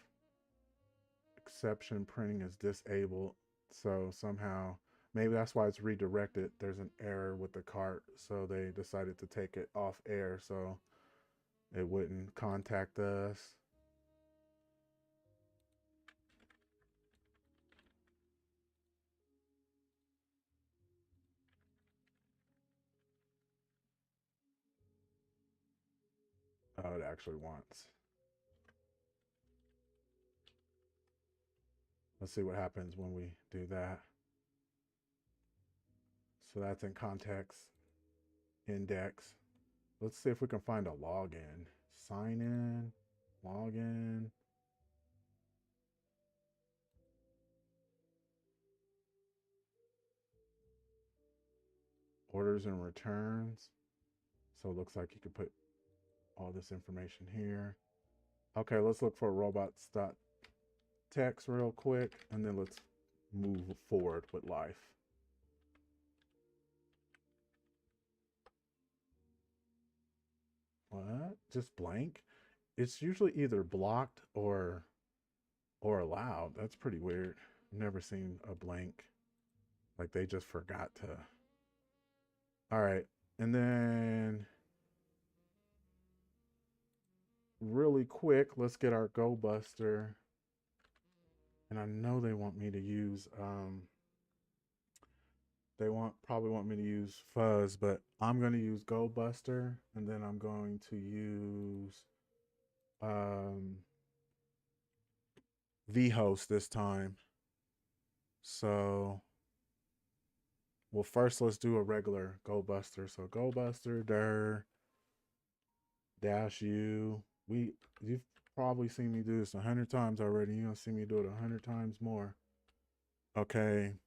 exception printing is disabled. So somehow, maybe that's why it's redirected. There's an error with the cart. So they decided to take it off air so it wouldn't contact us. Oh, it actually wants. Let's see what happens when we do that. So that's in context index. Let's see if we can find a login. Sign in, login. Orders and returns. So it looks like you could put all this information here. Okay, let's look for robots.txt real quick, and then let's move forward with life. What? Just blank? It's usually either blocked or allowed. That's pretty weird. Never seen a blank. Like they just forgot to. All right. And then really quick, let's get our Go Buster. And I know they want me to use they probably want me to use Fuzz, but I'm going to use Go Buster, and then I'm going to use vhost this time. So, well, first let's do a regular Go Buster. So Go Buster dir -u. You've probably seen me do this 100 times already. You're gonna see me do it 100 times more. Okay.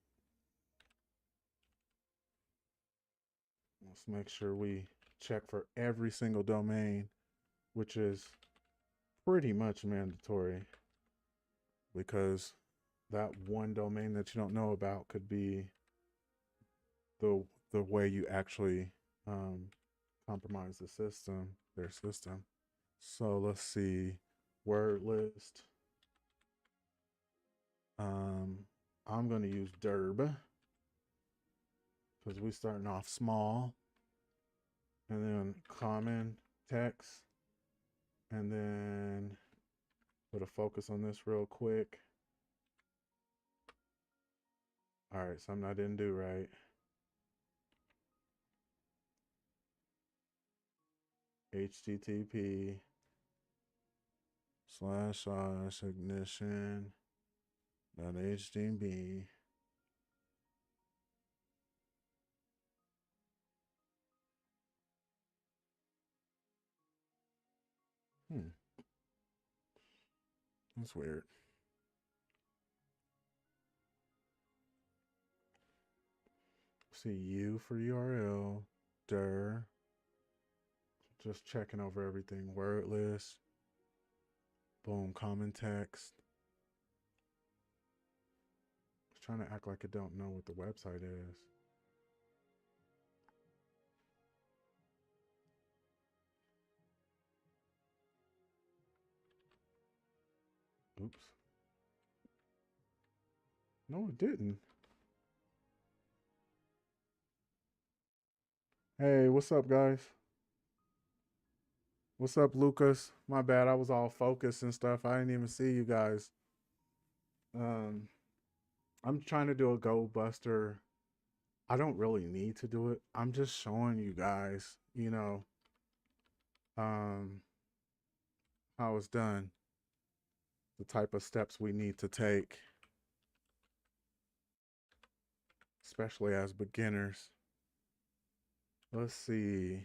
Let's make sure we check for every single domain, which is pretty much mandatory, because that one domain that you don't know about could be the way you actually compromise their system. So let's see, word list. I'm going to use derb because we're starting off small, and then common text, and then put a focus on this real quick. All right, something I didn't do right. HTTP / ignition .hdb. That's weird. See U for URL, dir. Just checking over everything. Word list. Boom, common text. It's trying to act like it don't know what the website is. Oops. No, it didn't. Hey, what's up, guys? What's up, Lucas? My bad. I was all focused and stuff. I didn't even see you guys. I'm trying to do a Go Buster. I don't really need to do it. I'm just showing you guys, you know, how it's done, the type of steps we need to take, especially as beginners. Let's see.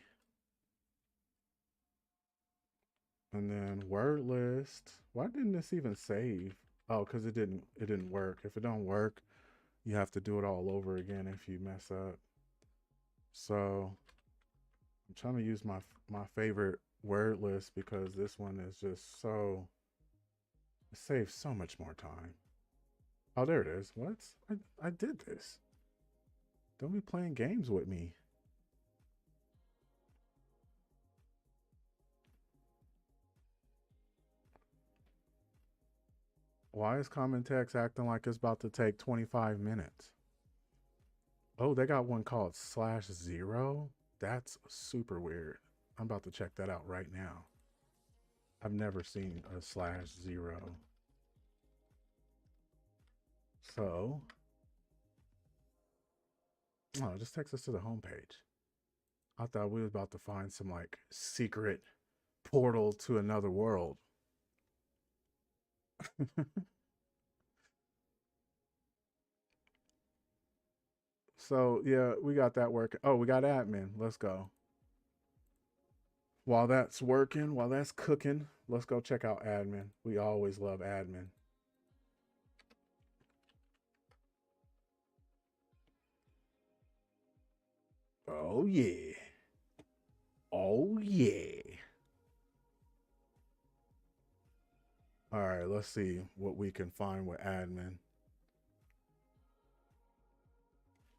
And then word list. Why didn't this even save? Oh, because it didn't work. If it don't work, you have to do it all over again if you mess up. So I'm trying to use my favorite word list because this one is just so, it saves so much more time. Oh, there it is. What? I did this. Don't be playing games with me. Why is common text acting like it's about to take 25 minutes? Oh, they got one called /0. That's super weird. I'm about to check that out right now. I've never seen a /0. So, oh, it just takes us to the homepage. I thought we were about to find some like secret portal to another world. So yeah, we got that working. Oh, we got admin. Let's go. While that's working, while that's cooking, let's go check out admin. We always love admin. Oh yeah. Oh yeah. All right, let's see what we can find with admin.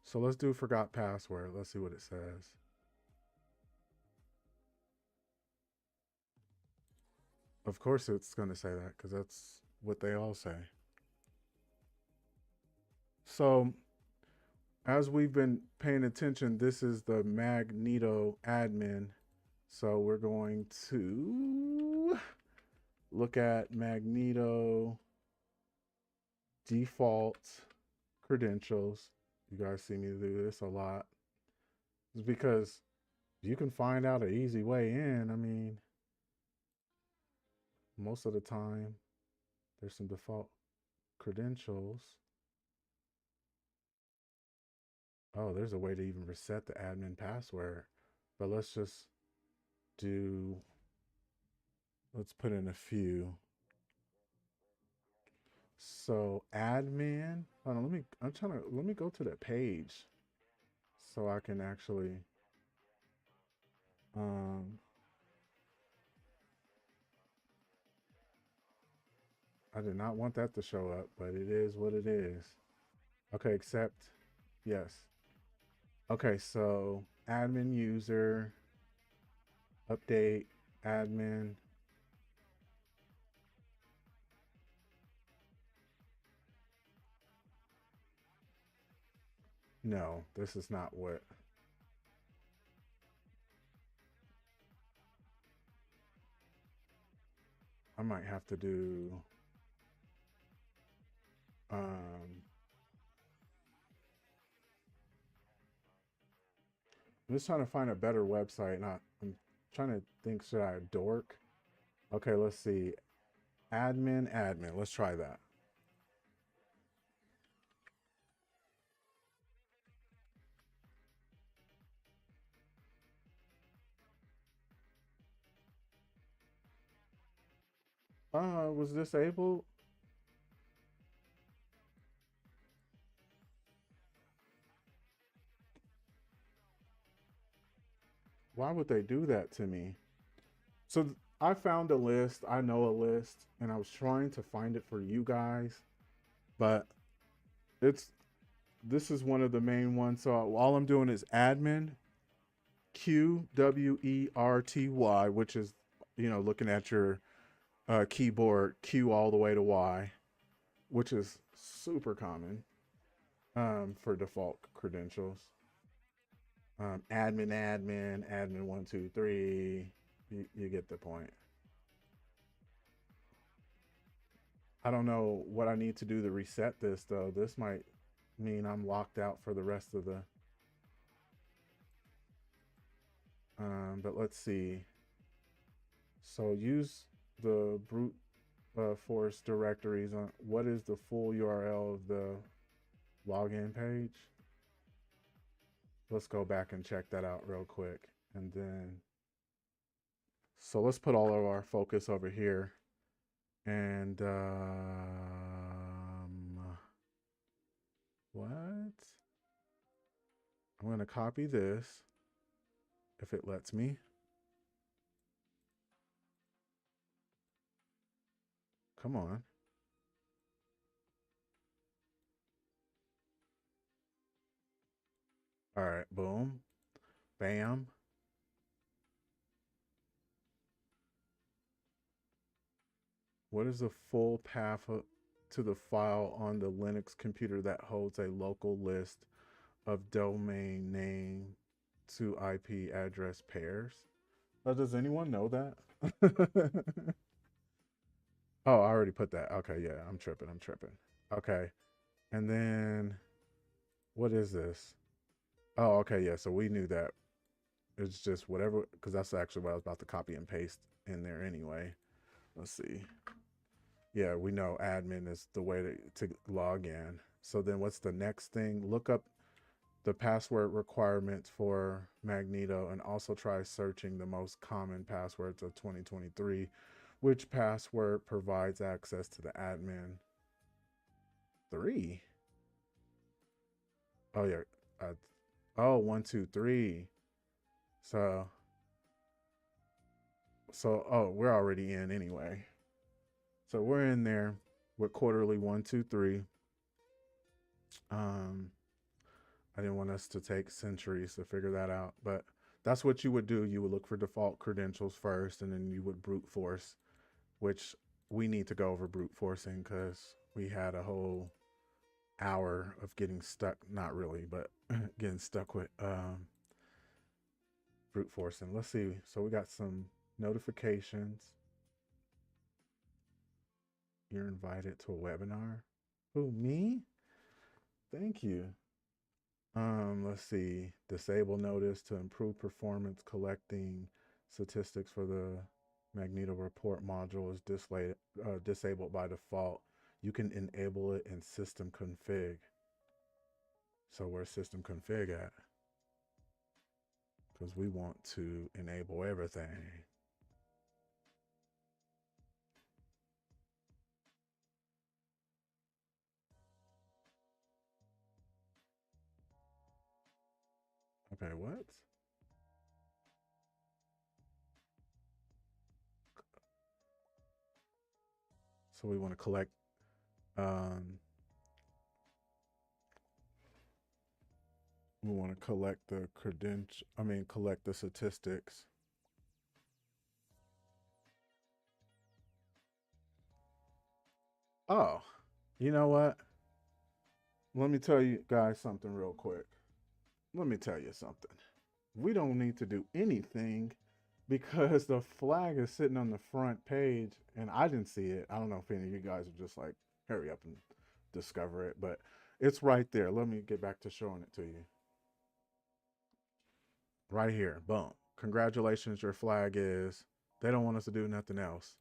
So let's do forgot password. Let's see what it says. Of course it's going to say that because that's what they all say. So as we've been paying attention, this is the Magneto admin. So we're going to look at Magneto default credentials. You guys see me do this a lot. It's because you can find out an easy way in. I mean, most of the time, there's some default credentials. Oh, there's a way to even reset the admin password. But let's just do, let's put in a few. So admin, hold on, let me go to the page so I can actually, I did not want that to show up, but it is what it is. Okay, accept, yes. Okay, so admin user, update, admin. No, this is not what. I might have to do, I'm just trying to find a better website. I'm trying to think, should I dork? Okay, let's see. Admin. Let's try that. Was disabled. Why would they do that to me? So I found a list. I know a list, and I was trying to find it for you guys, but this is one of the main ones. So all I'm doing is admin QWERTY, which is, looking at your keyboard, Q all the way to Y, which is super common for default credentials. Admin 123. You get the point. I don't know what I need to do to reset this though. This might mean I'm locked out for the rest of the. But let's see. So use the brute force directories on. What is the full URL of the login page? Let's go back and check that out real quick. And then, so let's put all of our focus over here. And what? I'm going to copy this if it lets me. Come on. All right, boom, bam. What is the full path to the file on the Linux computer that holds a local list of domain name to IP address pairs? Does anyone know that? Oh, I already put that. Okay, yeah, I'm tripping. Okay, and then what is this? Oh, okay, yeah, so we knew that. It's just whatever, because that's actually what I was about to copy and paste in there anyway. Let's see. Yeah, we know admin is the way to log in. So then what's the next thing? Look up the password requirements for Magneto and also try searching the most common passwords of 2023. Which password provides access to the admin? 3. Oh, yeah. Oh, 1, 2, 3. So, oh, we're already in anyway. So we're in there with quarterly 1, 2, 3. I didn't want us to take centuries to figure that out, but that's what you would do. You would look for default credentials first, and then you would brute force, which we need to go over brute forcing because we had a whole hour of getting stuck. Not really, but getting stuck with brute forcing. Let's see. So we got some notifications. You're invited to a webinar. Who, me? Thank you. Let's see. Disable notice to improve performance. Collecting statistics for the Magneto report module is disabled by default. You can enable it in system config. So where's system config at? Because we want to enable everything. Okay, what? So we want to collect we want to collect the collect the statistics. Oh, you know what? Let me tell you guys something real quick. Let me tell you something. We don't need to do anything because the flag is sitting on the front page and I didn't see it. I don't know if any of you guys are just like, hurry up and discover it, but it's right there. Let me get back to showing it to you. right here. Boom. Congratulations, your flag is. They don't want us to do nothing else.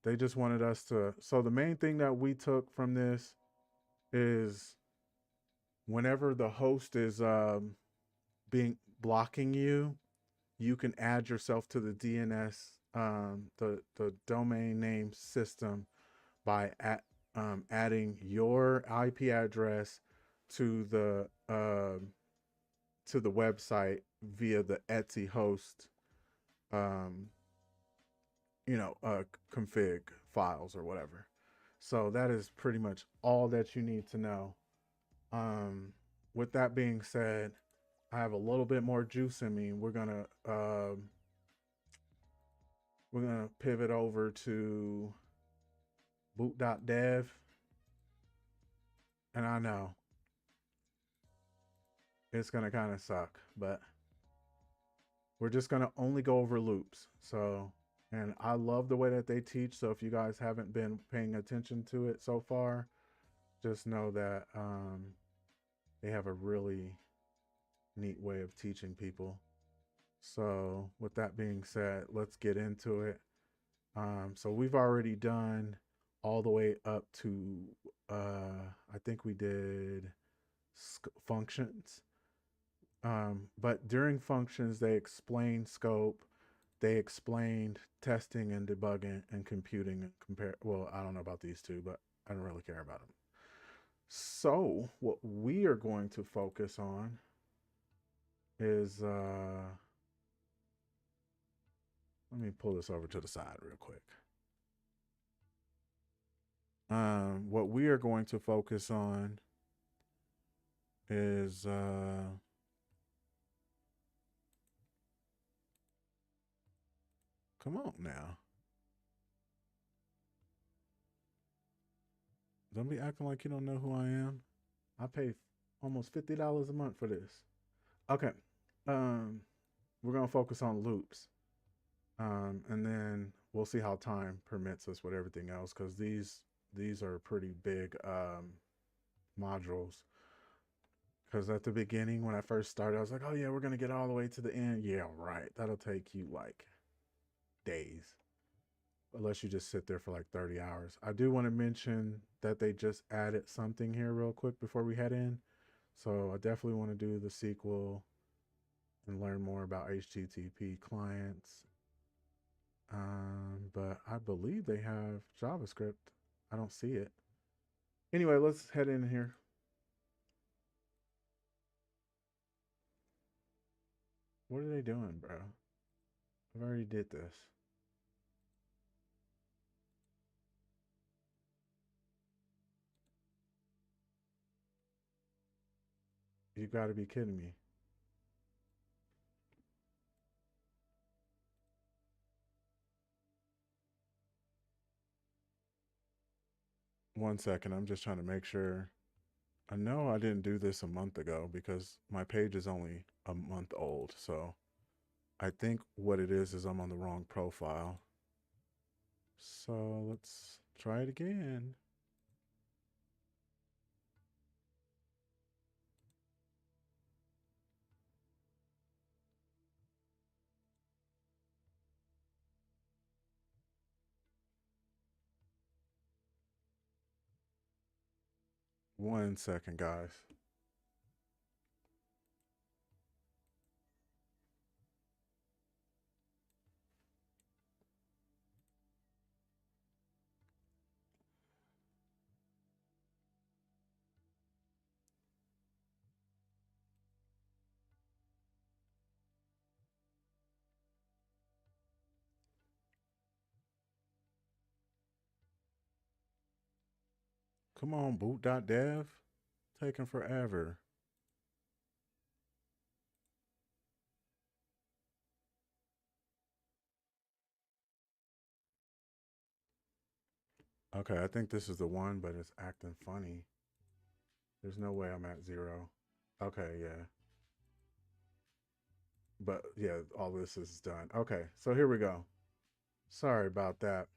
They just wanted us to. So the main thing that we took from this is whenever the host is being blocking you, you can add yourself to the DNS, the domain name system, by adding your IP address to the website via the Etsy host, um, config files or whatever. So that is pretty much all that you need to know. With that being said, I have a little bit more juice in me. We're gonna pivot over to boot.dev, and I know it's gonna kind of suck, but we're just gonna only go over loops. So, and I love the way that they teach. So if you guys haven't been paying attention to it so far, just know that they have a really neat way of teaching people. So with that being said, let's get into it. So we've already done all the way up to I think we did functions. But during functions, they explained scope, they explained testing and debugging and computing and compare. Well, I don't know about these two, but I don't really care about them. So what we are going to focus on is let me pull this over to the side real quick. What we are going to focus on is come on now. Don't be acting like you don't know who I am. I pay almost $50 a month for this. Okay. We're gonna focus on loops. And then we'll see how time permits us with everything else, because these are pretty big modules. Because at the beginning, when I first started, I was like, oh yeah, we're gonna get all the way to the end. Yeah, right. That'll take you like days, unless you just sit there for like 30 hours. I do want to mention that they just added something here real quick before we head in. So I definitely want to do the sequel and learn more about HTTP clients. But I believe they have JavaScript. I don't see it. Anyway, let's head in here. What are they doing, bro? I've already did this. You gotta be kidding me. One second, I'm just trying to make sure. I know I didn't do this a month ago because my page is only a month old. So I think what it is I'm on the wrong profile. So let's try it again. One second, guys. Come on, boot.dev. Taking forever. Okay, I think this is the one, but it's acting funny. There's no way I'm at 0. Okay, yeah. But yeah, all this is done. Okay, so here we go. Sorry about that.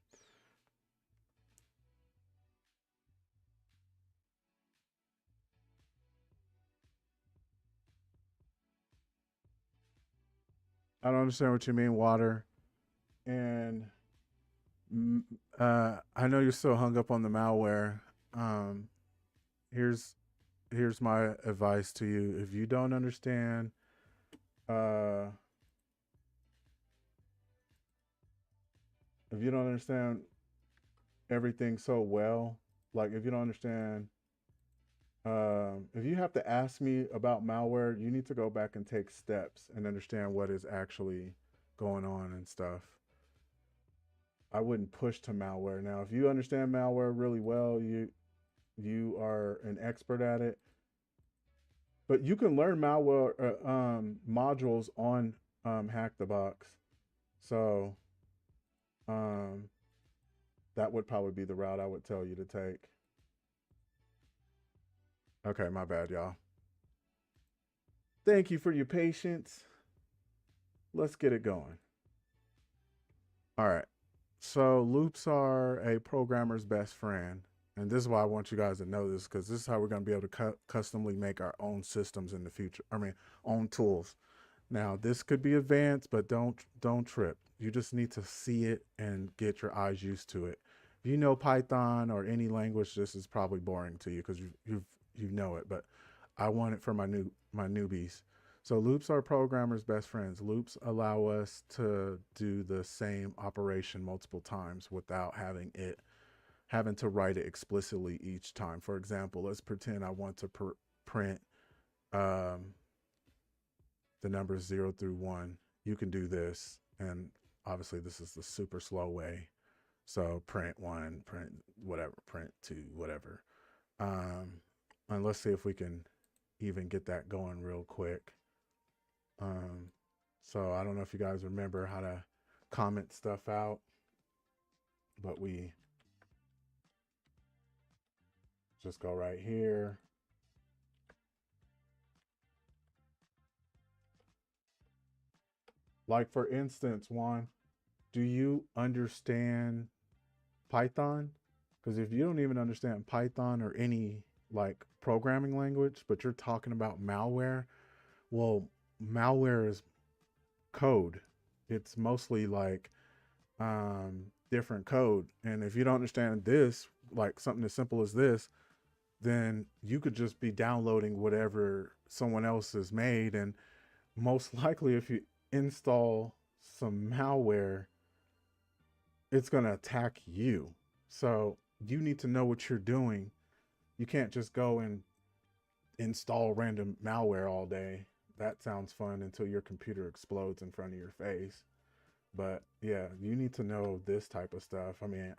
I don't understand what you mean, water. And I know you're still hung up on the malware. Um, here's here's my advice to you. If you don't understand, uh, if you don't understand everything so well, like if you don't understand, if you have to ask me about malware, you need to go back and take steps and understand what is actually going on and stuff. I wouldn't push to malware. Now, if you understand malware really well, you are an expert at it. But you can learn malware modules on Hack the Box. So um, that would probably be the route I would tell you to take. Okay, my bad, y'all. Thank you for your patience. Let's get it going. All right. So loops are a programmer's best friend. And this is why I want you guys to know this, because this is how we're going to be able to customly make our own systems in the future. I mean, own tools. Now, this could be advanced, but don't trip. You just need to see it and get your eyes used to it. If you know Python or any language, this is probably boring to you because you know it. But I want it for my newbies. So loops are programmers' best friends. Loops allow us to do the same operation multiple times without having to write it explicitly each time. For example, let's pretend I want to print the numbers 0 through 1. You can do this, and obviously this is the super slow way. So print 1, print whatever, print 2, whatever. And let's see if we can even get that going real quick. So I don't know if you guys remember how to comment stuff out, but we just go right here. Like for instance, Juan, do you understand Python? Because if you don't even understand Python or any like programming language, but you're talking about malware, well, malware is code. It's mostly like different code. And if you don't understand this, like something as simple as this, then you could just be downloading whatever someone else has made. And most likely, if you install some malware, it's going to attack you. So you need to know what you're doing. You can't just go and install random malware all day. That sounds fun until your computer explodes in front of your face. But yeah, you need to know this type of stuff. I mean,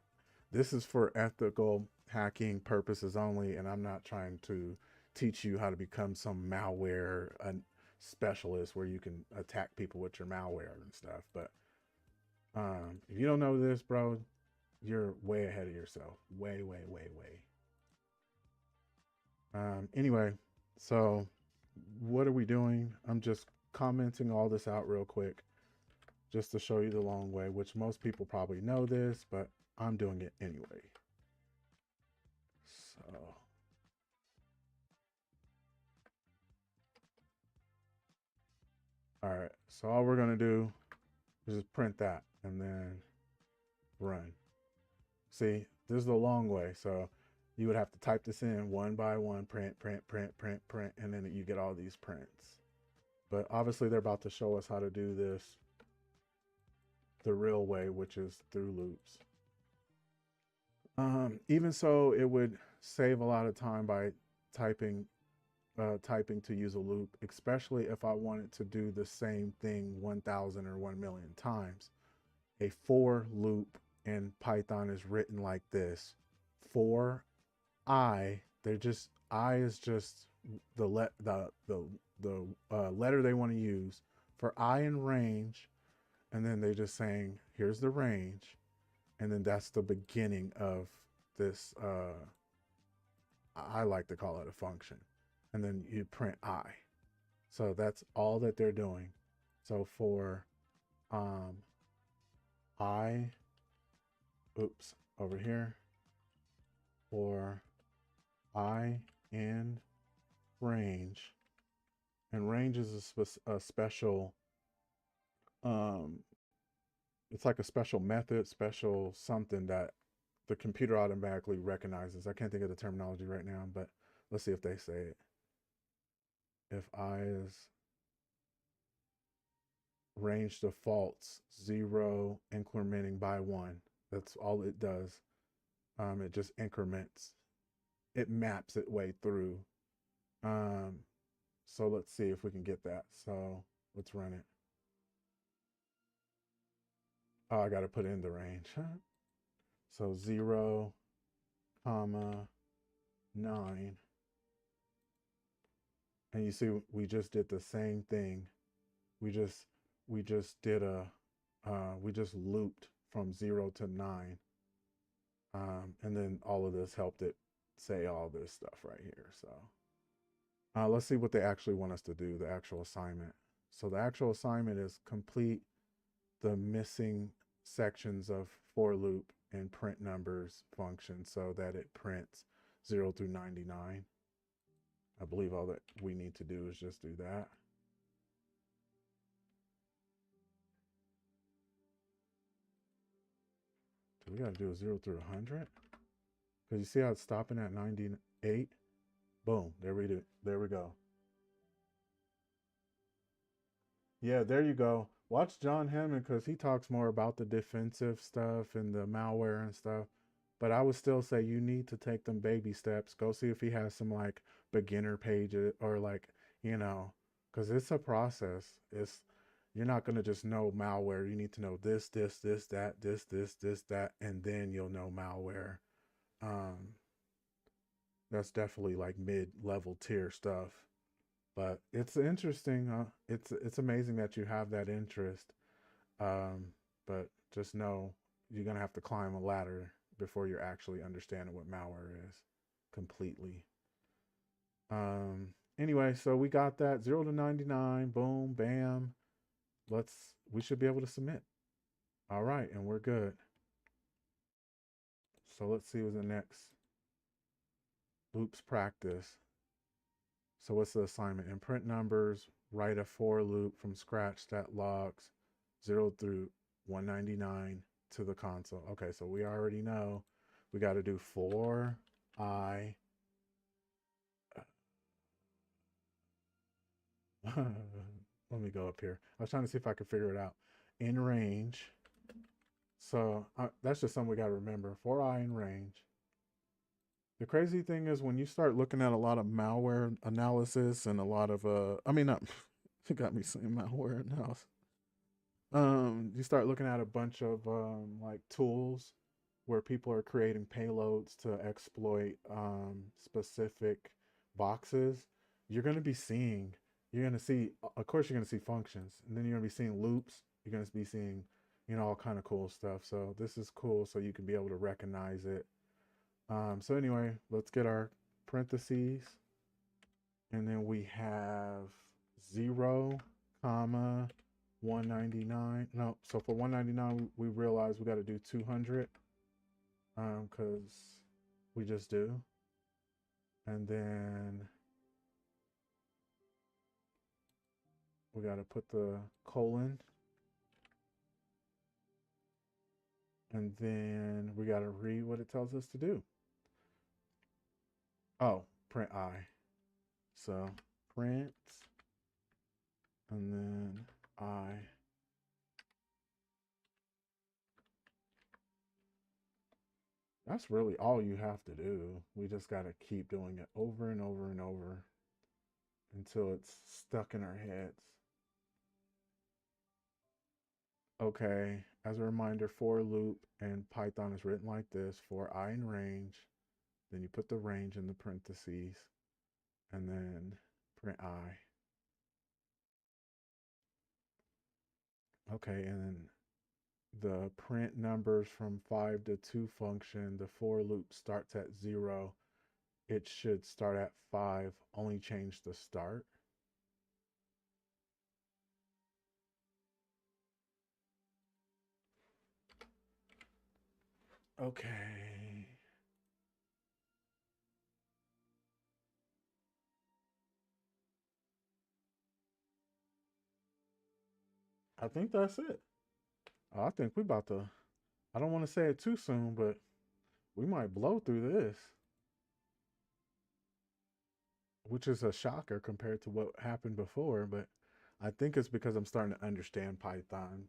this is for ethical hacking purposes only, and I'm not trying to teach you how to become some malware specialist where you can attack people with your malware and stuff. But if you don't know this, bro, you're way ahead of yourself. Way, way, way, way. Anyway, so what are we doing? I'm just commenting all this out real quick just to show you the long way, which most people probably know this, but I'm doing it anyway. So all right, so all we're gonna do is just print that and then run. See, this is the long way. So you would have to type this in one by one, print, print, print, print, print, and then you get all these prints. But obviously they're about to show us how to do this the real way, which is through loops. Even so, it would save a lot of time by typing to use a loop, especially if I wanted to do the same thing 1,000 or 1,000,000 times. A for loop in Python is written like this: for I. I is just the letter they want to use for I in range, and then they just saying here's the range, and then that's the beginning of this. I like to call it a function, and then you print I. So that's all that they're doing. So for I, oops, over here, for I in range, and range is a special um, it's like a special method, special something that the computer automatically recognizes. I can't think of the terminology right now, but let's see if they say it. If I is range defaults 0 incrementing by 1. That's all it does. It just increments. It maps it way through. So let's see if we can get that. So let's run it. Oh, I got to put in the range. So 0, comma 9. And you see, we just did the same thing. We just did a, we just looped from 0 to 9. And then all of this helped it say all this stuff right here. So let's see what they actually want us to do, the actual assignment. So the actual assignment is complete the missing sections of for loop and print numbers function so that it prints 0 through 99. I believe all that we need to do is just do that. Do we got to do a 0 through 100? Because you see how it's stopping at 98? Boom, there we go. Yeah, there you go. Watch John Hammond because he talks more about the defensive stuff and the malware and stuff. But I would still say you need to take them baby steps. Go see if he has some like beginner pages or like, you know, because it's a process. You're not going to just know malware. You need to know this, that, that, and then you'll know malware. That's definitely like mid-level tier stuff. But it's interesting. It's amazing that you have that interest. But just know you're gonna have to climb a ladder before you're actually understanding what malware is completely. Anyway, so we got that 0 to 99. Boom, bam. We should be able to submit. All right, and we're good. So let's see what's the next. Loops practice. So what's the assignment? In print numbers, write a for loop from scratch that logs 0 through 199 to the console. Okay, so we already know we got to do for I. Let me go up here. I was trying to see if I could figure it out. In range. So that's just something we got to remember. For I in range. The crazy thing is when you start looking at a lot of malware analysis and a lot of it got me saying malware analysis. You start looking at a bunch of like tools where people are creating payloads to exploit specific boxes. You're going to see, of course, you're going to see functions, and then you're going to be seeing loops. You're going to be seeing, all kind of cool stuff. So this is cool, so you can be able to recognize it. So anyway, let's get our parentheses, and then we have 0, comma 199. No, so for 199, we realize we got to do 200, because we just do. And then we got to put the colon. And then we got to read what it tells us to do. Oh, print I. So print, and then I. That's really all you have to do. We just got to keep doing it over and over and over until it's stuck in our heads. Okay, as a reminder, for loop in Python is written like this: for I in range, then you put the range in the parentheses, and then print I. Okay, and then the print numbers from 5 to 2 function, the for loop starts at 0. It should start at 5, only change the start. Okay. I think that's it. I think we about to, I don't want to say it too soon, but we might blow through this, which is a shocker compared to what happened before. But I think it's because I'm starting to understand Python.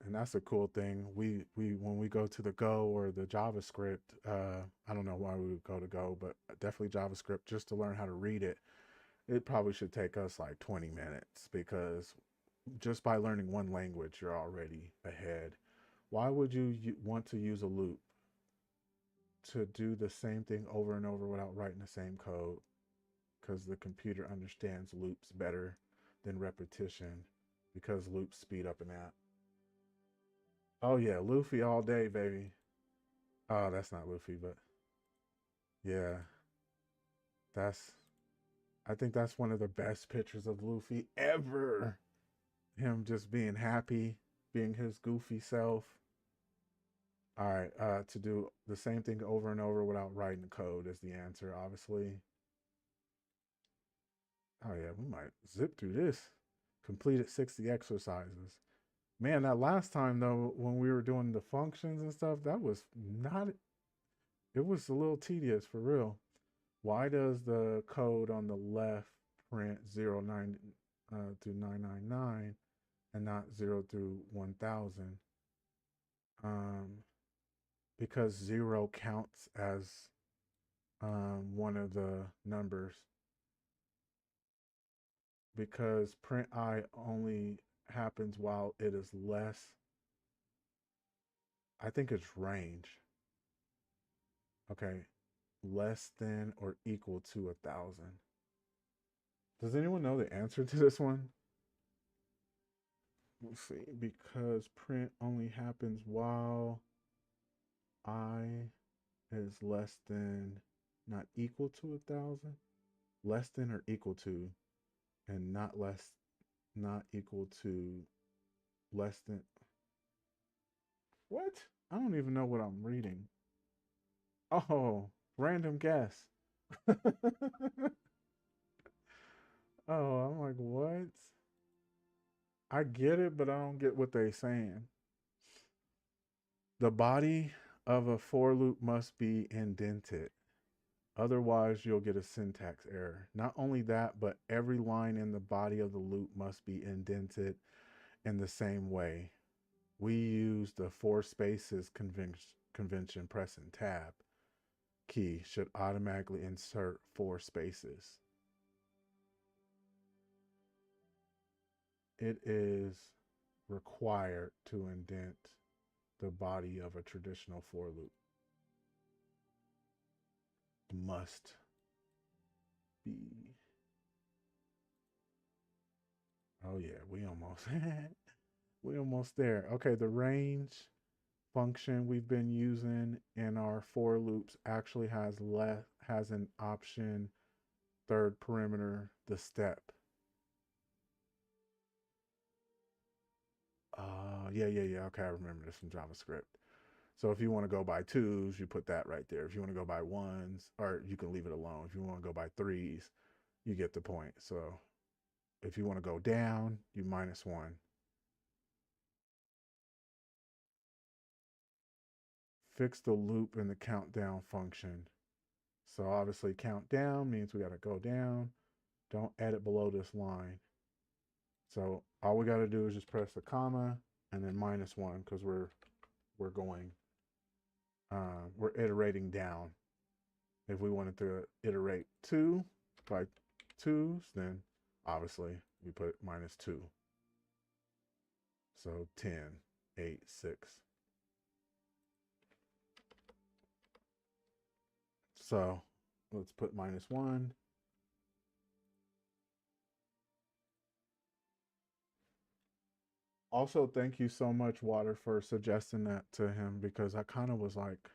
And that's a cool thing. We when we go to the Go or the JavaScript, I don't know why we would go to Go, but definitely JavaScript just to learn how to read it. It probably should take us like 20 minutes because just by learning one language, you're already ahead. Why would you want to use a loop? To do the same thing over and over without writing the same code, because the computer understands loops better than repetition, because loops speed up an app. Oh yeah, Luffy all day, baby. Oh, that's not Luffy, but yeah, that's I think that's one of the best pictures of Luffy ever. Him just being happy, being his goofy self. All right, to do the same thing over and over without writing the code is the answer, obviously. Oh yeah, we might zip through this. Completed 60 exercises. Man, that last time though, when we were doing the functions and stuff, that was not, it was a little tedious for real. Why does the code on the left print 09 through 999 and not 0 through 1000? Um, because 0 counts as one of the numbers. Because print I only happens while it is less. I think it's range. Okay, less than or equal to 1000. Does anyone know the answer to this one? Let's see. Because print only happens while I is less than, not equal to 1000. Less than or equal to, and not less, not equal to, less than. What? I don't even know what I'm reading. Oh, random guess. Oh, I'm like, what? I get it, but I don't get what they saying. The body of a for loop must be indented. Otherwise, you'll get a syntax error. Not only that, but every line in the body of the loop must be indented in the same way. We use the 4 spaces convention. Pressing tab key should automatically insert 4 spaces. It is required to indent the body of a traditional for loop. Must be. Oh yeah, we almost we almost there. Okay, the range function we've been using in our for loops actually has an option, third parameter, the step. Yeah. Okay, I remember this from JavaScript. So if you want to go by 2s, you put that right there. If you want to go by 1s, or you can leave it alone. If you want to go by 3s, you get the point. So if you want to go down, you -1. Fix the loop in the countdown function. So obviously count down means we got to go down. Don't edit below this line. So all we got to do is just press the comma and then -1 because we're going, we're iterating down. If we wanted to iterate 2 by 2s, then obviously we put -2. So 10, 8, 6. So let's put -1. Also, thank you so much, Water, for suggesting that to him because I kind of was like,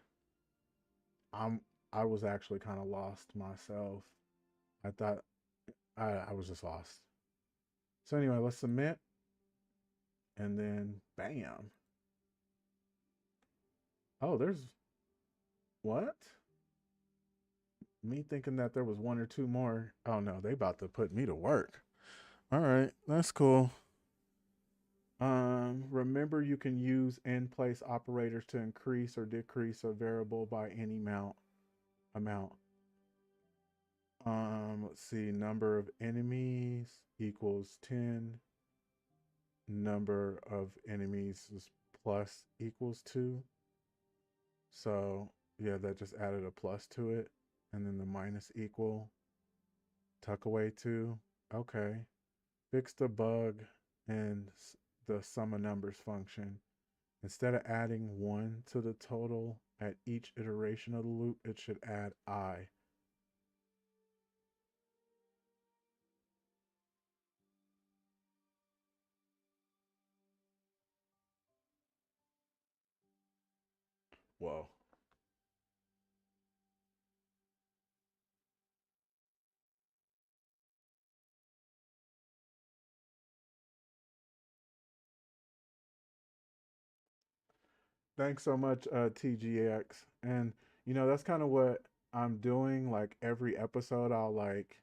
I was actually kind of lost myself. I thought I was just lost. So anyway, let's submit, and then bam. Oh, there's what? Me thinking that there was 1 or 2 more. Oh no, they about to put me to work. All right, that's cool. remember you can use in place operators to increase or decrease a variable by any amount. Let's see, number of enemies equals 10. Number of enemies is plus equals 2. So yeah, that just added a plus to it. And then the minus equal, tuck away 2. Okay. Fix the bug in the sum of numbers function. Instead of adding 1 to the total at each iteration of the loop, it should add I. Whoa. Thanks so much, TGX. And that's kind of what I'm doing. Like every episode, I'll like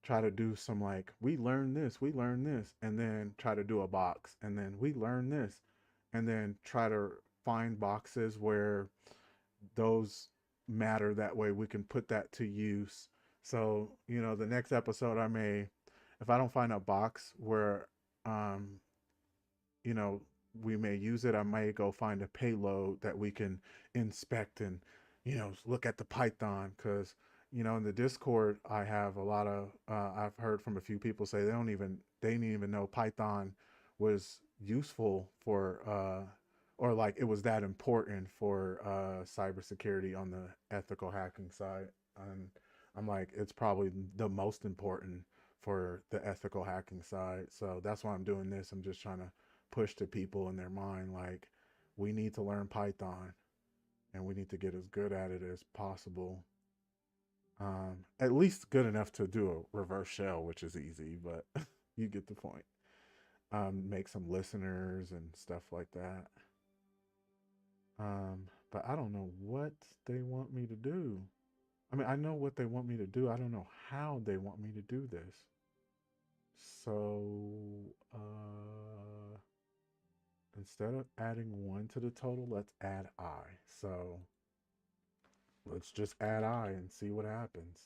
try to do some like we learn this, and then try to do a box, and then we learn this, and then try to find boxes where those matter. That way, we can put that to use. So the next episode, if I don't find a box where um you know, we may use it. I may go find a payload that we can inspect and, look at the Python. Because, in the Discord, I have a lot of, I've heard from a few people say they didn't even know Python was useful for, or like it was that important for cybersecurity on the ethical hacking side. And I'm like, it's probably the most important for the ethical hacking side. So that's why I'm doing this. I'm just trying to push to people in their mind like we need to learn Python and we need to get as good at it as possible. At least good enough to do a reverse shell, which is easy, but you get the point. Make some listeners and stuff like that. But I don't know what they want me to do. I mean, I know what they want me to do. I don't know how they want me to do this. So, instead of adding 1 to the total, let's add I. So let's just add I and see what happens.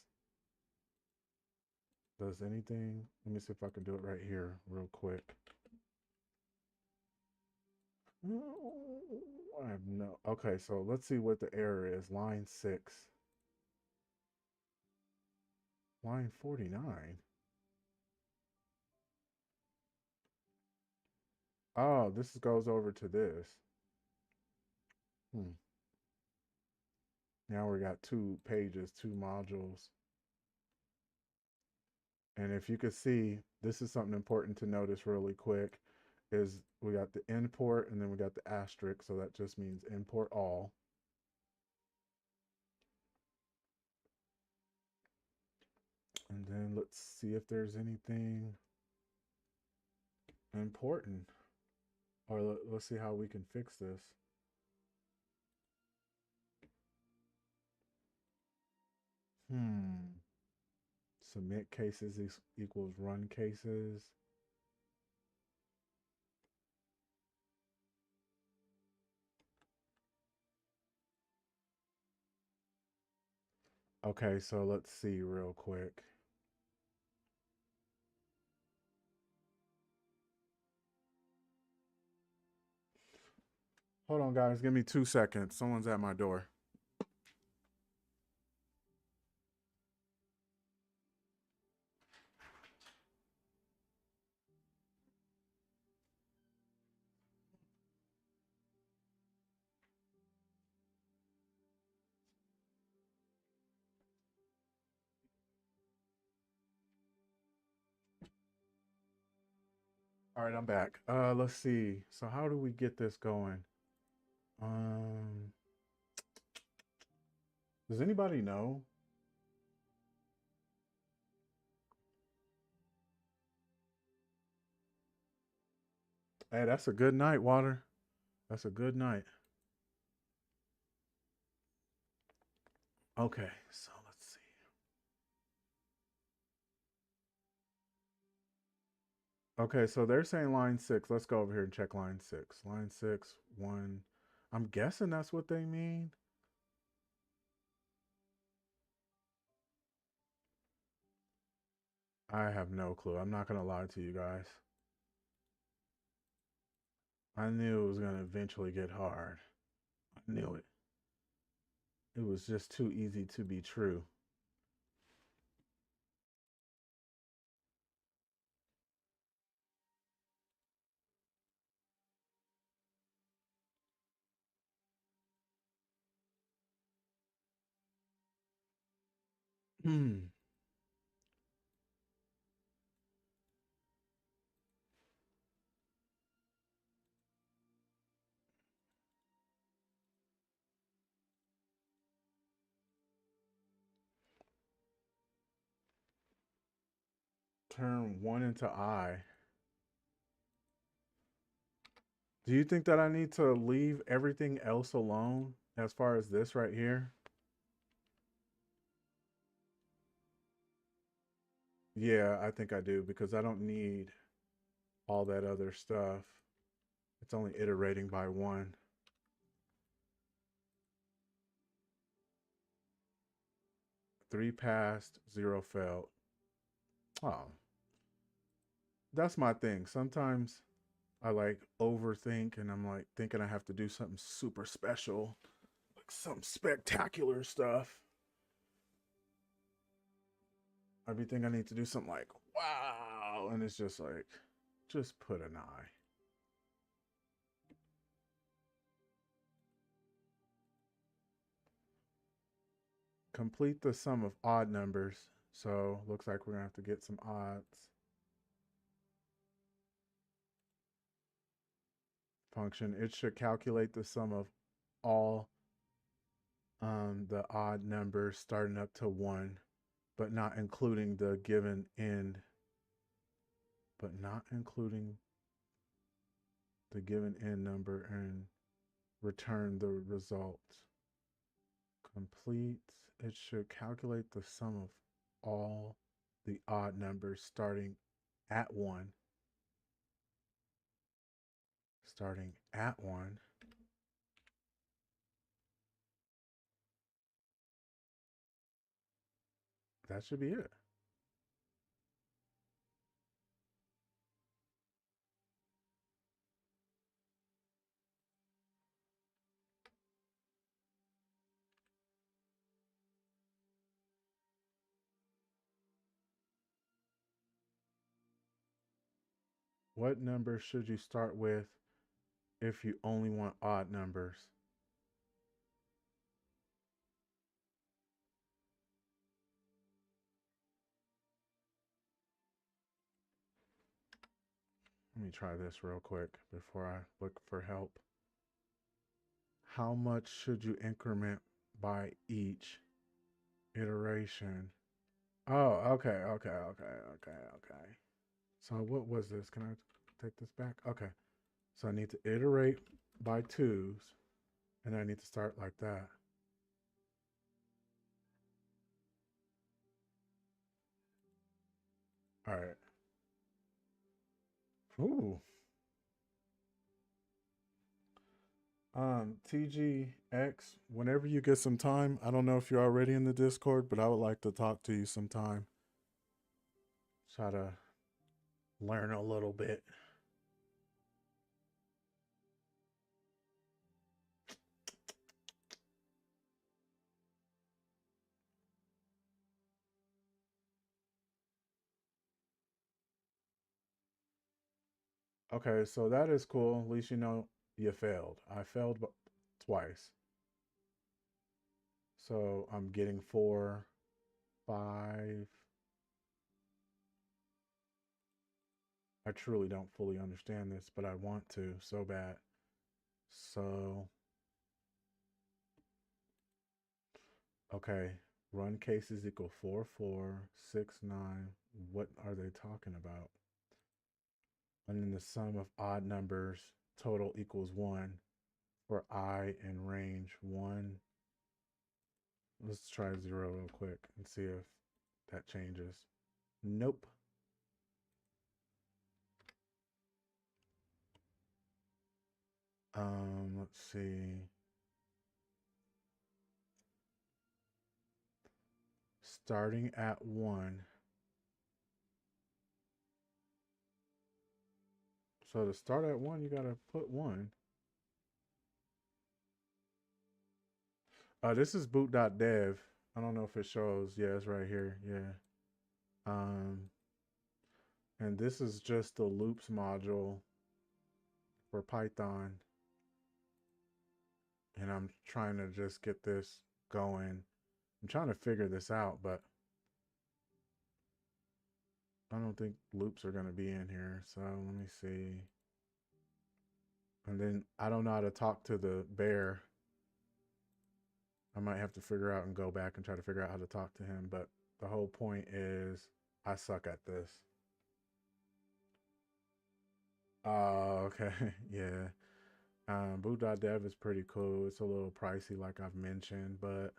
Does anything? Let me see if I can do it right here real quick. I have no. Okay, so let's see what the error is. Line 6. Line 49. Oh, this goes over to this. Now we got 2 pages, 2 modules. And if you could see, this is something important to notice really quick, is we got the import and then we got the asterisk. So that just means import all. And then let's see if there's anything important. Or let's see how we can fix this. Submit cases equals run cases. Okay, so let's see real quick. Hold on, guys. Give me 2 seconds. Someone's at my door. All right, I'm back. Let's see. So how do we get this going? Does anybody know? Hey, that's a good night, Water. That's a good night. Okay, so let's see. Okay, so they're saying line 6. Let's go over here and check line 6. Line 6, 1. I'm guessing that's what they mean. I have no clue. I'm not going to lie to you guys. I knew it was going to eventually get hard. I knew it. It was just too easy to be true. Hmm. Turn 1 into I. Do you think that I need to leave everything else alone as far as this right here? Yeah, I think I do because I don't need all that other stuff. It's only iterating by 1. 3 passed, 0 failed. Oh, that's my thing. Sometimes I like overthink and I'm like thinking I have to do something super special, like some spectacular stuff. I be thinking I need to do something like, wow. And it's just like, just put an I. Complete the sum of odd numbers. So looks like we're gonna have to get some odds. Function. It should calculate the sum of all the odd numbers starting up to 1, but not including the given end. But not including the given end number and return the result. Complete. It should calculate the sum of all the odd numbers starting at 1. Starting at 1. That should be it. What number should you start with if you only want odd numbers? Let me try this real quick before I look for help. How much should you increment by each iteration? Oh, okay. So what was this? Can I take this back? Okay. So I need to iterate by 2s, and I need to start like that. All right. Ooh. TGX, whenever you get some time, I don't know if you're already in the Discord, but I would like to talk to you sometime. Try to learn a little bit. Okay, so that is cool. At least you know you failed. I failed twice. So I'm getting 4, 5. I truly don't fully understand this, but I want to so bad. So, okay, run cases equal 4, 4, 6, 9. What are they talking about? And then the sum of odd numbers total equals 1 for I in range 1. Let's try 0 real quick and see if that changes. Nope. let's see. Starting at 1. So to start at 1, you gotta put 1. This is boot.dev. I don't know if it shows. Yeah, it's right here. Yeah. And this is just the loops module for Python. And I'm trying to just get this going. I'm trying to figure this out, but I don't think loops are going to be in here. So let me see. And then I don't know how to talk to the bear. I might have to figure out and go back and try to figure out how to talk to him. But the whole point is I suck at this. Oh, okay. Yeah. Boot.dev is pretty cool. It's a little pricey, like I've mentioned, but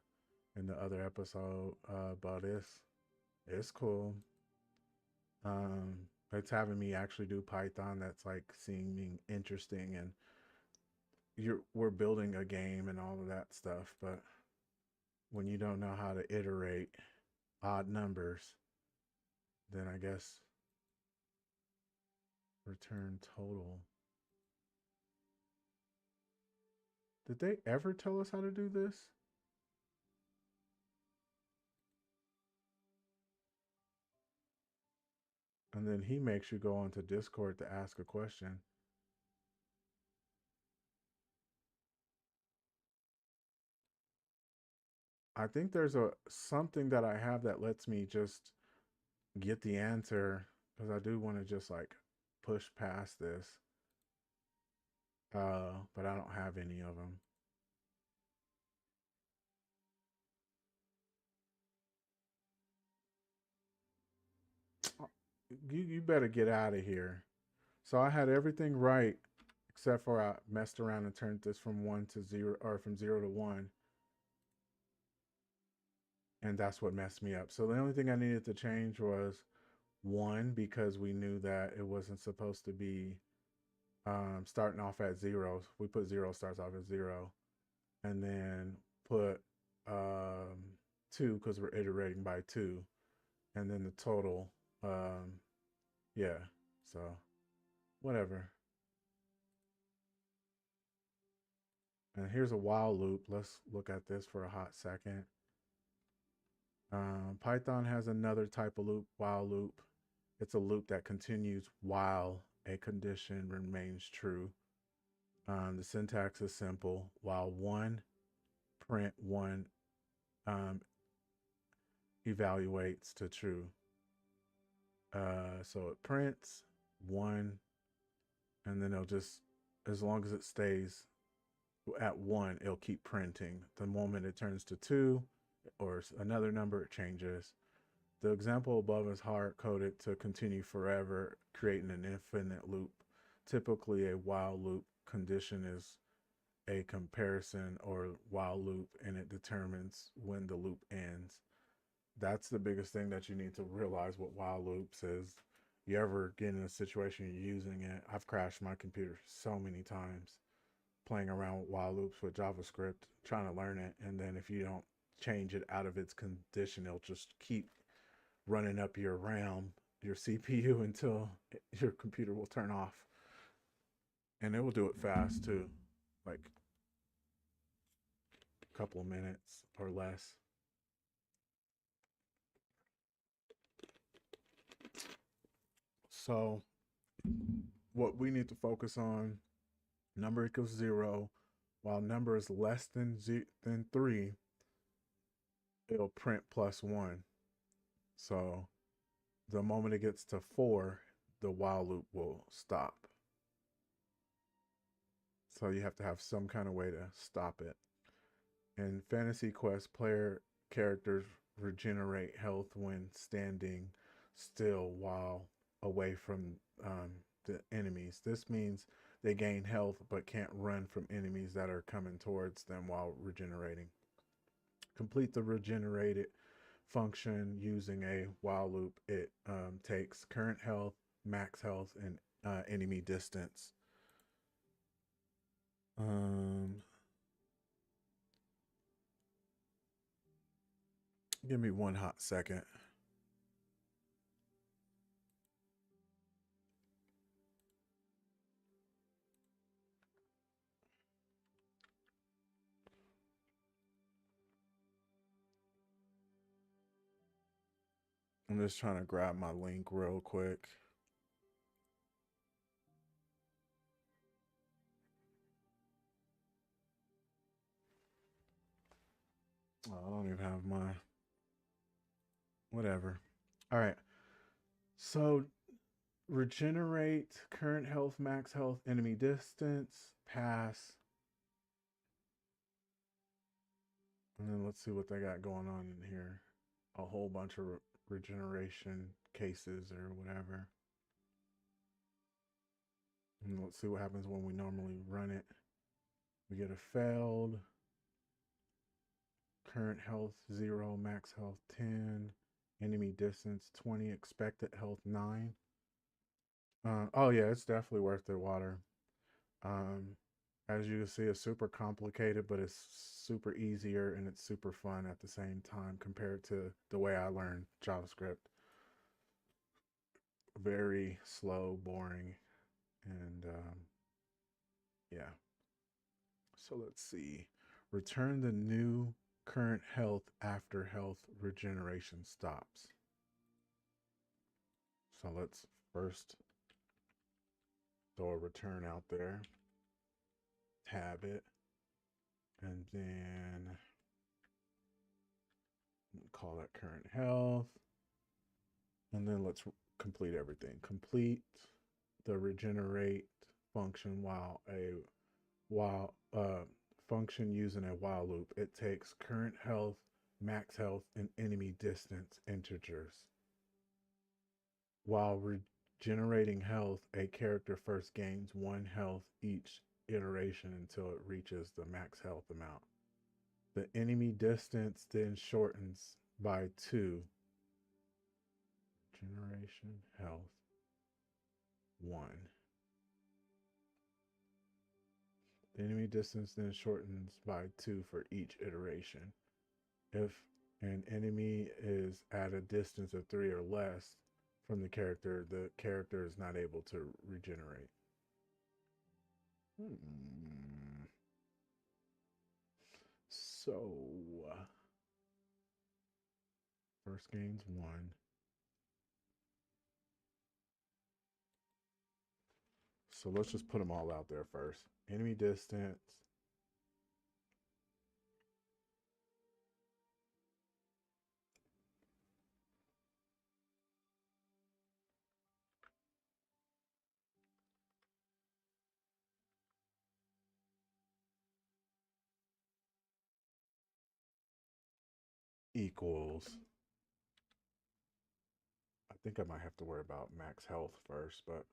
in the other episode, but it's cool. It's having me actually do Python. That's like seeming interesting, and we're building a game and all of that stuff. But when you don't know how to iterate odd numbers, then I guess return total. Did they ever tell us how to do this? And then he makes you go onto Discord to ask a question. I think there's something that I have that lets me just get the answer, because I do want to just like push past this. But I don't have any of them. You better get out of here. So I had everything right, except for I messed around and turned this from 1 to 0, or from 0 to 1. And that's what messed me up. So the only thing I needed to change was 1, because we knew that it wasn't supposed to be starting off at 0. We put 0 starts off at 0. And then put 2, because we're iterating by 2. And then the total, yeah, so whatever. And here's a while loop. Let's look at this for a hot second. Python has another type of loop, while loop. It's a loop that continues while a condition remains true. The syntax is simple. While 1, print 1 evaluates to true. So it prints 1, and then it'll just, as long as it stays at 1, it'll keep printing. The moment it turns to 2 or another number, it changes. The example above is hard coded to continue forever, creating an infinite loop. Typically, a while loop condition is a comparison or while loop, and it determines when the loop ends. That's the biggest thing that you need to realize what while loops is. You ever get in a situation you're using it? I've crashed my computer so many times playing around with while loops with JavaScript, trying to learn it, and then if you don't change it out of its condition, it'll just keep running up your RAM, your CPU, until your computer will turn off. And it will do it fast too, like a couple of minutes or less. So what we need to focus on, number equals 0. While number is less than 3, it'll print +1. So the moment it gets to 4, the while loop will stop. So you have to have some kind of way to stop it. In Fantasy Quest, player characters regenerate health when standing still while away from the enemies. This means they gain health but can't run from enemies that are coming towards them while regenerating. Complete the regenerated function using a while loop. It takes current health, max health, and enemy distance. Give me one hot second. I'm just trying to grab my link real quick. Oh, I don't even have my whatever. All right. So regenerate, current health, max health, enemy distance, pass. And then let's see what they got going on in here. A whole bunch of regeneration cases or whatever. And let's see what happens when we normally run it. We get a failed. Current health 0, max health 10, enemy distance 20, expected health 9. Oh yeah, it's definitely worth the water. As you can see, it's super complicated, but it's super easier and it's super fun at the same time compared to the way I learned JavaScript. Very slow, boring, and yeah. So let's see. Return the new current health after health regeneration stops. So let's first throw a return out there, tab it, and then call that current health. And then let's complete everything. Complete the regenerate function while function using a while loop. It takes current health, max health, and enemy distance integers. While regenerating health, a character first gains 1 health each iteration until it reaches the max health amount. The enemy distance then shortens by 2. Generation health 1. The enemy distance then shortens by 2 for each iteration. If an enemy is at a distance of 3 or less from the character is not able to regenerate. So, first gains 1. So let's just put them all out there first. Enemy distance. Equals. I think I might have to worry about max health first, but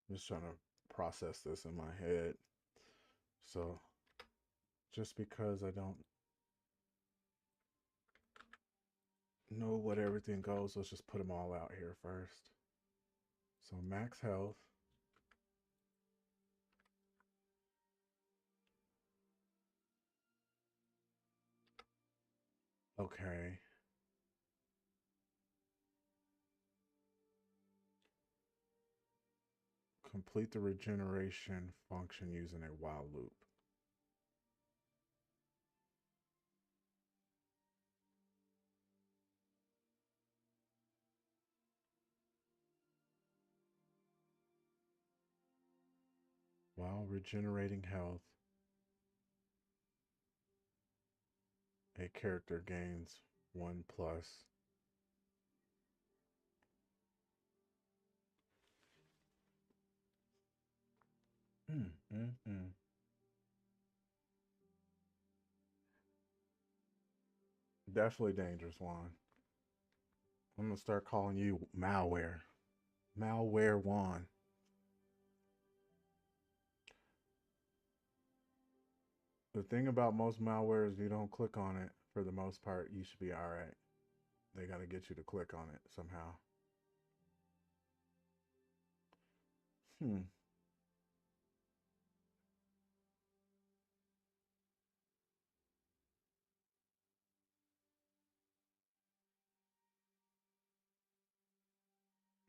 I'm just trying to process this in my head. So just because I don't know what everything goes, let's just put them all out here first. So max health. Okay. Complete the regeneration function using a while loop. While regenerating health, a character gains 1 plus. Definitely dangerous one. I'm gonna start calling you malware. Malware Juan. The thing about most malware is you don't click on it. For the most part, you should be all right. They got to get you to click on it somehow.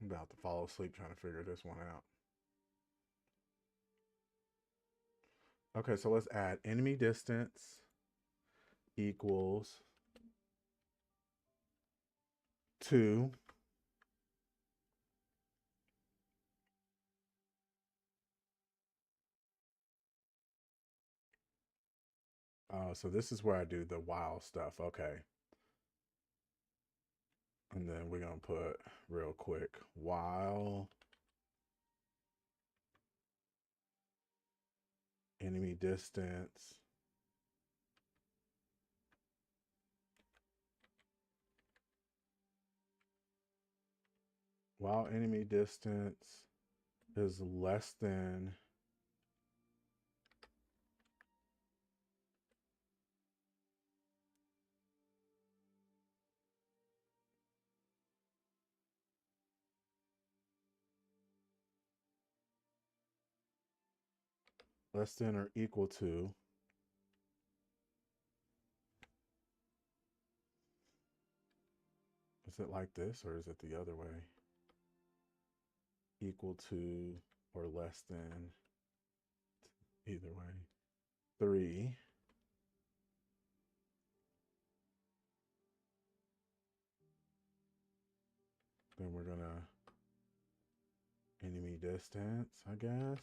I'm about to fall asleep trying to figure this one out. Okay, so let's add enemy distance equals 2. So this is where I do the while stuff. Okay. And then we're going to put real quick while enemy distance is less than or equal to is it like this or is it the other way? Equal to or less than, either way, 3. Then we're gonna enemy distance, I guess.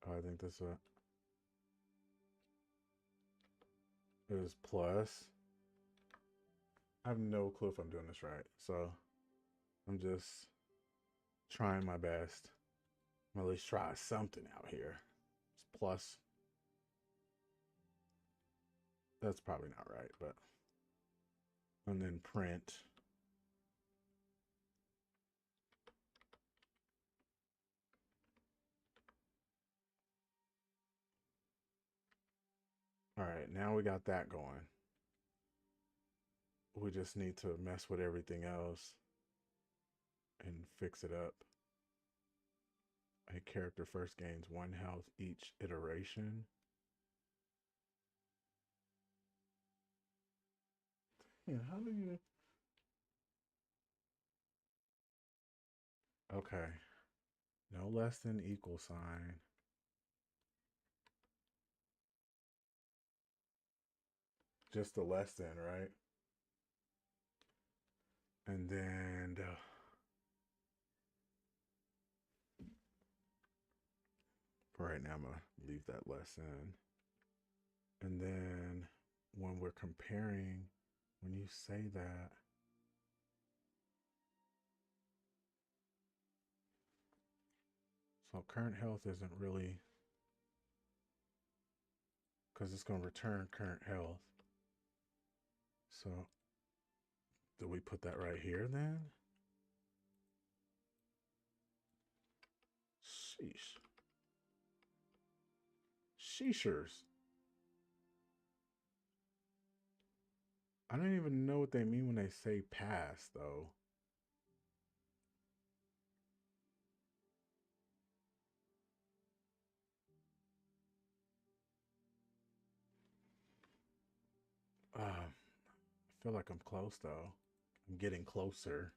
Oh, I think this is plus. I have no clue if I'm doing this right, so I'm just trying my best. I'm at least try something out here. It's plus. That's probably not right, but and then print. All right, now we got that going. We just need to mess with everything else and fix it up. A character first gains 1 health each iteration. Yeah, how do you... Okay. No less than equal sign. Just the less than, right? And then for right now, I'm going to leave that less than. And then when we're comparing, when you say that, so current health isn't really, because it's going to return current health. So do we put that right here then? Sheesh. Sheeshers. I don't even know what they mean when they say pass, though. I feel like I'm close, though. I'm getting closer.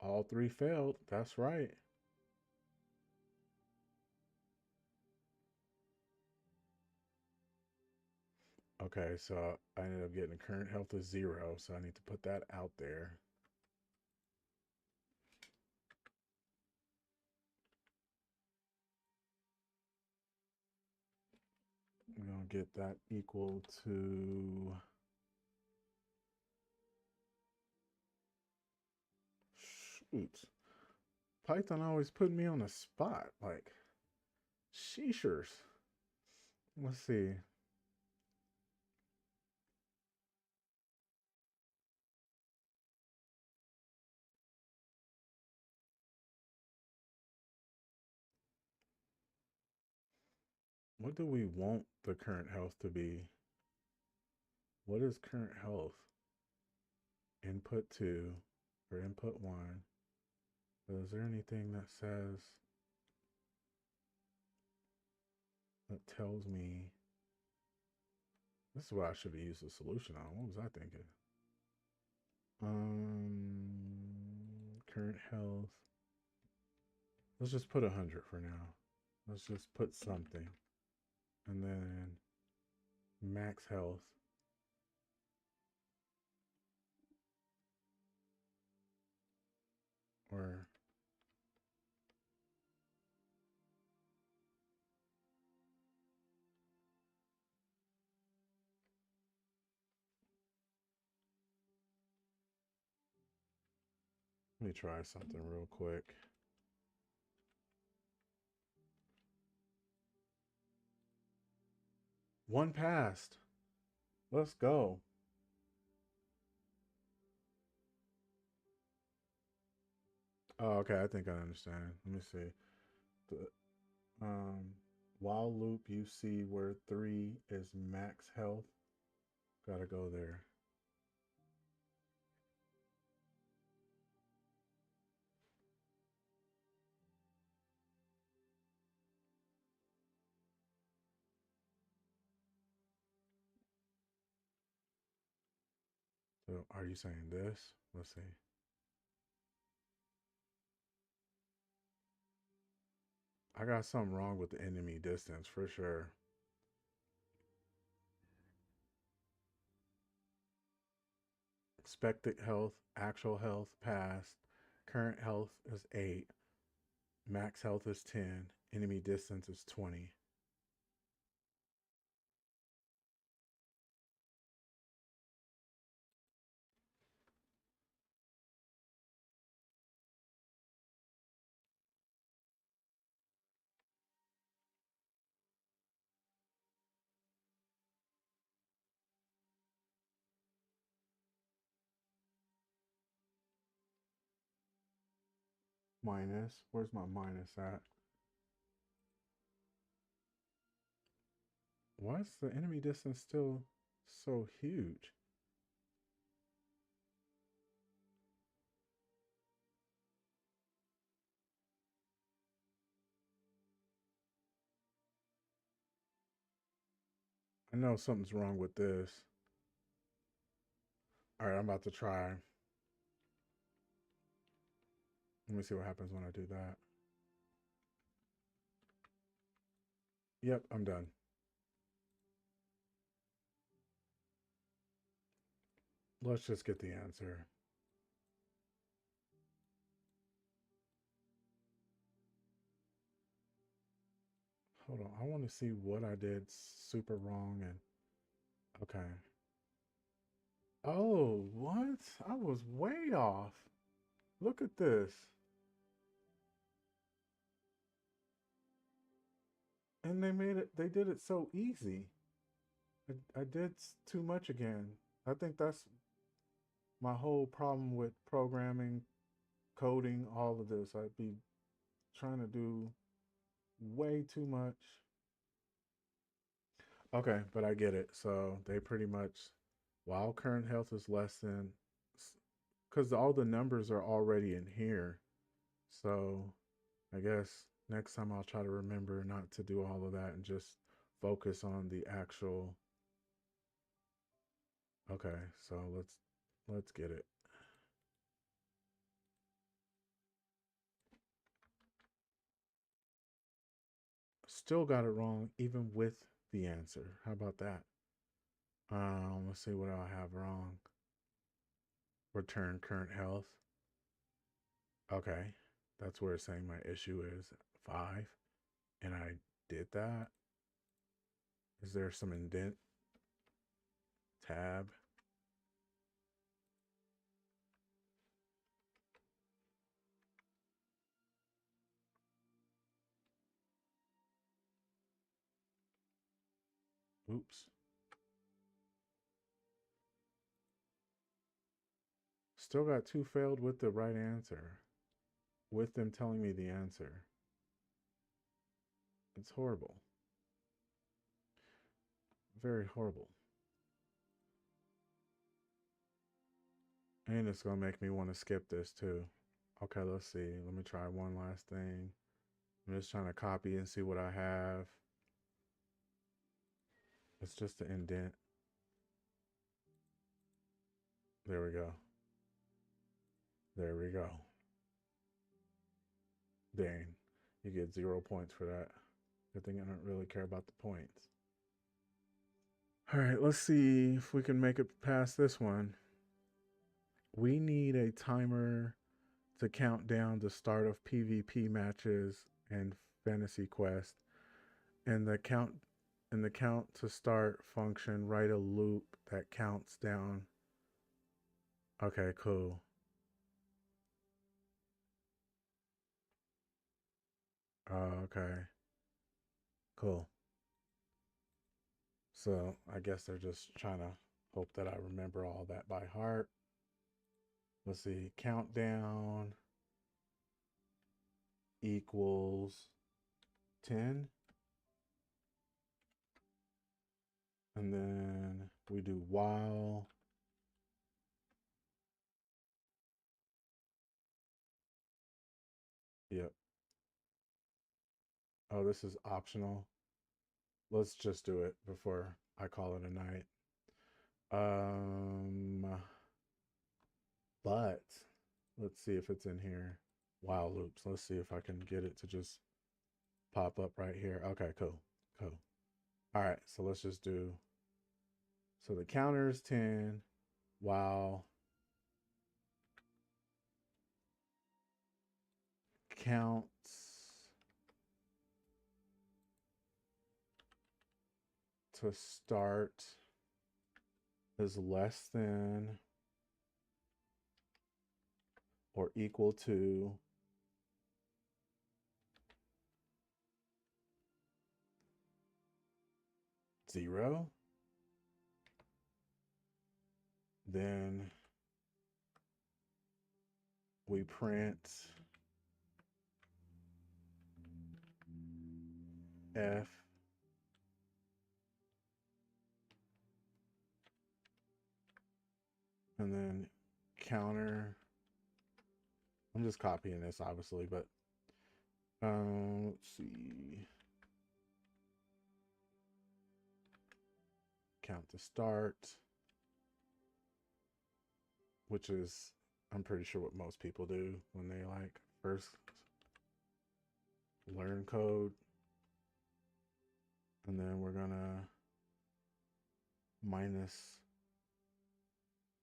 All 3 failed. That's right. Okay, so I ended up getting current health of 0, so I need to put that out there. We're going to get that equal to... Shoot. Python always put me on the spot. Like, sheeshers. Let's see. What do we want the current health to be? What is current health? Input 2 or input 1. Is there anything that says, that tells me, this is what I should have used the solution on. What was I thinking? Current health. Let's just put 100 for now. Let's just put something. And then max health. Or let me try something real quick. One passed. Let's go. Oh, okay. I think I understand. Let me see. The while loop, you see where 3 is max health. Gotta go there. So are you saying this? Let's see. I got something wrong with the enemy distance for sure. Expected health, actual health passed. Current health is 8. Max health is 10. Enemy distance is 20. Minus. Where's my minus at? Why is the enemy distance still so huge? I know something's wrong with this. All right, I'm about to try. Let me see what happens when I do that. Yep, I'm done. Let's just get the answer. Hold on. I want to see what I did super wrong and okay. Oh, what? I was way off. Look at this. And they did it so easy. I did too much again. I think that's my whole problem with programming, coding, all of this. I'd be trying to do way too much. Okay, but I get it. So they pretty much, while current health is less than, because all the numbers are already in here. So I guess next time I'll try to remember not to do all of that and just focus on the actual. Okay, so let's get it. Still got it wrong even with the answer. How about that? Let's see what I have wrong. Return current health. Okay, that's where it's saying my issue is 5, and I did that. Is there some indent? Tab. Oops. Still got 2 failed with the right answer, with them telling me the answer. It's horrible. Very horrible. And it's going to make me want to skip this too. Okay, let's see. Let me try one last thing. I'm just trying to copy and see what I have. It's just an indent. There we go. There we go. Dang. You get 0 points for that. Good thing I don't really care about the points. All right, let's see if we can make it past this one. We need a timer to count down the start of PvP matches and Fantasy Quest. And the count to start function, write a loop that counts down. Okay, cool. Okay. Cool. So I guess they're just trying to hope that I remember all that by heart. Let's see. Countdown equals 10. And then we do while. Yep. Oh, this is optional. Let's just do it before I call it a night. But let's see if it's in here. While loops. Let's see if I can get it to just pop up right here. Okay, cool. Cool. All right, so let's just do. So the counter is 10 while counts to start is less than or equal to 0. Then we print F and then counter. I'm just copying this obviously, but let's see. Count to start, which is I'm pretty sure what most people do when they like first learn code. And then we're gonna minus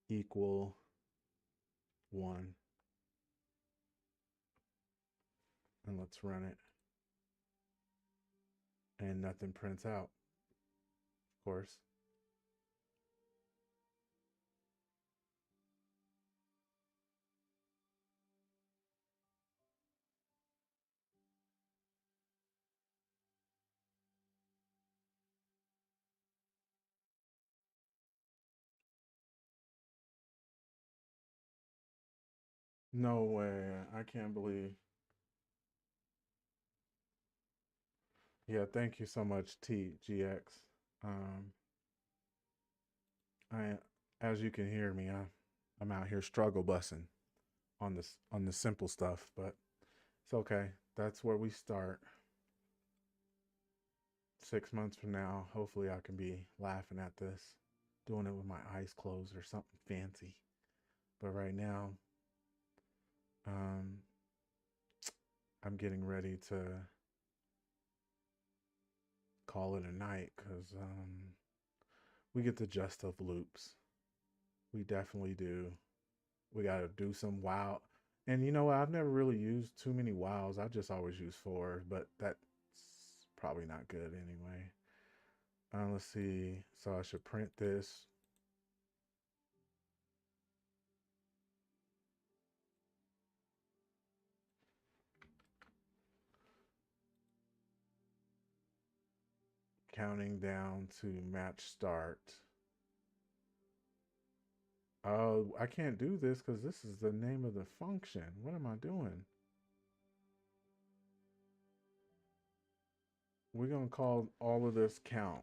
equal 1. And let's run it. And nothing prints out, of course. No way. I can't believe. Yeah, thank you so much, TGX. I, as you can hear me, I'm out here struggle bussing on the simple stuff, but it's okay. That's where we start. 6 months from now, hopefully I can be laughing at this, doing it with my eyes closed or something fancy. But right now, I'm getting ready to call it a night because we get the gist of loops. We definitely do. We got to do some wow. And you know what? I've never really used too many wows. I just always use 4, but that's probably not good anyway. Let's see. So I should print this. Counting down to match start. Oh, I can't do this because this is the name of the function. What am I doing? We're going to call all of this countdown.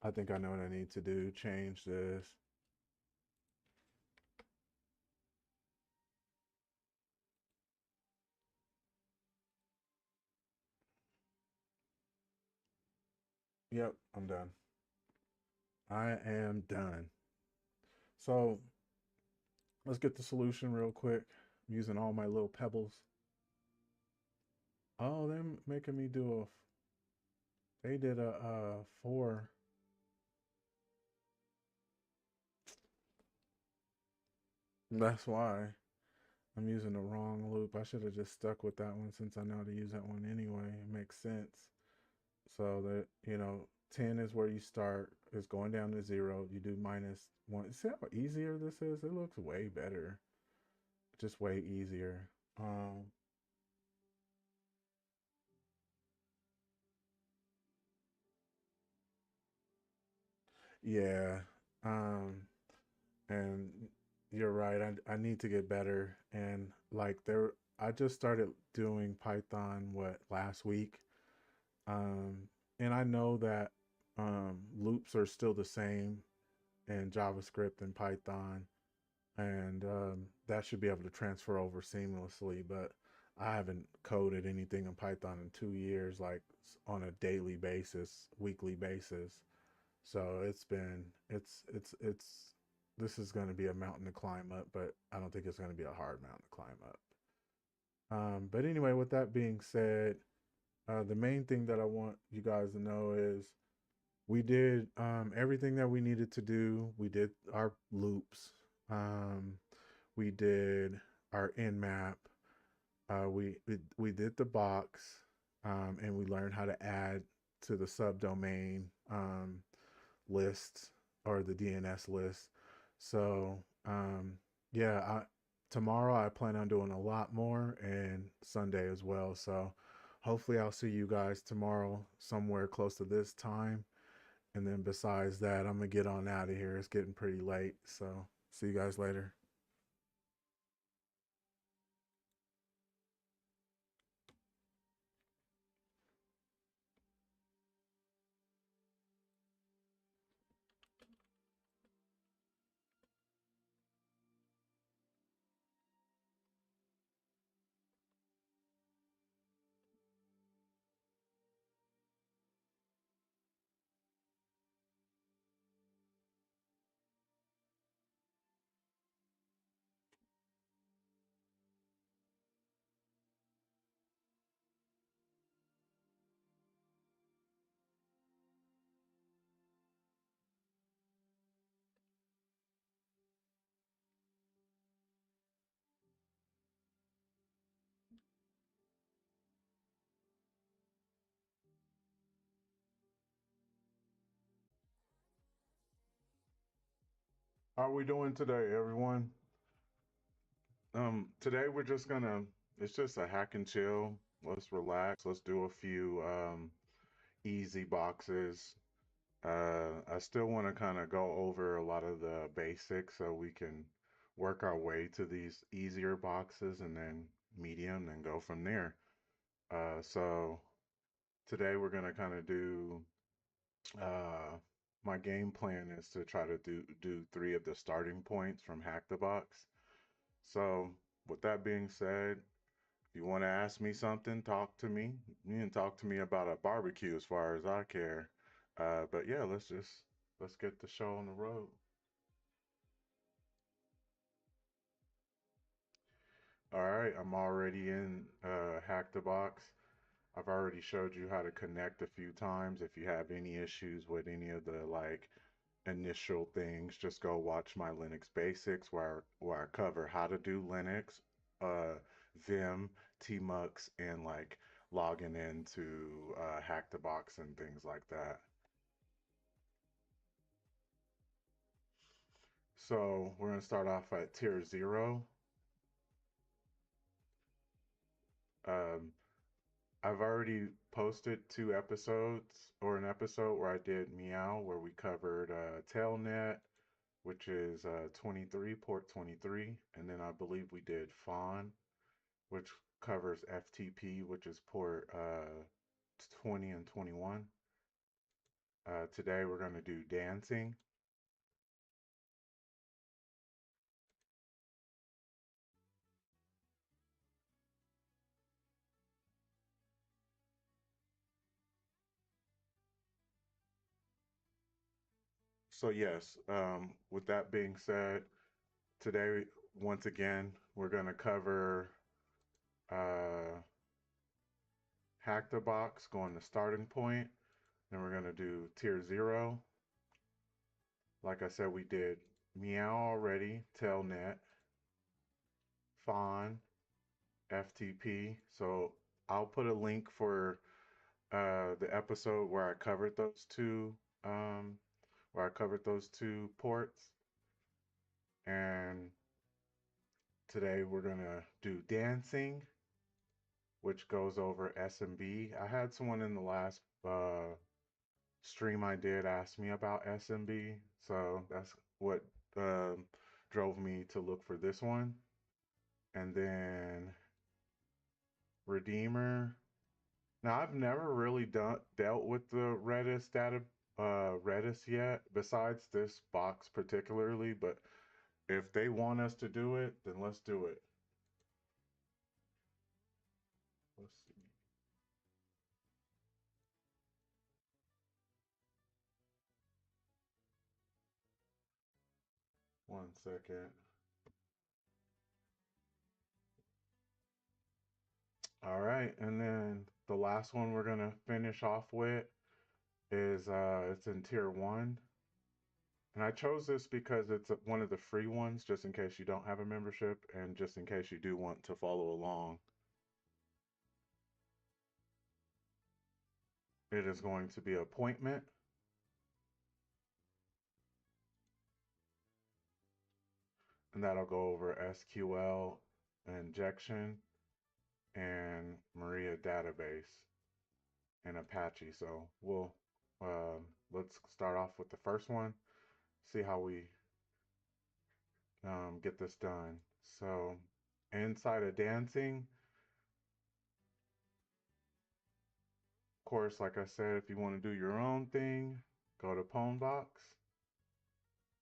I think I know what I need to do. Change this. Yep, I'm done. I am done. So let's get the solution real quick. I'm using all my little pebbles. Oh, they're making me do a. They did a 4. That's why I'm using the wrong loop. I should have just stuck with that one since I know how to use that one anyway. It makes sense. So that, 10 is where you start. It's going down to 0. You do -1. See how easier this is? It looks way better. Just way easier. Yeah. Um, and you're right. I need to get better. And like I just started doing Python last week. Um, and I know that loops are still the same in JavaScript and Python, and that should be able to transfer over seamlessly. But I haven't coded anything in Python in 2 years, like on a daily basis, weekly basis. So it's this is going to be a mountain to climb up, but I don't think it's going to be a hard mountain to climb up. But anyway, with that being said, the main thing that I want you guys to know is we did everything that we needed to do. We did our loops. Um, we did our nmap. We did the box, and we learned how to add to the subdomain list or the DNS list. So yeah, tomorrow I plan on doing a lot more, and Sunday as well. So hopefully I'll see you guys tomorrow somewhere close to this time. And then besides that, I'm gonna get on out of here. It's getting pretty late. So see you guys later. How are we doing today, everyone? Today we're just gonna. It's just a hack and chill. Let's relax. Let's do a few easy boxes. I still want to kind of go over a lot of the basics so we can work our way to these easier boxes and then medium and go from there. So today we're gonna kind of do. Uh, my game plan is to try to do 3 of the starting points from Hack the Box. So with that being said, if you want to ask me something, talk to me. You can talk to me about a barbecue as far as I care. But yeah, let's get the show on the road. All right, I'm already in Hack the Box. I've already showed you how to connect a few times. If you have any issues with any of the like initial things, just go watch my Linux basics where I cover how to do Linux, uh, Vim, tmux, and like logging into Hack the Box and things like that. So we're gonna start off at tier 0. Um, I've already posted 2 episodes or an episode where I did Meow where we covered Telnet, which is 23, port 23, and then I believe we did Fawn, which covers FTP, which is port 20 and 21. Today we're going to do dancing. So yes, with that being said, today, once again, we're going to cover uh, Hack the Box, going to starting point. Then we're going to do tier 0. Like I said, we did Meow already, Telnet, Fawn, FTP. So I'll put a link for the episode where I covered those two, ports. And today we're gonna do dancing, which goes over SMB. I had someone in the last stream I did ask me about SMB, so that's what drove me to look for this one. And then Redeemer. Now I've never really dealt with the Redis yet, besides this box particularly, but if they want us to do it, then let's do it. Let's see. One second. All right, and then the last one we're gonna finish off with is it's in tier 1. And I chose this because it's one of the free ones, just in case you don't have a membership and just in case you do want to follow along. It is going to be appointment. And that'll go over SQL injection and Maria database and Apache. So we'll let's start off with the first one, see how we get this done. So inside of dancing, of course, like I said, if you want to do your own thing, go to Pwnbox.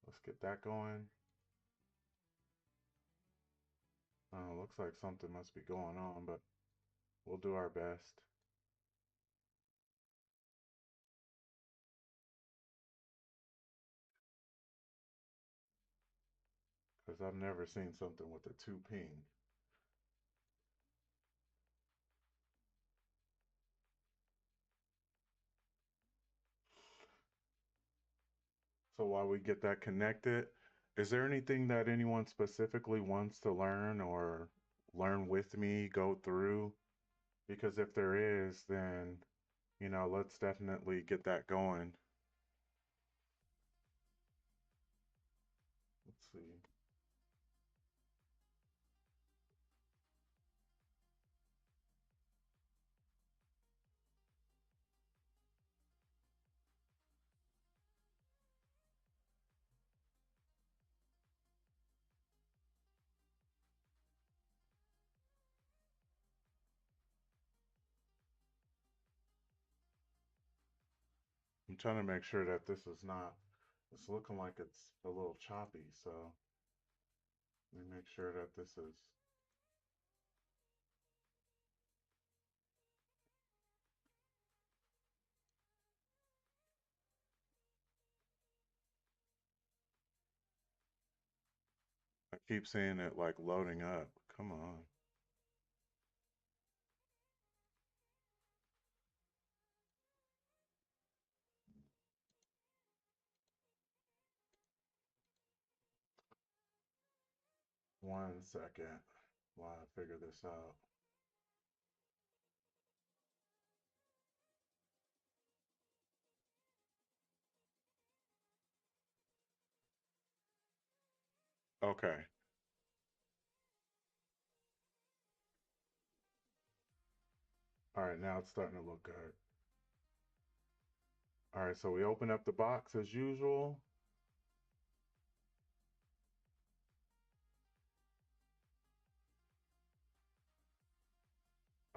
Let's get that going. Looks like something must be going on, but we'll do our best. Because I've never seen something with a 2 ping. So while we get that connected, is there anything that anyone specifically wants to learn or learn with me, go through? Because if there is, then, let's definitely get that going. Let's see. I'm trying to make sure that this is not, it's looking like it's a little choppy, so let me make sure that this is. I keep seeing it like loading up. Come on. One second while I figure this out. Okay. All right, now it's starting to look good. All right, so we open up the box as usual.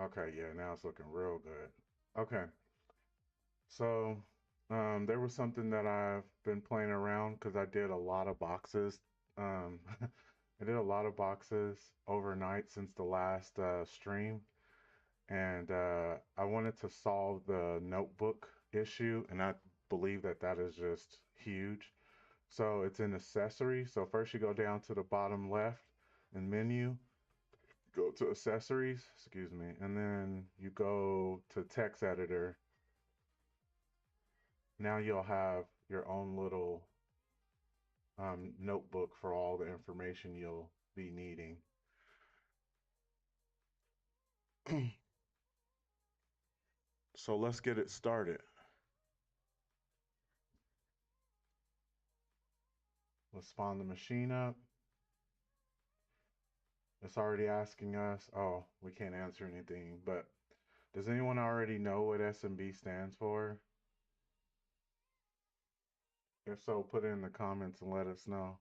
Okay, yeah, now it's looking real good. Okay, so There was something that I've been playing around because I did a lot of boxes. I did a lot of boxes overnight since the last stream, and I wanted to solve the notebook issue, and I believe that that is just huge. So it's in accessories. So first you go down to the bottom left and menu, go to accessories, excuse me, and then you go to text editor. Now you'll have your own little notebook for all the information you'll be needing. So let's get it started. Let's spawn the machine up. It's already asking us, oh, we can't answer anything, but does anyone already know what SMB stands for? If so, put it in the comments and let us know.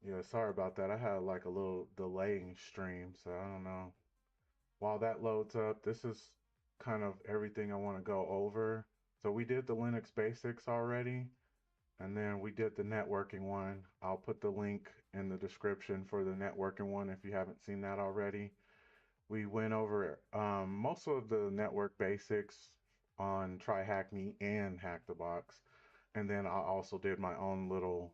Yeah, sorry about that. I had like a little delaying stream, so I don't know. While that loads up, this is kind of everything I want to go over. So we did the Linux basics already, and then we did the networking one. I'll put the link in the description for the networking one if you haven't seen that already. We went over most of the network basics on TryHackMe and Hack the Box. And then I also did my own little,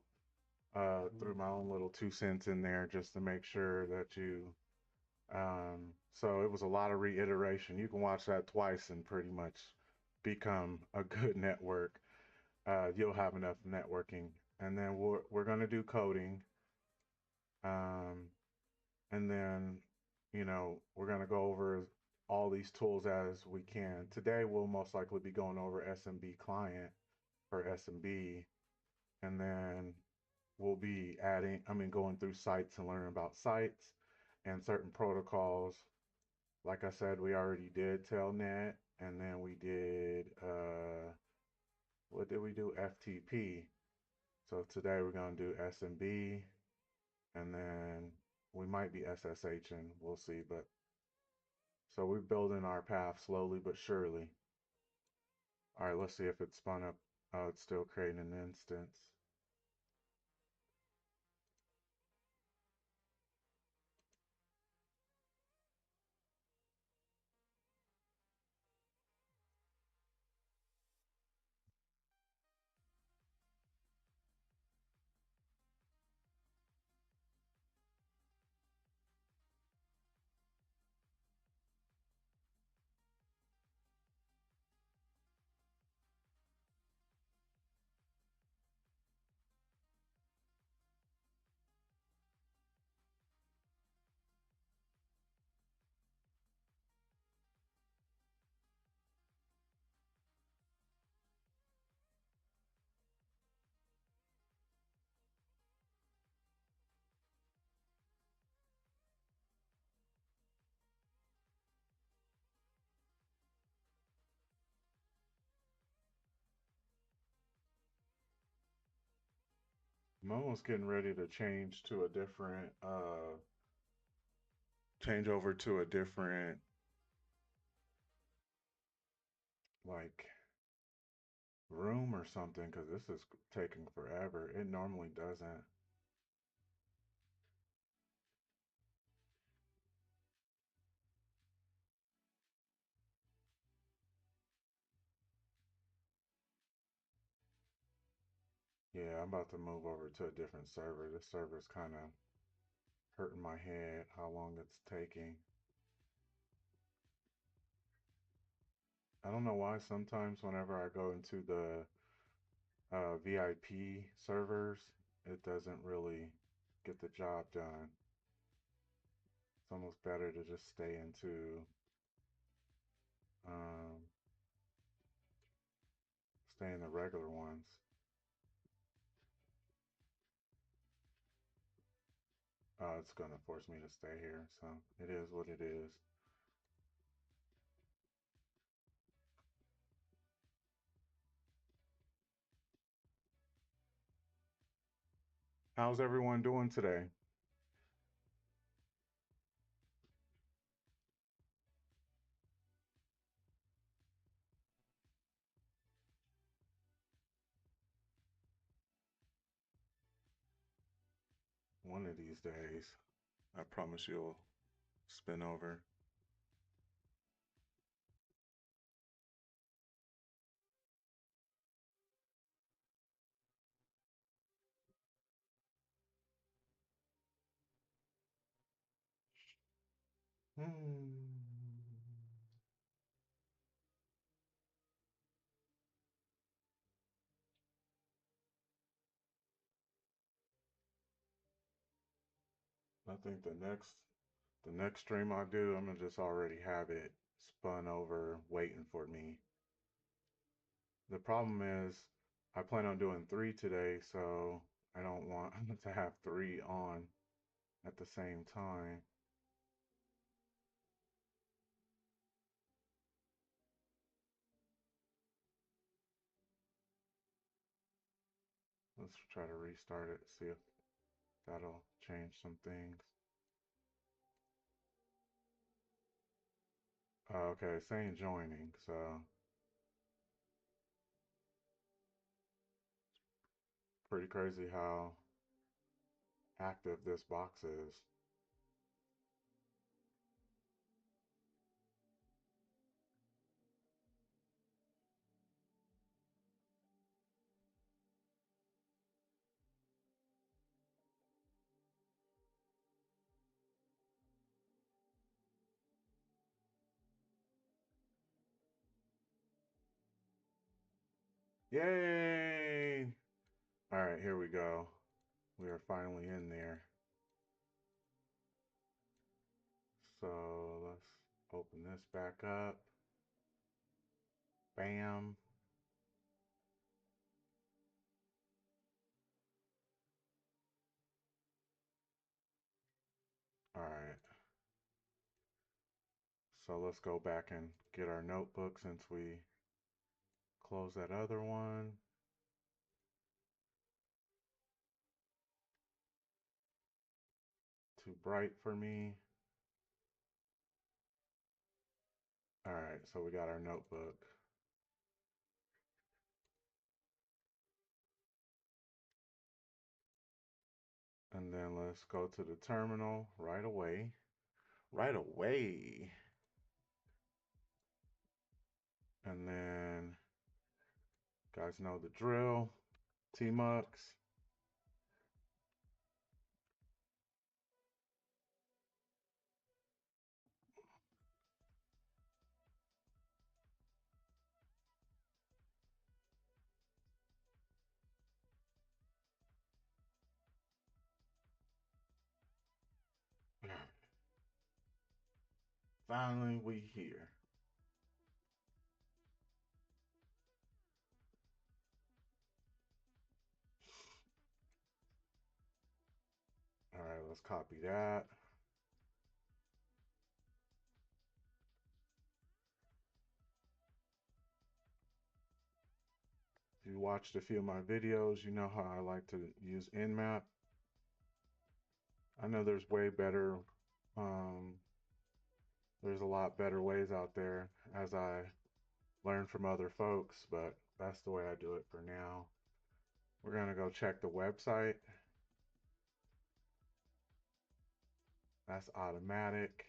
threw my own little 2 cents in there just to make sure that you, so it was a lot of reiteration. You can watch that twice and pretty much become a good network. You'll have enough networking. And then we're going to do coding. Um, and then, we're going to go over all these tools as we can. Today, we'll most likely be going over SMB client for SMB, and then we'll be going through sites and learning about sites and certain protocols. Like I said, we already did Telnet, and then we did, what did we do? FTP. So today we're going to do SMB, and then we might be SSHing, we'll see, but so we're building our path slowly but surely. All right, let's see if it's spun up. Oh, it's still creating an instance. I'm almost getting ready to change over to a different, like, room or something, because this is taking forever. It normally doesn't. Yeah, I'm about to move over to a different server. This server's kind of hurting my head, how long it's taking. I don't know why sometimes whenever I go into the VIP servers, it doesn't really get the job done. It's almost better to just um, stay in the regular ones. It's gonna force me to stay here, so it is what it is. How's everyone doing today? One of these days, I promise you'll spin over. Hmm. I think the next stream I do, I'm gonna just already have it spun over waiting for me. The problem is I plan on doing three today, so I don't want to have three on at the same time. Let's try to restart it, see if that'll change some things. Okay, it's saying joining, so pretty crazy how active this box is. Yay! All right, here we go. We are finally in there. So let's open this back up. Bam. All right. So let's go back and get our notebook since we closed that other one. Too bright for me. All right, so we got our notebook. And then let's go to the terminal right away. Right away. And then, guys know the drill. Tmux. Finally, we here. All right, let's copy that. If you watched a few of my videos, you know how I like to use Nmap. I know there's way better, um, there's a lot better ways out there as I learn from other folks, but that's the way I do it for now. We're going to go check the website. That's automatic.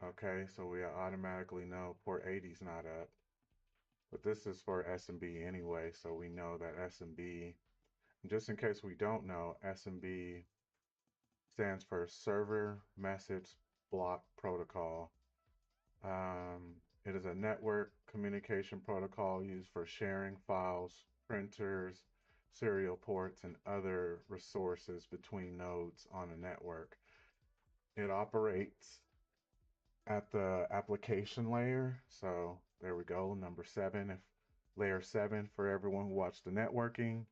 Okay, so we automatically know port 80 is not up. But this is for SMB anyway, so we know that SMB, just in case we don't know, SMB stands for Server Message Block Protocol. It is a network communication protocol used for sharing files, printers, serial ports, and other resources between nodes on a network. It operates at the application layer. So there we go, number 7. If layer 7 for everyone who watched the networking.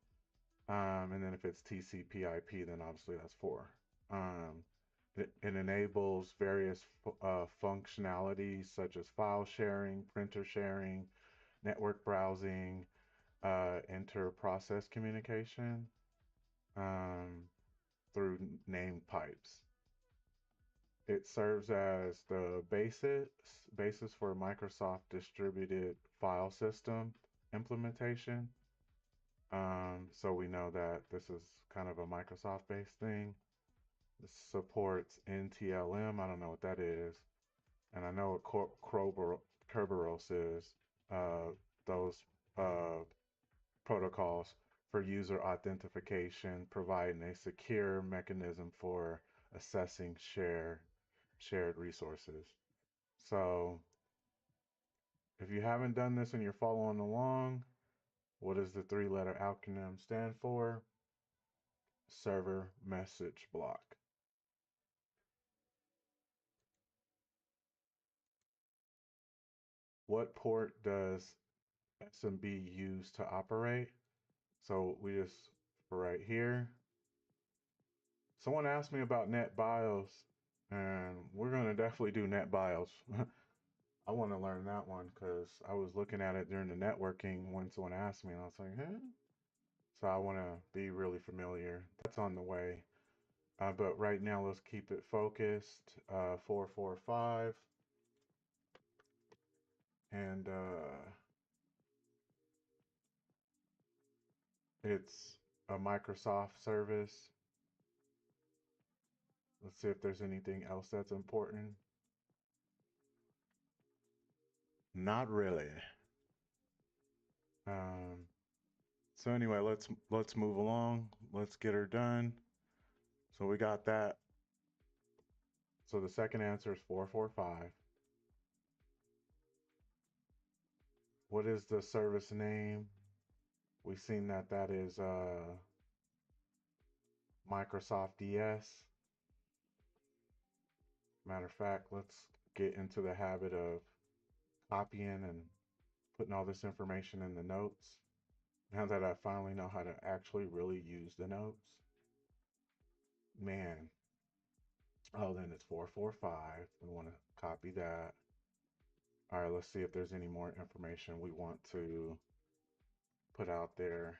And then if it's TCP/IP, then obviously that's 4. It enables various functionalities such as file sharing, printer sharing, network browsing, inter-process communication um, through name pipes. It serves as the basis for Microsoft distributed file system implementation. So we know that this is kind of a Microsoft-based thing. This supports NTLM. I don't know what that is, and I know what Kerberos is. Uh, those uh, protocols for user authentication, providing a secure mechanism for assessing shared resources. So if you haven't done this and you're following along, what does the three-letter acronym stand for? Server message block. What port does SMB use to operate? So we just, right here, someone asked me about NetBIOS, and we're going to definitely do NetBIOS. I want to learn that one because I was looking at it during the networking when someone asked me, and I was like, huh? So I want to be really familiar. That's on the way. But right now, let's keep it focused. 445. And it's a Microsoft service. Let's see if there's anything else that's important. Not really. Um, so anyway, let's move along. Let's get her done. So we got that. So the second answer is 445. What is the service name? We've seen that that is Microsoft DS. Matter of fact, let's get into the habit of copying and putting all this information in the notes. Now that I finally know how to actually really use the notes. Man. Oh, then it's 445. We want to copy that. All right, let's see if there's any more information we want to put out there.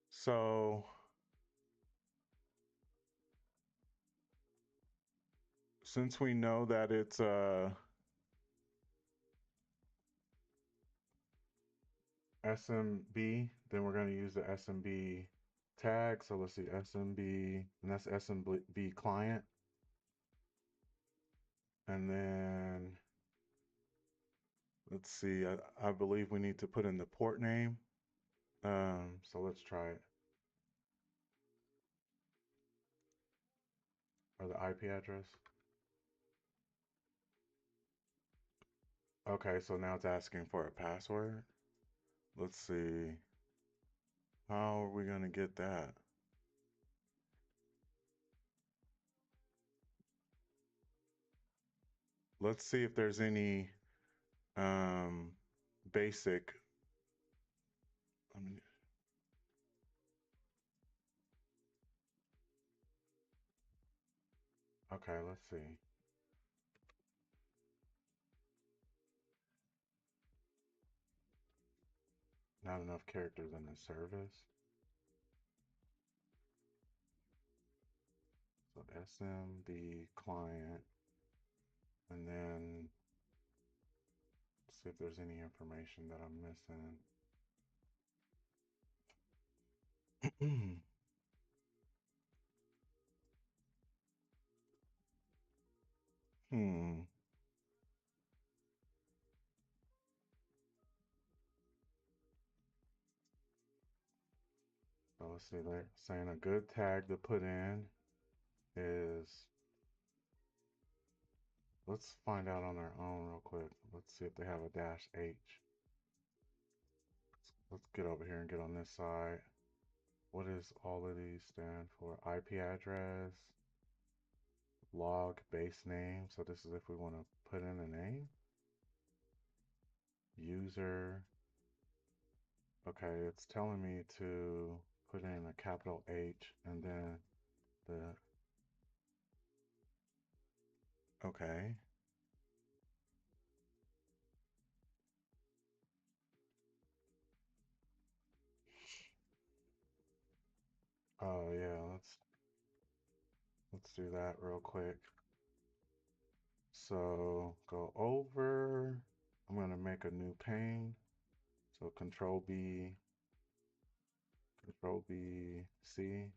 So since we know that it's SMB, then we're going to use the SMB tag. So let's see, SMB, and that's SMB client. And then let's see, I believe we need to put in the port name. So let's try it. Or the IP address. Okay, so now it's asking for a password. Let's see. How are we going to get that? Let's see if there's any basic. I mean, okay, let's see. Not enough characters in the service. So SMB client, and then see if there's any information that I'm missing. Hmm. So let's see. They're saying a good tag to put in is. Let's find out on our own real quick. Let's see if they have a -H. Let's get over here and get on this side. What does all of these stand for? IP address, log, base name. So this is if we want to put in a name. User. Okay, it's telling me to put in a capital H and then the Okay. Oh yeah, let's do that real quick. So go over. I'm gonna make a new pane. So Control B, C.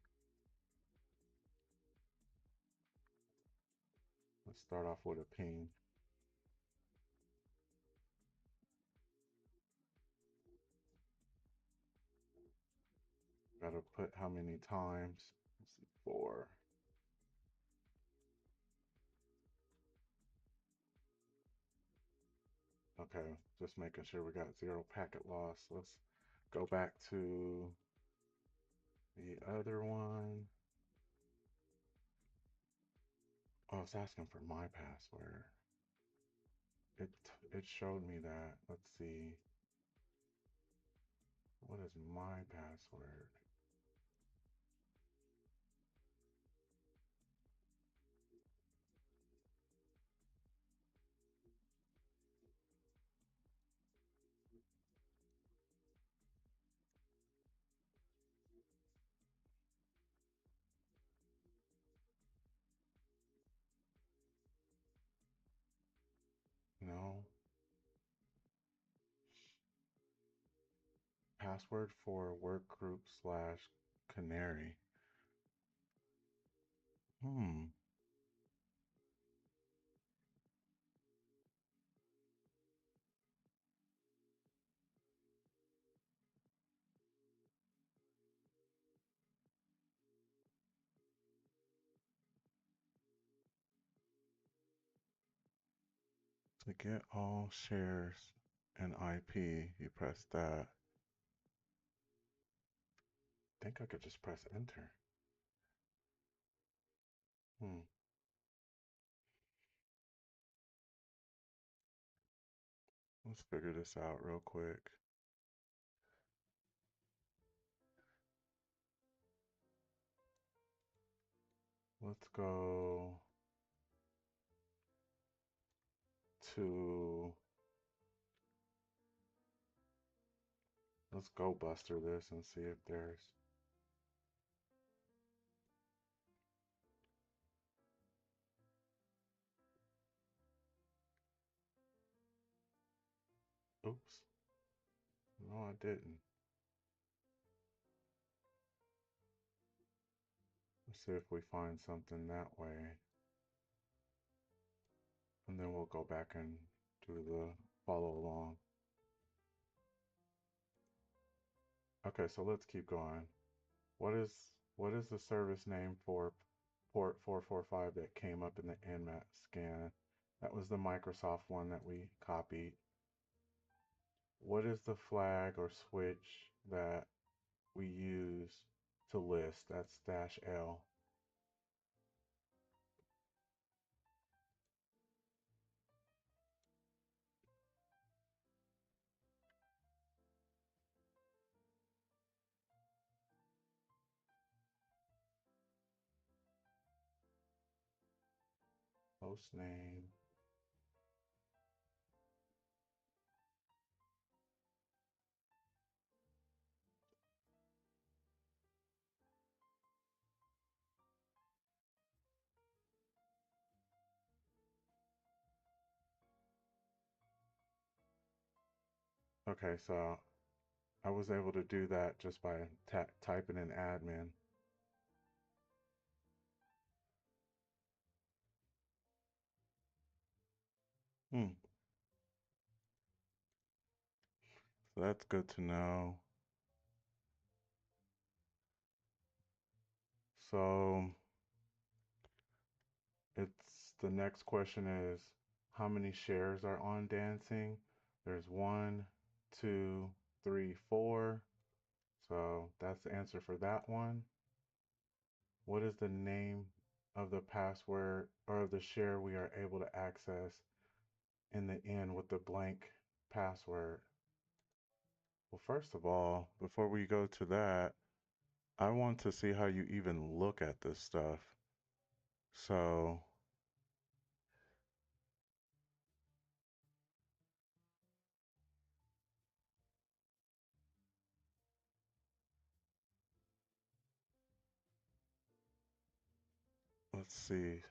Let's start off with a ping. Gotta put how many times? Let's see, 4. Okay, just making sure we got 0 packet loss. Let's go back to the other one. Oh, it's asking for my password. It showed me that. Let's see. What is my password? No. Password for workgroup/canary. Hmm. To get all shares and IP, you press that. I think I could just press enter. Hmm. Let's figure this out real quick. Let's go to, let's go buster this and see if there's, oops. No, I didn't. Let's see if we find something that way. And then we'll go back and do the follow along. Okay, so let's keep going. What is the service name for port 445 that came up in the Nmat scan? That was the Microsoft one that we copied. What is the flag or switch that we use to list? That's -L. Host name. Okay, so I was able to do that just by typing in admin. Hmm. So that's good to know. So it's the next question is how many shares are on dancing? There's 1, 2, 3, 4. So that's the answer for that one. What is the name of the password or of the share we are able to access in the end with the blank password? Well, first of all, before we go to that, I want to see how you even look at this stuff. So let's see.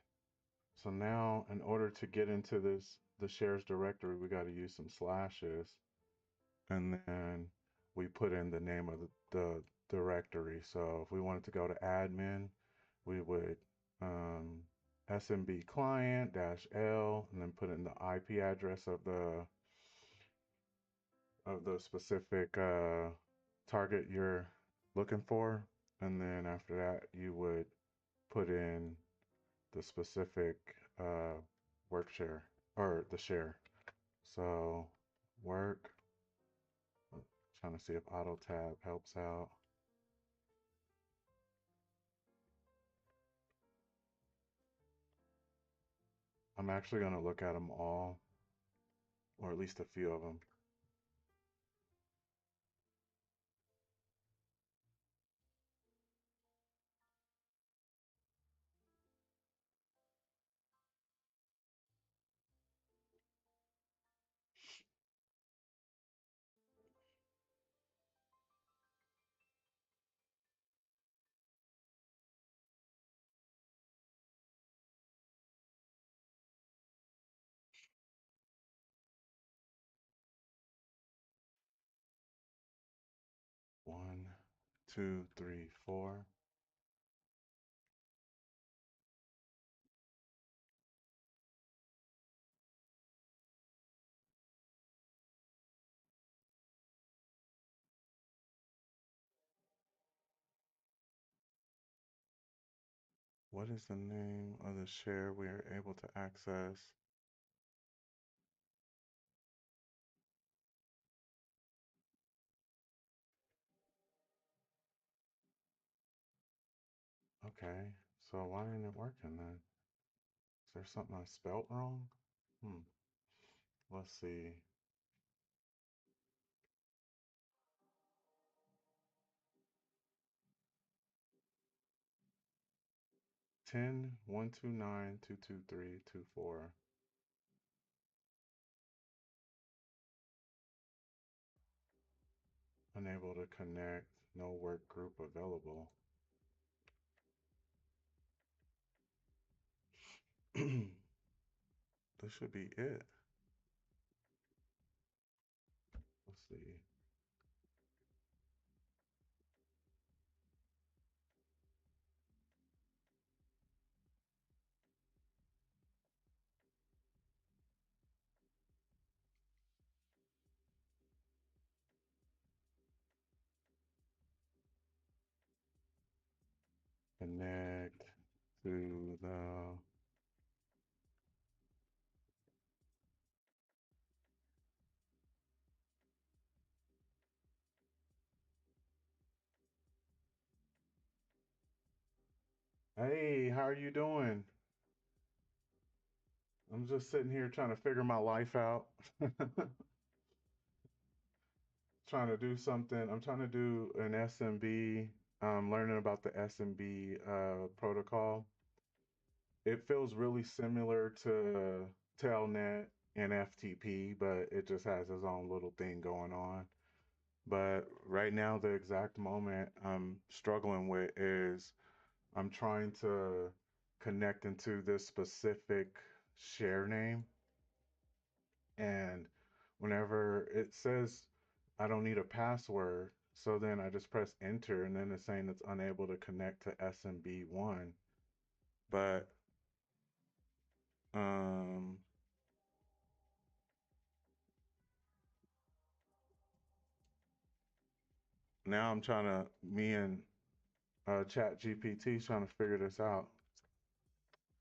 So now in order to get into the shares directory, we got to use some slashes, and then we put in the name of the directory. So if we wanted to go to admin, we would SMB client -L and then put in the IP address of the specific target you're looking for, and then after that you would put in the specific work share or the share. So work, trying to see if auto tab helps out. I'm actually going to look at them all, or at least a few of them. One, two, three, four. What is the name of the share we are able to access? Okay, so why ain't it working then? Is there something I spelt wrong? Let's see. 10 129 223 24. Unable to connect. No work group available. This should be it. Let's see. Connect to the Hey, how are you doing? I'm just sitting here trying to figure my life out. Trying to do something. I'm trying to do an SMB. Learning about the SMB protocol. It feels really similar to Telnet and FTP, but it just has its own little thing going on. But right now, the exact moment I'm struggling with is I'm trying to connect into this specific share name. And whenever it says I don't need a password, so then I just press enter and then it's saying it's unable to connect to SMB1. But um, now I'm trying to, me and Chat GPT trying to figure this out.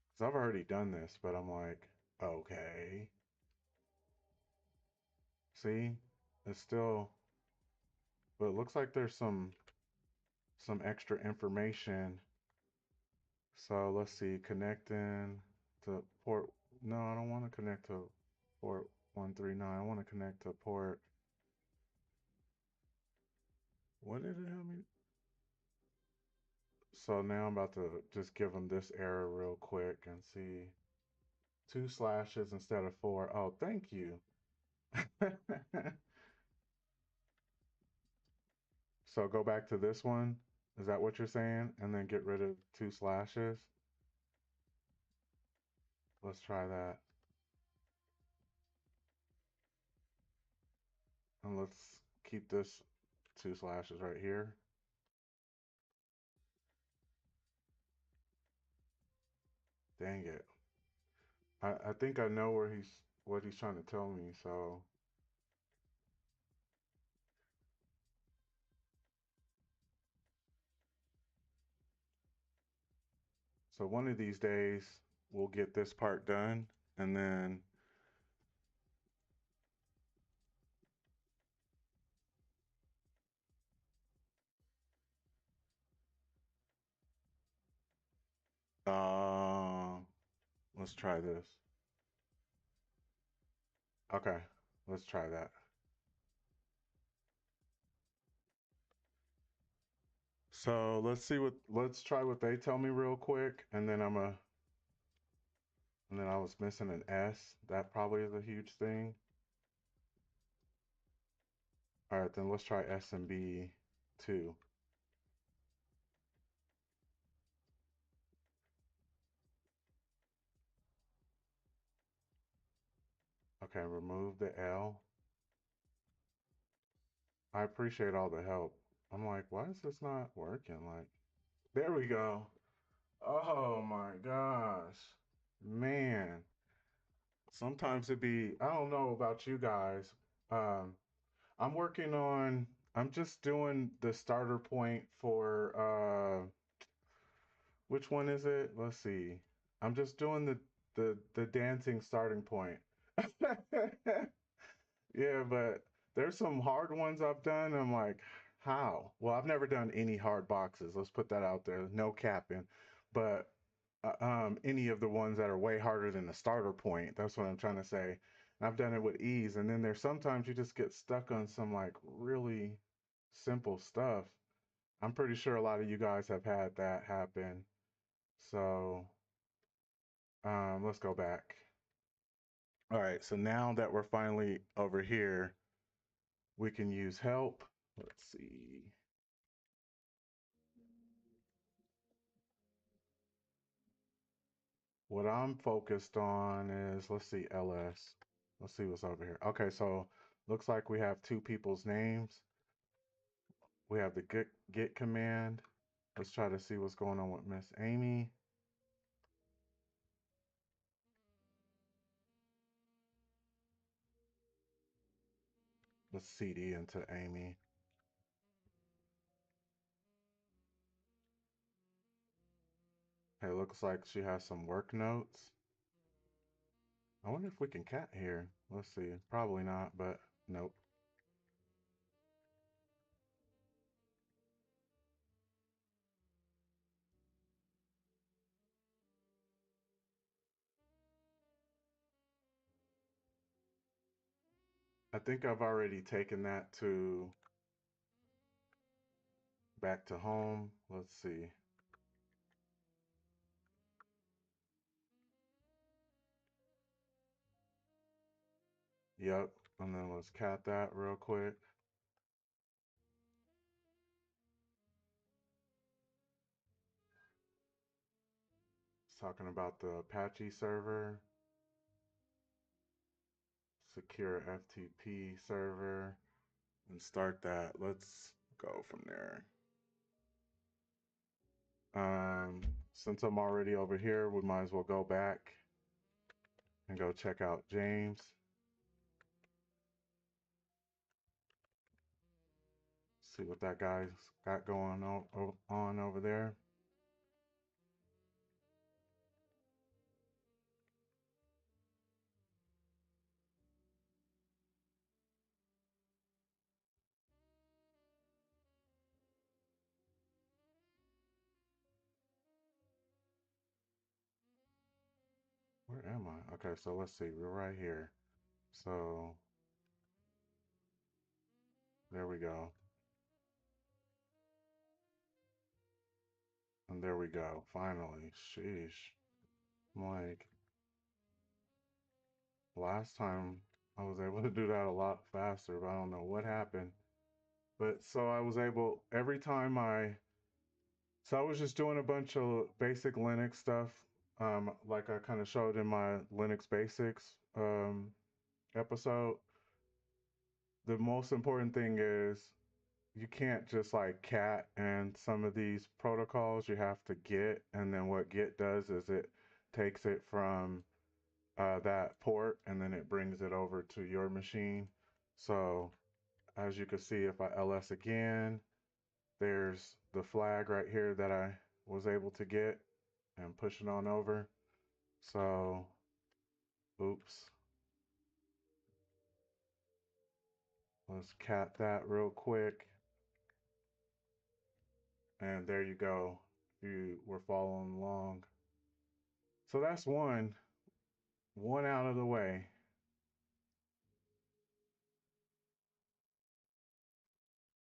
Because I've already done this, but I'm like, okay. See, it's still, but it looks like there's some extra information. So let's see, connecting to port. No, I don't want to connect to port 139. I want to connect to port. What did it have me? So now I'm about to just give them this error real quick and see. 2 slashes instead of 4. Oh, thank you. So go back to this one. Is that what you're saying? And then get rid of 2 slashes? Let's try that. And let's keep this 2 slashes right here. Dang it. I think I know what he's trying to tell me, so one of these days we'll get this part done, and then uh let's try this. Okay, let's try that. So let's try what they tell me real quick, and then and then I was missing an S. That probably is a huge thing. All right, then let's try SMB 2. Okay, remove the L. I appreciate all the help. I'm like, why is this not working? Like, there we go. Oh my gosh. Man. Sometimes I don't know about you guys. Um, I'm working on, I'm just doing the starter point for, which one is it? Let's see. I'm just doing the dancing starting point. Yeah, but there's some hard ones I've done. I'm like, how? Well, I've never done any hard boxes. Let's put that out there. No capping. But any of the ones that are way harder than the starter point. That's what I'm trying to say. And I've done it with ease. And then there's sometimes you just get stuck on some like really simple stuff. I'm pretty sure a lot of you guys have had that happen. So let's go back. All right, so now that we're finally over here, we can use help. Let's see. What I'm focused on is, let's see, LS. Let's see what's over here. Okay, so looks like we have 2 people's names. We have the get command. Let's try to see what's going on with Miss Amy. Let's CD into Amy. Hey, looks like she has some work notes. I wonder if we can cat here. Let's see. Probably not, but nope. I think I've already taken that to back to home. Let's see. Yep. And then let's cat that real quick. It's talking about the Apache server, secure FTP server, and start that. Let's go from there. Since I'm already over here, we might as well go back and go check out James. See what that guy's got going on over there. Where am I? Okay, so let's see. We're right here. So there we go. And there we go. Finally. Sheesh. I'm like, last time I was able to do that a lot faster, but I don't know what happened. But so I was able, every time so I was just doing a bunch of basic Linux stuff. like I kind of showed in my Linux Basics episode, the most important thing is you can't just like cat and some of these protocols. You have to git, and then what git does is it takes it from that port and then it brings it over to your machine. So as you can see, if I ls again, there's the flag right here that I was able to get and push it on over. So, oops, let's cat that real quick. And there you go. You were following along. So that's one out of the way.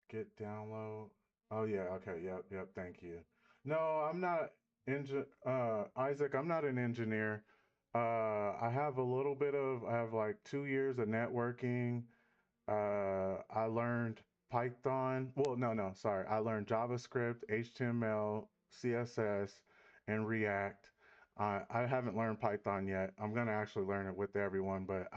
Git download. Oh yeah, okay, yep, thank you. No, I'm not Isaac, I'm not an engineer. I have a little bit of I have like 2 years of networking. I learned Python. Well, no, sorry. I learned JavaScript, HTML, CSS, and React. I haven't learned Python yet. I'm gonna actually learn it with everyone, but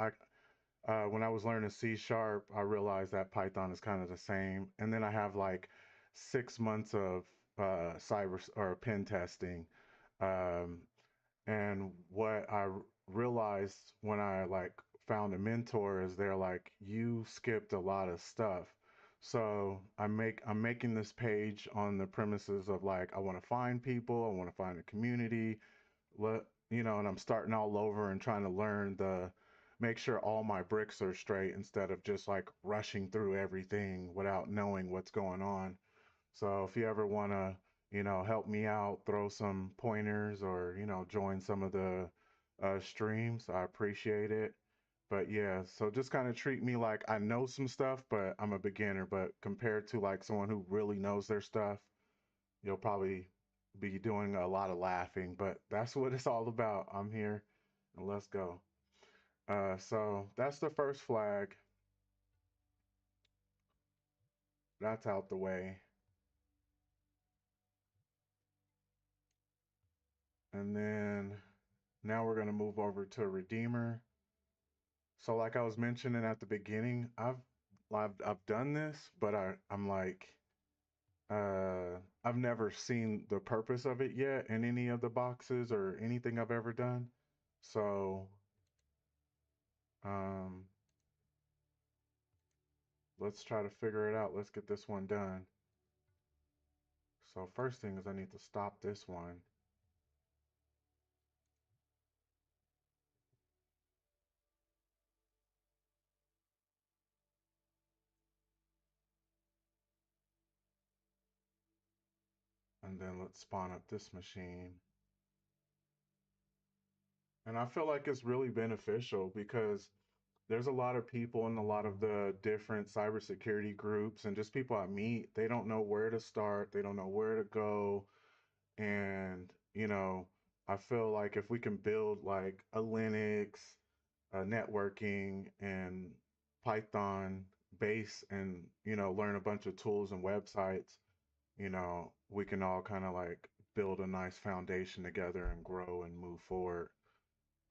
when I was learning C sharp, I realized that Python is kind of the same. And then I have like 6 months of cyber or pen testing. Um, and what I realized when I like found a mentor is they're like, you skipped a lot of stuff. So I'm making this page on the premises of like I want to find people, I want to find a community, and I'm starting all over and trying to learn make sure all my bricks are straight instead of just like rushing through everything without knowing what's going on. So if you ever want to, help me out, throw some pointers or, join some of the streams, I appreciate it. But yeah, so just kind of treat me like I know some stuff, but I'm a beginner. But compared to like someone who really knows their stuff, you'll probably be doing a lot of laughing. But that's what it's all about. I'm here and let's go. So that's the first flag. That's out the way. And then now we're going to move over to Redeemer. So like I was mentioning at the beginning, I've done this, but I'm like I've never seen the purpose of it yet in any of the boxes or anything I've ever done. So um let's try to figure it out. Let's get this one done. So first thing is I need to stop this one. And then let's spawn up this machine. And I feel like it's really beneficial because there's a lot of people in a lot of the different cybersecurity groups and just people I meet. They don't know where to start, they don't know where to go. And, I feel like if we can build like a Linux, a networking, and Python base and, learn a bunch of tools and websites, we can all kind of like build a nice foundation together and grow and move forward.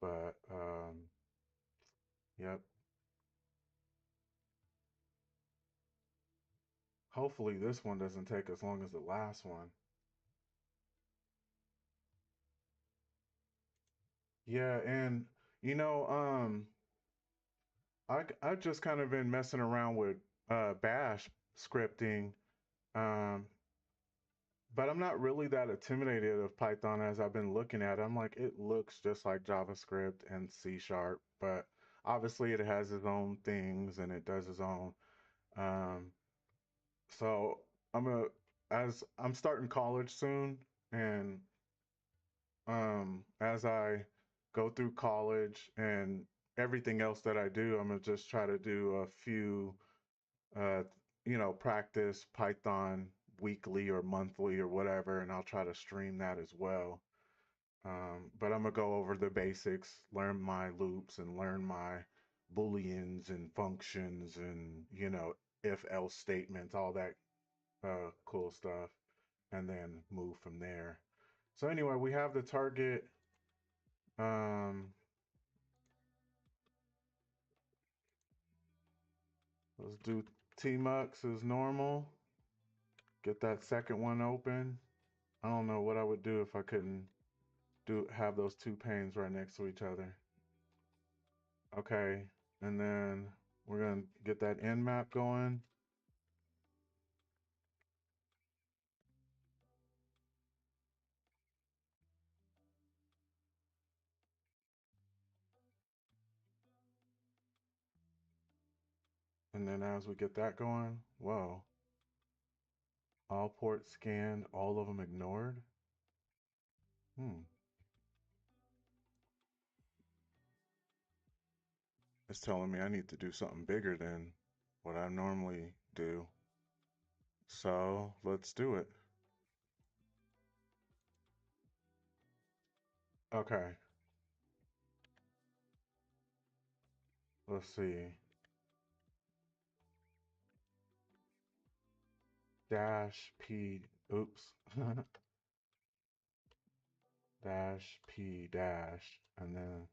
But, yep. Hopefully this one doesn't take as long as the last one. Yeah, and you know, I just kind of been messing around with Bash scripting, um, but I'm not really that intimidated of Python as I've been looking at it. I'm like, it looks just like JavaScript and C sharp, but obviously it has its own things and it does its own. Um, so as I'm starting college soon, and as I go through college and everything else that I do, I'm gonna just try to do a few, uh, practice Python weekly or monthly or whatever, and I'll try to stream that as well. But I'm gonna go over the basics, learn my loops, and learn my booleans and functions and if else statements, all that cool stuff, and then move from there. So anyway, we have the target Um, let's do tmux as normal. Get that second one open. I don't know what I would do if I couldn't have those two panes right next to each other. Okay, and then we're gonna get that end map going. And then as we get that going, whoa. All ports scanned, all of them ignored. It's telling me I need to do something bigger than what I normally do. So let's do it. Okay. Let's see. Dash P, oops. Dash P dash, and then.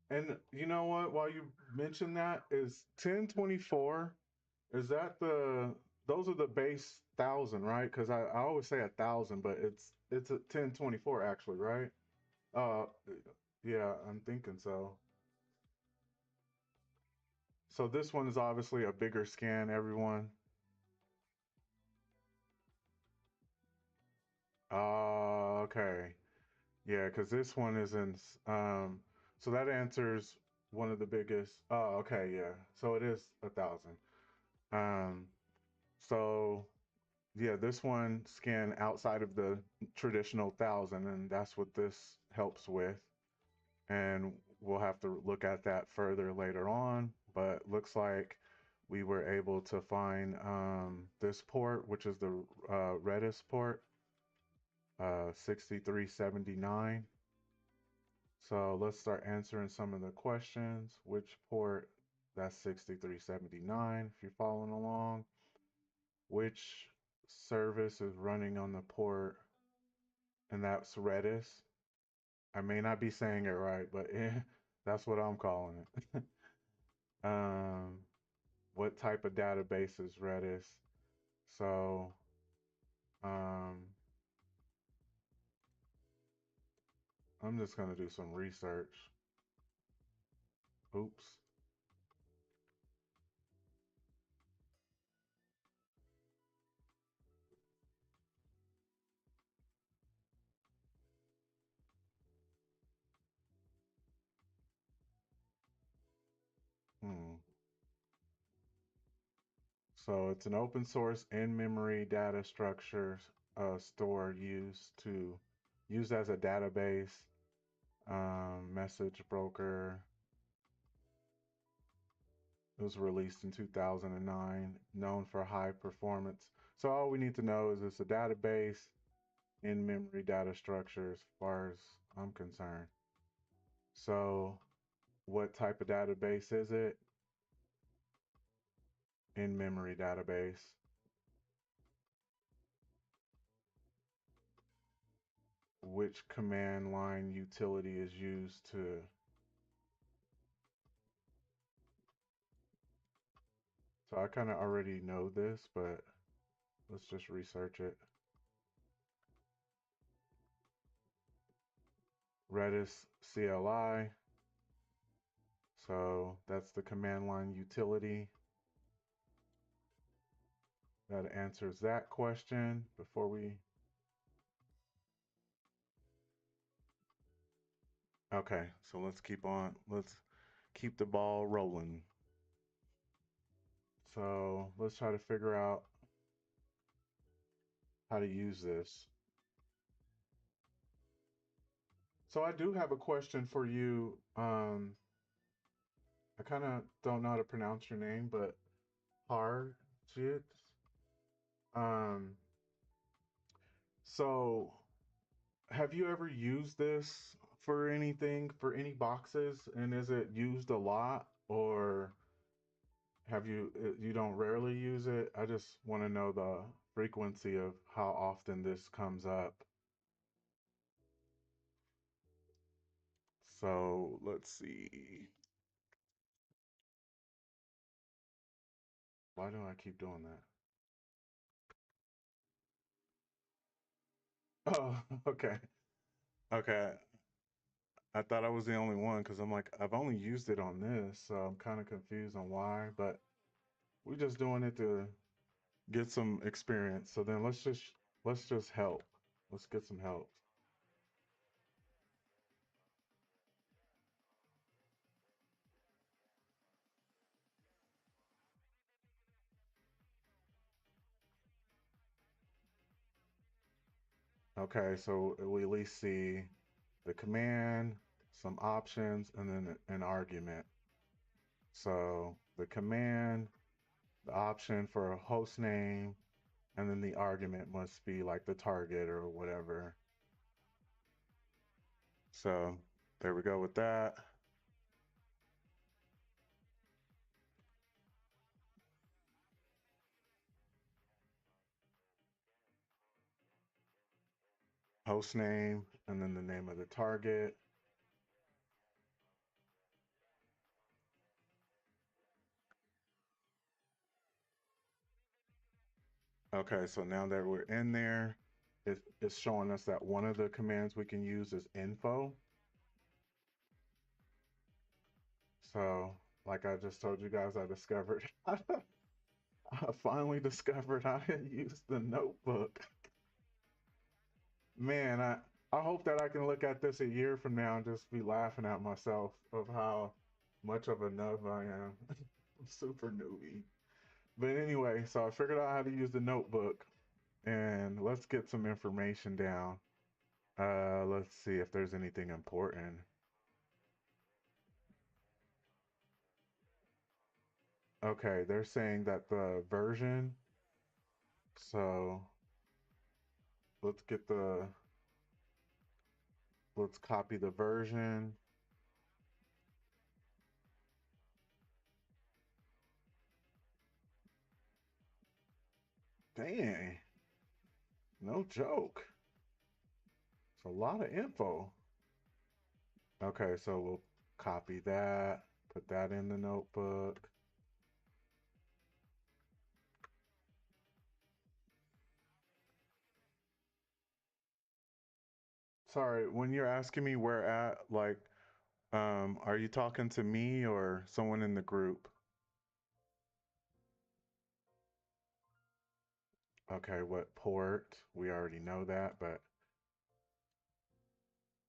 And you know what? While you mentioned that, is 1024, is that those are the base 1,000, right? Because I always say 1,000, but it's a 1024 actually, right? Uh, yeah, I'm thinking so. So this one is obviously a bigger scan, everyone. Okay. Yeah, because this one isn't. So that answers one of the biggest. Oh, okay, yeah. So it is 1,000. Um, so yeah, this one scan outside of the traditional 1,000, and that's what this helps with. And we'll have to look at that further later on. But looks like we were able to find this port, which is the Redis port, 6379. So let's start answering some of the questions. Which port? That's 6379 if you're following along. Which service is running on the port? And that's Redis. I may not be saying it right, but that's what I'm calling it. um, what type of database is Redis? So, um, I'm just going to do some research. Oops. Hmm. So it's an open source in-memory data structure store used as a database, message broker. It was released in 2009, known for high performance. So all we need to know is it's a database in-memory data structure as far as I'm concerned. So what type of database is it? In-memory database. Which command line utility is used to. So I kind of already know this, but let's just research it. Redis CLI. So that's the command line utility. That answers that question before we. Okay, so let's keep on. Let's keep the ball rolling. So let's try to figure out how to use this. So I do have a question for you. I kind of don't know how to pronounce your name, but Harjit. Um, so have you ever used this for anything, for any boxes? And is it used a lot, or have you don't rarely use it? I just want to know the frequency of how often this comes up. So let's see. Why do I keep doing that? Oh, okay. Okay. I thought I was the only one because I'm like, I've only used it on this, so I'm kind of confused on why, but we're just doing it to get some experience. So then let's just help. Let's get some help. Okay, so we at least see the command, some options, and then an argument. So the command, the option for a host name, and then the argument must be like the target or whatever. So there we go with that. Host name, and then the name of the target. Okay, so now that we're in there, it's showing us that one of the commands we can use is info. So, like I just told you guys, I discovered, I finally discovered how to use the notebook. Man, I hope that I can look at this a year from now and just be laughing at myself of how much of a nub I am. Super newbie. But anyway, so I figured out how to use the notebook, and let's get some information down. Let's see if there's anything important. Okay, they're saying that the version, so let's get the, let's copy the version. Dang, no joke. It's a lot of info. Okay, so we'll copy that, put that in the notebook. Sorry, when you're asking me where at, like, are you talking to me or someone in the group? Okay, what port? We already know that, but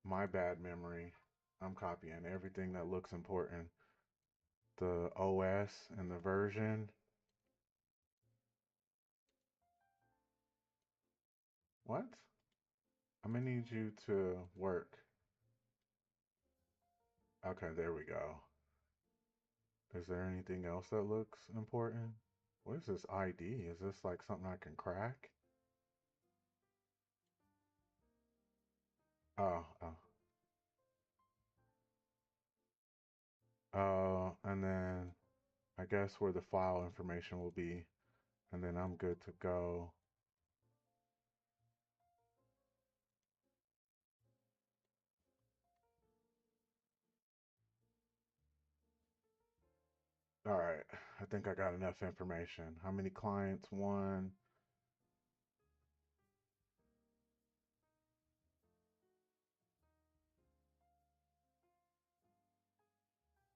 my bad memory. I'm copying everything that looks important. The OS and the version. What? I'm gonna need you to work. Okay, there we go. Is there anything else that looks important? What is this ID? Is this like something I can crack? Oh, oh. And then I guess where the file information will be, and then I'm good to go. All right, I think I got enough information. How many clients? One.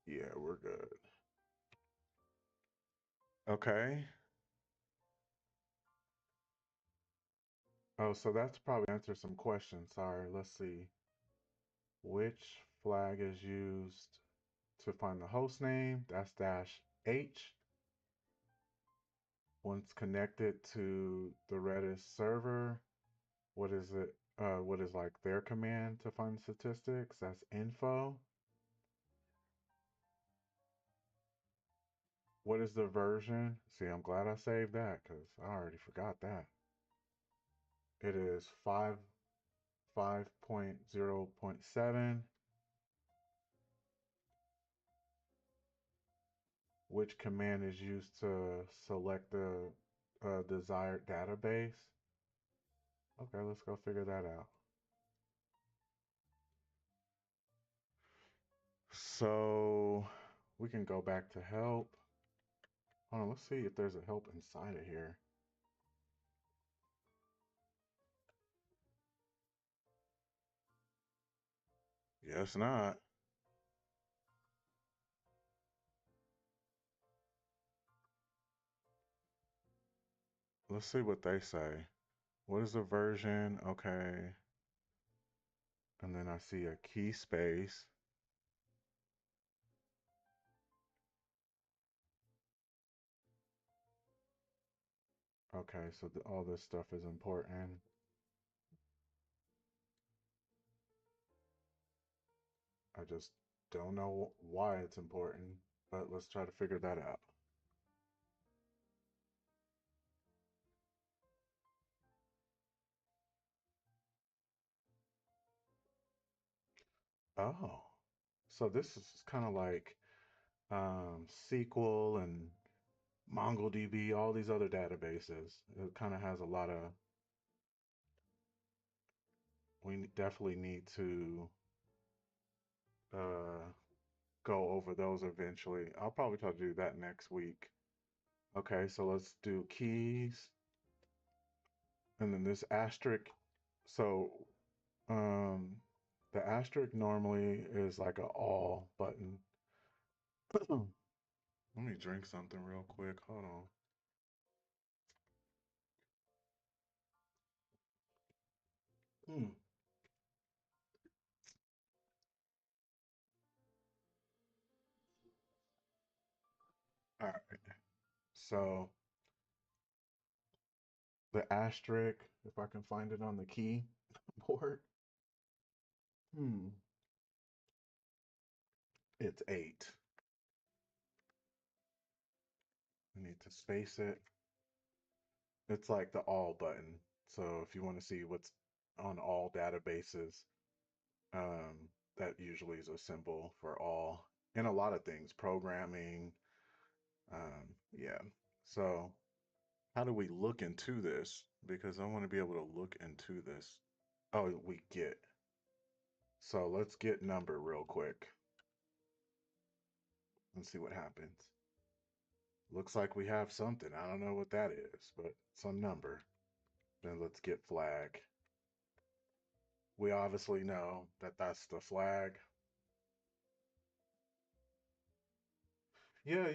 Yeah, we're good. Okay. Oh, so that's probably answer some questions. Sorry, let's see. Which flag is used to find the host name? That's -H. Once connected to the Redis server, what is it? What is like their command to find statistics? That's info. What is the version? See, I'm glad I saved that because I already forgot that. It is 5.0.7. Which command is used to select the desired database. Okay, let's go figure that out. So we can go back to help. Hold on, let's see if there's a help inside of here. Yes, not. Let's see what they say. What is the version? Okay. And then I see a key space. Okay, so all this stuff is important. I just don't know why it's important, but let's try to figure that out. Oh, so this is kind of like SQL and MongoDB, all these other databases. It kind of has a lot of, we definitely need to uh, go over those eventually. I'll probably try to do that next week. Okay, so let's do keys. And then this asterisk. So um, the asterisk normally is like a all button. Let me drink something real quick. Hold on. Hmm. All right. So the asterisk, if I can find it on the keyboard, hmm, it's 8. I need to space it. It's like the all button. So if you want to see what's on all databases, um, that usually is a symbol for all in a lot of things, programming. Yeah. So how do we look into this? Because I want to be able to look into this. Oh, we get. So let's get number real quick and see what happens. Looks like we have something. I don't know what that is, but some number. Then let's get flag. We obviously know that that's the flag. Yeah,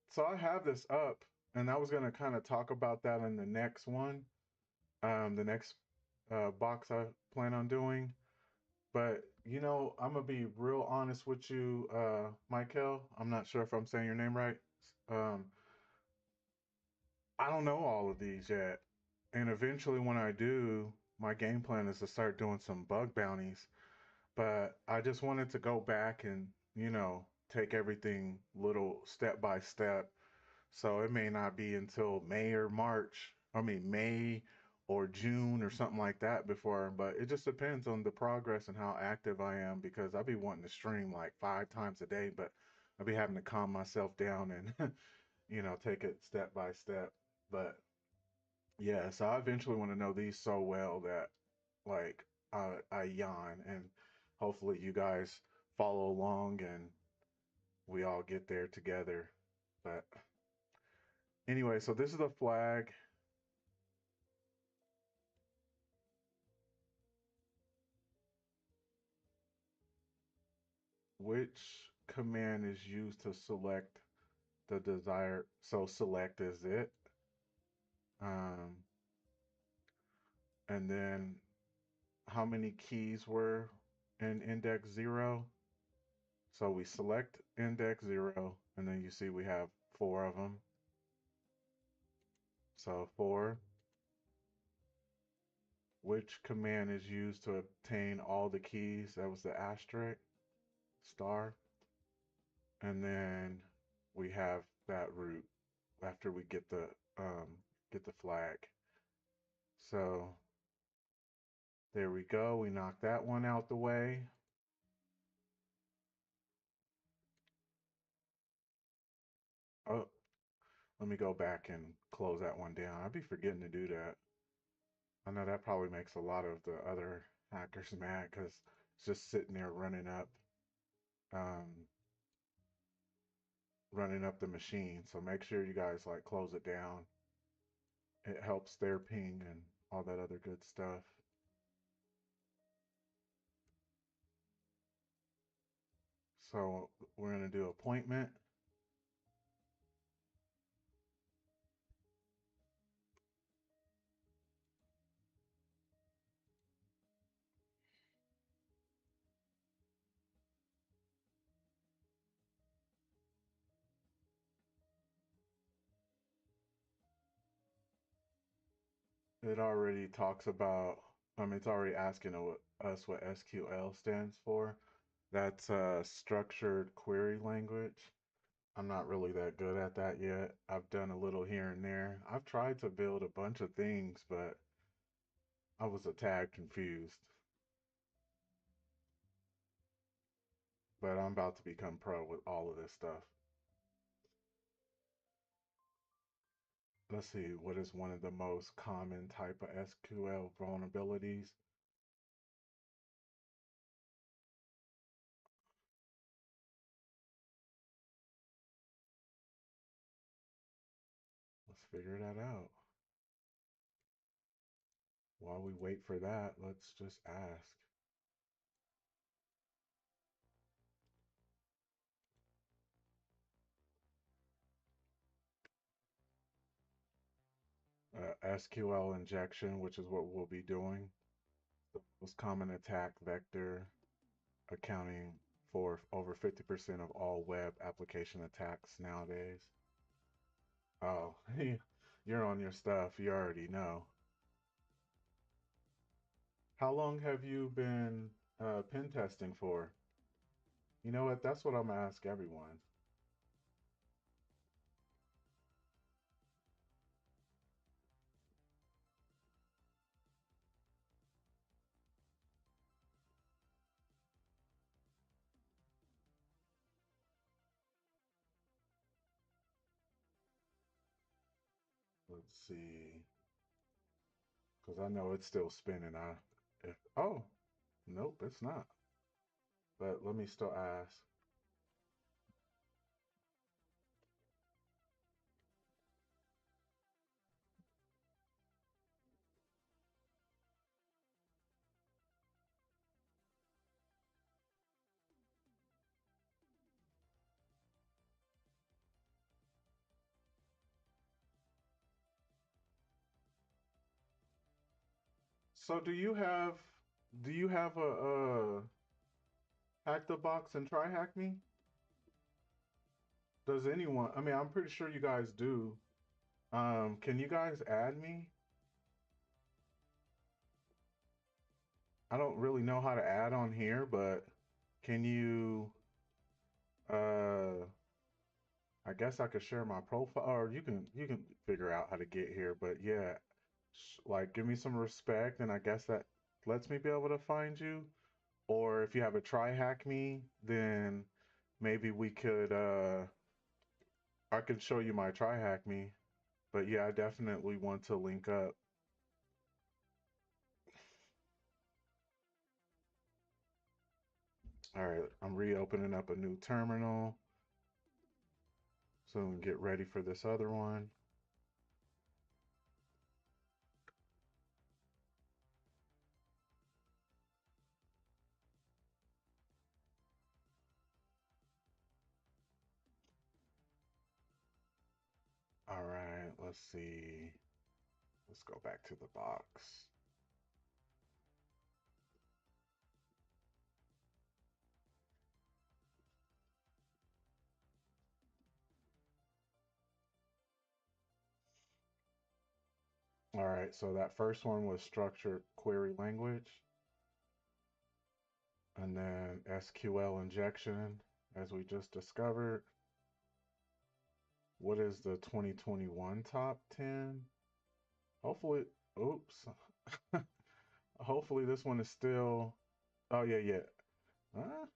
so I have this up, and I was gonna kind of talk about that in the next one, the next box I plan on doing. But I'm gonna be real honest with you, Michael. I'm not sure if I'm saying your name right. Um, I don't know all of these yet, and eventually, when I do, my game plan is to start doing some bug bounties. But I just wanted to go back and take everything little step by step. So it may not be until May or March, I mean, May or June or something like that before, but it just depends on the progress and how active I am because I'll be wanting to stream like 5 times a day, but I'll be having to calm myself down and, take it step by step. But yeah, so I eventually want to know these so well that like I yawn and hopefully you guys follow along and we all get there together. But anyway, so this is the flag. Which command is used to select the desired? So select is it. Um, and then how many keys were in index 0? So we select index 0, and then you see we have 4 of them. So 4. Which command is used to obtain all the keys? That was the asterisk, star. And then we have that root after we get the flag. So there we go. We knocked that one out the way. Oh, Let me go back and close that one down. I'd be forgetting to do that. I know that probably makes a lot of the other hackers mad because it's just sitting there um, running up the machine. So make sure you guys like close it down. It helps their ping and all that other good stuff. So we're gonna do appointment. It already talks about, it's already asking us what SQL stands for. That's a structured query language. I'm not really that good at that yet. I've done a little here and there. I've tried to build a bunch of things, but I was a tad confused. But I'm about to become pro with all of this stuff. Let's see, what is one of the most common type of SQL vulnerabilities? Let's figure that out. While we wait for that, let's just ask. SQL injection, which is what we'll be doing. The most common attack vector, accounting for over 50% of all web application attacks nowadays. Oh, you're on your stuff. You already know. How long have you been pen testing for? You know what? That's what I'm gonna ask everyone. Let's see, because I know it's still spinning. Oh, nope, it's not. But let me still ask. So do you have a Hack the Box and TryHackMe? Does anyone? I mean, I'm pretty sure you guys do. Can you guys add me? I don't really know how to add on here, but can you I guess I could share my profile, or you can figure out how to get here, but yeah, like give me some respect and I guess that lets me be able to find you. Or if you have a TryHackMe, then maybe we could I could show you my TryHackMe. But yeah, I definitely want to link up. All right, I'm reopening up a new terminal so we can get ready for this other one. All right, let's see. Let's go back to the box. All right, so that first one was structured query language, and then SQL injection, as we just discovered. What is the 2021 top 10? Hopefully, oops. Hopefully this one is still, oh yeah, yeah. Huh?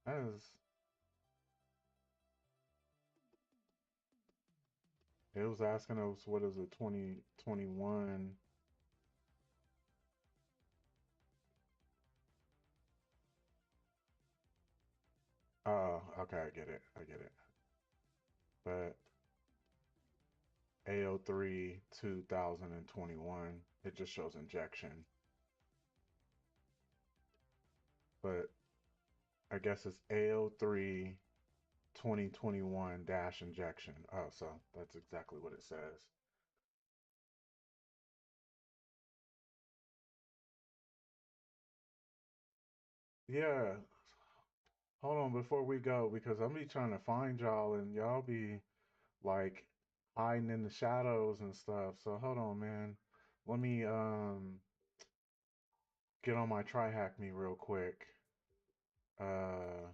That is, It was asking us what is a 2021. Oh, okay, I get it. I get it. But AO3 2021, it just shows injection. But I guess it's AO3 2021 dash injection. Oh, so that's exactly what it says. Yeah, hold on before we go because I'm be trying to find y'all and y'all be like hiding in the shadows and stuff. So hold on, man. Let me get on my TryHackMe real quick. Uh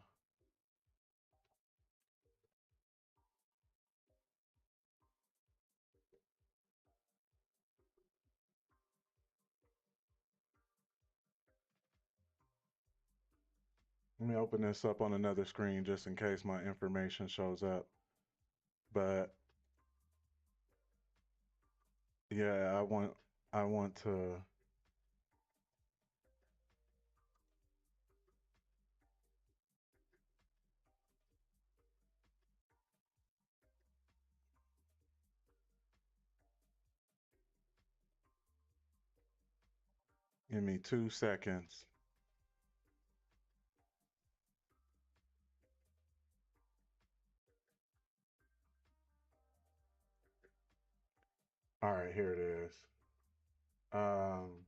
Let me open this up on another screen just in case my information shows up. But yeah, I want to give me 2 seconds. All right, here it is. Um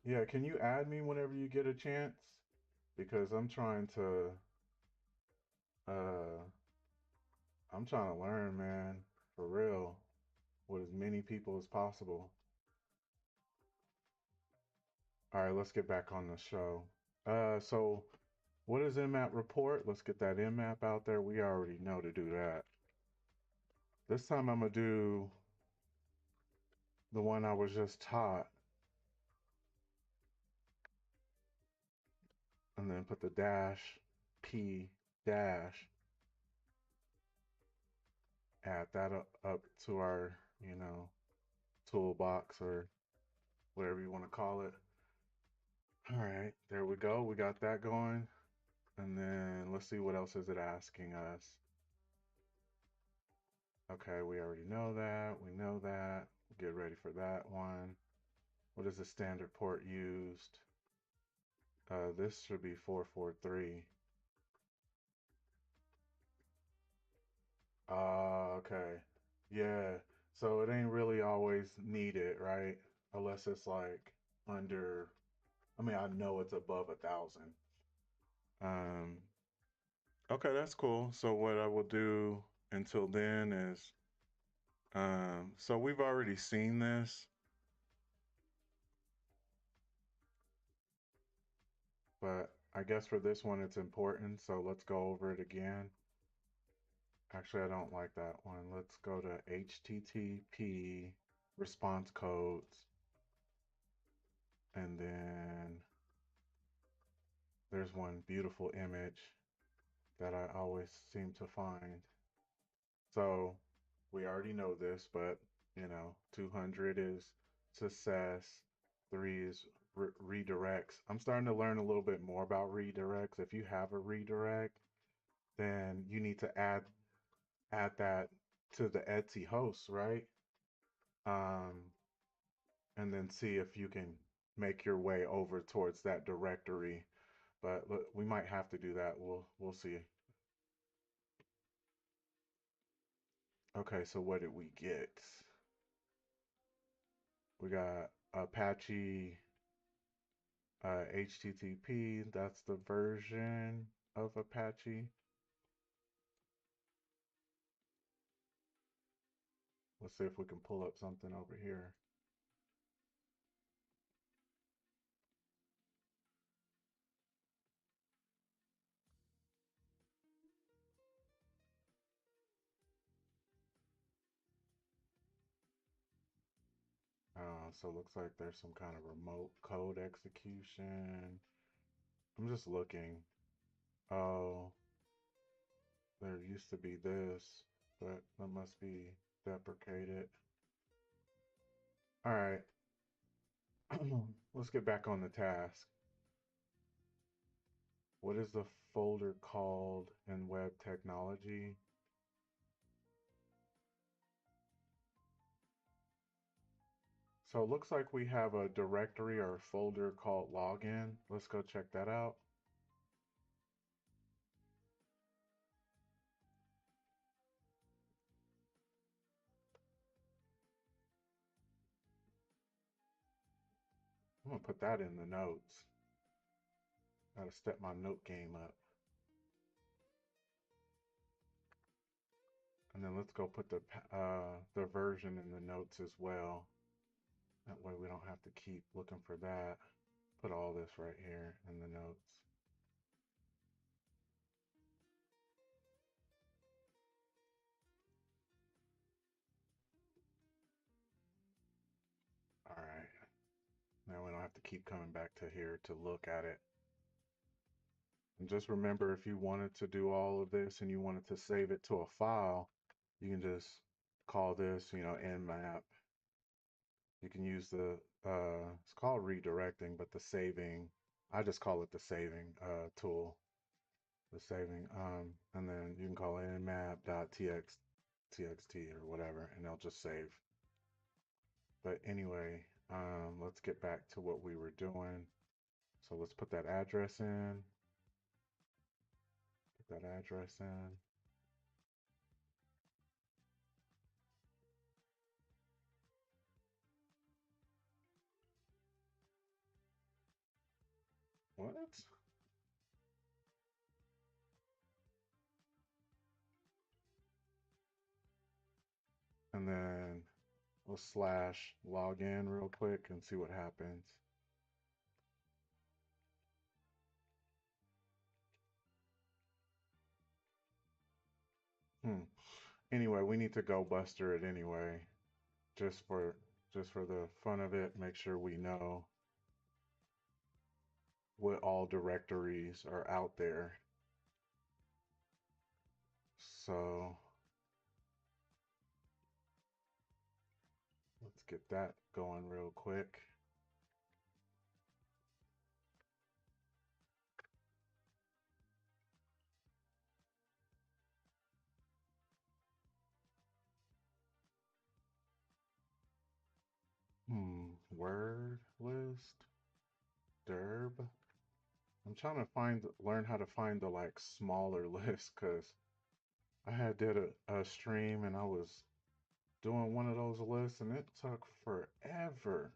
yeah, can you add me whenever you get a chance? Because uh I'm trying to learn, man, for real, with as many people as possible. All right, let's get back on the show. So what is Nmap report? Let's get that Nmap out there. We already know to do that. This time I'm gonna do the one I was just taught, and then put the dash P dash, add that up to our, toolbox or whatever you want to call it. All right, there we go. We got that going. And then let's see what else is it asking us. Okay, we already know that. We know that. Get ready for that one. What is the standard port used? This should be 443. Okay. Yeah. So it ain't really always needed, right? Unless it's like under, I mean, I know it's above 1,000. Um, okay, that's cool. So what I will do until then is, so we've already seen this, but I guess for this one it's important. So let's go over it again. Actually, I don't like that one. Let's go to HTTP response codes. And then there's one beautiful image that I always seem to find. So we already know this, but 200 is success, 3 is redirects. I'm starting to learn a little bit more about redirects. If you have a redirect, then you need to add that to the Etsy host, right? Um, and then see if you can make your way over towards that directory. But look, we might have to do that. We'll see. Okay, so what did we get? We got Apache HTTP. That's the version of Apache. Let's see if we can pull up something over here. So it looks like there's some kind of remote code execution. I'm just looking. Oh, there used to be this. but that must be deprecated. All right. Let's get back on the task. What is the folder called in web technology? So it looks like we have a directory or a folder called login. Let's go check that out. I'm gonna put that in the notes. Gotta step my note game up. And then let's go put the version in the notes as well. That way we don't have to keep looking for that. Put all this right here in the notes. All right. Now we don't have to keep coming back to here to look at it. And just remember, if you wanted to do all of this and you wanted to save it to a file, you can just call this, nmap. You can use it's called redirecting, but the saving, I just call it the saving tool, the saving, and then you can call it nmap.txt or whatever, and it'll just save. But anyway, let's get back to what we were doing. So let's put that address in. Put that address in. What? And then we'll slash login real quick and see what happens. Anyway, we need to go buster it anyway, just for the fun of it. Make sure we know what all directories are out there. So let's get that going real quick. Word list, derb. I'm trying to learn how to find the like smaller list, because I had did a stream and I was doing one of those lists and it took forever.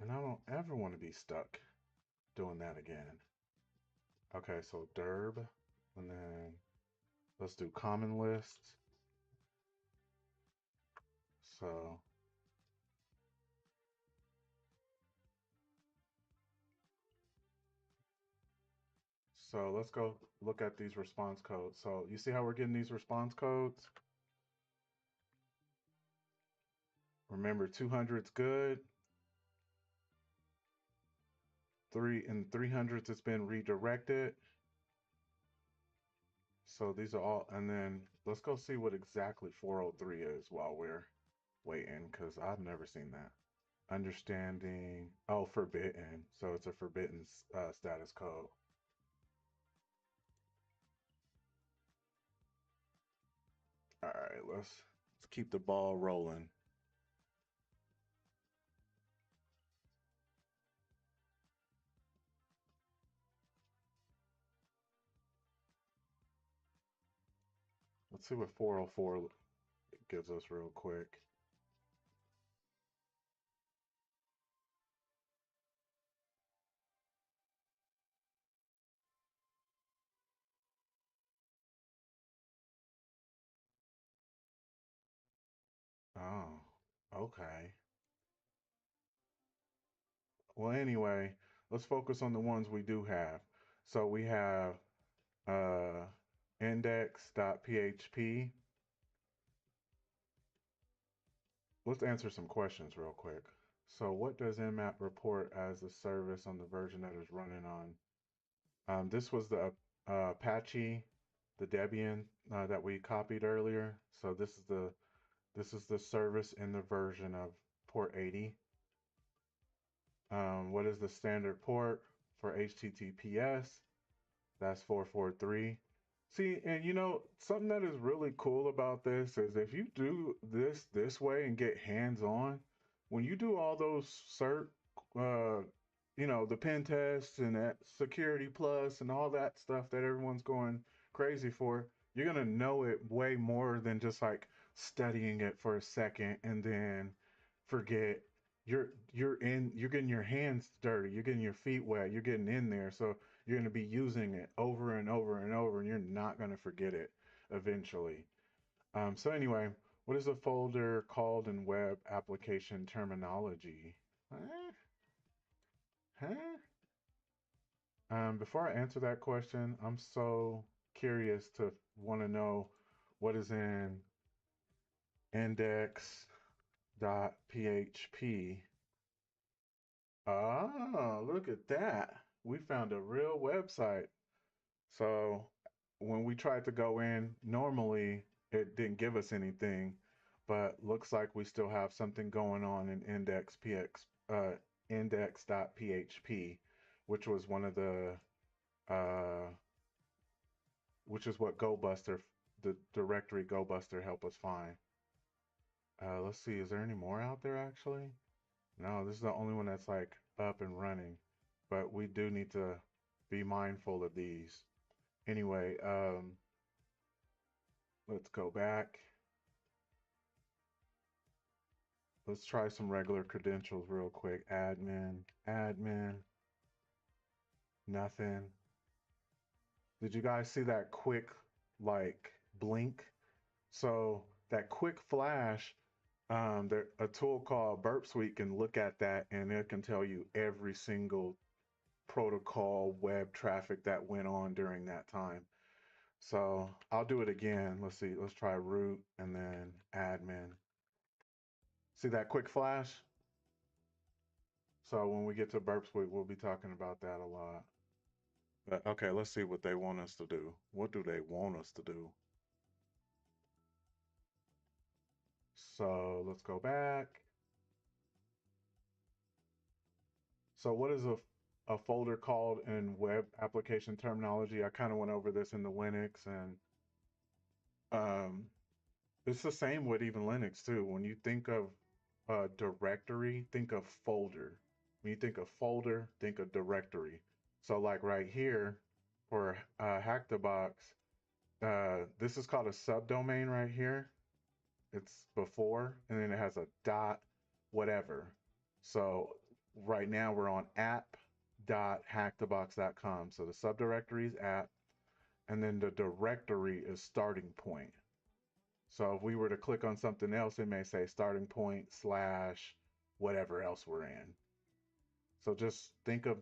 And I don't ever want to be stuck doing that again. Okay, so derb, and then let's do common list. So let's go look at these response codes. So you see how we're getting these response codes? Remember, 200's good. 300's it's been redirected. So these are all, and then let's go see what exactly 403 is while we're waiting, because I've never seen that. Understanding, oh, forbidden. So it's a forbidden status code. All right, let's keep the ball rolling. Let's see what 404 gives us real quick. Oh, okay. Well, anyway, let's focus on the ones we do have. So we have index.php. Let's answer some questions real quick. So what does nmap report as the service on the version that is running on? This was the Apache the Debian that we copied earlier. So this is the service in the version of port 80. What is the standard port for HTTPS? That's 443. See, and you know, something that is really cool about this is if you do this way and get hands-on, when you do all those uh, you know, the pen tests and that Security Plus and all that stuff that everyone's going crazy for, you're gonna know it way more than just like studying it for a second and then forget. You're getting your hands dirty, you're getting your feet wet, you're getting in there. So you're going to be using it over and over and over, and you're not going to forget it eventually. So anyway, what is a folder called in web application terminology? Huh? Huh? Before I answer that question, I'm so curious to want to know what is in index.php. Ah, look at that. We found a real website. So when we tried to go in, normally it didn't give us anything, but looks like we still have something going on in index.php, which was one of the uh, which is what GoBuster, the directory GoBuster helped us find. Let's see, is there any more out there actually? No, this is the only one that's like up and running, but we do need to be mindful of these. Anyway, let's go back. Let's try some regular credentials real quick. Admin, nothing. Did you guys see that quick, like, blink? So that quick flash, there a tool called Burp Suite can look at that and it can tell you every single protocol web traffic that went on during that time. So I'll do it again. Let's see. Let's try root and then admin. See that quick flash? So when we get to Burp Suite, we'll be talking about that a lot. But okay, let's see what they want us to do. What do they want us to do? So let's go back. So what is a folder called in web application terminology? I kind of went over this in the Linux, and um, it's the same with even Linux too. When you think of a directory, think of folder. When you think of folder, think of directory. So like right here for Hack the Box, this is called a subdomain right here. It's before, and then it has a dot whatever. So right now we're on app.hackthebox.com. So the subdirectory is app, and then the directory is starting point. So if we were to click on something else, it may say starting point slash whatever else we're in. So just think of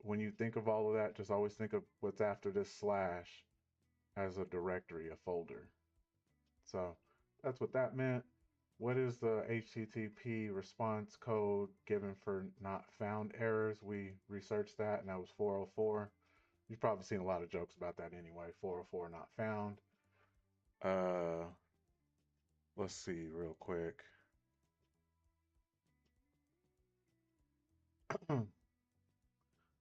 when you think of all of that, just always think of what's after this slash as a directory, a folder. So that's what that meant. What is the HTTP response code given for not found errors? We researched that and that was 404. You've probably seen a lot of jokes about that anyway. 404 not found. Uh, let's see real quick.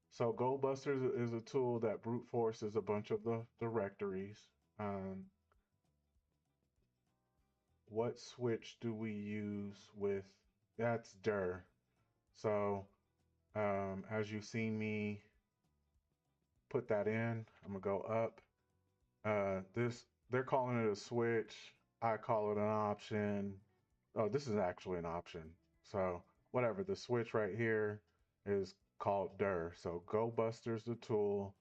So GoBusters is a tool that brute forces a bunch of the directories. Um, what switch do we use with, that's dir. So as you've seen me put that in, I'm gonna go up. This, they're calling it a switch. I call it an option. Oh, this is actually an option. So whatever, the switch right here is called dir. So GoBusters the tool,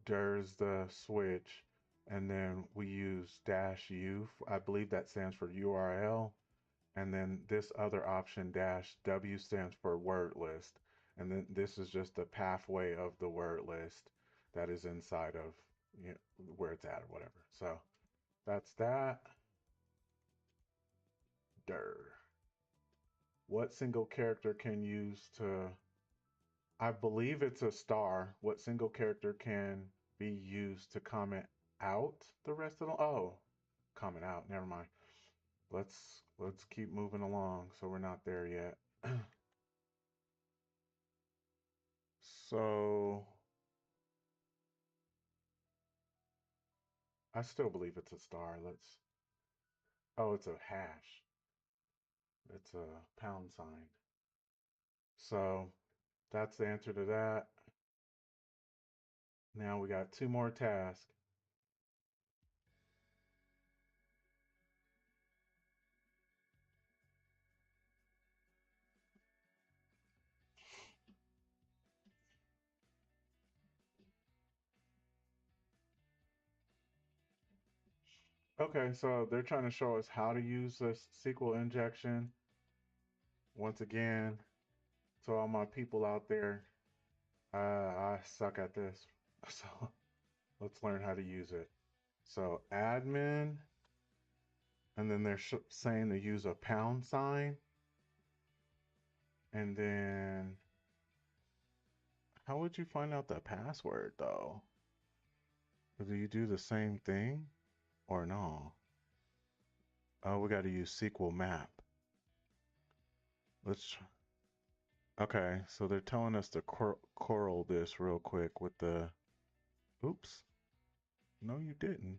dir's the switch, and then we use -u. I believe that stands for URL. And then this other option -w stands for word list. And then this is just the pathway of the word list that is inside of, you know, where it's at or whatever. So that's that. Dir. What single character can use to, I believe it's a star. What single character can be used to comment out the rest of the, oh, comment out, never mind. Let's keep moving along so we're not there yet. So I still believe it's a star. Oh, it's a hash. It's a pound sign. So that's the answer to that. Now we got 2 more tasks. Okay, so they're trying to show us how to use this SQL injection. Once again, to all my people out there, I suck at this. So let's learn how to use it. So admin, and then they're saying to use a pound sign. And then how would you find out the password though? Do you do the same thing or no? Oh, we got to use SQL map. Okay, so they're telling us to curl this real quick with the, oops, no you didn't.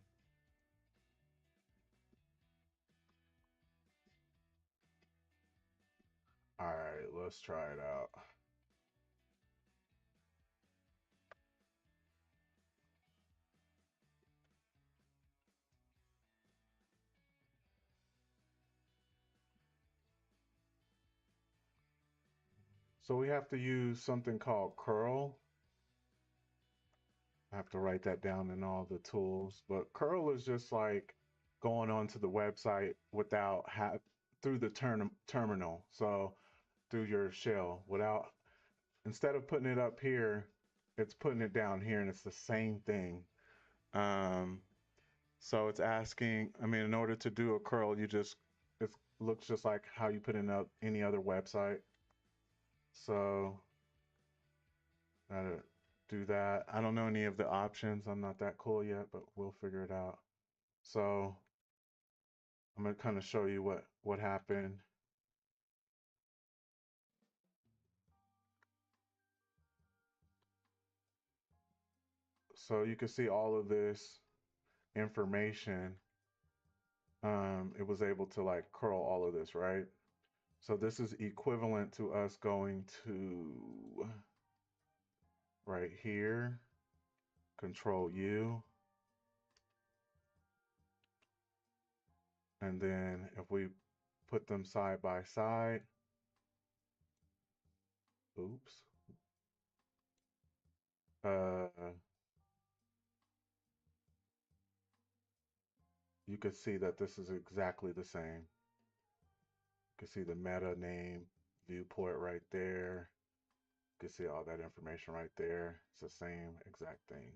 All right, let's try it out. So we have to use something called curl. I have to write that down in all the tools, but curl is just like going onto the website without through the terminal. So through your shell without, instead of putting it up here, it's putting it down here, and it's the same thing. So it's asking, I mean, in order to do a curl, it looks just like how you put in any other website. So gotta do that. I don't know any of the options. I'm not that cool yet, but we'll figure it out. So I'm gonna kind of show you what happened. So you can see all of this information. It was able to like curl all of this, right? So this is equivalent to us going to right here, Control U, and then if we put them side by side, oops, you could see that this is exactly the same. You can see the meta name viewport right there. You can see all that information right there. It's the same exact thing.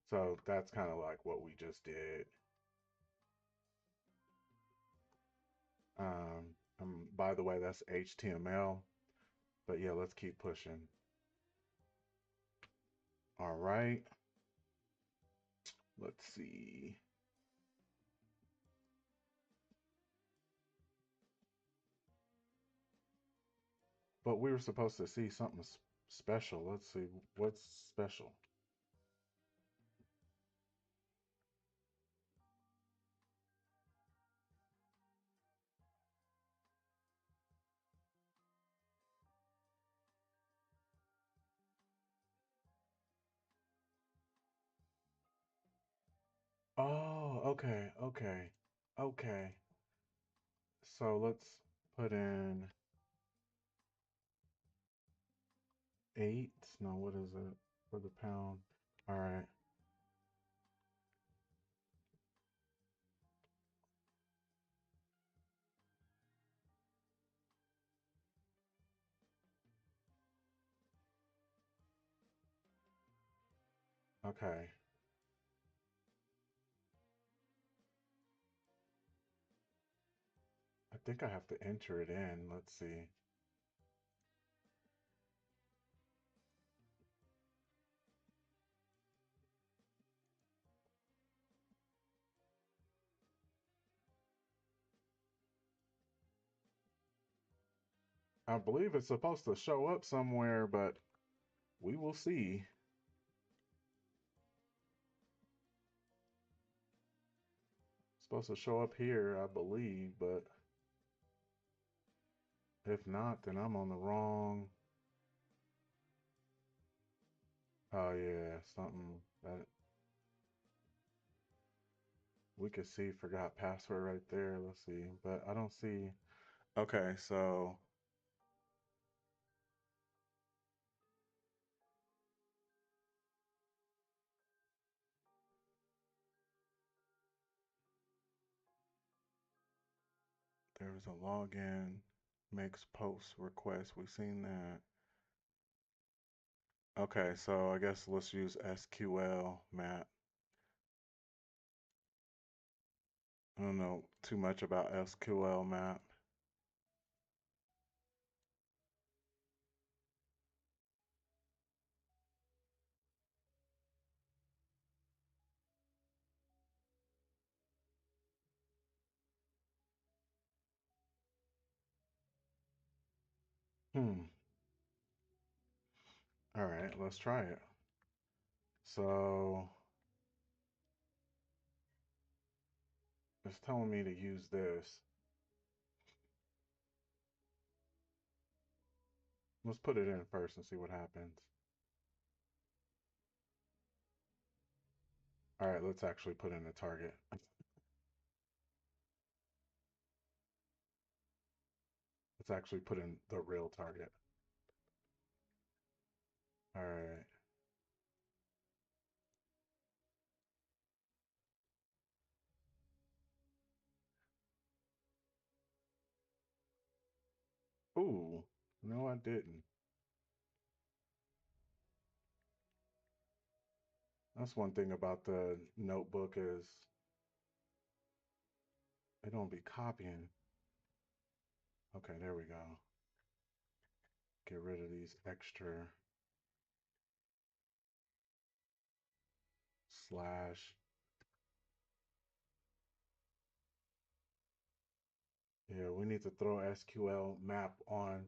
So that's kind of like what we just did. By the way, that's HTML. But yeah, let's keep pushing. All right. Let's see. But we were supposed to see something special. Let's see. What's special? Oh, okay, okay, okay. So let's put in 8. No, what is it for the pound? All right. Okay. I think I have to enter it in. Let's see. I believe it's supposed to show up somewhere, but we will see. It's supposed to show up here, I believe, but if not, then I'm on the wrong. Oh yeah, something that we could see forgot password right there. Let's see, but I don't see. Okay, so there's a login, makes post request. We've seen that. Okay, so I guess let's use SQL map. I don't know too much about SQL map. All right, let's try it. So it's telling me to use this. Let's put it in first and see what happens. All right, let's actually put in a target. Let's actually put in the real target. All right. Ooh, no, I didn't. That's one thing about the notebook is it don't be copying. Okay, there we go. Get rid of these extra slash. Yeah, we need to throw SQL map on